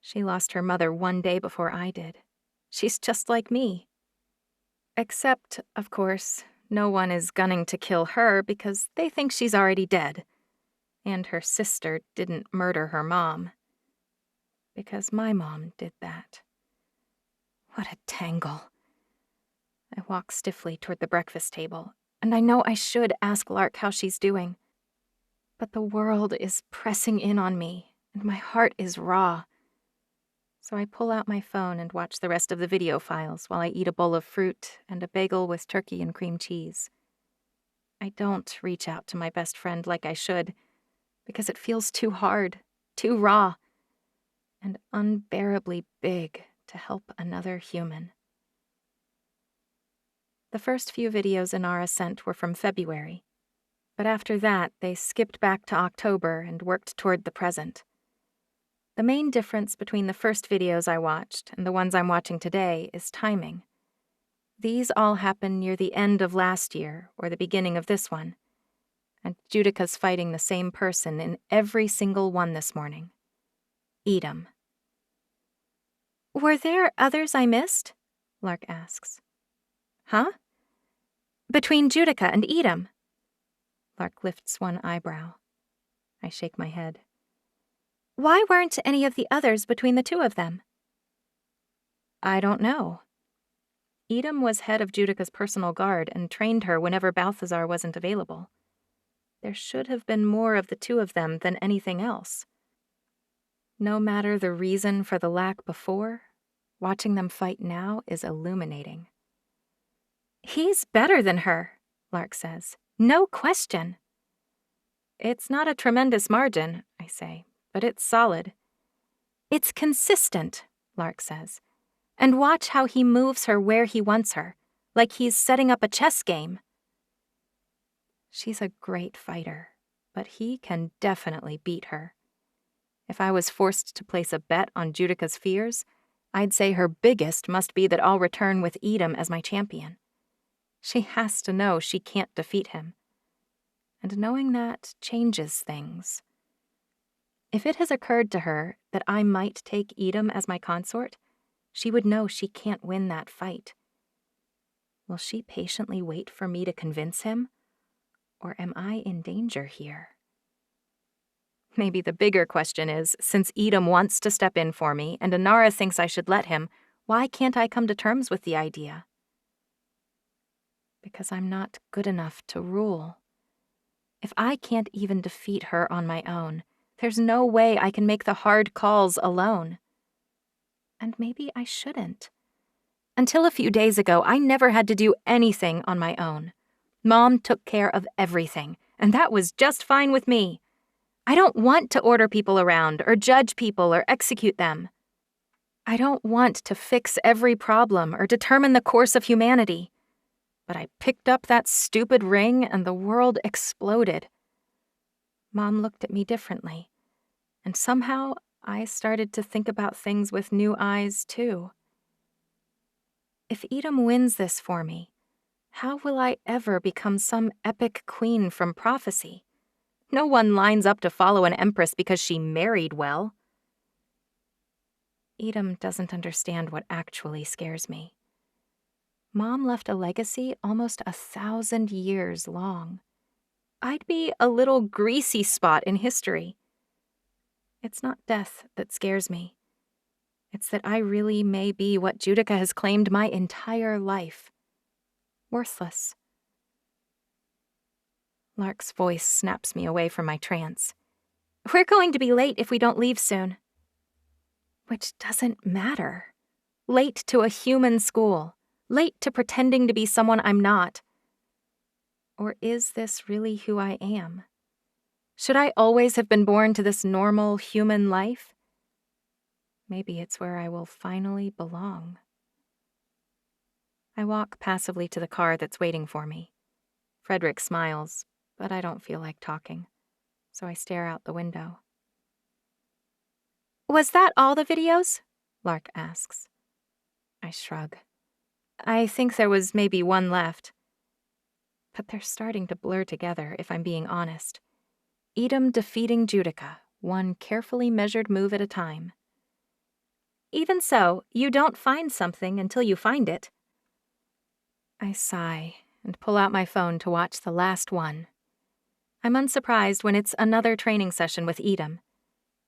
She lost her mother one day before I did. She's just like me. Except, of course, no one is gunning to kill her because they think she's already dead. And her sister didn't murder her mom. Because my mom did that. What a tangle. I walk stiffly toward the breakfast table, and I know I should ask Lark how she's doing. But the world is pressing in on me, and my heart is raw. So I pull out my phone and watch the rest of the video files while I eat a bowl of fruit and a bagel with turkey and cream cheese. I don't reach out to my best friend like I should, because it feels too hard, too raw, and unbearably big to help another human. The first few videos Inara sent were from February, but after that they skipped back to October and worked toward the present. The main difference between the first videos I watched and the ones I'm watching today is timing. These all happen near the end of last year or the beginning of this one, and Judica's fighting the same person in every single one this morning. Edom. Were there others I missed? Lark asks. Huh? Between Judica and Edom. Lark lifts one eyebrow. I shake my head. Why weren't any of the others between the two of them? I don't know. Edom was head of Judica's personal guard and trained her whenever Balthazar wasn't available. There should have been more of the two of them than anything else. No matter the reason for the lack before, watching them fight now is illuminating. He's better than her, Lark says. No question. It's not a tremendous margin, I say, but it's solid. It's consistent, Lark says. And watch how he moves her where he wants her, like he's setting up a chess game. She's a great fighter, but he can definitely beat her. If I was forced to place a bet on Judica's fears, I'd say her biggest must be that I'll return with Edom as my champion. She has to know she can't defeat him. And knowing that changes things. If it has occurred to her that I might take Edom as my consort, she would know she can't win that fight. Will she patiently wait for me to convince him? Or am I in danger here? Maybe the bigger question is, since Edom wants to step in for me and Inara thinks I should let him, why can't I come to terms with the idea? Because I'm not good enough to rule. If I can't even defeat her on my own, there's no way I can make the hard calls alone. And maybe I shouldn't. Until a few days ago, I never had to do anything on my own. Mom took care of everything, and that was just fine with me. I don't want to order people around or judge people or execute them. I don't want to fix every problem or determine the course of humanity. But I picked up that stupid ring and the world exploded. Mom looked at me differently, and somehow I started to think about things with new eyes, too. If Edom wins this for me, how will I ever become some epic queen from prophecy? No one lines up to follow an empress because she married well. Edom doesn't understand what actually scares me. Mom left a legacy almost 1,000 years long. I'd be a little greasy spot in history. It's not death that scares me. It's that I really may be what Judica has claimed my entire life. Worthless. Lark's voice snaps me away from my trance. We're going to be late if we don't leave soon. Which doesn't matter. Late to a human school. Late to pretending to be someone I'm not. Or is this really who I am? Should I always have been born to this normal human life? Maybe it's where I will finally belong. I walk passively to the car that's waiting for me. Frederick smiles, but I don't feel like talking, so I stare out the window. Was that all the videos? Lark asks. I shrug. I think there was maybe one left. But they're starting to blur together, if I'm being honest. Edom defeating Judica, one carefully measured move at a time. Even so, you don't find something until you find it. I sigh and pull out my phone to watch the last one. I'm unsurprised when it's another training session with Edom.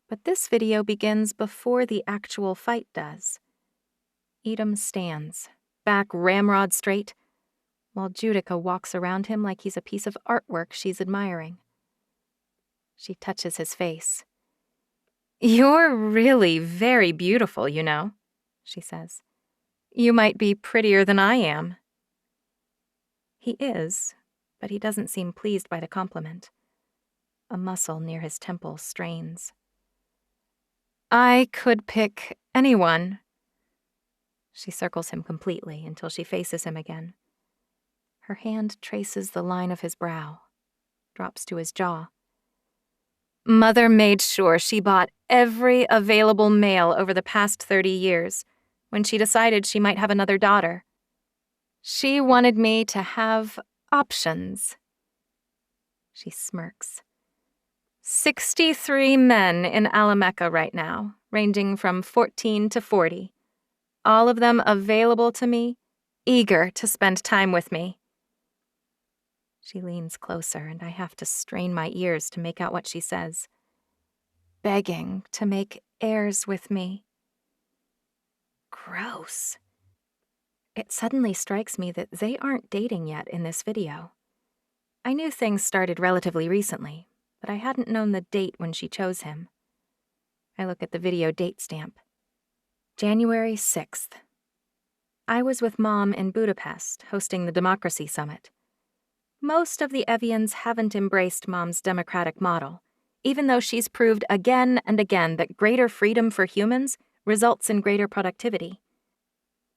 But this video begins before the actual fight does. Edom stands, back ramrod straight, while Judica walks around him like he's a piece of artwork she's admiring. She touches his face. You're really very beautiful, you know, she says. You might be prettier than I am. He is, but he doesn't seem pleased by the compliment. A muscle near his temple strains. I could pick anyone. She circles him completely until she faces him again. Her hand traces the line of his brow, drops to his jaw. Mother made sure she bought every available male over the past 30 years when she decided she might have another daughter. She wanted me to have options. She smirks. 63 men in Alamecha right now, ranging from 14 to 40. All of them available to me, eager to spend time with me. She leans closer, and I have to strain my ears to make out what she says. Begging to make heirs with me. Gross. It suddenly strikes me that they aren't dating yet in this video. I knew things started relatively recently, but I hadn't known the date when she chose him. I look at the video date stamp. January 6th. I was with Mom in Budapest, hosting the Democracy Summit. Most of the Evians haven't embraced Mom's democratic model, even though she's proved again and again that greater freedom for humans results in greater productivity.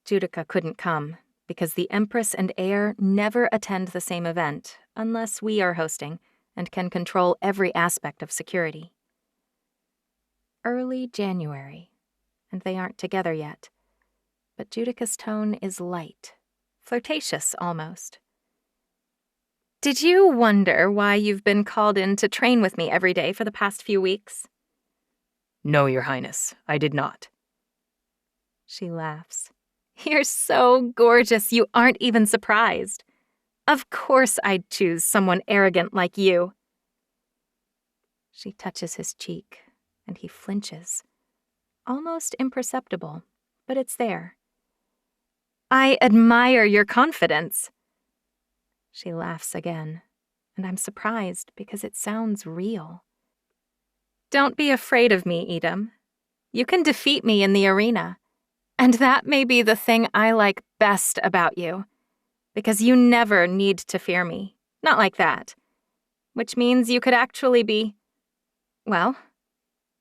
Judica couldn't come, because the empress and heir never attend the same event unless we are hosting and can control every aspect of security. Early January, and they aren't together yet. But Judica's tone is light, flirtatious almost. Did you wonder why you've been called in to train with me every day for the past few weeks? No, Your Highness, I did not. She laughs. You're so gorgeous you aren't even surprised. Of course I'd choose someone arrogant like you. She touches his cheek, and he flinches. Almost imperceptible, but it's there. I admire your confidence. She laughs again, and I'm surprised because it sounds real. Don't be afraid of me, Edom. You can defeat me in the arena. And that may be the thing I like best about you, because you never need to fear me. Not like that. Which means you could actually be, well,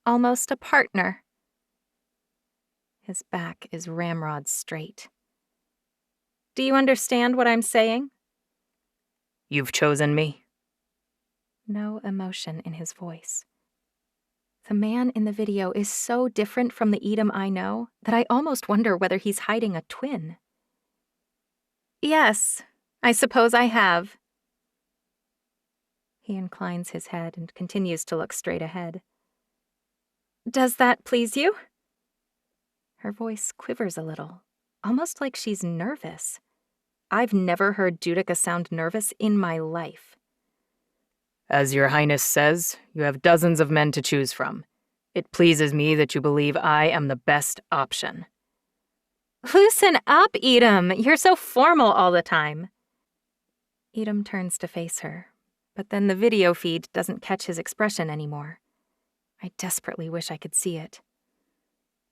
almost a partner. His back is ramrod straight. Do you understand what I'm saying? You've chosen me. No emotion in his voice. The man in the video is so different from the Edom I know that I almost wonder whether he's hiding a twin. Yes, I suppose I have. He inclines his head and continues to look straight ahead. Does that please you? Her voice quivers a little, almost like she's nervous. I've never heard Judica sound nervous in my life. As your highness says, you have dozens of men to choose from. It pleases me that you believe I am the best option. Loosen up, Edom. You're so formal all the time. Edom turns to face her, but then the video feed doesn't catch his expression anymore. I desperately wish I could see it.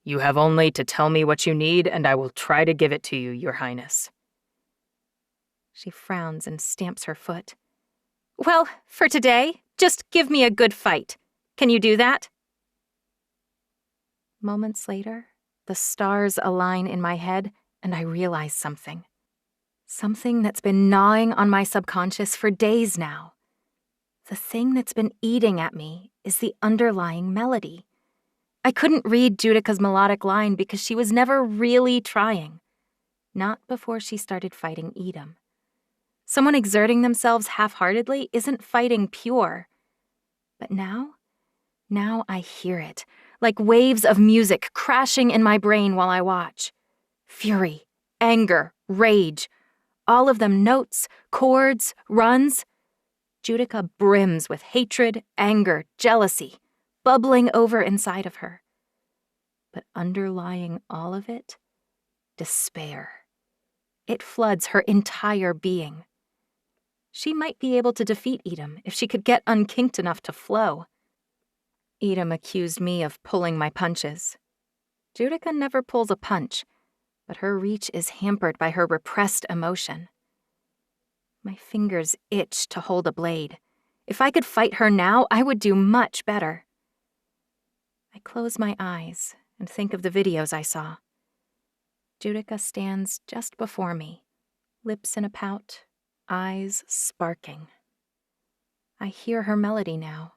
You have only to tell me what you need, and I will try to give it to you, your highness. She frowns and stamps her foot. Well, for today, just give me a good fight. Can you do that? Moments later, the stars align in my head, and I realize something. Something that's been gnawing on my subconscious for days now. The thing that's been eating at me is the underlying melody. I couldn't read Judica's melodic line because she was never really trying. Not before she started fighting Edom. Someone exerting themselves half-heartedly isn't fighting pure. But now I hear it, like waves of music crashing in my brain while I watch. Fury, anger, rage, all of them notes, chords, runs. Judica brims with hatred, anger, jealousy, bubbling over inside of her. But underlying all of it, despair. It floods her entire being. She might be able to defeat Edom if she could get unkinked enough to flow. Edom accused me of pulling my punches. Judica never pulls a punch, but her reach is hampered by her repressed emotion. My fingers itch to hold a blade. If I could fight her now, I would do much better. I close my eyes and think of the videos I saw. Judica stands just before me, lips in a pout, eyes sparking. I hear her melody now,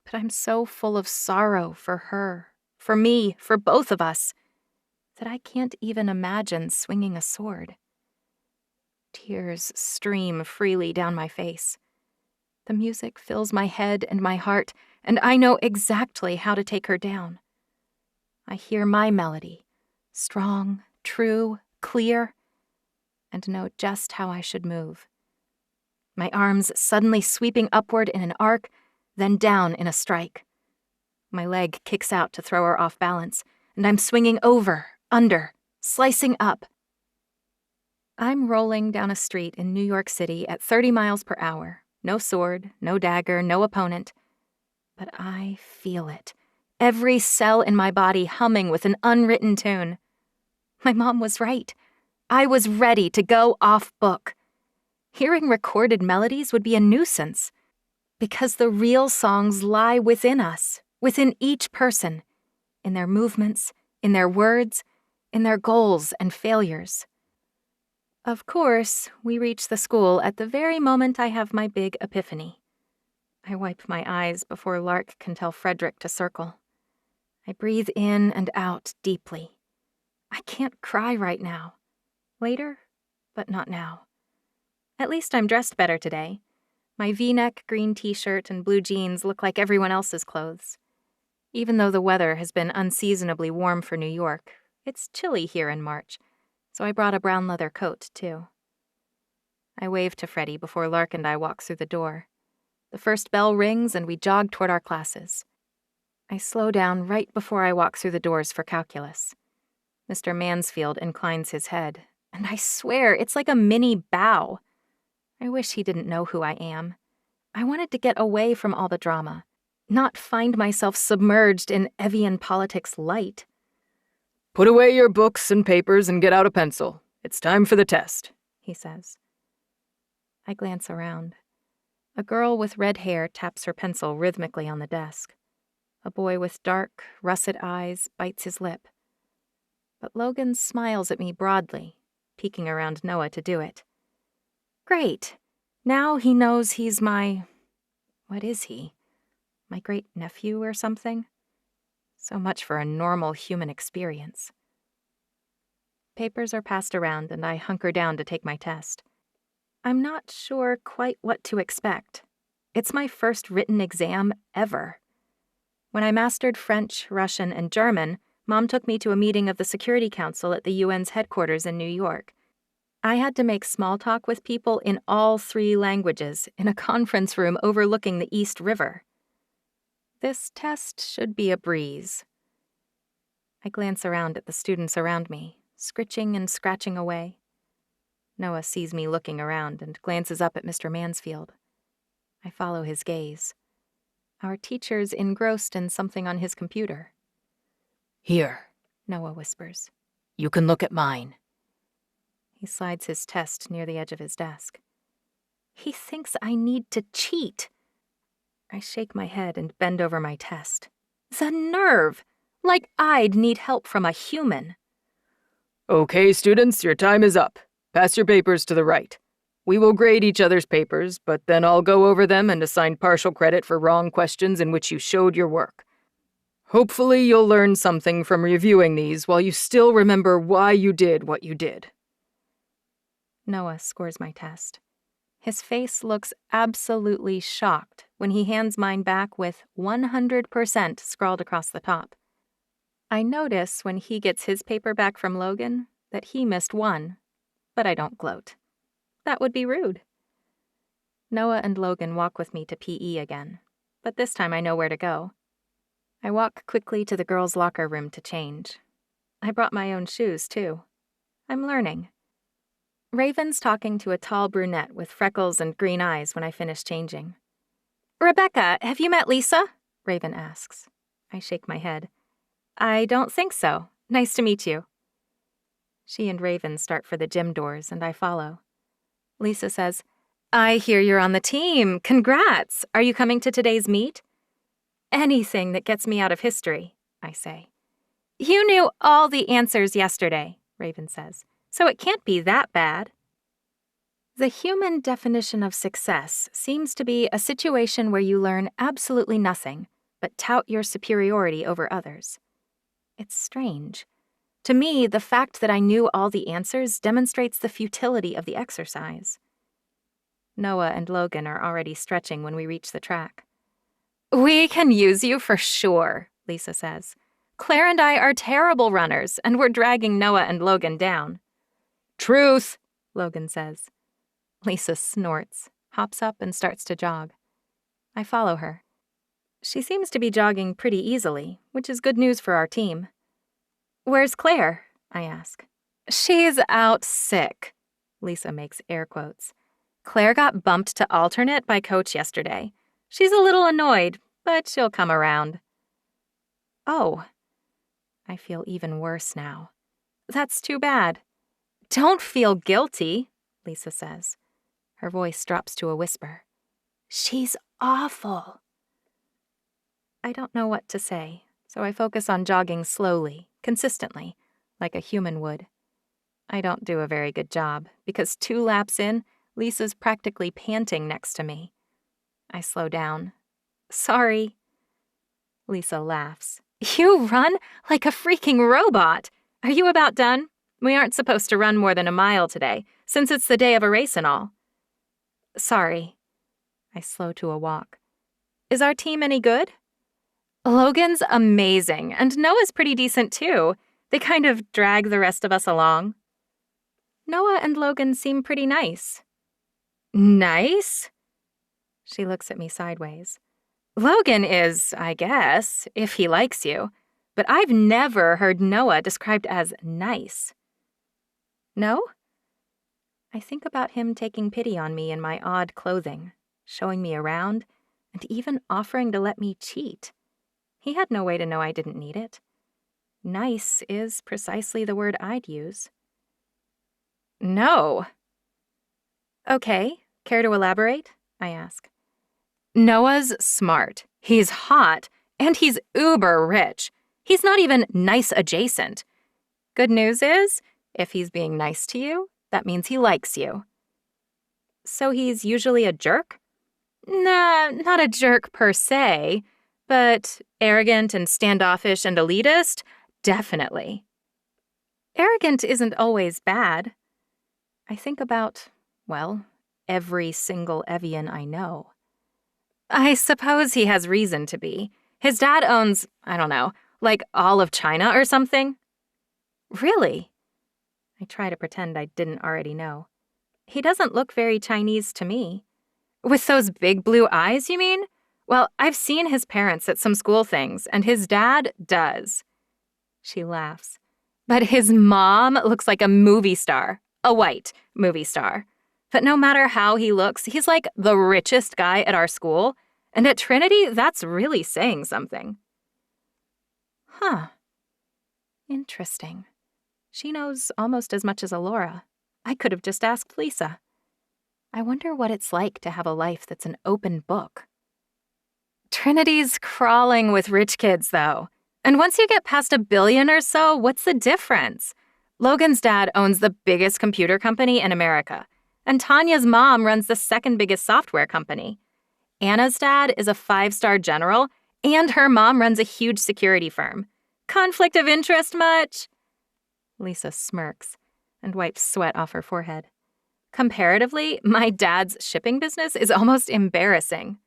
but I'm so full of sorrow for her, for me, for both of us, that I can't even imagine swinging a sword. Tears stream freely down my face. The music fills my head and my heart, and I know exactly how to take her down. I hear my melody, strong, true, clear, and know just how I should move. My arms suddenly sweeping upward in an arc, then down in a strike. My leg kicks out to throw her off balance, and I'm swinging over, under, slicing up. I'm rolling down a street in New York City at 30 miles per hour. No sword, no dagger, no opponent. But I feel it. Every cell in my body humming with an unwritten tune. My mom was right. I was ready to go off book. Hearing recorded melodies would be a nuisance, because the real songs lie within us, within each person, in their movements, in their words, in their goals and failures. Of course, we reach the school at the very moment I have my big epiphany. I wipe my eyes before Lark can tell Frederick to circle. I breathe in and out deeply. I can't cry right now. Later, but not now. At least I'm dressed better today. My V-neck green t-shirt and blue jeans look like everyone else's clothes. Even though the weather has been unseasonably warm for New York, it's chilly here in March, so I brought a brown leather coat, too. I wave to Freddie before Lark and I walk through the door. The first bell rings and we jog toward our classes. I slow down right before I walk through the doors for calculus. Mr. Mansfield inclines his head, and I swear it's like a mini bow. I wish he didn't know who I am. I wanted to get away from all the drama, not find myself submerged in Evian politics light. Put away your books and papers and get out a pencil. It's time for the test, he says. I glance around. A girl with red hair taps her pencil rhythmically on the desk. A boy with dark, russet eyes bites his lip. But Logan smiles at me broadly, peeking around Noah to do it. Great. Now he knows he's my... what is he? My great-nephew or something? So much for a normal human experience. Papers are passed around and I hunker down to take my test. I'm not sure quite what to expect. It's my first written exam ever. When I mastered French, Russian, and German, Mom took me to a meeting of the Security Council at the UN's headquarters in New York. I had to make small talk with people in all 3 languages in a conference room overlooking the East River. This test should be a breeze. I glance around at the students around me, scritching and scratching away. Noah sees me looking around and glances up at Mr. Mansfield. I follow his gaze. Our teacher's engrossed in something on his computer. Here, Noah whispers. You can look at mine. He slides his test near the edge of his desk. He thinks I need to cheat. I shake my head and bend over my test. The nerve! Like I'd need help from a human. Okay, students, your time is up. Pass your papers to the right. We will grade each other's papers, but then I'll go over them and assign partial credit for wrong questions in which you showed your work. Hopefully you'll learn something from reviewing these while you still remember why you did what you did. Noah scores my test. His face looks absolutely shocked when he hands mine back with 100% scrawled across the top. I notice when he gets his paper back from Logan that he missed 1, but I don't gloat. That would be rude. Noah and Logan walk with me to PE again, but this time I know where to go. I walk quickly to the girls' locker room to change. I brought my own shoes, too. I'm learning. Raven's talking to a tall brunette with freckles and green eyes when I finish changing. Rebecca, have you met Lisa? Raven asks. I shake my head. I don't think so. Nice to meet you. She and Raven start for the gym doors, and I follow. Lisa says, I hear you're on the team. Congrats. Are you coming to today's meet? Anything that gets me out of history, I say. You knew all the answers yesterday, Raven says, so it can't be that bad. The human definition of success seems to be a situation where you learn absolutely nothing, but tout your superiority over others. It's strange. To me, the fact that I knew all the answers demonstrates the futility of the exercise. Noah and Logan are already stretching when we reach the track. We can use you for sure, Lisa says. Claire and I are terrible runners, and we're dragging Noah and Logan down. Truth, Logan says. Lisa snorts, hops up, and starts to jog. I follow her. She seems to be jogging pretty easily, which is good news for our team. Where's Claire? I ask. She's out sick, Lisa makes air quotes. Claire got bumped to alternate by Coach yesterday. She's a little annoyed, but she'll come around. Oh. I feel even worse now. That's too bad. Don't feel guilty, Lisa says. Her voice drops to a whisper. She's awful. I don't know what to say, so I focus on jogging slowly, consistently, like a human would. I don't do a very good job, because 2 laps in, Lisa's practically panting next to me. I slow down. Sorry. Lisa laughs. You run like a freaking robot. Are you about done? We aren't supposed to run more than a mile today, since it's the day of a race and all. Sorry. I slow to a walk. Is our team any good? Logan's amazing, and Noah's pretty decent too. They kind of drag the rest of us along. Noah and Logan seem pretty nice. Nice? She looks at me sideways. Logan is, I guess, if he likes you, but I've never heard Noah described as nice. No? I think about him taking pity on me in my odd clothing, showing me around, and even offering to let me cheat. He had no way to know I didn't need it. Nice is precisely the word I'd use. No. Okay, care to elaborate? I ask. Noah's smart, he's hot, and he's uber rich. He's not even nice adjacent. Good news is, if he's being nice to you, that means he likes you. So he's usually a jerk? Nah, not a jerk per se, but arrogant and standoffish and elitist? Definitely. Arrogant isn't always bad. I think about, well, every single Evian I know. I suppose he has reason to be. His dad owns, I don't know, like all of China or something. Really? I try to pretend I didn't already know. He doesn't look very Chinese to me. With those big blue eyes, you mean? Well, I've seen his parents at some school things, and his dad does. She laughs. But his mom looks like a movie star, a white movie star. But no matter how he looks, he's like the richest guy at our school. And at Trinity, that's really saying something. Huh. Interesting. She knows almost as much as Alora. I could have just asked Lisa. I wonder what it's like to have a life that's an open book. Trinity's crawling with rich kids, though. And once you get past 1 billion or so, what's the difference? Logan's dad owns the biggest computer company in America, and Tanya's mom runs the second biggest software company. Anna's dad is a 5-star general, and her mom runs a huge security firm. Conflict of interest much? Lisa smirks and wipes sweat off her forehead. Comparatively, my dad's shipping business is almost embarrassing.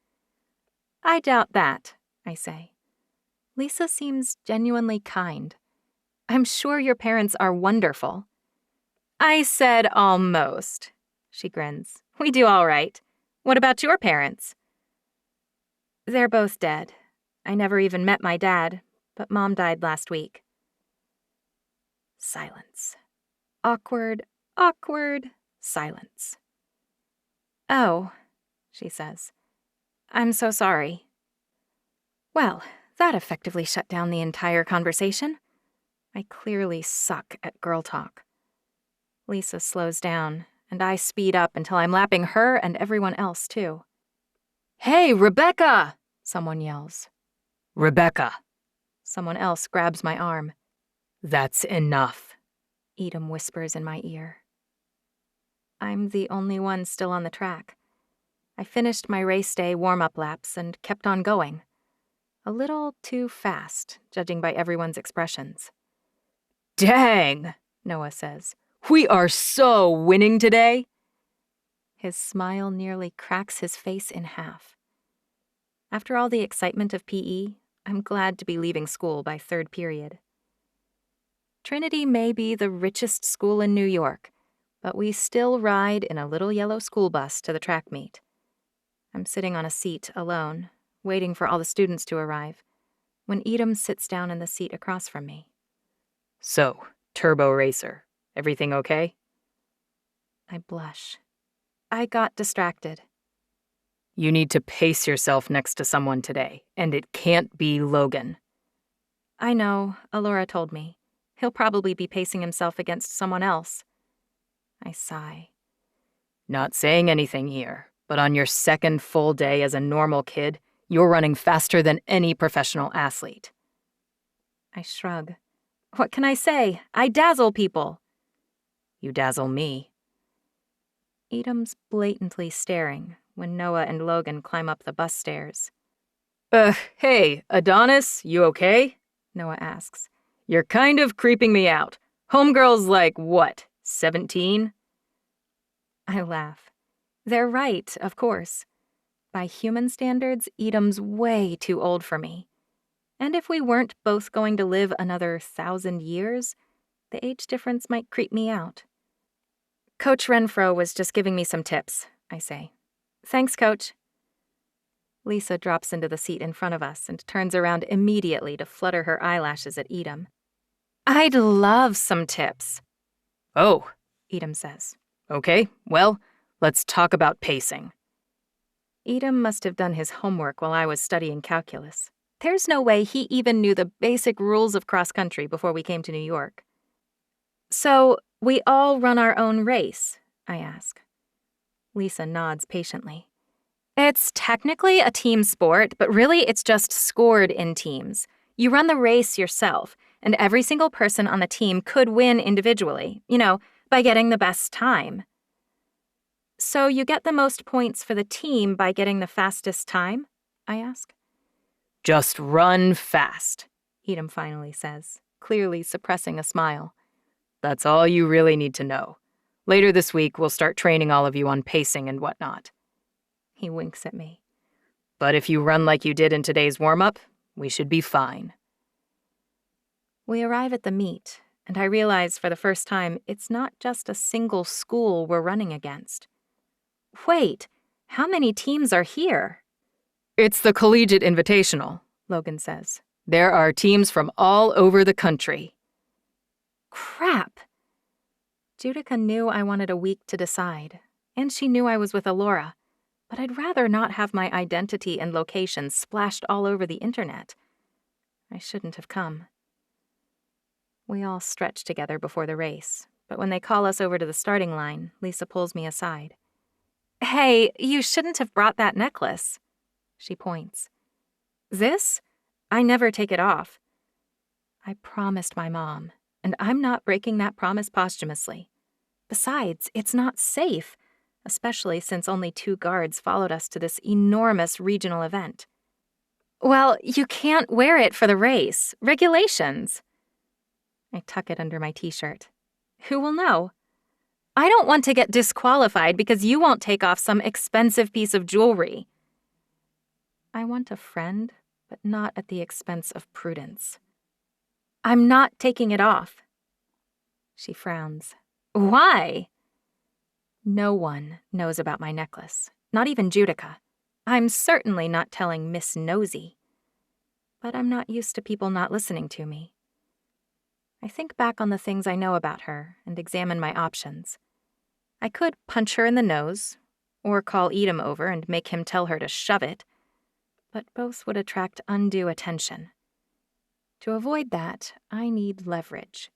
I doubt that, I say. Lisa seems genuinely kind. I'm sure your parents are wonderful. I said almost, she grins. We do all right. What about your parents? They're both dead. I never even met my dad, but Mom died last week. Silence. Awkward silence. Oh, she says. I'm so sorry. Well, that effectively shut down the entire conversation. I clearly suck at girl talk. Lisa slows down, and I speed up until I'm lapping her and everyone else, too. Hey, Rebecca! Someone yells. Rebecca. Someone else grabs my arm. That's enough, Edom whispers in my ear. I'm the only one still on the track. I finished my race day warm-up laps and kept on going. A little too fast, judging by everyone's expressions. Dang, Noah says. We are so winning today. His smile nearly cracks his face in half. After all the excitement of PE, I'm glad to be leaving school by 3rd period. Trinity may be the richest school in New York, but we still ride in a little yellow school bus to the track meet. I'm sitting on a seat alone, waiting for all the students to arrive, when Edom sits down in the seat across from me. So, Turbo Racer, everything okay? I blush. I got distracted. You need to pace yourself next to someone today, and it can't be Logan. I know, Alora told me. He'll probably be pacing himself against someone else. I sigh. Not saying anything here, but on your 2nd full day as a normal kid, you're running faster than any professional athlete. I shrug. What can I say? I dazzle people. You dazzle me. Edom's blatantly staring when Noah and Logan climb up the bus stairs. Hey, Adonis, you okay? Noah asks. You're kind of creeping me out. Homegirl's like, what, 17? I laugh. They're right, of course. By human standards, Edom's way too old for me. And if we weren't both going to live another 1,000 years, the age difference might creep me out. Coach Renfro was just giving me some tips, I say. Thanks, Coach. Lisa drops into the seat in front of us and turns around immediately to flutter her eyelashes at Edom. I'd love some tips. Oh, Edom says. okay, well, let's talk about pacing. Edom must have done his homework while I was studying calculus. There's no way he even knew the basic rules of cross-country before we came to New York. So, we all run our own race? I ask. Lisa nods patiently. It's technically a team sport, but really it's just scored in teams. You run the race yourself, and every single person on the team could win individually, by getting the best time. So you get the most points for the team by getting the fastest time? I ask. Just run fast, Edom finally says, clearly suppressing a smile. That's all you really need to know. Later this week, we'll start training all of you on pacing and whatnot. He winks at me. But if you run like you did in today's warm-up, we should be fine. We arrive at the meet, and I realize for the first time it's not just a single school we're running against. Wait, how many teams are here? It's the Collegiate Invitational, Logan says. There are teams from all over the country. Crap! Judica knew I wanted a week to decide, and she knew I was with Alora, but I'd rather not have my identity and location splashed all over the internet. I shouldn't have come. We all stretch together before the race, but when they call us over to the starting line, Lisa pulls me aside. Hey, you shouldn't have brought that necklace. She points. This? I never take it off. I promised my mom, and I'm not breaking that promise posthumously. Besides, it's not safe, especially since only 2 guards followed us to this enormous regional event. Well, you can't wear it for the race. Regulations. I tuck it under my t-shirt. Who will know? I don't want to get disqualified because you won't take off some expensive piece of jewelry. I want a friend, but not at the expense of prudence. I'm not taking it off. She frowns. Why? No one knows about my necklace, not even Judica. I'm certainly not telling Miss Nosy. But I'm not used to people not listening to me. I think back on the things I know about her and examine my options. I could punch her in the nose, or call Edom over and make him tell her to shove it, but both would attract undue attention. To avoid that, I need leverage.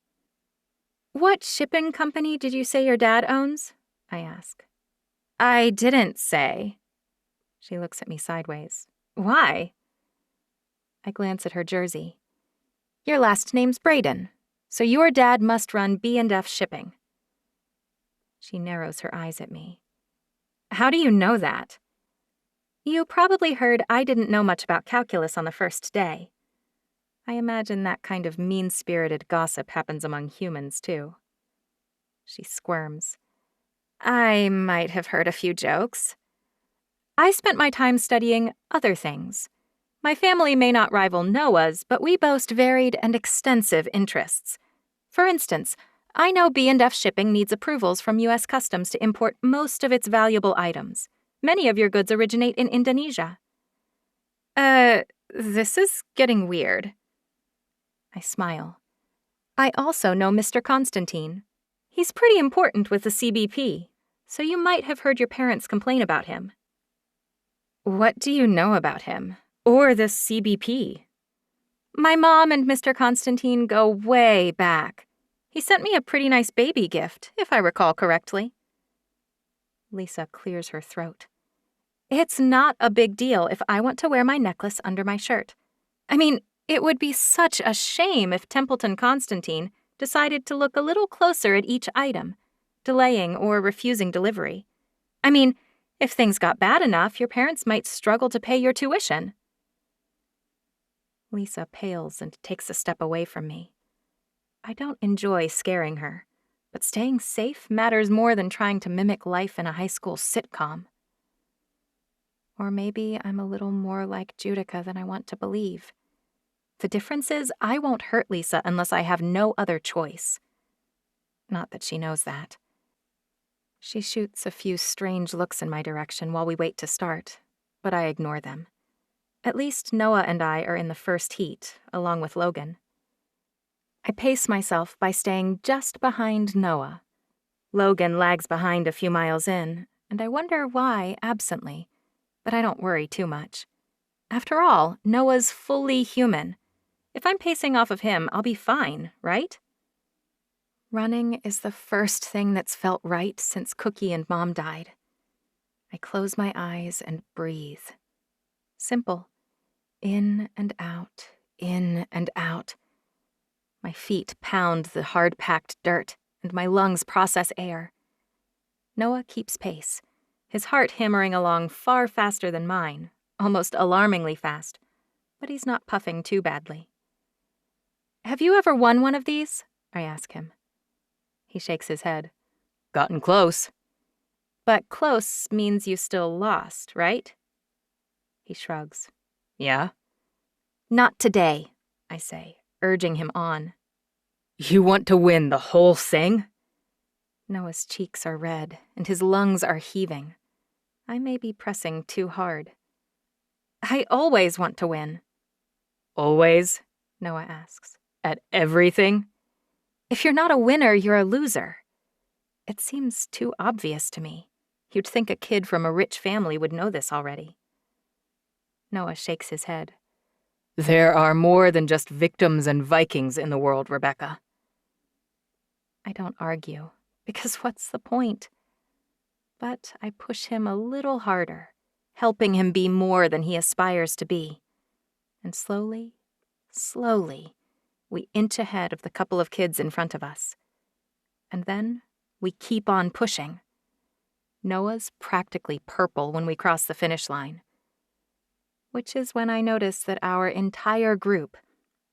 What shipping company did you say your dad owns? I ask. I didn't say. She looks at me sideways. Why? I glance at her jersey. Your last name's Braden, so your dad must run B&F shipping. She narrows her eyes at me. How do you know that? You probably heard I didn't know much about calculus on the first day. I imagine that kind of mean-spirited gossip happens among humans, too. She squirms. I might have heard a few jokes. I spent my time studying other things. My family may not rival Noah's, but we boast varied and extensive interests. For instance, I know B&F Shipping needs approvals from U.S. Customs to import most of its valuable items. Many of your goods originate in Indonesia. This is getting weird. I smile. I also know Mr. Constantine. He's pretty important with the CBP, so you might have heard your parents complain about him. What do you know about him? Or the CBP? My mom and Mr. Constantine go way back. He sent me a pretty nice baby gift, if I recall correctly. Lisa clears her throat. It's not a big deal if I want to wear my necklace under my shirt. I mean, it would be such a shame if Templeton Constantine decided to look a little closer at each item, delaying or refusing delivery. I mean, if things got bad enough, your parents might struggle to pay your tuition. Lisa pales and takes a step away from me. I don't enjoy scaring her, but staying safe matters more than trying to mimic life in a high school sitcom. Or maybe I'm a little more like Judica than I want to believe. The difference is I won't hurt Lisa unless I have no other choice. Not that she knows that. She shoots a few strange looks in my direction while we wait to start, but I ignore them. At least Noah and I are in the first heat, along with Logan. I pace myself by staying just behind Noah. Logan lags behind a few miles in, and I wonder why absently, but I don't worry too much. After all, Noah's fully human. If I'm pacing off of him, I'll be fine, right? Running is the first thing that's felt right since Cookie and Mom died. I close my eyes and breathe. Simple. In and out, in and out. My feet pound the hard-packed dirt, and my lungs process air. Noah keeps pace, his heart hammering along far faster than mine, almost alarmingly fast, but he's not puffing too badly. Have you ever won one of these? I ask him. He shakes his head. Gotten close. But close means you still lost, right? He shrugs. Yeah? Not today, I say, urging him on. You want to win the whole thing? Noah's cheeks are red, and his lungs are heaving. I may be pressing too hard. I always want to win. Always? Noah asks. At everything? If you're not a winner, you're a loser. It seems too obvious to me. You'd think a kid from a rich family would know this already. Noah shakes his head. There are more than just victims and Vikings in the world, Rebecca. I don't argue, because what's the point? But I push him a little harder, helping him be more than he aspires to be. And slowly, we inch ahead of the couple of kids in front of us. And then we keep on pushing. Noah's practically purple when we cross the finish line. Which is when I notice that our entire group,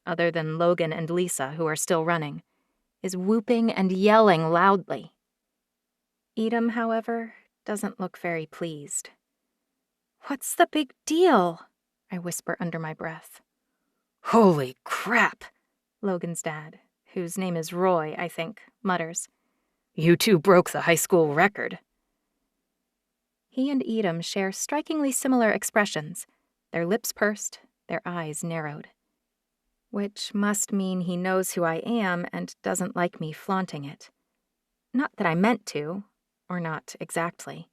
other than Logan and Lisa, who are still running, is whooping and yelling loudly. Edom, however, doesn't look very pleased. What's the big deal? I whisper under my breath. Holy crap, Logan's dad, whose name is Roy, I think, mutters. You two broke the high school record. He and Edom share strikingly similar expressions, their lips pursed, their eyes narrowed. Which must mean he knows who I am and doesn't like me flaunting it. Not that I meant to, or not exactly.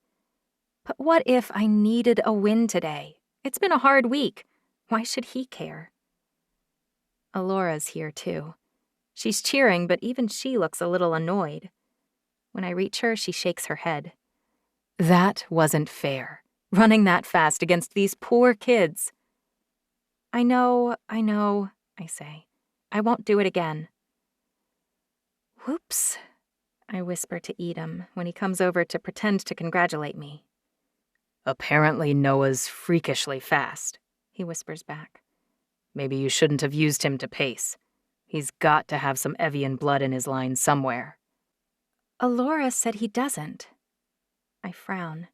But what if I needed a win today? It's been a hard week. Why should he care? Alora's here, too. She's cheering, but even she looks a little annoyed. When I reach her, she shakes her head. That wasn't fair. Running that fast against these poor kids. I know, I say. I won't do it again. Whoops, I whisper to Edom when he comes over to pretend to congratulate me. Apparently Noah's freakishly fast, he whispers back. Maybe you shouldn't have used him to pace. He's got to have some Evian blood in his line somewhere. Alora said he doesn't. I frown.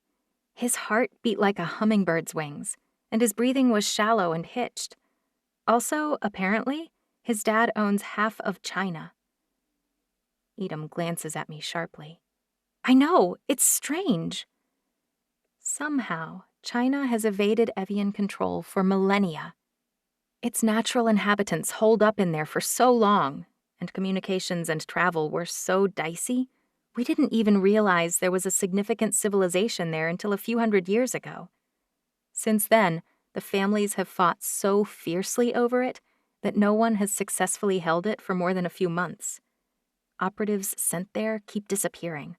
His heart beat like a hummingbird's wings, and his breathing was shallow and hitched. Also, apparently, his dad owns half of China. Edom glances at me sharply. I know, it's strange. Somehow, China has evaded Evian control for millennia. Its natural inhabitants holed up in there for so long, and communications and travel were so dicey, we didn't even realize there was a significant civilization there until a few hundred years ago. Since then, the families have fought so fiercely over it that no one has successfully held it for more than a few months. Operatives sent there keep disappearing,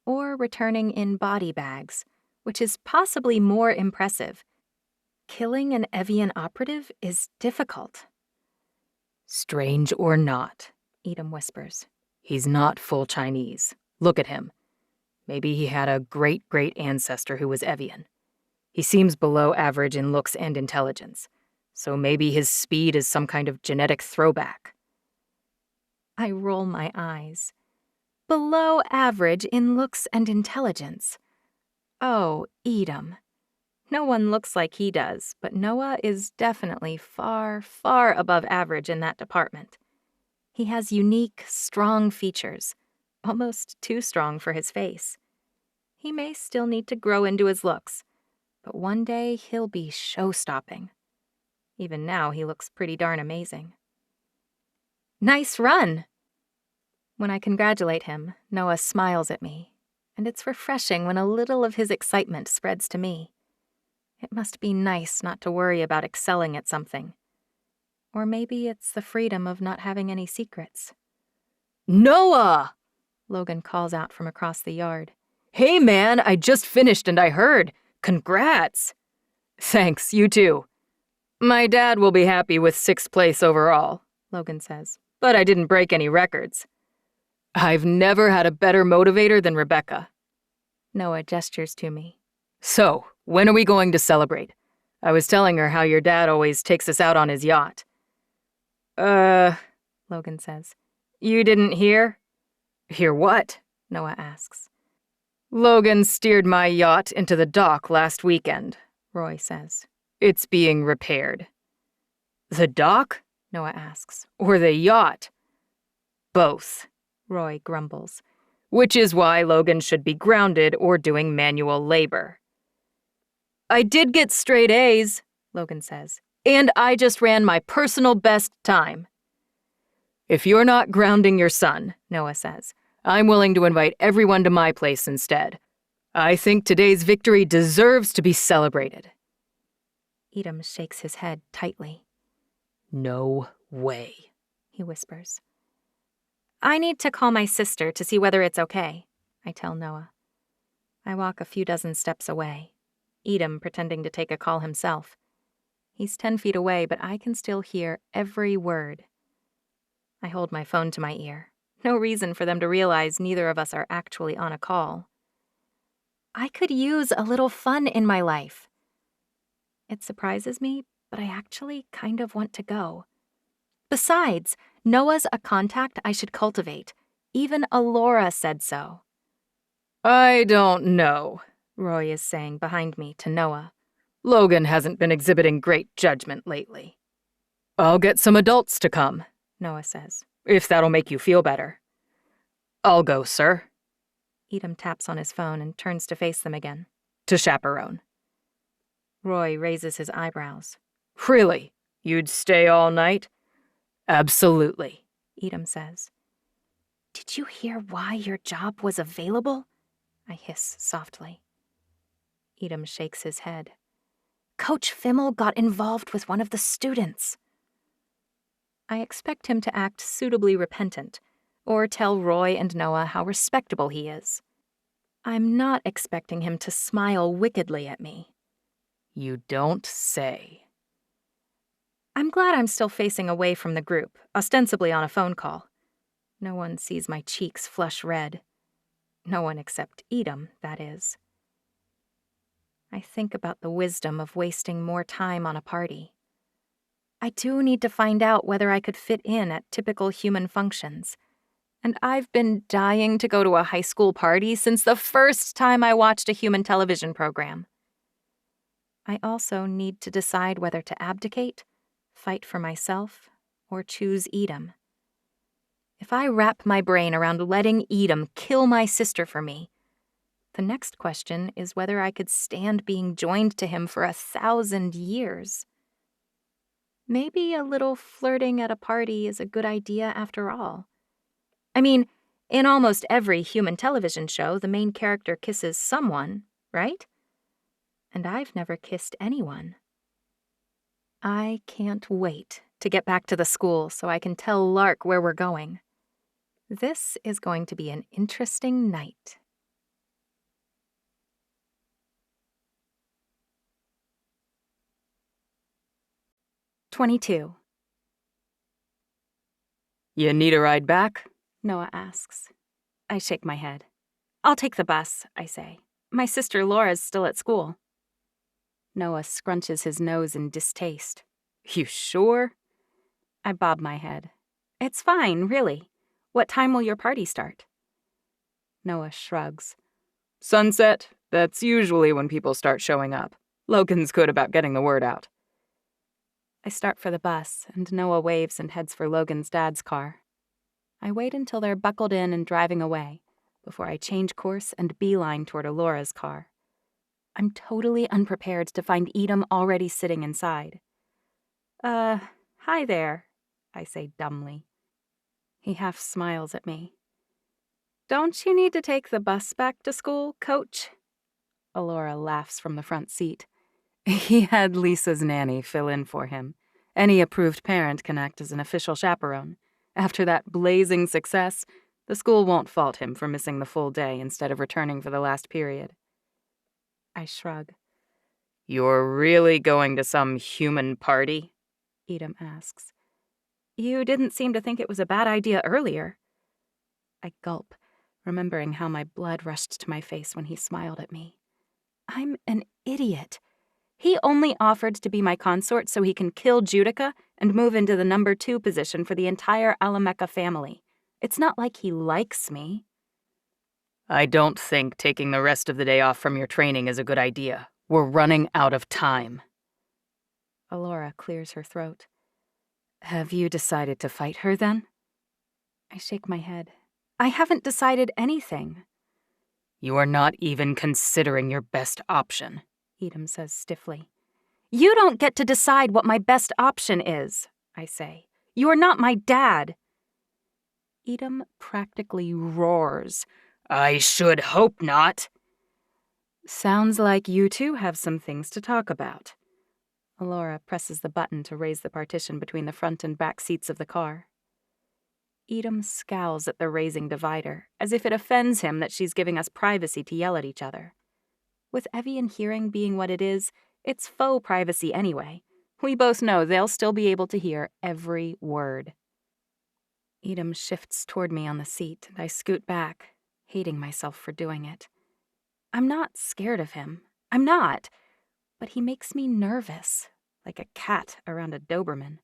or returning in body bags, which is possibly more impressive. Killing an Evian operative is difficult. Strange or not, Edom whispers. He's not full Chinese. Look at him. Maybe he had a great-great ancestor who was Evian. He seems below average in looks and intelligence, so maybe his speed is some kind of genetic throwback. I roll my eyes. Below average in looks and intelligence. Oh, Edom. No one looks like he does, but Noah is definitely far, far above average in that department. He has unique, strong features, almost too strong for his face. He may still need to grow into his looks, but one day he'll be show-stopping. Even now, he looks pretty darn amazing. Nice run! When I congratulate him, Noah smiles at me, and it's refreshing when a little of his excitement spreads to me. It must be nice not to worry about excelling at something. Or maybe it's the freedom of not having any secrets. Noah! Logan calls out from across the yard. Hey man, I just finished and I heard. Congrats! Thanks, you too. My dad will be happy with 6th place overall, Logan says, but I didn't break any records. I've never had a better motivator than Rebecca. Noah gestures to me. So, when are we going to celebrate? I was telling her how your dad always takes us out on his yacht. Logan says. You didn't hear? Hear what? Noah asks. Logan steered my yacht into the dock last weekend, Roy says. It's being repaired. The dock? Noah asks. Or the yacht? Both, Roy grumbles. Which is why Logan should be grounded or doing manual labor. I did get straight A's, Logan says, and I just ran my personal best time. If you're not grounding your son, Noah says, I'm willing to invite everyone to my place instead. I think today's victory deserves to be celebrated. Edom shakes his head tightly. No way, he whispers. I need to call my sister to see whether it's okay, I tell Noah. I walk a few dozen steps away, Edom pretending to take a call himself. He's 10 feet away, but I can still hear every word. I hold my phone to my ear. No reason for them to realize neither of us are actually on a call. I could use a little fun in my life. It surprises me, but I actually kind of want to go. Besides, Noah's a contact I should cultivate. Even Alora said so. I don't know, Roy is saying behind me to Noah. Logan hasn't been exhibiting great judgment lately. I'll get some adults to come, Noah says. If that'll make you feel better. I'll go, sir. Edom taps on his phone and turns to face them again. To chaperone. Roy raises his eyebrows. Really? You'd stay all night? Absolutely, Edom says. Did you hear why your job was available? I hiss softly. Edom shakes his head. Coach Fimmel got involved with one of the students. I expect him to act suitably repentant, or tell Roy and Noah how respectable he is. I'm not expecting him to smile wickedly at me. You don't say. I'm glad I'm still facing away from the group, ostensibly on a phone call. No one sees my cheeks flush red. No one except Edom, that is. I think about the wisdom of wasting more time on a party. I do need to find out whether I could fit in at typical human functions. And I've been dying to go to a high school party since the first time I watched a human television program. I also need to decide whether to abdicate, fight for myself, or choose Edom. If I wrap my brain around letting Edom kill my sister for me, the next question is whether I could stand being joined to him for 1,000 years. Maybe a little flirting at a party is a good idea after all. I mean, in almost every human television show, the main character kisses someone, right? And I've never kissed anyone. I can't wait to get back to the school so I can tell Lark where we're going. This is going to be an interesting night. "22. You need a ride back? Noah asks. I shake my head. I'll take the bus, I say. My sister Laura's still at school. Noah scrunches his nose in distaste. You sure? I bob my head. It's fine, really. What time will your party start? Noah shrugs. Sunset? That's usually when people start showing up. Logan's good about getting the word out. I start for the bus, and Noah waves and heads for Logan's dad's car. I wait until they're buckled in and driving away, before I change course and beeline toward Alora's car. I'm totally unprepared to find Edom already sitting inside. Hi there, I say dumbly. He half smiles at me. Don't you need to take the bus back to school, coach? Alora laughs from the front seat. He had Lisa's nanny fill in for him. Any approved parent can act as an official chaperone. After that blazing success, the school won't fault him for missing the full day instead of returning for the last period. I shrug. You're really going to some human party? Edom asks. You didn't seem to think it was a bad idea earlier. I gulp, remembering how my blood rushed to my face when he smiled at me. I'm an idiot. He only offered to be my consort so he can kill Judica and move into the number 2 position for the entire Alamecha family. It's not like he likes me. I don't think taking the rest of the day off from your training is a good idea. We're running out of time. Alora clears her throat. Have you decided to fight her, then? I shake my head. I haven't decided anything. You are not even considering your best option, Edom says stiffly. You don't get to decide what my best option is, I say. You're not my dad. Edom practically roars. I should hope not. Sounds like you two have some things to talk about. Alora presses the button to raise the partition between the front and back seats of the car. Edom scowls at the raising divider, as if it offends him that she's giving us privacy to yell at each other. With Evian hearing being what it is, it's faux privacy anyway. We both know they'll still be able to hear every word. Edom shifts toward me on the seat, and I scoot back, hating myself for doing it. I'm not scared of him. I'm not. But he makes me nervous, like a cat around a Doberman.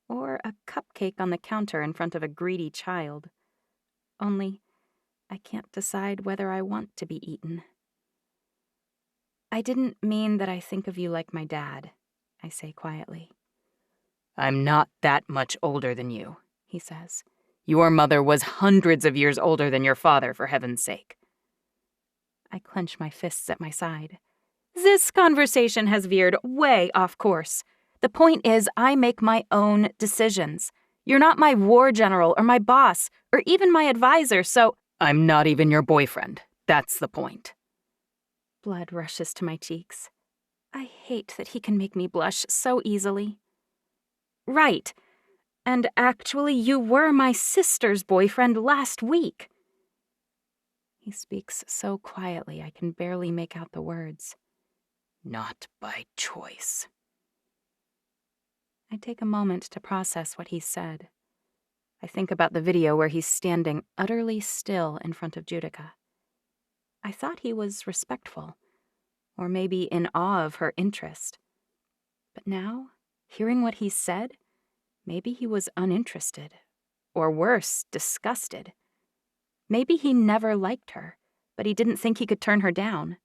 Or a cupcake on the counter in front of a greedy child. Only, I can't decide whether I want to be eaten. I didn't mean that I think of you like my dad, I say quietly. I'm not that much older than you, he says. Your mother was hundreds of years older than your father, for heaven's sake. I clench my fists at my side. This conversation has veered way off course. The point is, I make my own decisions. You're not my war general or my boss or even my advisor, so... I'm not even your boyfriend. That's the point. Blood rushes to my cheeks. I hate that he can make me blush so easily. Right. And actually, you were my sister's boyfriend last week. He speaks so quietly I can barely make out the words. Not by choice. I take a moment to process what he said. I think about the video where he's standing utterly still in front of Judica. I thought he was respectful, or maybe in awe of her interest. But now, hearing what he said, maybe he was uninterested, or worse, disgusted. Maybe he never liked her, but he didn't think he could turn her down.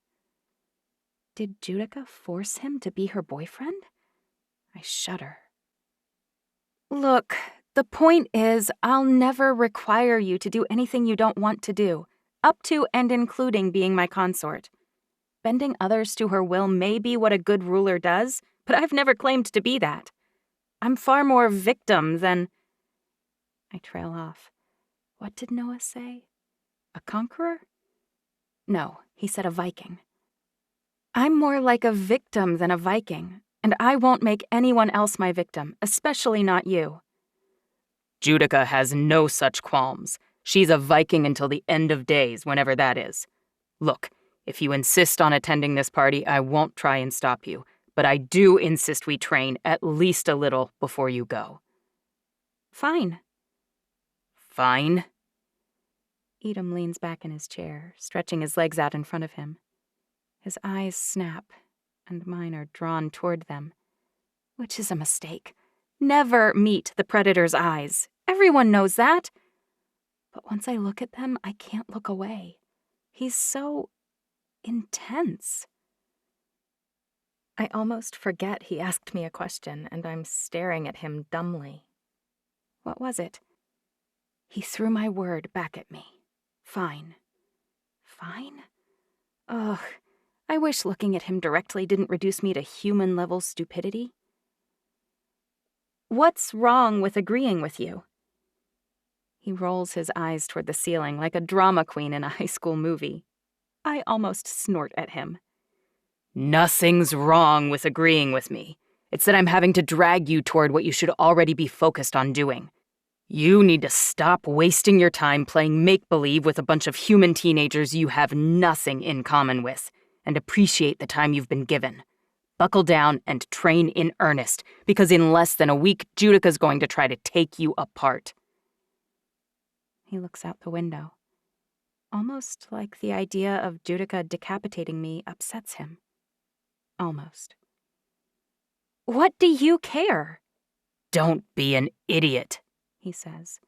Did Judica force him to be her boyfriend? I shudder. Look, the point is, I'll never require you to do anything you don't want to do, up to and including being my consort. Bending others to her will may be what a good ruler does, but I've never claimed to be that. I'm far more victim than... I trail off. What did Noah say? A conqueror? No, he said a Viking. I'm more like a victim than a Viking, and I won't make anyone else my victim, especially not you. Judica has no such qualms. She's a Viking until the end of days, whenever that is. Look, if you insist on attending this party, I won't try and stop you, but I do insist we train at least a little before you go. Fine. Fine? Edom leans back in his chair, stretching his legs out in front of him. His eyes snap, and mine are drawn toward them, which is a mistake. Never meet the predator's eyes. Everyone knows that. But once I look at them, I can't look away. He's so intense. I almost forget he asked me a question, and I'm staring at him dumbly. What was it? He threw my word back at me. Fine. Fine? Ugh, I wish looking at him directly didn't reduce me to human-level stupidity. What's wrong with agreeing with you? He rolls his eyes toward the ceiling like a drama queen in a high school movie. I almost snort at him. Nothing's wrong with agreeing with me. It's that I'm having to drag you toward what you should already be focused on doing. You need to stop wasting your time playing make-believe with a bunch of human teenagers you have nothing in common with, and appreciate the time you've been given. Buckle down and train in earnest, because in less than a week, Judica's going to try to take you apart. He looks out the window. Almost like the idea of Judica decapitating me upsets him. Almost. What do you care? Don't be an idiot, he says.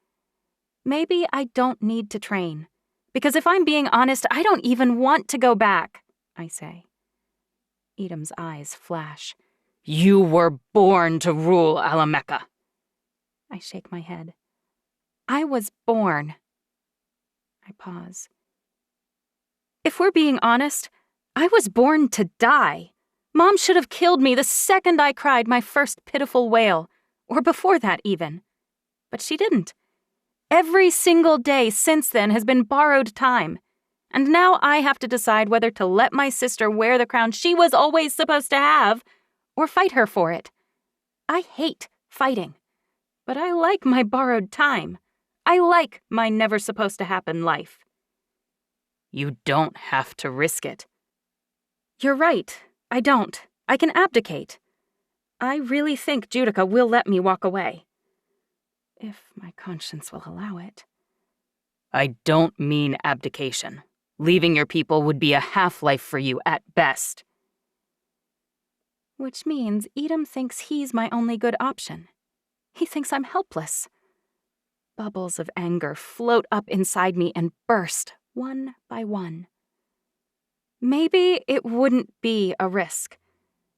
Maybe I don't need to train. Because if I'm being honest, I don't even want to go back, I say. Edam's eyes flash. You were born to rule Alamecha. I shake my head. I was born. I pause. If we're being honest, I was born to die. Mom should have killed me the second I cried my first pitiful wail, or before that even. But she didn't. Every single day since then has been borrowed time, and now I have to decide whether to let my sister wear the crown she was always supposed to have, or fight her for it. I hate fighting, but I like my borrowed time. I like my never-supposed-to-happen life. You don't have to risk it. You're right. I don't. I can abdicate. I really think Judica will let me walk away. If my conscience will allow it. I don't mean abdication. Leaving your people would be a half-life for you at best. Which means Edam thinks he's my only good option. He thinks I'm helpless. Bubbles of anger float up inside me and burst, one by one. Maybe it wouldn't be a risk.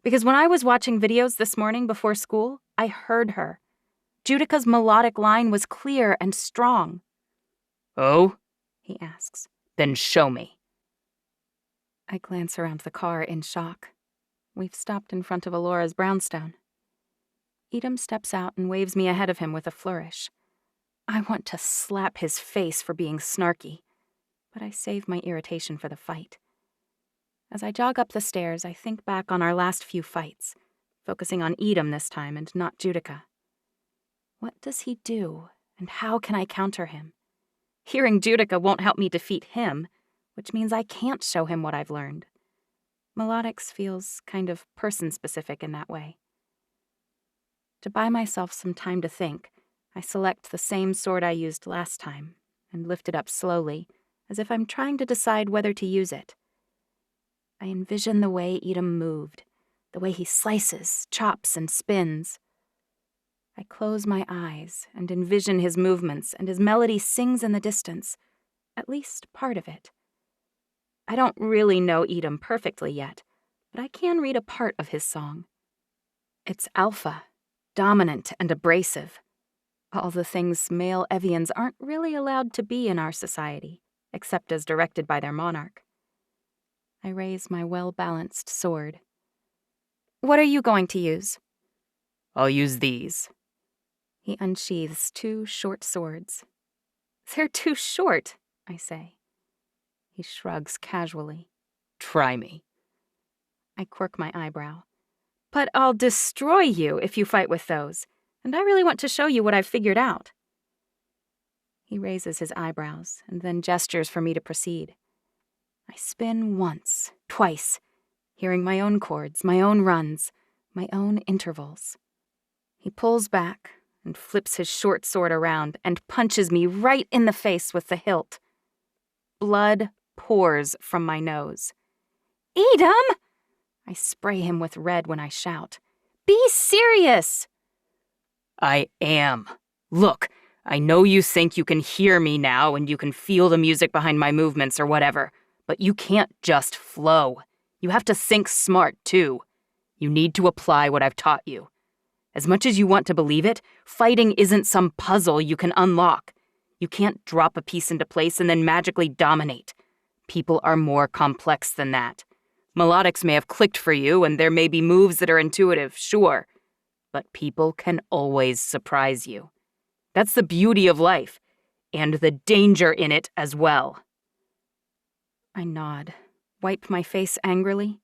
Because when I was watching videos this morning before school, I heard her. Judica's melodic line was clear and strong. Oh? He asks. Then show me. I glance around the car in shock. We've stopped in front of Alora's brownstone. Edam steps out and waves me ahead of him with a flourish. I want to slap his face for being snarky, but I save my irritation for the fight. As I jog up the stairs, I think back on our last few fights, focusing on Edam this time and not Judica. What does he do, and how can I counter him? Hearing Judica won't help me defeat him, which means I can't show him what I've learned. Melodics feels kind of person-specific in that way. To buy myself some time to think, I select the same sword I used last time and lift it up slowly, as if I'm trying to decide whether to use it. I envision the way Edam moved, the way he slices, chops, and spins. I close my eyes and envision his movements, and his melody sings in the distance, at least part of it. I don't really know Edam perfectly yet, but I can read a part of his song. It's alpha, dominant and abrasive. All the things male Evians aren't really allowed to be in our society, except as directed by their monarch. I raise my well-balanced sword. What are you going to use? I'll use these. He unsheathes 2 short swords. They're too short, I say. He shrugs casually. Try me. I quirk my eyebrow. But I'll destroy you if you fight with those, and I really want to show you what I've figured out. He raises his eyebrows and then gestures for me to proceed. I spin once, twice, hearing my own chords, my own runs, my own intervals. He pulls back and flips his short sword around and punches me right in the face with the hilt. Blood pours from my nose. Edam! I spray him with red when I shout. Be serious! I am. Look, I know you think you can hear me now and you can feel the music behind my movements or whatever, but you can't just flow. You have to think smart, too. You need to apply what I've taught you. As much as you want to believe it, fighting isn't some puzzle you can unlock. You can't drop a piece into place and then magically dominate. People are more complex than that. Melodics may have clicked for you, and there may be moves that are intuitive, sure. but people can always surprise you. That's the beauty of life, and the danger in it as well. I nod, wipe my face angrily,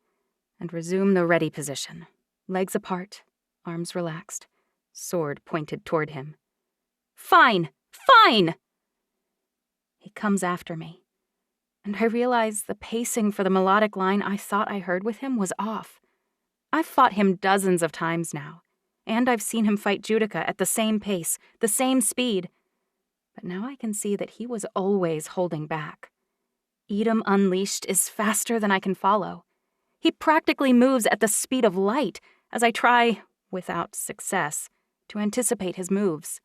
and resume the ready position. Legs apart, arms relaxed, sword pointed toward him. Fine! Fine! He comes after me, and I realize the pacing for the melodic line I thought I heard with him was off. I've fought him dozens of times now, and I've seen him fight Judica at the same pace, the same speed. But now I can see that he was always holding back. Edom Unleashed is faster than I can follow. He practically moves at the speed of light as I try, without success, to anticipate his moves.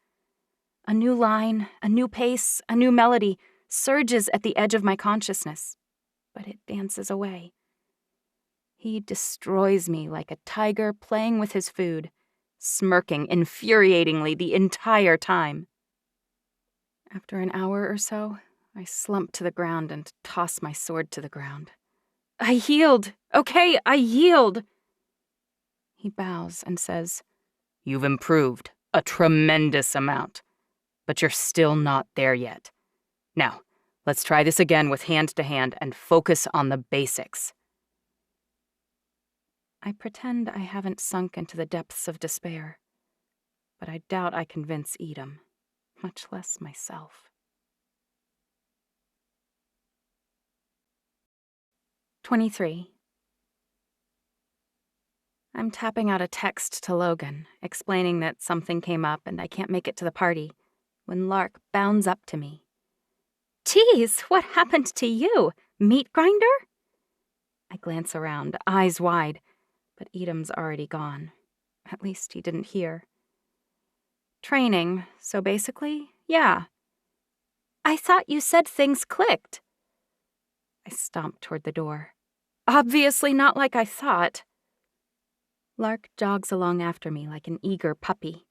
A new line, a new pace, a new melody surges at the edge of my consciousness, but it dances away. He destroys me like a tiger playing with his food, smirking infuriatingly the entire time. After an hour or so, I slump to the ground and toss my sword to the ground. I yield! Okay, I yield! He bows and says, You've improved a tremendous amount, but you're still not there yet. Now, let's try this again with hand to hand and focus on the basics. I pretend I haven't sunk into the depths of despair, but I doubt I convince Edom, much less myself. 23. I'm tapping out a text to Logan, explaining that something came up and I can't make it to the party, when Lark bounds up to me. Geez, what happened to you? Meat grinder? I glance around, eyes wide, but Edom's already gone. At least he didn't hear. Training, so basically, yeah. I thought you said things clicked. I stomp toward the door. Obviously not like I thought. Lark jogs along after me like an eager puppy.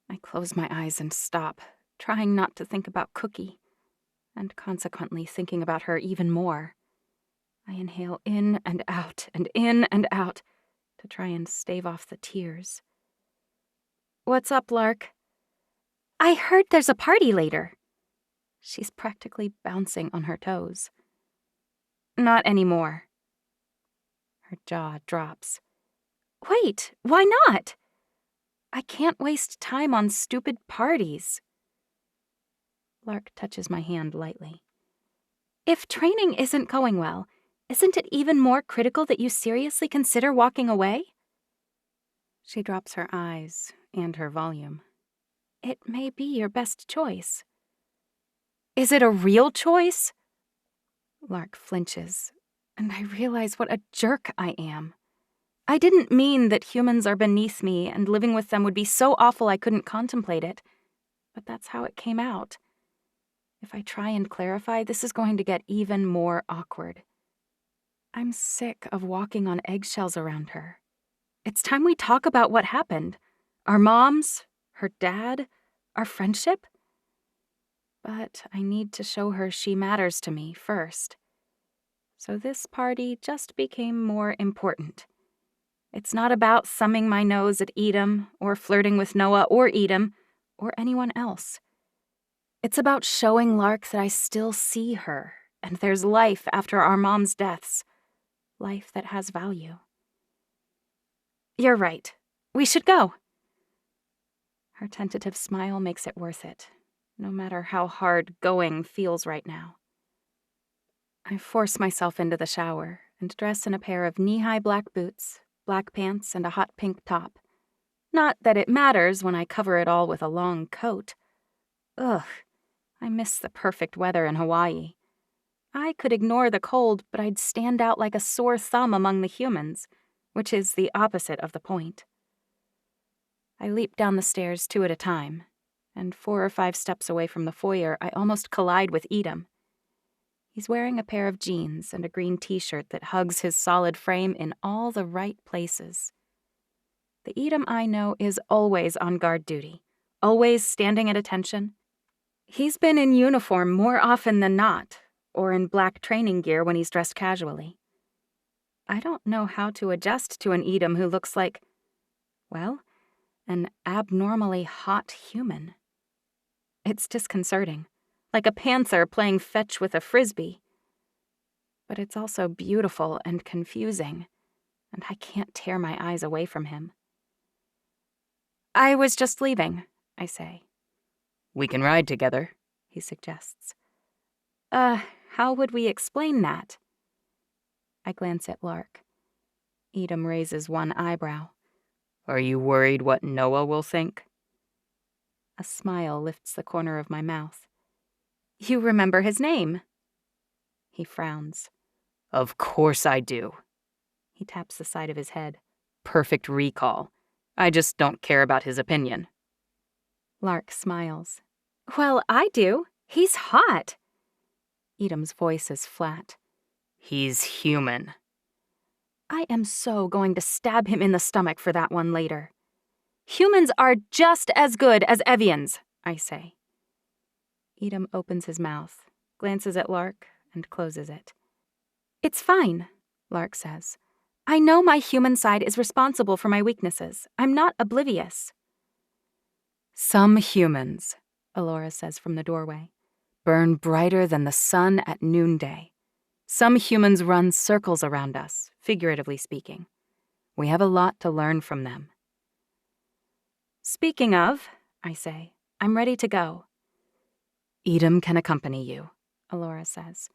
I close my eyes and stop, trying not to think about Cookie, and consequently thinking about her even more. I inhale in and out to try and stave off the tears. What's up, Lark? I heard there's a party later. She's practically bouncing on her toes. Not anymore. Her jaw drops. Wait, why not? I can't waste time on stupid parties. Lark touches my hand lightly. If training isn't going well, isn't it even more critical that you seriously consider walking away? She drops her eyes and her volume. It may be your best choice. Is it a real choice? Lark flinches, and I realize what a jerk I am. I didn't mean that humans are beneath me and living with them would be so awful I couldn't contemplate it, but that's how it came out. If I try and clarify, this is going to get even more awkward. I'm sick of walking on eggshells around her. It's time we talk about what happened. Our moms, her dad, our friendship. But I need to show her she matters to me first. So this party just became more important. It's not about thumbing my nose at Edom, or flirting with Noah or Edom, or anyone else. It's about showing Lark that I still see her, and there's life after our moms' deaths. Life that has value. You're right. We should go. Her tentative smile makes it worth it, no matter how hard going feels right now. I force myself into the shower and dress in a pair of knee-high black boots, black pants, and a hot pink top. Not that it matters when I cover it all with a long coat. Ugh, I miss the perfect weather in Hawaii. I could ignore the cold, but I'd stand out like a sore thumb among the humans, which is the opposite of the point. I leap down the stairs 2 at a time, and 4 or 5 steps away from the foyer, I almost collide with Edom. He's wearing a pair of jeans and a green t-shirt that hugs his solid frame in all the right places. The Edom I know is always on guard duty, always standing at attention. He's been in uniform more often than not, or in black training gear when he's dressed casually. I don't know how to adjust to an Edom who looks like, well, an abnormally hot human. It's disconcerting, like a panther playing fetch with a frisbee. But it's also beautiful and confusing, and I can't tear my eyes away from him. I was just leaving, I say. We can ride together, he suggests. How would we explain that? I glance at Lark. Edom raises one eyebrow. Are you worried what Noah will think? A smile lifts the corner of my mouth. You remember his name? He frowns. Of course I do. He taps the side of his head. Perfect recall. I just don't care about his opinion. Lark smiles. Well, I do. He's hot. Edom's voice is flat. He's human. I am so going to stab him in the stomach for that one later. Humans are just as good as Evians, I say. Edom opens his mouth, glances at Lark, and closes it. It's fine, Lark says. I know my human side is responsible for my weaknesses. I'm not oblivious. Some humans, Alora says from the doorway, burn brighter than the sun at noonday. Some humans run circles around us, figuratively speaking. We have a lot to learn from them. Speaking of, I say, I'm ready to go. Edom can accompany you, Alora says.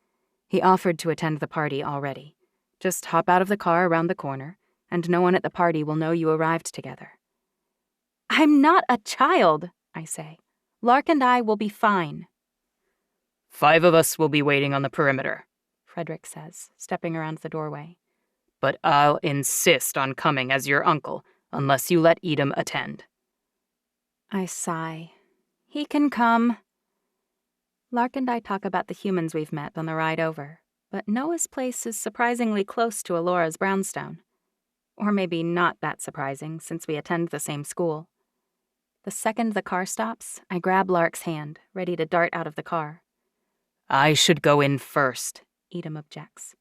He offered to attend the party already. Just hop out of the car around the corner, and no one at the party will know you arrived together. I'm not a child, I say. Lark and I will be fine. 5 of us will be waiting on the perimeter, Frederick says, stepping around the doorway. But I'll insist on coming as your uncle, unless you let Edom attend. I sigh. He can come. Lark and I talk about the humans we've met on the ride over, but Noah's place is surprisingly close to Alora's brownstone. Or maybe not that surprising, since we attend the same school. The second the car stops, I grab Lark's hand, ready to dart out of the car. I should go in first, Edom objects.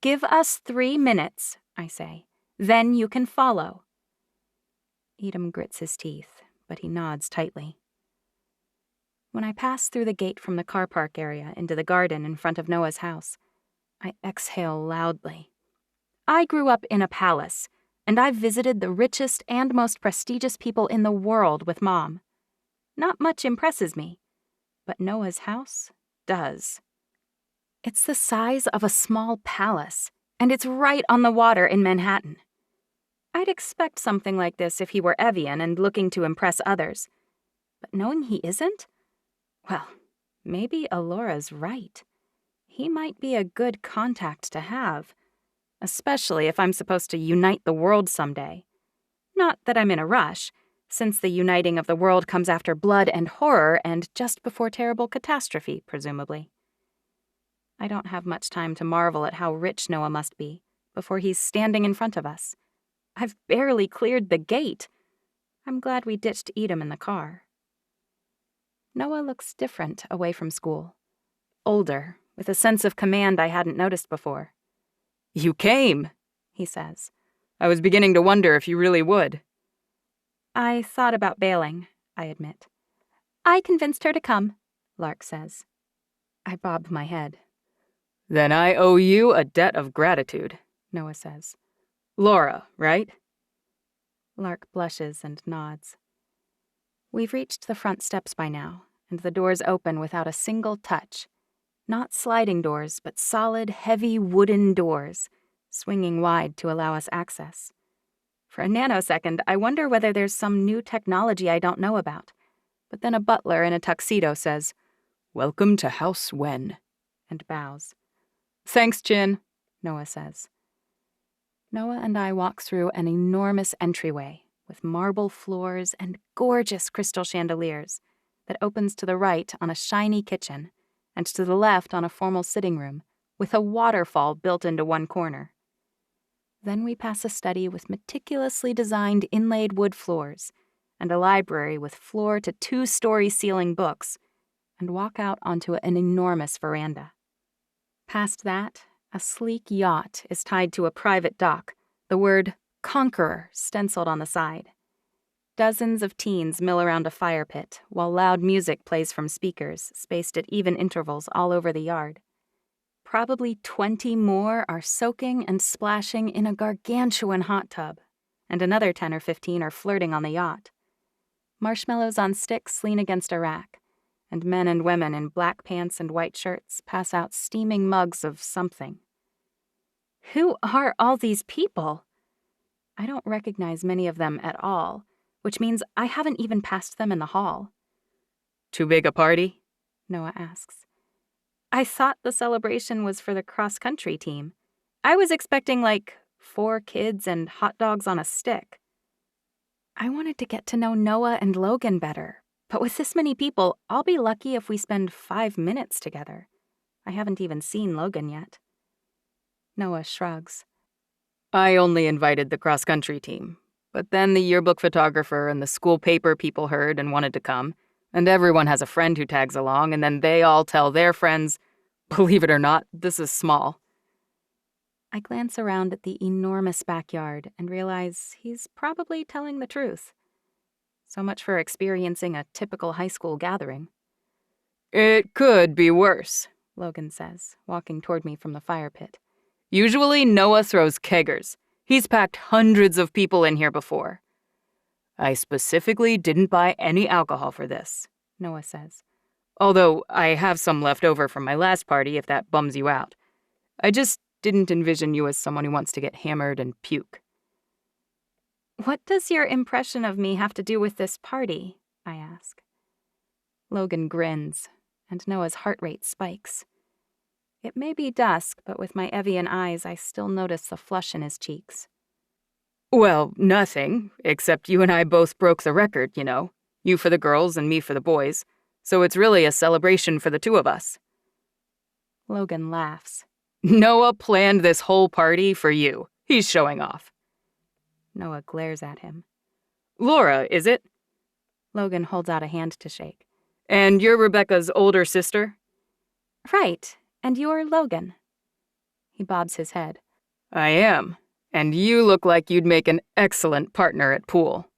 Give us 3 minutes, I say. Then you can follow. Edom grits his teeth, but he nods tightly. When I pass through the gate from the car park area into the garden in front of Noah's house, I exhale loudly. I grew up in a palace, and I've visited the richest and most prestigious people in the world with Mom. Not much impresses me, but Noah's house does. It's the size of a small palace, and it's right on the water in Manhattan. I'd expect something like this if he were Evian and looking to impress others. But knowing he isn't? Well, maybe Alora's right. He might be a good contact to have, especially if I'm supposed to unite the world someday. Not that I'm in a rush, since the uniting of the world comes after blood and horror and just before terrible catastrophe, presumably. I don't have much time to marvel at how rich Noah must be before he's standing in front of us. I've barely cleared the gate. I'm glad we ditched Edom in the car. Noah looks different away from school. Older, with a sense of command I hadn't noticed before. You came, he says. I was beginning to wonder if you really would. I thought about bailing, I admit. I convinced her to come, Lark says. I bob my head. Then I owe you a debt of gratitude, Noah says. Laura, right? Lark blushes and nods. We've reached the front steps by now, and the doors open without a single touch. Not sliding doors, but solid, heavy wooden doors, swinging wide to allow us access. For a nanosecond, I wonder whether there's some new technology I don't know about. But then a butler in a tuxedo says, "Welcome to House Wen," and bows. "Thanks, Chin," Noah says. Noah and I walk through an enormous entryway with marble floors and gorgeous crystal chandeliers that opens to the right on a shiny kitchen and to the left on a formal sitting room with a waterfall built into one corner. Then we pass a study with meticulously designed inlaid wood floors and a library with floor to 2-story ceiling books, and walk out onto an enormous veranda. Past that, a sleek yacht is tied to a private dock, the word Conqueror stenciled on the side. Dozens of teens mill around a fire pit while loud music plays from speakers spaced at even intervals all over the yard. Probably 20 more are soaking and splashing in a gargantuan hot tub, and another 10 or 15 are flirting on the yacht. Marshmallows on sticks lean against a rack, and men and women in black pants and white shirts pass out steaming mugs of something. Who are all these people? I don't recognize many of them at all, which means I haven't even passed them in the hall. Too big a party? Noah asks. I thought the celebration was for the cross-country team. I was expecting, 4 kids and hot dogs on a stick. I wanted to get to know Noah and Logan better, but with this many people, I'll be lucky if we spend 5 minutes together. I haven't even seen Logan yet. Noah shrugs. I only invited the cross-country team, but then the yearbook photographer and the school paper people heard and wanted to come, and everyone has a friend who tags along, and then they all tell their friends. Believe it or not, this is small. I glance around at the enormous backyard and realize he's probably telling the truth. So much for experiencing a typical high school gathering. It could be worse, Logan says, walking toward me from the fire pit. Usually Noah throws keggers. He's packed hundreds of people in here before. I specifically didn't buy any alcohol for this, Noah says. Although I have some left over from my last party if that bums you out. I just didn't envision you as someone who wants to get hammered and puke. What does your impression of me have to do with this party? I ask. Logan grins, and Noah's heart rate spikes. It may be dusk, but with my Evian eyes, I still notice the flush in his cheeks. Well, nothing, except you and I both broke the record, you know. You for the girls and me for the boys. So it's really a celebration for the two of us. Logan laughs. Noah planned this whole party for you. He's showing off. Noah glares at him. Laura, is it? Logan holds out a hand to shake. And you're Rebecca's older sister? Right. And you're Logan. He bobs his head. I am. And you look like you'd make an excellent partner at pool.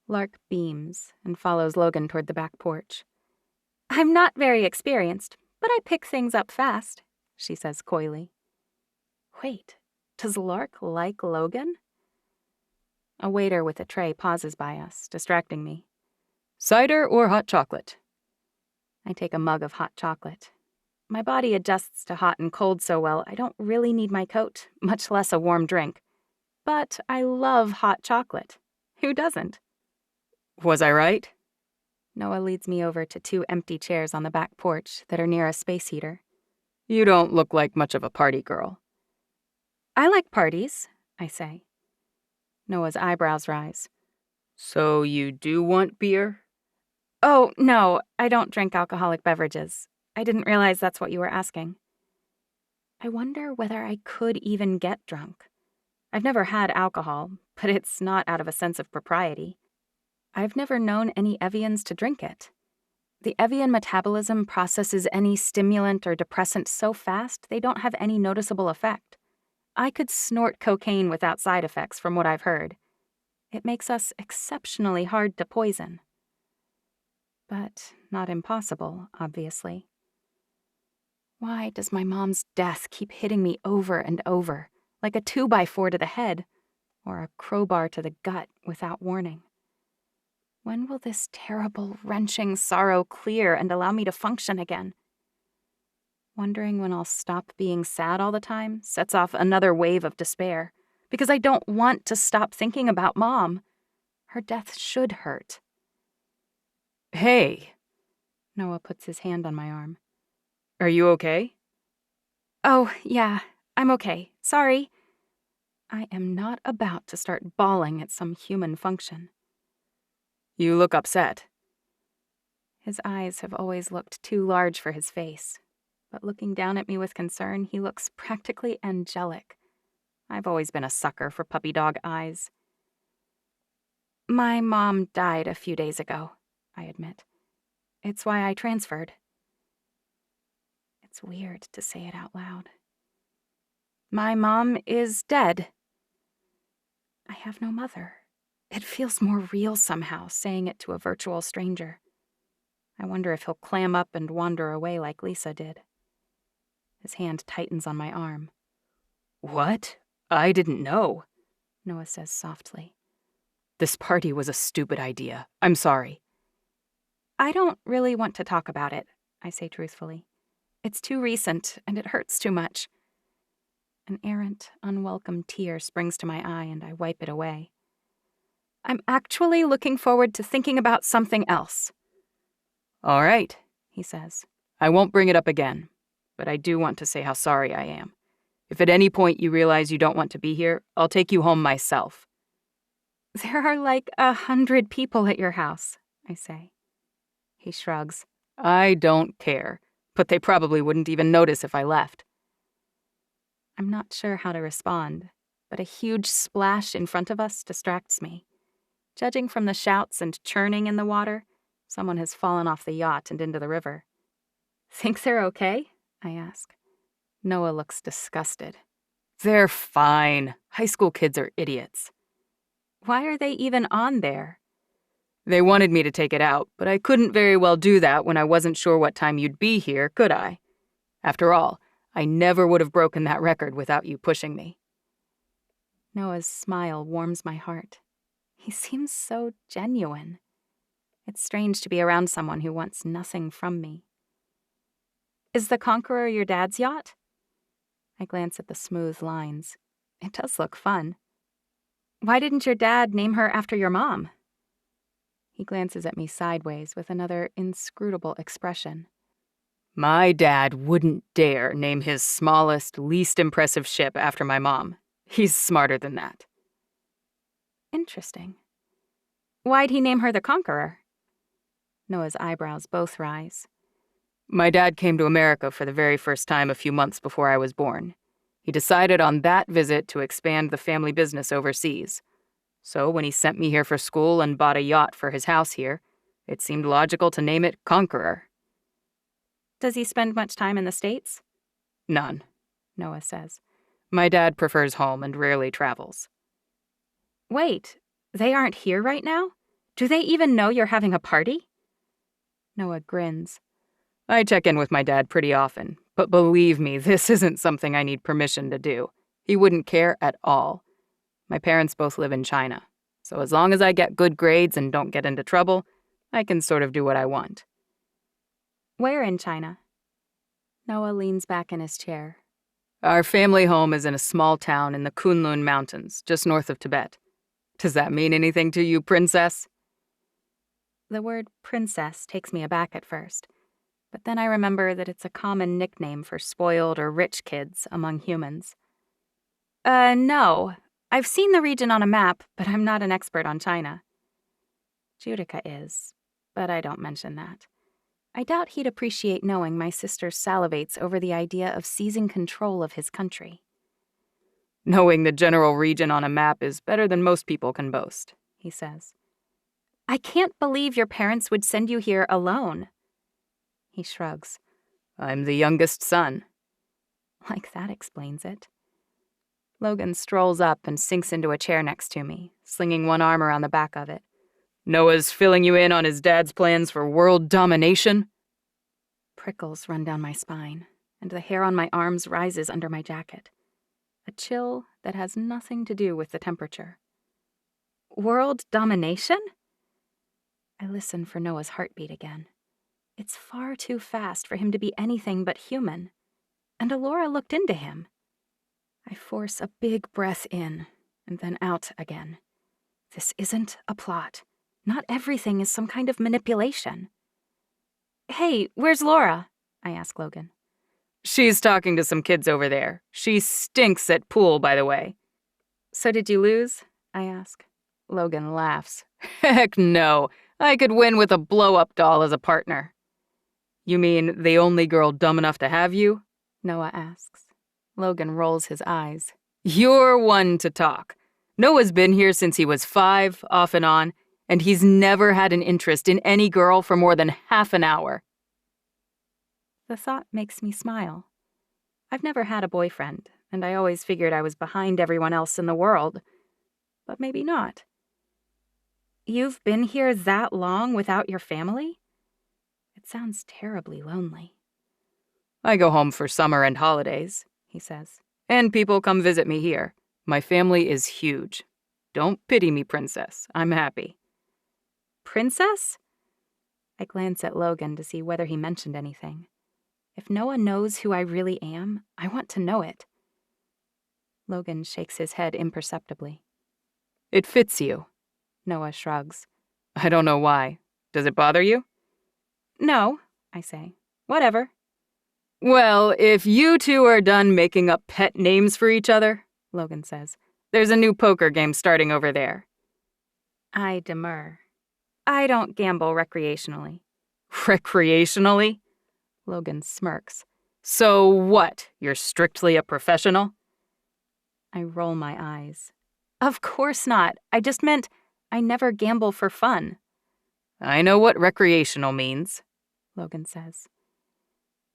Lark beams and follows Logan toward the back porch. I'm not very experienced, but I pick things up fast, she says coyly. Wait, does Lark like Logan? A waiter with a tray pauses by us, distracting me. Cider or hot chocolate? I take a mug of hot chocolate. My body adjusts to hot and cold so well, I don't really need my coat, much less a warm drink. But I love hot chocolate. Who doesn't? Was I right? Noah leads me over to 2 empty chairs on the back porch that are near a space heater. You don't look like much of a party girl. I like parties, I say. Noah's eyebrows rise. So you do want beer? Oh, no, I don't drink alcoholic beverages. I didn't realize that's what you were asking. I wonder whether I could even get drunk. I've never had alcohol, but it's not out of a sense of propriety. I've never known any Evians to drink it. The Evian metabolism processes any stimulant or depressant so fast they don't have any noticeable effect. I could snort cocaine without side effects from what I've heard. It makes us exceptionally hard to poison. But not impossible, obviously. Why does my mom's death keep hitting me over and over, like a 2x4 to the head, or a crowbar to the gut without warning? When will this terrible, wrenching sorrow clear and allow me to function again? Wondering when I'll stop being sad all the time sets off another wave of despair, because I don't want to stop thinking about Mom. Her death should hurt. Hey. Noah puts his hand on my arm. Are you okay? Oh, yeah, I'm okay. Sorry. I am not about to start bawling at some human function. You look upset. His eyes have always looked too large for his face, but looking down at me with concern, he looks practically angelic. I've always been a sucker for puppy dog eyes. My mom died a few days ago, I admit. It's why I transferred. It's weird to say it out loud. My mom is dead. I have no mother, It feels more real somehow, saying it to a virtual stranger. I wonder if he'll clam up and wander away like Lisa did. His hand tightens on my arm. What? I didn't know, Noah says softly. This party was a stupid idea. I'm sorry. I don't really want to talk about it, I say truthfully. It's too recent, and it hurts too much. An errant, unwelcome tear springs to my eye, and I wipe it away. I'm actually looking forward to thinking about something else. All right, he says. I won't bring it up again, but I do want to say how sorry I am. If at any point you realize you don't want to be here, I'll take you home myself. There are like 100 people at your house, I say. He shrugs. I don't care, but they probably wouldn't even notice if I left. I'm not sure how to respond, but a huge splash in front of us distracts me. Judging from the shouts and churning in the water, someone has fallen off the yacht and into the river. Think they're okay? I ask. Noah looks disgusted. They're fine. High school kids are idiots. Why are they even on there? They wanted me to take it out, but I couldn't very well do that when I wasn't sure what time you'd be here, could I? After all, I never would have broken that record without you pushing me. Noah's smile warms my heart. He seems so genuine. It's strange to be around someone who wants nothing from me. Is the Conqueror your dad's yacht? I glance at the smooth lines. It does look fun. Why didn't your dad name her after your mom? He glances at me sideways with another inscrutable expression. My dad wouldn't dare name his smallest, least impressive ship after my mom. He's smarter than that. Interesting. Why'd he name her the Conqueror? Noah's eyebrows both rise. My dad came to America for the very first time a few months before I was born. He decided on that visit to expand the family business overseas. So when he sent me here for school and bought a yacht for his house here, it seemed logical to name it Conqueror. Does he spend much time in the States? None, Noah says. My dad prefers home and rarely travels. Wait, they aren't here right now? Do they even know you're having a party? Noah grins. I check in with my dad pretty often, but believe me, this isn't something I need permission to do. He wouldn't care at all. My parents both live in China, so as long as I get good grades and don't get into trouble, I can sort of do what I want. Where in China? Noah leans back in his chair. Our family home is in a small town in the Kunlun Mountains, just north of Tibet. Does that mean anything to you, princess? The word princess takes me aback at first, but then I remember that it's a common nickname for spoiled or rich kids among humans. No. I've seen the region on a map, but I'm not an expert on China. Judica is, but I don't mention that. I doubt he'd appreciate knowing my sister salivates over the idea of seizing control of his country. Knowing the general region on a map is better than most people can boast, he says. I can't believe your parents would send you here alone. He shrugs. I'm the youngest son. Like that explains it. Logan strolls up and sinks into a chair next to me, slinging one arm around the back of it. Noah's filling you in on his dad's plans for world domination? Prickles run down my spine, and the hair on my arms rises under my jacket. A chill that has nothing to do with the temperature. World domination? I listen for Noah's heartbeat again. It's far too fast for him to be anything but human. And Alora looked into him. I force a big breath in, and then out again. This isn't a plot. Not everything is some kind of manipulation. Hey, where's Laura? I ask Logan. She's talking to some kids over there. She stinks at pool, by the way. So did you lose? I ask. Logan laughs. Heck no. I could win with a blow-up doll as a partner. You mean the only girl dumb enough to have you? Noah asks. Logan rolls his eyes. You're one to talk. Noah's been here since he was 5, off and on, and he's never had an interest in any girl for more than half an hour. The thought makes me smile. I've never had a boyfriend, and I always figured I was behind everyone else in the world. But maybe not. You've been here that long without your family? It sounds terribly lonely. I go home for summer and holidays, he says. And people come visit me here. My family is huge. Don't pity me, princess. I'm happy. Princess? I glance at Logan to see whether he mentioned anything. If Noah knows who I really am, I want to know it. Logan shakes his head imperceptibly. It fits you. Noah shrugs. I don't know why. Does it bother you? No, I say. Whatever. Well, if you two are done making up pet names for each other, Logan says, there's a new poker game starting over there. I demur. I don't gamble recreationally. Recreationally? Logan smirks. So what? You're strictly a professional? I roll my eyes. Of course not. I just meant I never gamble for fun. I know what recreational means, Logan says.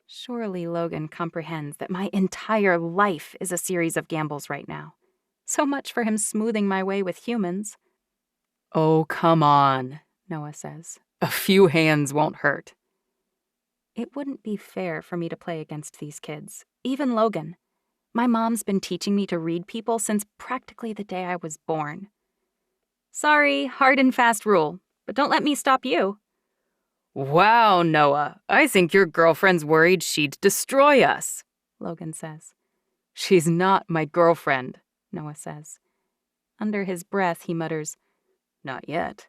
Surely Logan comprehends that my entire life is a series of gambles right now. So much for him smoothing my way with humans. Oh, come on, Noah says. A few hands won't hurt. It wouldn't be fair for me to play against these kids, even Logan. My mom's been teaching me to read people since practically the day I was born. Sorry, hard and fast rule, but don't let me stop you. Wow, Noah, I think your girlfriend's worried she'd destroy us, Logan says. She's not my girlfriend, Noah says. Under his breath, he mutters, Not yet.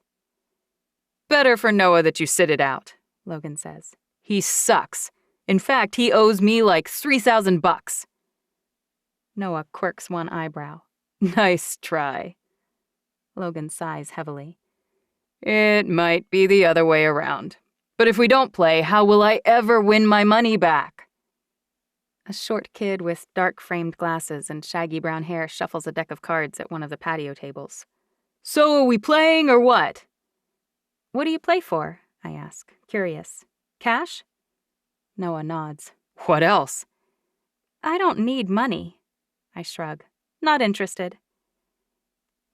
Better for Noah that you sit it out, Logan says. He sucks. In fact, he owes me like $3,000. Noah quirks one eyebrow. Nice try. Logan sighs heavily. It might be the other way around. But if we don't play, how will I ever win my money back? A short kid with dark-framed glasses and shaggy brown hair shuffles a deck of cards at one of the patio tables. So are we playing or what? What do you play for? I ask, curious. Cash? Noah nods. What else? I don't need money. I shrug. Not interested.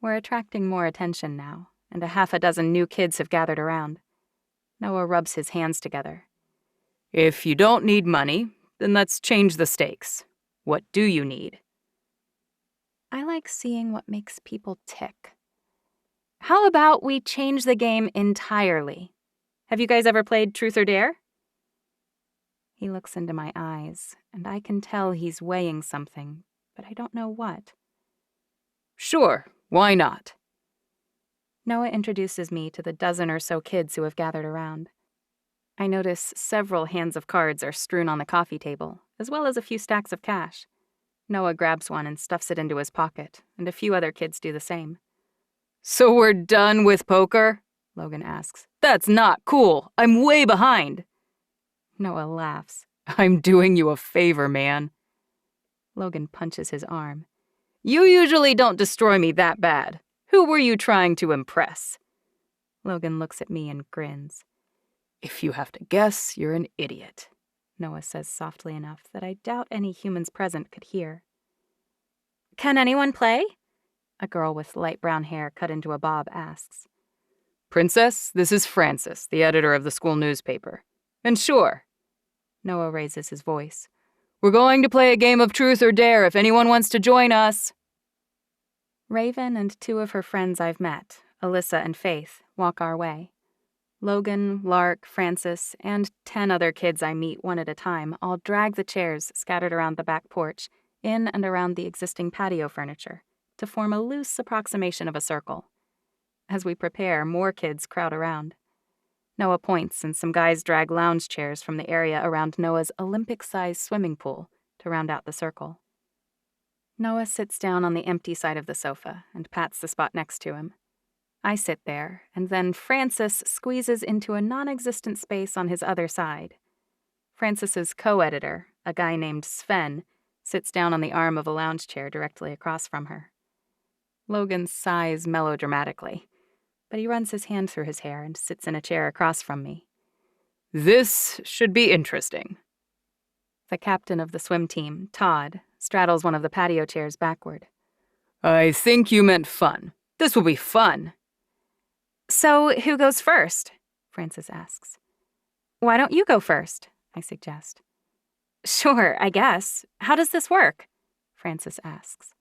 We're attracting more attention now, and a half a dozen new kids have gathered around. Noah rubs his hands together. If you don't need money, then let's change the stakes. What do you need? I like seeing what makes people tick. How about we change the game entirely? Have you guys ever played Truth or Dare? He looks into my eyes, and I can tell he's weighing something, but I don't know what. Sure, why not? Noah introduces me to the dozen or so kids who have gathered around. I notice several hands of cards are strewn on the coffee table, as well as a few stacks of cash. Noah grabs one and stuffs it into his pocket, and a few other kids do the same. So we're done with poker? Logan asks. That's not cool. I'm way behind. Noah laughs. I'm doing you a favor, man. Logan punches his arm. You usually don't destroy me that bad. Who were you trying to impress? Logan looks at me and grins. If you have to guess, you're an idiot, Noah says softly enough that I doubt any humans present could hear. Can anyone play? A girl with light brown hair cut into a bob asks. Princess, this is Francis, the editor of the school newspaper. And sure. Noah raises his voice. We're going to play a game of Truth or Dare if anyone wants to join us. Raven and two of her friends I've met, Alyssa and Faith, walk our way. Logan, Lark, Francis, and 10 other kids I meet one at a time all drag the chairs scattered around the back porch, in and around the existing patio furniture, to form a loose approximation of a circle. As we prepare, more kids crowd around. Noah points, and some guys drag lounge chairs from the area around Noah's Olympic-sized swimming pool to round out the circle. Noah sits down on the empty side of the sofa and pats the spot next to him. I sit there, and then Francis squeezes into a non-existent space on his other side. Francis's co-editor, a guy named Sven, sits down on the arm of a lounge chair directly across from her. Logan sighs melodramatically, but he runs his hand through his hair and sits in a chair across from me. This should be interesting. The captain of the swim team, Todd, straddles one of the patio chairs backward. I think you meant fun. This will be fun. So, who goes first? Francis asks. Why don't you go first? I suggest. Sure, I guess. How does this work? Francis asks.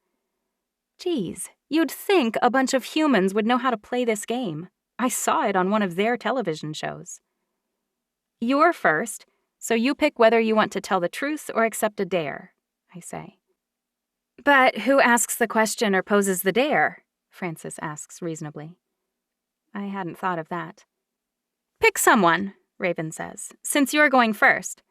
Geez, you'd think a bunch of humans would know how to play this game. I saw it on one of their television shows. You're first, so you pick whether you want to tell the truth or accept a dare, I say. But who asks the question or poses the dare? Francis asks reasonably. I hadn't thought of that. Pick someone, Raven says, since you're going first.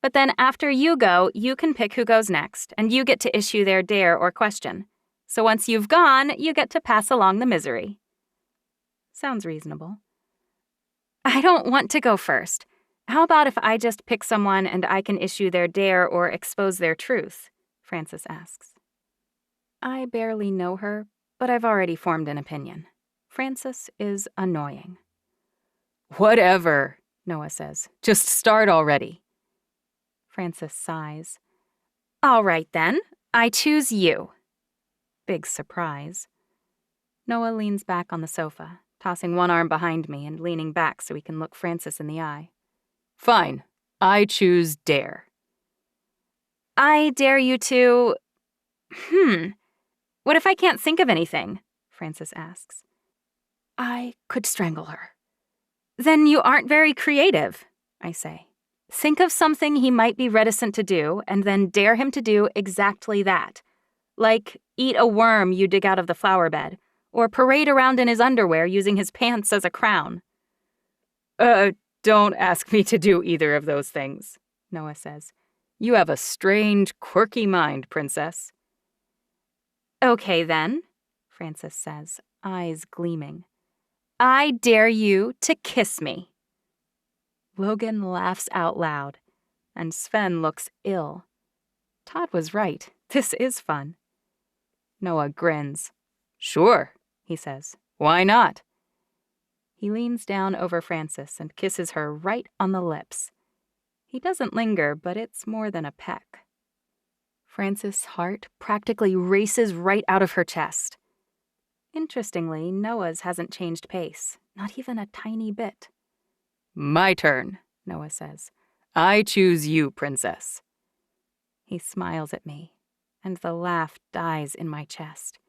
But then after you go, you can pick who goes next, and you get to issue their dare or question. So once you've gone, you get to pass along the misery. Sounds reasonable. I don't want to go first. How about if I just pick someone and I can issue their dare or expose their truth? Francis asks. I barely know her, but I've already formed an opinion. Francis is annoying. Whatever, Noah says. Just start already. Francis sighs. All right then, I choose you. Big surprise. Noah leans back on the sofa, tossing one arm behind me and leaning back so he can look Francis in the eye. Fine, I choose dare. I dare you to... What if I can't think of anything? Francis asks. I could strangle her. Then you aren't very creative, I say. Think of something he might be reticent to do, and then dare him to do exactly that. Like eat a worm you dig out of the flower bed, or parade around in his underwear using his pants as a crown. Don't ask me to do either of those things, Noah says. You have a strange, quirky mind, princess. Okay then, Francis says, eyes gleaming. I dare you to kiss me. Logan laughs out loud, and Sven looks ill. Todd was right. This is fun. Noah grins. Sure, he says. Why not? He leans down over Francis and kisses her right on the lips. He doesn't linger, but it's more than a peck. Francis' heart practically races right out of her chest. Interestingly, Noah's hasn't changed pace, not even a tiny bit. My turn, Noah says. I choose you, princess. He smiles at me, and the laugh dies in my chest.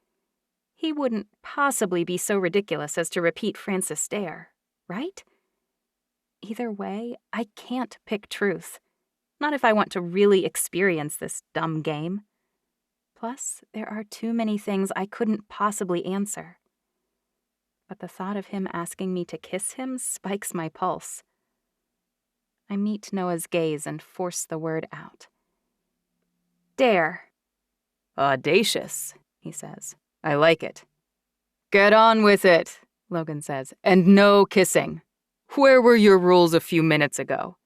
He wouldn't possibly be so ridiculous as to repeat Francis' dare, right? Either way, I can't pick truth. Not if I want to really experience this dumb game. Plus, there are too many things I couldn't possibly answer. But the thought of him asking me to kiss him spikes my pulse. I meet Noah's gaze and force the word out. Dare. Audacious, he says. I like it. Get on with it, Logan says, and no kissing. Where were your rules a few minutes ago?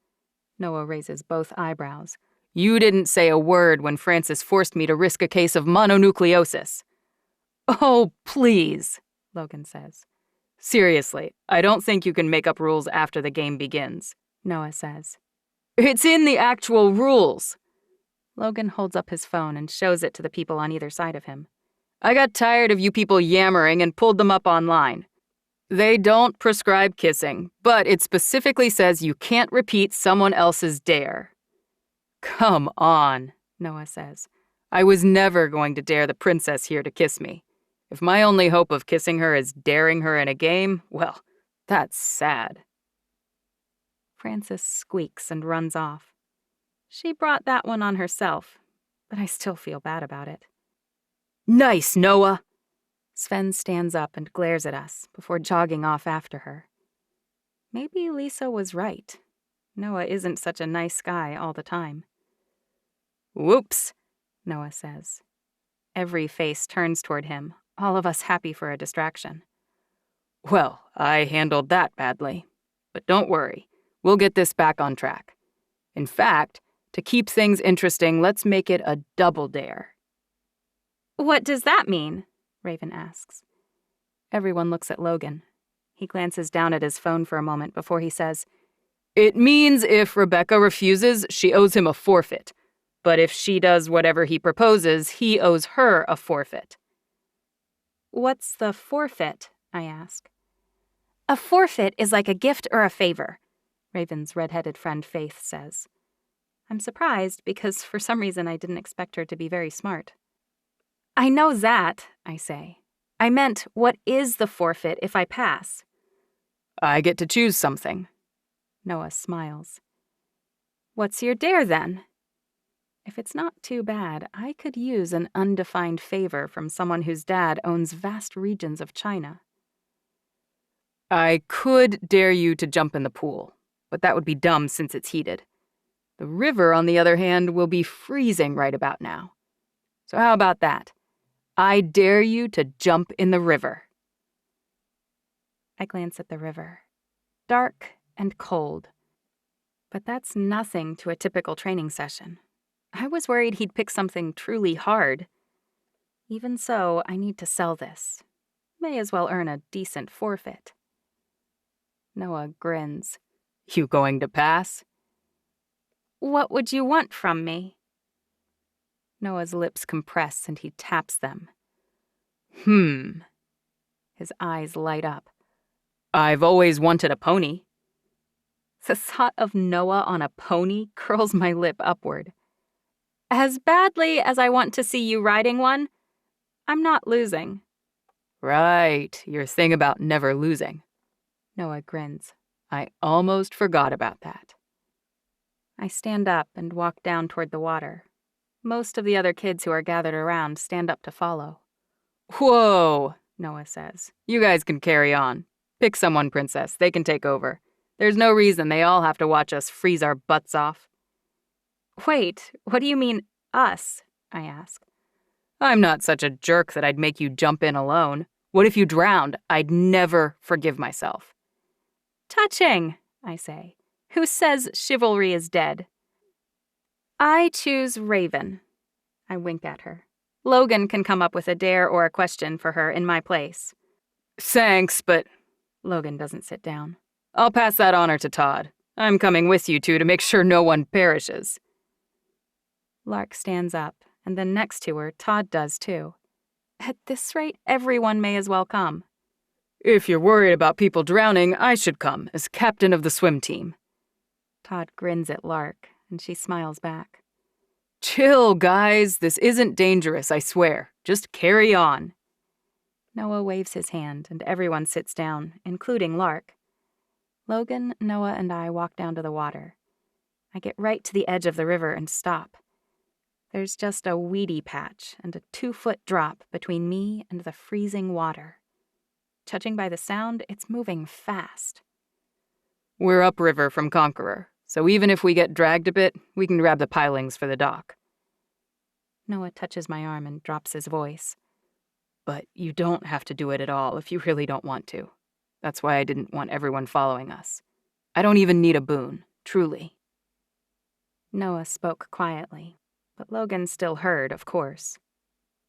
Noah raises both eyebrows. You didn't say a word when Francis forced me to risk a case of mononucleosis. Oh, please, Logan says. Seriously, I don't think you can make up rules after the game begins, Noah says. It's in the actual rules. Logan holds up his phone and shows it to the people on either side of him. I got tired of you people yammering and pulled them up online. They don't prescribe kissing, but it specifically says you can't repeat someone else's dare. Come on, Noah says. I was never going to dare the princess here to kiss me. If my only hope of kissing her is daring her in a game, well, that's sad. Francis squeaks and runs off. She brought that one on herself, but I still feel bad about it. Nice, Noah! Sven stands up and glares at us before jogging off after her. Maybe Lisa was right. Noah isn't such a nice guy all the time. Whoops, Noah says. Every face turns toward him, all of us happy for a distraction. Well, I handled that badly. But don't worry, we'll get this back on track. In fact, to keep things interesting, let's make it a double dare. What does that mean? Raven asks. Everyone looks at Logan. He glances down at his phone for a moment before he says, It means if Rebecca refuses, she owes him a forfeit. But if she does whatever he proposes, he owes her a forfeit. What's the forfeit? I ask. A forfeit is like a gift or a favor, Raven's red-headed friend Faith says. I'm surprised because for some reason I didn't expect her to be very smart. I know that, I say. I meant, what is the forfeit if I pass? I get to choose something. Noah smiles. What's your dare then? If it's not too bad, I could use an undefined favor from someone whose dad owns vast regions of China. I could dare you to jump in the pool, but that would be dumb since it's heated. The river, on the other hand, will be freezing right about now. So how about that? I dare you to jump in the river. I glance at the river. Dark and cold. But that's nothing to a typical training session. I was worried he'd pick something truly hard. Even so, I need to sell this. May as well earn a decent forfeit. Noah grins. You going to pass? What would you want from me? Noah's lips compress and he taps them. His eyes light up. I've always wanted a pony. The thought of Noah on a pony curls my lip upward. As badly as I want to see you riding one, I'm not losing. Right, your thing about never losing. Noah grins. I almost forgot about that. I stand up and walk down toward the water. Most of the other kids who are gathered around stand up to follow. Whoa, Noah says. You guys can carry on. Pick someone, Princess. They can take over. There's no reason they all have to watch us freeze our butts off. Wait, what do you mean, us? I ask. I'm not such a jerk that I'd make you jump in alone. What if you drowned? I'd never forgive myself. Touching, I say. Who says chivalry is dead? I choose Raven. I wink at her. Logan can come up with a dare or a question for her in my place. Thanks, but... Logan doesn't sit down. I'll pass that honor to Todd. I'm coming with you two to make sure no one perishes. Lark stands up, and then next to her, Todd does too. At this rate, everyone may as well come. If you're worried about people drowning, I should come as captain of the swim team. Todd grins at Lark, and she smiles back. Chill, guys. This isn't dangerous, I swear. Just carry on. Noah waves his hand, and everyone sits down, including Lark. Logan, Noah, and I walk down to the water. I get right to the edge of the river and stop. There's just a weedy patch and a 2-foot drop between me and the freezing water. Judging by the sound, it's moving fast. We're upriver from Conqueror, so even if we get dragged a bit, we can grab the pilings for the dock. Noah touches my arm and drops his voice. But you don't have to do it at all if you really don't want to. That's why I didn't want everyone following us. I don't even need a boon, truly. Noah spoke quietly, but Logan still heard, of course.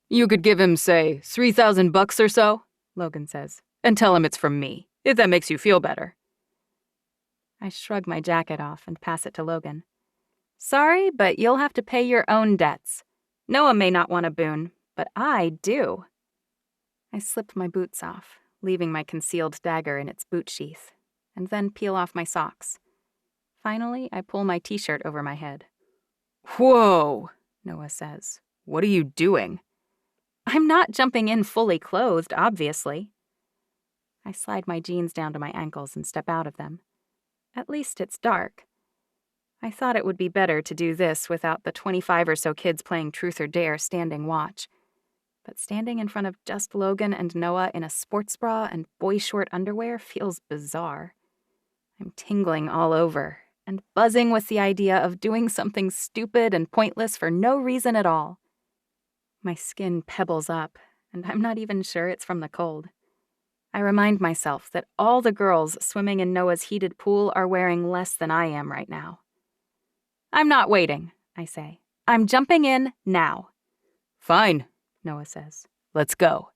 You could give him, say, $3,000 or so, Logan says, and tell him it's from me, if that makes you feel better. I shrug my jacket off and pass it to Logan. Sorry, but you'll have to pay your own debts. Noah may not want a boon, but I do. I slip my boots off, leaving my concealed dagger in its boot sheath, and then peel off my socks. Finally, I pull my t-shirt over my head. Whoa, Noah says. What are you doing? I'm not jumping in fully clothed, obviously. I slide my jeans down to my ankles and step out of them. At least it's dark. I thought it would be better to do this without the 25 or so kids playing Truth or Dare standing watch. But standing in front of just Logan and Noah in a sports bra and boy-short underwear feels bizarre. I'm tingling all over and buzzing with the idea of doing something stupid and pointless for no reason at all. My skin pebbles up, and I'm not even sure it's from the cold. I remind myself that all the girls swimming in Noah's heated pool are wearing less than I am right now. I'm not waiting, I say. I'm jumping in now. Fine, Noah says. Let's go.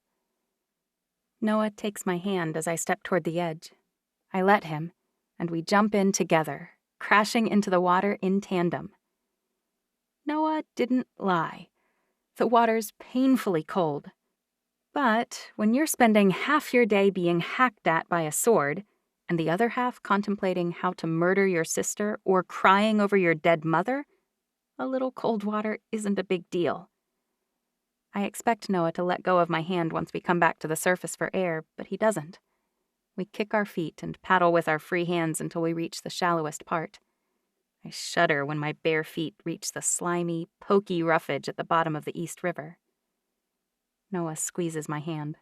Noah takes my hand as I step toward the edge. I let him, and we jump in together, crashing into the water in tandem. Noah didn't lie. The water's painfully cold. But when you're spending half your day being hacked at by a sword, and the other half contemplating how to murder your sister or crying over your dead mother, a little cold water isn't a big deal. I expect Noah to let go of my hand once we come back to the surface for air, but he doesn't. We kick our feet and paddle with our free hands until we reach the shallowest part. I shudder when my bare feet reach the slimy, pokey roughage at the bottom of the East River. Noah squeezes my hand.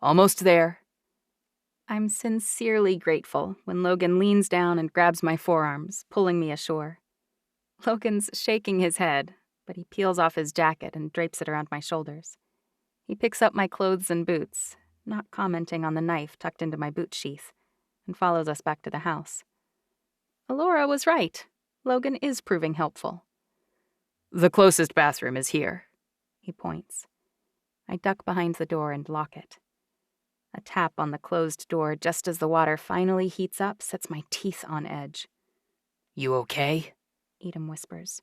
Almost there. I'm sincerely grateful when Logan leans down and grabs my forearms, pulling me ashore. Logan's shaking his head, but he peels off his jacket and drapes it around my shoulders. He picks up my clothes and boots, not commenting on the knife tucked into my boot sheath, and follows us back to the house. Alora was right. Logan is proving helpful. The closest bathroom is here. He points. I duck behind the door and lock it. A tap on the closed door just as the water finally heats up sets my teeth on edge. You okay? Edom whispers.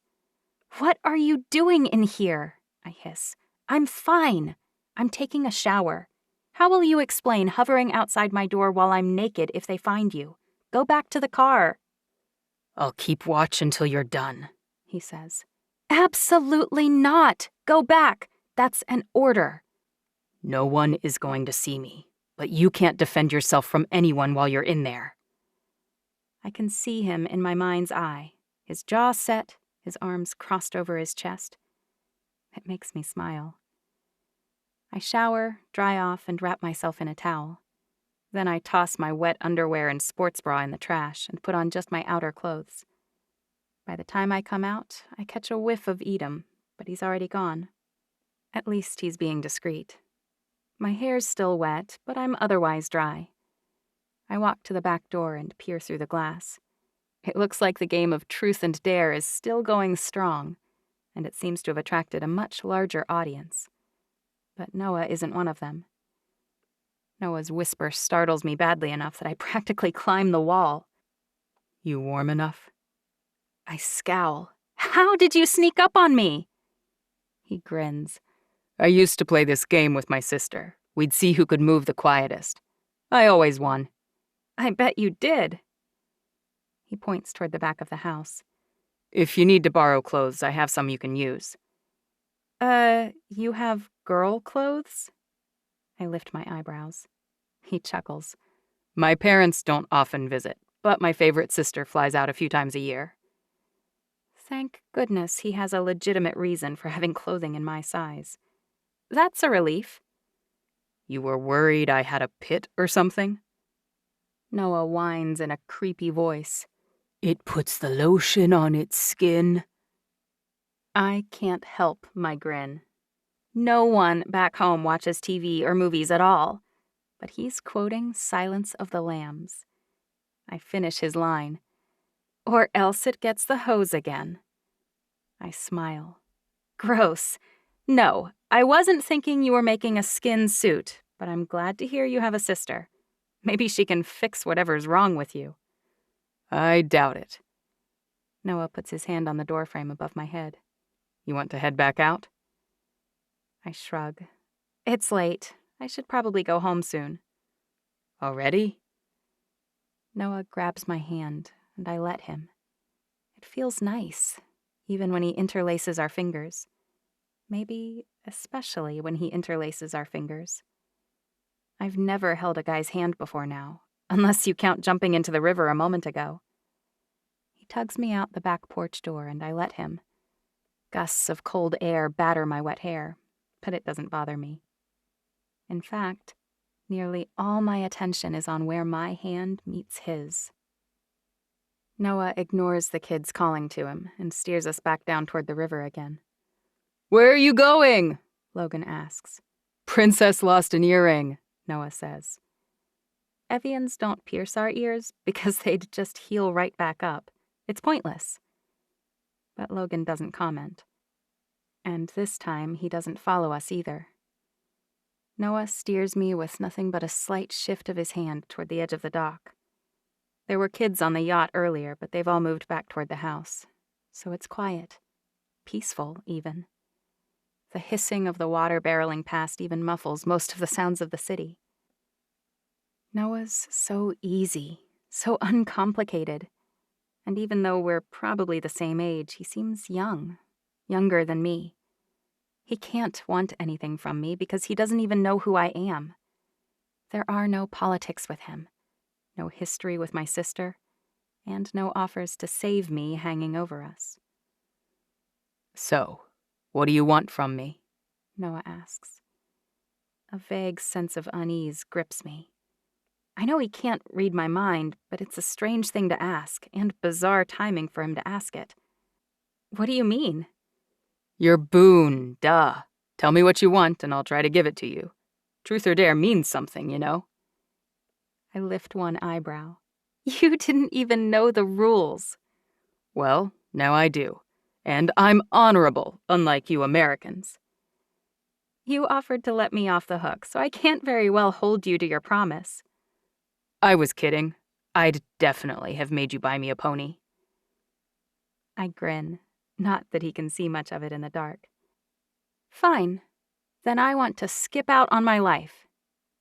What are you doing in here? I hiss. I'm fine. I'm taking a shower. How will you explain hovering outside my door while I'm naked if they find you? Go back to the car. I'll keep watch until you're done, he says. Absolutely not. Go back. That's an order. No one is going to see me, but you can't defend yourself from anyone while you're in there. I can see him in my mind's eye, his jaw set, his arms crossed over his chest. It makes me smile. I shower, dry off, and wrap myself in a towel. Then I toss my wet underwear and sports bra in the trash and put on just my outer clothes. By the time I come out, I catch a whiff of Edom, but he's already gone. At least he's being discreet. My hair's still wet, but I'm otherwise dry. I walk to the back door and peer through the glass. It looks like the game of truth and dare is still going strong, and it seems to have attracted a much larger audience. But Noah isn't one of them. Noah's whisper startles me badly enough that I practically climb the wall. You warm enough? I scowl. How did you sneak up on me? He grins. I used to play this game with my sister. We'd see who could move the quietest. I always won. I bet you did. He points toward the back of the house. If you need to borrow clothes, I have some you can use. You have girl clothes? I lift my eyebrows. He chuckles. My parents don't often visit, but my favorite sister flies out a few times a year. Thank goodness he has a legitimate reason for having clothing in my size. That's a relief. You were worried I had a pit or something? Noah whines in a creepy voice. It puts the lotion on its skin. I can't help my grin. No one back home watches TV or movies at all, but he's quoting Silence of the Lambs. I finish his line. Or else it gets the hose again. I smile. Gross. No, I wasn't thinking you were making a skin suit, but I'm glad to hear you have a sister. Maybe she can fix whatever's wrong with you. I doubt it. Noah puts his hand on the doorframe above my head. You want to head back out? I shrug. It's late. I should probably go home soon. Already? Noah grabs my hand, and I let him. It feels nice, even when he interlaces our fingers. Maybe especially when he interlaces our fingers. I've never held a guy's hand before now, unless you count jumping into the river a moment ago. He tugs me out the back porch door, and I let him. Gusts of cold air batter my wet hair, but it doesn't bother me. In fact, nearly all my attention is on where my hand meets his. Noah ignores the kids calling to him and steers us back down toward the river again. Where are you going? Logan asks. Princess lost an earring, Noah says. Evians don't pierce our ears because they'd just heal right back up. It's pointless. But Logan doesn't comment. And this time he doesn't follow us either. Noah steers me with nothing but a slight shift of his hand toward the edge of the dock. There were kids on the yacht earlier, but they've all moved back toward the house. So it's quiet. Peaceful, even. The hissing of the water barreling past even muffles most of the sounds of the city. Noah's so easy, So uncomplicated. And even though we're probably the same age, he seems young. Younger than me. He can't want anything from me because he doesn't even know who I am. There are no politics with him, no history with my sister, and no offers to save me hanging over us. So, what do you want from me? Noah asks. A vague sense of unease grips me. I know he can't read my mind, but it's a strange thing to ask, and bizarre timing for him to ask it. What do you mean? Your boon, duh. Tell me what you want, and I'll try to give it to you. Truth or dare means something, you know? I lift one eyebrow. You didn't even know the rules. Well, now I do. And I'm honorable, unlike you Americans. You offered to let me off the hook, so I can't very well hold you to your promise. I was kidding. I'd definitely have made you buy me a pony. I grin, not that he can see much of it in the dark. Fine. Then I want to skip out on my life.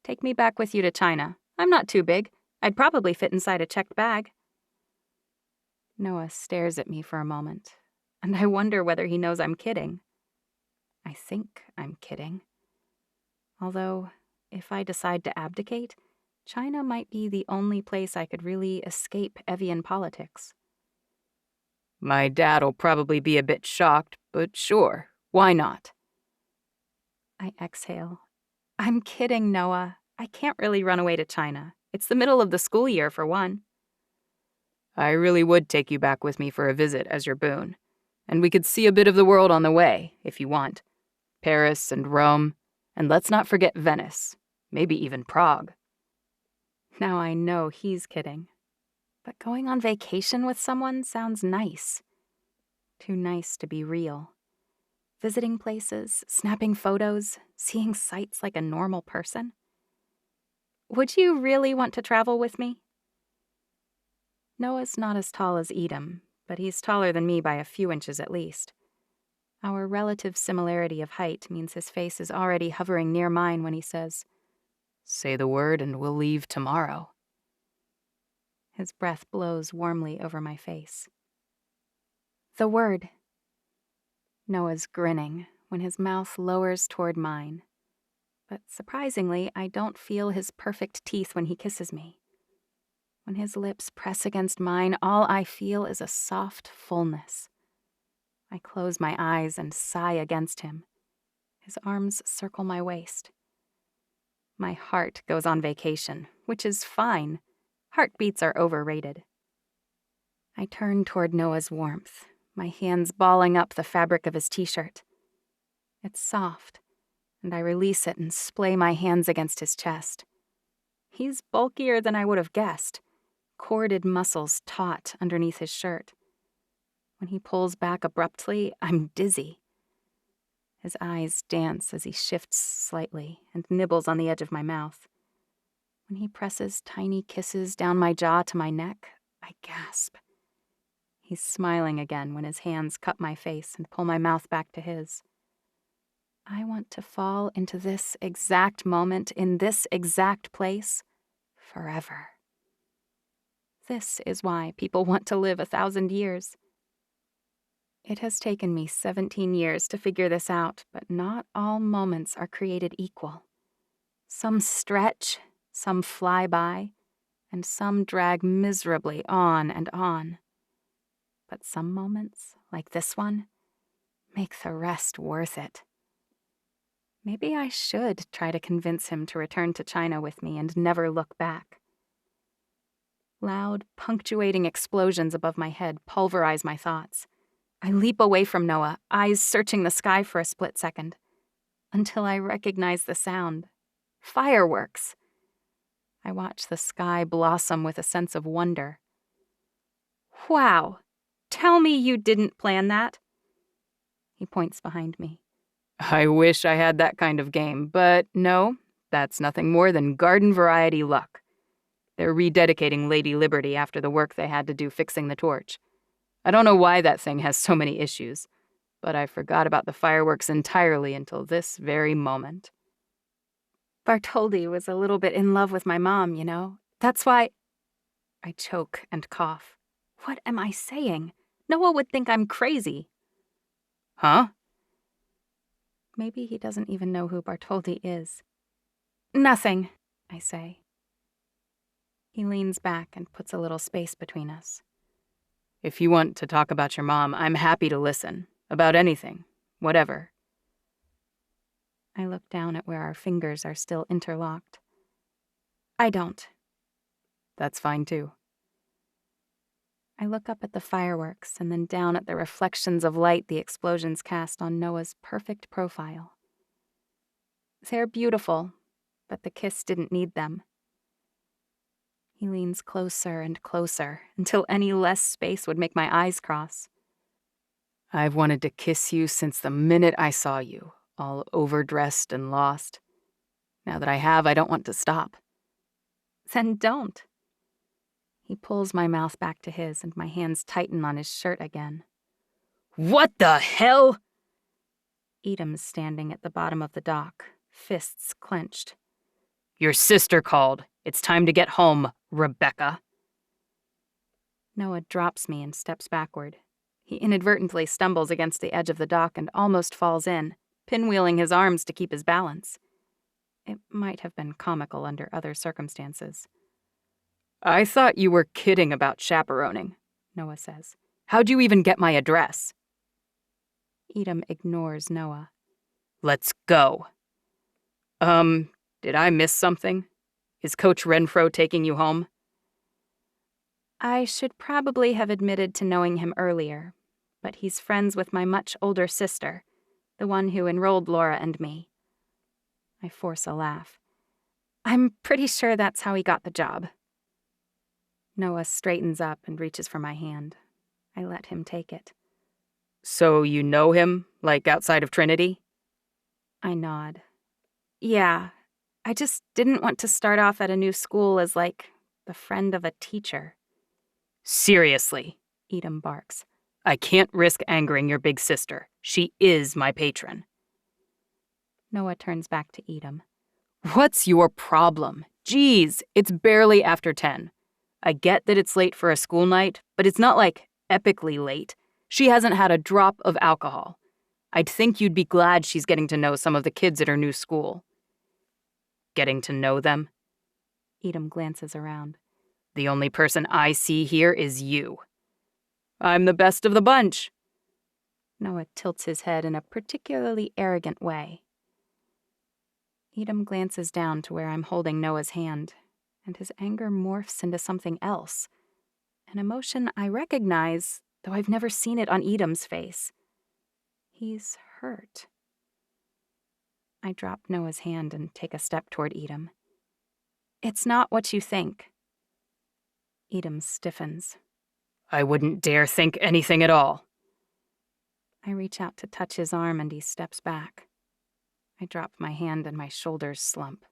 Take me back with you to China. I'm not too big. I'd probably fit inside a checked bag. Noah stares at me for a moment, and I wonder whether he knows I'm kidding. I think I'm kidding. Although, if I decide to abdicate, China might be the only place I could really escape Evian politics. My dad'll probably be a bit shocked, but sure, why not? I exhale. I'm kidding, Noah. I can't really run away to China. It's the middle of the school year, for one. I really would take you back with me for a visit as your boon. And we could see a bit of the world on the way, if you want. Paris and Rome, and let's not forget Venice. Maybe even Prague. Now I know he's kidding. But going on vacation with someone sounds nice. Too nice to be real. Visiting places, snapping photos, seeing sights like a normal person. Would you really want to travel with me? Noah's not as tall as Edom, but he's taller than me by a few inches at least. Our relative similarity of height means his face is already hovering near mine when he says, Say the word and we'll leave tomorrow. His breath blows warmly over my face. The word. Noah's grinning when his mouth lowers toward mine. But surprisingly, I don't feel his perfect teeth when he kisses me. When his lips press against mine, all I feel is a soft fullness. I close my eyes and sigh against him. His arms circle my waist. My heart goes on vacation, which is fine. Heartbeats are overrated. I turn toward Noah's warmth, my hands balling up the fabric of his t-shirt. It's soft, and I release it and splay my hands against his chest. He's bulkier than I would have guessed, corded muscles taut underneath his shirt. When he pulls back abruptly, I'm dizzy. His eyes dance as he shifts slightly and nibbles on the edge of my mouth. When he presses tiny kisses down my jaw to my neck, I gasp. He's smiling again when his hands cup my face and pull my mouth back to his. I want to fall into this exact moment in this exact place forever. This is why people want to live 1,000 years. It has taken me 17 years to figure this out, but not all moments are created equal. Some stretch, some fly by, and some drag miserably on and on. But some moments, like this one, make the rest worth it. Maybe I should try to convince him to return to China with me and never look back. Loud, punctuating explosions above my head pulverize my thoughts. I leap away from Noah, eyes searching the sky for a split second, until I recognize the sound. Fireworks! I watch the sky blossom with a sense of wonder. Wow! Tell me you didn't plan that. He points behind me. I wish I had that kind of game, but no, that's nothing more than garden variety luck. They're rededicating Lady Liberty after the work they had to do fixing the torch. I don't know why that thing has so many issues, but I forgot about the fireworks entirely until this very moment. Bartholdi was a little bit in love with my mom, you know. That's why... I choke and cough. What am I saying? Noah would think I'm crazy. Huh? Maybe he doesn't even know who Bartholdi is. Nothing, I say. He leans back and puts a little space between us. If you want to talk about your mom, I'm happy to listen. About anything. Whatever. I look down at where our fingers are still interlocked. I don't. That's fine too. I look up at the fireworks and then down at the reflections of light the explosions cast on Noah's perfect profile. They're beautiful, but the kiss didn't need them. He leans closer and closer until any less space would make my eyes cross. I've wanted to kiss you since the minute I saw you, all overdressed and lost. Now that I have, I don't want to stop. Then don't. He pulls my mouth back to his and my hands tighten on his shirt again. What the hell? Edam's standing at the bottom of the dock, fists clenched. Your sister called. It's time to get home, Rebecca. Noah drops me and steps backward. He inadvertently stumbles against the edge of the dock and almost falls in, pinwheeling his arms to keep his balance. It might have been comical under other circumstances. I thought you were kidding about chaperoning, Noah says. How'd you even get my address? Edam ignores Noah. Let's go. Did I miss something? Is Coach Renfro taking you home? I should probably have admitted to knowing him earlier, but he's friends with my much older sister, the one who enrolled Laura and me. I force a laugh. I'm pretty sure that's how he got the job. Noah straightens up and reaches for my hand. I let him take it. So you know him, like outside of Trinity? I nod. Yeah, I just didn't want to start off at a new school as, like, the friend of a teacher. Seriously, Edam barks. I can't risk angering your big sister. She is my patron. Noah turns back to Edam. What's your problem? Geez, it's barely after 10. I get that it's late for a school night, but it's not like epically late. She hasn't had a drop of alcohol. I'd think you'd be glad she's getting to know some of the kids at her new school. Getting to know them? Edam glances around. The only person I see here is you. I'm the best of the bunch. Noah tilts his head in a particularly arrogant way. Edam glances down to where I'm holding Noah's hand, and his anger morphs into something else. An emotion I recognize, though I've never seen it on Edam's face. He's hurt. I drop Noah's hand and take a step toward Edam. It's not what you think. Edam stiffens. I wouldn't dare think anything at all. I reach out to touch his arm and he steps back. I drop my hand and my shoulders slump.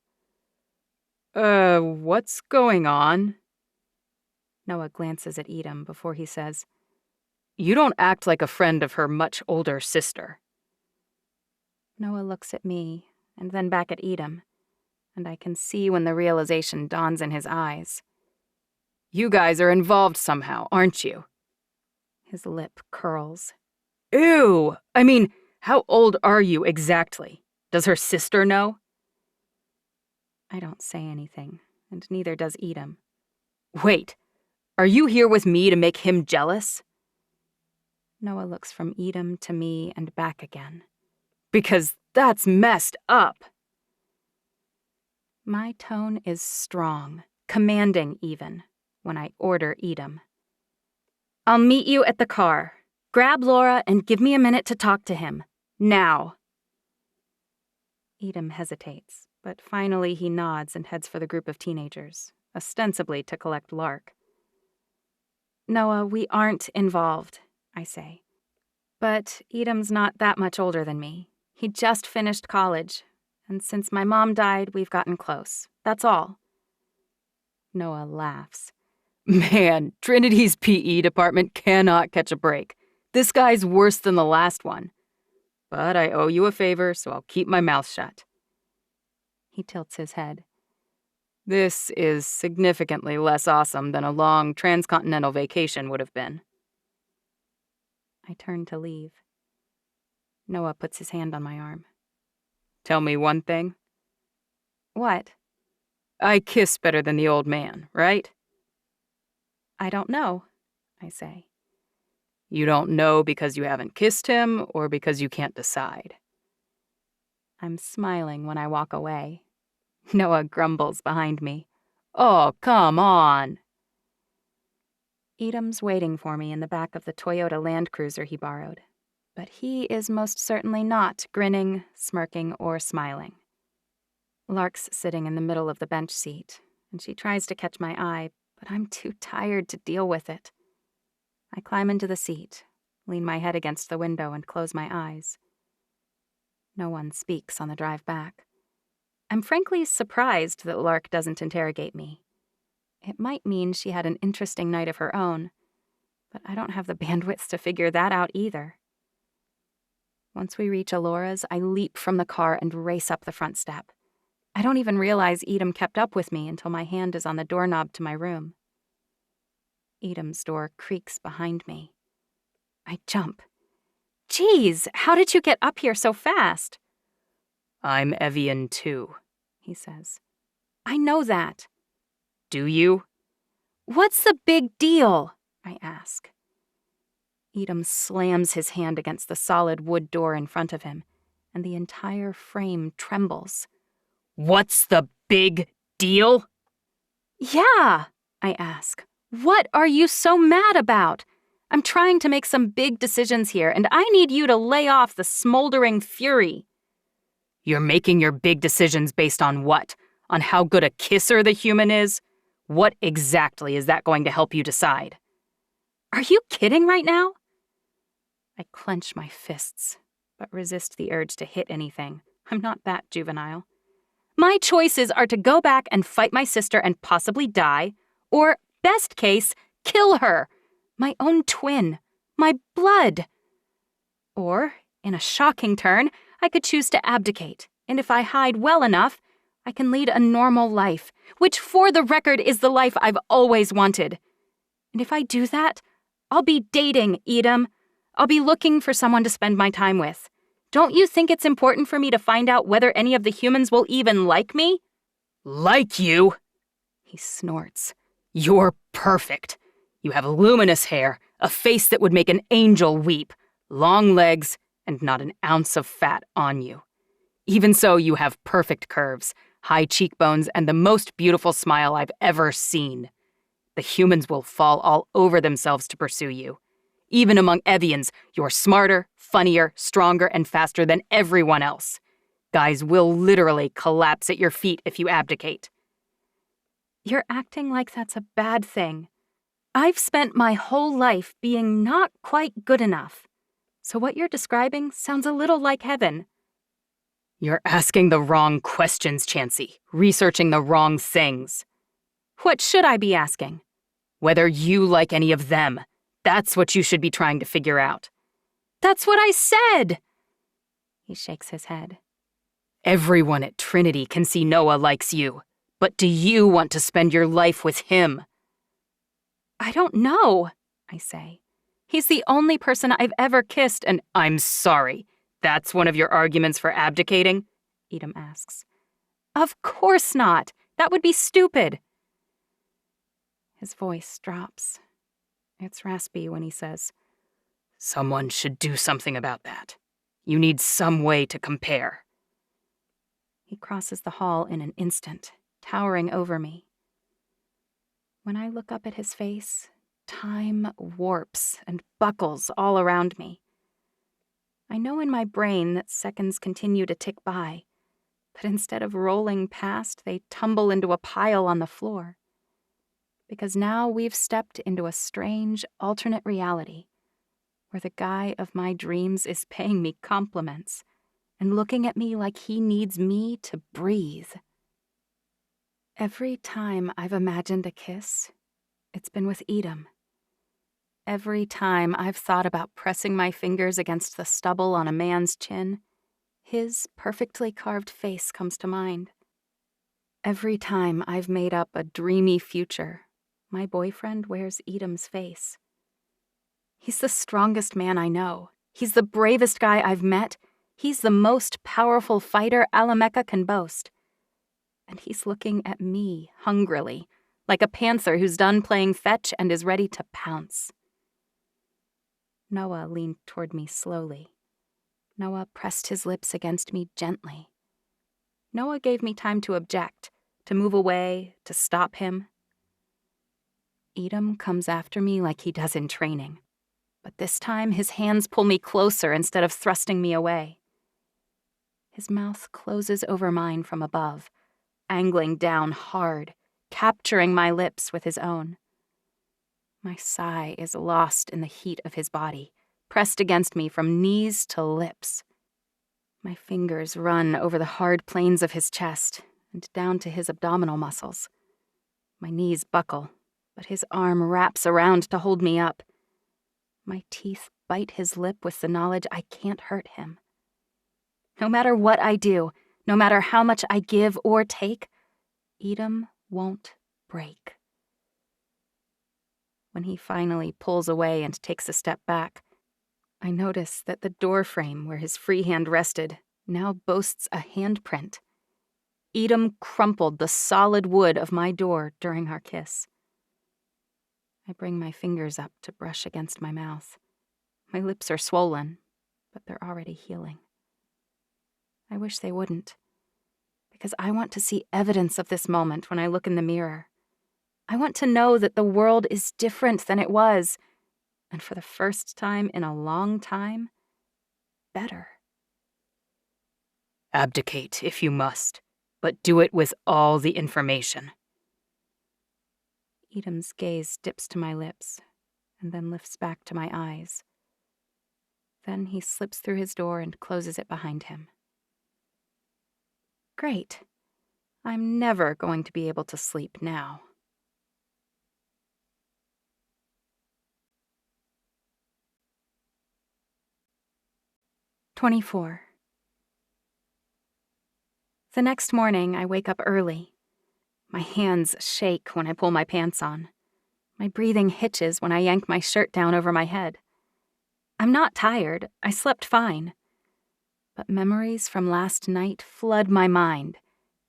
What's going on? Noah glances at Edam before he says, You don't act like a friend of her much older sister. Noah looks at me and then back at Edam, and I can see when the realization dawns in his eyes. You guys are involved somehow, aren't you? His lip curls. Ew! I mean, how old are you exactly? Does her sister know? I don't say anything, and neither does Edam. Wait, are you here with me to make him jealous? Noah looks from Edam to me and back again. Because that's messed up. My tone is strong, commanding even, when I order Edam. I'll meet you at the car. Grab Laura and give me a minute to talk to him. Now. Edam hesitates, but finally he nods and heads for the group of teenagers, ostensibly to collect Lark. Noah, we aren't involved, I say. But Edam's not that much older than me. He just finished college, and since my mom died, we've gotten close. That's all. Noah laughs. Man, Trinity's PE department cannot catch a break. This guy's worse than the last one. But I owe you a favor, so I'll keep my mouth shut. He tilts his head. This is significantly less awesome than a long transcontinental vacation would have been. I turn to leave. Noah puts his hand on my arm. Tell me one thing. What? I kiss better than the old man, right? I don't know, I say. You don't know because you haven't kissed him or because you can't decide? I'm smiling when I walk away. Noah grumbles behind me. Oh, come on. Edom's waiting for me in the back of the Toyota Land Cruiser he borrowed, but he is most certainly not grinning, smirking, or smiling. Lark's sitting in the middle of the bench seat, and she tries to catch my eye, but I'm too tired to deal with it. I climb into the seat, lean my head against the window, and close my eyes. No one speaks on the drive back. I'm frankly surprised that Lark doesn't interrogate me. It might mean she had an interesting night of her own, but I don't have the bandwidth to figure that out either. Once we reach Alora's, I leap from the car and race up the front step. I don't even realize Edom kept up with me until my hand is on the doorknob to my room. Edom's door creaks behind me. I jump. Geez, how did you get up here so fast? I'm Evian too, he says. I know that. Do you? What's the big deal? I ask. Edom slams his hand against the solid wood door in front of him, and the entire frame trembles. What's the big deal? Yeah, I ask. What are you so mad about? I'm trying to make some big decisions here, and I need you to lay off the smoldering fury. You're making your big decisions based on what? On how good a kisser the human is? What exactly is that going to help you decide? Are you kidding right now? I clench my fists, but resist the urge to hit anything. I'm not that juvenile. My choices are to go back and fight my sister and possibly die, or, best case, kill her, my own twin, my blood. Or, in a shocking turn, I could choose to abdicate, and if I hide well enough, I can lead a normal life, which for the record is the life I've always wanted. And if I do that, I'll be dating Edom. I'll be looking for someone to spend my time with. Don't you think it's important for me to find out whether any of the humans will even like me? Like you? He snorts. You're perfect. You have luminous hair, a face that would make an angel weep, long legs, and not an ounce of fat on you. Even so, you have perfect curves, high cheekbones, and the most beautiful smile I've ever seen. The humans will fall all over themselves to pursue you. Even among Evians, you're smarter, funnier, stronger, and faster than everyone else. Guys will literally collapse at your feet if you abdicate. You're acting like that's a bad thing. I've spent my whole life being not quite good enough. So what you're describing sounds a little like heaven. You're asking the wrong questions, Chancey, researching the wrong things. What should I be asking? Whether you like any of them. That's what you should be trying to figure out. That's what I said! He shakes his head. Everyone at Trinity can see Noah likes you, but do you want to spend your life with him? I don't know, I say. He's the only person I've ever kissed, and I'm sorry. That's one of your arguments for abdicating? Edom asks. Of course not. That would be stupid. His voice drops. It's raspy when he says, Someone should do something about that. You need some way to compare. He crosses the hall in an instant, towering over me. When I look up at his face, time warps and buckles all around me. I know in my brain that seconds continue to tick by, but instead of rolling past, they tumble into a pile on the floor. Because now we've stepped into a strange, alternate reality where the guy of my dreams is paying me compliments and looking at me like he needs me to breathe. Every time I've imagined a kiss, it's been with Edom. Every time I've thought about pressing my fingers against the stubble on a man's chin, his perfectly carved face comes to mind. Every time I've made up a dreamy future, my boyfriend wears Edom's face. He's the strongest man I know. He's the bravest guy I've met. He's the most powerful fighter Alamecha can boast. And he's looking at me hungrily, like a panther who's done playing fetch and is ready to pounce. Noah leaned toward me slowly. Noah pressed his lips against me gently. Noah gave me time to object, to move away, to stop him. Edom comes after me like he does in training, but this time his hands pull me closer instead of thrusting me away. His mouth closes over mine from above, angling down hard, capturing my lips with his own. My sigh is lost in the heat of his body, pressed against me from knees to lips. My fingers run over the hard planes of his chest and down to his abdominal muscles. My knees buckle, but his arm wraps around to hold me up. My teeth bite his lip with the knowledge I can't hurt him. No matter what I do, no matter how much I give or take, Edom won't break. When he finally pulls away and takes a step back, I notice that the door frame where his free hand rested now boasts a handprint. Edom crumpled the solid wood of my door during our kiss. I bring my fingers up to brush against my mouth. My lips are swollen, but they're already healing. I wish they wouldn't, because I want to see evidence of this moment when I look in the mirror. I want to know that the world is different than it was, and for the first time in a long time, better. Abdicate if you must, but do it with all the information. Edom's gaze dips to my lips and then lifts back to my eyes. Then he slips through his door and closes it behind him. Great. I'm never going to be able to sleep now. "24. The next morning, I wake up early. My hands shake when I pull my pants on. My breathing hitches when I yank my shirt down over my head. I'm not tired. I slept fine. But memories from last night flood my mind,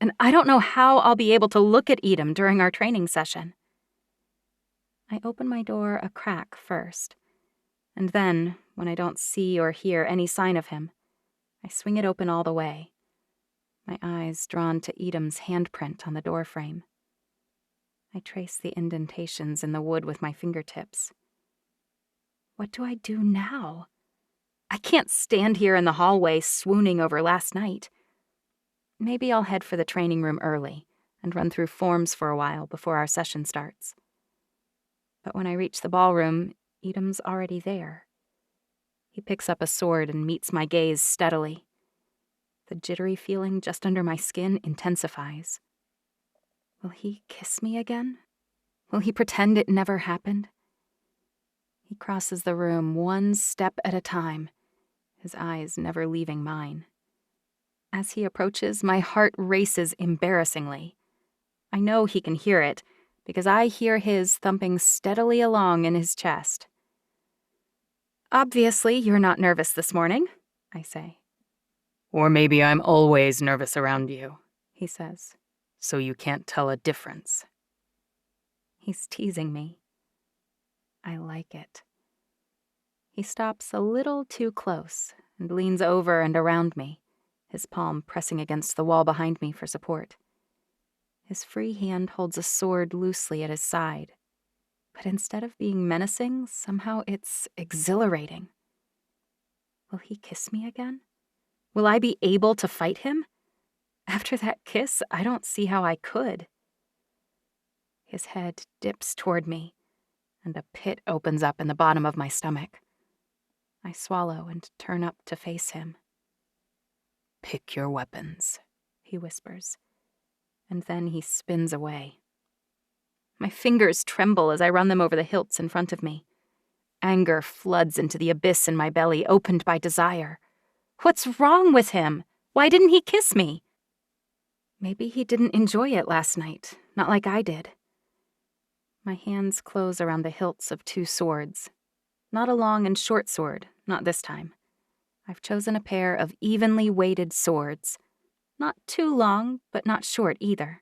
and I don't know how I'll be able to look at Edom during our training session. I open my door a crack first, and then, when I don't see or hear any sign of him, I swing it open all the way, my eyes drawn to Edom's handprint on the doorframe. I trace the indentations in the wood with my fingertips. What do I do now? I can't stand here in the hallway swooning over last night. Maybe I'll head for the training room early and run through forms for a while before our session starts. But when I reach the ballroom, Edom's already there. He picks up a sword and meets my gaze steadily. The jittery feeling just under my skin intensifies. Will he kiss me again? Will he pretend it never happened? He crosses the room one step at a time, his eyes never leaving mine. As he approaches, my heart races embarrassingly. I know he can hear it, because I hear his thumping steadily along in his chest. "Obviously, you're not nervous this morning," I say. Or maybe I'm always nervous around you, He says. so you can't tell a difference. He's teasing me. I like it. He stops a little too close and leans over and around me, his palm pressing against the wall behind me for support. His free hand holds a sword loosely at his side, but instead of being menacing, somehow it's exhilarating. Will he kiss me again? Will I be able to fight him? After that kiss, I don't see how I could. His head dips toward me, and a pit opens up in the bottom of my stomach. I swallow and turn up to face him. Pick your weapons, He whispers, and then he spins away. My fingers tremble as I run them over the hilts in front of me. Anger floods into the abyss in my belly, opened by desire. What's wrong with him? Why didn't he kiss me? Maybe he didn't enjoy it last night, not like I did. My hands close around the hilts of 2 swords. Not a long and short sword, not this time. I've chosen a pair of evenly weighted swords. Not too long, but not short either.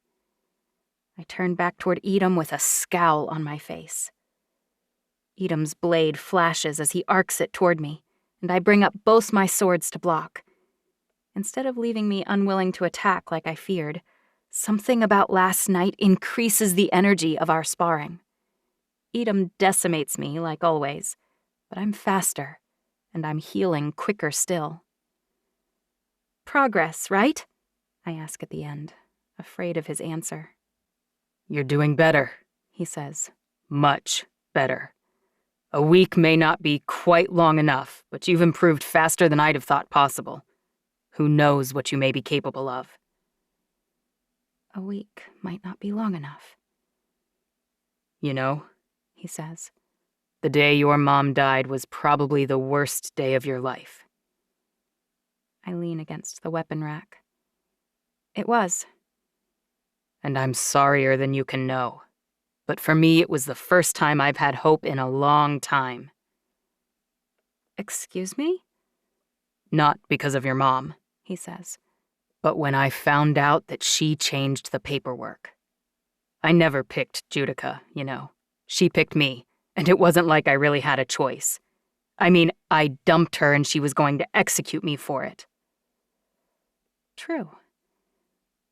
I turn back toward Edom with a scowl on my face. Edom's blade flashes as he arcs it toward me, and I bring up both my swords to block. Instead of leaving me unwilling to attack like I feared, something about last night increases the energy of our sparring. Edom decimates me, like always, but I'm faster, and I'm healing quicker still. Progress, right? I ask at the end, afraid of his answer. You're doing better, He says. much better. A week may not be quite long enough, but you've improved faster than I'd have thought possible. Who knows what you may be capable of? A week might not be long enough. You know, He says. the day your mom died was probably the worst day of your life. I lean against the weapon rack. It was. And I'm sorrier than you can know. But for me, it was the first time I've had hope in a long time. Excuse me? Not because of your mom, He says. but when I found out that she changed the paperwork. I never picked Judica, you know. She picked me, and it wasn't like I really had a choice. I mean, I dumped her and she was going to execute me for it. True.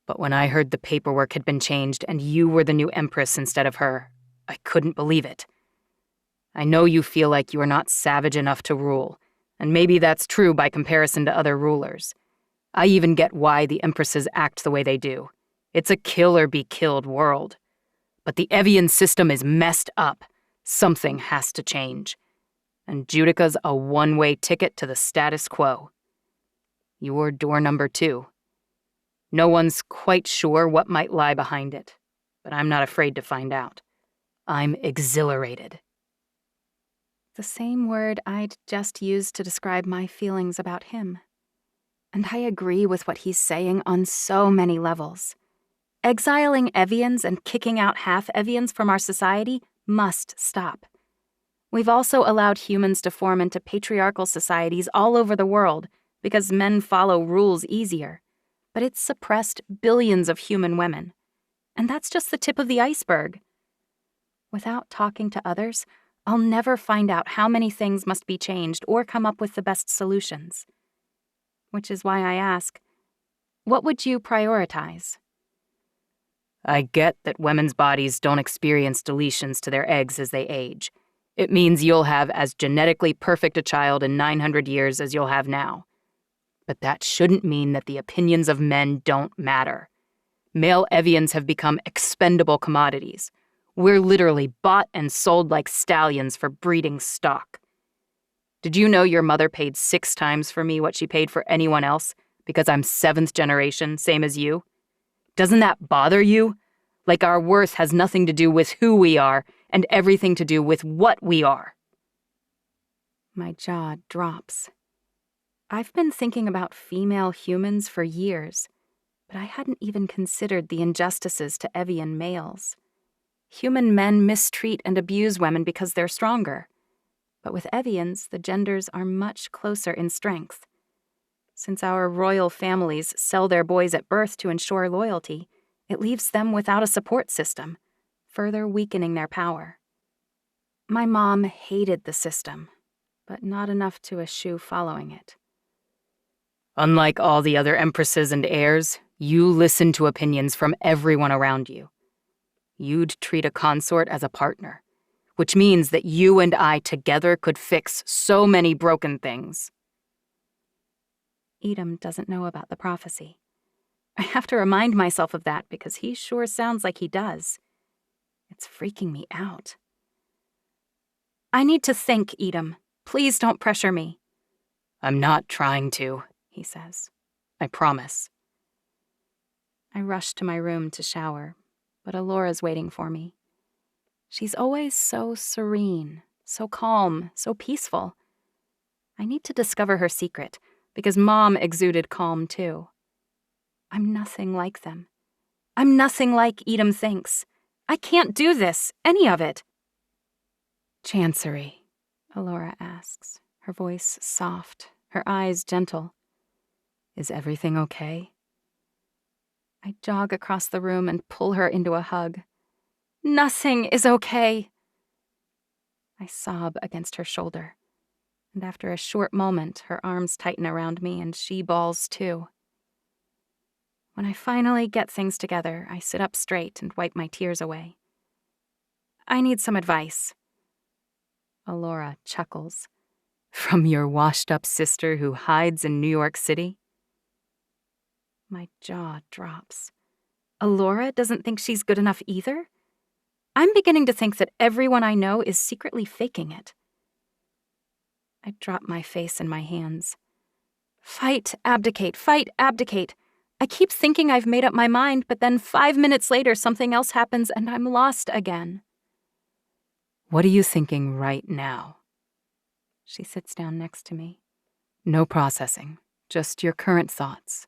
But when I heard the paperwork had been changed and you were the new empress instead of her, I couldn't believe it. I know you feel like you are not savage enough to rule, and maybe that's true by comparison to other rulers. I even get why the empresses act the way they do. It's a kill or be killed world. But the Evian system is messed up. Something has to change. And Judica's a one-way ticket to the status quo. You're door number 2. No one's quite sure what might lie behind it, but I'm not afraid to find out. I'm exhilarated. The same word I'd just used to describe my feelings about him. And I agree with what he's saying on so many levels. Exiling Evians and kicking out half-Evians from our society must stop. We've also allowed humans to form into patriarchal societies all over the world because men follow rules easier. But it's suppressed billions of human women. And that's just the tip of the iceberg. Without talking to others, I'll never find out how many things must be changed or come up with the best solutions. Which is why I ask, what would you prioritize? I get that women's bodies don't experience deletions to their eggs as they age. It means you'll have as genetically perfect a child in 900 years as you'll have now. But that shouldn't mean that the opinions of men don't matter. Male Evians have become expendable commodities. We're literally bought and sold like stallions for breeding stock. Did you know your mother paid 6 times for me what she paid for anyone else because I'm 7th generation, same as you? Doesn't that bother you? Like our worth has nothing to do with who we are and everything to do with what we are. My jaw drops. I've been thinking about female humans for years, but I hadn't even considered the injustices to Evian males. Human men mistreat and abuse women because they're stronger. But with Evians, the genders are much closer in strength. Since our royal families sell their boys at birth to ensure loyalty, it leaves them without a support system, further weakening their power. My mom hated the system, but not enough to eschew following it. Unlike all the other empresses and heirs, you listen to opinions from everyone around you. You'd treat a consort as a partner, which means that you and I together could fix so many broken things. Edom doesn't know about the prophecy. I have to remind myself of that because he sure sounds like he does. It's freaking me out. I need to think, Edom. Please don't pressure me. I'm not trying to, He says. I promise. I rush to my room to shower, but Alora's waiting for me. She's always so serene, so calm, so peaceful. I need to discover her secret, because Mom exuded calm too. I'm nothing like them, I'm nothing like Edom thinks. I can't do this, any of it. Chancery, Alora asks, her voice soft, her eyes gentle. Is everything okay? I jog across the room and pull her into a hug. Nothing is okay. I sob against her shoulder, and after a short moment, her arms tighten around me and she bawls too. When I finally get things together, I sit up straight and wipe my tears away. I need some advice. Alora chuckles. From your washed-up sister who hides in New York City? My jaw drops. Alora doesn't think she's good enough either? I'm beginning to think that everyone I know is secretly faking it. I drop my face in my hands. Fight, abdicate, fight, abdicate. I keep thinking I've made up my mind, but then 5 minutes later something else happens and I'm lost again. What are you thinking right now? She sits down next to me. No processing, just your current thoughts.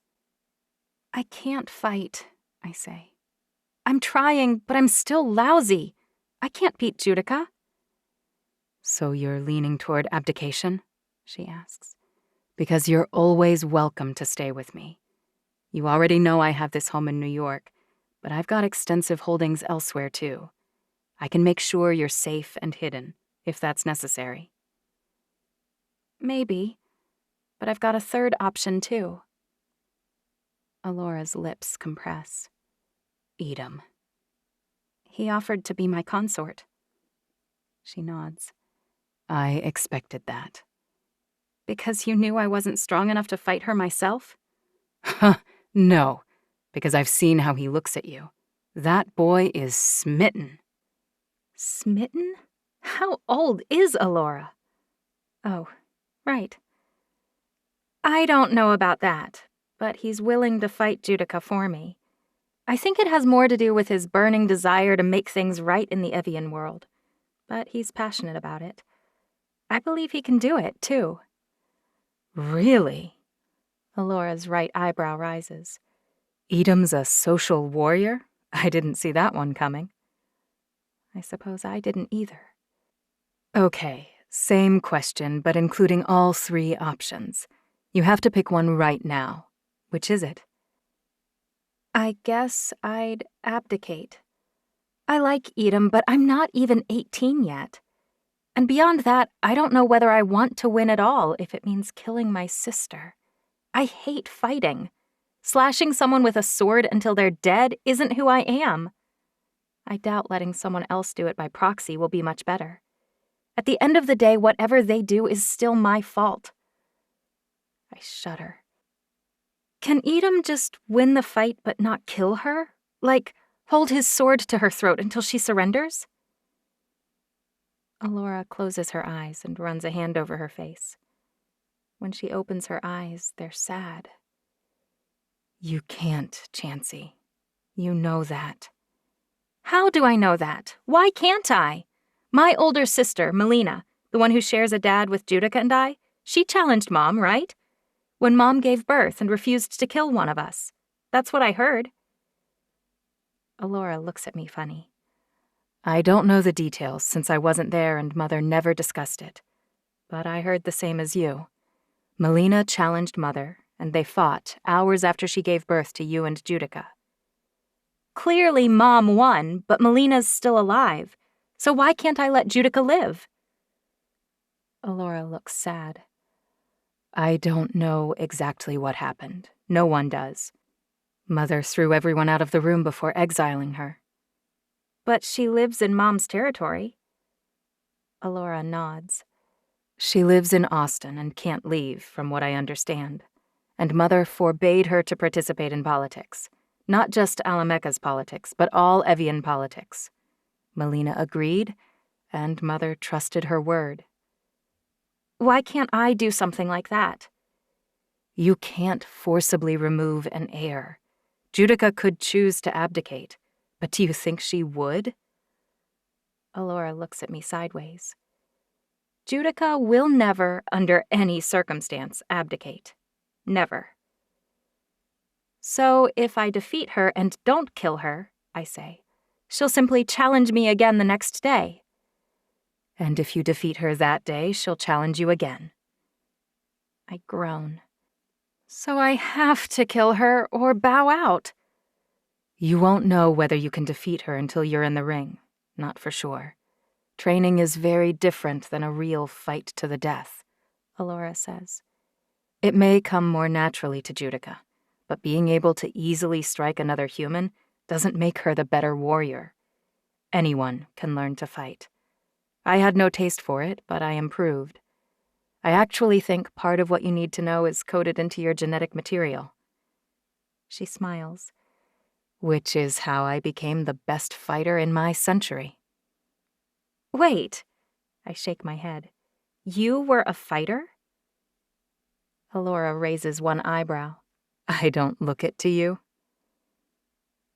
I can't fight, I say. I'm trying, but I'm still lousy. I can't beat Judica. So you're leaning toward abdication? She asks. Because you're always welcome to stay with me. You already know I have this home in New York, but I've got extensive holdings elsewhere too. I can make sure you're safe and hidden, if that's necessary. Maybe, but I've got a third option too. Alora's lips compress. Edom. He offered to be my consort. She nods. I expected that. Because you knew I wasn't strong enough to fight her myself? No, because I've seen how he looks at you. That boy is smitten. Smitten? How old is Alora? Oh, right. I don't know about that, but he's willing to fight Judica for me. I think it has more to do with his burning desire to make things right in the Evian world, but he's passionate about it. I believe he can do it, too. Really? Alora's right eyebrow rises. Edom's a social warrior? I didn't see that one coming. I suppose I didn't either. Okay, same question, but including all 3 options. You have to pick one right now. Which is it? I guess I'd abdicate. I like Edom, but I'm not even 18 yet. And beyond that, I don't know whether I want to win at all if it means killing my sister. I hate fighting. Slashing someone with a sword until they're dead isn't who I am. I doubt letting someone else do it by proxy will be much better. At the end of the day, whatever they do is still my fault. I shudder. Can Edom just win the fight but not kill her? Like, hold his sword to her throat until she surrenders? Alora closes her eyes and runs a hand over her face. When she opens her eyes, they're sad. You can't, Chancey. You know that. How do I know that? Why can't I? My older sister, Melina, the one who shares a dad with Judica and I, she challenged Mom, right? When Mom gave birth and refused to kill one of us. That's what I heard. Alora looks at me funny. I don't know the details since I wasn't there and Mother never discussed it. But I heard the same as you. Melina challenged Mother, and they fought hours after she gave birth to you and Judica. Clearly Mom won, but Melina's still alive. So why can't I let Judica live? Alora looks sad. I don't know exactly what happened. No one does. Mother threw everyone out of the room before exiling her. But she lives in Mom's territory. Alora nods. She lives in Austin and can't leave, from what I understand. And Mother forbade her to participate in politics. Not just Alamecha's politics, but all Evian politics. Melina agreed, and Mother trusted her word. Why can't I do something like that? You can't forcibly remove an heir. Judica could choose to abdicate, but do you think she would? Alora looks at me sideways. Judica will never, under any circumstance, abdicate. Never. So if I defeat her and don't kill her, I say, she'll simply challenge me again the next day. And if you defeat her that day, she'll challenge you again. I groan. So I have to kill her or bow out. You won't know whether you can defeat her until you're in the ring, not for sure. Training is very different than a real fight to the death, Allura says. It may come more naturally to Judica, but being able to easily strike another human doesn't make her the better warrior. Anyone can learn to fight. I had no taste for it, but I improved. I actually think part of what you need to know is coded into your genetic material. She smiles. Which is how I became the best fighter in my century. Wait, I shake my head. You were a fighter? Allura raises one eyebrow. I don't look it to you.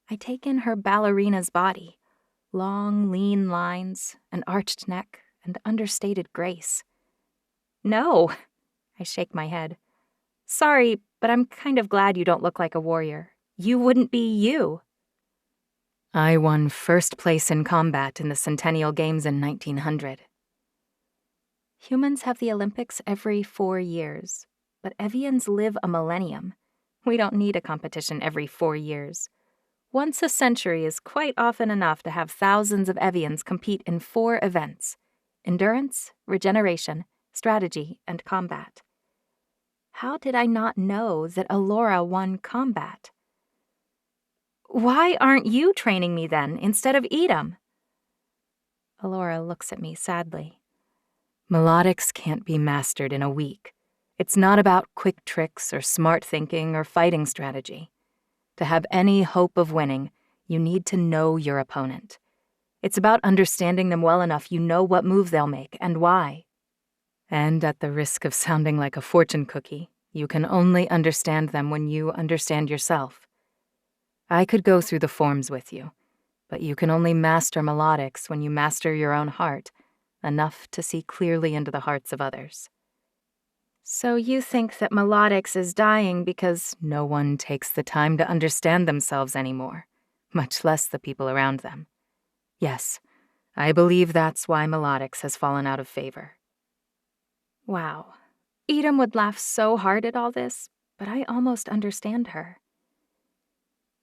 I take in her ballerina's body. Long, lean lines, an arched neck, and understated grace. No, I shake my head. Sorry, but I'm kind of glad you don't look like a warrior. You wouldn't be you. I won first place in combat in the Centennial Games in 1900. Humans have the Olympics every 4 years, but Evians live a millennium. We don't need a competition every 4 years. Once a century is quite often enough to have thousands of Evians compete in 4 events: endurance, regeneration, strategy, and combat. How did I not know that Allura won combat? Why aren't you training me then, instead of Edom? Allura looks at me sadly. Melodics can't be mastered in a week. It's not about quick tricks or smart thinking or fighting strategy. To have any hope of winning, you need to know your opponent. It's about understanding them well enough you know what move they'll make and why. And at the risk of sounding like a fortune cookie, you can only understand them when you understand yourself. I could go through the forms with you, but you can only master melodics when you master your own heart, enough to see clearly into the hearts of others. So you think that melodics is dying because no one takes the time to understand themselves anymore, much less the people around them. Yes, I believe that's why melodics has fallen out of favor. Wow. Edom would laugh so hard at all this, but I almost understand her.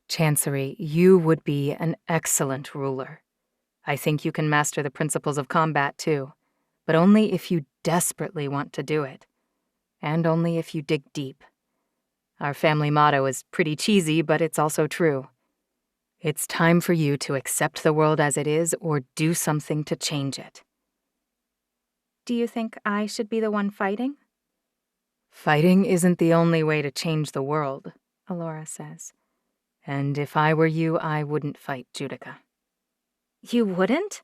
Chancery, you would be an excellent ruler. I think you can master the principles of combat too, but only if you desperately want to do it. And only if you dig deep. Our family motto is pretty cheesy, but it's also true. It's time for you to accept the world as it is or do something to change it. Do you think I should be the one fighting? Fighting isn't the only way to change the world, Allura says. And if I were you, I wouldn't fight Judica. You wouldn't?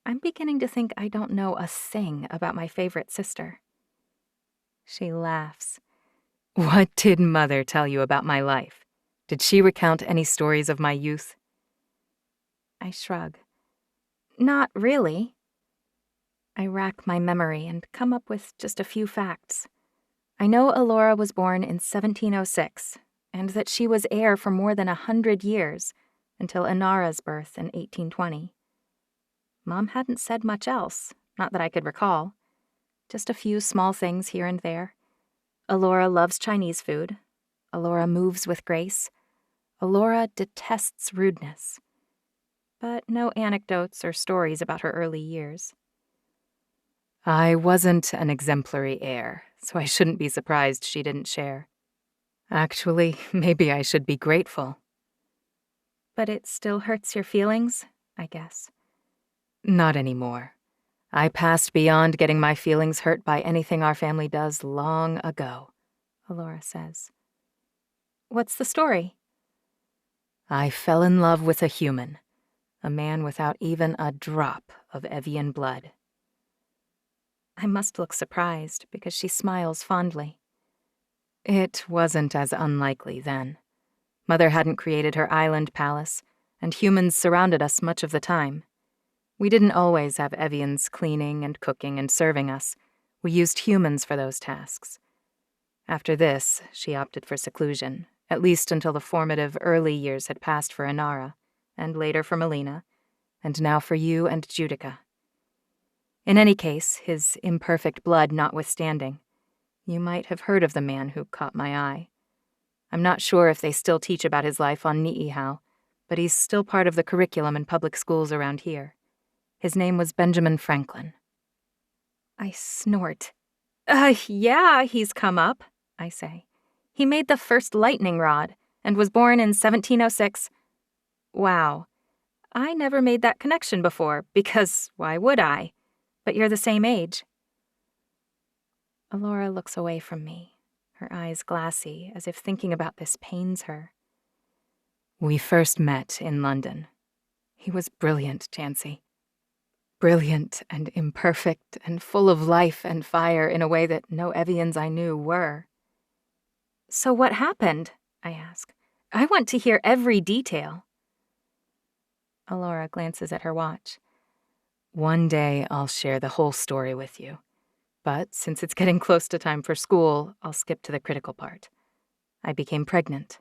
I'm beginning to think I don't know a thing about my favorite sister. She laughs. What did Mother tell you about my life? Did she recount any stories of my youth? I shrug. Not really. I rack my memory and come up with just a few facts. I know Allura was born in 1706, and that she was heir for more than 100 years, until Inara's birth in 1820. Mom hadn't said much else, not that I could recall. Just a few small things here and there. Allura loves Chinese food. Allura moves with grace. Allura detests rudeness. But no anecdotes or stories about her early years. I wasn't an exemplary heir, so I shouldn't be surprised she didn't share. Actually, maybe I should be grateful. But it still hurts your feelings, I guess. Not anymore. I passed beyond getting my feelings hurt by anything our family does long ago, Allura says. What's the story? I fell in love with a human, a man without even a drop of Evian blood. I must look surprised because she smiles fondly. It wasn't as unlikely then. Mother hadn't created her island palace, and humans surrounded us much of the time. We didn't always have Evians cleaning and cooking and serving us. We used humans for those tasks. After this, she opted for seclusion, at least until the formative early years had passed for Inara, and later for Melina, and now for you and Judica. In any case, his imperfect blood notwithstanding, you might have heard of the man who caught my eye. I'm not sure if they still teach about his life on Ni'ihau, but he's still part of the curriculum in public schools around here. His name was Benjamin Franklin. I snort. Yeah, he's come up, I say. He made the first lightning rod, and was born in 1706. Wow. I never made that connection before, because why would I? But you're the same age. Alora looks away from me, her eyes glassy, as if thinking about this pains her. We first met in London. He was brilliant, Chancey. Brilliant and imperfect and full of life and fire in a way that no Evians I knew were. So what happened? I ask. I want to hear every detail. Alora glances at her watch. One day I'll share the whole story with you. But since it's getting close to time for school, I'll skip to the critical part. I became pregnant.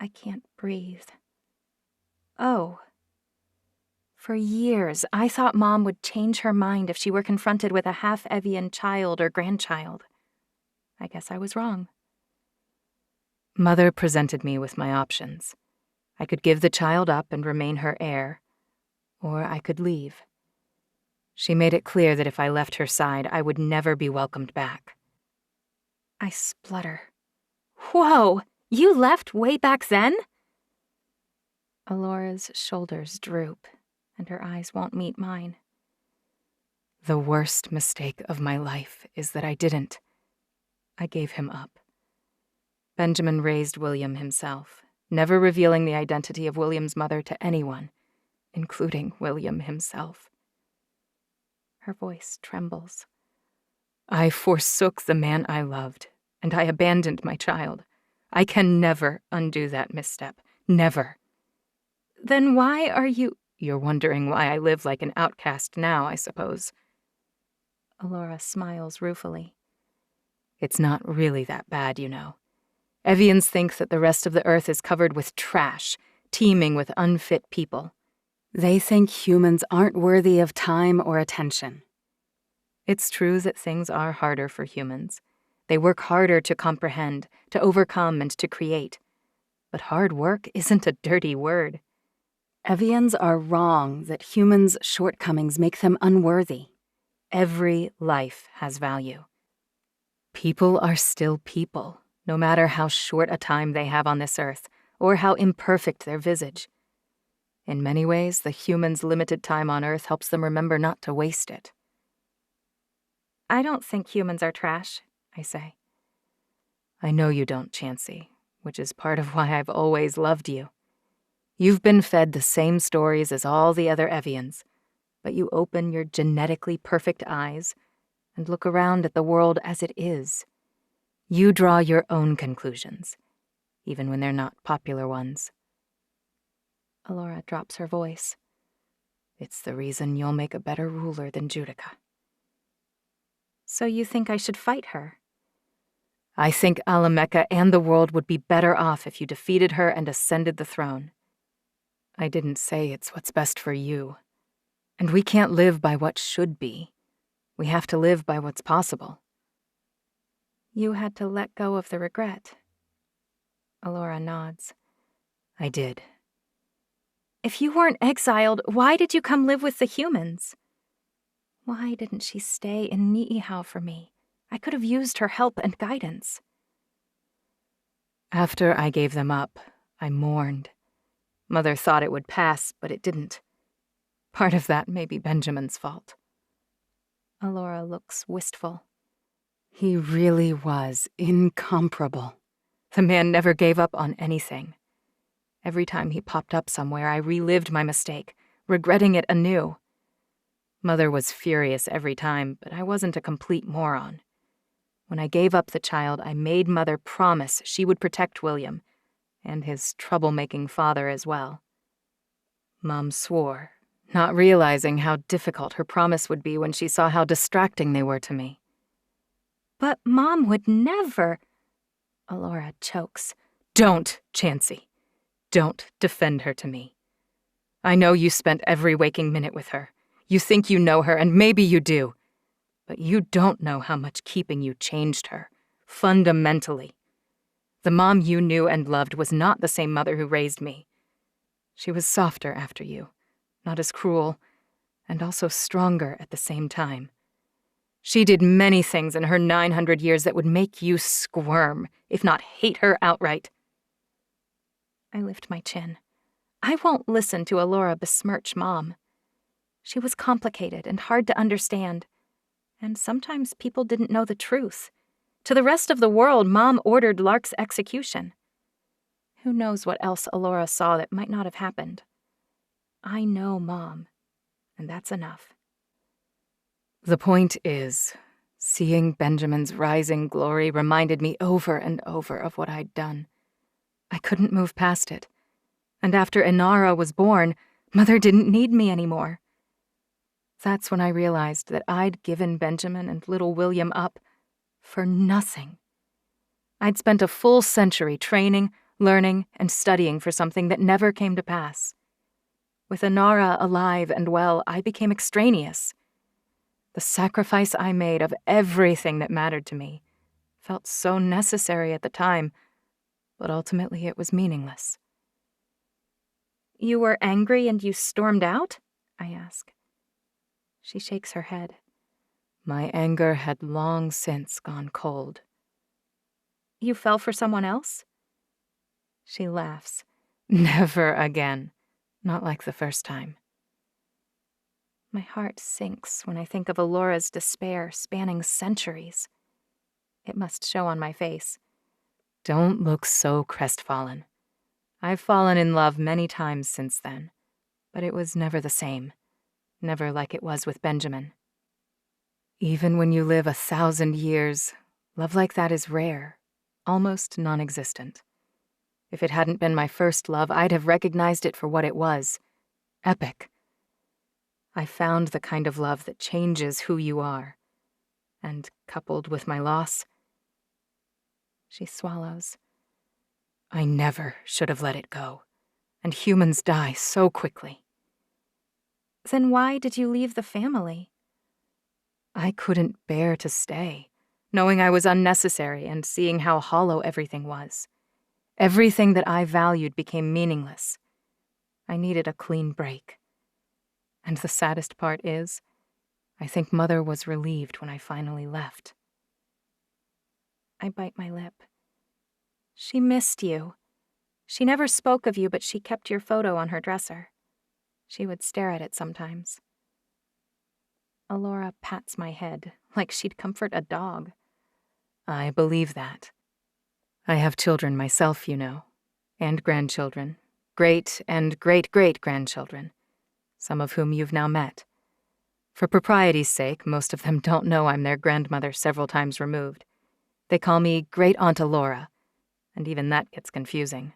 I can't breathe. Oh. For years, I thought Mom would change her mind if she were confronted with a half-Evian child or grandchild. I guess I was wrong. Mother presented me with my options. I could give the child up and remain her heir, or I could leave. She made it clear that if I left her side, I would never be welcomed back. I splutter. Whoa! You left way back then? Alora's shoulders droop, and her eyes won't meet mine. The worst mistake of my life is that I didn't. I gave him up. Benjamin raised William himself, never revealing the identity of William's mother to anyone, including William himself. Her voice trembles. I forsook the man I loved, and I abandoned my child. I can never undo that misstep. Never. Then why are you— You're wondering why I live like an outcast now, I suppose. Alora smiles ruefully. It's not really that bad, you know. Evians think that the rest of the earth is covered with trash, teeming with unfit people. They think humans aren't worthy of time or attention. It's true that things are harder for humans. They work harder to comprehend, to overcome, and to create. But hard work isn't a dirty word. Evians are wrong that humans' shortcomings make them unworthy. Every life has value. People are still people, no matter how short a time they have on this earth, or how imperfect their visage. In many ways, the human's limited time on earth helps them remember not to waste it. I don't think humans are trash, I say. I know you don't, Chancey, which is part of why I've always loved you. You've been fed the same stories as all the other Evians, but you open your genetically perfect eyes and look around at the world as it is. You draw your own conclusions, even when they're not popular ones. Alora drops her voice. It's the reason you'll make a better ruler than Judica. So you think I should fight her? I think Alamecha and the world would be better off if you defeated her and ascended the throne. I didn't say it's what's best for you. And we can't live by what should be. We have to live by what's possible. You had to let go of the regret. Alora nods. I did. If you weren't exiled, why did you come live with the humans? Why didn't she stay in Ni'ihau for me? I could have used her help and guidance. After I gave them up, I mourned. Mother thought it would pass, but it didn't. Part of that may be Benjamin's fault. Alora looks wistful. He really was incomparable. The man never gave up on anything. Every time he popped up somewhere, I relived my mistake, regretting it anew. Mother was furious every time, but I wasn't a complete moron. When I gave up the child, I made Mother promise she would protect William, and his troublemaking father as well. Mom swore, not realizing how difficult her promise would be when she saw how distracting they were to me. But Mom would never— Alora chokes. Don't, Chancey. Don't defend her to me. I know you spent every waking minute with her. You think you know her, and maybe you do. But you don't know how much keeping you changed her, fundamentally. The mom you knew and loved was not the same mother who raised me. She was softer after you, not as cruel, and also stronger at the same time. She did many things in her 900 years that would make you squirm, if not hate her outright. I lift my chin. I won't listen to Alora besmirch Mom. She was complicated and hard to understand, and sometimes people didn't know the truth. To the rest of the world, Mom ordered Lark's execution. Who knows what else Alora saw that might not have happened? I know Mom, and that's enough. The point is, seeing Benjamin's rising glory reminded me over and over of what I'd done. I couldn't move past it. And after Inara was born, Mother didn't need me anymore. That's when I realized that I'd given Benjamin and little William up for nothing. I'd spent a full century training, learning, and studying for something that never came to pass. With Inara alive and well, I became extraneous. The sacrifice I made of everything that mattered to me felt so necessary at the time, but ultimately it was meaningless. You were angry and you stormed out? I ask. She shakes her head. My anger had long since gone cold. You fell for someone else? She laughs. Never again. Not like the first time. My heart sinks when I think of Alora's despair spanning centuries. It must show on my face. Don't look so crestfallen. I've fallen in love many times since then, but it was never the same. Never like it was with Benjamin. Even when you live 1,000 years, love like that is rare, almost non-existent. If it hadn't been my first love, I'd have recognized it for what it was. Epic. I found the kind of love that changes who you are. And coupled with my loss, she swallows. I never should have let it go. And humans die so quickly. Then why did you leave the family? I couldn't bear to stay, knowing I was unnecessary and seeing how hollow everything was. Everything that I valued became meaningless. I needed a clean break. And the saddest part is, I think Mother was relieved when I finally left. I bite my lip. She missed you. She never spoke of you, but she kept your photo on her dresser. She would stare at it sometimes. Alora pats my head like she'd comfort a dog. I believe that. I have children myself, you know, and grandchildren, great and great-great-grandchildren, some of whom you've now met. For propriety's sake, most of them don't know I'm their grandmother several times removed. They call me Great Aunt Alora, and even that gets confusing.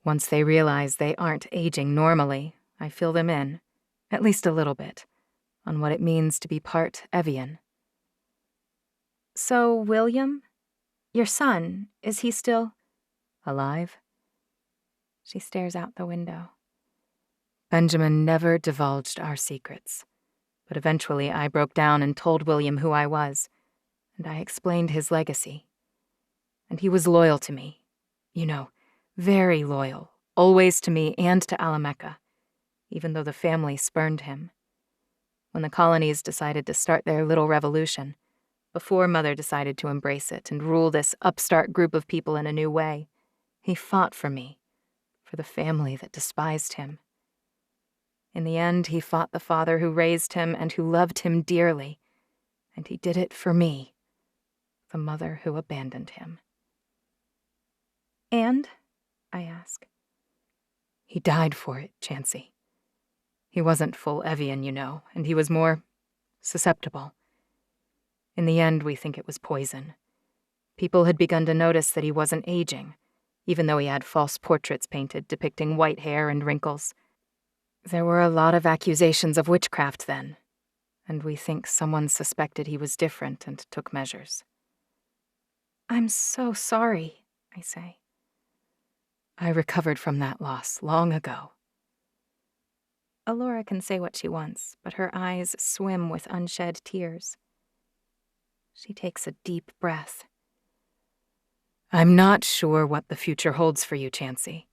Once they realize they aren't aging normally, I fill them in, at least a little bit, on what it means to be part Evian. So, William, your son, is he still alive? She stares out the window. Benjamin never divulged our secrets, but eventually I broke down and told William who I was, and I explained his legacy. And he was loyal to me, you know, very loyal, always to me and to Alamecha, even though the family spurned him. When the colonies decided to start their little revolution, before Mother decided to embrace it and rule this upstart group of people in a new way, he fought for me, for the family that despised him. In the end, he fought the father who raised him and who loved him dearly, and he did it for me, the mother who abandoned him. And? I ask. He died for it, Chancey. He wasn't full Evian, you know, and he was more susceptible. In the end, we think it was poison. People had begun to notice that he wasn't aging, even though he had false portraits painted depicting white hair and wrinkles. There were a lot of accusations of witchcraft then, and we think someone suspected he was different and took measures. I'm so sorry, I say. I recovered from that loss long ago. Alora can say what she wants, but her eyes swim with unshed tears. She takes a deep breath. I'm not sure what the future holds for you, Chancey,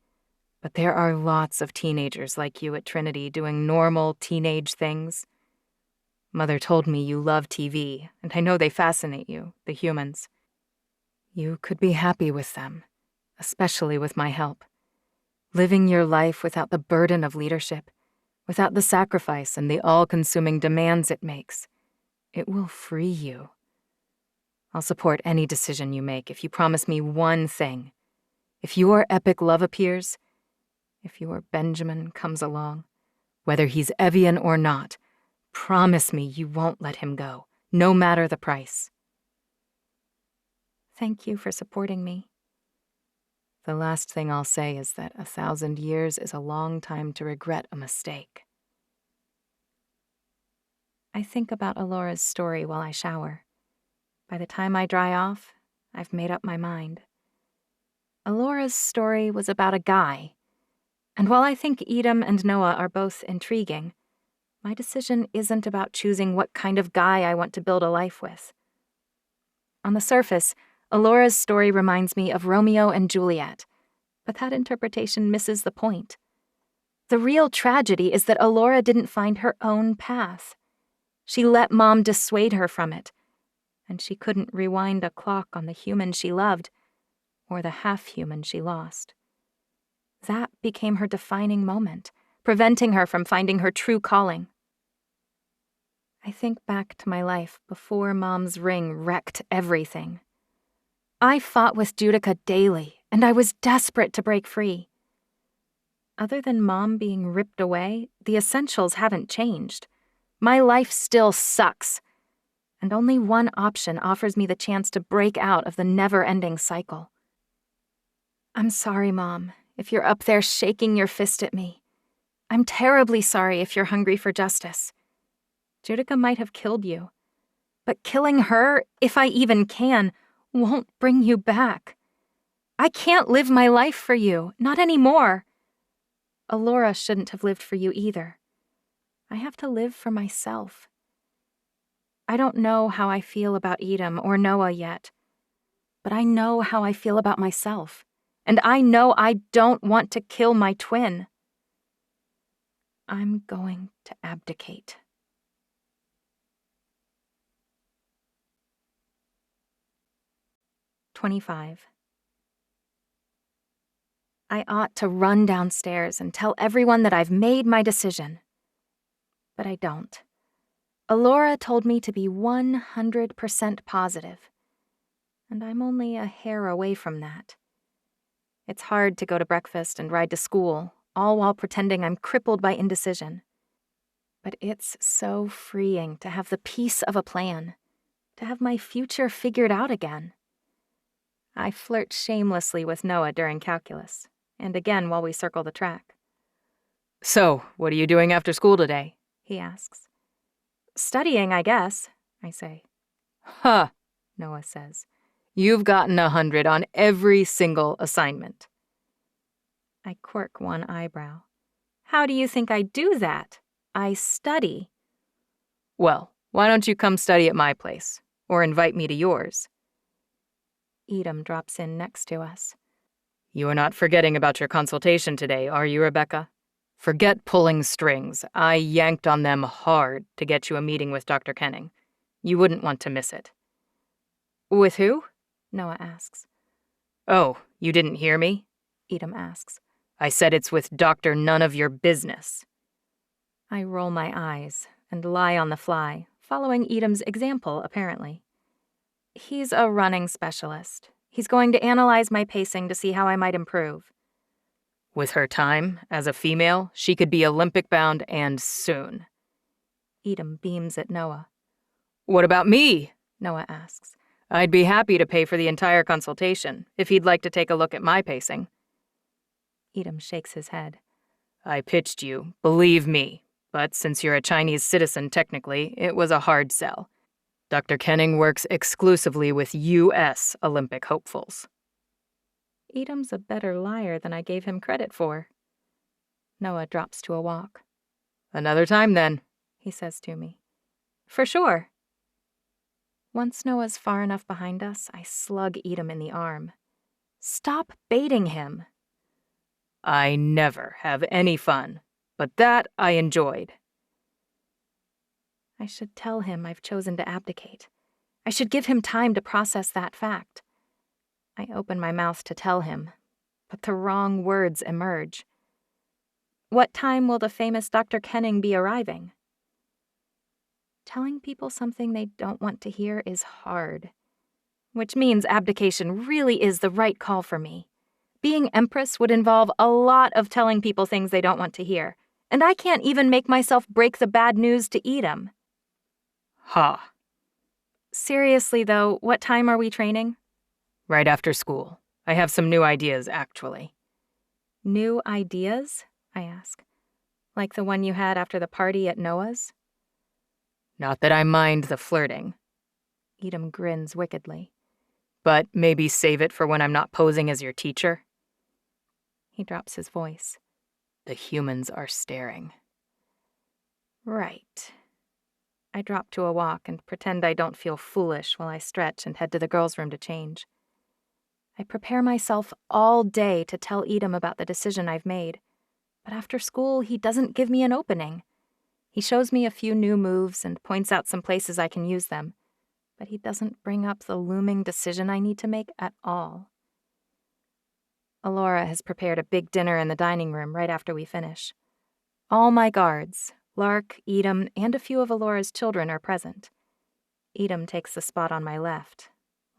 but there are lots of teenagers like you at Trinity doing normal teenage things. Mother told me you love TV, and I know they fascinate you, the humans. You could be happy with them, especially with my help. Living your life without the burden of leadership, without the sacrifice and the all-consuming demands it makes. It will free you. I'll support any decision you make if you promise me one thing. If your epic love appears, if your Benjamin comes along, whether he's Evian or not, promise me you won't let him go, no matter the price. Thank you for supporting me. The last thing I'll say is that 1,000 years is a long time to regret a mistake. I think about Alora's story while I shower. By the time I dry off, I've made up my mind. Alora's story was about a guy, and while I think Edom and Noah are both intriguing, my decision isn't about choosing what kind of guy I want to build a life with. On the surface, Alora's story reminds me of Romeo and Juliet, but that interpretation misses the point. The real tragedy is that Alora didn't find her own path. She let Mom dissuade her from it, and she couldn't rewind a clock on the human she loved, or the half-human she lost. That became her defining moment, preventing her from finding her true calling. I think back to my life before Mom's ring wrecked everything. I fought with Judica daily, and I was desperate to break free. Other than Mom being ripped away, the essentials haven't changed. My life still sucks, and only one option offers me the chance to break out of the never-ending cycle. I'm sorry, Mom, if you're up there shaking your fist at me. I'm terribly sorry if you're hungry for justice. Judica might have killed you, but killing her, if I even can, won't bring you back. I can't live my life for you, not anymore. Alora shouldn't have lived for you either. I have to live for myself. I don't know how I feel about Edom or Noah yet, but I know how I feel about myself, and I know I don't want to kill my twin. I'm going to abdicate. "25. I ought to run downstairs and tell everyone that I've made my decision. But I don't. Alora told me to be 100% positive, and I'm only a hair away from that. It's hard to go to breakfast and ride to school, all while pretending I'm crippled by indecision. But it's so freeing to have the peace of a plan, to have my future figured out again. I flirt shamelessly with Noah during calculus, and again while we circle the track. So, what are you doing after school today? He asks. Studying, I guess, I say. Huh, Noah says. You've gotten 100 on every single assignment. I quirk one eyebrow. How do you think I do that? I study. Well, why don't you come study at my place, or invite me to yours? Edom drops in next to us. You are not forgetting about your consultation today, are you, Rebecca? Forget pulling strings. I yanked on them hard to get you a meeting with Dr. Kenning. You wouldn't want to miss it. With who? Noah asks. Oh, you didn't hear me? Edom asks. I said it's with Dr. None of Your Business. I roll my eyes and lie on the fly, following Edom's example, apparently. He's a running specialist. He's going to analyze my pacing to see how I might improve. With her time, as a female, she could be Olympic-bound and soon. Edom beams at Noah. What about me? Noah asks. I'd be happy to pay for the entire consultation, if he'd like to take a look at my pacing. Edom shakes his head. I pitched you, believe me, but since you're a Chinese citizen technically, it was a hard sell. Dr. Kenning works exclusively with U.S. Olympic hopefuls. Edam's a better liar than I gave him credit for. Noah drops to a walk. Another time, then, he says to me. For sure. Once Noah's far enough behind us, I slug Edam in the arm. Stop baiting him. I never have any fun, but that I enjoyed. I should tell him I've chosen to abdicate. I should give him time to process that fact. I open my mouth to tell him, but the wrong words emerge. What time will the famous Dr. Kenning be arriving? Telling people something they don't want to hear is hard, which means abdication really is the right call for me. Being empress would involve a lot of telling people things they don't want to hear, and I can't even make myself break the bad news to Edam. Ha. Seriously, though, what time are we training? Right after school. I have some new ideas, actually. New ideas? I ask. Like the one you had after the party at Noah's? Not that I mind the flirting. Edam grins wickedly. But maybe save it for when I'm not posing as your teacher? He drops his voice. The humans are staring. Right. I drop to a walk and pretend I don't feel foolish while I stretch and head to the girls' room to change. I prepare myself all day to tell Edam about the decision I've made, but after school he doesn't give me an opening. He shows me a few new moves and points out some places I can use them, but he doesn't bring up the looming decision I need to make at all. Alora has prepared a big dinner in the dining room right after we finish. All my guards, Lark, Edam, and a few of Alora's children are present. Edam takes the spot on my left,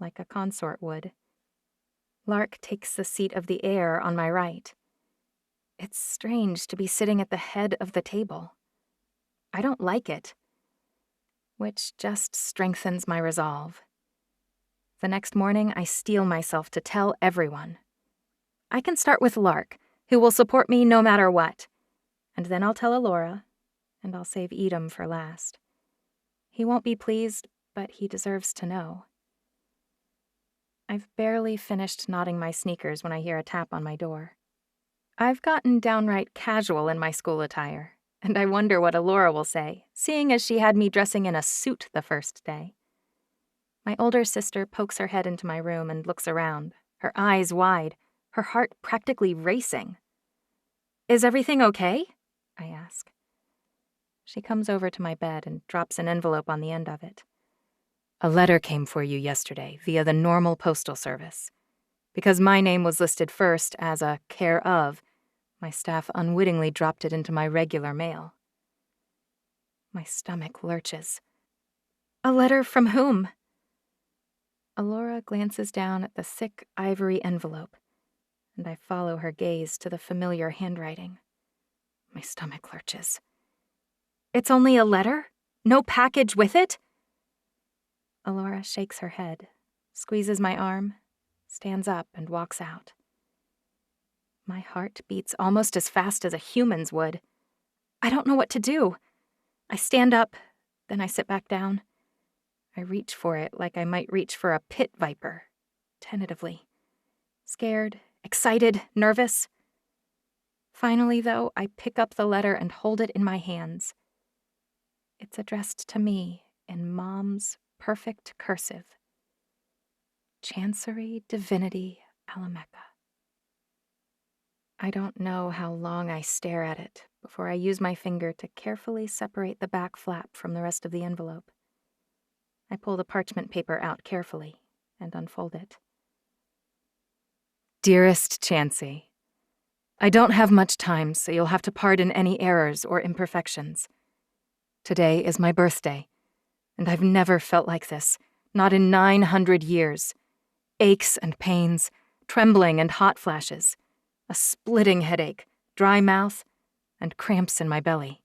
like a consort would. Lark takes the seat of the heir on my right. It's strange to be sitting at the head of the table. I don't like it, which just strengthens my resolve. The next morning, I steel myself to tell everyone. I can start with Lark, who will support me no matter what, and then I'll tell Alora, and I'll save Edam for last. He won't be pleased, but he deserves to know. I've barely finished knotting my sneakers when I hear a tap on my door. I've gotten downright casual in my school attire, and I wonder what Alora will say, seeing as she had me dressing in a suit the first day. My older sister pokes her head into my room and looks around, her eyes wide, her heart practically racing. Is everything okay? I ask. She comes over to my bed and drops an envelope on the end of it. A letter came for you yesterday via the normal postal service. Because my name was listed first as a care of, my staff unwittingly dropped it into my regular mail. My stomach lurches. A letter from whom? Alora glances down at the thick ivory envelope, and I follow her gaze to the familiar handwriting. My stomach lurches. It's only a letter? No package with it? Alora shakes her head, squeezes my arm, stands up and walks out. My heart beats almost as fast as a human's would. I don't know what to do. I stand up, then I sit back down. I reach for it like I might reach for a pit viper, tentatively. Scared, excited, nervous. Finally, though, I pick up the letter and hold it in my hands. It's addressed to me in Mom's perfect cursive. Chancery Divinity Alamecha. I don't know how long I stare at it before I use my finger to carefully separate the back flap from the rest of the envelope. I pull the parchment paper out carefully and unfold it. Dearest Chancey, I don't have much time, so you'll have to pardon any errors or imperfections. Today is my birthday, and I've never felt like this, not in 900 years. Aches and pains, trembling and hot flashes, a splitting headache, dry mouth, and cramps in my belly.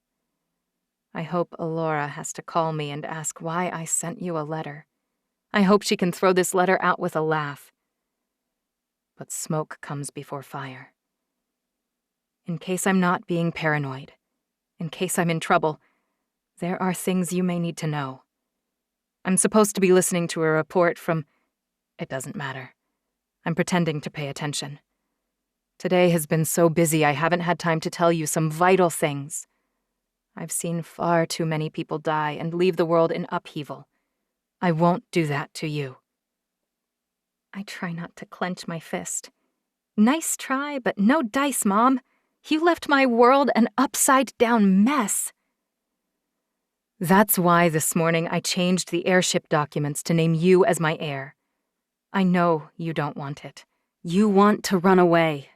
I hope Alora has to call me and ask why I sent you a letter. I hope she can throw this letter out with a laugh. But smoke comes before fire. In case I'm not being paranoid, in case I'm in trouble, there are things you may need to know. I'm supposed to be listening to a report from... It doesn't matter. I'm pretending to pay attention. Today has been so busy I haven't had time to tell you some vital things. I've seen far too many people die and leave the world in upheaval. I won't do that to you. I try not to clench my fist. Nice try, but no dice, Mom. You left my world an upside-down mess. That's why this morning I changed the heirship documents to name you as my heir. I know you don't want it. You want to run away.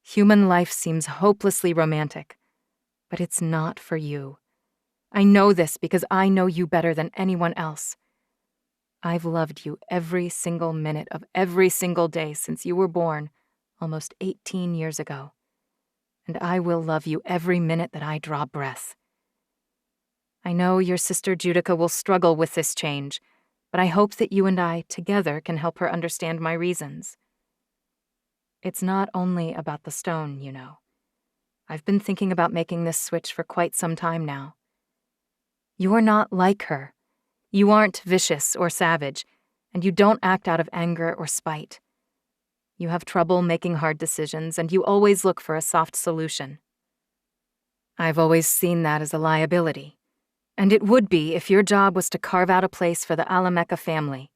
Human life seems hopelessly romantic, but it's not for you. I know this because I know you better than anyone else. I've loved you every single minute of every single day since you were born, almost 18 years ago. And I will love you every minute that I draw breath. I know your sister Judica will struggle with this change, but I hope that you and I together can help her understand my reasons. It's not only about the stone, you know. I've been thinking about making this switch for quite some time now. You're not like her. You aren't vicious or savage, and you don't act out of anger or spite. You have trouble making hard decisions, and you always look for a soft solution. I've always seen that as a liability. And it would be if your job was to carve out a place for the Alamecha family.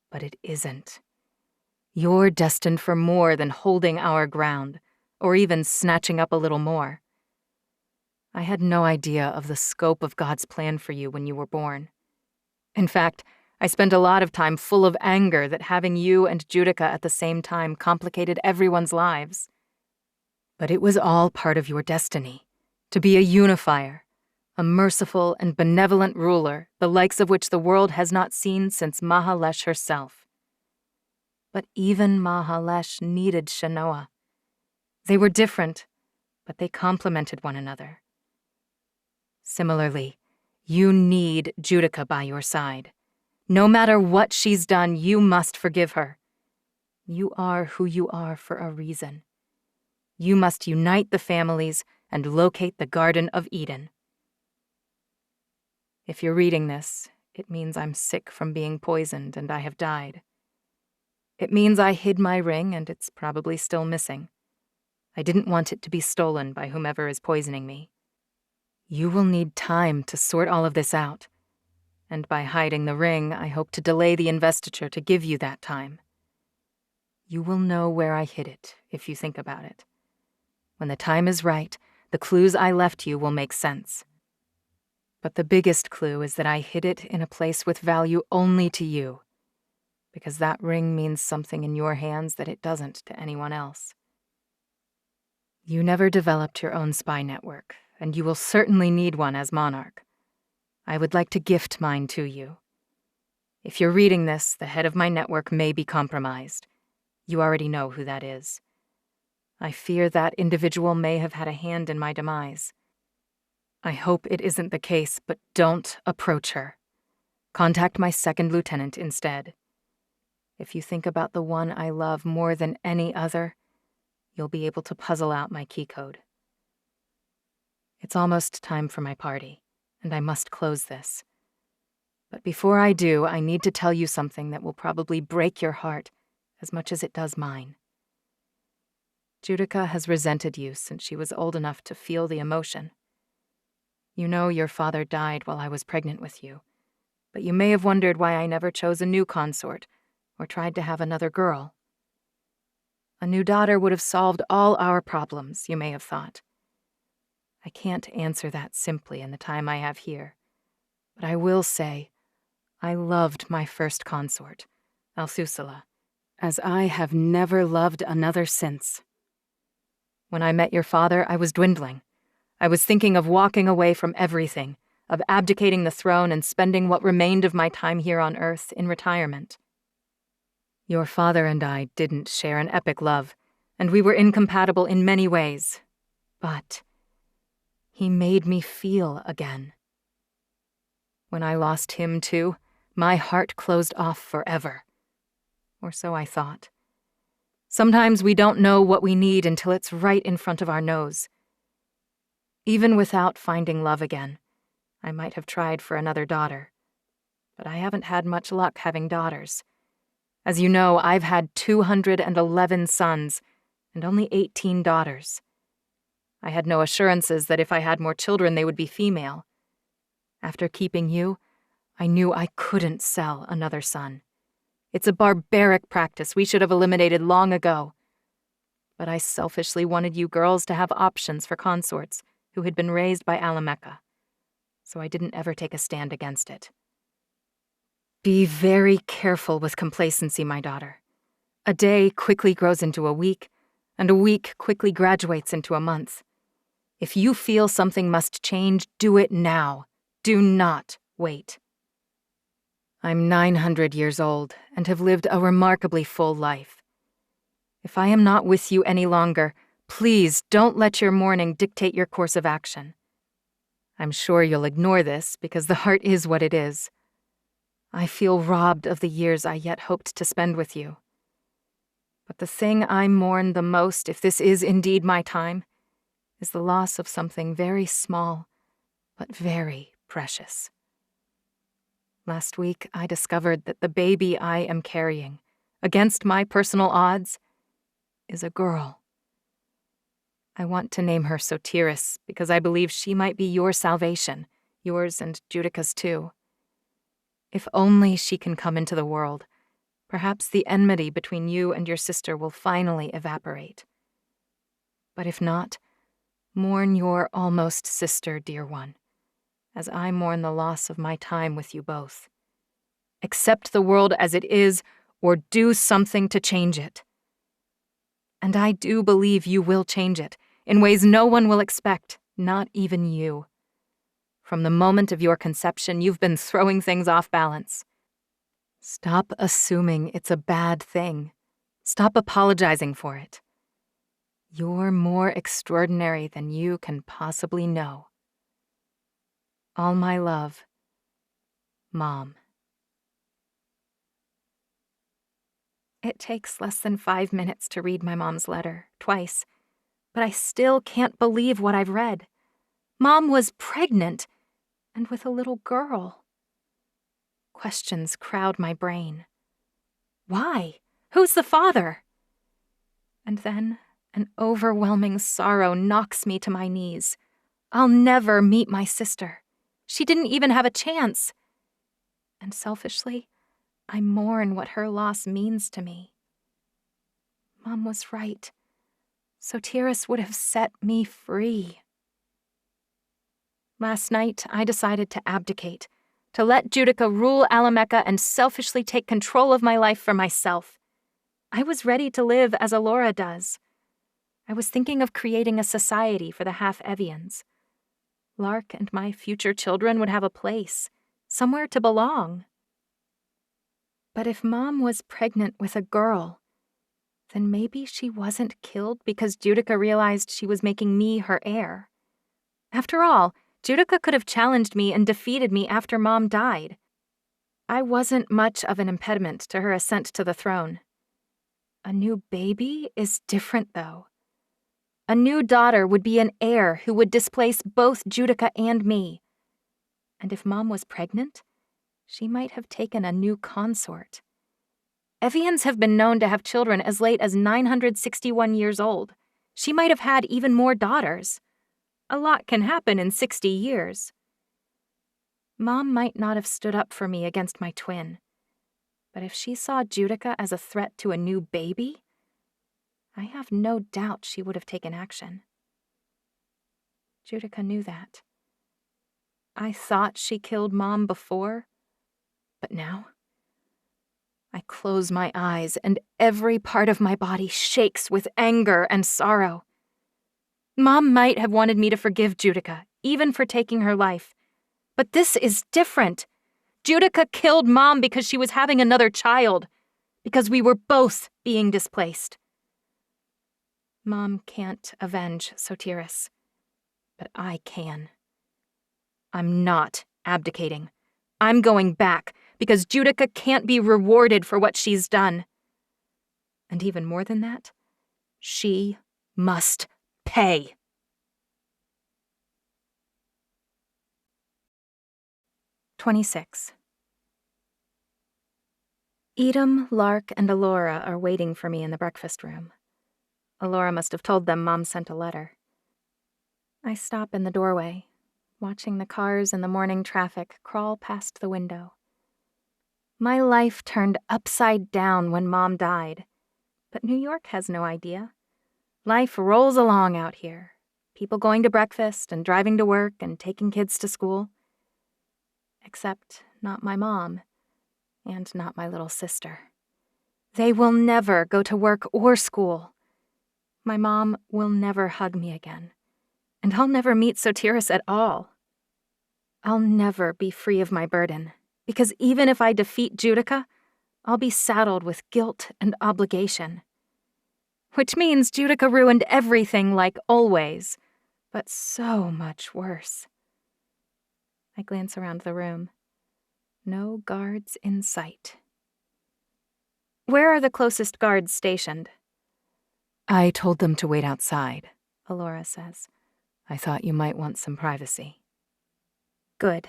But it isn't. You're destined for more than holding our ground, or even snatching up a little more. I had no idea of the scope of God's plan for you when you were born. In fact, I spent a lot of time full of anger that having you and Judica at the same time complicated everyone's lives. But it was all part of your destiny, to be a unifier. A merciful and benevolent ruler, the likes of which the world has not seen since Mahalesh herself. But even Mahalesh needed Shanoa. They were different, but they complemented one another. Similarly, you need Judica by your side. No matter what she's done, you must forgive her. You are who you are for a reason. You must unite the families and locate the Garden of Eden. If you're reading this, it means I'm sick from being poisoned and I have died. It means I hid my ring and it's probably still missing. I didn't want it to be stolen by whomever is poisoning me. You will need time to sort all of this out. And by hiding the ring, I hope to delay the investiture to give you that time. You will know where I hid it, if you think about it. When the time is right, the clues I left you will make sense. But the biggest clue is that I hid it in a place with value only to you, because that ring means something in your hands that it doesn't to anyone else. You never developed your own spy network, and you will certainly need one as monarch. I would like to gift mine to you. If you're reading this, the head of my network may be compromised. You already know who that is. I fear that individual may have had a hand in my demise. I hope it isn't the case, but don't approach her. Contact my second lieutenant instead. If you think about the one I love more than any other, you'll be able to puzzle out my key code. It's almost time for my party, and I must close this. But before I do, I need to tell you something that will probably break your heart as much as it does mine. Judica has resented you since she was old enough to feel the emotion. You know your father died while I was pregnant with you, but you may have wondered why I never chose a new consort or tried to have another girl. A new daughter would have solved all our problems, you may have thought. I can't answer that simply in the time I have here, but I will say I loved my first consort, Althusala, as I have never loved another since. When I met your father, I was dwindling. I was thinking of walking away from everything, of abdicating the throne and spending what remained of my time here on Earth in retirement. Your father and I didn't share an epic love, and we were incompatible in many ways. But he made me feel again. When I lost him too, my heart closed off forever. Or so I thought. Sometimes we don't know what we need until it's right in front of our nose. Even without finding love again, I might have tried for another daughter. but I haven't had much luck having daughters. As you know, I've had 211 sons and only 18 daughters. I had no assurances that if I had more children, they would be female. After keeping you, I knew I couldn't sell another son. It's a barbaric practice we should have eliminated long ago. But I selfishly wanted you girls to have options for consorts who had been raised by Alamecha, so I didn't ever take a stand against it. Be very careful with complacency, my daughter. A day quickly grows into a week, and a week quickly graduates into a month. If you feel something must change, do it now. Do not wait. I'm 900 years old and have lived a remarkably full life. If I am not with you any longer, please don't let your mourning dictate your course of action. I'm sure you'll ignore this because the heart is what it is. I feel robbed of the years I yet hoped to spend with you. But the thing I mourn the most, if this is indeed my time, is the loss of something very small, but very precious. Last week, I discovered that the baby I am carrying, against my personal odds, is a girl. I want to name her Treacherous because I believe she might be your salvation, yours and Judica's too. If only she can come into the world, perhaps the enmity between you and your sister will finally evaporate. But if not, mourn your almost sister, dear one, as I mourn the loss of my time with you both. Accept the world as it is, or do something to change it. And I do believe you will change it, in ways no one will expect, not even you. From the moment of your conception, you've been throwing things off balance. Stop assuming it's a bad thing. Stop apologizing for it. You're more extraordinary than you can possibly know. All my love, Mom. It takes less than 5 minutes to read my mom's letter, twice, but I still can't believe what I've read. Mom was pregnant, and with a little girl. Questions crowd my brain. Why? Who's the father? And then an overwhelming sorrow knocks me to my knees. I'll never meet my sister. She didn't even have a chance. And selfishly, I mourn what her loss means to me. Mom was right. Treacherous would have set me free. Last night, I decided to abdicate, to let Judica rule Alamecha and selfishly take control of my life for myself. I was ready to live as Alora does. I was thinking of creating a society for the half-Evians. Lark and my future children would have a place, somewhere to belong. But if Mom was pregnant with a girl, then maybe she wasn't killed because Judica realized she was making me her heir. After all, Judica could have challenged me and defeated me after Mom died. I wasn't much of an impediment to her ascent to the throne. A new baby is different, though. A new daughter would be an heir who would displace both Judica and me. And if Mom was pregnant, she might have taken a new consort. Evians have been known to have children as late as 961 years old. She might have had even more daughters. A lot can happen in 60 years. Mom might not have stood up for me against my twin, but if she saw Judica as a threat to a new baby, I have no doubt she would have taken action. Judica knew that. I thought she killed Mom before, but now I close my eyes and every part of my body shakes with anger and sorrow. Mom might have wanted me to forgive Judica, even for taking her life. But this is different. Judica killed Mom because she was having another child, because we were both being displaced. Mom can't avenge Treacherous, but I can. I'm not abdicating. I'm going back, because Judica can't be rewarded for what she's done. And even more than that, she must pay. "26. Edom, Lark, and Alora are waiting for me in the breakfast room. Alora must have told them Mom sent a letter. I stop in the doorway, watching the cars and the morning traffic crawl past the window. My life turned upside down when Mom died, but New York has no idea. Life rolls along out here, people going to breakfast and driving to work and taking kids to school. Except not my mom, and not my little sister. They will never go to work or school. My mom will never hug me again, and I'll never meet Sotiris at all. I'll never be free of my burden, because even if I defeat Judica, I'll be saddled with guilt and obligation. Which means Judica ruined everything like always, but so much worse. I glance around the room. No guards in sight. Where are the closest guards stationed? I told them to wait outside, Alora says. I thought you might want some privacy. Good,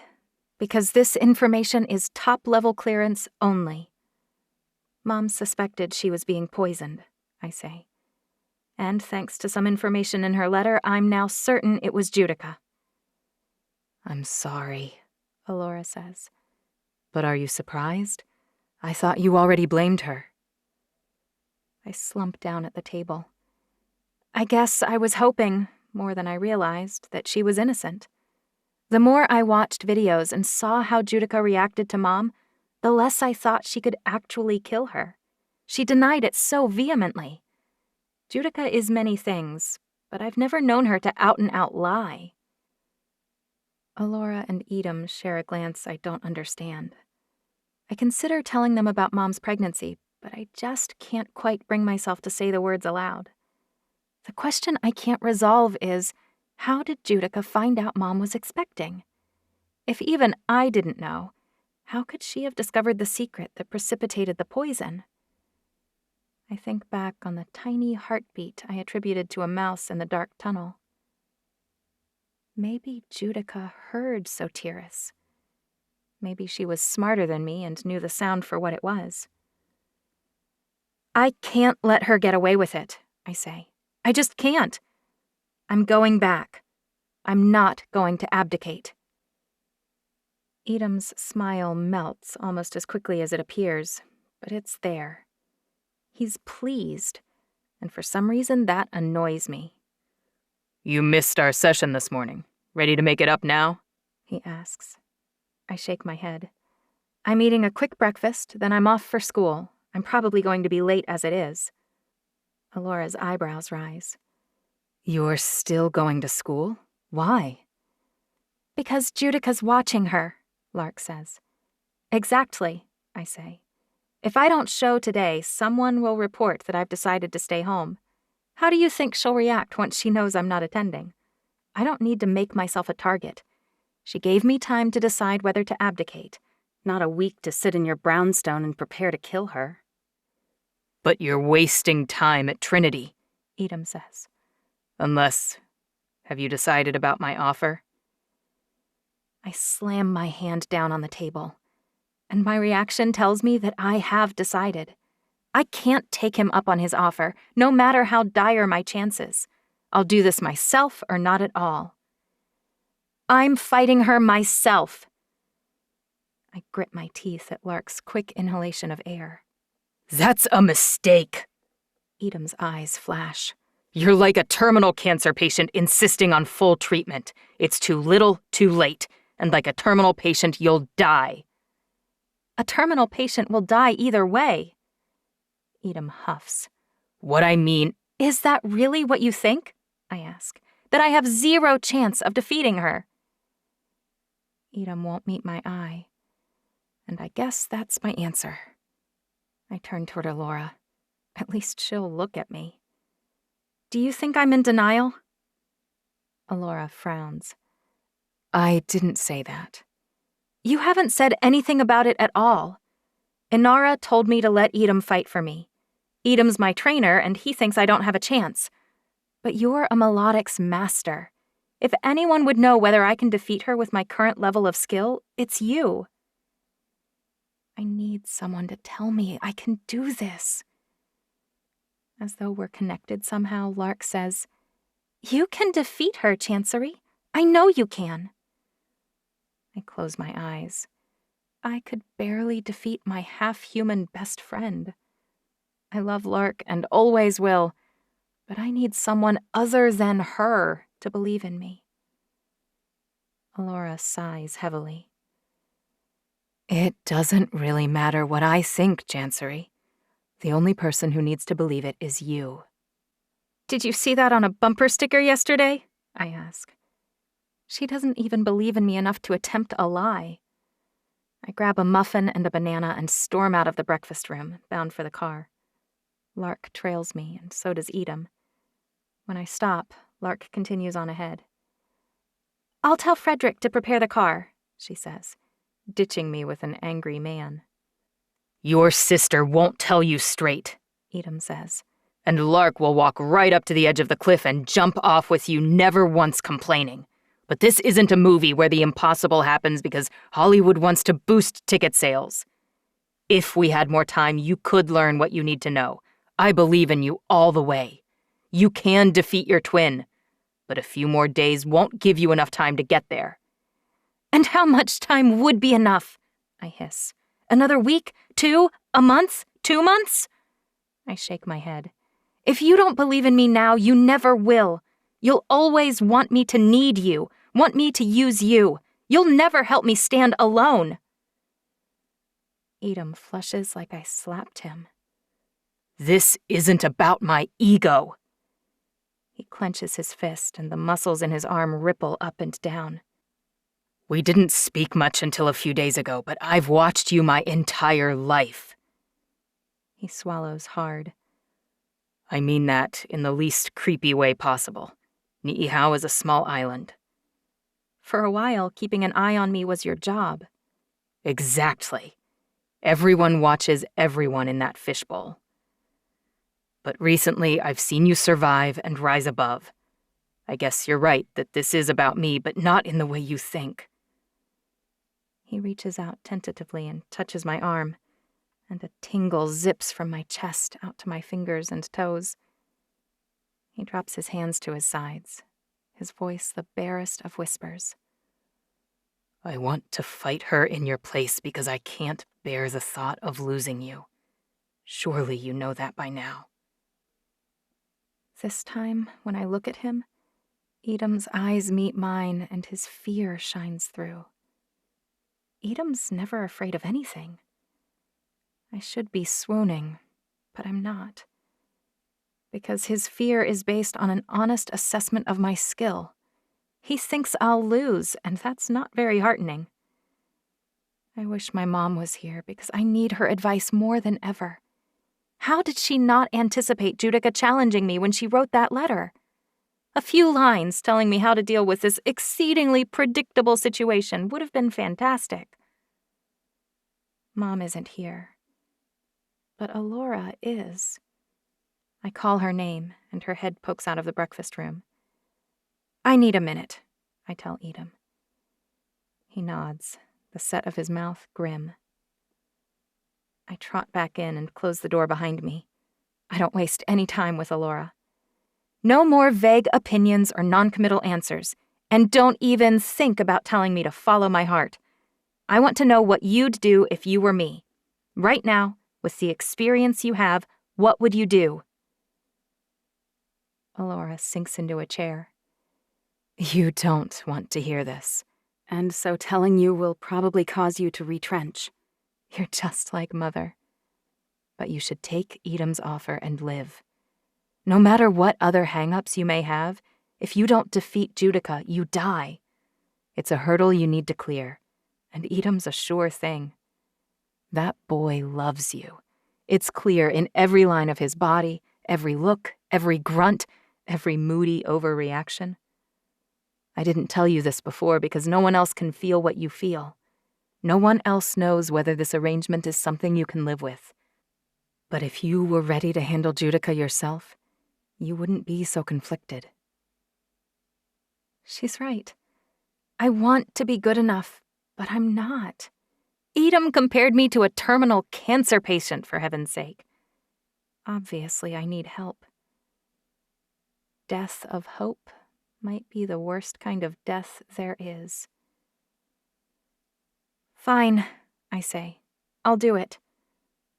because this information is top-level clearance only. Mom suspected she was being poisoned, I say. And thanks to some information in her letter, I'm now certain it was Judica. I'm sorry, Alora says. But are you surprised? I thought you already blamed her. I slump down at the table. I guess I was hoping, more than I realized, that she was innocent. The more I watched videos and saw how Judica reacted to Mom, the less I thought she could actually kill her. She denied it so vehemently. Judica is many things, but I've never known her to out-and-out lie. Alora and Edom share a glance I don't understand. I consider telling them about Mom's pregnancy, but I just can't quite bring myself to say the words aloud. The question I can't resolve is, how did Judica find out Mom was expecting? If even I didn't know, how could she have discovered the secret that precipitated the poison? I think back on the tiny heartbeat I attributed to a mouse in the dark tunnel. Maybe Judica heard Sotiris. Maybe she was smarter than me and knew the sound for what it was. I can't let her get away with it, I say. I just can't. I'm going back. I'm not going to abdicate. Edom's smile melts almost as quickly as it appears, but it's there. He's pleased, and for some reason that annoys me. You missed our session this morning. Ready to make it up now? He asks. I shake my head. I'm eating a quick breakfast, then I'm off for school. I'm probably going to be late as it is. Alora's eyebrows rise. You're still going to school? Why? Because Judica's watching her, Lark says. Exactly, I say. If I don't show today, someone will report that I've decided to stay home. How do you think she'll react once she knows I'm not attending? I don't need to make myself a target. She gave me time to decide whether to abdicate, not a week to sit in your brownstone and prepare to kill her. But you're wasting time at Trinity, Edom says. Unless, have you decided about my offer? I slam my hand down on the table, and my reaction tells me that I have decided. I can't take him up on his offer, no matter how dire my chances. I'll do this myself or not at all. I'm fighting her myself. I grit my teeth at Lark's quick inhalation of air. That's a mistake. Edom's eyes flash. You're like a terminal cancer patient insisting on full treatment. It's too little, too late. And like a terminal patient, you'll die. A terminal patient will die either way. Edom huffs. What I mean... Is that really what you think? I ask. That I have zero chance of defeating her? Edom won't meet my eye. And I guess that's my answer. I turn toward Alora. At least she'll look at me. Do you think I'm in denial? Alora frowns. I didn't say that. You haven't said anything about it at all. Inara told me to let Edom fight for me. Edom's my trainer, and he thinks I don't have a chance. But you're a melodic's master. If anyone would know whether I can defeat her with my current level of skill, it's you. I need someone to tell me I can do this. As though we're connected somehow, Lark says, "You can defeat her, Chancery. I know you can." I close my eyes. I could barely defeat my half-human best friend. I love Lark and always will, but I need someone other than her to believe in me. Alora sighs heavily. It doesn't really matter what I think, Chancery. The only person who needs to believe it is you. "Did you see that on a bumper sticker yesterday?" I ask. She doesn't even believe in me enough to attempt a lie. I grab a muffin and a banana and storm out of the breakfast room, bound for the car. Lark trails me, and so does Edom. When I stop, Lark continues on ahead. "I'll tell Frederick to prepare the car," she says, ditching me with an angry man. Your sister won't tell you straight, Edom says. And Lark will walk right up to the edge of the cliff and jump off with you, never once complaining. But this isn't a movie where the impossible happens because Hollywood wants to boost ticket sales. If we had more time, you could learn what you need to know. I believe in you all the way. You can defeat your twin, but a few more days won't give you enough time to get there. And how much time would be enough? I hiss. Another week? 2? A month? 2 months? I shake my head. If you don't believe in me now, you never will. You'll always want me to need you, want me to use you. You'll never help me stand alone. Edom flushes like I slapped him. This isn't about my ego. He clenches his fist and the muscles in his arm ripple up and down. We didn't speak much until a few days ago, but I've watched you my entire life. He swallows hard. I mean that in the least creepy way possible. Ni'ihau is a small island. For a while, keeping an eye on me was your job. Exactly. Everyone watches everyone in that fishbowl. But recently, I've seen you survive and rise above. I guess you're right that this is about me, but not in the way you think. He reaches out tentatively and touches my arm, and a tingle zips from my chest out to my fingers and toes. He drops his hands to his sides, his voice the barest of whispers. I want to fight her in your place because I can't bear the thought of losing you. Surely you know that by now. This time, when I look at him, Edom's eyes meet mine and his fear shines through. Edom's never afraid of anything. I should be swooning, but I'm not. Because his fear is based on an honest assessment of my skill. He thinks I'll lose, and that's not very heartening. I wish my mom was here because I need her advice more than ever. How did she not anticipate Judica challenging me when she wrote that letter? A few lines telling me how to deal with this exceedingly predictable situation would have been fantastic. Mom isn't here. But Alora is. I call her name, and her head pokes out of the breakfast room. I need a minute, I tell Edom. He nods, the set of his mouth grim. I trot back in and close the door behind me. I don't waste any time with Alora. No more vague opinions or noncommittal answers, and don't even think about telling me to follow my heart. I want to know what you'd do if you were me. Right now, with the experience you have, what would you do? Alora sinks into a chair. You don't want to hear this, and so telling you will probably cause you to retrench. You're just like Mother. But you should take Edom's offer and live. No matter what other hang-ups you may have, if you don't defeat Judica, you die. It's a hurdle you need to clear, and Edom's a sure thing. That boy loves you. It's clear in every line of his body, every look, every grunt, every moody overreaction. I didn't tell you this before because no one else can feel what you feel. No one else knows whether this arrangement is something you can live with. But if you were ready to handle Judica yourself, you wouldn't be so conflicted. She's right. I want to be good enough, but I'm not. Edom compared me to a terminal cancer patient, for heaven's sake. Obviously, I need help. Death of hope might be the worst kind of death there is. Fine, I say. I'll do it.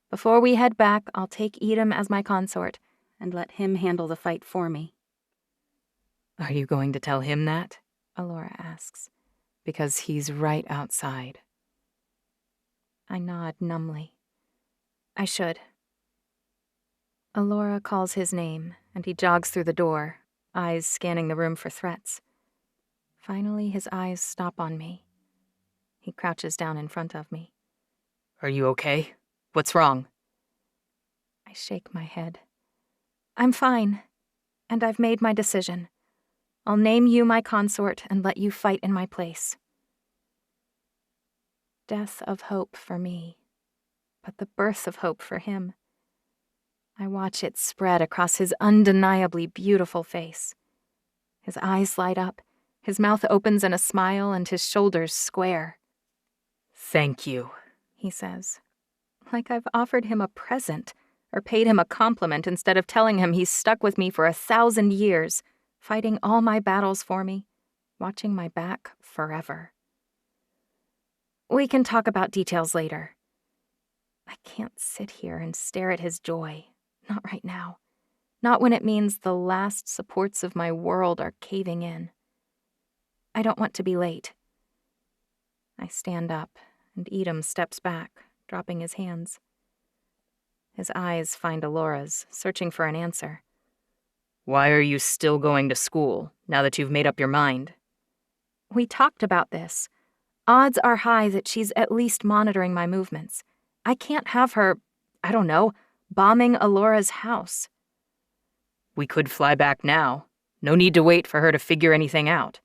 Before we head back, I'll take Edom as my consort and let him handle the fight for me. Are you going to tell him that? Alora asks. Because he's right outside. I nod numbly. I should. Alora calls his name, and he jogs through the door, eyes scanning the room for threats. Finally, his eyes stop on me. He crouches down in front of me. Are you okay? What's wrong? I shake my head. I'm fine, and I've made my decision. I'll name you my consort and let you fight in my place. Death of hope for me, but the birth of hope for him. I watch it spread across his undeniably beautiful face. His eyes light up, his mouth opens in a smile, and his shoulders square. Thank you, he says, like I've offered him a present or paid him a compliment instead of telling him he's stuck with me for 1,000 years, fighting all my battles for me, watching my back forever. We can talk about details later. I can't sit here and stare at his joy. Not right now. Not when it means the last supports of my world are caving in. I don't want to be late. I stand up, and Edom steps back, dropping his hands. His eyes find Alora's, searching for an answer. Why are you still going to school, now that you've made up your mind? We talked about this. Odds are high that she's at least monitoring my movements. I can't have her, I don't know, bombing Alora's house. We could fly back now. No need to wait for her to figure anything out.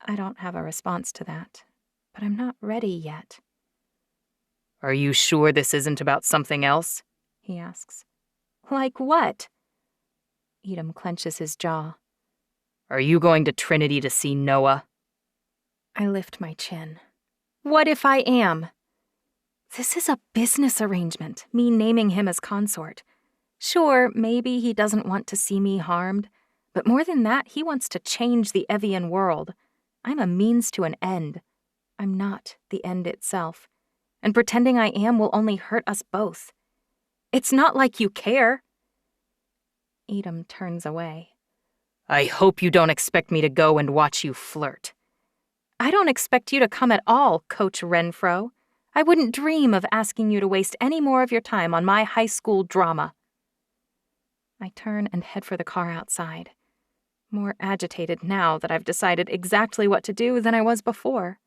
I don't have a response to that, but I'm not ready yet. Are you sure this isn't about something else? He asks. Like what? Edom clenches his jaw. Are you going to Trinity to see Noah? I lift my chin. What if I am? This is a business arrangement, me naming him as consort. Sure, maybe he doesn't want to see me harmed, but more than that, he wants to change the Evian world. I'm a means to an end. I'm not the end itself, and pretending I am will only hurt us both. It's not like you care. Edom turns away. I hope you don't expect me to go and watch you flirt. I don't expect you to come at all, Coach Renfro. I wouldn't dream of asking you to waste any more of your time on my high school drama. I turn and head for the car outside, more agitated now that I've decided exactly what to do than I was before.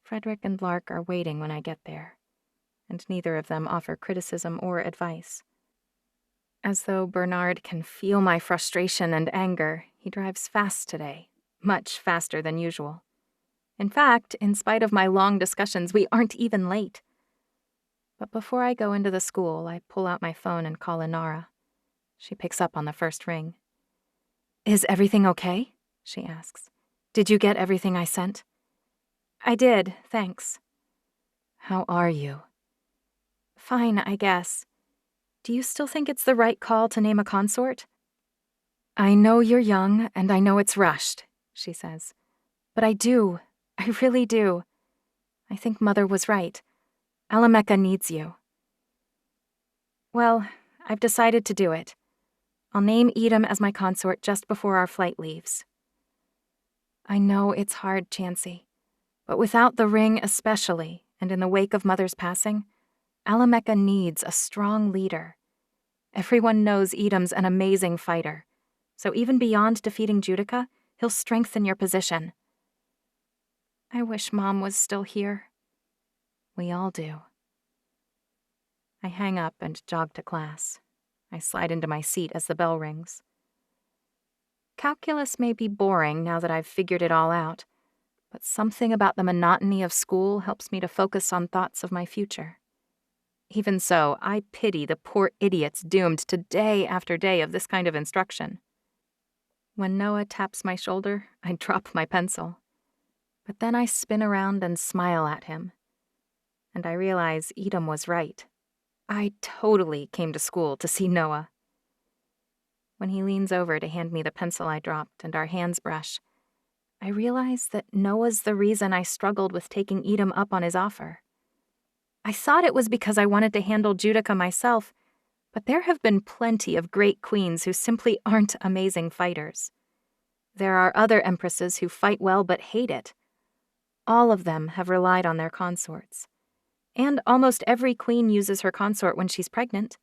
Frederick and Lark are waiting when I get there, and neither of them offer criticism or advice. As though Bernard can feel my frustration and anger, he drives fast today, much faster than usual. In fact, in spite of my long discussions, we aren't even late. But before I go into the school, I pull out my phone and call Inara. She picks up on the first ring. Is everything okay? She asks. Did you get everything I sent? I did, thanks. How are you? Fine, I guess. Do you still think it's the right call to name a consort? I know you're young, and I know it's rushed, she says. But I do. I really do. I think Mother was right. Alamecha needs you. Well, I've decided to do it. I'll name Edom as my consort just before our flight leaves. I know it's hard, Chancey, but without the ring especially, and in the wake of Mother's passing, Alamecha needs a strong leader. Everyone knows Edom's an amazing fighter, so even beyond defeating Judica, he'll strengthen your position. I wish Mom was still here. We all do. I hang up and jog to class. I slide into my seat as the bell rings. Calculus may be boring now that I've figured it all out, but something about the monotony of school helps me to focus on thoughts of my future. Even so, I pity the poor idiots doomed to day after day of this kind of instruction. When Noah taps my shoulder, I drop my pencil. But then I spin around and smile at him, and I realize Edom was right. I totally came to school to see Noah. When he leans over to hand me the pencil I dropped and our hands brush, I realize that Noah's the reason I struggled with taking Edom up on his offer. I thought it was because I wanted to handle Judica myself, but there have been plenty of great queens who simply aren't amazing fighters. There are other empresses who fight well but hate it. All of them have relied on their consorts. And almost every queen uses her consort when she's pregnant.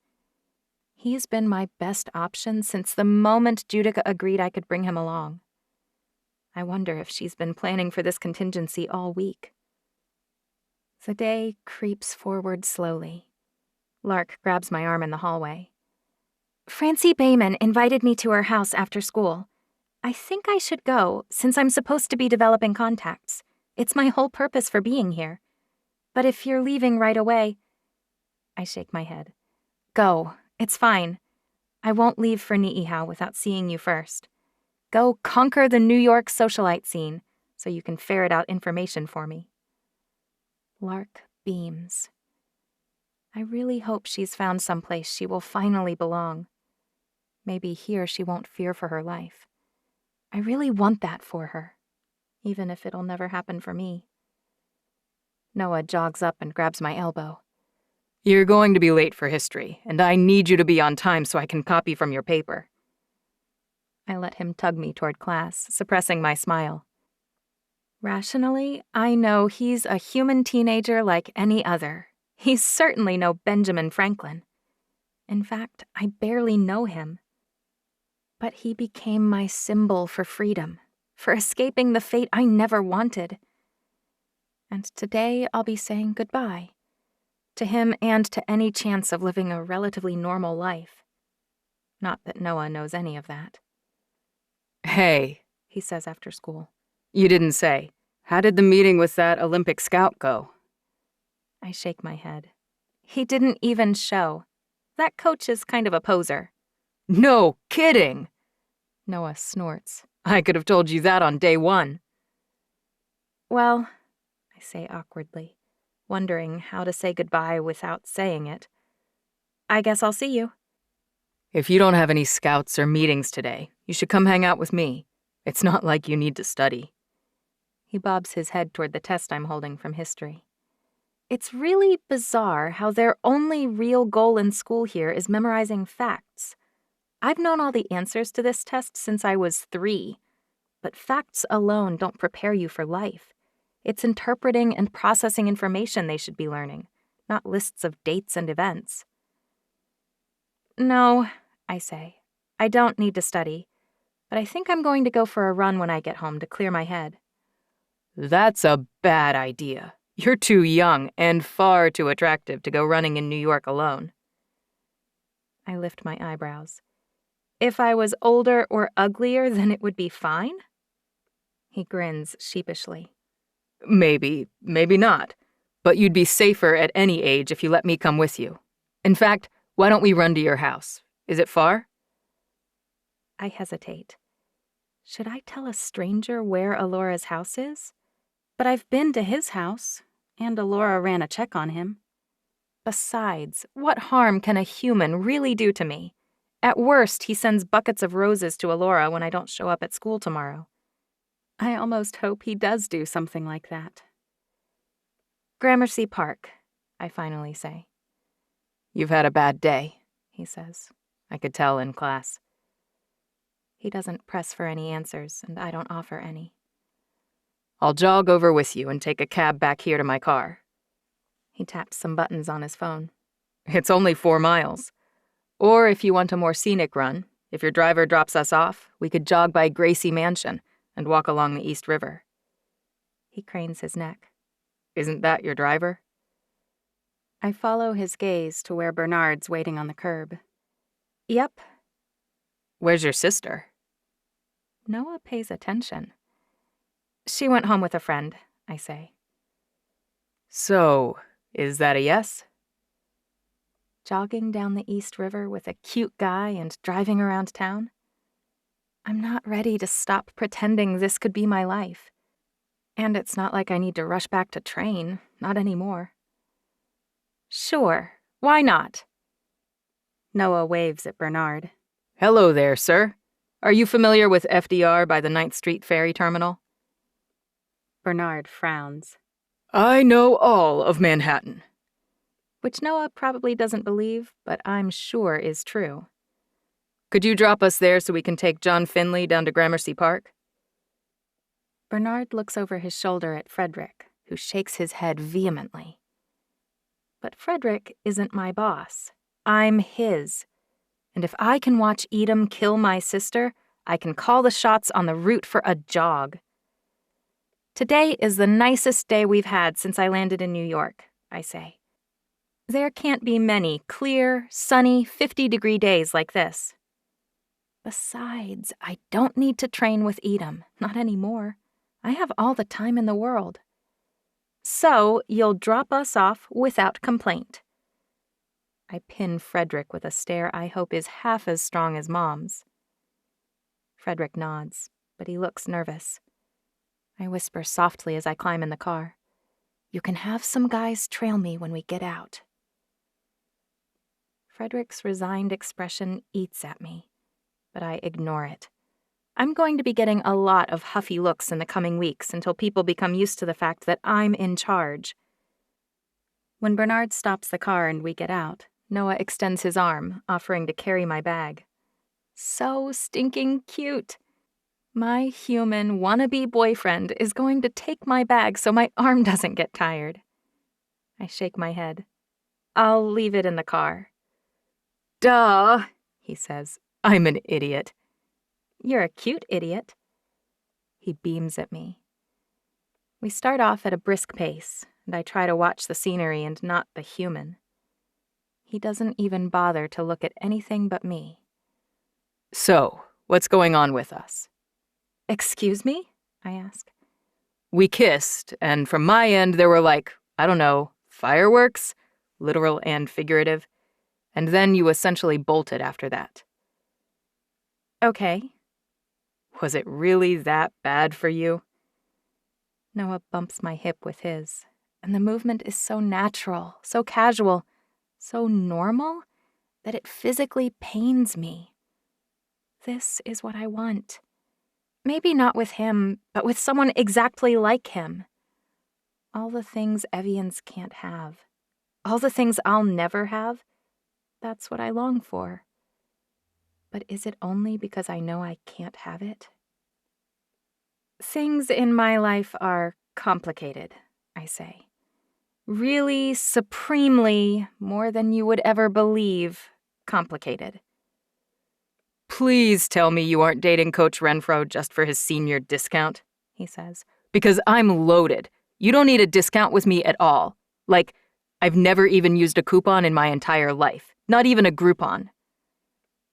He's been my best option since the moment Judica agreed I could bring him along. I wonder if she's been planning for this contingency all week. The day creeps forward slowly. Lark grabs my arm in the hallway. Francie Bayman invited me to her house after school. I think I should go, since I'm supposed to be developing contacts. It's my whole purpose for being here. But if you're leaving right away... I shake my head. Go. It's fine. I won't leave for Ni'ihau without seeing you first. Go conquer the New York socialite scene, so you can ferret out information for me. Lark beams. I really hope she's found someplace she will finally belong. Maybe here she won't fear for her life. I really want that for her, even if it'll never happen for me. Noah jogs up and grabs my elbow. You're going to be late for history, and I need you to be on time so I can copy from your paper. I let him tug me toward class, suppressing my smile. Rationally, I know he's a human teenager like any other. He's certainly no Benjamin Franklin. In fact, I barely know him. But he became my symbol for freedom, for escaping the fate I never wanted. And today I'll be saying goodbye. To him and to any chance of living a relatively normal life. Not that Noah knows any of that. Hey, he says after school. You didn't say. How did the meeting with that Olympic scout go? I shake my head. He didn't even show. That coach is kind of a poser. No kidding! Noah snorts. I could have told you that on day one. Well, I say awkwardly, wondering how to say goodbye without saying it. I guess I'll see you. If you don't have any scouts or meetings today, you should come hang out with me. It's not like you need to study. He bobs his head toward the test I'm holding from history. It's really bizarre how their only real goal in school here is memorizing facts. I've known all the answers to this test since I was 3, but facts alone don't prepare you for life. It's interpreting and processing information they should be learning, not lists of dates and events. No, I say. I don't need to study, but I think I'm going to go for a run when I get home to clear my head. That's a bad idea. You're too young and far too attractive to go running in New York alone. I lift my eyebrows. If I was older or uglier, then it would be fine? He grins sheepishly. Maybe, maybe not. But you'd be safer at any age if you let me come with you. In fact, why don't we run to your house? Is it far? I hesitate. Should I tell a stranger where Alora's house is? But I've been to his house, and Alora ran a check on him. Besides, what harm can a human really do to me? At worst, he sends buckets of roses to Alora when I don't show up at school tomorrow. I almost hope he does do something like that. Gramercy Park, I finally say. You've had a bad day, he says. I could tell in class. He doesn't press for any answers, and I don't offer any. I'll jog over with you and take a cab back here to my car. He taps some buttons on his phone. It's only 4 miles. Or if you want a more scenic run, if your driver drops us off, we could jog by Gracie Mansion and walk along the East River. He cranes his neck. Isn't that your driver? I follow his gaze to where Bernard's waiting on the curb. Yep. Where's your sister? Noah pays attention. She went home with a friend, I say. So, is that a yes? Jogging down the East River with a cute guy and driving around town? I'm not ready to stop pretending this could be my life. And it's not like I need to rush back to train, not anymore. Sure, why not? Noah waves at Bernard. Hello there, sir. Are you familiar with FDR by the 9th Street ferry terminal? Bernard frowns. I know all of Manhattan. Which Noah probably doesn't believe, but I'm sure is true. Could you drop us there so we can take John Finley down to Gramercy Park? Bernard looks over his shoulder at Frederick, who shakes his head vehemently. But Frederick isn't my boss. I'm his. And if I can watch Edom kill my sister, I can call the shots on the route for a jog. Today is the nicest day we've had since I landed in New York, I say. There can't be many clear, sunny, 50-degree days like this. Besides, I don't need to train with Edom, not anymore. I have all the time in the world. So you'll drop us off without complaint. I pin Frederick with a stare I hope is half as strong as Mom's. Frederick nods, but he looks nervous. I whisper softly as I climb in the car. You can have some guys trail me when we get out. Frederick's resigned expression eats at me, but I ignore it. I'm going to be getting a lot of huffy looks in the coming weeks until people become used to the fact that I'm in charge. When Bernard stops the car and we get out, Noah extends his arm, offering to carry my bag. So stinking cute. My human wannabe boyfriend is going to take my bag so my arm doesn't get tired. I shake my head. I'll leave it in the car. Duh, he says. I'm an idiot. You're a cute idiot. He beams at me. We start off at a brisk pace, and I try to watch the scenery and not the human. He doesn't even bother to look at anything but me. So, what's going on with us? Excuse me? I ask. We kissed, and from my end there were fireworks, literal and figurative, and then you essentially bolted after that. Okay. Was it really that bad for you? Noah bumps my hip with his, and the movement is so natural, so casual, so normal, that it physically pains me. This is what I want. Maybe not with him, but with someone exactly like him. All the things Evians can't have. All the things I'll never have. That's what I long for. But is it only because I know I can't have it? Things in my life are complicated, I say. Really, supremely, more than you would ever believe, complicated. Please tell me you aren't dating Coach Renfro just for his senior discount, he says. Because I'm loaded. You don't need a discount with me at all. I've never even used a coupon in my entire life. Not even a Groupon.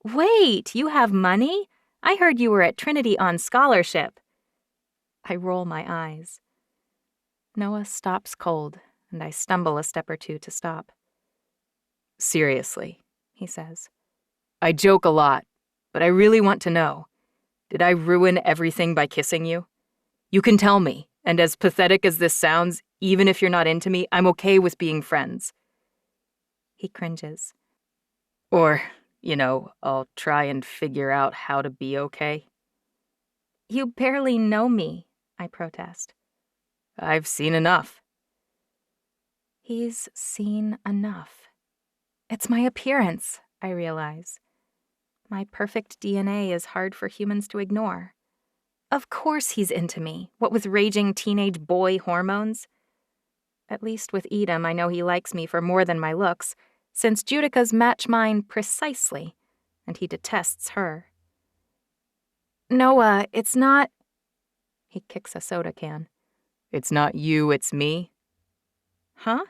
Wait, you have money? I heard you were at Trinity on scholarship. I roll my eyes. Noah stops cold, and I stumble a step or two to stop. Seriously, he says. I joke a lot, but I really want to know. Did I ruin everything by kissing you? You can tell me, and as pathetic as this sounds, even if you're not into me, I'm okay with being friends. He cringes. Or, I'll try and figure out how to be okay. You barely know me, I protest. I've seen enough. He's seen enough. It's my appearance, I realize. My perfect DNA is hard for humans to ignore. Of course he's into me, what with raging teenage boy hormones. At least with Edom, I know he likes me for more than my looks, since Judica's match mine precisely, and he detests her. Noah, it's not... He kicks a soda can. It's not you, it's me. Huh?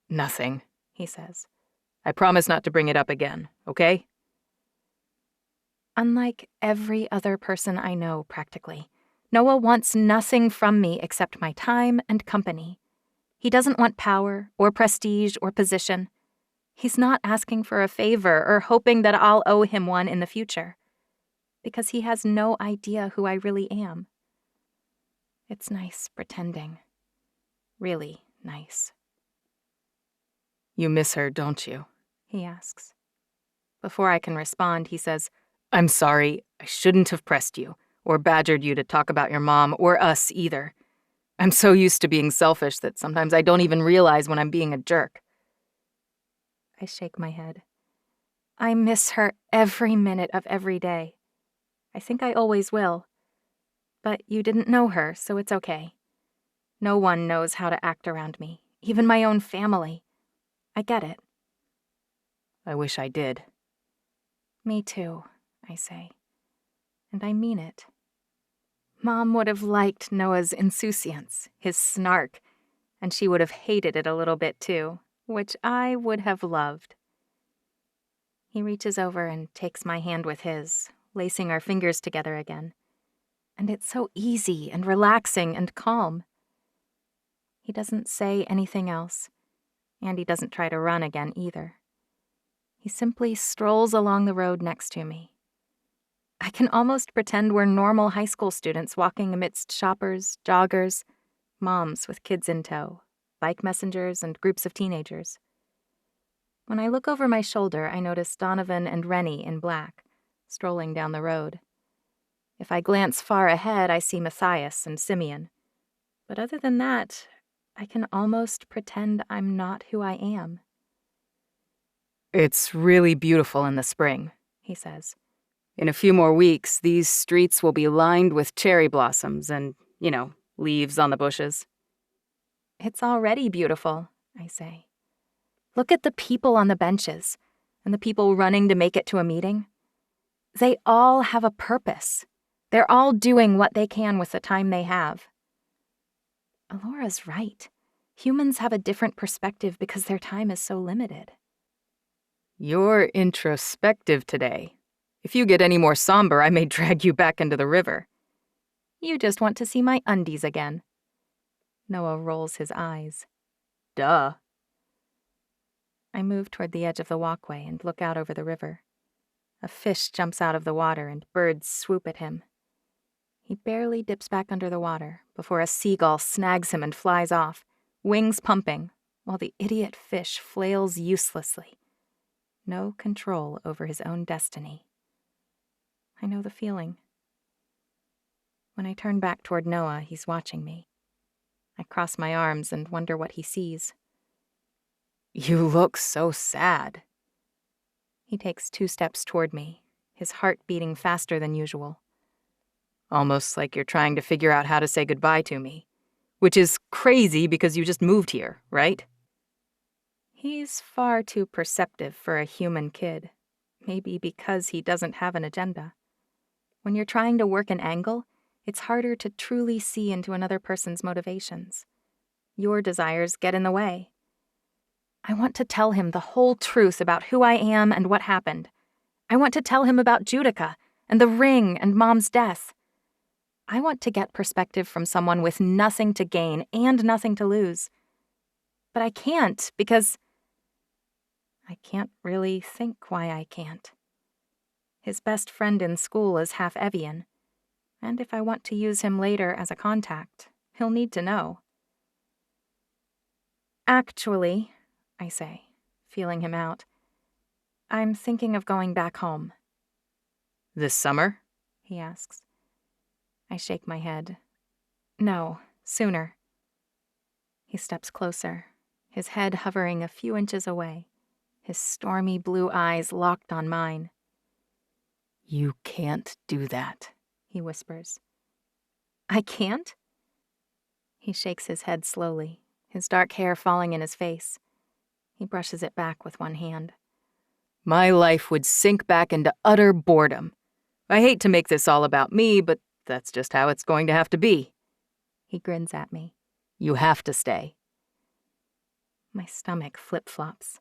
Nothing, he says. I promise not to bring it up again, okay? Unlike every other person I know, practically, Noah wants nothing from me except my time and company. He doesn't want power or prestige or position. He's not asking for a favor or hoping that I'll owe him one in the future, because he has no idea who I really am. It's nice pretending. Really nice. You miss her, don't you? He asks. Before I can respond, he says, I'm sorry, I shouldn't have pressed you, or badgered you to talk about your mom, or us either. I'm so used to being selfish that sometimes I don't even realize when I'm being a jerk. I shake my head. I miss her every minute of every day. I think I always will. But you didn't know her, so it's okay. No one knows how to act around me, even my own family. I get it. I wish I did. Me too, I say. And I mean it. Mom would have liked Noah's insouciance, his snark, and she would have hated it a little bit too, which I would have loved. He reaches over and takes my hand with his, lacing our fingers together again. And it's so easy and relaxing and calm. He doesn't say anything else, and he doesn't try to run again either. He simply strolls along the road next to me. I can almost pretend we're normal high school students walking amidst shoppers, joggers, moms with kids in tow, bike messengers, and groups of teenagers. When I look over my shoulder, I notice Donovan and Rennie in black, strolling down the road. If I glance far ahead, I see Matthias and Simeon. But other than that, I can almost pretend I'm not who I am. It's really beautiful in the spring, He says. In a few more weeks, these streets will be lined with cherry blossoms and, leaves on the bushes. It's already beautiful, I say. Look at the people on the benches and the people running to make it to a meeting. They all have a purpose. They're all doing what they can with the time they have. Alora's right. Humans have a different perspective because their time is so limited. You're introspective today. If you get any more somber, I may drag you back into the river. You just want to see my undies again. Noah rolls his eyes. Duh. I move toward the edge of the walkway and look out over the river. A fish jumps out of the water and birds swoop at him. He barely dips back under the water before a seagull snags him and flies off, wings pumping, while the idiot fish flails uselessly. No control over his own destiny. I know the feeling. When I turn back toward Noah, he's watching me. I cross my arms and wonder what he sees. You look so sad. He takes 2 steps toward me, his heart beating faster than usual. Almost like you're trying to figure out how to say goodbye to me. Which is crazy because you just moved here, right? He's far too perceptive for a human kid. Maybe because he doesn't have an agenda. When you're trying to work an angle, it's harder to truly see into another person's motivations. Your desires get in the way. I want to tell him the whole truth about who I am and what happened. I want to tell him about Judica and the ring and Mom's death. I want to get perspective from someone with nothing to gain and nothing to lose. But I can't because I can't really think why I can't. His best friend in school is half Evian, and if I want to use him later as a contact, he'll need to know. Actually, I say, feeling him out, I'm thinking of going back home. This summer? He asks. I shake my head. No, sooner. He steps closer, his head hovering a few inches away, his stormy blue eyes locked on mine. You can't do that, he whispers. I can't? He shakes his head slowly, his dark hair falling in his face. He brushes it back with one hand. My life would sink back into utter boredom. I hate to make this all about me, but that's just how it's going to have to be. He grins at me. You have to stay. My stomach flip-flops.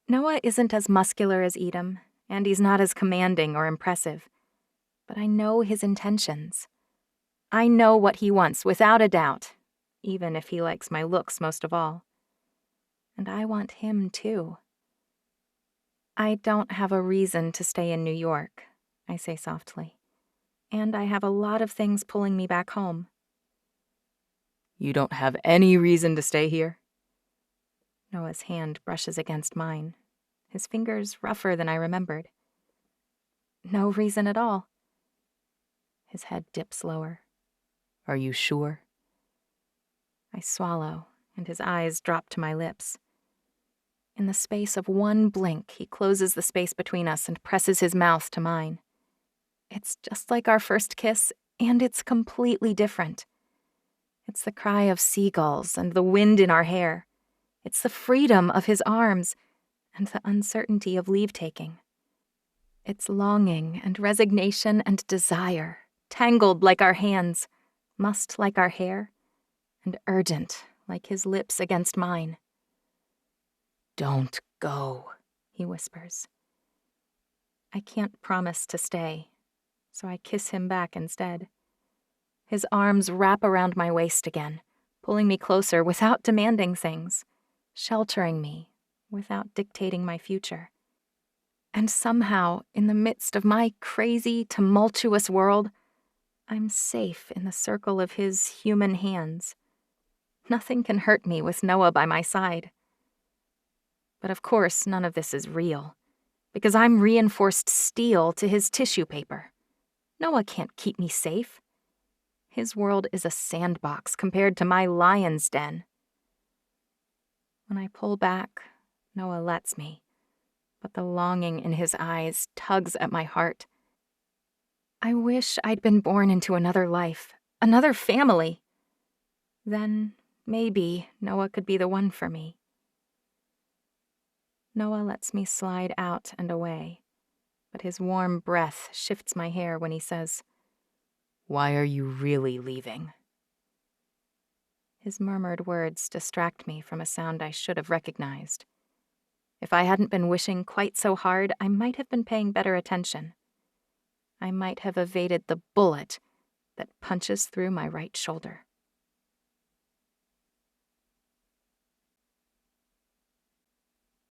Noah isn't as muscular as Edom, and he's not as commanding or impressive. But I know his intentions. I know what he wants, without a doubt, even if he likes my looks most of all. And I want him too. I don't have a reason to stay in New York, I say softly. And I have a lot of things pulling me back home. You don't have any reason to stay here? Noah's hand brushes against mine, his fingers rougher than I remembered. No reason at all. His head dips lower. Are you sure? I swallow, and his eyes drop to my lips. In the space of one blink, he closes the space between us and presses his mouth to mine. It's just like our first kiss, and it's completely different. It's the cry of seagulls and the wind in our hair. It's the freedom of his arms and the uncertainty of leave-taking. It's longing and resignation and desire, tangled like our hands, mussed like our hair, and urgent like his lips against mine. Don't go, he whispers. I can't promise to stay, so I kiss him back instead. His arms wrap around my waist again, pulling me closer without demanding things, sheltering me without dictating my future. And somehow, in the midst of my crazy, tumultuous world, I'm safe in the circle of his human hands. Nothing can hurt me with Noah by my side. But of course, none of this is real, because I'm reinforced steel to his tissue paper. Noah can't keep me safe. His world is a sandbox compared to my lion's den. When I pull back, Noah lets me, but the longing in his eyes tugs at my heart. I wish I'd been born into another life, another family. Then, maybe, Noah could be the one for me. Noah lets me slide out and away, but his warm breath shifts my hair when he says, "Why are you really leaving?" His murmured words distract me from a sound I should have recognized. If I hadn't been wishing quite so hard, I might have been paying better attention. I might have evaded the bullet that punches through my right shoulder.